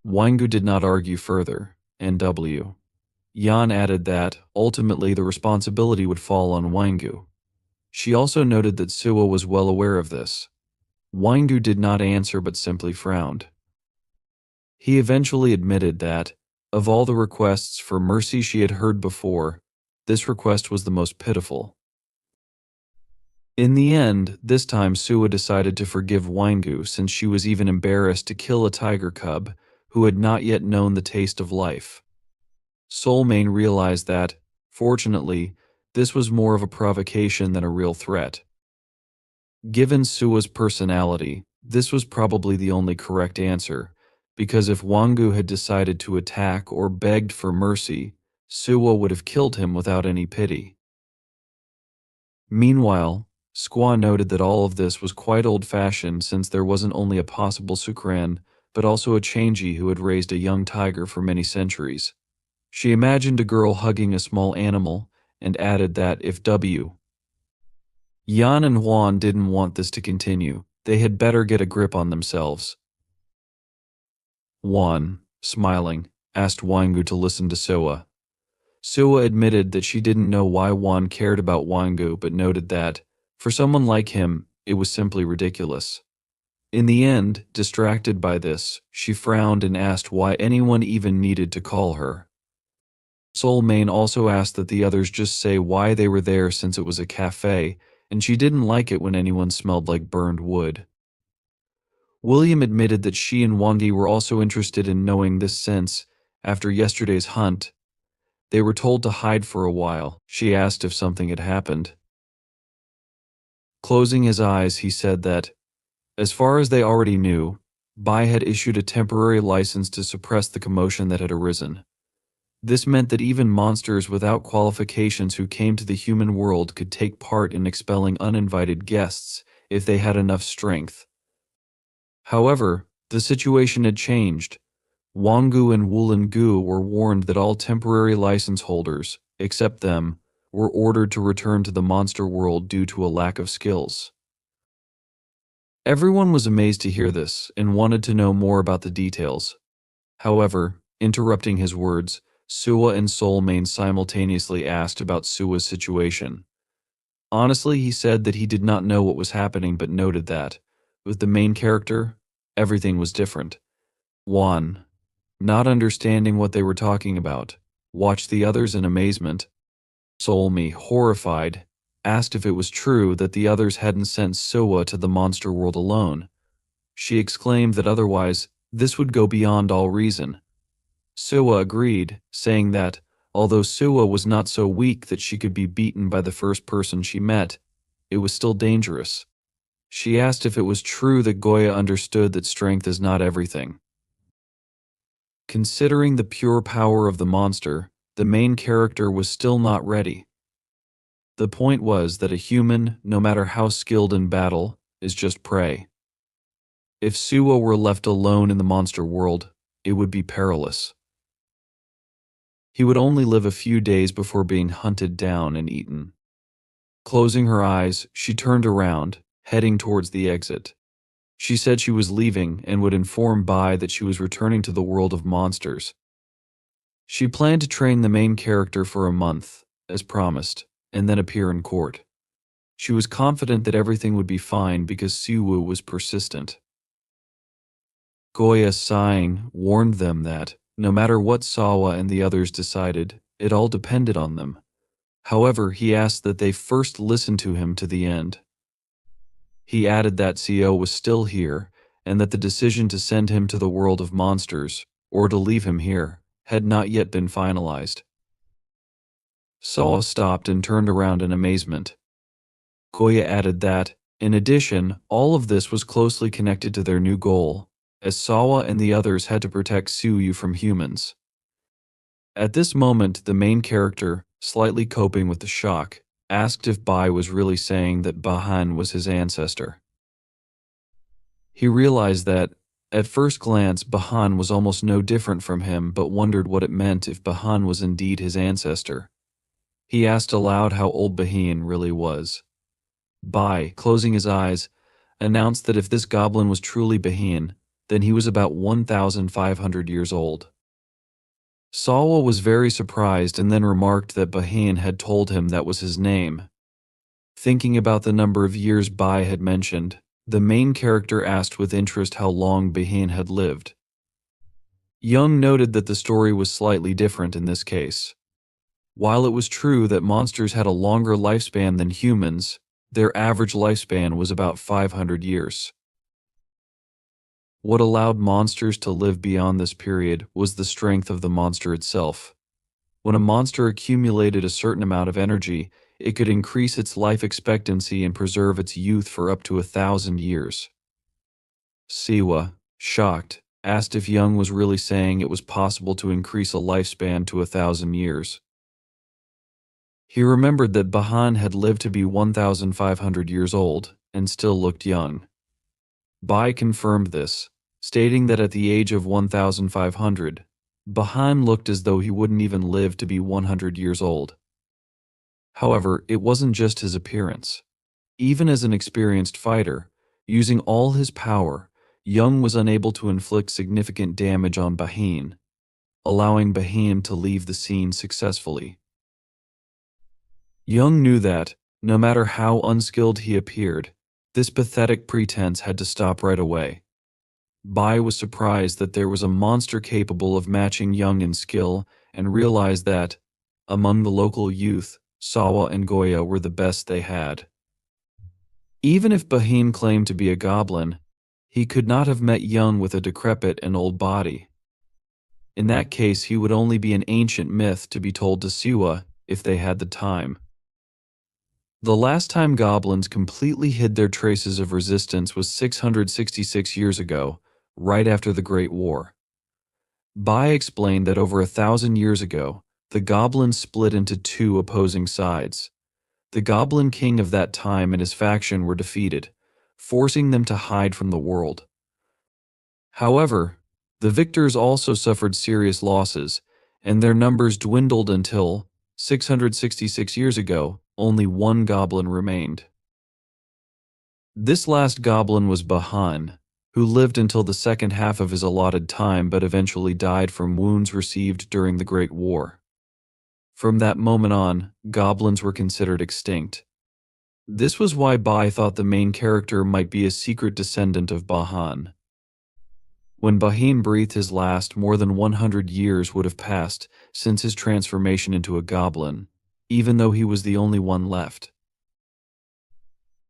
Wangu did not argue further, and Yan added that, ultimately the responsibility would fall on Wangu. She also noted that Siwa was well aware of this. Wangu did not answer but simply frowned. He eventually admitted that, of all the requests for mercy she had heard before, this request was the most pitiful. In the end, this time Siwa decided to forgive Wangu since she was even embarrassed to kill a tiger cub who had not yet known the taste of life. Soulmane realized that, fortunately, this was more of a provocation than a real threat. Given Sua's personality, this was probably the only correct answer, because if Wangu had decided to attack or begged for mercy, Siwa would have killed him without any pity. Meanwhile, Squaw noted that all of this was quite old-fashioned since there wasn't only a possible Sukran, but also a Changi who had raised a young tiger for many centuries. She imagined a girl hugging a small animal, and added that if Yan and Juan didn't want this to continue, they had better get a grip on themselves. Juan, smiling, asked Wangu to listen to Soa. Soa admitted that she didn't know why Juan cared about Wangu but noted that, for someone like him, it was simply ridiculous. In the end, distracted by this, she frowned and asked why anyone even needed to call her. Soulmane also asked that the others just say why they were there since it was a cafe, and she didn't like it when anyone smelled like burned wood. William admitted that she and Wangi were also interested in knowing this since, after yesterday's hunt, they were told to hide for a while. She asked if something had happened. Closing his eyes, he said that, as far as they already knew, Bai had issued a temporary license to suppress the commotion that had arisen. This meant that even monsters without qualifications who came to the human world could take part in expelling uninvited guests if they had enough strength. However, the situation had changed. Wanggu and Wulangu were warned that all temporary license holders, except them, were ordered to return to the monster world due to a lack of skills. Everyone was amazed to hear this and wanted to know more about the details. However, interrupting his words, Suwa and Soul Mane simultaneously asked about Suwa's situation. Honestly, he said that he did not know what was happening but noted that, with the main character, everything was different. Juan, not understanding what they were talking about, watched the others in amazement. Solmi, horrified, asked if it was true that the others hadn't sent Suwa to the monster world alone. She exclaimed that otherwise, this would go beyond all reason. Suwa agreed, saying that, although Suwa was not so weak that she could be beaten by the first person she met, it was still dangerous. She asked if it was true that Goya understood that strength is not everything. Considering the pure power of the monster, the main character was still not ready. The point was that a human, no matter how skilled in battle, is just prey. If Suwa were left alone in the monster world, it would be perilous. He would only live a few days before being hunted down and eaten. Closing her eyes, she turned around, heading towards the exit. She said she was leaving and would inform Bai that she was returning to the world of monsters. She planned to train the main character for a month, as promised, and then appear in court. She was confident that everything would be fine because Siwoo was persistent. Goya, sighing, warned them that, no matter what Sawa and the others decided, it all depended on them. However, he asked that they first listen to him to the end. He added that Seo was still here, and that the decision to send him to the world of monsters, or to leave him here, had not yet been finalized. Sawa stopped and turned around in amazement. Goya added that, in addition, all of this was closely connected to their new goal, as Sawa and the others had to protect Suyu from humans. At this moment, the main character, slightly coping with the shock, asked if Bai was really saying that Bahan was his ancestor. He realized that, at first glance, Bahan was almost no different from him, but wondered what it meant if Bahan was indeed his ancestor. He asked aloud how old Bahin really was. Bai, closing his eyes, announced that if this goblin was truly Bahin, then he was about 1,500 years old. Sawa was very surprised and then remarked that Bahin had told him that was his name. Thinking about the number of years Bai had mentioned, the main character asked with interest how long Bahin had lived. Young noted that the story was slightly different in this case. While it was true that monsters had a longer lifespan than humans, their average lifespan was about 500 years. What allowed monsters to live beyond this period was the strength of the monster itself. When a monster accumulated a certain amount of energy, it could increase its life expectancy and preserve its youth for up to 1,000 years. Siwa, shocked, asked if Young was really saying it was possible to increase a lifespan to 1,000 years. He remembered that Bahan had lived to be 1,500 years old and still looked young. Bai confirmed this, stating that at the age of 1,500, Bahan looked as though he wouldn't even live to be 100 years old. However, it wasn't just his appearance. Even as an experienced fighter, using all his power, Young was unable to inflict significant damage on Bahin, allowing Bahin to leave the scene successfully. Young knew that, no matter how unskilled he appeared, this pathetic pretense had to stop right away. Bai was surprised that there was a monster capable of matching Young in skill and realized that, among the local youth, Sawa and Goya were the best they had. Even if Bahin claimed to be a goblin, he could not have met Young with a decrepit and old body. In that case, he would only be an ancient myth to be told to Siwa if they had the time. The last time goblins completely hid their traces of resistance was 666 years ago, right after the Great War. Bai explained that over 1,000 years ago, the goblins split into two opposing sides. The Goblin King of that time and his faction were defeated, forcing them to hide from the world. However, the victors also suffered serious losses, and their numbers dwindled until, 666 years ago, only one goblin remained. This last goblin was Bahan, who lived until the second half of his allotted time but eventually died from wounds received during the Great War. From that moment on, goblins were considered extinct. This was why Bai thought the main character might be a secret descendant of Bahan. When Bahin breathed his last, more than 100 years would have passed since his transformation into a goblin, even though he was the only one left.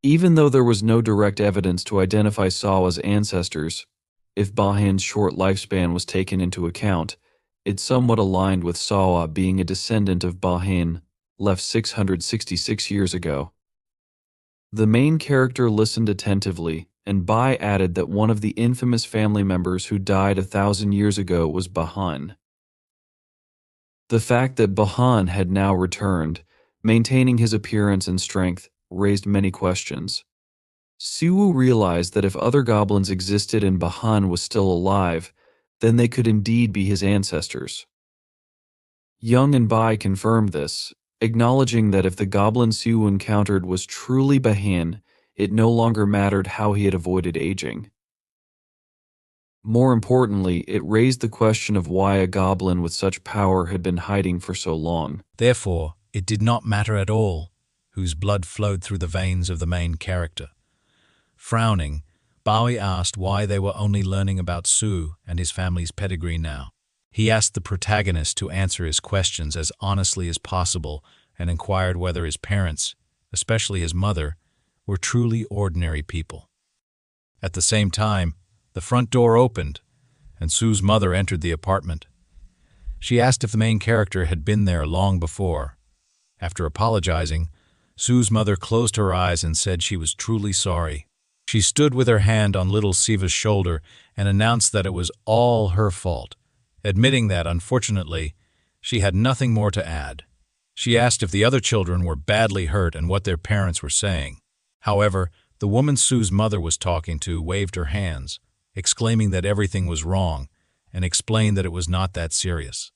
Even though there was no direct evidence to identify Sawa's ancestors, if Bahin's short lifespan was taken into account, it somewhat aligned with Sawa being a descendant of Bahin, left 666 years ago. The main character listened attentively, and Bai added that one of the infamous family members who died 1,000 years ago was Bahan. The fact that Bahan had now returned, maintaining his appearance and strength, raised many questions. Siu realized that if other goblins existed and Bahan was still alive, then they could indeed be his ancestors. Young and Bai confirmed this, acknowledging that if the goblin Siu encountered was truly Bahan, it no longer mattered how he had avoided aging. More importantly, it raised the question of why a goblin with such power had been hiding for so long. Therefore, it did not matter at all whose blood flowed through the veins of the main character. Frowning, Bowie asked why they were only learning about Siu and his family's pedigree now. He asked the protagonist to answer his questions as honestly as possible and inquired whether his parents, especially his mother, were truly ordinary people. At the same time, the front door opened, and Siu's mother entered the apartment. She asked if the main character had been there long before. After apologizing, Siu's mother closed her eyes and said she was truly sorry. She stood with her hand on little Siva's shoulder and announced that it was all her fault, admitting that, unfortunately, she had nothing more to add. She asked if the other children were badly hurt and what their parents were saying. However, the woman Siu's mother was talking to waved her hands, exclaiming that everything was wrong, and explained that it was not that serious.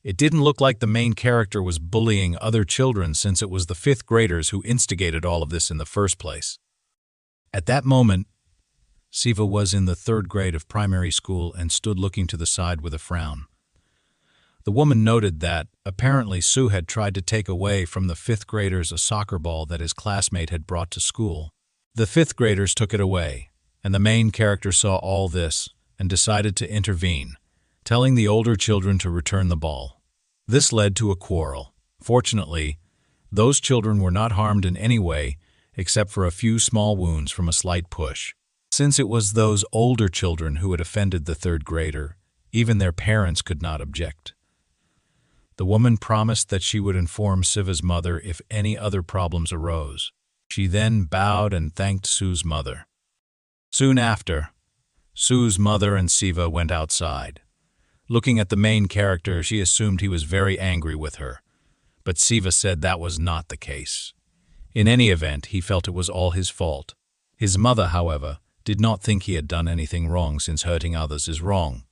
It didn't look like the main character was bullying other children since it was the fifth graders who instigated all of this in the first place. At that moment, Siva was in the third grade of primary school and stood looking to the side with a frown. The woman noted that, apparently, Siu had tried to take away from the fifth graders a soccer ball that his classmate had brought to school. The fifth graders took it away, and the main character saw all this and decided to intervene, telling the older children to return the ball. This led to a quarrel. Fortunately, those children were not harmed in any way except for a few small wounds from a slight push. Since it was those older children who had offended the third grader, even their parents could not object. The woman promised that she would inform Siva's mother if any other problems arose. She then bowed and thanked Siu's mother. Soon after, Siu's mother and Siva went outside. Looking at the main character, she assumed he was very angry with her, but Siva said that was not the case. In any event, he felt it was all his fault. His mother, however, did not think he had done anything wrong since hurting others is wrong.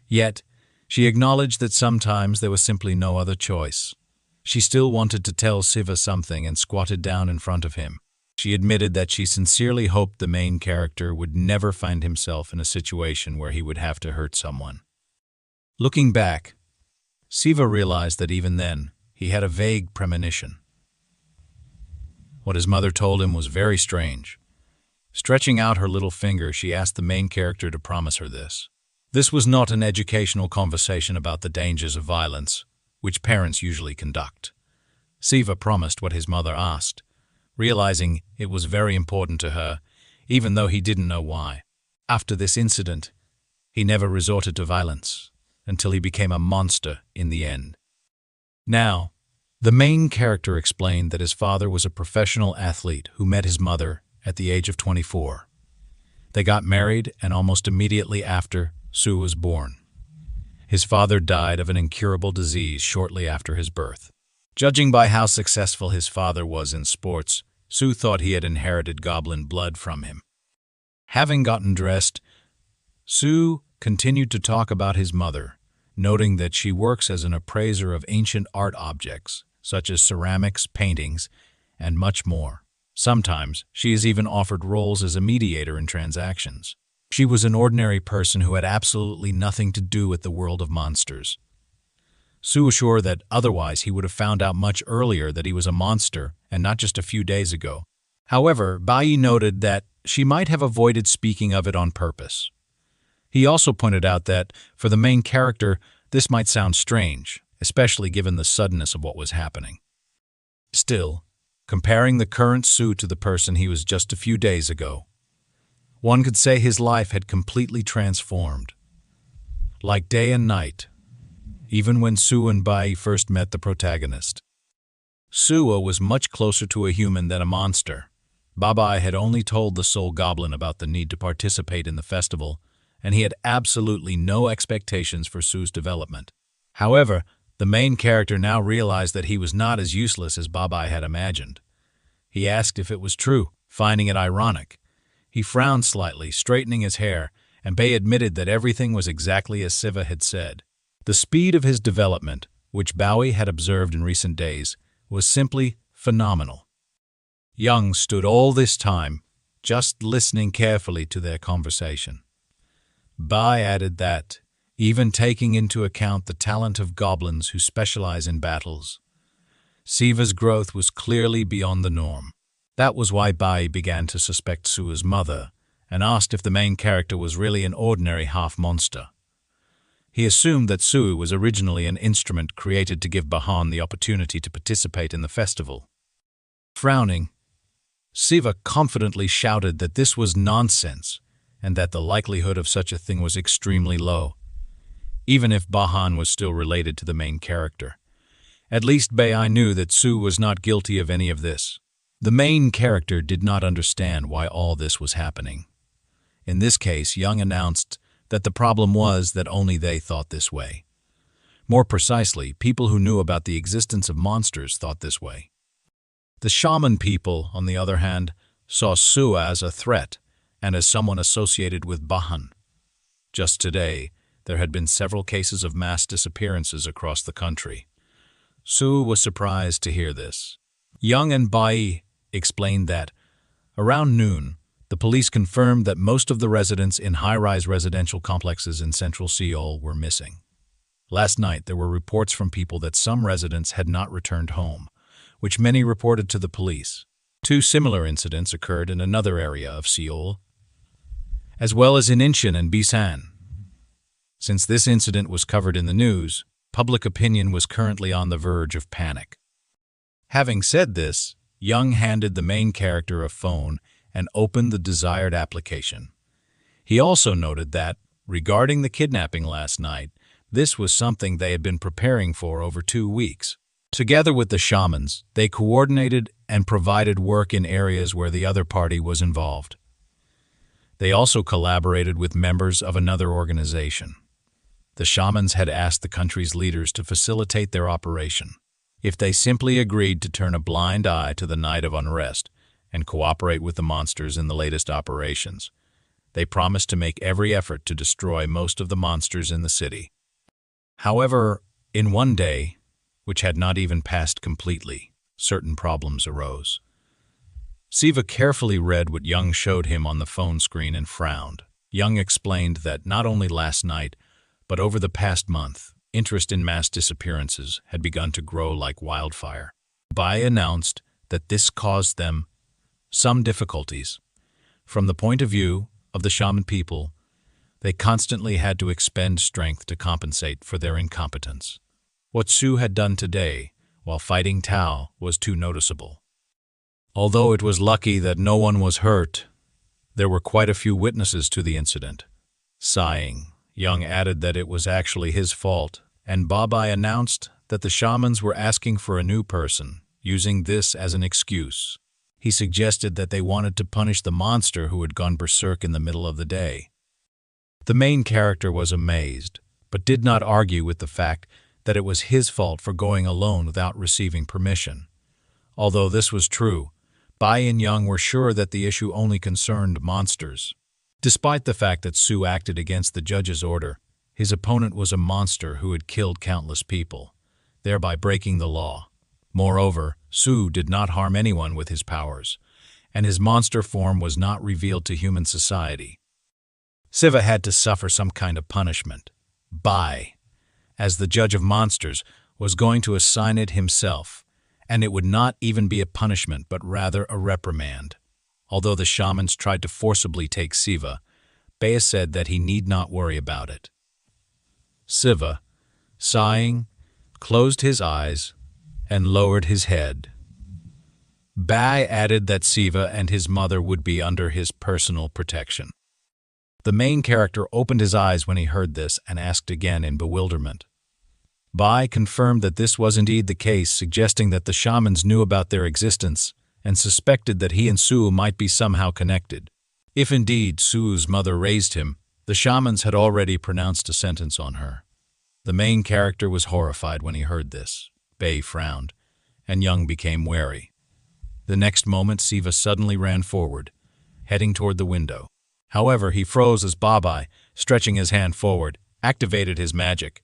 Yet, she acknowledged that sometimes there was simply no other choice. She still wanted to tell Siva something and squatted down in front of him. She admitted that she sincerely hoped the main character would never find himself in a situation where he would have to hurt someone. Looking back, Siva realized that even then, he had a vague premonition. What his mother told him was very strange. Stretching out her little finger, she asked the main character to promise her this. This was not an educational conversation about the dangers of violence, which parents usually conduct. Siva promised what his mother asked, realizing it was very important to her, even though he didn't know why. After this incident, he never resorted to violence, until he became a monster in the end. Now, the main character explained that his father was a professional athlete who met his mother at the age of 24. They got married, and almost immediately after, Siu was born. His father died of an incurable disease shortly after his birth. Judging by how successful his father was in sports, Siu thought he had inherited goblin blood from him. Having gotten dressed, Siu continued to talk about his mother, noting that she works as an appraiser of ancient art objects, such as ceramics, paintings, and much more. Sometimes, she is even offered roles as a mediator in transactions. She was an ordinary person who had absolutely nothing to do with the world of monsters. Siu assured that otherwise he would have found out much earlier that he was a monster and not just a few days ago. However, Bai noted that she might have avoided speaking of it on purpose. He also pointed out that, for the main character, this might sound strange, especially given the suddenness of what was happening. Still, comparing the current Siu to the person he was just a few days ago, one could say his life had completely transformed. Like day and night, even when Siu and Bai first met the protagonist. Siu was much closer to a human than a monster. Bai had only told the soul goblin about the need to participate in the festival, and he had absolutely no expectations for Siu's development. However, the main character now realized that he was not as useless as Bai had imagined. He asked if it was true, finding it ironic. He frowned slightly, straightening his hair, and Bai admitted that everything was exactly as Siva had said. The speed of his development, which Bowie had observed in recent days, was simply phenomenal. Young stood all this time, just listening carefully to their conversation. Bai added that, even taking into account the talent of goblins who specialize in battles, Siva's growth was clearly beyond the norm. That was why Bai began to suspect Siu's mother and asked if the main character was really an ordinary half-monster. He assumed that Siu was originally an instrument created to give Bahan the opportunity to participate in the festival. Frowning, Siva confidently shouted that this was nonsense and that the likelihood of such a thing was extremely low, even if Bahan was still related to the main character. At least Bai knew that Siu was not guilty of any of this. The main character did not understand why all this was happening. In this case, Young announced that the problem was that only they thought this way. More precisely, people who knew about the existence of monsters thought this way. The shaman people, on the other hand, saw Siu as a threat and as someone associated with Bahan. Just today, there had been several cases of mass disappearances across the country. Siu was surprised to hear this. Young and Bai explained that, around noon, the police confirmed that most of the residents in high-rise residential complexes in central Seoul were missing. Last night, there were reports from people that some residents had not returned home, which many reported to the police. Two similar incidents occurred in another area of Seoul, as well as in Incheon and Busan. Since this incident was covered in the news, public opinion was currently on the verge of panic. Having said this, Young handed the main character a phone and opened the desired application. He also noted that, regarding the kidnapping last night, this was something they had been preparing for over 2 weeks. Together with the shamans, they coordinated and provided work in areas where the other party was involved. They also collaborated with members of another organization. The shamans had asked the country's leaders to facilitate their operation. If they simply agreed to turn a blind eye to the night of unrest and cooperate with the monsters in the latest operations, they promised to make every effort to destroy most of the monsters in the city. However, in one day, which had not even passed completely, certain problems arose. Siva carefully read what Young showed him on the phone screen and frowned. Young explained that not only last night, but over the past month, interest in mass disappearances had begun to grow like wildfire. Bai announced that this caused them some difficulties. From the point of view of the shaman people, they constantly had to expend strength to compensate for their incompetence. What Siu had done today, while fighting Tao, was too noticeable. Although it was lucky that no one was hurt, there were quite a few witnesses to the incident. Sighing, Young added that it was actually his fault, and Bai announced that the shamans were asking for a new person, using this as an excuse. He suggested that they wanted to punish the monster who had gone berserk in the middle of the day. The main character was amazed, but did not argue with the fact that it was his fault for going alone without receiving permission. Although this was true, Bai and Young were sure that the issue only concerned monsters. Despite the fact that Siu acted against the judge's order, his opponent was a monster who had killed countless people, thereby breaking the law. Moreover, Siu did not harm anyone with his powers, and his monster form was not revealed to human society. Siva had to suffer some kind of punishment. Bai, as the judge of monsters, was going to assign it himself, and it would not even be a punishment but rather a reprimand. Although the shamans tried to forcibly take Siva, Bai said that he need not worry about it. Siva, sighing, closed his eyes and lowered his head. Bai added that Siva and his mother would be under his personal protection. The main character opened his eyes when he heard this and asked again in bewilderment. Bai confirmed that this was indeed the case, suggesting that the shamans knew about their existence and suspected that he and Siu might be somehow connected. If indeed Su's mother raised him, the shamans had already pronounced a sentence on her. The main character was horrified when he heard this. Bai frowned, and Young became wary. The next moment, Siva suddenly ran forward, heading toward the window. However, he froze as Babai, stretching his hand forward, activated his magic.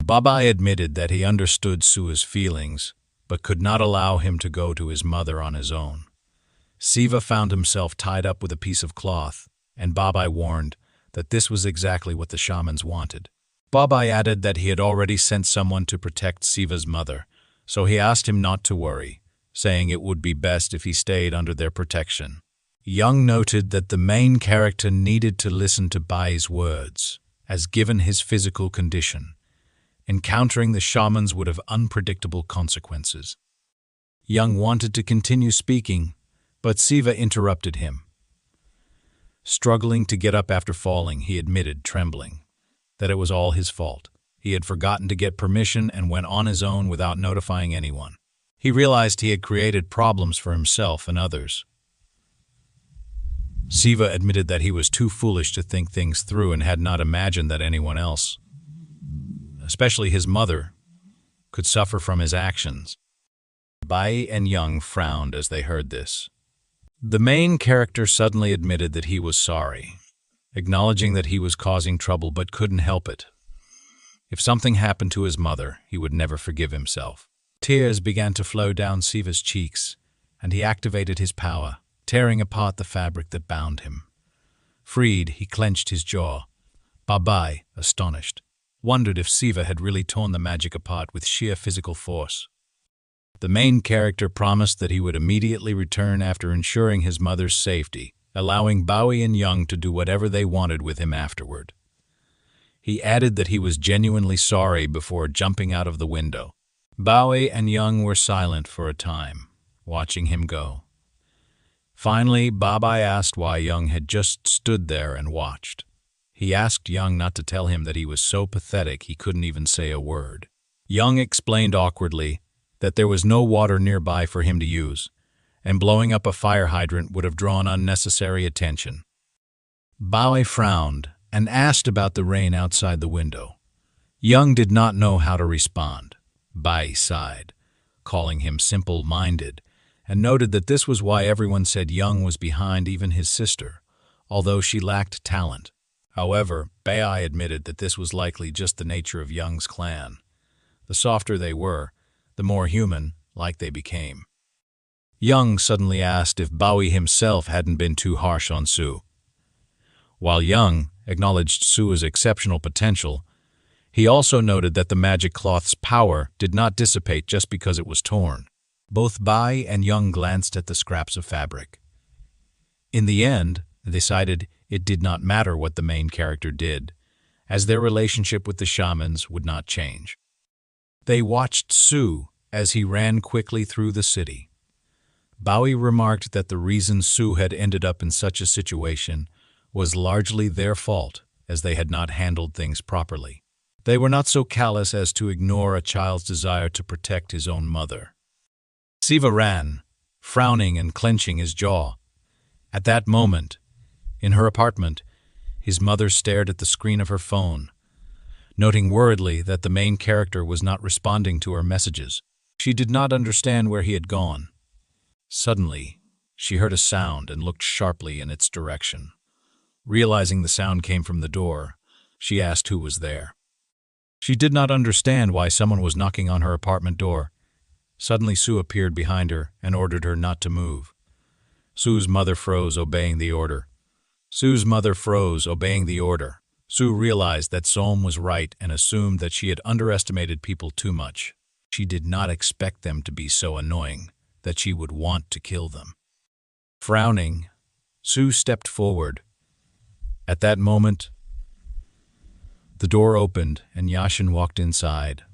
Babai admitted that he understood Su's feelings, but could not allow him to go to his mother on his own. Siva found himself tied up with a piece of cloth, and Babai warned that this was exactly what the shamans wanted. Babai added that he had already sent someone to protect Siva's mother, so he asked him not to worry, saying it would be best if he stayed under their protection. Young noted that the main character needed to listen to Bai's words, as given his physical condition, encountering the shamans would have unpredictable consequences. Young wanted to continue speaking, but Siva interrupted him. Struggling to get up after falling, he admitted, trembling, that it was all his fault. He had forgotten to get permission and went on his own without notifying anyone. He realized he had created problems for himself and others. Siva admitted that he was too foolish to think things through and had not imagined that anyone else, especially his mother, could suffer from his actions. Bai and Young frowned as they heard this. The main character suddenly admitted that he was sorry, acknowledging that he was causing trouble but couldn't help it. If something happened to his mother, he would never forgive himself. Tears began to flow down Siva's cheeks, and he activated his power, tearing apart the fabric that bound him. Freed, he clenched his jaw. Babai, astonished, wondered if Siva had really torn the magic apart with sheer physical force. The main character promised that he would immediately return after ensuring his mother's safety, allowing Bowie and Young to do whatever they wanted with him afterward. He added that he was genuinely sorry before jumping out of the window. Bowie and Young were silent for a time, watching him go. Finally, Babai asked why Young had just stood there and watched. He asked Young not to tell him that he was so pathetic he couldn't even say a word. Young explained awkwardly that there was no water nearby for him to use, and blowing up a fire hydrant would have drawn unnecessary attention. Bowie frowned and asked about the rain outside the window. Young did not know how to respond. Bai sighed, calling him simple-minded, and noted that this was why everyone said Young was behind even his sister, although she lacked talent. However, Bai admitted that this was likely just the nature of Young's clan. The softer they were, the more human-like they became. Young suddenly asked if Bowie himself hadn't been too harsh on Siu. While Young acknowledged Su's exceptional potential, he also noted that the magic cloth's power did not dissipate just because it was torn. Both Bai and Young glanced at the scraps of fabric. In the end, they decided it did not matter what the main character did, as their relationship with the shamans would not change. They watched Siu as he ran quickly through the city. Bowie remarked that the reason Siu had ended up in such a situation was largely their fault, as they had not handled things properly. They were not so callous as to ignore a child's desire to protect his own mother. Siva ran, frowning and clenching his jaw. At that moment, in her apartment, his mother stared at the screen of her phone, noting worriedly that the main character was not responding to her messages. She did not understand where he had gone. Suddenly, She heard a sound and looked sharply in its direction. Realizing the sound came from the door, she asked who was there. She did not understand why someone was knocking on her apartment door. Suddenly Sue appeared behind her and ordered her not to move. Sue's mother froze, obeying the order. Sue's mother froze, obeying the order. Sue realized that Som was right and assumed that she had underestimated people too much. She did not expect them to be so annoying that she would want to kill them. Frowning, Sue stepped forward. At that moment, the door opened and Yashin walked inside.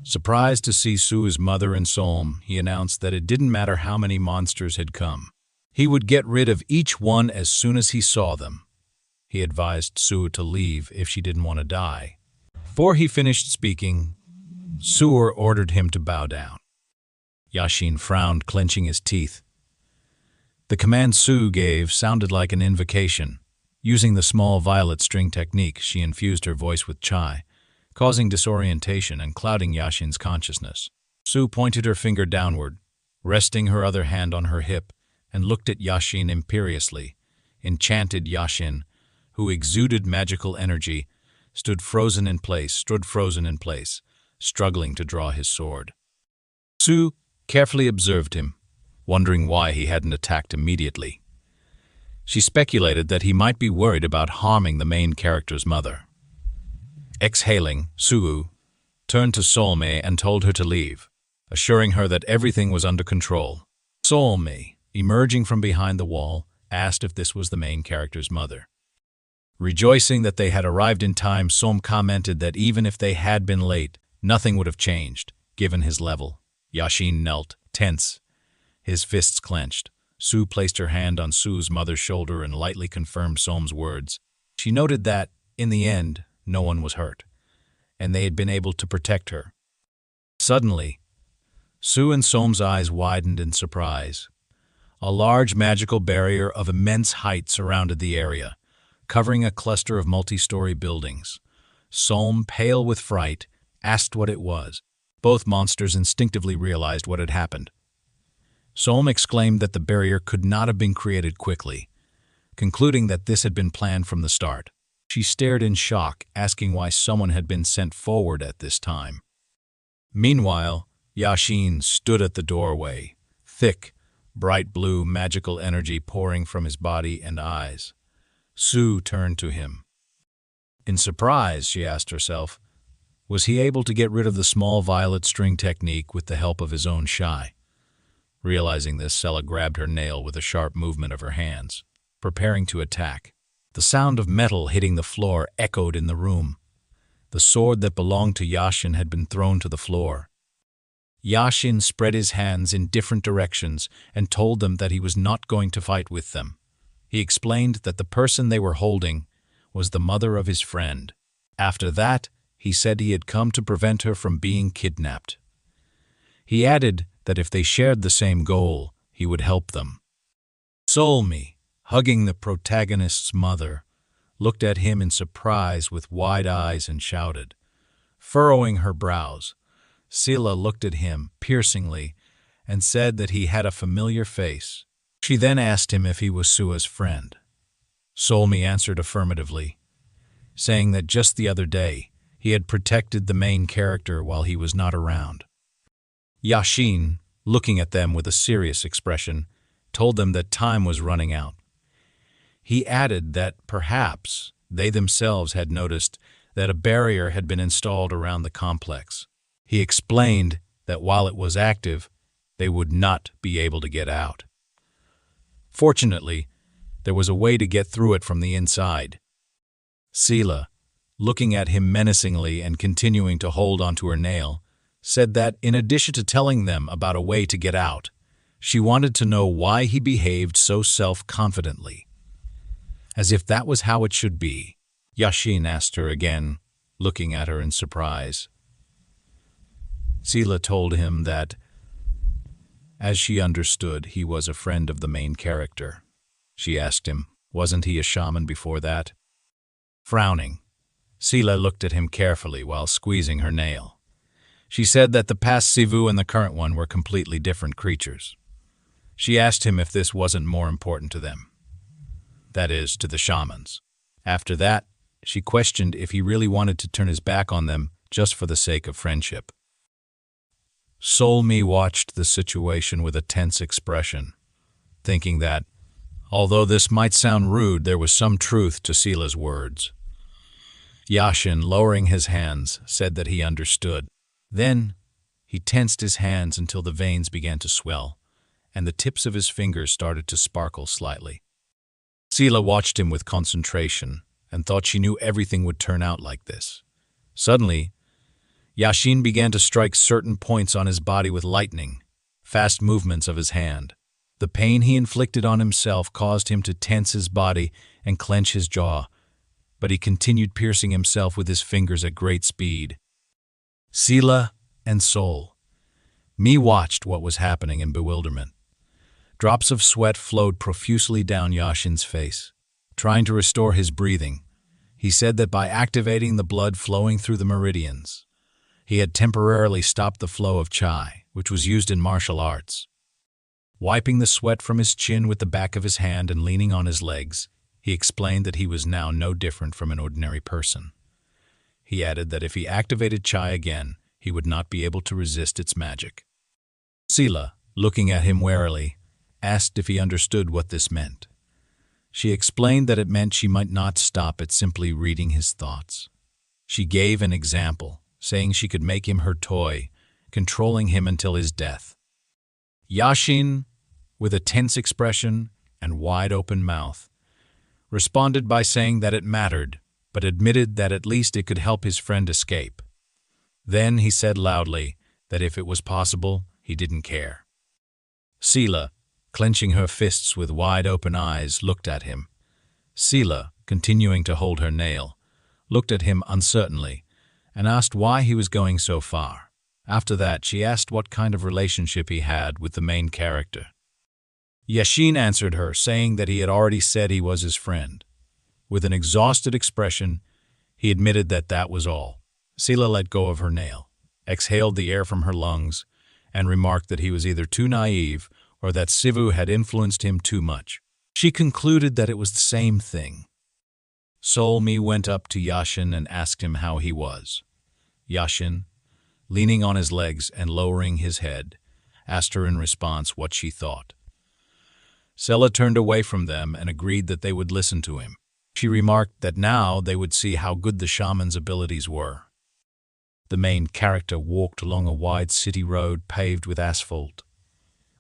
Surprised to see Sue's mother and Som, he announced that it didn't matter how many monsters had come. He would get rid of each one as soon as he saw them. He advised Sue to leave if she didn't want to die. Before he finished speaking, Sue ordered him to bow down. Yashin frowned, clenching his teeth. The command Sue gave sounded like an invocation. Using the small violet string technique, she infused her voice with chai, causing disorientation and clouding Yashin's consciousness. Sue pointed her finger downward, resting her other hand on her hip, and looked at Yashin imperiously. Enchanted Yashin, who exuded magical energy, stood frozen in place, struggling to draw his sword. Sue carefully observed him, wondering why he hadn't attacked immediately. She speculated that he might be worried about harming the main character's mother. Exhaling, Sue turned to Solme and told her to leave, assuring her that everything was under control. Solme, emerging from behind the wall, asked if this was the main character's mother. Rejoicing that they had arrived in time, Som commented that even if they had been late, nothing would have changed, given his level. Yashin knelt, tense, his fists clenched. Sue placed her hand on Sue's mother's shoulder and lightly confirmed Som's words. She noted that, in the end, no one was hurt, and they had been able to protect her. Suddenly, Sue and Som's eyes widened in surprise. A large magical barrier of immense height surrounded the area, covering a cluster of multi-story buildings. Som, pale with fright, asked what it was. Both monsters instinctively realized what had happened. Som exclaimed that the barrier could not have been created quickly, concluding that this had been planned from the start. She stared in shock, asking why someone had been sent forward at this time. Meanwhile, Yashin stood at the doorway, thick, bright blue magical energy pouring from his body and eyes. Sue turned to him. In surprise, she asked herself, was he able to get rid of the small violet string technique with the help of his own chai? Realizing this, Sela grabbed her nail with a sharp movement of her hands, preparing to attack. The sound of metal hitting the floor echoed in the room. The sword that belonged to Yashin had been thrown to the floor. Yashin spread his hands in different directions and told them that he was not going to fight with them. He explained that the person they were holding was the mother of his friend. After that, he said he had come to prevent her from being kidnapped. He added that if they shared the same goal, he would help them. Solmi, hugging the protagonist's mother, looked at him in surprise with wide eyes and shouted. Furrowing her brows, Sela looked at him piercingly and said that he had a familiar face. She then asked him if he was Sua's friend. Solmi answered affirmatively, saying that just the other day he had protected the main character while he was not around. Yashin, looking at them with a serious expression, told them that time was running out. He added that perhaps they themselves had noticed that a barrier had been installed around the complex. He explained that while it was active, they would not be able to get out. Fortunately, there was a way to get through it from the inside. Sela, looking at him menacingly and continuing to hold onto her nail, said that in addition to telling them about a way to get out, she wanted to know why he behaved so self-confidently. As if that was how it should be, Yashin asked her again, looking at her in surprise. Sela told him that, as she understood, he was a friend of the main character. She asked him, wasn't he a shaman before that? Frowning, Sela looked at him carefully while squeezing her nail. She said that the past Sivu and the current one were completely different creatures. She asked him if this wasn't more important to them. That is, to the shamans. After that, she questioned if he really wanted to turn his back on them just for the sake of friendship. Sol-mi watched the situation with a tense expression, thinking that, although this might sound rude, there was some truth to Sila's words. Yashin, lowering his hands, said that he understood. Then, he tensed his hands until the veins began to swell, and the tips of his fingers started to sparkle slightly. Sila watched him with concentration and thought she knew everything would turn out like this. Suddenly, Yashin began to strike certain points on his body with lightning, fast movements of his hand. The pain he inflicted on himself caused him to tense his body and clench his jaw, but he continued piercing himself with his fingers at great speed. Sila and Sol-mi watched what was happening in bewilderment. Drops of sweat flowed profusely down Yashin's face. Trying to restore his breathing, he said that by activating the blood flowing through the meridians, he had temporarily stopped the flow of chai, which was used in martial arts. Wiping the sweat from his chin with the back of his hand and leaning on his legs, he explained that he was now no different from an ordinary person. He added that if he activated chai again, he would not be able to resist its magic. Sila, looking at him warily, asked if he understood what this meant. She explained that it meant she might not stop at simply reading his thoughts. She gave an example, saying she could make him her toy, controlling him until his death. Yashin, with a tense expression and wide-open mouth, responded by saying that it mattered, but admitted that at least it could help his friend escape. Then he said loudly that if it was possible, he didn't care. Sila, clenching her fists with wide-open eyes, looked at him. Sila, continuing to hold her nail, looked at him uncertainly and asked why he was going so far. After that, she asked what kind of relationship he had with the main character. Yashin answered her, saying that he had already said he was his friend. With an exhausted expression, he admitted that that was all. Sila let go of her nail, exhaled the air from her lungs, and remarked that he was either too naive or that Sivu had influenced him too much. She concluded that it was the same thing. Sol-mi went up to Yashin and asked him how he was. Yashin, leaning on his legs and lowering his head, asked her in response what she thought. Sela turned away from them and agreed that they would listen to him. She remarked that now they would see how good the shaman's abilities were. The main character walked along a wide city road paved with asphalt.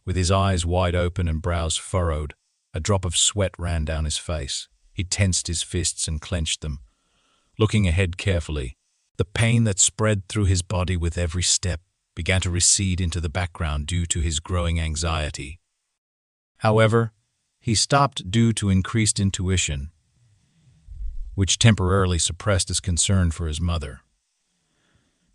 With his eyes wide open and brows furrowed, a drop of sweat ran down his face. He tensed his fists and clenched them. Looking ahead carefully, the pain that spread through his body with every step began to recede into the background due to his growing anxiety. However, he stopped due to increased intuition, which temporarily suppressed his concern for his mother.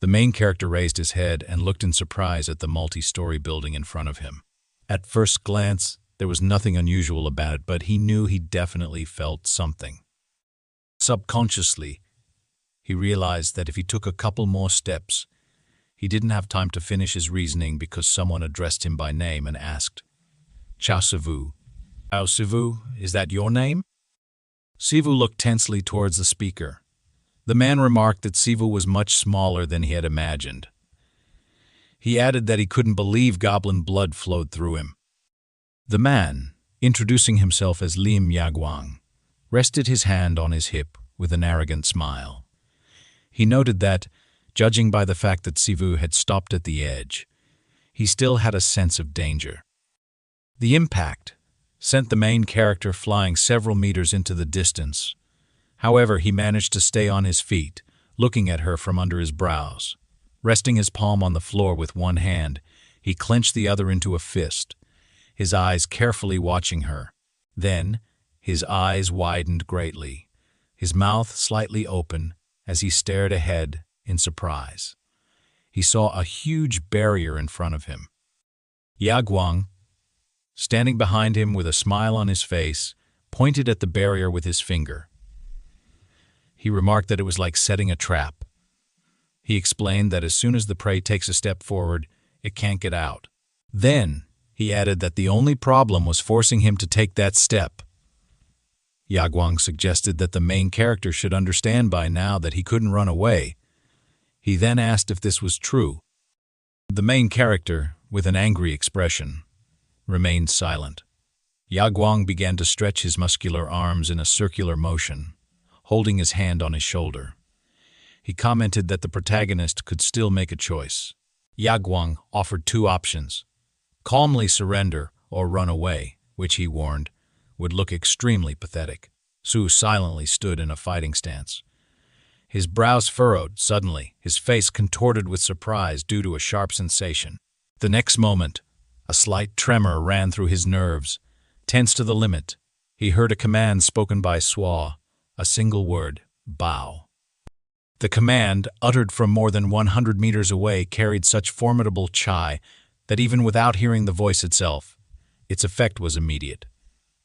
The main character raised his head and looked in surprise at the multi-story building in front of him. At first glance, there was nothing unusual about it, but he knew he definitely felt something. Subconsciously, he realized that if he took a couple more steps, he didn't have time to finish his reasoning because someone addressed him by name and asked, "Chao Sivu. Chao Sivu, is that your name?" Sivu looked tensely towards the speaker. The man remarked that Sivu was much smaller than he had imagined. He added that he couldn't believe goblin blood flowed through him. The man, introducing himself as Lim Yagwang, rested his hand on his hip with an arrogant smile. He noted that, judging by the fact that Sivu had stopped at the edge, he still had a sense of danger. The impact sent the main character flying several meters into the distance. However, he managed to stay on his feet, looking at her from under his brows. Resting his palm on the floor with one hand, he clenched the other into a fist, his eyes carefully watching her. Then, his eyes widened greatly, his mouth slightly open as he stared ahead in surprise. He saw a huge barrier in front of him. Yagwang, standing behind him with a smile on his face, pointed at the barrier with his finger. He remarked that it was like setting a trap. He explained that as soon as the prey takes a step forward, it can't get out. Then, He added that the only problem was forcing him to take that step. Yaguang suggested that the main character should understand by now that he couldn't run away. He then asked if this was true. The main character, with an angry expression, remained silent. Yaguang began to stretch his muscular arms in a circular motion, holding his hand on his shoulder. He commented that the protagonist could still make a choice. Yaguang offered two options: calmly surrender or run away, which he warned would look extremely pathetic. Su silently stood in a fighting stance. His brows furrowed suddenly, his face contorted with surprise due to a sharp sensation. The next moment, a slight tremor ran through his nerves. Tense to the limit, he heard a command spoken by Swa, a single word: bow. The command, uttered from more than 100 meters away, carried such formidable chai that even without hearing the voice itself, its effect was immediate.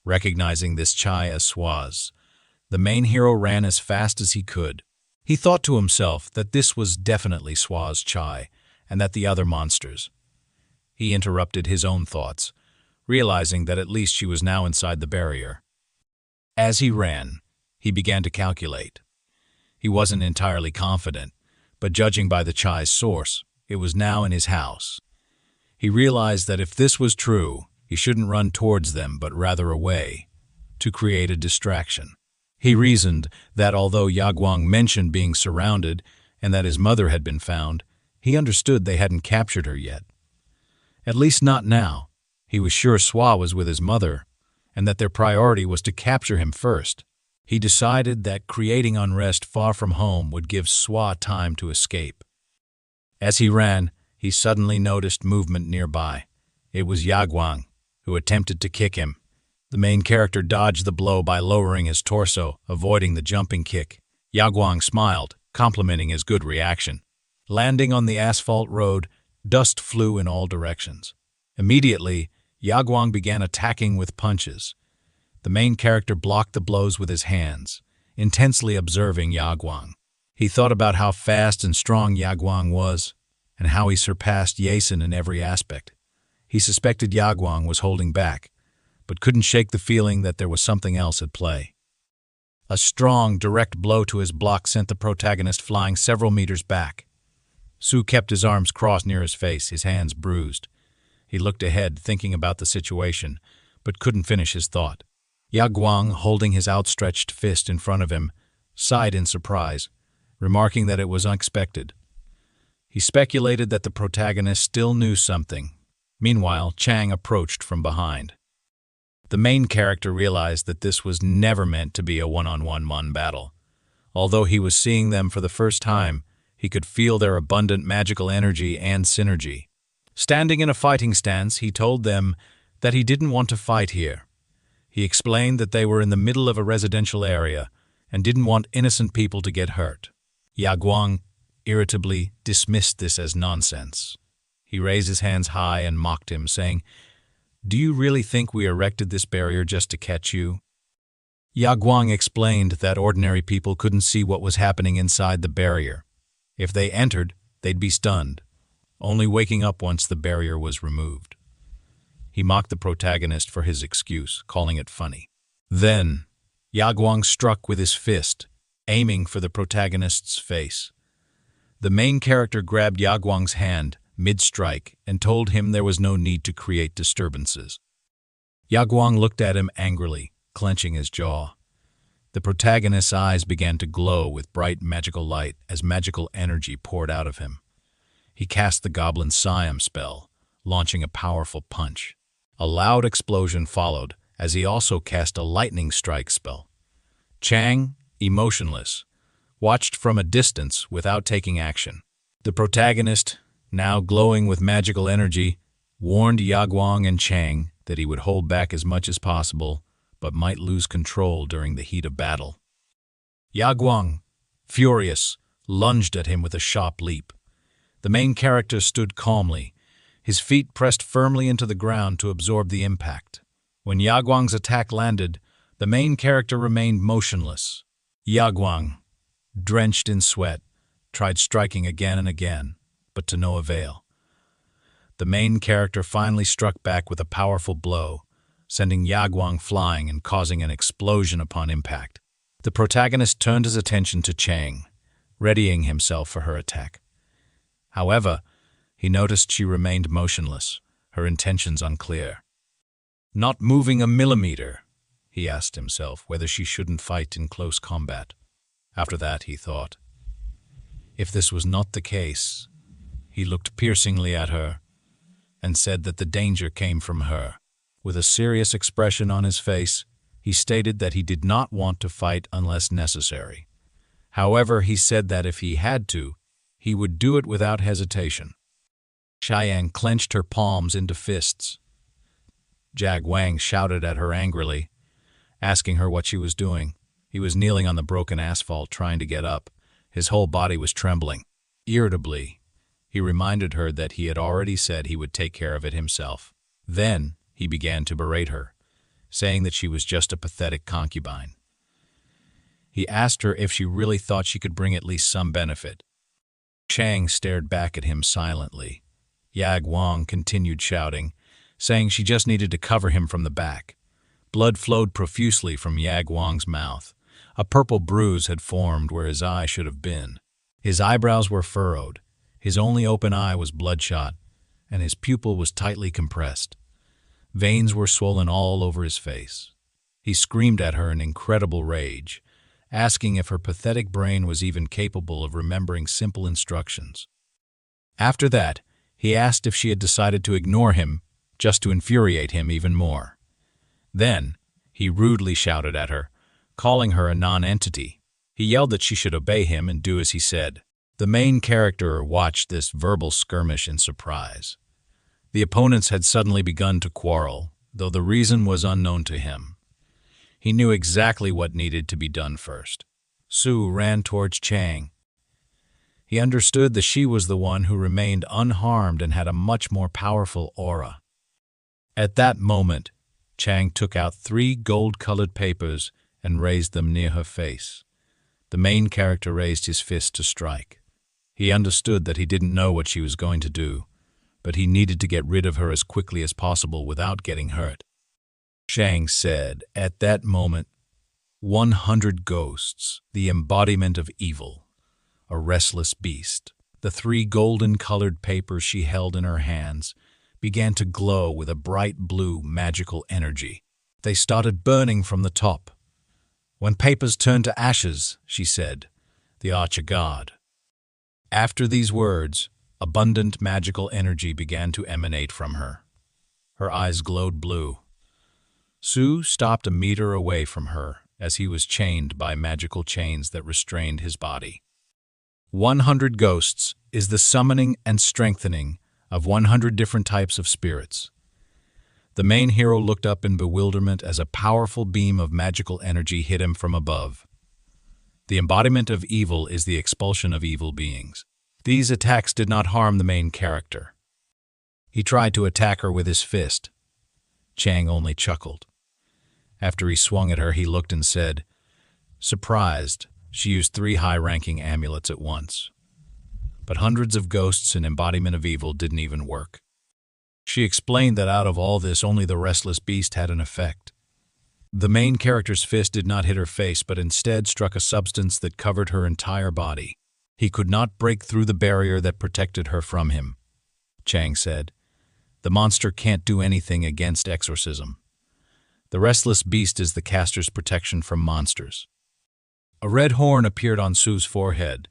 Recognizing this chai as Swa's, the main hero ran as fast as he could. He thought to himself that this was definitely Swa's chai, and that the other monsters. He interrupted his own thoughts, realizing that at least she was now inside the barrier. As he ran, he began to calculate. He wasn't entirely confident, but judging by the chai's source, it was now in his house. He realized that if this was true, he shouldn't run towards them but rather away, to create a distraction. He reasoned that although Yaguang mentioned being surrounded and that his mother had been found, he understood they hadn't captured her yet. At least not now. He was sure Swa was with his mother, and that their priority was to capture him first. He decided that creating unrest far from home would give Swa time to escape. As he ran, he suddenly noticed movement nearby. It was Yaguang, who attempted to kick him. The main character dodged the blow by lowering his torso, avoiding the jumping kick. Yaguang smiled, complimenting his good reaction. Landing on the asphalt road, dust flew in all directions. Immediately, Yaguang began attacking with punches. The main character blocked the blows with his hands, intensely observing Yaguang. He thought about how fast and strong Yaguang was, and how he surpassed Yashin in every aspect. He suspected Yaguang was holding back, but couldn't shake the feeling that there was something else at play. A strong, direct blow to his block sent the protagonist flying several meters back. Su kept his arms crossed near his face, his hands bruised. He looked ahead, thinking about the situation, but couldn't finish his thought. Yaguang, holding his outstretched fist in front of him, sighed in surprise, remarking that it was unexpected. He speculated that the protagonist still knew something. Meanwhile, Chang approached from behind. The main character realized that this was never meant to be a one-on-one Mon battle. Although he was seeing them for the first time, he could feel their abundant magical energy and synergy. Standing in a fighting stance, he told them that he didn't want to fight here. He explained that they were in the middle of a residential area and didn't want innocent people to get hurt. Yaguang irritably dismissed this as nonsense. He raised his hands high and mocked him, saying, "Do you really think we erected this barrier just to catch you?" Yaguang explained that ordinary people couldn't see what was happening inside the barrier. If they entered, they'd be stunned, only waking up once the barrier was removed. He mocked the protagonist for his excuse, calling it funny. Then, Yaguang struck with his fist, aiming for the protagonist's face. The main character grabbed Yaguang's hand mid-strike and told him there was no need to create disturbances. Yaguang looked at him angrily, clenching his jaw. The protagonist's eyes began to glow with bright magical light as magical energy poured out of him. He cast the goblin Siam spell, launching a powerful punch. A loud explosion followed as he also cast a lightning strike spell. Chang, emotionless, watched from a distance without taking action. The protagonist, now glowing with magical energy, warned Yaguang and Chang that he would hold back as much as possible, but might lose control during the heat of battle. Yaguang, furious, lunged at him with a sharp leap. The main character stood calmly, his feet pressed firmly into the ground to absorb the impact. When Yaguang's attack landed, the main character remained motionless. Yaguang, drenched in sweat, tried striking again and again, but to no avail. the main character finally struck back with a powerful blow, sending Yaguang flying and causing an explosion upon impact. The protagonist turned his attention to Chang, readying himself for her attack. However, he noticed she remained motionless, her intentions unclear. Not moving a millimeter, he asked himself whether she shouldn't fight in close combat. After that, he thought. If this was not the case, he looked piercingly at her and said that the danger came from her. With a serious expression on his face, he stated that he did not want to fight unless necessary. However, he said that if he had to, he would do it without hesitation. Cheyenne clenched her palms into fists. Jag Wang shouted at her angrily, asking her what she was doing. He was kneeling on the broken asphalt trying to get up. His whole body was trembling. Irritably, he reminded her that he had already said he would take care of it himself. Then he began to berate her, saying that she was just a pathetic concubine. He asked her if she really thought she could bring at least some benefit. Chang stared back at him silently. Yag Wang continued shouting, saying she just needed to cover him from the back. Blood flowed profusely from Yag Wang's mouth. A purple bruise had formed where his eye should have been. His eyebrows were furrowed, his only open eye was bloodshot, and his pupil was tightly compressed. Veins were swollen all over his face. He screamed at her in incredible rage, asking if her pathetic brain was even capable of remembering simple instructions. After that, he asked if she had decided to ignore him just to infuriate him even more. Then, he rudely shouted at her, calling her a non-entity. He yelled that she should obey him and do as he said. The main character watched this verbal skirmish in surprise. The opponents had suddenly begun to quarrel, though the reason was unknown to him. He knew exactly what needed to be done first. Su ran towards Chang. He understood that she was the one who remained unharmed and had a much more powerful aura. At that moment, Chang took out 3 gold-colored papers and raised them near her face. The main character raised his fist to strike. He understood that he didn't know what she was going to do, but he needed to get rid of her as quickly as possible without getting hurt. Chang said, at that moment, 100 ghosts, the embodiment of evil, a restless beast. The 3 golden-colored papers she held in her hands began to glow with a bright blue magical energy. They started burning from the top. When papers turn to ashes, she said, the archer god. After these words, abundant magical energy began to emanate from her. Her eyes glowed blue. Su stopped a meter away from her as he was chained by magical chains that restrained his body. 100 ghosts is the summoning and strengthening of 100 different types of spirits. The main hero looked up in bewilderment as a powerful beam of magical energy hit him from above. The embodiment of evil is the expulsion of evil beings. These attacks did not harm the main character. He tried to attack her with his fist. Chang only chuckled. After he swung at her, he looked and said, surprised, she used 3 high-ranking amulets at once. But hundreds of ghosts and embodiment of evil didn't even work. She explained that out of all this, only the restless beast had an effect. The main character's fist did not hit her face, but instead struck a substance that covered her entire body. He could not break through the barrier that protected her from him. Chang said, the monster can't do anything against exorcism. The restless beast is the caster's protection from monsters. A red horn appeared on Su's forehead.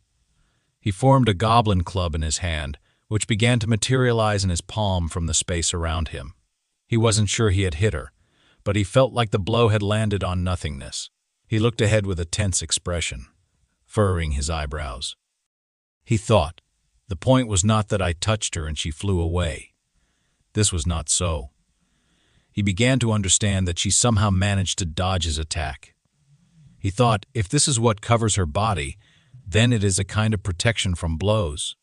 He formed a goblin club in his hand, which began to materialize in his palm from the space around him. He wasn't sure he had hit her, but he felt like the blow had landed on nothingness. He looked ahead with a tense expression, furrowing his eyebrows. He thought, the point was not that I touched her and she flew away. This was not so. He began to understand that she somehow managed to dodge his attack. He thought, if this is what covers her body, then it is a kind of protection from blows.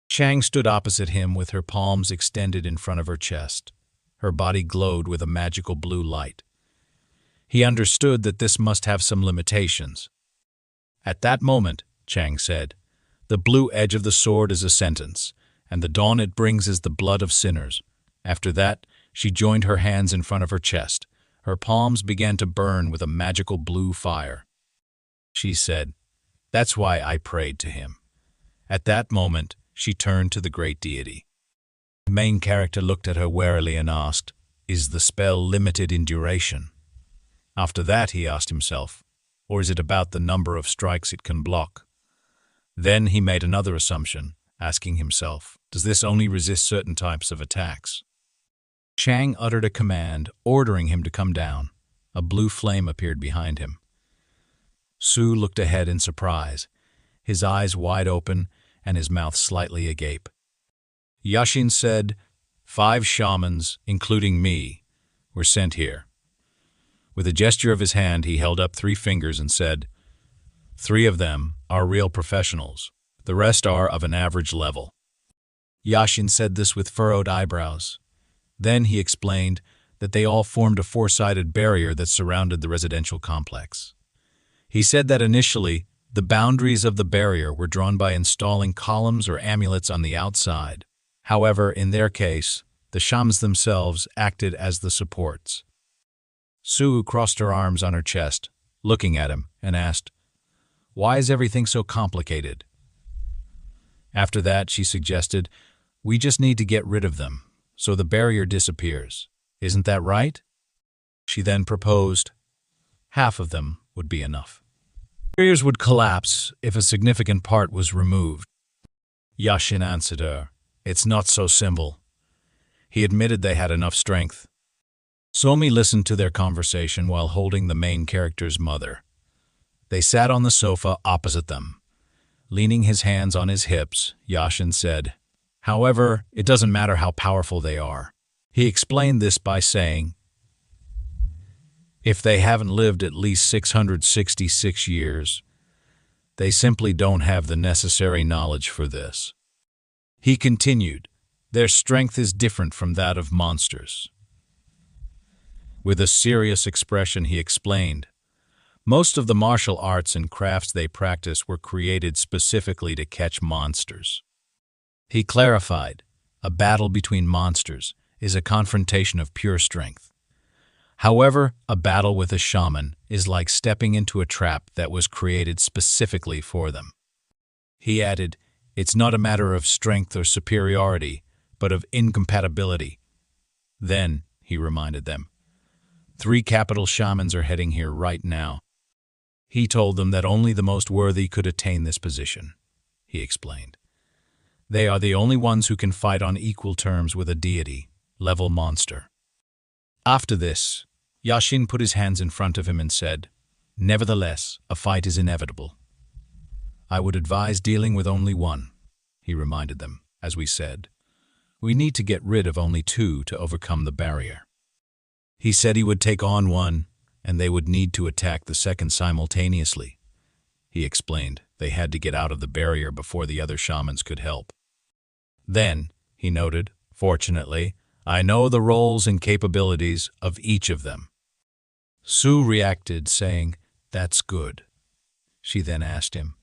Chang stood opposite him with her palms extended in front of her chest. Her body glowed with a magical blue light. He understood that this must have some limitations. At that moment, Chang said, the blue edge of the sword is a sentence, and the dawn it brings is the blood of sinners. After that, she joined her hands in front of her chest. Her palms began to burn with a magical blue fire. She said, "That's why I prayed to him." At that moment, she turned to the great deity. The main character looked at her warily and asked, "Is the spell limited in duration?" After that, he asked himself, "Or is it about the number of strikes it can block?" Then he made another assumption, asking himself, "Does this only resist certain types of attacks?" Chang uttered a command, ordering him to come down. A blue flame appeared behind him. Su looked ahead in surprise, his eyes wide open and his mouth slightly agape. Yashin said, "5 shamans, including me, were sent here." With a gesture of his hand, he held up 3 fingers and said, "3 of them are real professionals. The rest are of an average level." Yashin said this with furrowed eyebrows. Then he explained that they all formed a 4-sided barrier that surrounded the residential complex. He said that initially, the boundaries of the barrier were drawn by installing columns or amulets on the outside. However, in their case, the shamans themselves acted as the supports. Su crossed her arms on her chest, looking at him, and asked, "Why is everything so complicated?" After that, she suggested, "We just need to get rid of them, so the barrier disappears. Isn't that right?" She then proposed, "Half of them would be enough. Barriers would collapse if a significant part was removed." Yashin answered her, "It's not so simple." He admitted they had enough strength. Somi listened to their conversation while holding the main character's mother. They sat on the sofa opposite them. Leaning his hands on his hips, Yashin said, "However, it doesn't matter how powerful they are." He explained this by saying, "If they haven't lived at least 666 years, they simply don't have the necessary knowledge for this." He continued, "Their strength is different from that of monsters." With a serious expression, he explained, "Most of the martial arts and crafts they practice were created specifically to catch monsters." He clarified, "A battle between monsters is a confrontation of pure strength. However, a battle with a shaman is like stepping into a trap that was created specifically for them." He added, "It's not a matter of strength or superiority, but of incompatibility." Then, he reminded them, 3 capital shamans are heading here right now. He told them that only the most worthy could attain this position. He explained, "They are the only ones who can fight on equal terms with a deity-level monster." After this, Yashin put his hands in front of him and said, "Nevertheless, a fight is inevitable. I would advise dealing with only one." He reminded them, "As we said, we need to get rid of only 2 to overcome the barrier." He said he would take on one, and they would need to attack the second simultaneously. He explained they had to get out of the barrier before the other shamans could help. Then, he noted, "Fortunately, I know the roles and capabilities of each of them." Su reacted, saying, "That's good." She then asked him,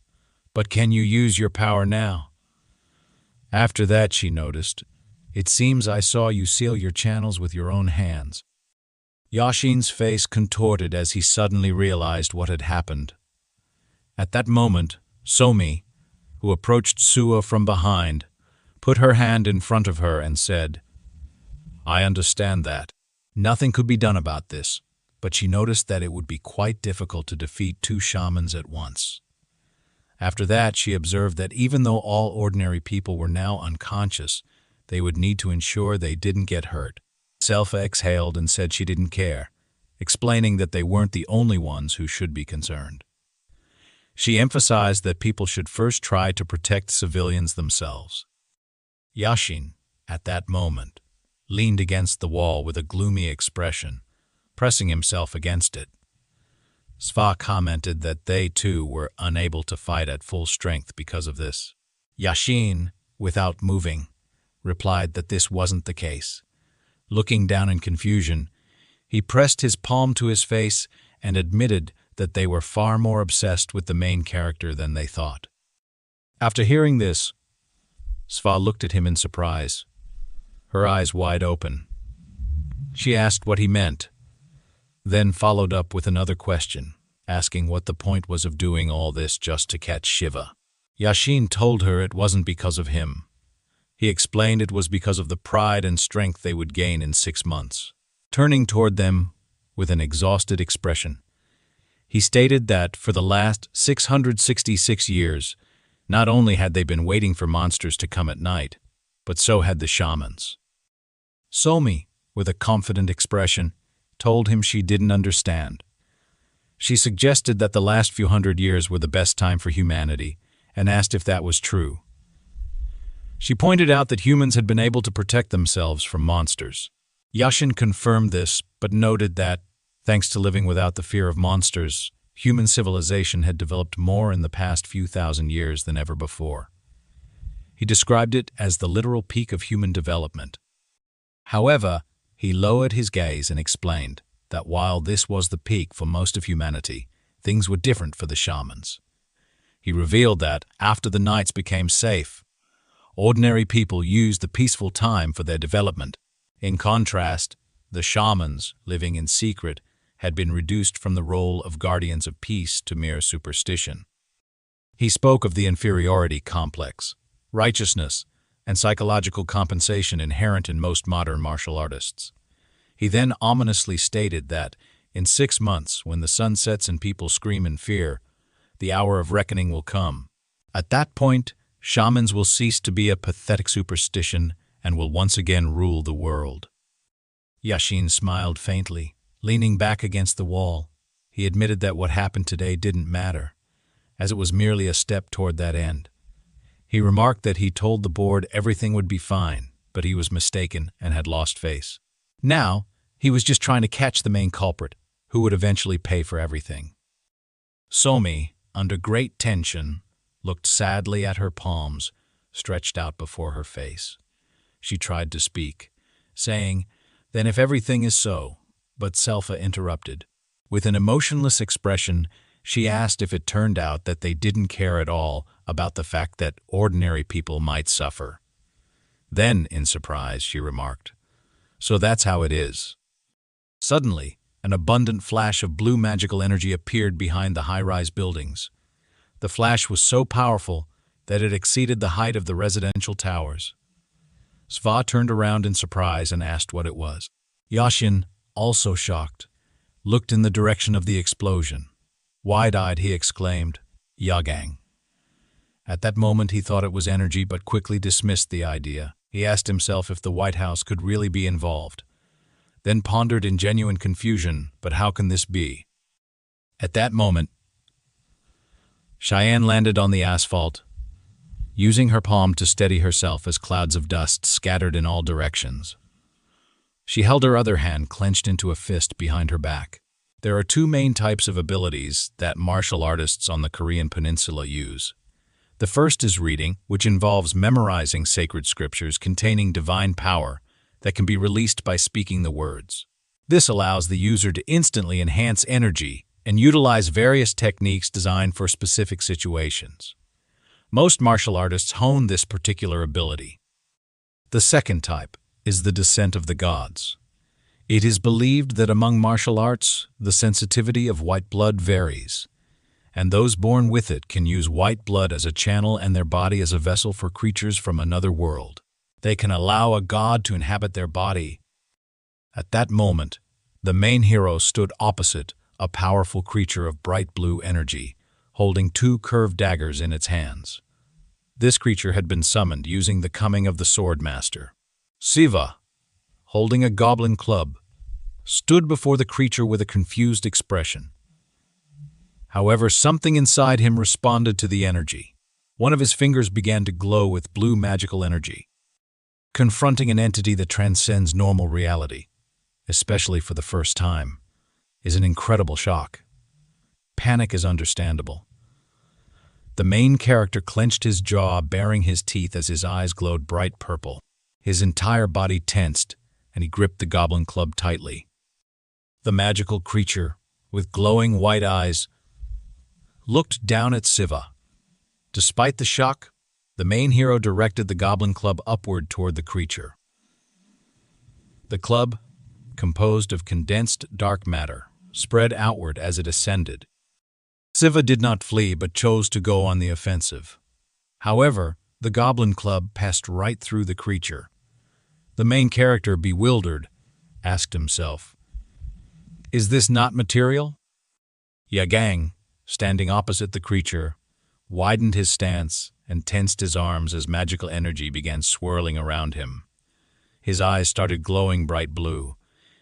"But can you use your power now?" After that, she noticed, "It seems I saw you seal your channels with your own hands." Yashin's face contorted as he suddenly realized what had happened. At that moment, Somi, who approached Sua from behind, put her hand in front of her and said, "I understand that. Nothing could be done about this," but she noticed that it would be quite difficult to defeat 2 shamans at once. After that, she observed that even though all ordinary people were now unconscious, they would need to ensure they didn't get hurt. Selfa exhaled and said she didn't care, explaining that they weren't the only ones who should be concerned. She emphasized that people should first try to protect civilians themselves. Yashin, at that moment, leaned against the wall with a gloomy expression, pressing himself against it. Sva commented that they too were unable to fight at full strength because of this. Yashin, without moving, replied that this wasn't the case. Looking down in confusion, he pressed his palm to his face and admitted that they were far more obsessed with the main character than they thought. After hearing this, Sva looked at him in surprise, her eyes wide open. She asked what he meant, then followed up with another question, asking what the point was of doing all this just to catch Shiva. Yashin told her it wasn't because of him. He explained it was because of the pride and strength they would gain in 6 months. Turning toward them with an exhausted expression, he stated that for the last 666 years, not only had they been waiting for monsters to come at night, but so had the shamans. Somi, with a confident expression, told him she didn't understand. She suggested that the last few hundred years were the best time for humanity and asked if that was true. She pointed out that humans had been able to protect themselves from monsters. Yashin confirmed this, but noted that, thanks to living without the fear of monsters, human civilization had developed more in the past few thousand years than ever before. He described it as the literal peak of human development. However, he lowered his gaze and explained that while this was the peak for most of humanity, things were different for the shamans. He revealed that, after the nights became safe, ordinary people used the peaceful time for their development. In contrast, the shamans, living in secret, had been reduced from the role of guardians of peace to mere superstition. He spoke of the inferiority complex, righteousness, and psychological compensation inherent in most modern martial artists. He then ominously stated that, in 6 months, when the sun sets and people scream in fear, the hour of reckoning will come. At that point, shamans will cease to be a pathetic superstition and will once again rule the world. Yashin smiled faintly, leaning back against the wall. He admitted that what happened today didn't matter, as it was merely a step toward that end. He remarked that he told the board everything would be fine, but he was mistaken and had lost face. Now, he was just trying to catch the main culprit, who would eventually pay for everything. Somi, under great tension, looked sadly at her palms, stretched out before her face. She tried to speak, saying, "Then if everything is so," but Selfa interrupted. With an emotionless expression, she asked if it turned out that they didn't care at all about the fact that ordinary people might suffer. Then, in surprise, she remarked, "So that's how it is." Suddenly, an abundant flash of blue magical energy appeared behind the high-rise buildings. The flash was so powerful that it exceeded the height of the residential towers. Sva turned around in surprise and asked what it was. Yashin, also shocked, looked in the direction of the explosion. Wide-eyed, he exclaimed, "Yagang." At that moment he thought it was energy but quickly dismissed the idea. He asked himself if the White House could really be involved. Then pondered in genuine confusion, but how can this be? At that moment, Cheyenne landed on the asphalt, using her palm to steady herself as clouds of dust scattered in all directions. She held her other hand clenched into a fist behind her back. There are 2 main types of abilities that martial artists on the Korean peninsula use. The first is reading, which involves memorizing sacred scriptures containing divine power that can be released by speaking the words. This allows the user to instantly enhance energy and utilize various techniques designed for specific situations. Most martial artists hone this particular ability. The second type is the descent of the gods. It is believed that among martial arts, the sensitivity of white blood varies, and those born with it can use white blood as a channel and their body as a vessel for creatures from another world. They can allow a god to inhabit their body. At that moment, the main hero stood opposite a powerful creature of bright blue energy, holding 2 curved daggers in its hands. This creature had been summoned using the coming of the sword master. Siva, holding a goblin club, stood before the creature with a confused expression. However, something inside him responded to the energy. One of his fingers began to glow with blue magical energy. Confronting an entity that transcends normal reality, especially for the first time, is an incredible shock. Panic is understandable. The main character clenched his jaw, baring his teeth as his eyes glowed bright purple. His entire body tensed, and he gripped the goblin club tightly. The magical creature, with glowing white eyes, looked down at Siva. Despite the shock, The main hero directed the goblin club upward toward the creature. The club, composed of condensed dark matter, spread outward as it ascended. Siva did not flee but chose to go on the offensive. However, the goblin club passed right through the creature. The main character, bewildered, asked himself, "Is this not material?" Yagang, standing opposite the creature, widened his stance and tensed his arms as magical energy began swirling around him. His eyes started glowing bright blue,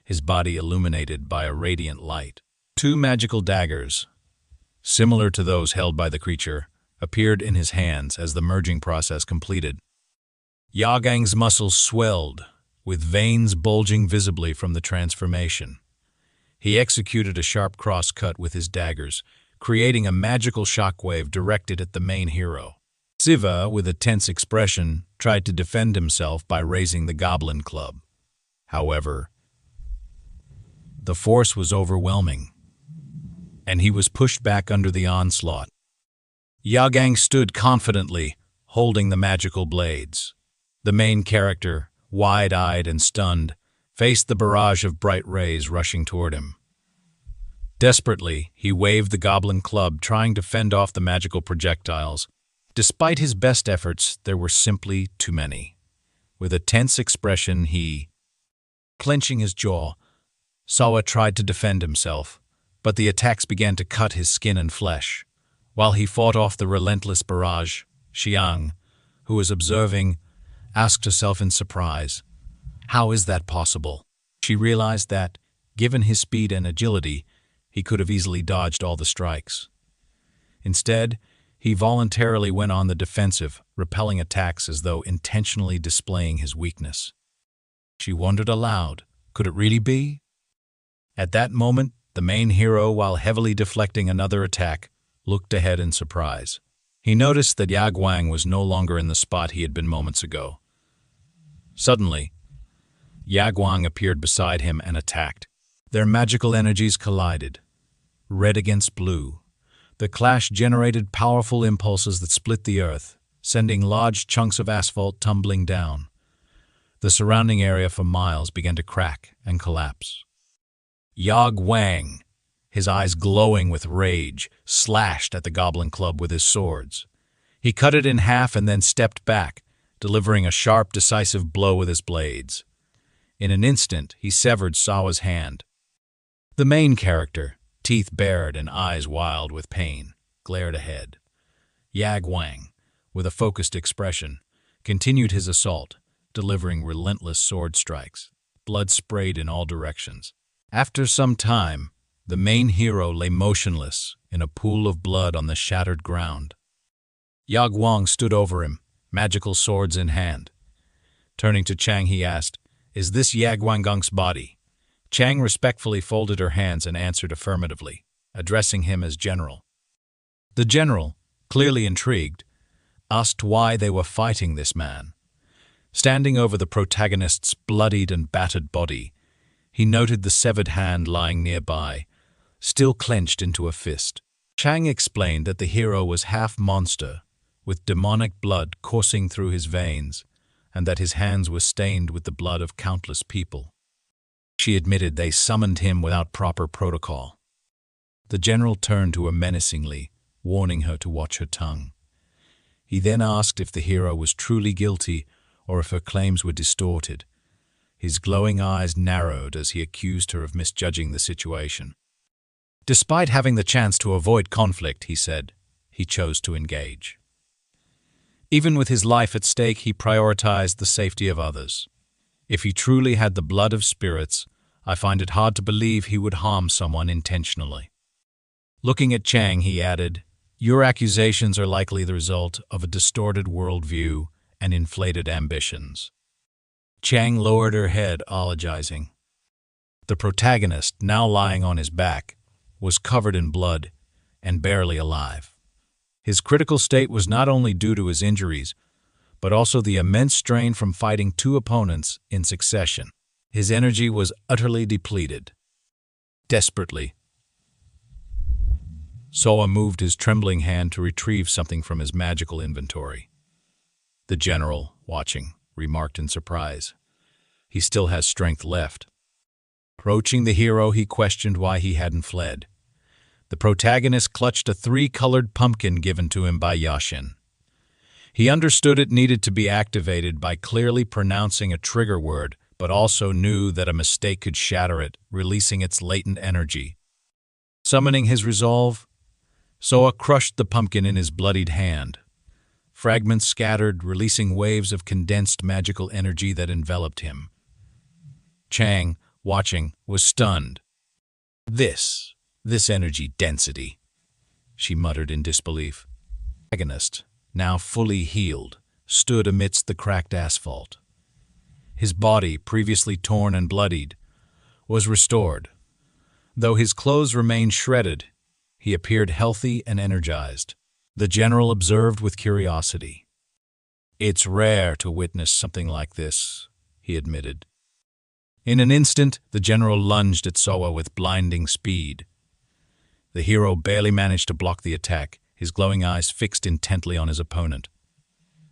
his body illuminated by a radiant light. Two magical daggers, similar to those held by the creature, appeared in his hands as the merging process completed. Yagang's muscles swelled, with veins bulging visibly from the transformation. He executed a sharp cross-cut with his daggers, creating a magical shockwave directed at the main hero. Siva, with a tense expression, tried to defend himself by raising the goblin club. However, the force was overwhelming, and he was pushed back under the onslaught. Yagang stood confidently, holding the magical blades. The main character, wide-eyed and stunned, faced the barrage of bright rays rushing toward him. Desperately, he waved the goblin club, trying to fend off the magical projectiles. Despite his best efforts, there were simply too many. With a tense expression, he, clenching his jaw, Sawa tried to defend himself, but the attacks began to cut his skin and flesh. While he fought off the relentless barrage, Xiang, who was observing, asked herself in surprise, "How is that possible?" She realized that, given his speed and agility, he could have easily dodged all the strikes. Instead, he voluntarily went on the defensive, repelling attacks as though intentionally displaying his weakness. She wondered aloud, could it really be? At that moment, the main hero, while heavily deflecting another attack, looked ahead in surprise. He noticed that Yagwang was no longer in the spot he had been moments ago. Suddenly, Yagwang appeared beside him and attacked. Their magical energies collided, red against blue. The clash generated powerful impulses that split the earth, sending large chunks of asphalt tumbling down. The surrounding area for miles began to crack and collapse. Yagwang, his eyes glowing with rage, slashed at the goblin club with his swords. He cut it in half and then stepped back, delivering a sharp, decisive blow with his blades. In an instant, he severed Sawa's hand. The main character, teeth bared and eyes wild with pain, glared ahead. Yagwang, with a focused expression, continued his assault, delivering relentless sword strikes. Blood sprayed in all directions. After some time, the main hero lay motionless in a pool of blood on the shattered ground. Yagwang stood over him, magical swords in hand. Turning to Chang, he asked, "Is this Yagwang's body?" Chang respectfully folded her hands and answered affirmatively, addressing him as General. The general, clearly intrigued, asked why they were fighting this man. Standing over the protagonist's bloodied and battered body, he noted the severed hand lying nearby, still clenched into a fist. Chang explained that the hero was half monster, with demonic blood coursing through his veins, and that his hands were stained with the blood of countless people. She admitted they summoned him without proper protocol. The general turned to her menacingly, warning her to watch her tongue. He then asked if the hero was truly guilty or if her claims were distorted. His glowing eyes narrowed as he accused her of misjudging the situation. Despite having the chance to avoid conflict, he said, he chose to engage. Even with his life at stake, he prioritized the safety of others. If he truly had the blood of spirits, I find it hard to believe he would harm someone intentionally. Looking at Chang, he added, "Your accusations are likely the result of a distorted worldview and inflated ambitions." Chang lowered her head, apologizing. The protagonist, now lying on his back, was covered in blood and barely alive. His critical state was not only due to his injuries, but also the immense strain from fighting two opponents in succession. His energy was utterly depleted. Desperately, Sawa moved his trembling hand to retrieve something from his magical inventory. The general, watching, remarked in surprise. He still has strength left. Approaching the hero, he questioned why he hadn't fled. The protagonist clutched a 3-colored pumpkin given to him by Yashin. He understood it needed to be activated by clearly pronouncing a trigger word, but also knew that a mistake could shatter it, releasing its latent energy. Summoning his resolve, Sawa crushed the pumpkin in his bloodied hand. Fragments scattered, releasing waves of condensed magical energy that enveloped him. Chang, watching, was stunned. This energy density, she muttered in disbelief. The protagonist, now fully healed, stood amidst the cracked asphalt. His body, previously torn and bloodied, was restored. Though his clothes remained shredded, he appeared healthy and energized. The general observed with curiosity. "It's rare to witness something like this," he admitted. In an instant, the general lunged at Sawa with blinding speed. The hero barely managed to block the attack, his glowing eyes fixed intently on his opponent.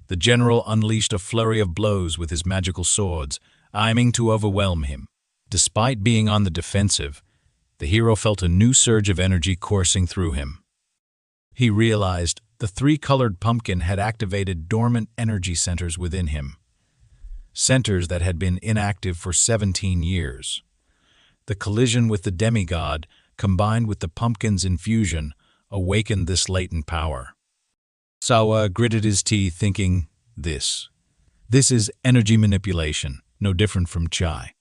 The general unleashed a flurry of blows with his magical swords, aiming to overwhelm him. Despite being on the defensive, the hero felt a new surge of energy coursing through him. He realized the 3-colored pumpkin had activated dormant energy centers within him. Centers that had been inactive for 17 years. The collision with the demigod, combined with the pumpkin's infusion, awakened this latent power. Sawa gritted his teeth, thinking, This is energy manipulation, no different from chai.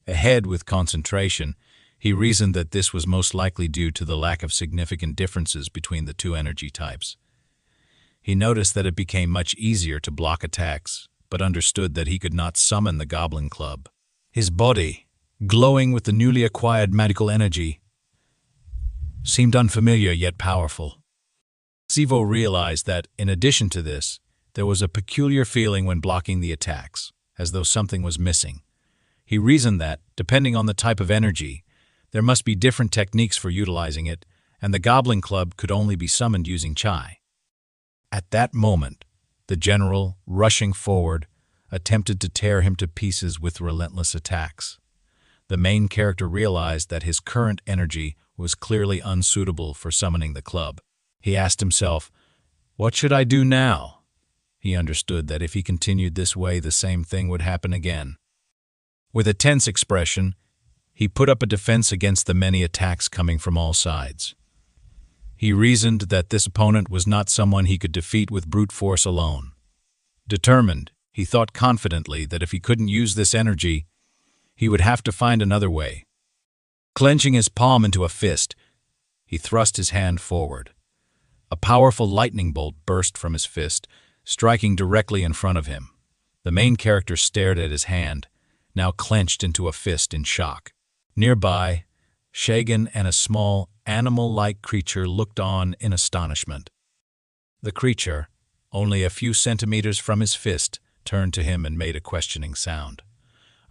Ahead with concentration, he reasoned that this was most likely due to the lack of significant differences between the two energy types. He noticed that it became much easier to block attacks, but understood that he could not summon the goblin club. His body, glowing with the newly acquired magical energy, seemed unfamiliar yet powerful. Sivo realized that, in addition to this, there was a peculiar feeling when blocking the attacks, as though something was missing. He reasoned that, depending on the type of energy, there must be different techniques for utilizing it, and the goblin club could only be summoned using chai. At that moment, the general, rushing forward, attempted to tear him to pieces with relentless attacks. The main character realized that his current energy was clearly unsuitable for summoning the club. He asked himself, "What should I do now?" He understood that if he continued this way, the same thing would happen again. With a tense expression, he put up a defense against the many attacks coming from all sides. He reasoned that this opponent was not someone he could defeat with brute force alone. Determined, he thought confidently that if he couldn't use this energy, he would have to find another way. Clenching his palm into a fist, he thrust his hand forward. A powerful lightning bolt burst from his fist, striking directly in front of him. The main character stared at his hand, now clenched into a fist in shock. Nearby, Shagan and a small, animal-like creature looked on in astonishment. The creature, only a few centimeters from his fist, turned to him and made a questioning sound.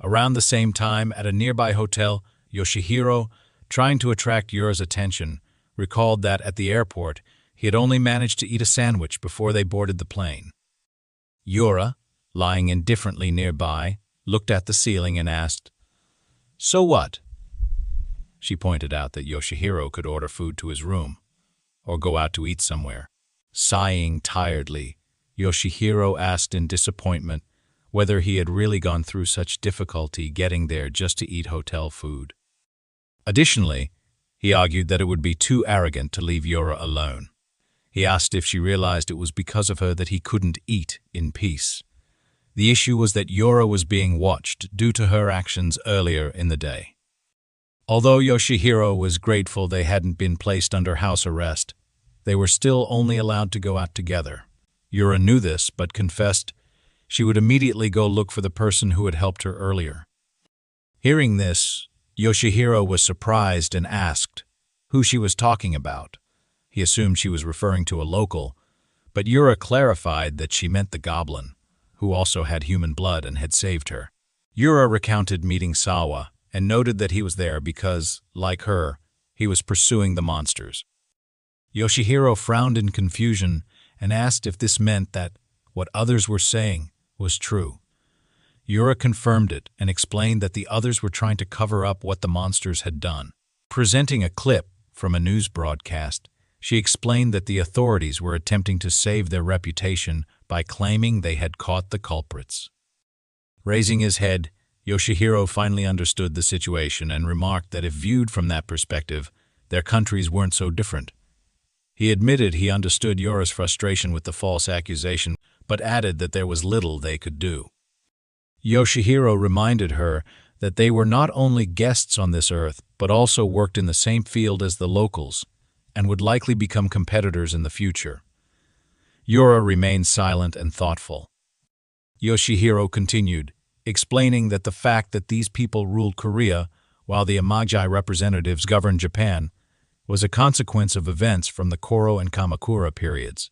Around the same time, at a nearby hotel, Yoshihiro, trying to attract Yura's attention, recalled that at the airport, he had only managed to eat a sandwich before they boarded the plane. Yura, lying indifferently nearby, looked at the ceiling and asked, "So what?" She pointed out that Yoshihiro could order food to his room, or go out to eat somewhere. Sighing tiredly, Yoshihiro asked in disappointment whether he had really gone through such difficulty getting there just to eat hotel food. Additionally, he argued that it would be too arrogant to leave Yura alone. He asked if she realized it was because of her that he couldn't eat in peace. The issue was that Yura was being watched due to her actions earlier in the day. Although Yoshihiro was grateful they hadn't been placed under house arrest, they were still only allowed to go out together. Yura knew this, but confessed she would immediately go look for the person who had helped her earlier. Hearing this, Yoshihiro was surprised and asked who she was talking about. He assumed she was referring to a local, but Yura clarified that she meant the goblin, who also had human blood and had saved her. Yura recounted meeting Sawa and noted that he was there because, like her, he was pursuing the monsters. Yoshihiro frowned in confusion and asked if this meant that what others were saying was true. Yura confirmed it and explained that the others were trying to cover up what the monsters had done. Presenting a clip from a news broadcast, she explained that the authorities were attempting to save their reputation by claiming they had caught the culprits. Raising his head, Yoshihiro finally understood the situation and remarked that if viewed from that perspective, their countries weren't so different. He admitted he understood Yura's frustration with the false accusation, but added that there was little they could do. Yoshihiro reminded her that they were not only guests on this earth, but also worked in the same field as the locals, and would likely become competitors in the future. Yura remained silent and thoughtful. Yoshihiro continued, explaining that the fact that these people ruled Korea while the Amagi representatives governed Japan was a consequence of events from the Koro and Kamakura periods,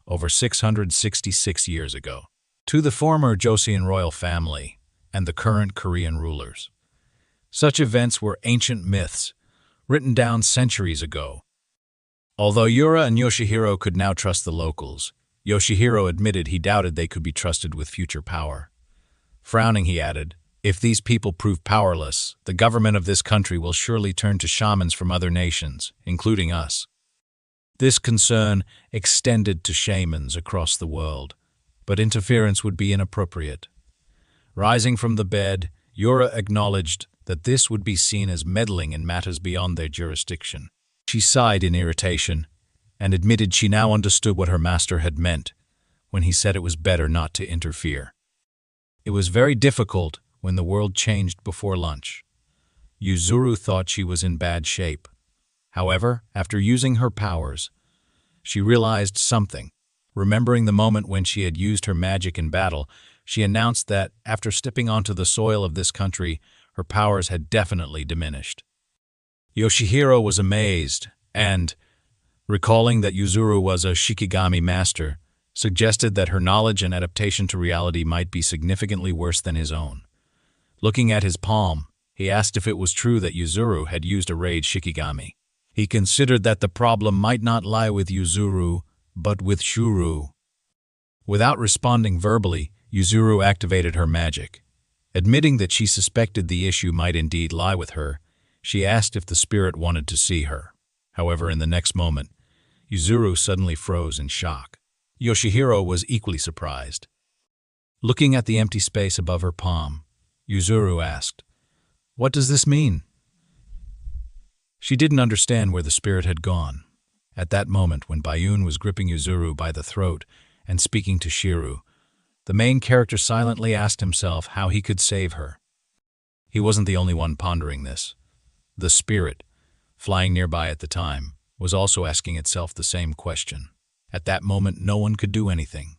over 666 years ago, to the former Joseon royal family and the current Korean rulers. Such events were ancient myths, written down centuries ago. Although Yura and Yoshihiro could now trust the locals, Yoshihiro admitted he doubted they could be trusted with future power. Frowning, he added, "If these people prove powerless, the government of this country will surely turn to shamans from other nations, including us." This concern extended to shamans across the world, but interference would be inappropriate. Rising from the bed, Yura acknowledged that this would be seen as meddling in matters beyond their jurisdiction. She sighed in irritation and admitted she now understood what her master had meant when he said it was better not to interfere. It was very difficult when the world changed before lunch. Yuzuru thought she was in bad shape. However, after using her powers, she realized something. Remembering the moment when she had used her magic in battle, she announced that, after stepping onto the soil of this country, her powers had definitely diminished. Yoshihiro was amazed and, recalling that Yuzuru was a Shikigami master, suggested that her knowledge and adaptation to reality might be significantly worse than his own. Looking at his palm, he asked if it was true that Yuzuru had used a rage Shikigami. He considered that the problem might not lie with Yuzuru, but with Shuru. Without responding verbally, Yuzuru activated her magic. Admitting that she suspected the issue might indeed lie with her, she asked if the spirit wanted to see her. However, in the next moment, Yuzuru suddenly froze in shock. Yoshihiro was equally surprised. Looking at the empty space above her palm, Yuzuru asked, "What does this mean?" She didn't understand where the spirit had gone. At that moment, when Bayun was gripping Yuzuru by the throat and speaking to Shiru, the main character silently asked himself how he could save her. He wasn't the only one pondering this. The spirit, flying nearby at the time, was also asking itself the same question. At that moment, no one could do anything.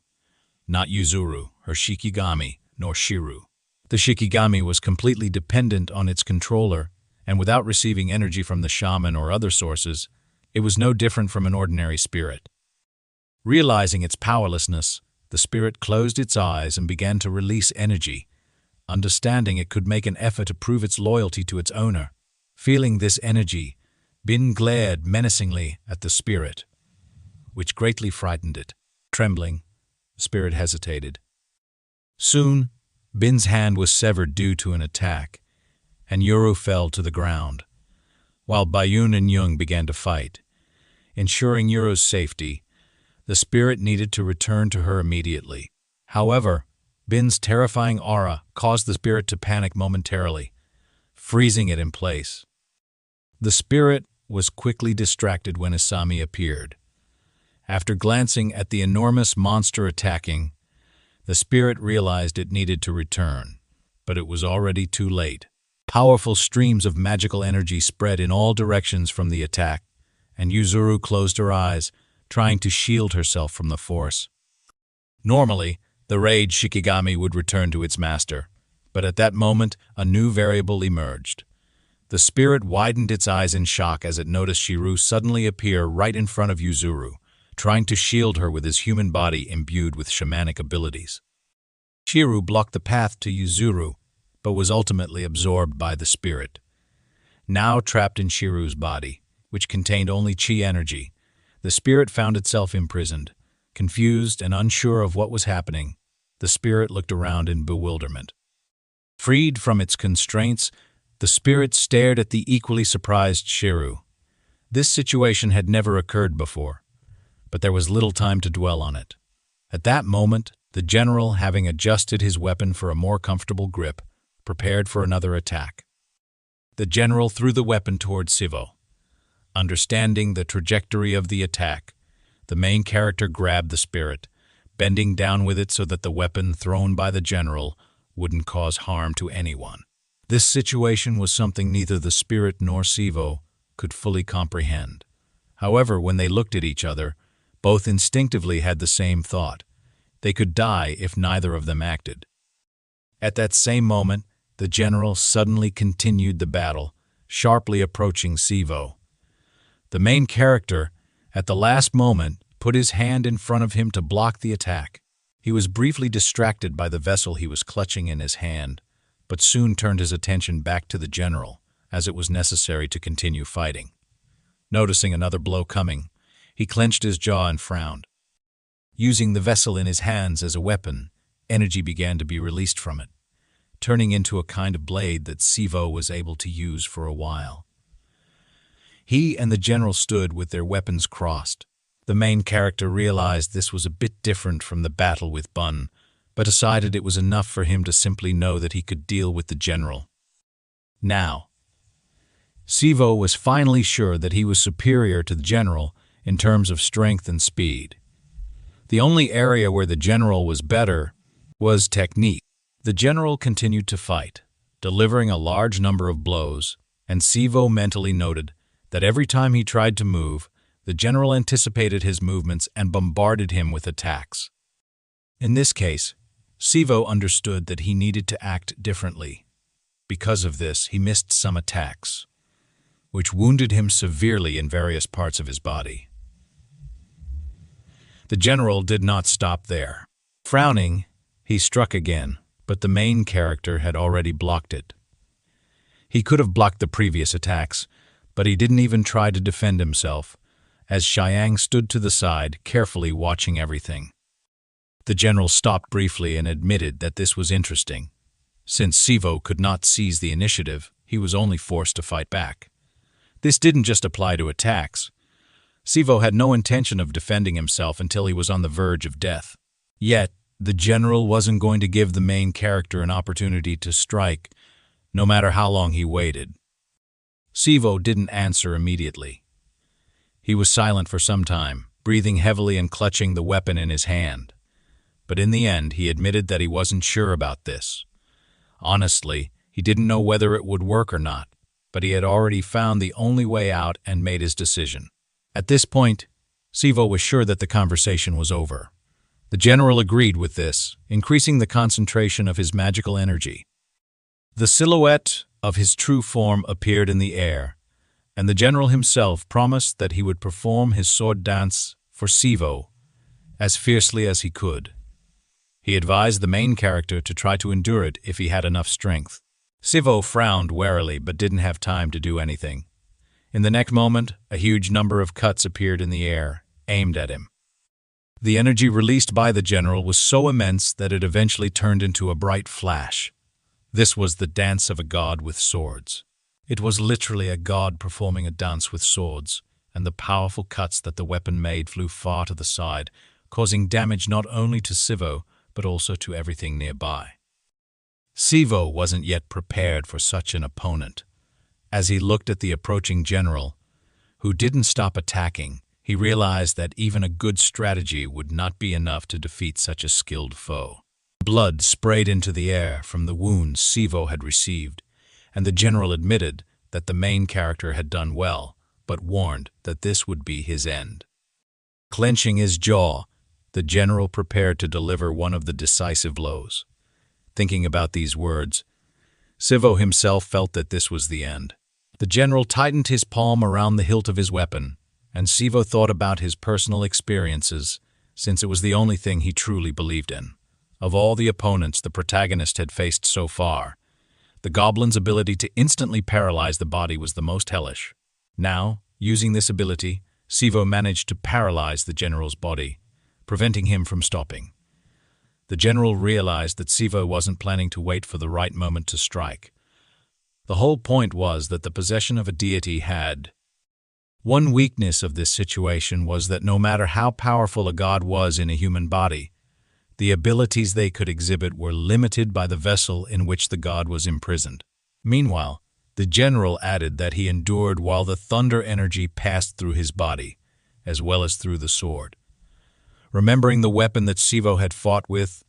Not Yuzuru, her Shikigami, nor Shiru. The Shikigami was completely dependent on its controller, and without receiving energy from the shaman or other sources, it was no different from an ordinary spirit. Realizing its powerlessness, the spirit closed its eyes and began to release energy, understanding it could make an effort to prove its loyalty to its owner. Feeling this energy, Bin glared menacingly at the spirit, which greatly frightened it. Trembling, the spirit hesitated. Soon, Bin's hand was severed due to an attack, and Yuru fell to the ground, while Bayun and Jung began to fight. Ensuring Yuru's safety, the spirit needed to return to her immediately. However, Bin's terrifying aura caused the spirit to panic momentarily, freezing it in place. The spirit was quickly distracted when Asami appeared. After glancing at the enormous monster attacking, the spirit realized it needed to return, but it was already too late. Powerful streams of magical energy spread in all directions from the attack, and Yuzuru closed her eyes, trying to shield herself from the force. Normally, the rage Shikigami would return to its master, but at that moment, a new variable emerged. The spirit widened its eyes in shock as it noticed Shiru suddenly appear right in front of Yuzuru, trying to shield her with his human body imbued with shamanic abilities. Shiru blocked the path to Yuzuru, but was ultimately absorbed by the spirit. Now trapped in Shiru's body, which contained only chi energy, the spirit found itself imprisoned, Confused and unsure of what was happening, the spirit looked around in bewilderment. Freed from its constraints, the spirit stared at the equally surprised Shiru. This situation had never occurred before, but there was little time to dwell on it. At that moment, the general, having adjusted his weapon for a more comfortable grip, prepared for another attack. The general threw the weapon toward Sivo. Understanding the trajectory of the attack, the main character grabbed the spirit, bending down with it so that the weapon thrown by the general wouldn't cause harm to anyone. This situation was something neither the spirit nor Sivo could fully comprehend. However, when they looked at each other, both instinctively had the same thought. They could die if neither of them acted. At that same moment, the general suddenly continued the battle, sharply approaching Sivo. The main character, at the last moment, put his hand in front of him to block the attack. He was briefly distracted by the vessel he was clutching in his hand, but soon turned his attention back to the general, as it was necessary to continue fighting. Noticing another blow coming, he clenched his jaw and frowned. Using the vessel in his hands as a weapon, energy began to be released from it, turning into a kind of blade that Sivo was able to use for a while. He and the general stood with their weapons crossed. The main character realized this was a bit different from the battle with Bun, but decided it was enough for him to simply know that he could deal with the general. Now, Sivo was finally sure that he was superior to the general in terms of strength and speed. The only area where the general was better was technique. The general continued to fight, delivering a large number of blows, and Sivo mentally noted that every time he tried to move, the general anticipated his movements and bombarded him with attacks. In this case, Sivo understood that he needed to act differently. Because of this, he missed some attacks, which wounded him severely in various parts of his body. The general did not stop there. Frowning, he struck again, but the main character had already blocked it. He could have blocked the previous attacks, but he didn't even try to defend himself, as Xiang stood to the side, carefully watching everything. The general stopped briefly and admitted that this was interesting. Since Sivo could not seize the initiative, he was only forced to fight back. This didn't just apply to attacks. Sivo had no intention of defending himself until he was on the verge of death. Yet, the general wasn't going to give the main character an opportunity to strike, no matter how long he waited. Sivo didn't answer immediately. He was silent for some time, breathing heavily and clutching the weapon in his hand. But in the end, he admitted that he wasn't sure about this. Honestly, he didn't know whether it would work or not, but he had already found the only way out and made his decision. At this point, Sivo was sure that the conversation was over. The general agreed with this, increasing the concentration of his magical energy. The silhouette of his true form appeared in the air, and the general himself promised that he would perform his sword dance for Sivo as fiercely as he could. He advised the main character to try to endure it if he had enough strength. Sivo frowned warily but didn't have time to do anything. In the next moment, a huge number of cuts appeared in the air, aimed at him. The energy released by the general was so immense that it eventually turned into a bright flash. This was the dance of a god with swords. It was literally a god performing a dance with swords, and the powerful cuts that the weapon made flew far to the side, causing damage not only to Sivo, but also to everything nearby. Sivo wasn't yet prepared for such an opponent. As he looked at the approaching general, who didn't stop attacking, he realized that even a good strategy would not be enough to defeat such a skilled foe. Blood sprayed into the air from the wounds Sivo had received, and the general admitted that the main character had done well, but warned that this would be his end. Clenching his jaw, the general prepared to deliver one of the decisive blows. Thinking about these words, Sivo himself felt that this was the end. The general tightened his palm around the hilt of his weapon, and Sivo thought about his personal experiences, since it was the only thing he truly believed in. Of all the opponents the protagonist had faced so far, the goblin's ability to instantly paralyze the body was the most hellish. Now, using this ability, Sivo managed to paralyze the general's body, preventing him from stopping. The general realized that Sivo wasn't planning to wait for the right moment to strike. The whole point was that the possession of a deity had. One weakness of this situation was that no matter how powerful a god was in a human body, the abilities they could exhibit were limited by the vessel in which the god was imprisoned. Meanwhile, the general added that he endured while the thunder energy passed through his body, as well as through the sword. Remembering the weapon that Sivo had fought with,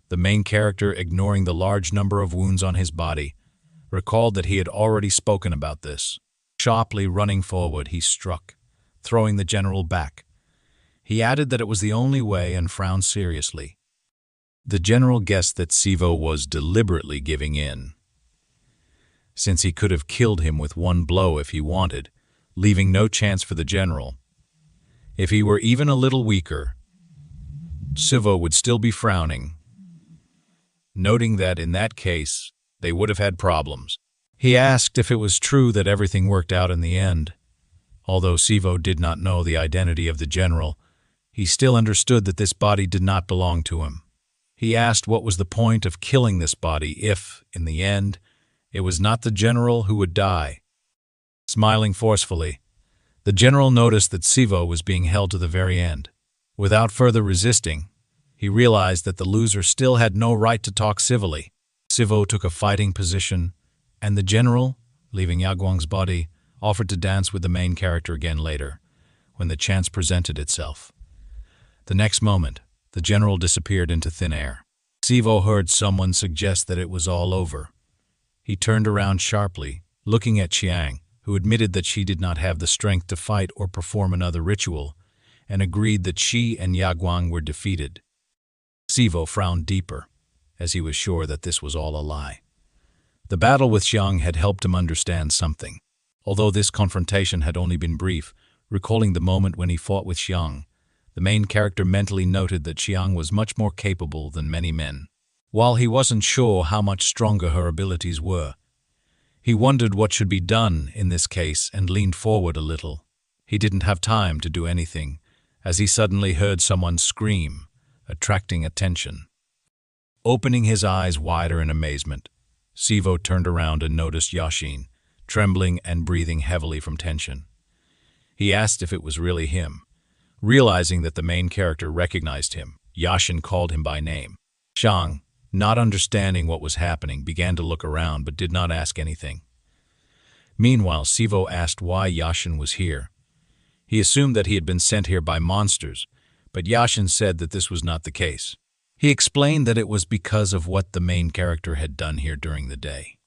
the main character, ignoring the large number of wounds on his body, recalled that he had already spoken about this. Sharply running forward, he struck, throwing the general back. He added that it was the only way and frowned seriously. The general guessed that Sivo was deliberately giving in, since he could have killed him with one blow if he wanted, leaving no chance for the general. If he were even a little weaker, Sivo would still be frowning, noting that in that case, they would have had problems. He asked if it was true that everything worked out in the end. Although Sivo did not know the identity of the general, he still understood that this body did not belong to him. He asked what was the point of killing this body if, in the end, it was not the general who would die. Smiling forcefully, the general noticed that Sivo was being held to the very end. Without further resisting, he realized that the loser still had no right to talk civilly. Sivo took a fighting position, and the general, leaving Yaguang's body, offered to dance with the main character again later, when the chance presented itself. The next moment, the general disappeared into thin air. Sivo heard someone suggest that it was all over. He turned around sharply, looking at Chiang, who admitted that she did not have the strength to fight or perform another ritual, and agreed that she and Yaguang were defeated. Sivo frowned deeper, as he was sure that this was all a lie. The battle with Xiang had helped him understand something. Although this confrontation had only been brief, recalling the moment when he fought with Xiang, the main character mentally noted that Xiang was much more capable than many men. While he wasn't sure how much stronger her abilities were, he wondered what should be done in this case and leaned forward a little. He didn't have time to do anything, as he suddenly heard someone scream, attracting attention. Opening his eyes wider in amazement, Sivo turned around and noticed Yashin, trembling and breathing heavily from tension. He asked if it was really him. Realizing that the main character recognized him, Yashin called him by name. Xiang, not understanding what was happening, began to look around but did not ask anything. Meanwhile, Sivo asked why Yashin was here. He assumed that he had been sent here by monsters, but Yashin said that this was not the case. He explained that it was because of what the main character had done here during the day.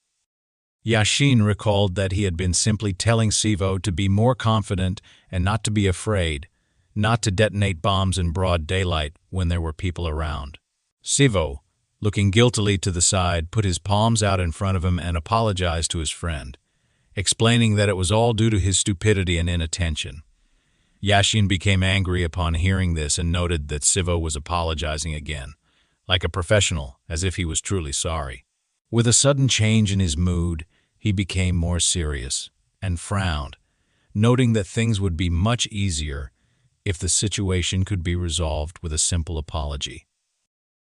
Yashin recalled that he had been simply telling Sivo to be more confident and not to be afraid, not to detonate bombs in broad daylight when there were people around. Sivo, looking guiltily to the side, put his palms out in front of him and apologized to his friend, explaining that it was all due to his stupidity and inattention. Yashin became angry upon hearing this and noted that Sivo was apologizing again, like a professional, as if he was truly sorry. With a sudden change in his mood, he became more serious and frowned, noting that things would be much easier if the situation could be resolved with a simple apology.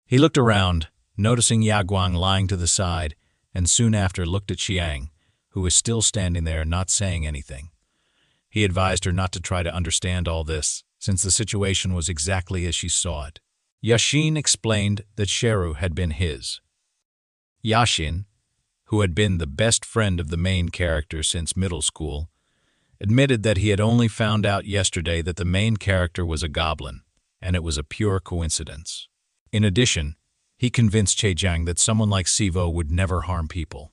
He looked around, noticing Yaguang lying to the side, and soon after looked at Xiang, who was still standing there not saying anything. He advised her not to try to understand all this, since the situation was exactly as she saw it. Yashin explained that Sheru had been his. Yashin, who had been the best friend of the main character since middle school, admitted that he had only found out yesterday that the main character was a goblin, and it was a pure coincidence. In addition, he convinced Che-Jiang that someone like Sivo would never harm people.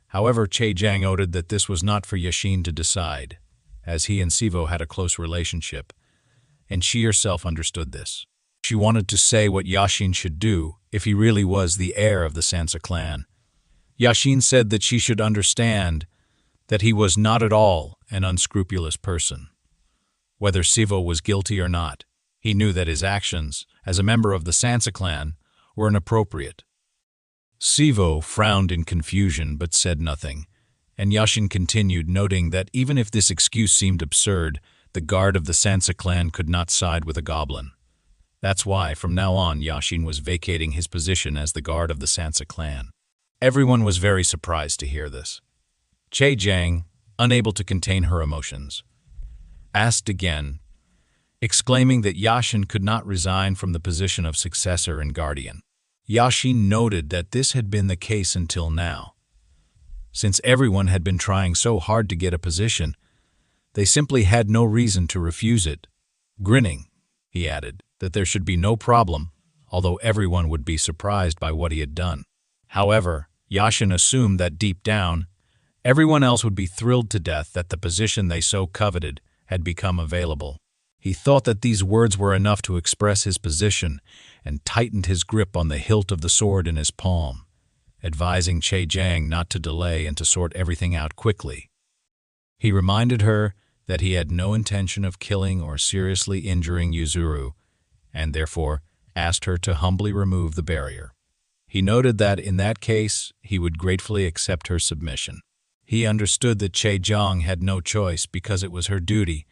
However, Che-Jiang noted that this was not for Yashin to decide, as he and Sivo had a close relationship, and she herself understood this. She wanted to say what Yashin should do if he really was the heir of the Sansa clan. Yashin said that she should understand that he was not at all an unscrupulous person. Whether Sivo was guilty or not, he knew that his actions, as a member of the Sansa clan, were inappropriate. Sivo frowned in confusion but said nothing, and Yashin continued, noting that even if this excuse seemed absurd, the guard of the Sansa clan could not side with a goblin. That's why, from now on, Yashin was vacating his position as the guard of the Sansa clan. Everyone was very surprised to hear this. Che Jiang, unable to contain her emotions, asked again, exclaiming that Yashin could not resign from the position of successor and guardian. Yashin noted that this had been the case until now. Since everyone had been trying so hard to get a position, they simply had no reason to refuse it. Grinning, he added that there should be no problem, although everyone would be surprised by what he had done. However, Yashin assumed that deep down, everyone else would be thrilled to death that the position they so coveted had become available. He thought that these words were enough to express his position and tightened his grip on the hilt of the sword in his palm, advising Che Jiang not to delay and to sort everything out quickly. He reminded her that he had no intention of killing or seriously injuring Yuzuru, and therefore asked her to humbly remove the barrier. He noted that in that case, he would gratefully accept her submission. He understood that Che Jiang had no choice because it was her duty,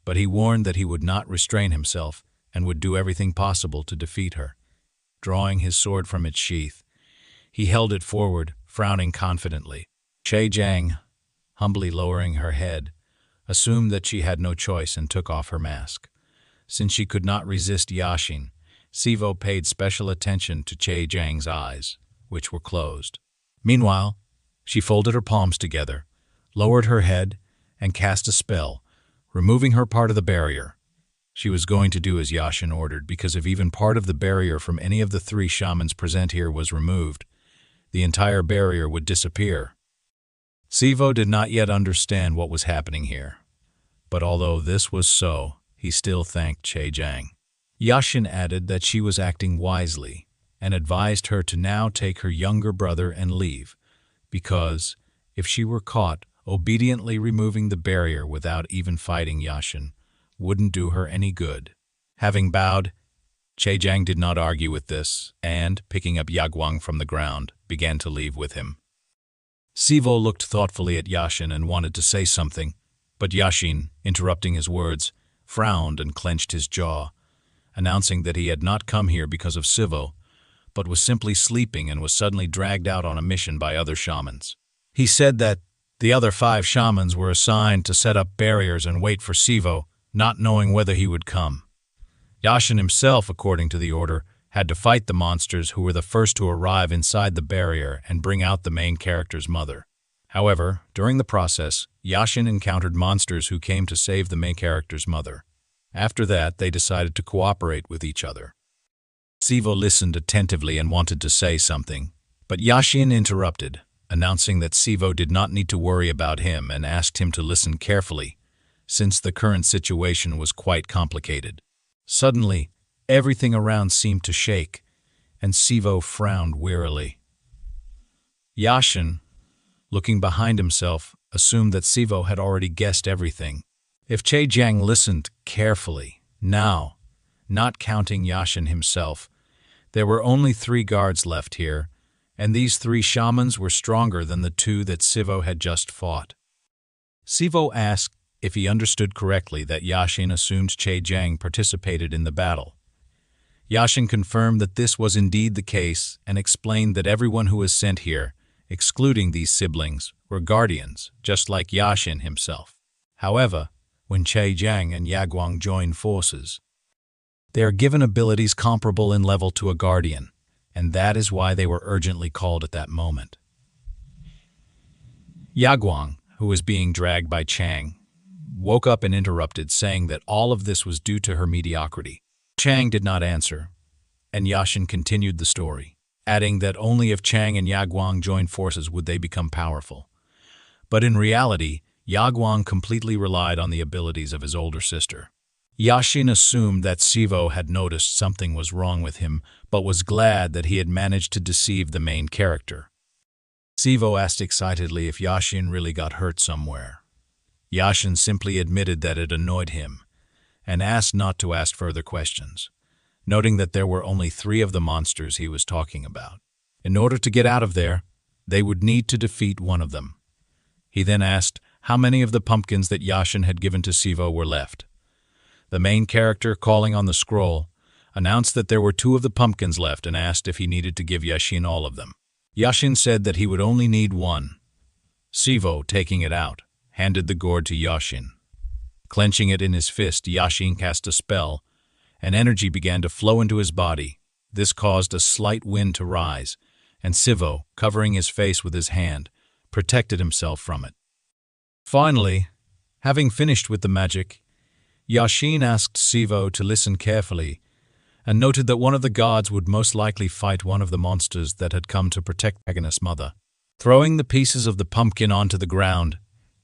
but he warned that he would not restrain himself and would do everything possible to defeat her. Drawing his sword from its sheath, he held it forward, frowning confidently. Che Jiang, humbly lowering her head, assumed that she had no choice and took off her mask. Since she could not resist Yashin, Sivo paid special attention to Che Jiang's eyes, which were closed. Meanwhile, she folded her palms together, lowered her head, and cast a spell, removing her part of the barrier. She was going to do as Yashin ordered, because if even part of the barrier from any of the 3 shamans present here was removed, the entire barrier would disappear. Sivo did not yet understand what was happening here, but although this was so, he still thanked Che Jiang. Yashin added that she was acting wisely and advised her to now take her younger brother and leave, because, if she were caught obediently removing the barrier without even fighting Yashin, wouldn't do her any good. Having bowed, Che Jiang did not argue with this, and, picking up Yagwang from the ground, began to leave with him. Sivo looked thoughtfully at Yashin and wanted to say something, but Yashin, interrupting his words, frowned and clenched his jaw, announcing that he had not come here because of Sivo, but was simply sleeping and was suddenly dragged out on a mission by other shamans. He said that the other 5 shamans were assigned to set up barriers and wait for Sivo, not knowing whether he would come. Yashin himself, according to the order, had to fight the monsters who were the first to arrive inside the barrier and bring out the main character's mother. However, during the process, Yashin encountered monsters who came to save the main character's mother. After that, they decided to cooperate with each other. Sivo listened attentively and wanted to say something, but Yashin interrupted, announcing that Sivo did not need to worry about him and asked him to listen carefully, since the current situation was quite complicated. Suddenly, everything around seemed to shake, and Sivo frowned wearily. Yashin, looking behind himself, assumed that Sivo had already guessed everything. If Che Jiang listened carefully, now, not counting Yashin himself, there were only 3 guards left here, and these 3 shamans were stronger than the 2 that Sivo had just fought. Sivo asked if he understood correctly that Yashin assumed Che Jiang participated in the battle. Yashin confirmed that this was indeed the case and explained that everyone who was sent here, excluding these siblings, were guardians, just like Yashin himself. However, when Che Jiang and Yagwang join forces, they are given abilities comparable in level to a guardian, and that is why they were urgently called at that moment. Yagwang, who was being dragged by Chang, woke up and interrupted, saying that all of this was due to her mediocrity. Chang did not answer, and Yashin continued the story, adding that only if Chang and Yagwang joined forces would they become powerful. But in reality, Yagwang completely relied on the abilities of his older sister. Yashin assumed that Sivo had noticed something was wrong with him, but was glad that he had managed to deceive the main character. Sivo asked excitedly if Yashin really got hurt somewhere. Yashin simply admitted that it annoyed him, and asked not to ask further questions, noting that there were only 3 of the monsters he was talking about. In order to get out of there, they would need to defeat one of them. He then asked how many of the pumpkins that Yashin had given to Sivo were left. The main character, calling on the scroll, announced that there were 2 of the pumpkins left and asked if he needed to give Yashin all of them. Yashin said that he would only need 1. Sivo, taking it out, handed the gourd to Yashin. Clenching it in his fist, Yashin cast a spell, and energy began to flow into his body. This caused a slight wind to rise, and Sivo, covering his face with his hand, protected himself from it. Finally, having finished with the magic, Yashin asked Sivo to listen carefully and noted that one of the guards would most likely fight one of the monsters that had come to protect Agnes' mother. Throwing the pieces of the pumpkin onto the ground,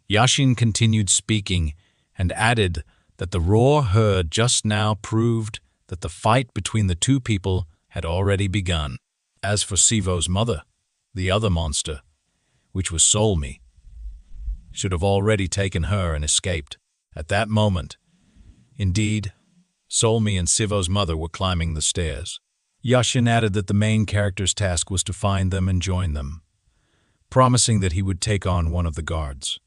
Yashin continued speaking and added that the roar heard just now proved that the fight between the 2 people had already begun. As for Sivo's mother, the other monster, which was Solmi, should have already taken her and escaped. At that moment, indeed, Solmi and Sivo's mother were climbing the stairs. Yashin added that the main character's task was to find them and join them, promising that he would take on one of the guards.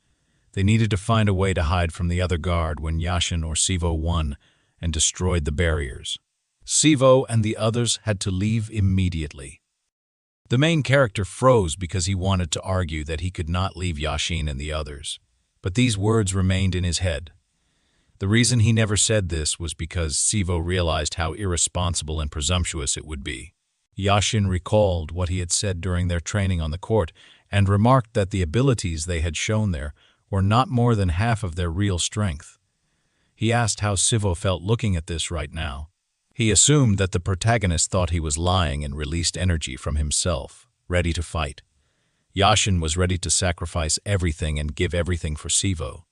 They needed to find a way to hide from the other guard when Yashin or Sivo won and destroyed the barriers. Sivo and the others had to leave immediately. The main character froze because he wanted to argue that he could not leave Yashin and the others, but these words remained in his head. The reason he never said this was because Sivo realized how irresponsible and presumptuous it would be. Yashin recalled what he had said during their training on the court and remarked that the abilities they had shown there were not more than half of their real strength. He asked how Sivo felt looking at this right now. He assumed that the protagonist thought he was lying and released energy from himself, ready to fight. Yashin was ready to sacrifice everything and give everything for Sivo.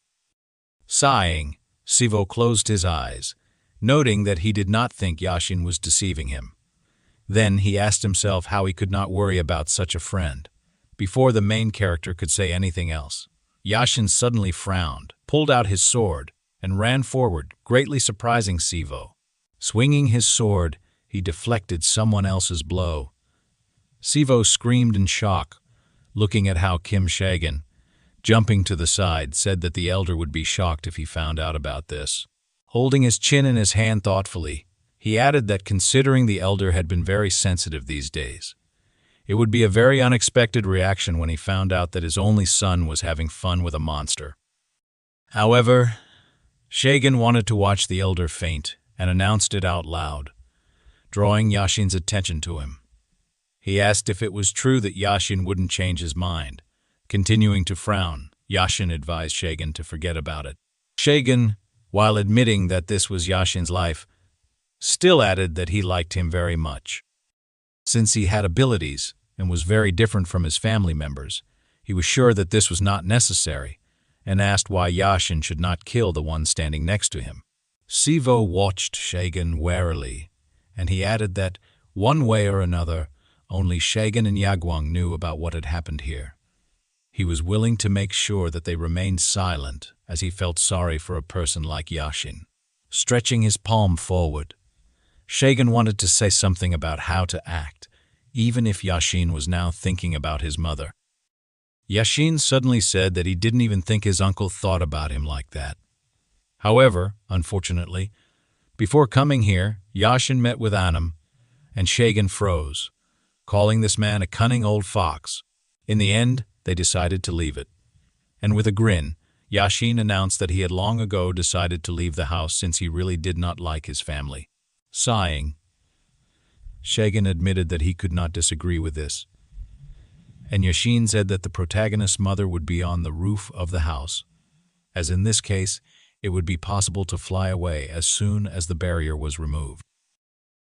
Sighing, Sivo closed his eyes, noting that he did not think Yashin was deceiving him. Then he asked himself how he could not worry about such a friend. Before the main character could say anything else, Yashin suddenly frowned, pulled out his sword, and ran forward, greatly surprising Sivo. Swinging his sword, he deflected someone else's blow. Sivo screamed in shock, looking at how Kim Shagan, jumping to the side, said that the elder would be shocked if he found out about this. Holding his chin in his hand thoughtfully, he added that considering the elder had been very sensitive these days, it would be a very unexpected reaction when he found out that his only son was having fun with a monster. However, Shagan wanted to watch the elder faint and announced it out loud, drawing Yashin's attention to him. He asked if it was true that Yashin wouldn't change his mind. Continuing to frown, Yashin advised Shagan to forget about it. Shagan, while admitting that this was Yashin's life, still added that he liked him very much. Since he had abilities and was very different from his family members, he was sure that this was not necessary, and asked why Yashin should not kill the one standing next to him. Sivo watched Shagan warily, and he added that, one way or another, only Shagan and Yagwang knew about what had happened here. He was willing to make sure that they remained silent, as he felt sorry for a person like Yashin. Stretching his palm forward, Shagan wanted to say something about how to act, even if Yashin was now thinking about his mother. Yashin suddenly said that he didn't even think his uncle thought about him like that. However, unfortunately, before coming here, Yashin met with Anam, and Shagan froze, calling this man a cunning old fox. In the end, they decided to leave it. And with a grin, Yashin announced that he had long ago decided to leave the house since he really did not like his family. Sighing, Shagan admitted that he could not disagree with this, and Yashin said that the protagonist's mother would be on the roof of the house, as in this case, it would be possible to fly away as soon as the barrier was removed.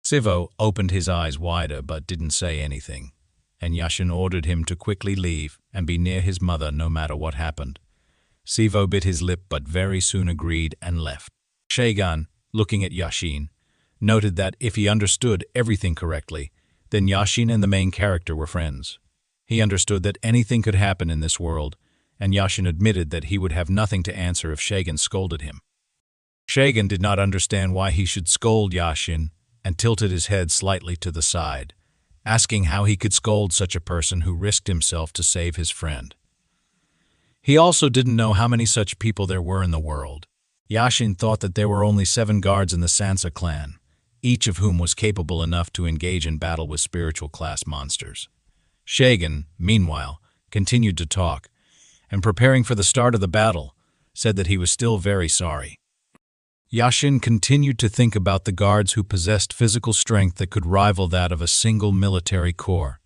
Sivo opened his eyes wider but didn't say anything, and Yashin ordered him to quickly leave and be near his mother no matter what happened. Sivo bit his lip but very soon agreed and left. Shagan, looking at Yashin, noted that if he understood everything correctly, then Yashin and the main character were friends. He understood that anything could happen in this world, and Yashin admitted that he would have nothing to answer if Shagan scolded him. Shagan did not understand why he should scold Yashin and tilted his head slightly to the side, asking how he could scold such a person who risked himself to save his friend. He also didn't know how many such people there were in the world. Yashin thought that there were only 7 guards in the Sansa clan, each of whom was capable enough to engage in battle with spiritual class monsters. Shagan, meanwhile, continued to talk, and preparing for the start of the battle, said that he was still very sorry. Yashin continued to think about the guards who possessed physical strength that could rival that of a single military corps.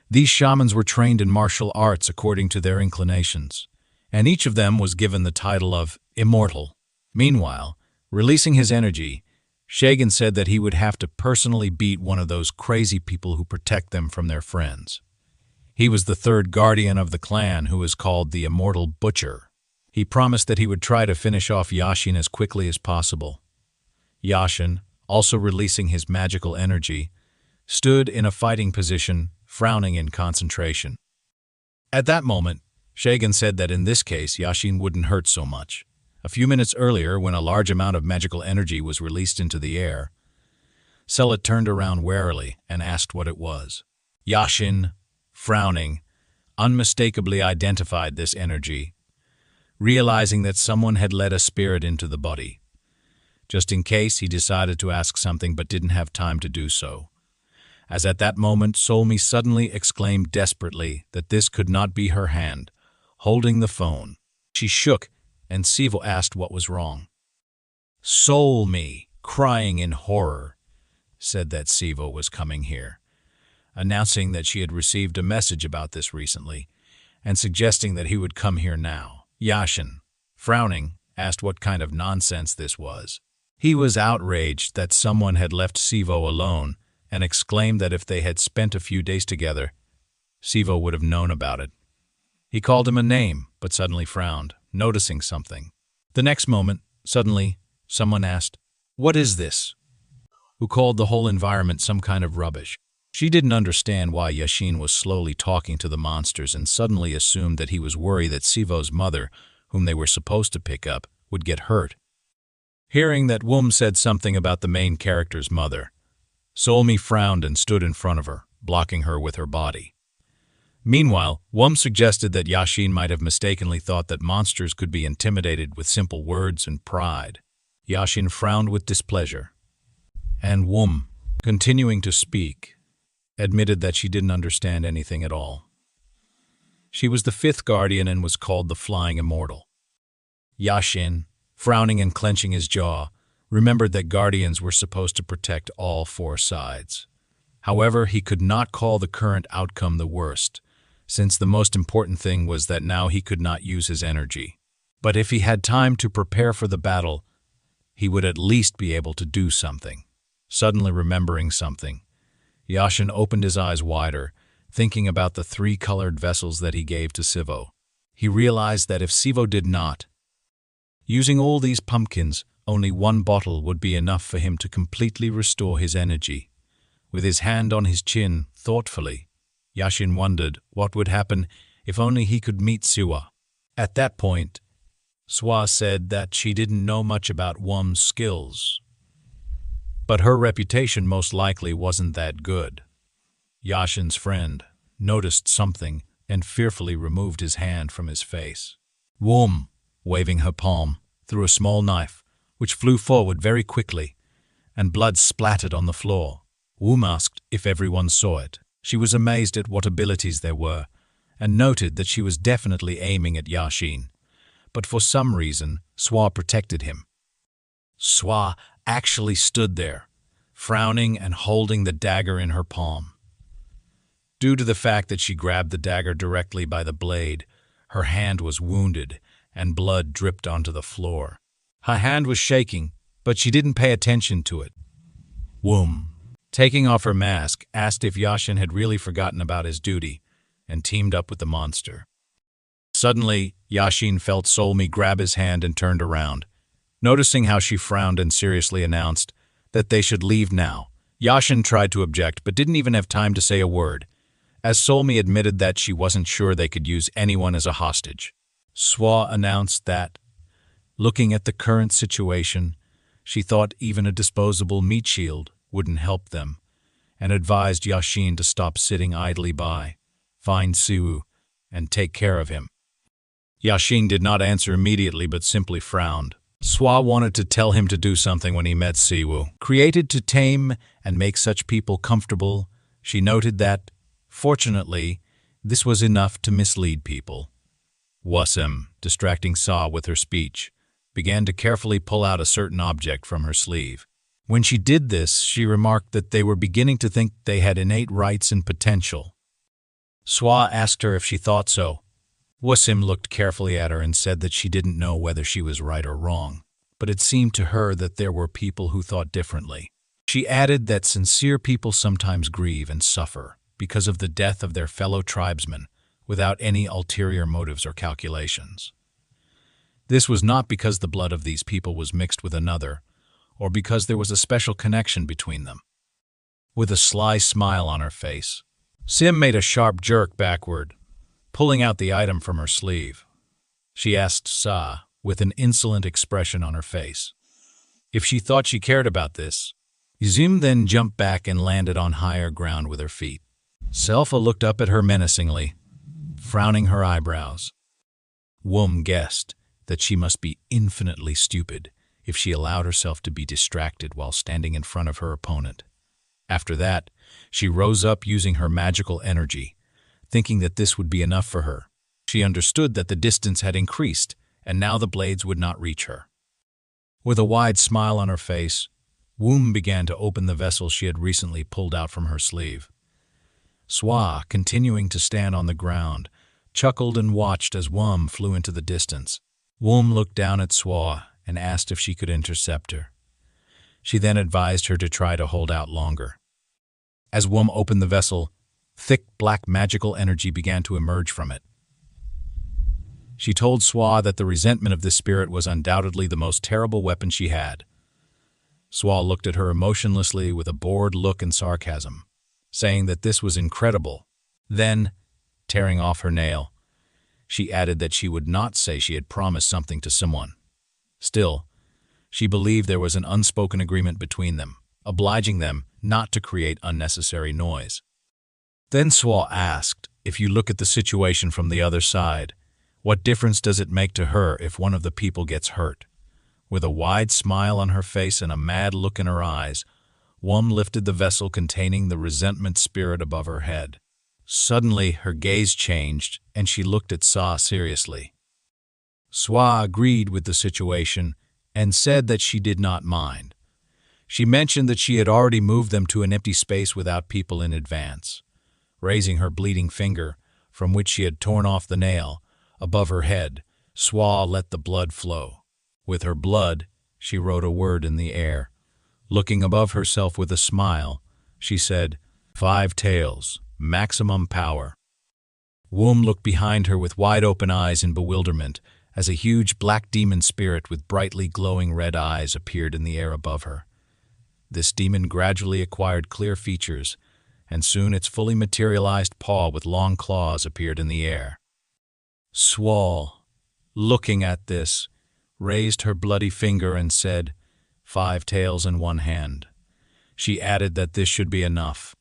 These shamans were trained in martial arts according to their inclinations, and each of them was given the title of immortal. Meanwhile, releasing his energy, Shagan said that he would have to personally beat one of those crazy people who protect them from their friends. He was the third guardian of the clan who was called the Immortal Butcher. He promised that he would try to finish off Yashin as quickly as possible. Yashin, also releasing his magical energy, stood in a fighting position, frowning in concentration. At that moment, Shagan said that in this case Yashin wouldn't hurt so much. A few minutes earlier, when a large amount of magical energy was released into the air, Selit turned around warily and asked what it was. Yashin, frowning, unmistakably identified this energy, realizing that someone had let a spirit into the body. Just in case, he decided to ask something but didn't have time to do so, as at that moment Solmi suddenly exclaimed desperately that this could not be her hand, holding the phone. She shook, and Sivo asked what was wrong. Solmi, crying in horror, said that Sivo was coming here, announcing that she had received a message about this recently, and suggesting that he would come here now. Yashin, frowning, asked what kind of nonsense this was. He was outraged that someone had left Sivo alone and exclaimed that if they had spent a few days together, Sivo would have known about it. He called him a name, but suddenly frowned, noticing something. The next moment, suddenly, someone asked, "What is this?" who called the whole environment some kind of rubbish. She didn't understand why Yashin was slowly talking to the monsters and suddenly assumed that he was worried that Sivo's mother, whom they were supposed to pick up, would get hurt. Hearing that Wum said something about the main character's mother, Solmi frowned and stood in front of her, blocking her with her body. Meanwhile, Wum suggested that Yashin might have mistakenly thought that monsters could be intimidated with simple words and pride. Yashin frowned with displeasure, and Wum, continuing to speak, admitted that she didn't understand anything at all. She was the fifth guardian and was called the Flying Immortal. Yashin, frowning and clenching his jaw, remembered that guardians were supposed to protect all four sides. However, he could not call the current outcome the worst, since the most important thing was that now he could not use his energy. But if he had time to prepare for the battle, he would at least be able to do something. Suddenly remembering something, Yashin opened his eyes wider, thinking about the three colored vessels that he gave to Sivo. He realized that if Sivo did not, using all these pumpkins, only one bottle would be enough for him to completely restore his energy. With his hand on his chin, thoughtfully, Yashin wondered what would happen if only he could meet Siwa. At that point, Swa said that she didn't know much about Wum's skills, but her reputation most likely wasn't that good. Yashin's friend noticed something and fearfully removed his hand from his face. Wum, waving her palm, threw a small knife, which flew forward very quickly, and blood splattered on the floor. Wum asked if everyone saw it. She was amazed at what abilities there were, and noted that she was definitely aiming at Yashin, but for some reason, Swa protected him. Swa actually stood there, frowning and holding the dagger in her palm. Due to the fact that she grabbed the dagger directly by the blade, her hand was wounded and blood dripped onto the floor. Her hand was shaking, but she didn't pay attention to it. Wum, taking off her mask, asked if Yashin had really forgotten about his duty and teamed up with the monster. Suddenly, Yashin felt Solmi grab his hand and turned around. Noticing how she frowned and seriously announced that they should leave now, Yashin tried to object but didn't even have time to say a word, as Solmi admitted that she wasn't sure they could use anyone as a hostage. Swa announced that, looking at the current situation, she thought even a disposable meat shield wouldn't help them, and advised Yashin to stop sitting idly by, find Siu, and take care of him. Yashin did not answer immediately but simply frowned. Swa wanted to tell him to do something when he met Siwoo. Created to tame and make such people comfortable, she noted that, fortunately, this was enough to mislead people. Wasim, distracting Sa with her speech, began to carefully pull out a certain object from her sleeve. When she did this, she remarked that they were beginning to think they had innate rights and potential. Swa asked her if she thought so. Wasim looked carefully at her and said that she didn't know whether she was right or wrong, but it seemed to her that there were people who thought differently. She added that sincere people sometimes grieve and suffer because of the death of their fellow tribesmen without any ulterior motives or calculations. This was not because the blood of these people was mixed with another, or because there was a special connection between them. With a sly smile on her face, Sim made a sharp jerk backward, pulling out the item from her sleeve. She asked Sa, with an insolent expression on her face, if she thought she cared about this. Zim then jumped back and landed on higher ground with her feet. Selfa looked up at her menacingly, frowning her eyebrows. Wum guessed that she must be infinitely stupid if she allowed herself to be distracted while standing in front of her opponent. After that, she rose up using her magical energy, thinking that this would be enough for her. She understood that the distance had increased, and now the blades would not reach her. With a wide smile on her face, Wum began to open the vessel she had recently pulled out from her sleeve. Swa, continuing to stand on the ground, chuckled and watched as Wum flew into the distance. Wum looked down at Swa and asked if she could intercept her. She then advised her to try to hold out longer. As Wum opened the vessel, thick black magical energy began to emerge from it. She told Swa that the resentment of this spirit was undoubtedly the most terrible weapon she had. Swa looked at her emotionlessly with a bored look and sarcasm, saying that this was incredible. Then, tearing off her nail, she added that she would not say she had promised something to someone. Still, she believed there was an unspoken agreement between them, obliging them not to create unnecessary noise. Then Swa asked, if you look at the situation from the other side, what difference does it make to her if one of the people gets hurt? With a wide smile on her face and a mad look in her eyes, Wum lifted the vessel containing the resentment spirit above her head. Suddenly, her gaze changed, and she looked at Sa seriously. Swa agreed with the situation and said that she did not mind. She mentioned that she had already moved them to an empty space without people in advance. Raising her bleeding finger, from which she had torn off the nail, above her head, Swa let the blood flow. With her blood, she wrote a word in the air. Looking above herself with a smile, she said, 5 tails, maximum power. Wum looked behind her with wide-open eyes in bewilderment as a huge black demon spirit with brightly glowing red eyes appeared in the air above her. This demon gradually acquired clear features, and soon its fully materialized paw with long claws appeared in the air. Swa, looking at this, raised her bloody finger and said, 5 tails in 1 hand. She added that this should be enough.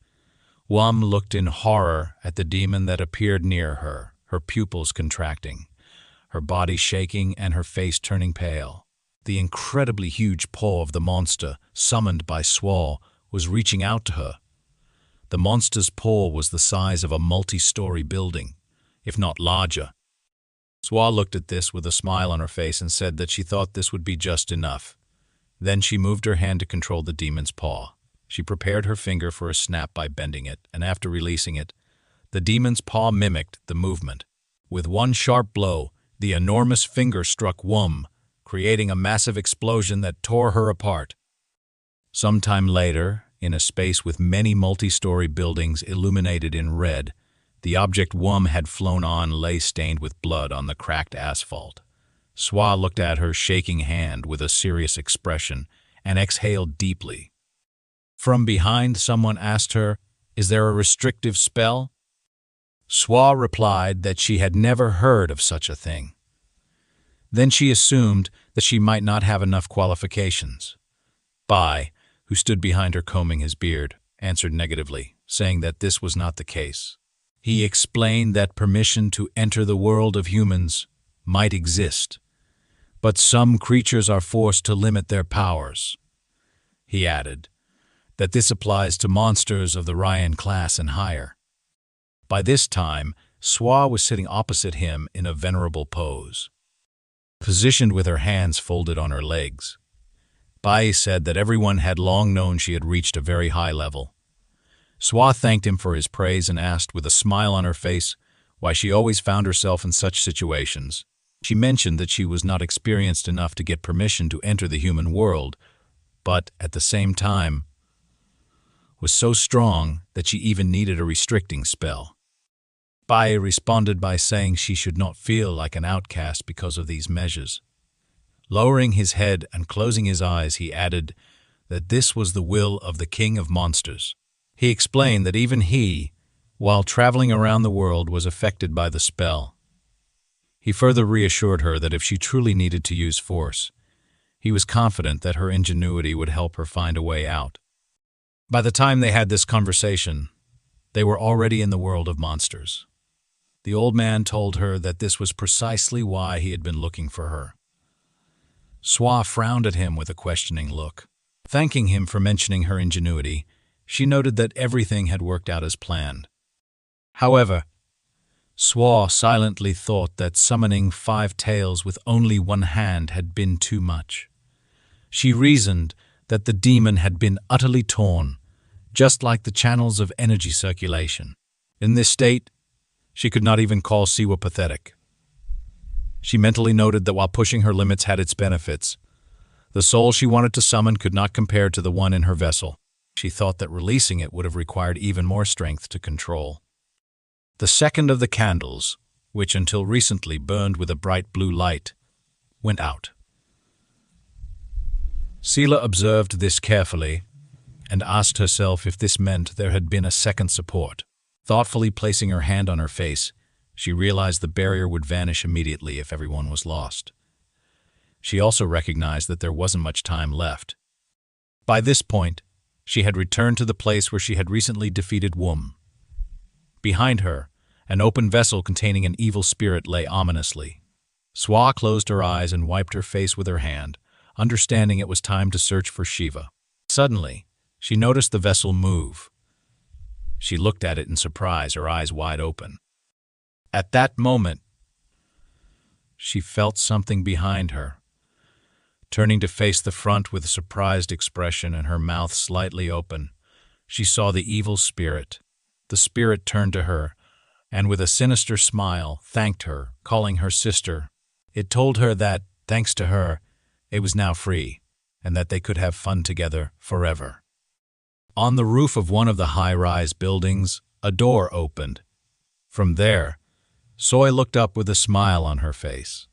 Wum looked in horror at the demon that appeared near her, her pupils contracting, her body shaking and her face turning pale. The incredibly huge paw of the monster, summoned by Swa, was reaching out to her. The monster's paw was the size of a multi-story building, if not larger. Swa looked at this with a smile on her face and said that she thought this would be just enough. Then she moved her hand to control the demon's paw. She prepared her finger for a snap by bending it, and after releasing it, the demon's paw mimicked the movement. With one sharp blow, the enormous finger struck Wum, creating a massive explosion that tore her apart. Sometime later, in a space with many multi-story buildings illuminated in red, the object Wum had flown on lay stained with blood on the cracked asphalt. Swa looked at her shaking hand with a serious expression and exhaled deeply. From behind, someone asked her, "Is there a restrictive spell?" Swa replied that she had never heard of such a thing. Then she assumed that she might not have enough qualifications. Bai, who stood behind her combing his beard, answered negatively, saying that this was not the case. He explained that permission to enter the world of humans might exist, But some creatures are forced to limit their powers. He added that this applies to monsters of the Ryan class and higher. By this time, Swa was sitting opposite him in a venerable pose, positioned with her hands folded on her legs. Bai said that everyone had long known she had reached a very high level. Swa thanked him for his praise and asked with a smile on her face why she always found herself in such situations. She mentioned that she was not experienced enough to get permission to enter the human world, but at the same time was so strong that she even needed a restricting spell. Bai responded by saying she should not feel like an outcast because of these measures. Lowering his head and closing his eyes, he added that this was the will of the king of monsters. He explained that even he, while traveling around the world, was affected by the spell. He further reassured her that if she truly needed to use force, he was confident that her ingenuity would help her find a way out. By the time they had this conversation, they were already in the world of monsters. The old man told her that this was precisely why he had been looking for her. Swa frowned at him with a questioning look. Thanking him for mentioning her ingenuity, she noted that everything had worked out as planned. However, Swa silently thought that summoning 5 tails with only one hand had been too much. She reasoned that the demon had been utterly torn, just like the channels of energy circulation. In this state, she could not even call Siwa pathetic. She mentally noted that while pushing her limits had its benefits, the soul she wanted to summon could not compare to the one in her vessel. She thought that releasing it would have required even more strength to control. The second of the candles, which until recently burned with a bright blue light, went out. Sela observed this carefully and asked herself if this meant there had been a second support. Thoughtfully placing her hand on her face, she realized the barrier would vanish immediately if everyone was lost. She also recognized that there wasn't much time left. By this point, she had returned to the place where she had recently defeated Wum. Behind her, an open vessel containing an evil spirit lay ominously. Swa closed her eyes and wiped her face with her hand, understanding it was time to search for Shiva. Suddenly, she noticed the vessel move. She looked at it in surprise, her eyes wide open. At that moment, she felt something behind her. Turning to face the front with a surprised expression and her mouth slightly open, she saw the evil spirit. The spirit turned to her, and with a sinister smile, thanked her, calling her sister. It told her that, thanks to her, it was now free, and that they could have fun together forever. On the roof of one of the high-rise buildings, a door opened. From there, Soy looked up with a smile on her face.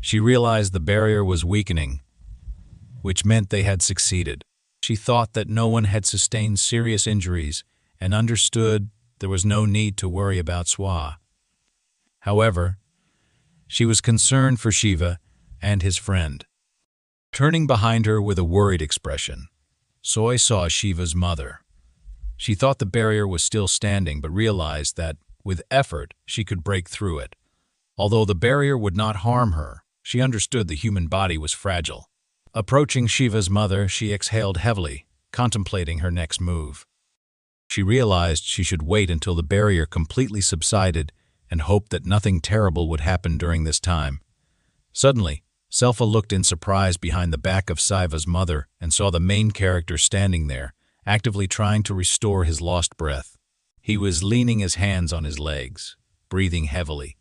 She realized the barrier was weakening, which meant they had succeeded. She thought that no one had sustained serious injuries and understood there was no need to worry about Swa. However, she was concerned for Shiva and his friend. Turning behind her with a worried expression, Soy saw Shiva's mother. She thought the barrier was still standing but realized that, with effort, she could break through it. Although the barrier would not harm her, she understood the human body was fragile. Approaching Shiva's mother, she exhaled heavily, contemplating her next move. She realized she should wait until the barrier completely subsided and hoped that nothing terrible would happen during this time. Suddenly, Selfa looked in surprise behind the back of Saiva's mother and saw the main character standing there, actively trying to restore his lost breath. He was leaning his hands on his legs, breathing heavily.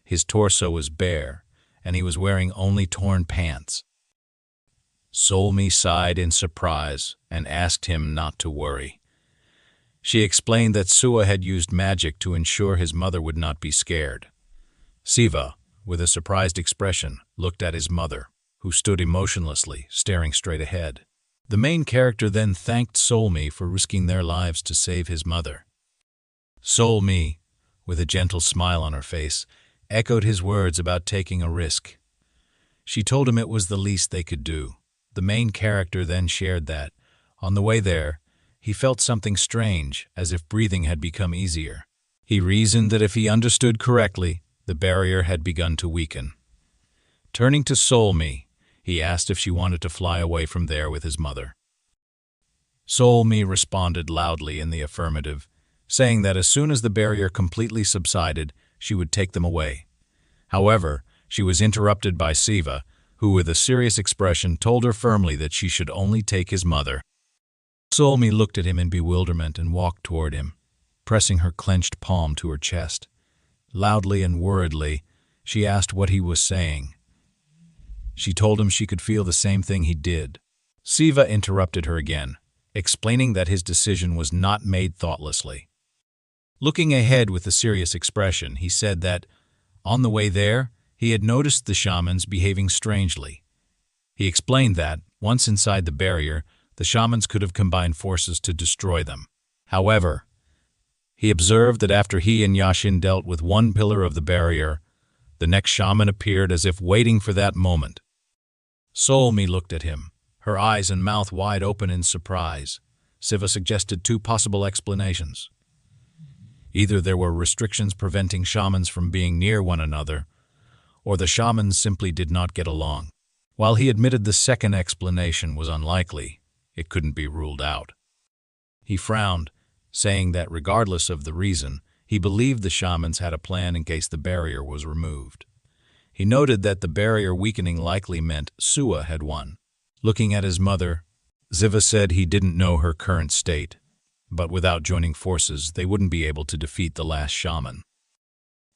His torso was bare, and he was wearing only torn pants. Solmi sighed in surprise and asked him not to worry. She explained that Sua had used magic to ensure his mother would not be scared. Siva, with a surprised expression, looked at his mother, who stood emotionlessly, staring straight ahead. The main character then thanked Solmi for risking their lives to save his mother. Solmi, with a gentle smile on her face, echoed his words about taking a risk. She told him it was the least they could do. The main character then shared that, on the way there, he felt something strange, as if breathing had become easier. He reasoned that if he understood correctly, the barrier had begun to weaken. Turning to Solmi, he asked if she wanted to fly away from there with his mother. Solmi responded loudly in the affirmative, saying that as soon as the barrier completely subsided, she would take them away. However, she was interrupted by Siva, who with a serious expression told her firmly that she should only take his mother. Solmi looked at him in bewilderment and walked toward him, pressing her clenched palm to her chest. Loudly and worriedly, she asked what he was saying. She told him she could feel the same thing he did. Siva interrupted her again, explaining that his decision was not made thoughtlessly. Looking ahead with a serious expression, he said that, on the way there, he had noticed the shamans behaving strangely. He explained that, once inside the barrier, the shamans could have combined forces to destroy them. However, he observed that after he and Yashin dealt with one pillar of the barrier, the next shaman appeared as if waiting for that moment. Solmi looked at him, her eyes and mouth wide open in surprise. Siva suggested two possible explanations. Either there were restrictions preventing shamans from being near one another, or the shamans simply did not get along. While he admitted the second explanation was unlikely, it couldn't be ruled out. He frowned, saying that regardless of the reason, he believed the shamans had a plan in case the barrier was removed. He noted that the barrier weakening likely meant Sua had won. Looking at his mother, Siva said he didn't know her current state, but without joining forces, they wouldn't be able to defeat the last shaman.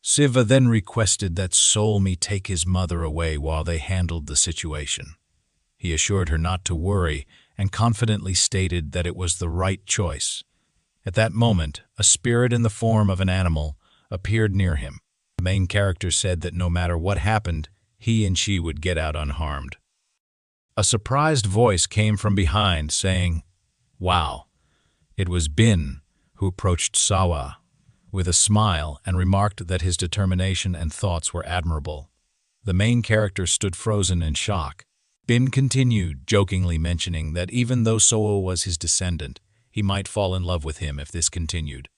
Siva then requested that Solmi take his mother away while they handled the situation. He assured her not to worry and confidently stated that it was the right choice. At that moment, a spirit in the form of an animal appeared near him. The main character said that no matter what happened, he and she would get out unharmed. A surprised voice came from behind saying, "Wow." It was Bin, who approached Sawa with a smile and remarked that his determination and thoughts were admirable. The main character stood frozen in shock. Bin continued, jokingly mentioning that even though Sawa was his descendant, he might fall in love with him if this continued.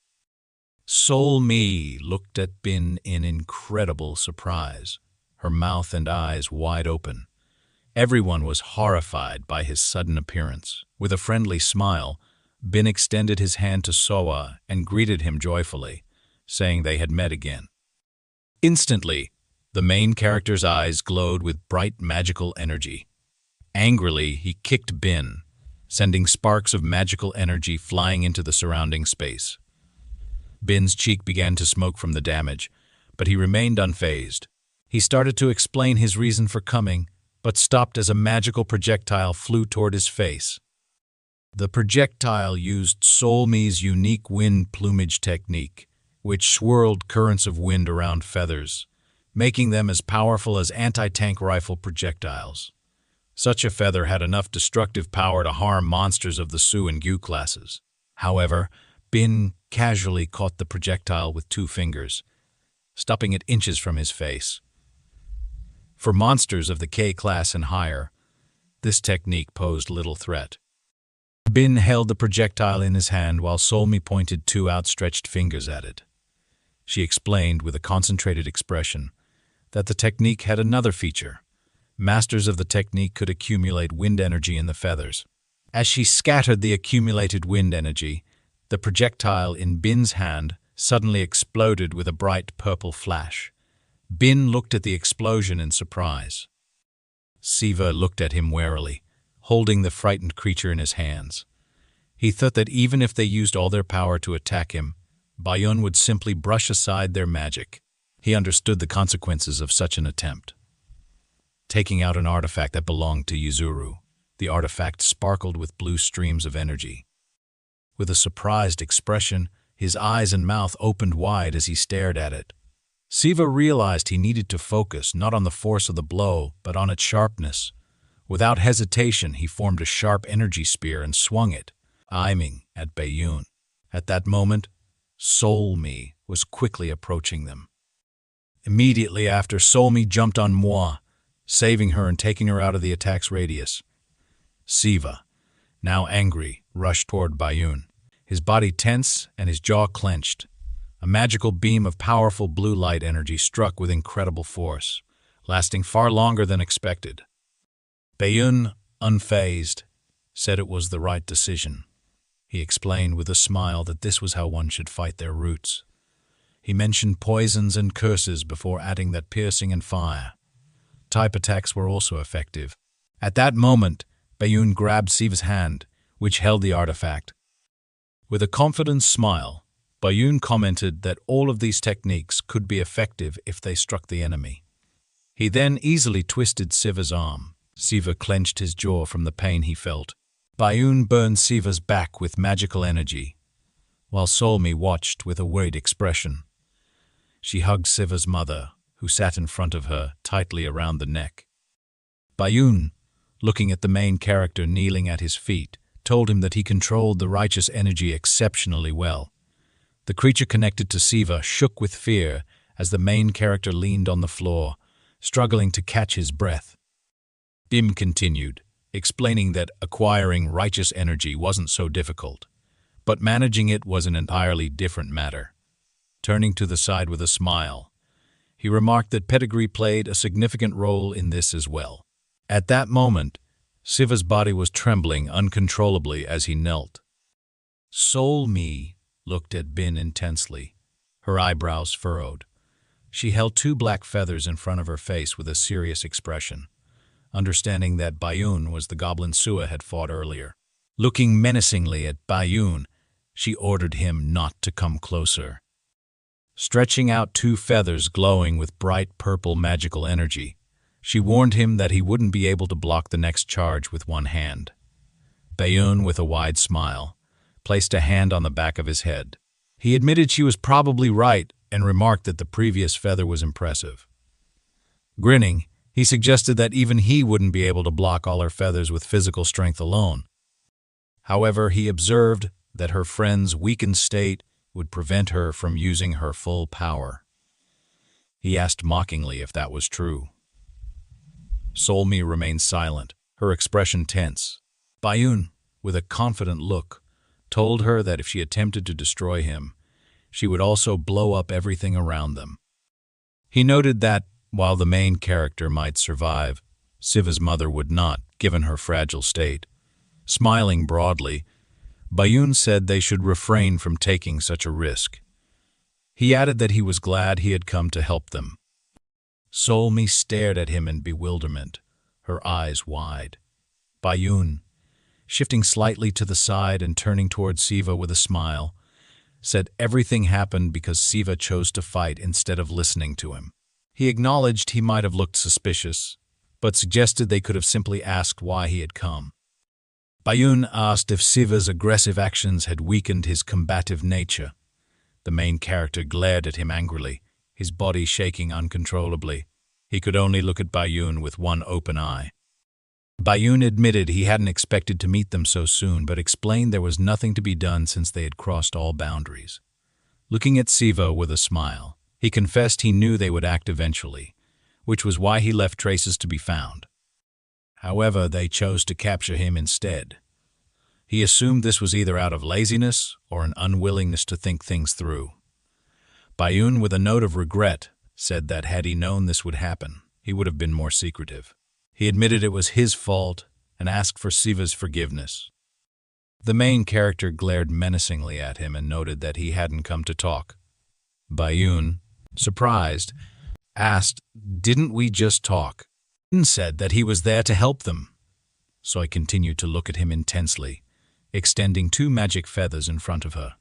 Solmi looked at Bin in incredible surprise, her mouth and eyes wide open. Everyone was horrified by his sudden appearance. With a friendly smile, Bin extended his hand to Sawa and greeted him joyfully, saying they had met again. Instantly, the main character's eyes glowed with bright magical energy. Angrily, he kicked Bin, sending sparks of magical energy flying into the surrounding space. Bin's cheek began to smoke from the damage, but he remained unfazed. He started to explain his reason for coming, but stopped as a magical projectile flew toward his face. The projectile used Solmi's unique wind plumage technique, which swirled currents of wind around feathers, making them as powerful as anti-tank rifle projectiles. Such a feather had enough destructive power to harm monsters of the Su and Gyu classes. However, Bin casually caught the projectile with 2 fingers, stopping it inches from his face. For monsters of the K class and higher, this technique posed little threat. Bin held the projectile in his hand while Solmi pointed 2 outstretched fingers at it. She explained with a concentrated expression that the technique had another feature. Masters of the technique could accumulate wind energy in the feathers. As she scattered the accumulated wind energy, the projectile in Bin's hand suddenly exploded with a bright purple flash. Bin looked at the explosion in surprise. Siva looked at him warily, holding the frightened creature in his hands. He thought that even if they used all their power to attack him, Bayun would simply brush aside their magic. He understood the consequences of such an attempt. Taking out an artifact that belonged to Yuzuru, the artifact sparkled with blue streams of energy. With a surprised expression, his eyes and mouth opened wide as he stared at it. Siva realized he needed to focus not on the force of the blow, but on its sharpness. Without hesitation, he formed a sharp energy spear and swung it, aiming at Bayun. At that moment, Solmi was quickly approaching them. Immediately after, Solmi jumped on Moi, saving her and taking her out of the attack's radius. Siva, now angry, rushed toward Bayun, his body tense and his jaw clenched. A magical beam of powerful blue light energy struck with incredible force. lasting far longer than expected. Baiyun, unfazed, said it was the right decision. He explained with a smile that this was how one should fight their roots. He mentioned poisons and curses before adding that piercing and fire type attacks were also effective. At that moment, Baiyun grabbed Siva's hand, which held the artifact. With a confident smile, Baiyun commented that all of these techniques could be effective if they struck the enemy. He then easily twisted Siva's arm. Siva clenched his jaw from the pain he felt. Baiyun burned Siva's back with magical energy, while Solmi watched with a worried expression. She hugged Siva's mother, who sat in front of her, tightly around the neck. Baiyun, looking at the main character kneeling at his feet, told him that he controlled the righteous energy exceptionally well. The creature connected to Siva shook with fear as the main character leaned on the floor, struggling to catch his breath. Bim continued, explaining that acquiring righteous energy wasn't so difficult, but managing it was an entirely different matter. Turning to the side with a smile, he remarked that pedigree played a significant role in this as well. At that moment, Siva's body was trembling uncontrollably as he knelt. Solmi looked at Bin intensely, her eyebrows furrowed. She held 2 black feathers in front of her face with a serious expression, understanding that Baiyun was the goblin Sua had fought earlier. Looking menacingly at Baiyun, she ordered him not to come closer. Stretching out 2 feathers glowing with bright purple magical energy, she warned him that he wouldn't be able to block the next charge with one hand. Baiyun, with a wide smile, placed a hand on the back of his head. He admitted she was probably right and remarked that the previous feather was impressive. Grinning, he suggested that even he wouldn't be able to block all her feathers with physical strength alone. However, he observed that her friend's weakened state would prevent her from using her full power. He asked mockingly if that was true. Solmi remained silent, her expression tense. Baiyun, with a confident look, told her that if she attempted to destroy him, she would also blow up everything around them. He noted that, while the main character might survive, Siva's mother would not, given her fragile state. Smiling broadly, Baiyun said they should refrain from taking such a risk. He added that he was glad he had come to help them. Solmi stared at him in bewilderment, her eyes wide. Baiyun, shifting slightly to the side and turning toward Siva with a smile, said everything happened because Siva chose to fight instead of listening to him. He acknowledged he might have looked suspicious, but suggested they could have simply asked why he had come. Baiyun asked if Siva's aggressive actions had weakened his combative nature. The main character glared at him angrily, his body shaking uncontrollably. He could only look at Baiyun with one open eye. Baiyun admitted he hadn't expected to meet them so soon, but explained there was nothing to be done since they had crossed all boundaries. Looking at Siva with a smile, he confessed he knew they would act eventually, which was why he left traces to be found. However, they chose to capture him instead. He assumed this was either out of laziness or an unwillingness to think things through. Baiyun, with a note of regret, said that had he known this would happen, he would have been more secretive. He admitted it was his fault and asked for Siva's forgiveness. The main character glared menacingly at him and noted that he hadn't come to talk. Baiyun, surprised, asked, "Didn't we just talk?" Bin said that he was there to help them. So I continued to look at him intensely, extending 2 magic feathers in front of her.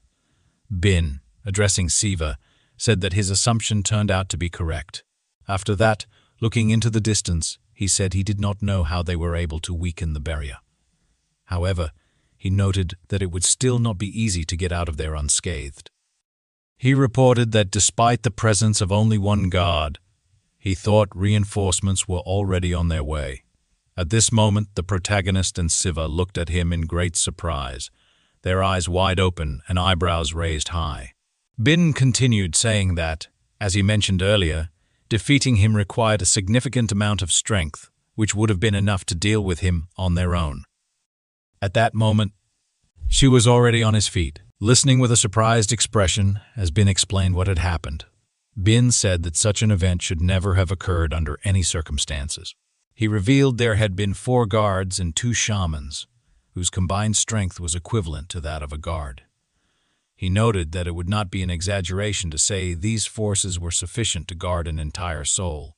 Bin, addressing Siva, said that his assumption turned out to be correct. After that, looking into the distance, he said he did not know how they were able to weaken the barrier. However, he noted that it would still not be easy to get out of there unscathed. He reported that despite the presence of only one guard, he thought reinforcements were already on their way. At this moment, the protagonist and Siva looked at him in great surprise, their eyes wide open and eyebrows raised high. Bin continued, saying that, as he mentioned earlier, defeating him required a significant amount of strength, which would have been enough to deal with him on their own. At that moment, she was already on his feet, listening with a surprised expression as Bin explained what had happened. Bin said that such an event should never have occurred under any circumstances. He revealed there had been 4 guards and 2 shamans, whose combined strength was equivalent to that of a guard. He noted that it would not be an exaggeration to say these forces were sufficient to guard an entire soul.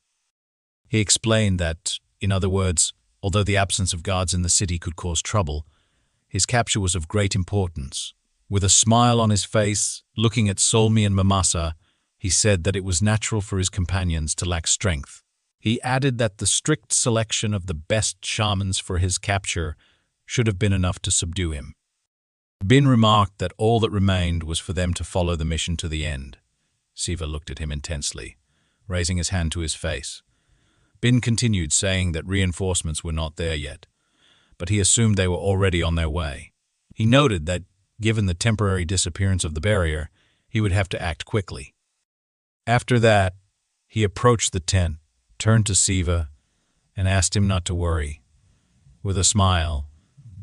He explained that, in other words, although the absence of guards in the city could cause trouble, his capture was of great importance. With a smile on his face, looking at Solmi and Mamasa, he said that it was natural for his companions to lack strength. He added that the strict selection of the best shamans for his capture should have been enough to subdue him. Bin remarked that all that remained was for them to follow the mission to the end. Siva looked at him intensely, raising his hand to his face. Bin continued, saying that reinforcements were not there yet, but he assumed they were already on their way. He noted that, given the temporary disappearance of the barrier, he would have to act quickly. After that, he approached the tent, turned to Siva, and asked him not to worry. With a smile,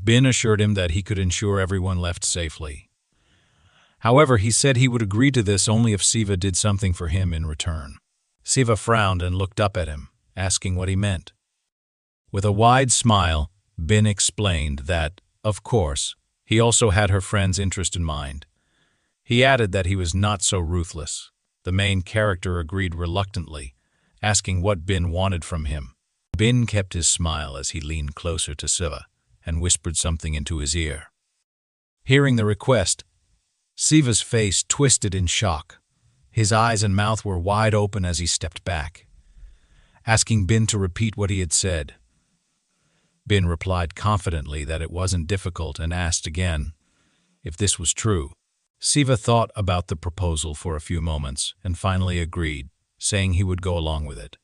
Bin assured him that he could ensure everyone left safely. However, he said he would agree to this only if Siva did something for him in return. Siva frowned and looked up at him, asking what he meant. With a wide smile, Bin explained that, of course, he also had her friend's interest in mind. He added that he was not so ruthless. The main character agreed reluctantly, asking what Bin wanted from him. Bin kept his smile as he leaned closer to Siva and whispered something into his ear. Hearing the request, Siva's face twisted in shock. His eyes and mouth were wide open as he stepped back, asking Bin to repeat what he had said. Bin replied confidently that it wasn't difficult and asked again if this was true. Siva thought about the proposal for a few moments and finally agreed, saying he would go along with it.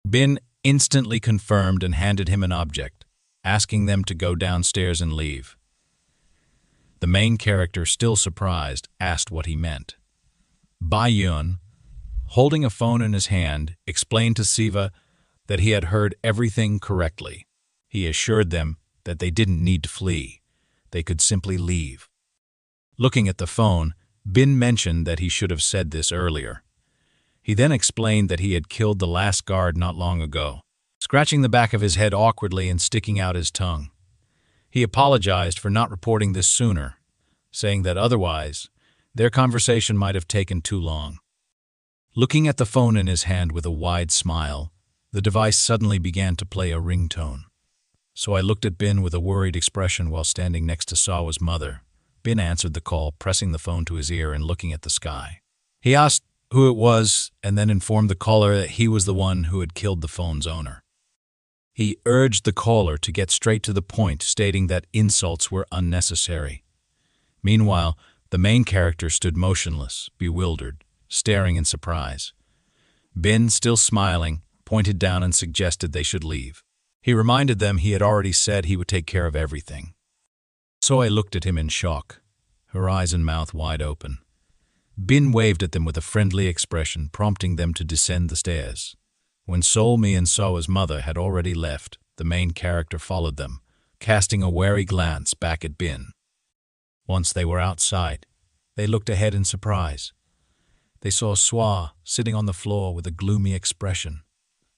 Bin instantly confirmed and handed him an object, asking them to go downstairs and leave. The main character, still surprised, asked what he meant. Yun, holding a phone in his hand, explained to Siva that he had heard everything correctly. He assured them that they didn't need to flee. They could simply leave. Looking at the phone, Bin mentioned that he should have said this earlier. He then explained that he had killed the last guard not long ago, scratching the back of his head awkwardly and sticking out his tongue. He apologized for not reporting this sooner, saying that otherwise, their conversation might have taken too long. Looking at the phone in his hand with a wide smile, the device suddenly began to play a ringtone. So I looked at Bin with a worried expression while standing next to Sawa's mother. Bin answered the call, pressing the phone to his ear and looking at the sky. He asked who it was and then informed the caller that he was the one who had killed the phone's owner. He urged the caller to get straight to the point, stating that insults were unnecessary. Meanwhile, the main character stood motionless, bewildered, staring in surprise. Bin, still smiling, pointed down and suggested they should leave. He reminded them he had already said he would take care of everything. So I looked at him in shock, her eyes and mouth wide open. Bin waved at them with a friendly expression, prompting them to descend the stairs. When Solmi and Sawa's mother had already left, the main character followed them, casting a wary glance back at Bin. Once they were outside, they looked ahead in surprise. They saw Swa sitting on the floor with a gloomy expression.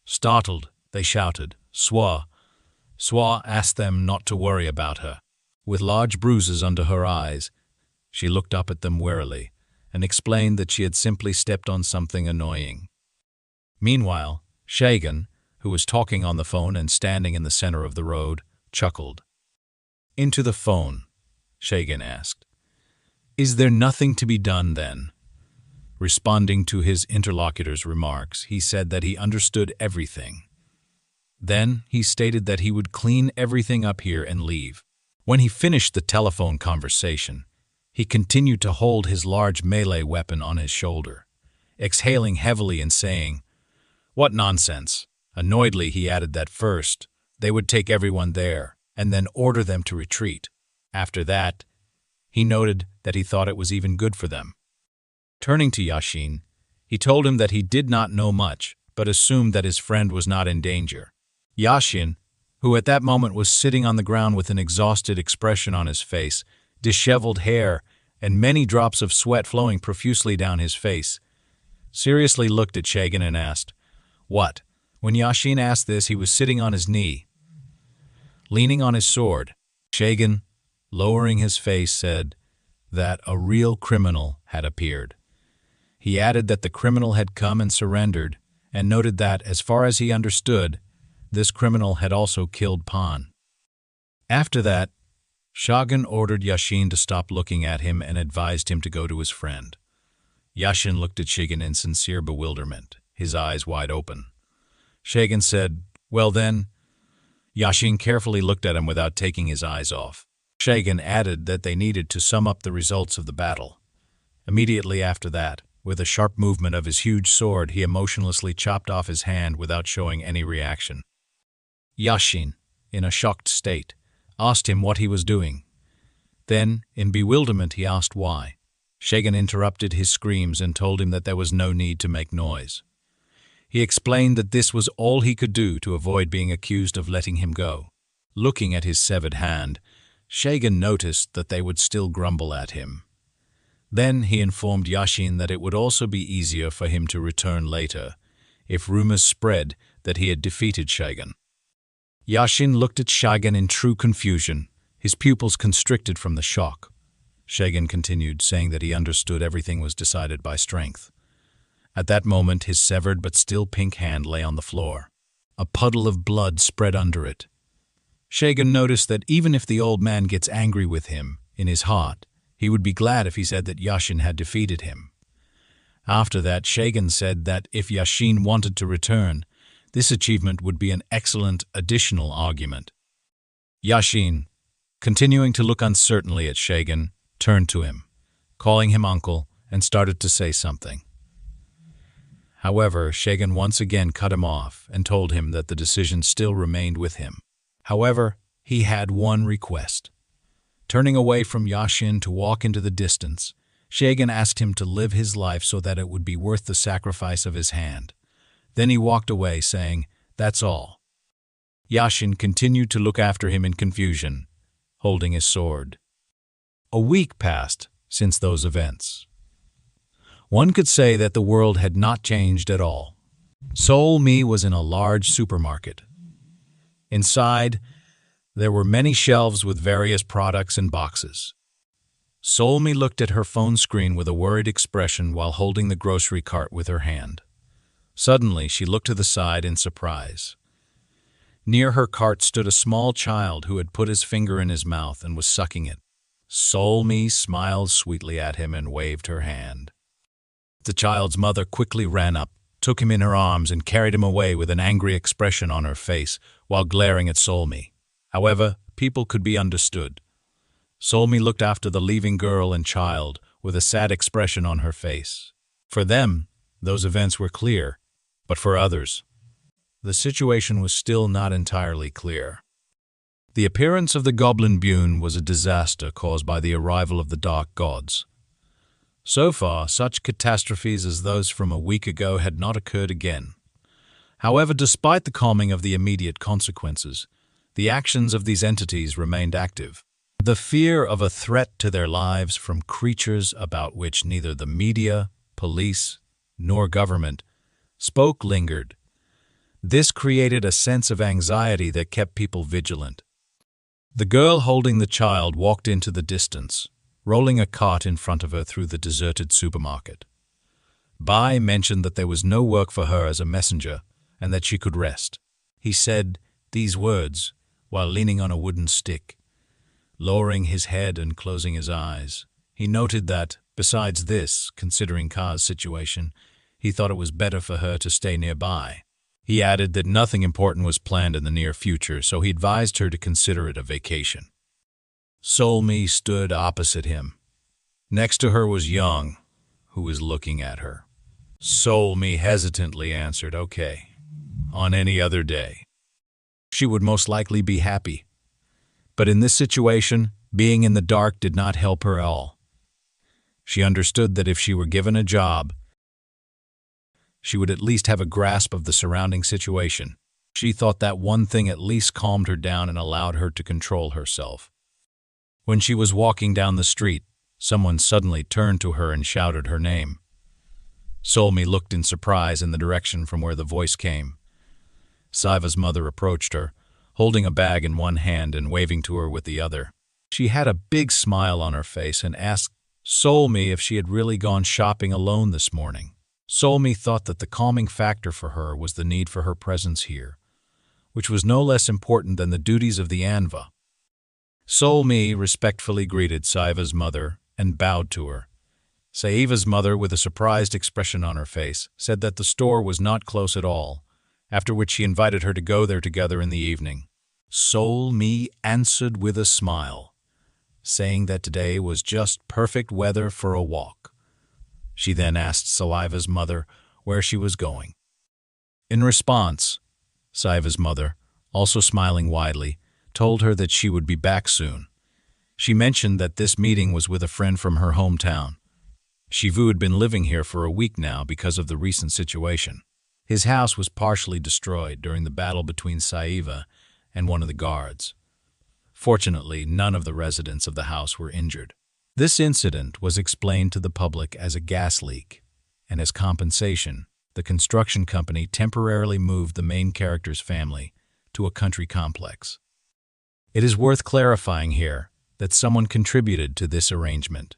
Startled, they shouted, "Swa!" Swa asked them not to worry about her. With large bruises under her eyes, she looked up at them warily and explained that she had simply stepped on something annoying. Meanwhile, Shagan, who was talking on the phone and standing in the center of the road, chuckled. "Into the phone," Shagan asked. "Is there nothing to be done then?" Responding to his interlocutor's remarks, he said that he understood everything. Then he stated that he would clean everything up here and leave. When he finished the telephone conversation, he continued to hold his large melee weapon on his shoulder, exhaling heavily and saying, "What nonsense." Annoyedly, he added that first, they would take everyone there and then order them to retreat. After that, he noted that he thought it was even good for them. Turning to Yashin, he told him that he did not know much, but assumed that his friend was not in danger. Yashin, who at that moment was sitting on the ground with an exhausted expression on his face, disheveled hair, and many drops of sweat flowing profusely down his face, seriously looked at Shagan and asked, "What?" When Yashin asked this, he was sitting on his knee, leaning on his sword. Shagan, lowering his face, said that a real criminal had appeared. He added that the criminal had come and surrendered, and noted that, as far as he understood, this criminal had also killed Pan. After that, Shagan ordered Yashin to stop looking at him and advised him to go to his friend. Yashin looked at Shagan in sincere bewilderment, his eyes wide open. Shagan said, "Well then." Yashin carefully looked at him without taking his eyes off. Shagan added that they needed to sum up the results of the battle. Immediately after that, with a sharp movement of his huge sword, he emotionlessly chopped off his hand without showing any reaction. Yashin, in a shocked state, asked him what he was doing. Then, in bewilderment, he asked why. Shagan interrupted his screams and told him that there was no need to make noise. He explained that this was all he could do to avoid being accused of letting him go. Looking at his severed hand, Shagan noticed that they would still grumble at him. Then he informed Yashin that it would also be easier for him to return later, if rumors spread that he had defeated Shagan. Yashin looked at Shagan in true confusion, his pupils constricted from the shock. Shagan continued, saying that he understood everything was decided by strength. At that moment, his severed but still pink hand lay on the floor. A puddle of blood spread under it. Shagan noticed that even if the old man gets angry with him, in his heart, he would be glad if he said that Yashin had defeated him. After that, Shagan said that if Yashin wanted to return, this achievement would be an excellent additional argument. Yashin, continuing to look uncertainly at Shagan, turned to him, calling him uncle, and started to say something. However, Shagan once again cut him off and told him that the decision still remained with him. However, he had one request. Turning away from Yashin to walk into the distance, Shagan asked him to live his life so that it would be worth the sacrifice of his hand. Then he walked away, saying, "That's all." Yashin continued to look after him in confusion, holding his sword. A week passed since those events. One could say that the world had not changed at all. Seoul Mi was in a large supermarket. Inside, there were many shelves with various products and boxes. Seoul Mi looked at her phone screen with a worried expression while holding the grocery cart with her hand. Suddenly, she looked to the side in surprise. Near her cart stood a small child who had put his finger in his mouth and was sucking it. Seoul Mi smiled sweetly at him and waved her hand. The child's mother quickly ran up, took him in her arms, and carried him away with an angry expression on her face while glaring at Seoul Mi. However, people could be understood. Seoul Mi looked after the leaving girl and child with a sad expression on her face. For them, those events were clear, but for others, the situation was still not entirely clear. The appearance of the goblin Bune was a disaster caused by the arrival of the dark gods. So far, such catastrophes as those from a week ago had not occurred again. However, despite the calming of the immediate consequences, the actions of these entities remained active. The fear of a threat to their lives from creatures about which neither the media, police, nor government spoke lingered. This created a sense of anxiety that kept people vigilant. The girl holding the child walked into the distance, rolling a cart in front of her through the deserted supermarket. Bai mentioned that there was no work for her as a messenger and that she could rest. He said these words while leaning on a wooden stick, lowering his head and closing his eyes. He noted that, besides this, considering Ka's situation, he thought it was better for her to stay nearby. He added that nothing important was planned in the near future, so he advised her to consider it a vacation. Seoul Mi stood opposite him. Next to her was Young, who was looking at her. Seoul Mi hesitantly answered, "Okay, on any other day." She would most likely be happy. But in this situation, being in the dark did not help her at all. She understood that if she were given a job, she would at least have a grasp of the surrounding situation. She thought that one thing at least calmed her down and allowed her to control herself. When she was walking down the street, someone suddenly turned to her and shouted her name. Solmi looked in surprise in the direction from where the voice came. Saiva's mother approached her, holding a bag in one hand and waving to her with the other. She had a big smile on her face and asked Solmi if she had really gone shopping alone this morning. Solmi thought that the calming factor for her was the need for her presence here, which was no less important than the duties of the Anva. Solmi respectfully greeted Saiva's mother and bowed to her. Saiva's mother, with a surprised expression on her face, said that the store was not close at all, after which she invited her to go there together in the evening. Solmi answered with a smile, saying that today was just perfect weather for a walk. She then asked Saiva's mother where she was going. In response, Saiva's mother, also smiling widely, told her that she would be back soon. She mentioned that this meeting was with a friend from her hometown. Shivu had been living here for a week now because of the recent situation. His house was partially destroyed during the battle between Saiva and one of the guards. Fortunately, none of the residents of the house were injured. This incident was explained to the public as a gas leak, and as compensation, the construction company temporarily moved the main character's family to a country complex. It is worth clarifying here that someone contributed to this arrangement,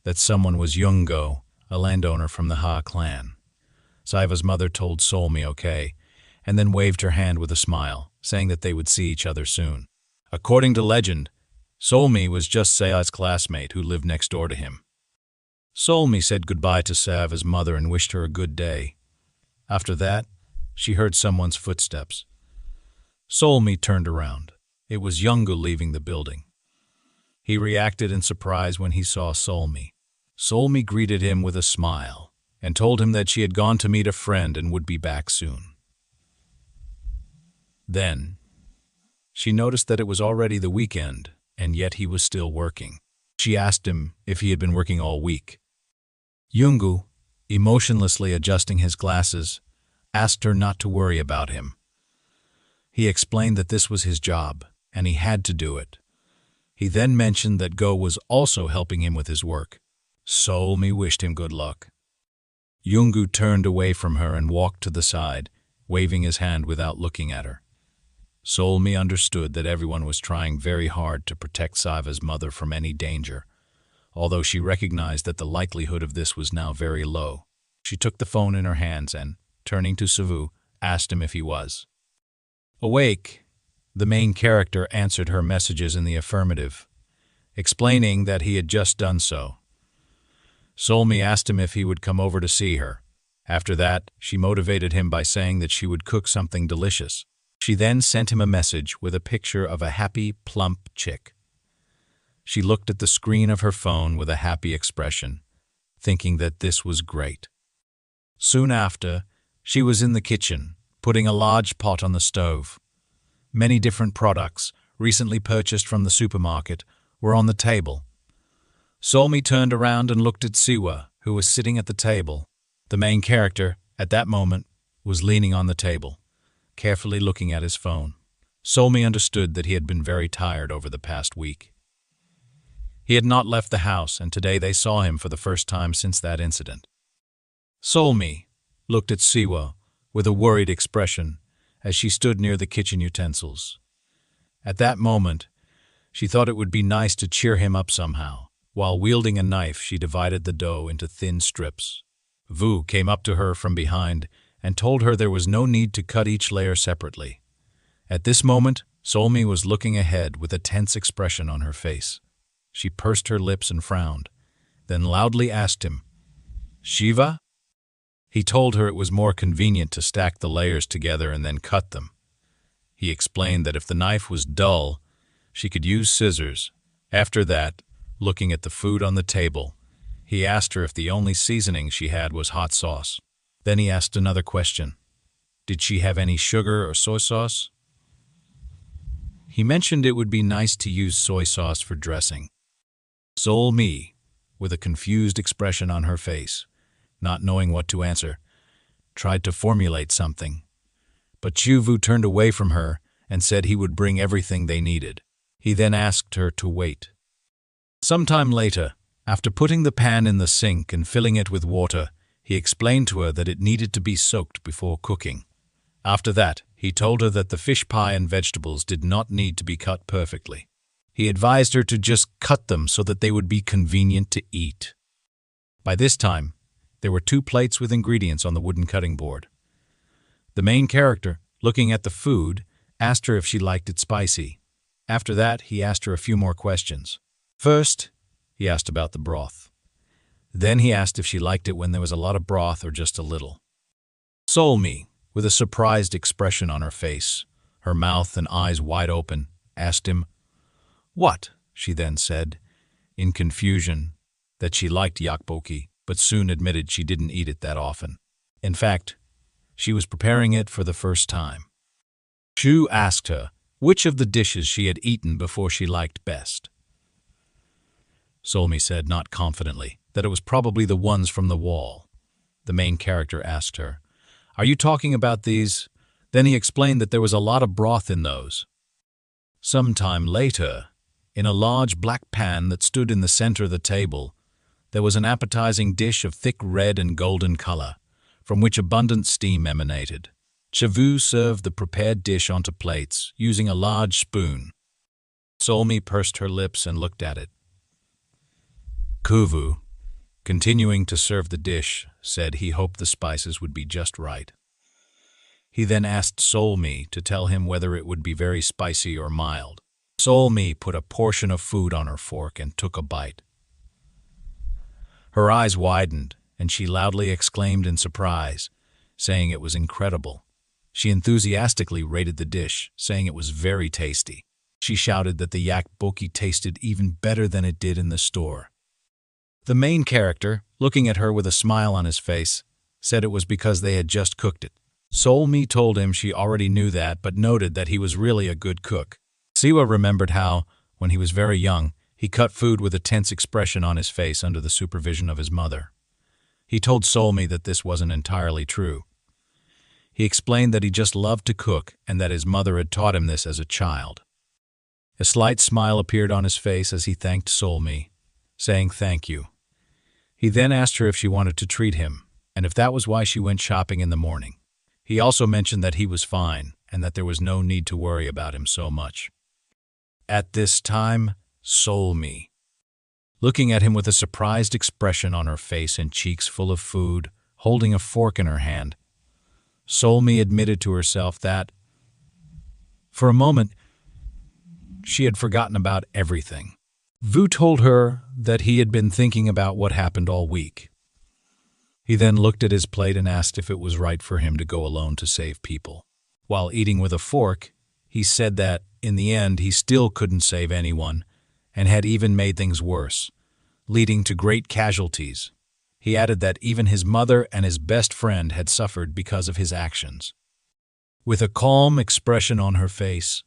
that someone was Yungo, a landowner from the Ha clan. Saiva's mother told Solmi okay, and then waved her hand with a smile, saying that they would see each other soon. According to legend, Solmi was just Saiva's classmate who lived next door to him. Solmi said goodbye to Saiva's mother and wished her a good day. After that, she heard someone's footsteps. Solmi turned around. It was Yungu leaving the building. He reacted in surprise when he saw Solmi. Solmi greeted him with a smile and told him that she had gone to meet a friend and would be back soon. Then, she noticed that it was already the weekend, and yet he was still working. She asked him if he had been working all week. Yungu, emotionlessly adjusting his glasses, asked her not to worry about him. He explained that this was his job, and he had to do it. He then mentioned that Go was also helping him with his work. Solmi wished him good luck. Yungu turned away from her and walked to the side, waving his hand without looking at her. Solmi understood that everyone was trying very hard to protect Saiva's mother from any danger, although she recognized that the likelihood of this was now very low. She took the phone in her hands and, turning to Sivu, asked him if he was awake. The main character answered her messages in the affirmative, explaining that he had just done so. Solmi asked him if he would come over to see her. After that, she motivated him by saying that she would cook something delicious. She then sent him a message with a picture of a happy, plump chick. She looked at the screen of her phone with a happy expression, thinking that this was great. Soon after, she was in the kitchen, putting a large pot on the stove. Many different products, recently purchased from the supermarket, were on the table. Solmi turned around and looked at Siwa, who was sitting at the table. The main character, at that moment, was leaning on the table, carefully looking at his phone. Solmi understood that he had been very tired over the past week. He had not left the house, and today they saw him for the first time since that incident. Solmi looked at Siwa with a worried expression as she stood near the kitchen utensils. At that moment, she thought it would be nice to cheer him up somehow. While wielding a knife, she divided the dough into thin strips. Vu came up to her from behind and told her there was no need to cut each layer separately. At this moment, Solmi was looking ahead with a tense expression on her face. She pursed her lips and frowned, then loudly asked him, "Shiva?" He told her it was more convenient to stack the layers together and then cut them. He explained that if the knife was dull, she could use scissors. After that, looking at the food on the table, he asked her if the only seasoning she had was hot sauce. Then he asked another question. Did she have any sugar or soy sauce? He mentioned it would be nice to use soy sauce for dressing. Solmi, with a confused expression on her face, not knowing what to answer, tried to formulate something. But Chuvu turned away from her and said he would bring everything they needed. He then asked her to wait. Sometime later, after putting the pan in the sink and filling it with water, He explained to her that it needed to be soaked before cooking. After that, he told her that the fish pie and vegetables did not need to be cut perfectly. He advised her to just cut them so that they would be convenient to eat. By this time, there were 2 plates with ingredients on the wooden cutting board. The main character, looking at the food, asked her if she liked it spicy. After that, he asked her a few more questions. First, he asked about the broth. Then he asked if she liked it when there was a lot of broth or just a little. Solmi, with a surprised expression on her face, her mouth and eyes wide open, asked him, "What?" She then said, in confusion, that she liked yakboki, but soon admitted she didn't eat it that often. In fact, she was preparing it for the first time. Shu asked her which of the dishes she had eaten before she liked best. Solmi said, not confidently, that it was probably the ones from the wall. The main character asked her, "Are you talking about these?" Then he explained that there was a lot of broth in those. Sometime later, in a large black pan that stood in the center of the table, there was an appetizing dish of thick red and golden color, from which abundant steam emanated. Chavu served the prepared dish onto plates, using a large spoon. Solmi pursed her lips and looked at it. Kuvu, continuing to serve the dish, said he hoped the spices would be just right. He then asked Solmi to tell him whether it would be very spicy or mild. Solmi put a portion of food on her fork and took a bite. Her eyes widened, and she loudly exclaimed in surprise, saying it was incredible. She enthusiastically rated the dish, saying it was very tasty. She shouted that the yakboki tasted even better than it did in the store. The main character, looking at her with a smile on his face, said it was because they had just cooked it. Solmi told him she already knew that, but noted that he was really a good cook. Siwa remembered how, when he was very young, he cut food with a tense expression on his face under the supervision of his mother. He told Solmi that this wasn't entirely true. He explained that he just loved to cook and that his mother had taught him this as a child. A slight smile appeared on his face as he thanked Solmi, saying thank you. He then asked her if she wanted to treat him, and if that was why she went shopping in the morning. He also mentioned that he was fine and that there was no need to worry about him so much. At this time, Solmi, looking at him with a surprised expression on her face and cheeks full of food, holding a fork in her hand, Solmi admitted to herself that, for a moment, she had forgotten about everything. Vu told her that he had been thinking about what happened all week. He then looked at his plate and asked if it was right for him to go alone to save people. While eating with a fork, he said that, in the end, he still couldn't save anyone, and had even made things worse, leading to great casualties. He added that even his mother and his best friend had suffered because of his actions. With a calm expression on her face,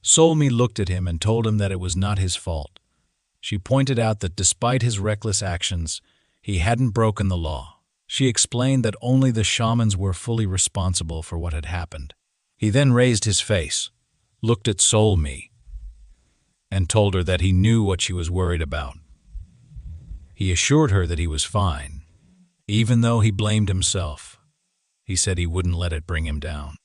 Solmi looked at him and told him that it was not his fault. She pointed out that despite his reckless actions, he hadn't broken the law. She explained that only the shamans were fully responsible for what had happened. He then raised his face, looked at Solmi, and told her that he knew what she was worried about. He assured her that he was fine, even though he blamed himself. He said he wouldn't let it bring him down.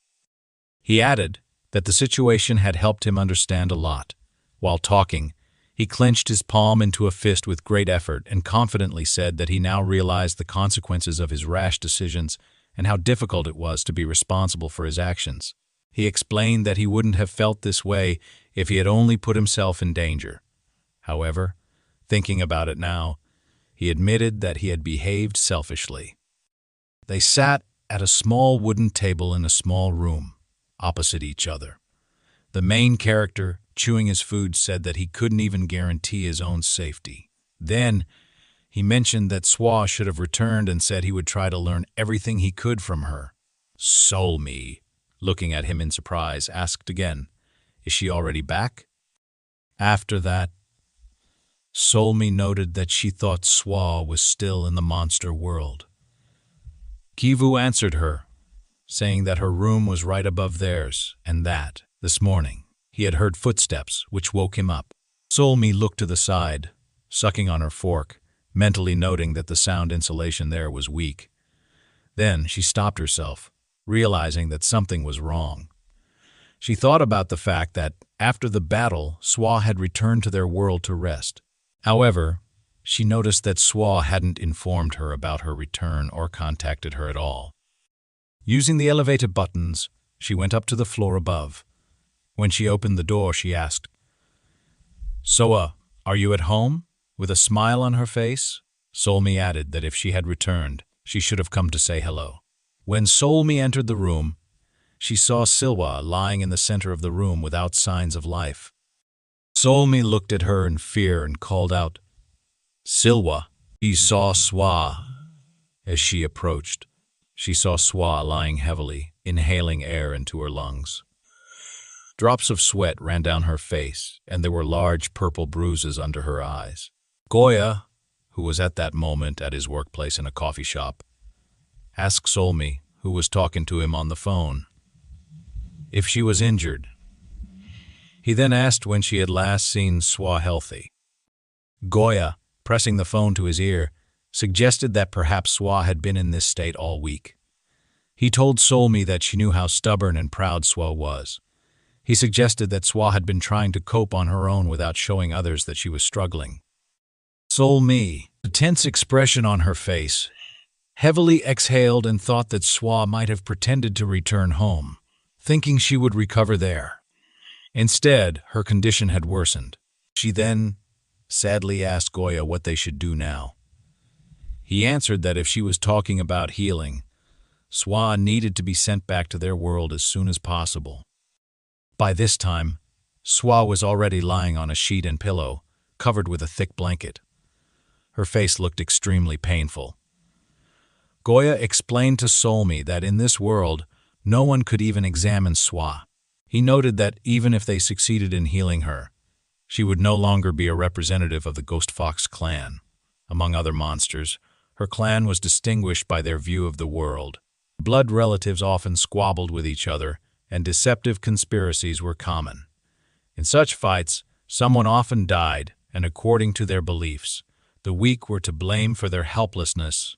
He added that the situation had helped him understand a lot. While talking, he clenched his palm into a fist with great effort and confidently said that he now realized the consequences of his rash decisions and how difficult it was to be responsible for his actions. He explained that he wouldn't have felt this way if he had only put himself in danger. However, thinking about it now, he admitted that he had behaved selfishly. They sat at a small wooden table in a small room, opposite each other. The main character, chewing his food, said that he couldn't even guarantee his own safety. Then, he mentioned that Swa should have returned and said he would try to learn everything he could from her. Solmi, looking at him in surprise, asked again, "Is she already back?" After that, Solmi noted that she thought Swa was still in the monster world. Kivu answered her, saying that her room was right above theirs and that, this morning, he had heard footsteps, which woke him up. Solmi looked to the side, sucking on her fork, mentally noting that the sound insulation there was weak. Then she stopped herself, realizing that something was wrong. She thought about the fact that, after the battle, Swa had returned to their world to rest. However, she noticed that Swa hadn't informed her about her return or contacted her at all. Using the elevator buttons, she went up to the floor above. When she opened the door, she asked, "Soa, are you at home?" With a smile on her face, Solmi added that if she had returned, she should have come to say hello. When Solmi entered the room, she saw Silwa lying in the center of the room without signs of life. Solmi looked at her in fear and called out, "Silwa." He saw Swa. As she approached, she saw Swa lying heavily, inhaling air into her lungs. Drops of sweat ran down her face, and there were large purple bruises under her eyes. Goya, who was at that moment at his workplace in a coffee shop, asked Solmi, who was talking to him on the phone, if she was injured. He then asked when she had last seen Swa healthy. Goya, pressing the phone to his ear, suggested that perhaps Swa had been in this state all week. He told Solmi that she knew how stubborn and proud Swa was. He suggested that Swa had been trying to cope on her own without showing others that she was struggling. Solmi, a tense expression on her face, heavily exhaled and thought that Swa might have pretended to return home, thinking she would recover there. Instead, her condition had worsened. She then sadly asked Goya what they should do now. He answered that if she was talking about healing, Swa needed to be sent back to their world as soon as possible. By this time, Swa was already lying on a sheet and pillow, covered with a thick blanket. Her face looked extremely painful. Goya explained to Solmi that in this world, no one could even examine Swa. He noted that even if they succeeded in healing her, she would no longer be a representative of the Ghost Fox clan. Among other monsters, her clan was distinguished by their view of the world. Blood relatives often squabbled with each other, and deceptive conspiracies were common. In such fights, someone often died, and according to their beliefs, the weak were to blame for their helplessness.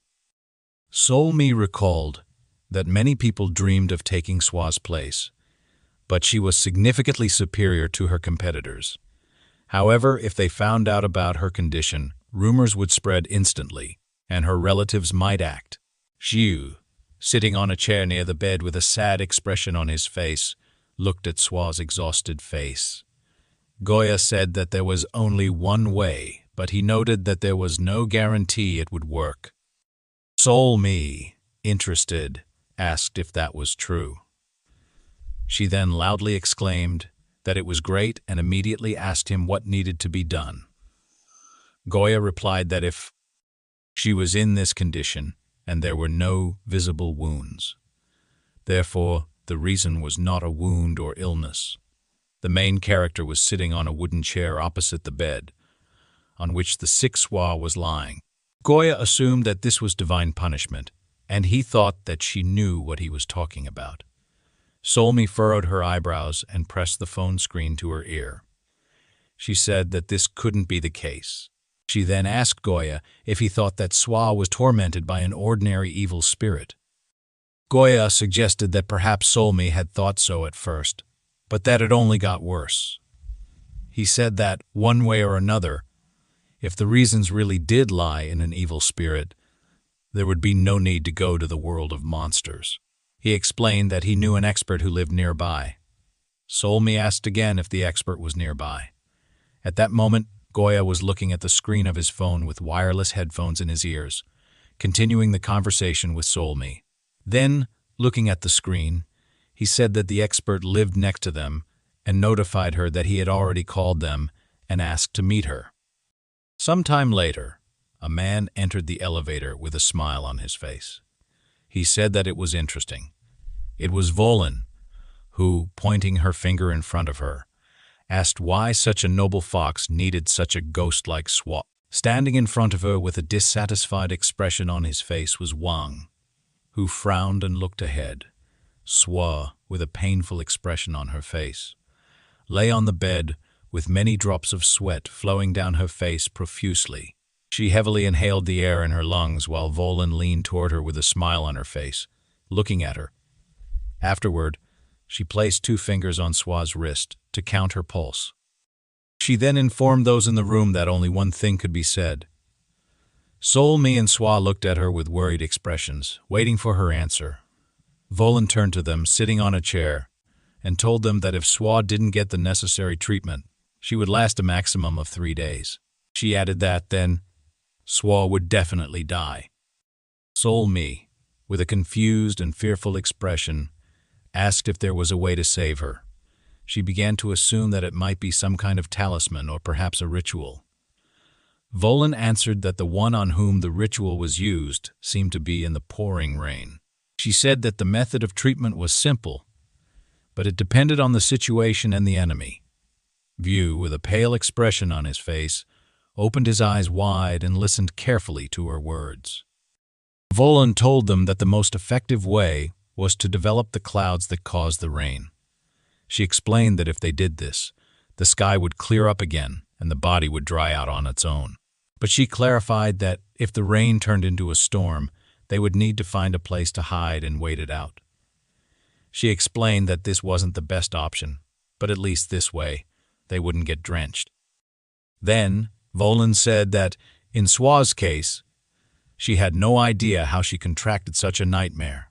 Solmi recalled that many people dreamed of taking Swa's place, but she was significantly superior to her competitors. However, if they found out about her condition, rumors would spread instantly, and her relatives might act. Siu, sitting on a chair near the bed with a sad expression on his face, looked at Swa's exhausted face. Goya said that there was only one way, but he noted that there was no guarantee it would work. Solmi, interested, asked if that was true. She then loudly exclaimed that it was great and immediately asked him what needed to be done. Goya replied that if she was in this condition and there were no visible wounds, therefore the reason was not a wound or illness. The main character was sitting on a wooden chair opposite the bed, on which the sick Swa was lying. Goya assumed that this was divine punishment, and he thought that she knew what he was talking about. Solmi furrowed her eyebrows and pressed the phone screen to her ear. She said that this couldn't be the case. She then asked Goya if he thought that Swa was tormented by an ordinary evil spirit. Goya suggested that perhaps Solmi had thought so at first, but that it only got worse. He said that, one way or another, if the reasons really did lie in an evil spirit, there would be no need to go to the world of monsters. He explained that he knew an expert who lived nearby. Solmi asked again if the expert was nearby. At that moment, Goya was looking at the screen of his phone with wireless headphones in his ears, continuing the conversation with Solmi. Then, looking at the screen, he said that the expert lived next to them and notified her that he had already called them and asked to meet her. Sometime later, a man entered the elevator with a smile on his face. He said that it was interesting. It was Volin, who, pointing her finger in front of her, asked why such a noble fox needed such a ghost like Swa. Standing in front of her with a dissatisfied expression on his face was Wang, who frowned and looked ahead. Swa, with a painful expression on her face, lay on the bed with many drops of sweat flowing down her face profusely. She heavily inhaled the air in her lungs while Volin leaned toward her with a smile on her face, looking at her. Afterward, she placed 2 fingers on Swa's wrist to count her pulse. She then informed those in the room that only one thing could be said. Sol-mi and Swa looked at her with worried expressions, waiting for her answer. Volin turned to them, sitting on a chair, and told them that if Swa didn't get the necessary treatment, she would last a maximum of 3 days. She added that, then, Swa would definitely die. Sol-mi, with a confused and fearful expression, asked if there was a way to save her. She began to assume that it might be some kind of talisman or perhaps a ritual. Volin answered that the one on whom the ritual was used seemed to be in the pouring rain. She said that the method of treatment was simple, but it depended on the situation and the enemy. View, with a pale expression on his face, opened his eyes wide and listened carefully to her words. Volin told them that the most effective way was to develop the clouds that caused the rain. She explained that if they did this, the sky would clear up again and the body would dry out on its own. But she clarified that if the rain turned into a storm, they would need to find a place to hide and wait it out. She explained that this wasn't the best option, but at least this way, they wouldn't get drenched. Then, Volin said that, in Swa's case, she had no idea how she contracted such a nightmare.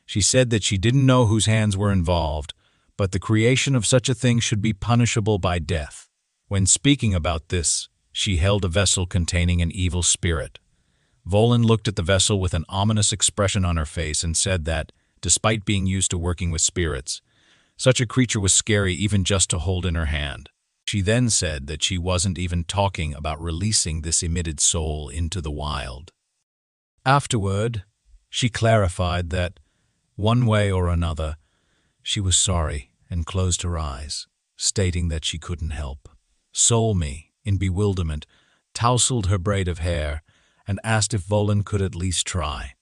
She said that she didn't know whose hands were involved, but the creation of such a thing should be punishable by death. When speaking about this, she held a vessel containing an evil spirit. Volin looked at the vessel with an ominous expression on her face and said that, despite being used to working with spirits, such a creature was scary even just to hold in her hand. She then said that she wasn't even talking about releasing this emitted soul into the wild. Afterward, she clarified that, one way or another, she was sorry and closed her eyes, stating that she couldn't help. Sol-mi, in bewilderment, tousled her braid of hair and asked if Volin could at least try.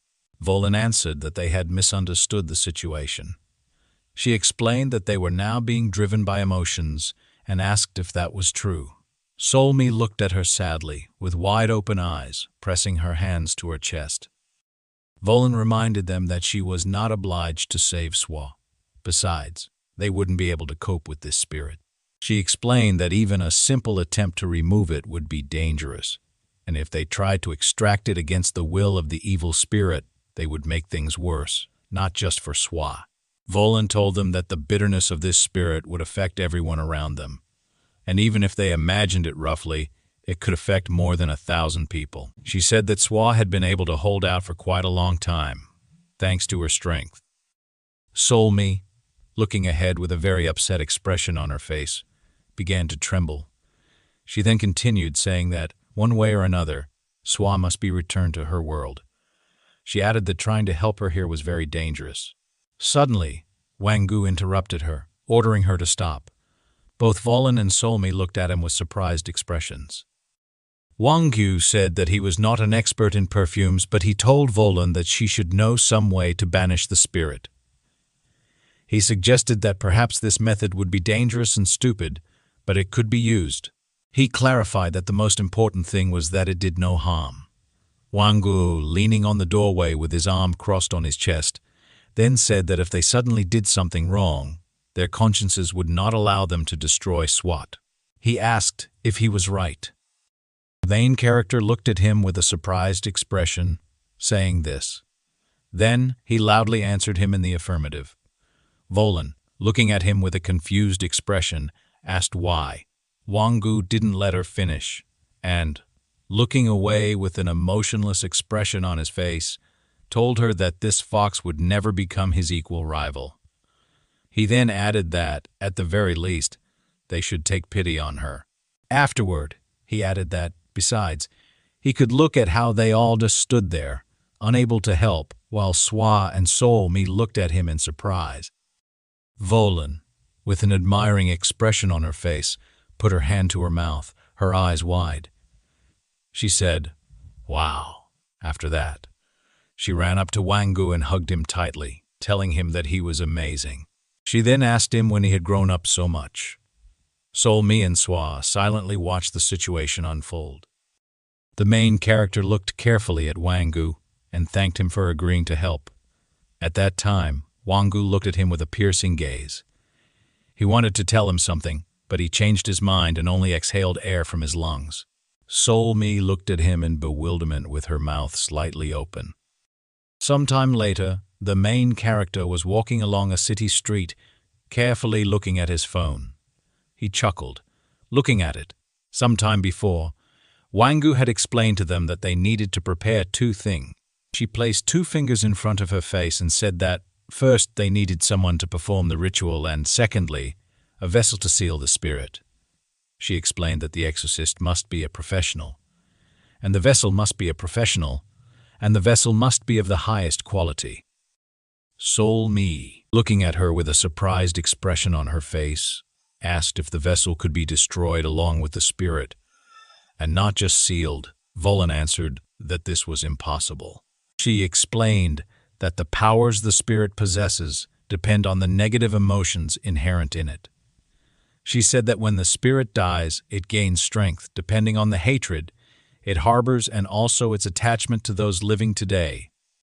Volin answered that they had misunderstood the situation. She explained that they were now being driven by emotions and asked if that was true. Sol-mi looked at her sadly, with wide-open eyes, pressing her hands to her chest. Volin reminded them that she was not obliged to save Swa. Besides, they wouldn't be able to cope with this spirit. She explained that even a simple attempt to remove it would be dangerous, and if they tried to extract it against the will of the evil spirit, they would make things worse, not just for Swa. Volin told them that the bitterness of this spirit would affect everyone around them, and even if they imagined it roughly, it could affect more than 1,000 people. She said that Swa had been able to hold out for quite a long time, thanks to her strength. Sol-mi, looking ahead with a very upset expression on her face, began to tremble. She then continued, saying that, one way or another, Swa must be returned to her world. She added that trying to help her here was very dangerous. Suddenly, Wang Gu interrupted her, ordering her to stop. Both Volin and Sol-mi looked at him with surprised expressions. Wang Gu said that he was not an expert in perfumes, but he told Volin that she should know some way to banish the spirit. He suggested that perhaps this method would be dangerous and stupid, but it could be used. He clarified that the most important thing was that it did no harm. Wang Gu, leaning on the doorway with his arm crossed on his chest, then said that if they suddenly did something wrong, their consciences would not allow them to destroy Swat. He asked if he was right. The main character looked at him with a surprised expression, saying this. Then he loudly answered him in the affirmative. Volin, looking at him with a confused expression, asked why. Wang Gu didn't let her finish, and, looking away with an emotionless expression on his face, told her that this fox would never become his equal rival. He then added that, at the very least, they should take pity on her. Afterward, he added that, besides, he could look at how they all just stood there, unable to help, while Swa and Sol-mi looked at him in surprise. Volin, with an admiring expression on her face, put her hand to her mouth, her eyes wide. She said, "Wow." After that, she ran up to Wang Gu and hugged him tightly, telling him that he was amazing. She then asked him when he had grown up so much. Sol-mi and Swa silently watched the situation unfold. The main character looked carefully at Wangu and thanked him for agreeing to help. At that time, Wangu looked at him with a piercing gaze. He wanted to tell him something, but he changed his mind and only exhaled air from his lungs. Soul Mi looked at him in bewilderment with her mouth slightly open. Sometime later, the main character was walking along a city street, carefully looking at his phone. He chuckled, looking at it. Sometime before, Wangu had explained to them that they needed to prepare two things. She placed two fingers in front of her face and said that, first, they needed someone to perform the ritual, and secondly, a vessel to seal the spirit. She explained that the exorcist must be a professional, and the vessel must be a professional, and the vessel must be of the highest quality. Soul Mi, looking at her with a surprised expression on her face, asked if the vessel could be destroyed along with the spirit, and not just sealed. Volan answered that this was impossible. She explained that the powers the spirit possesses depend on the negative emotions inherent in it. She said that when the spirit dies, it gains strength depending on the hatred it harbors and also its attachment to those living today.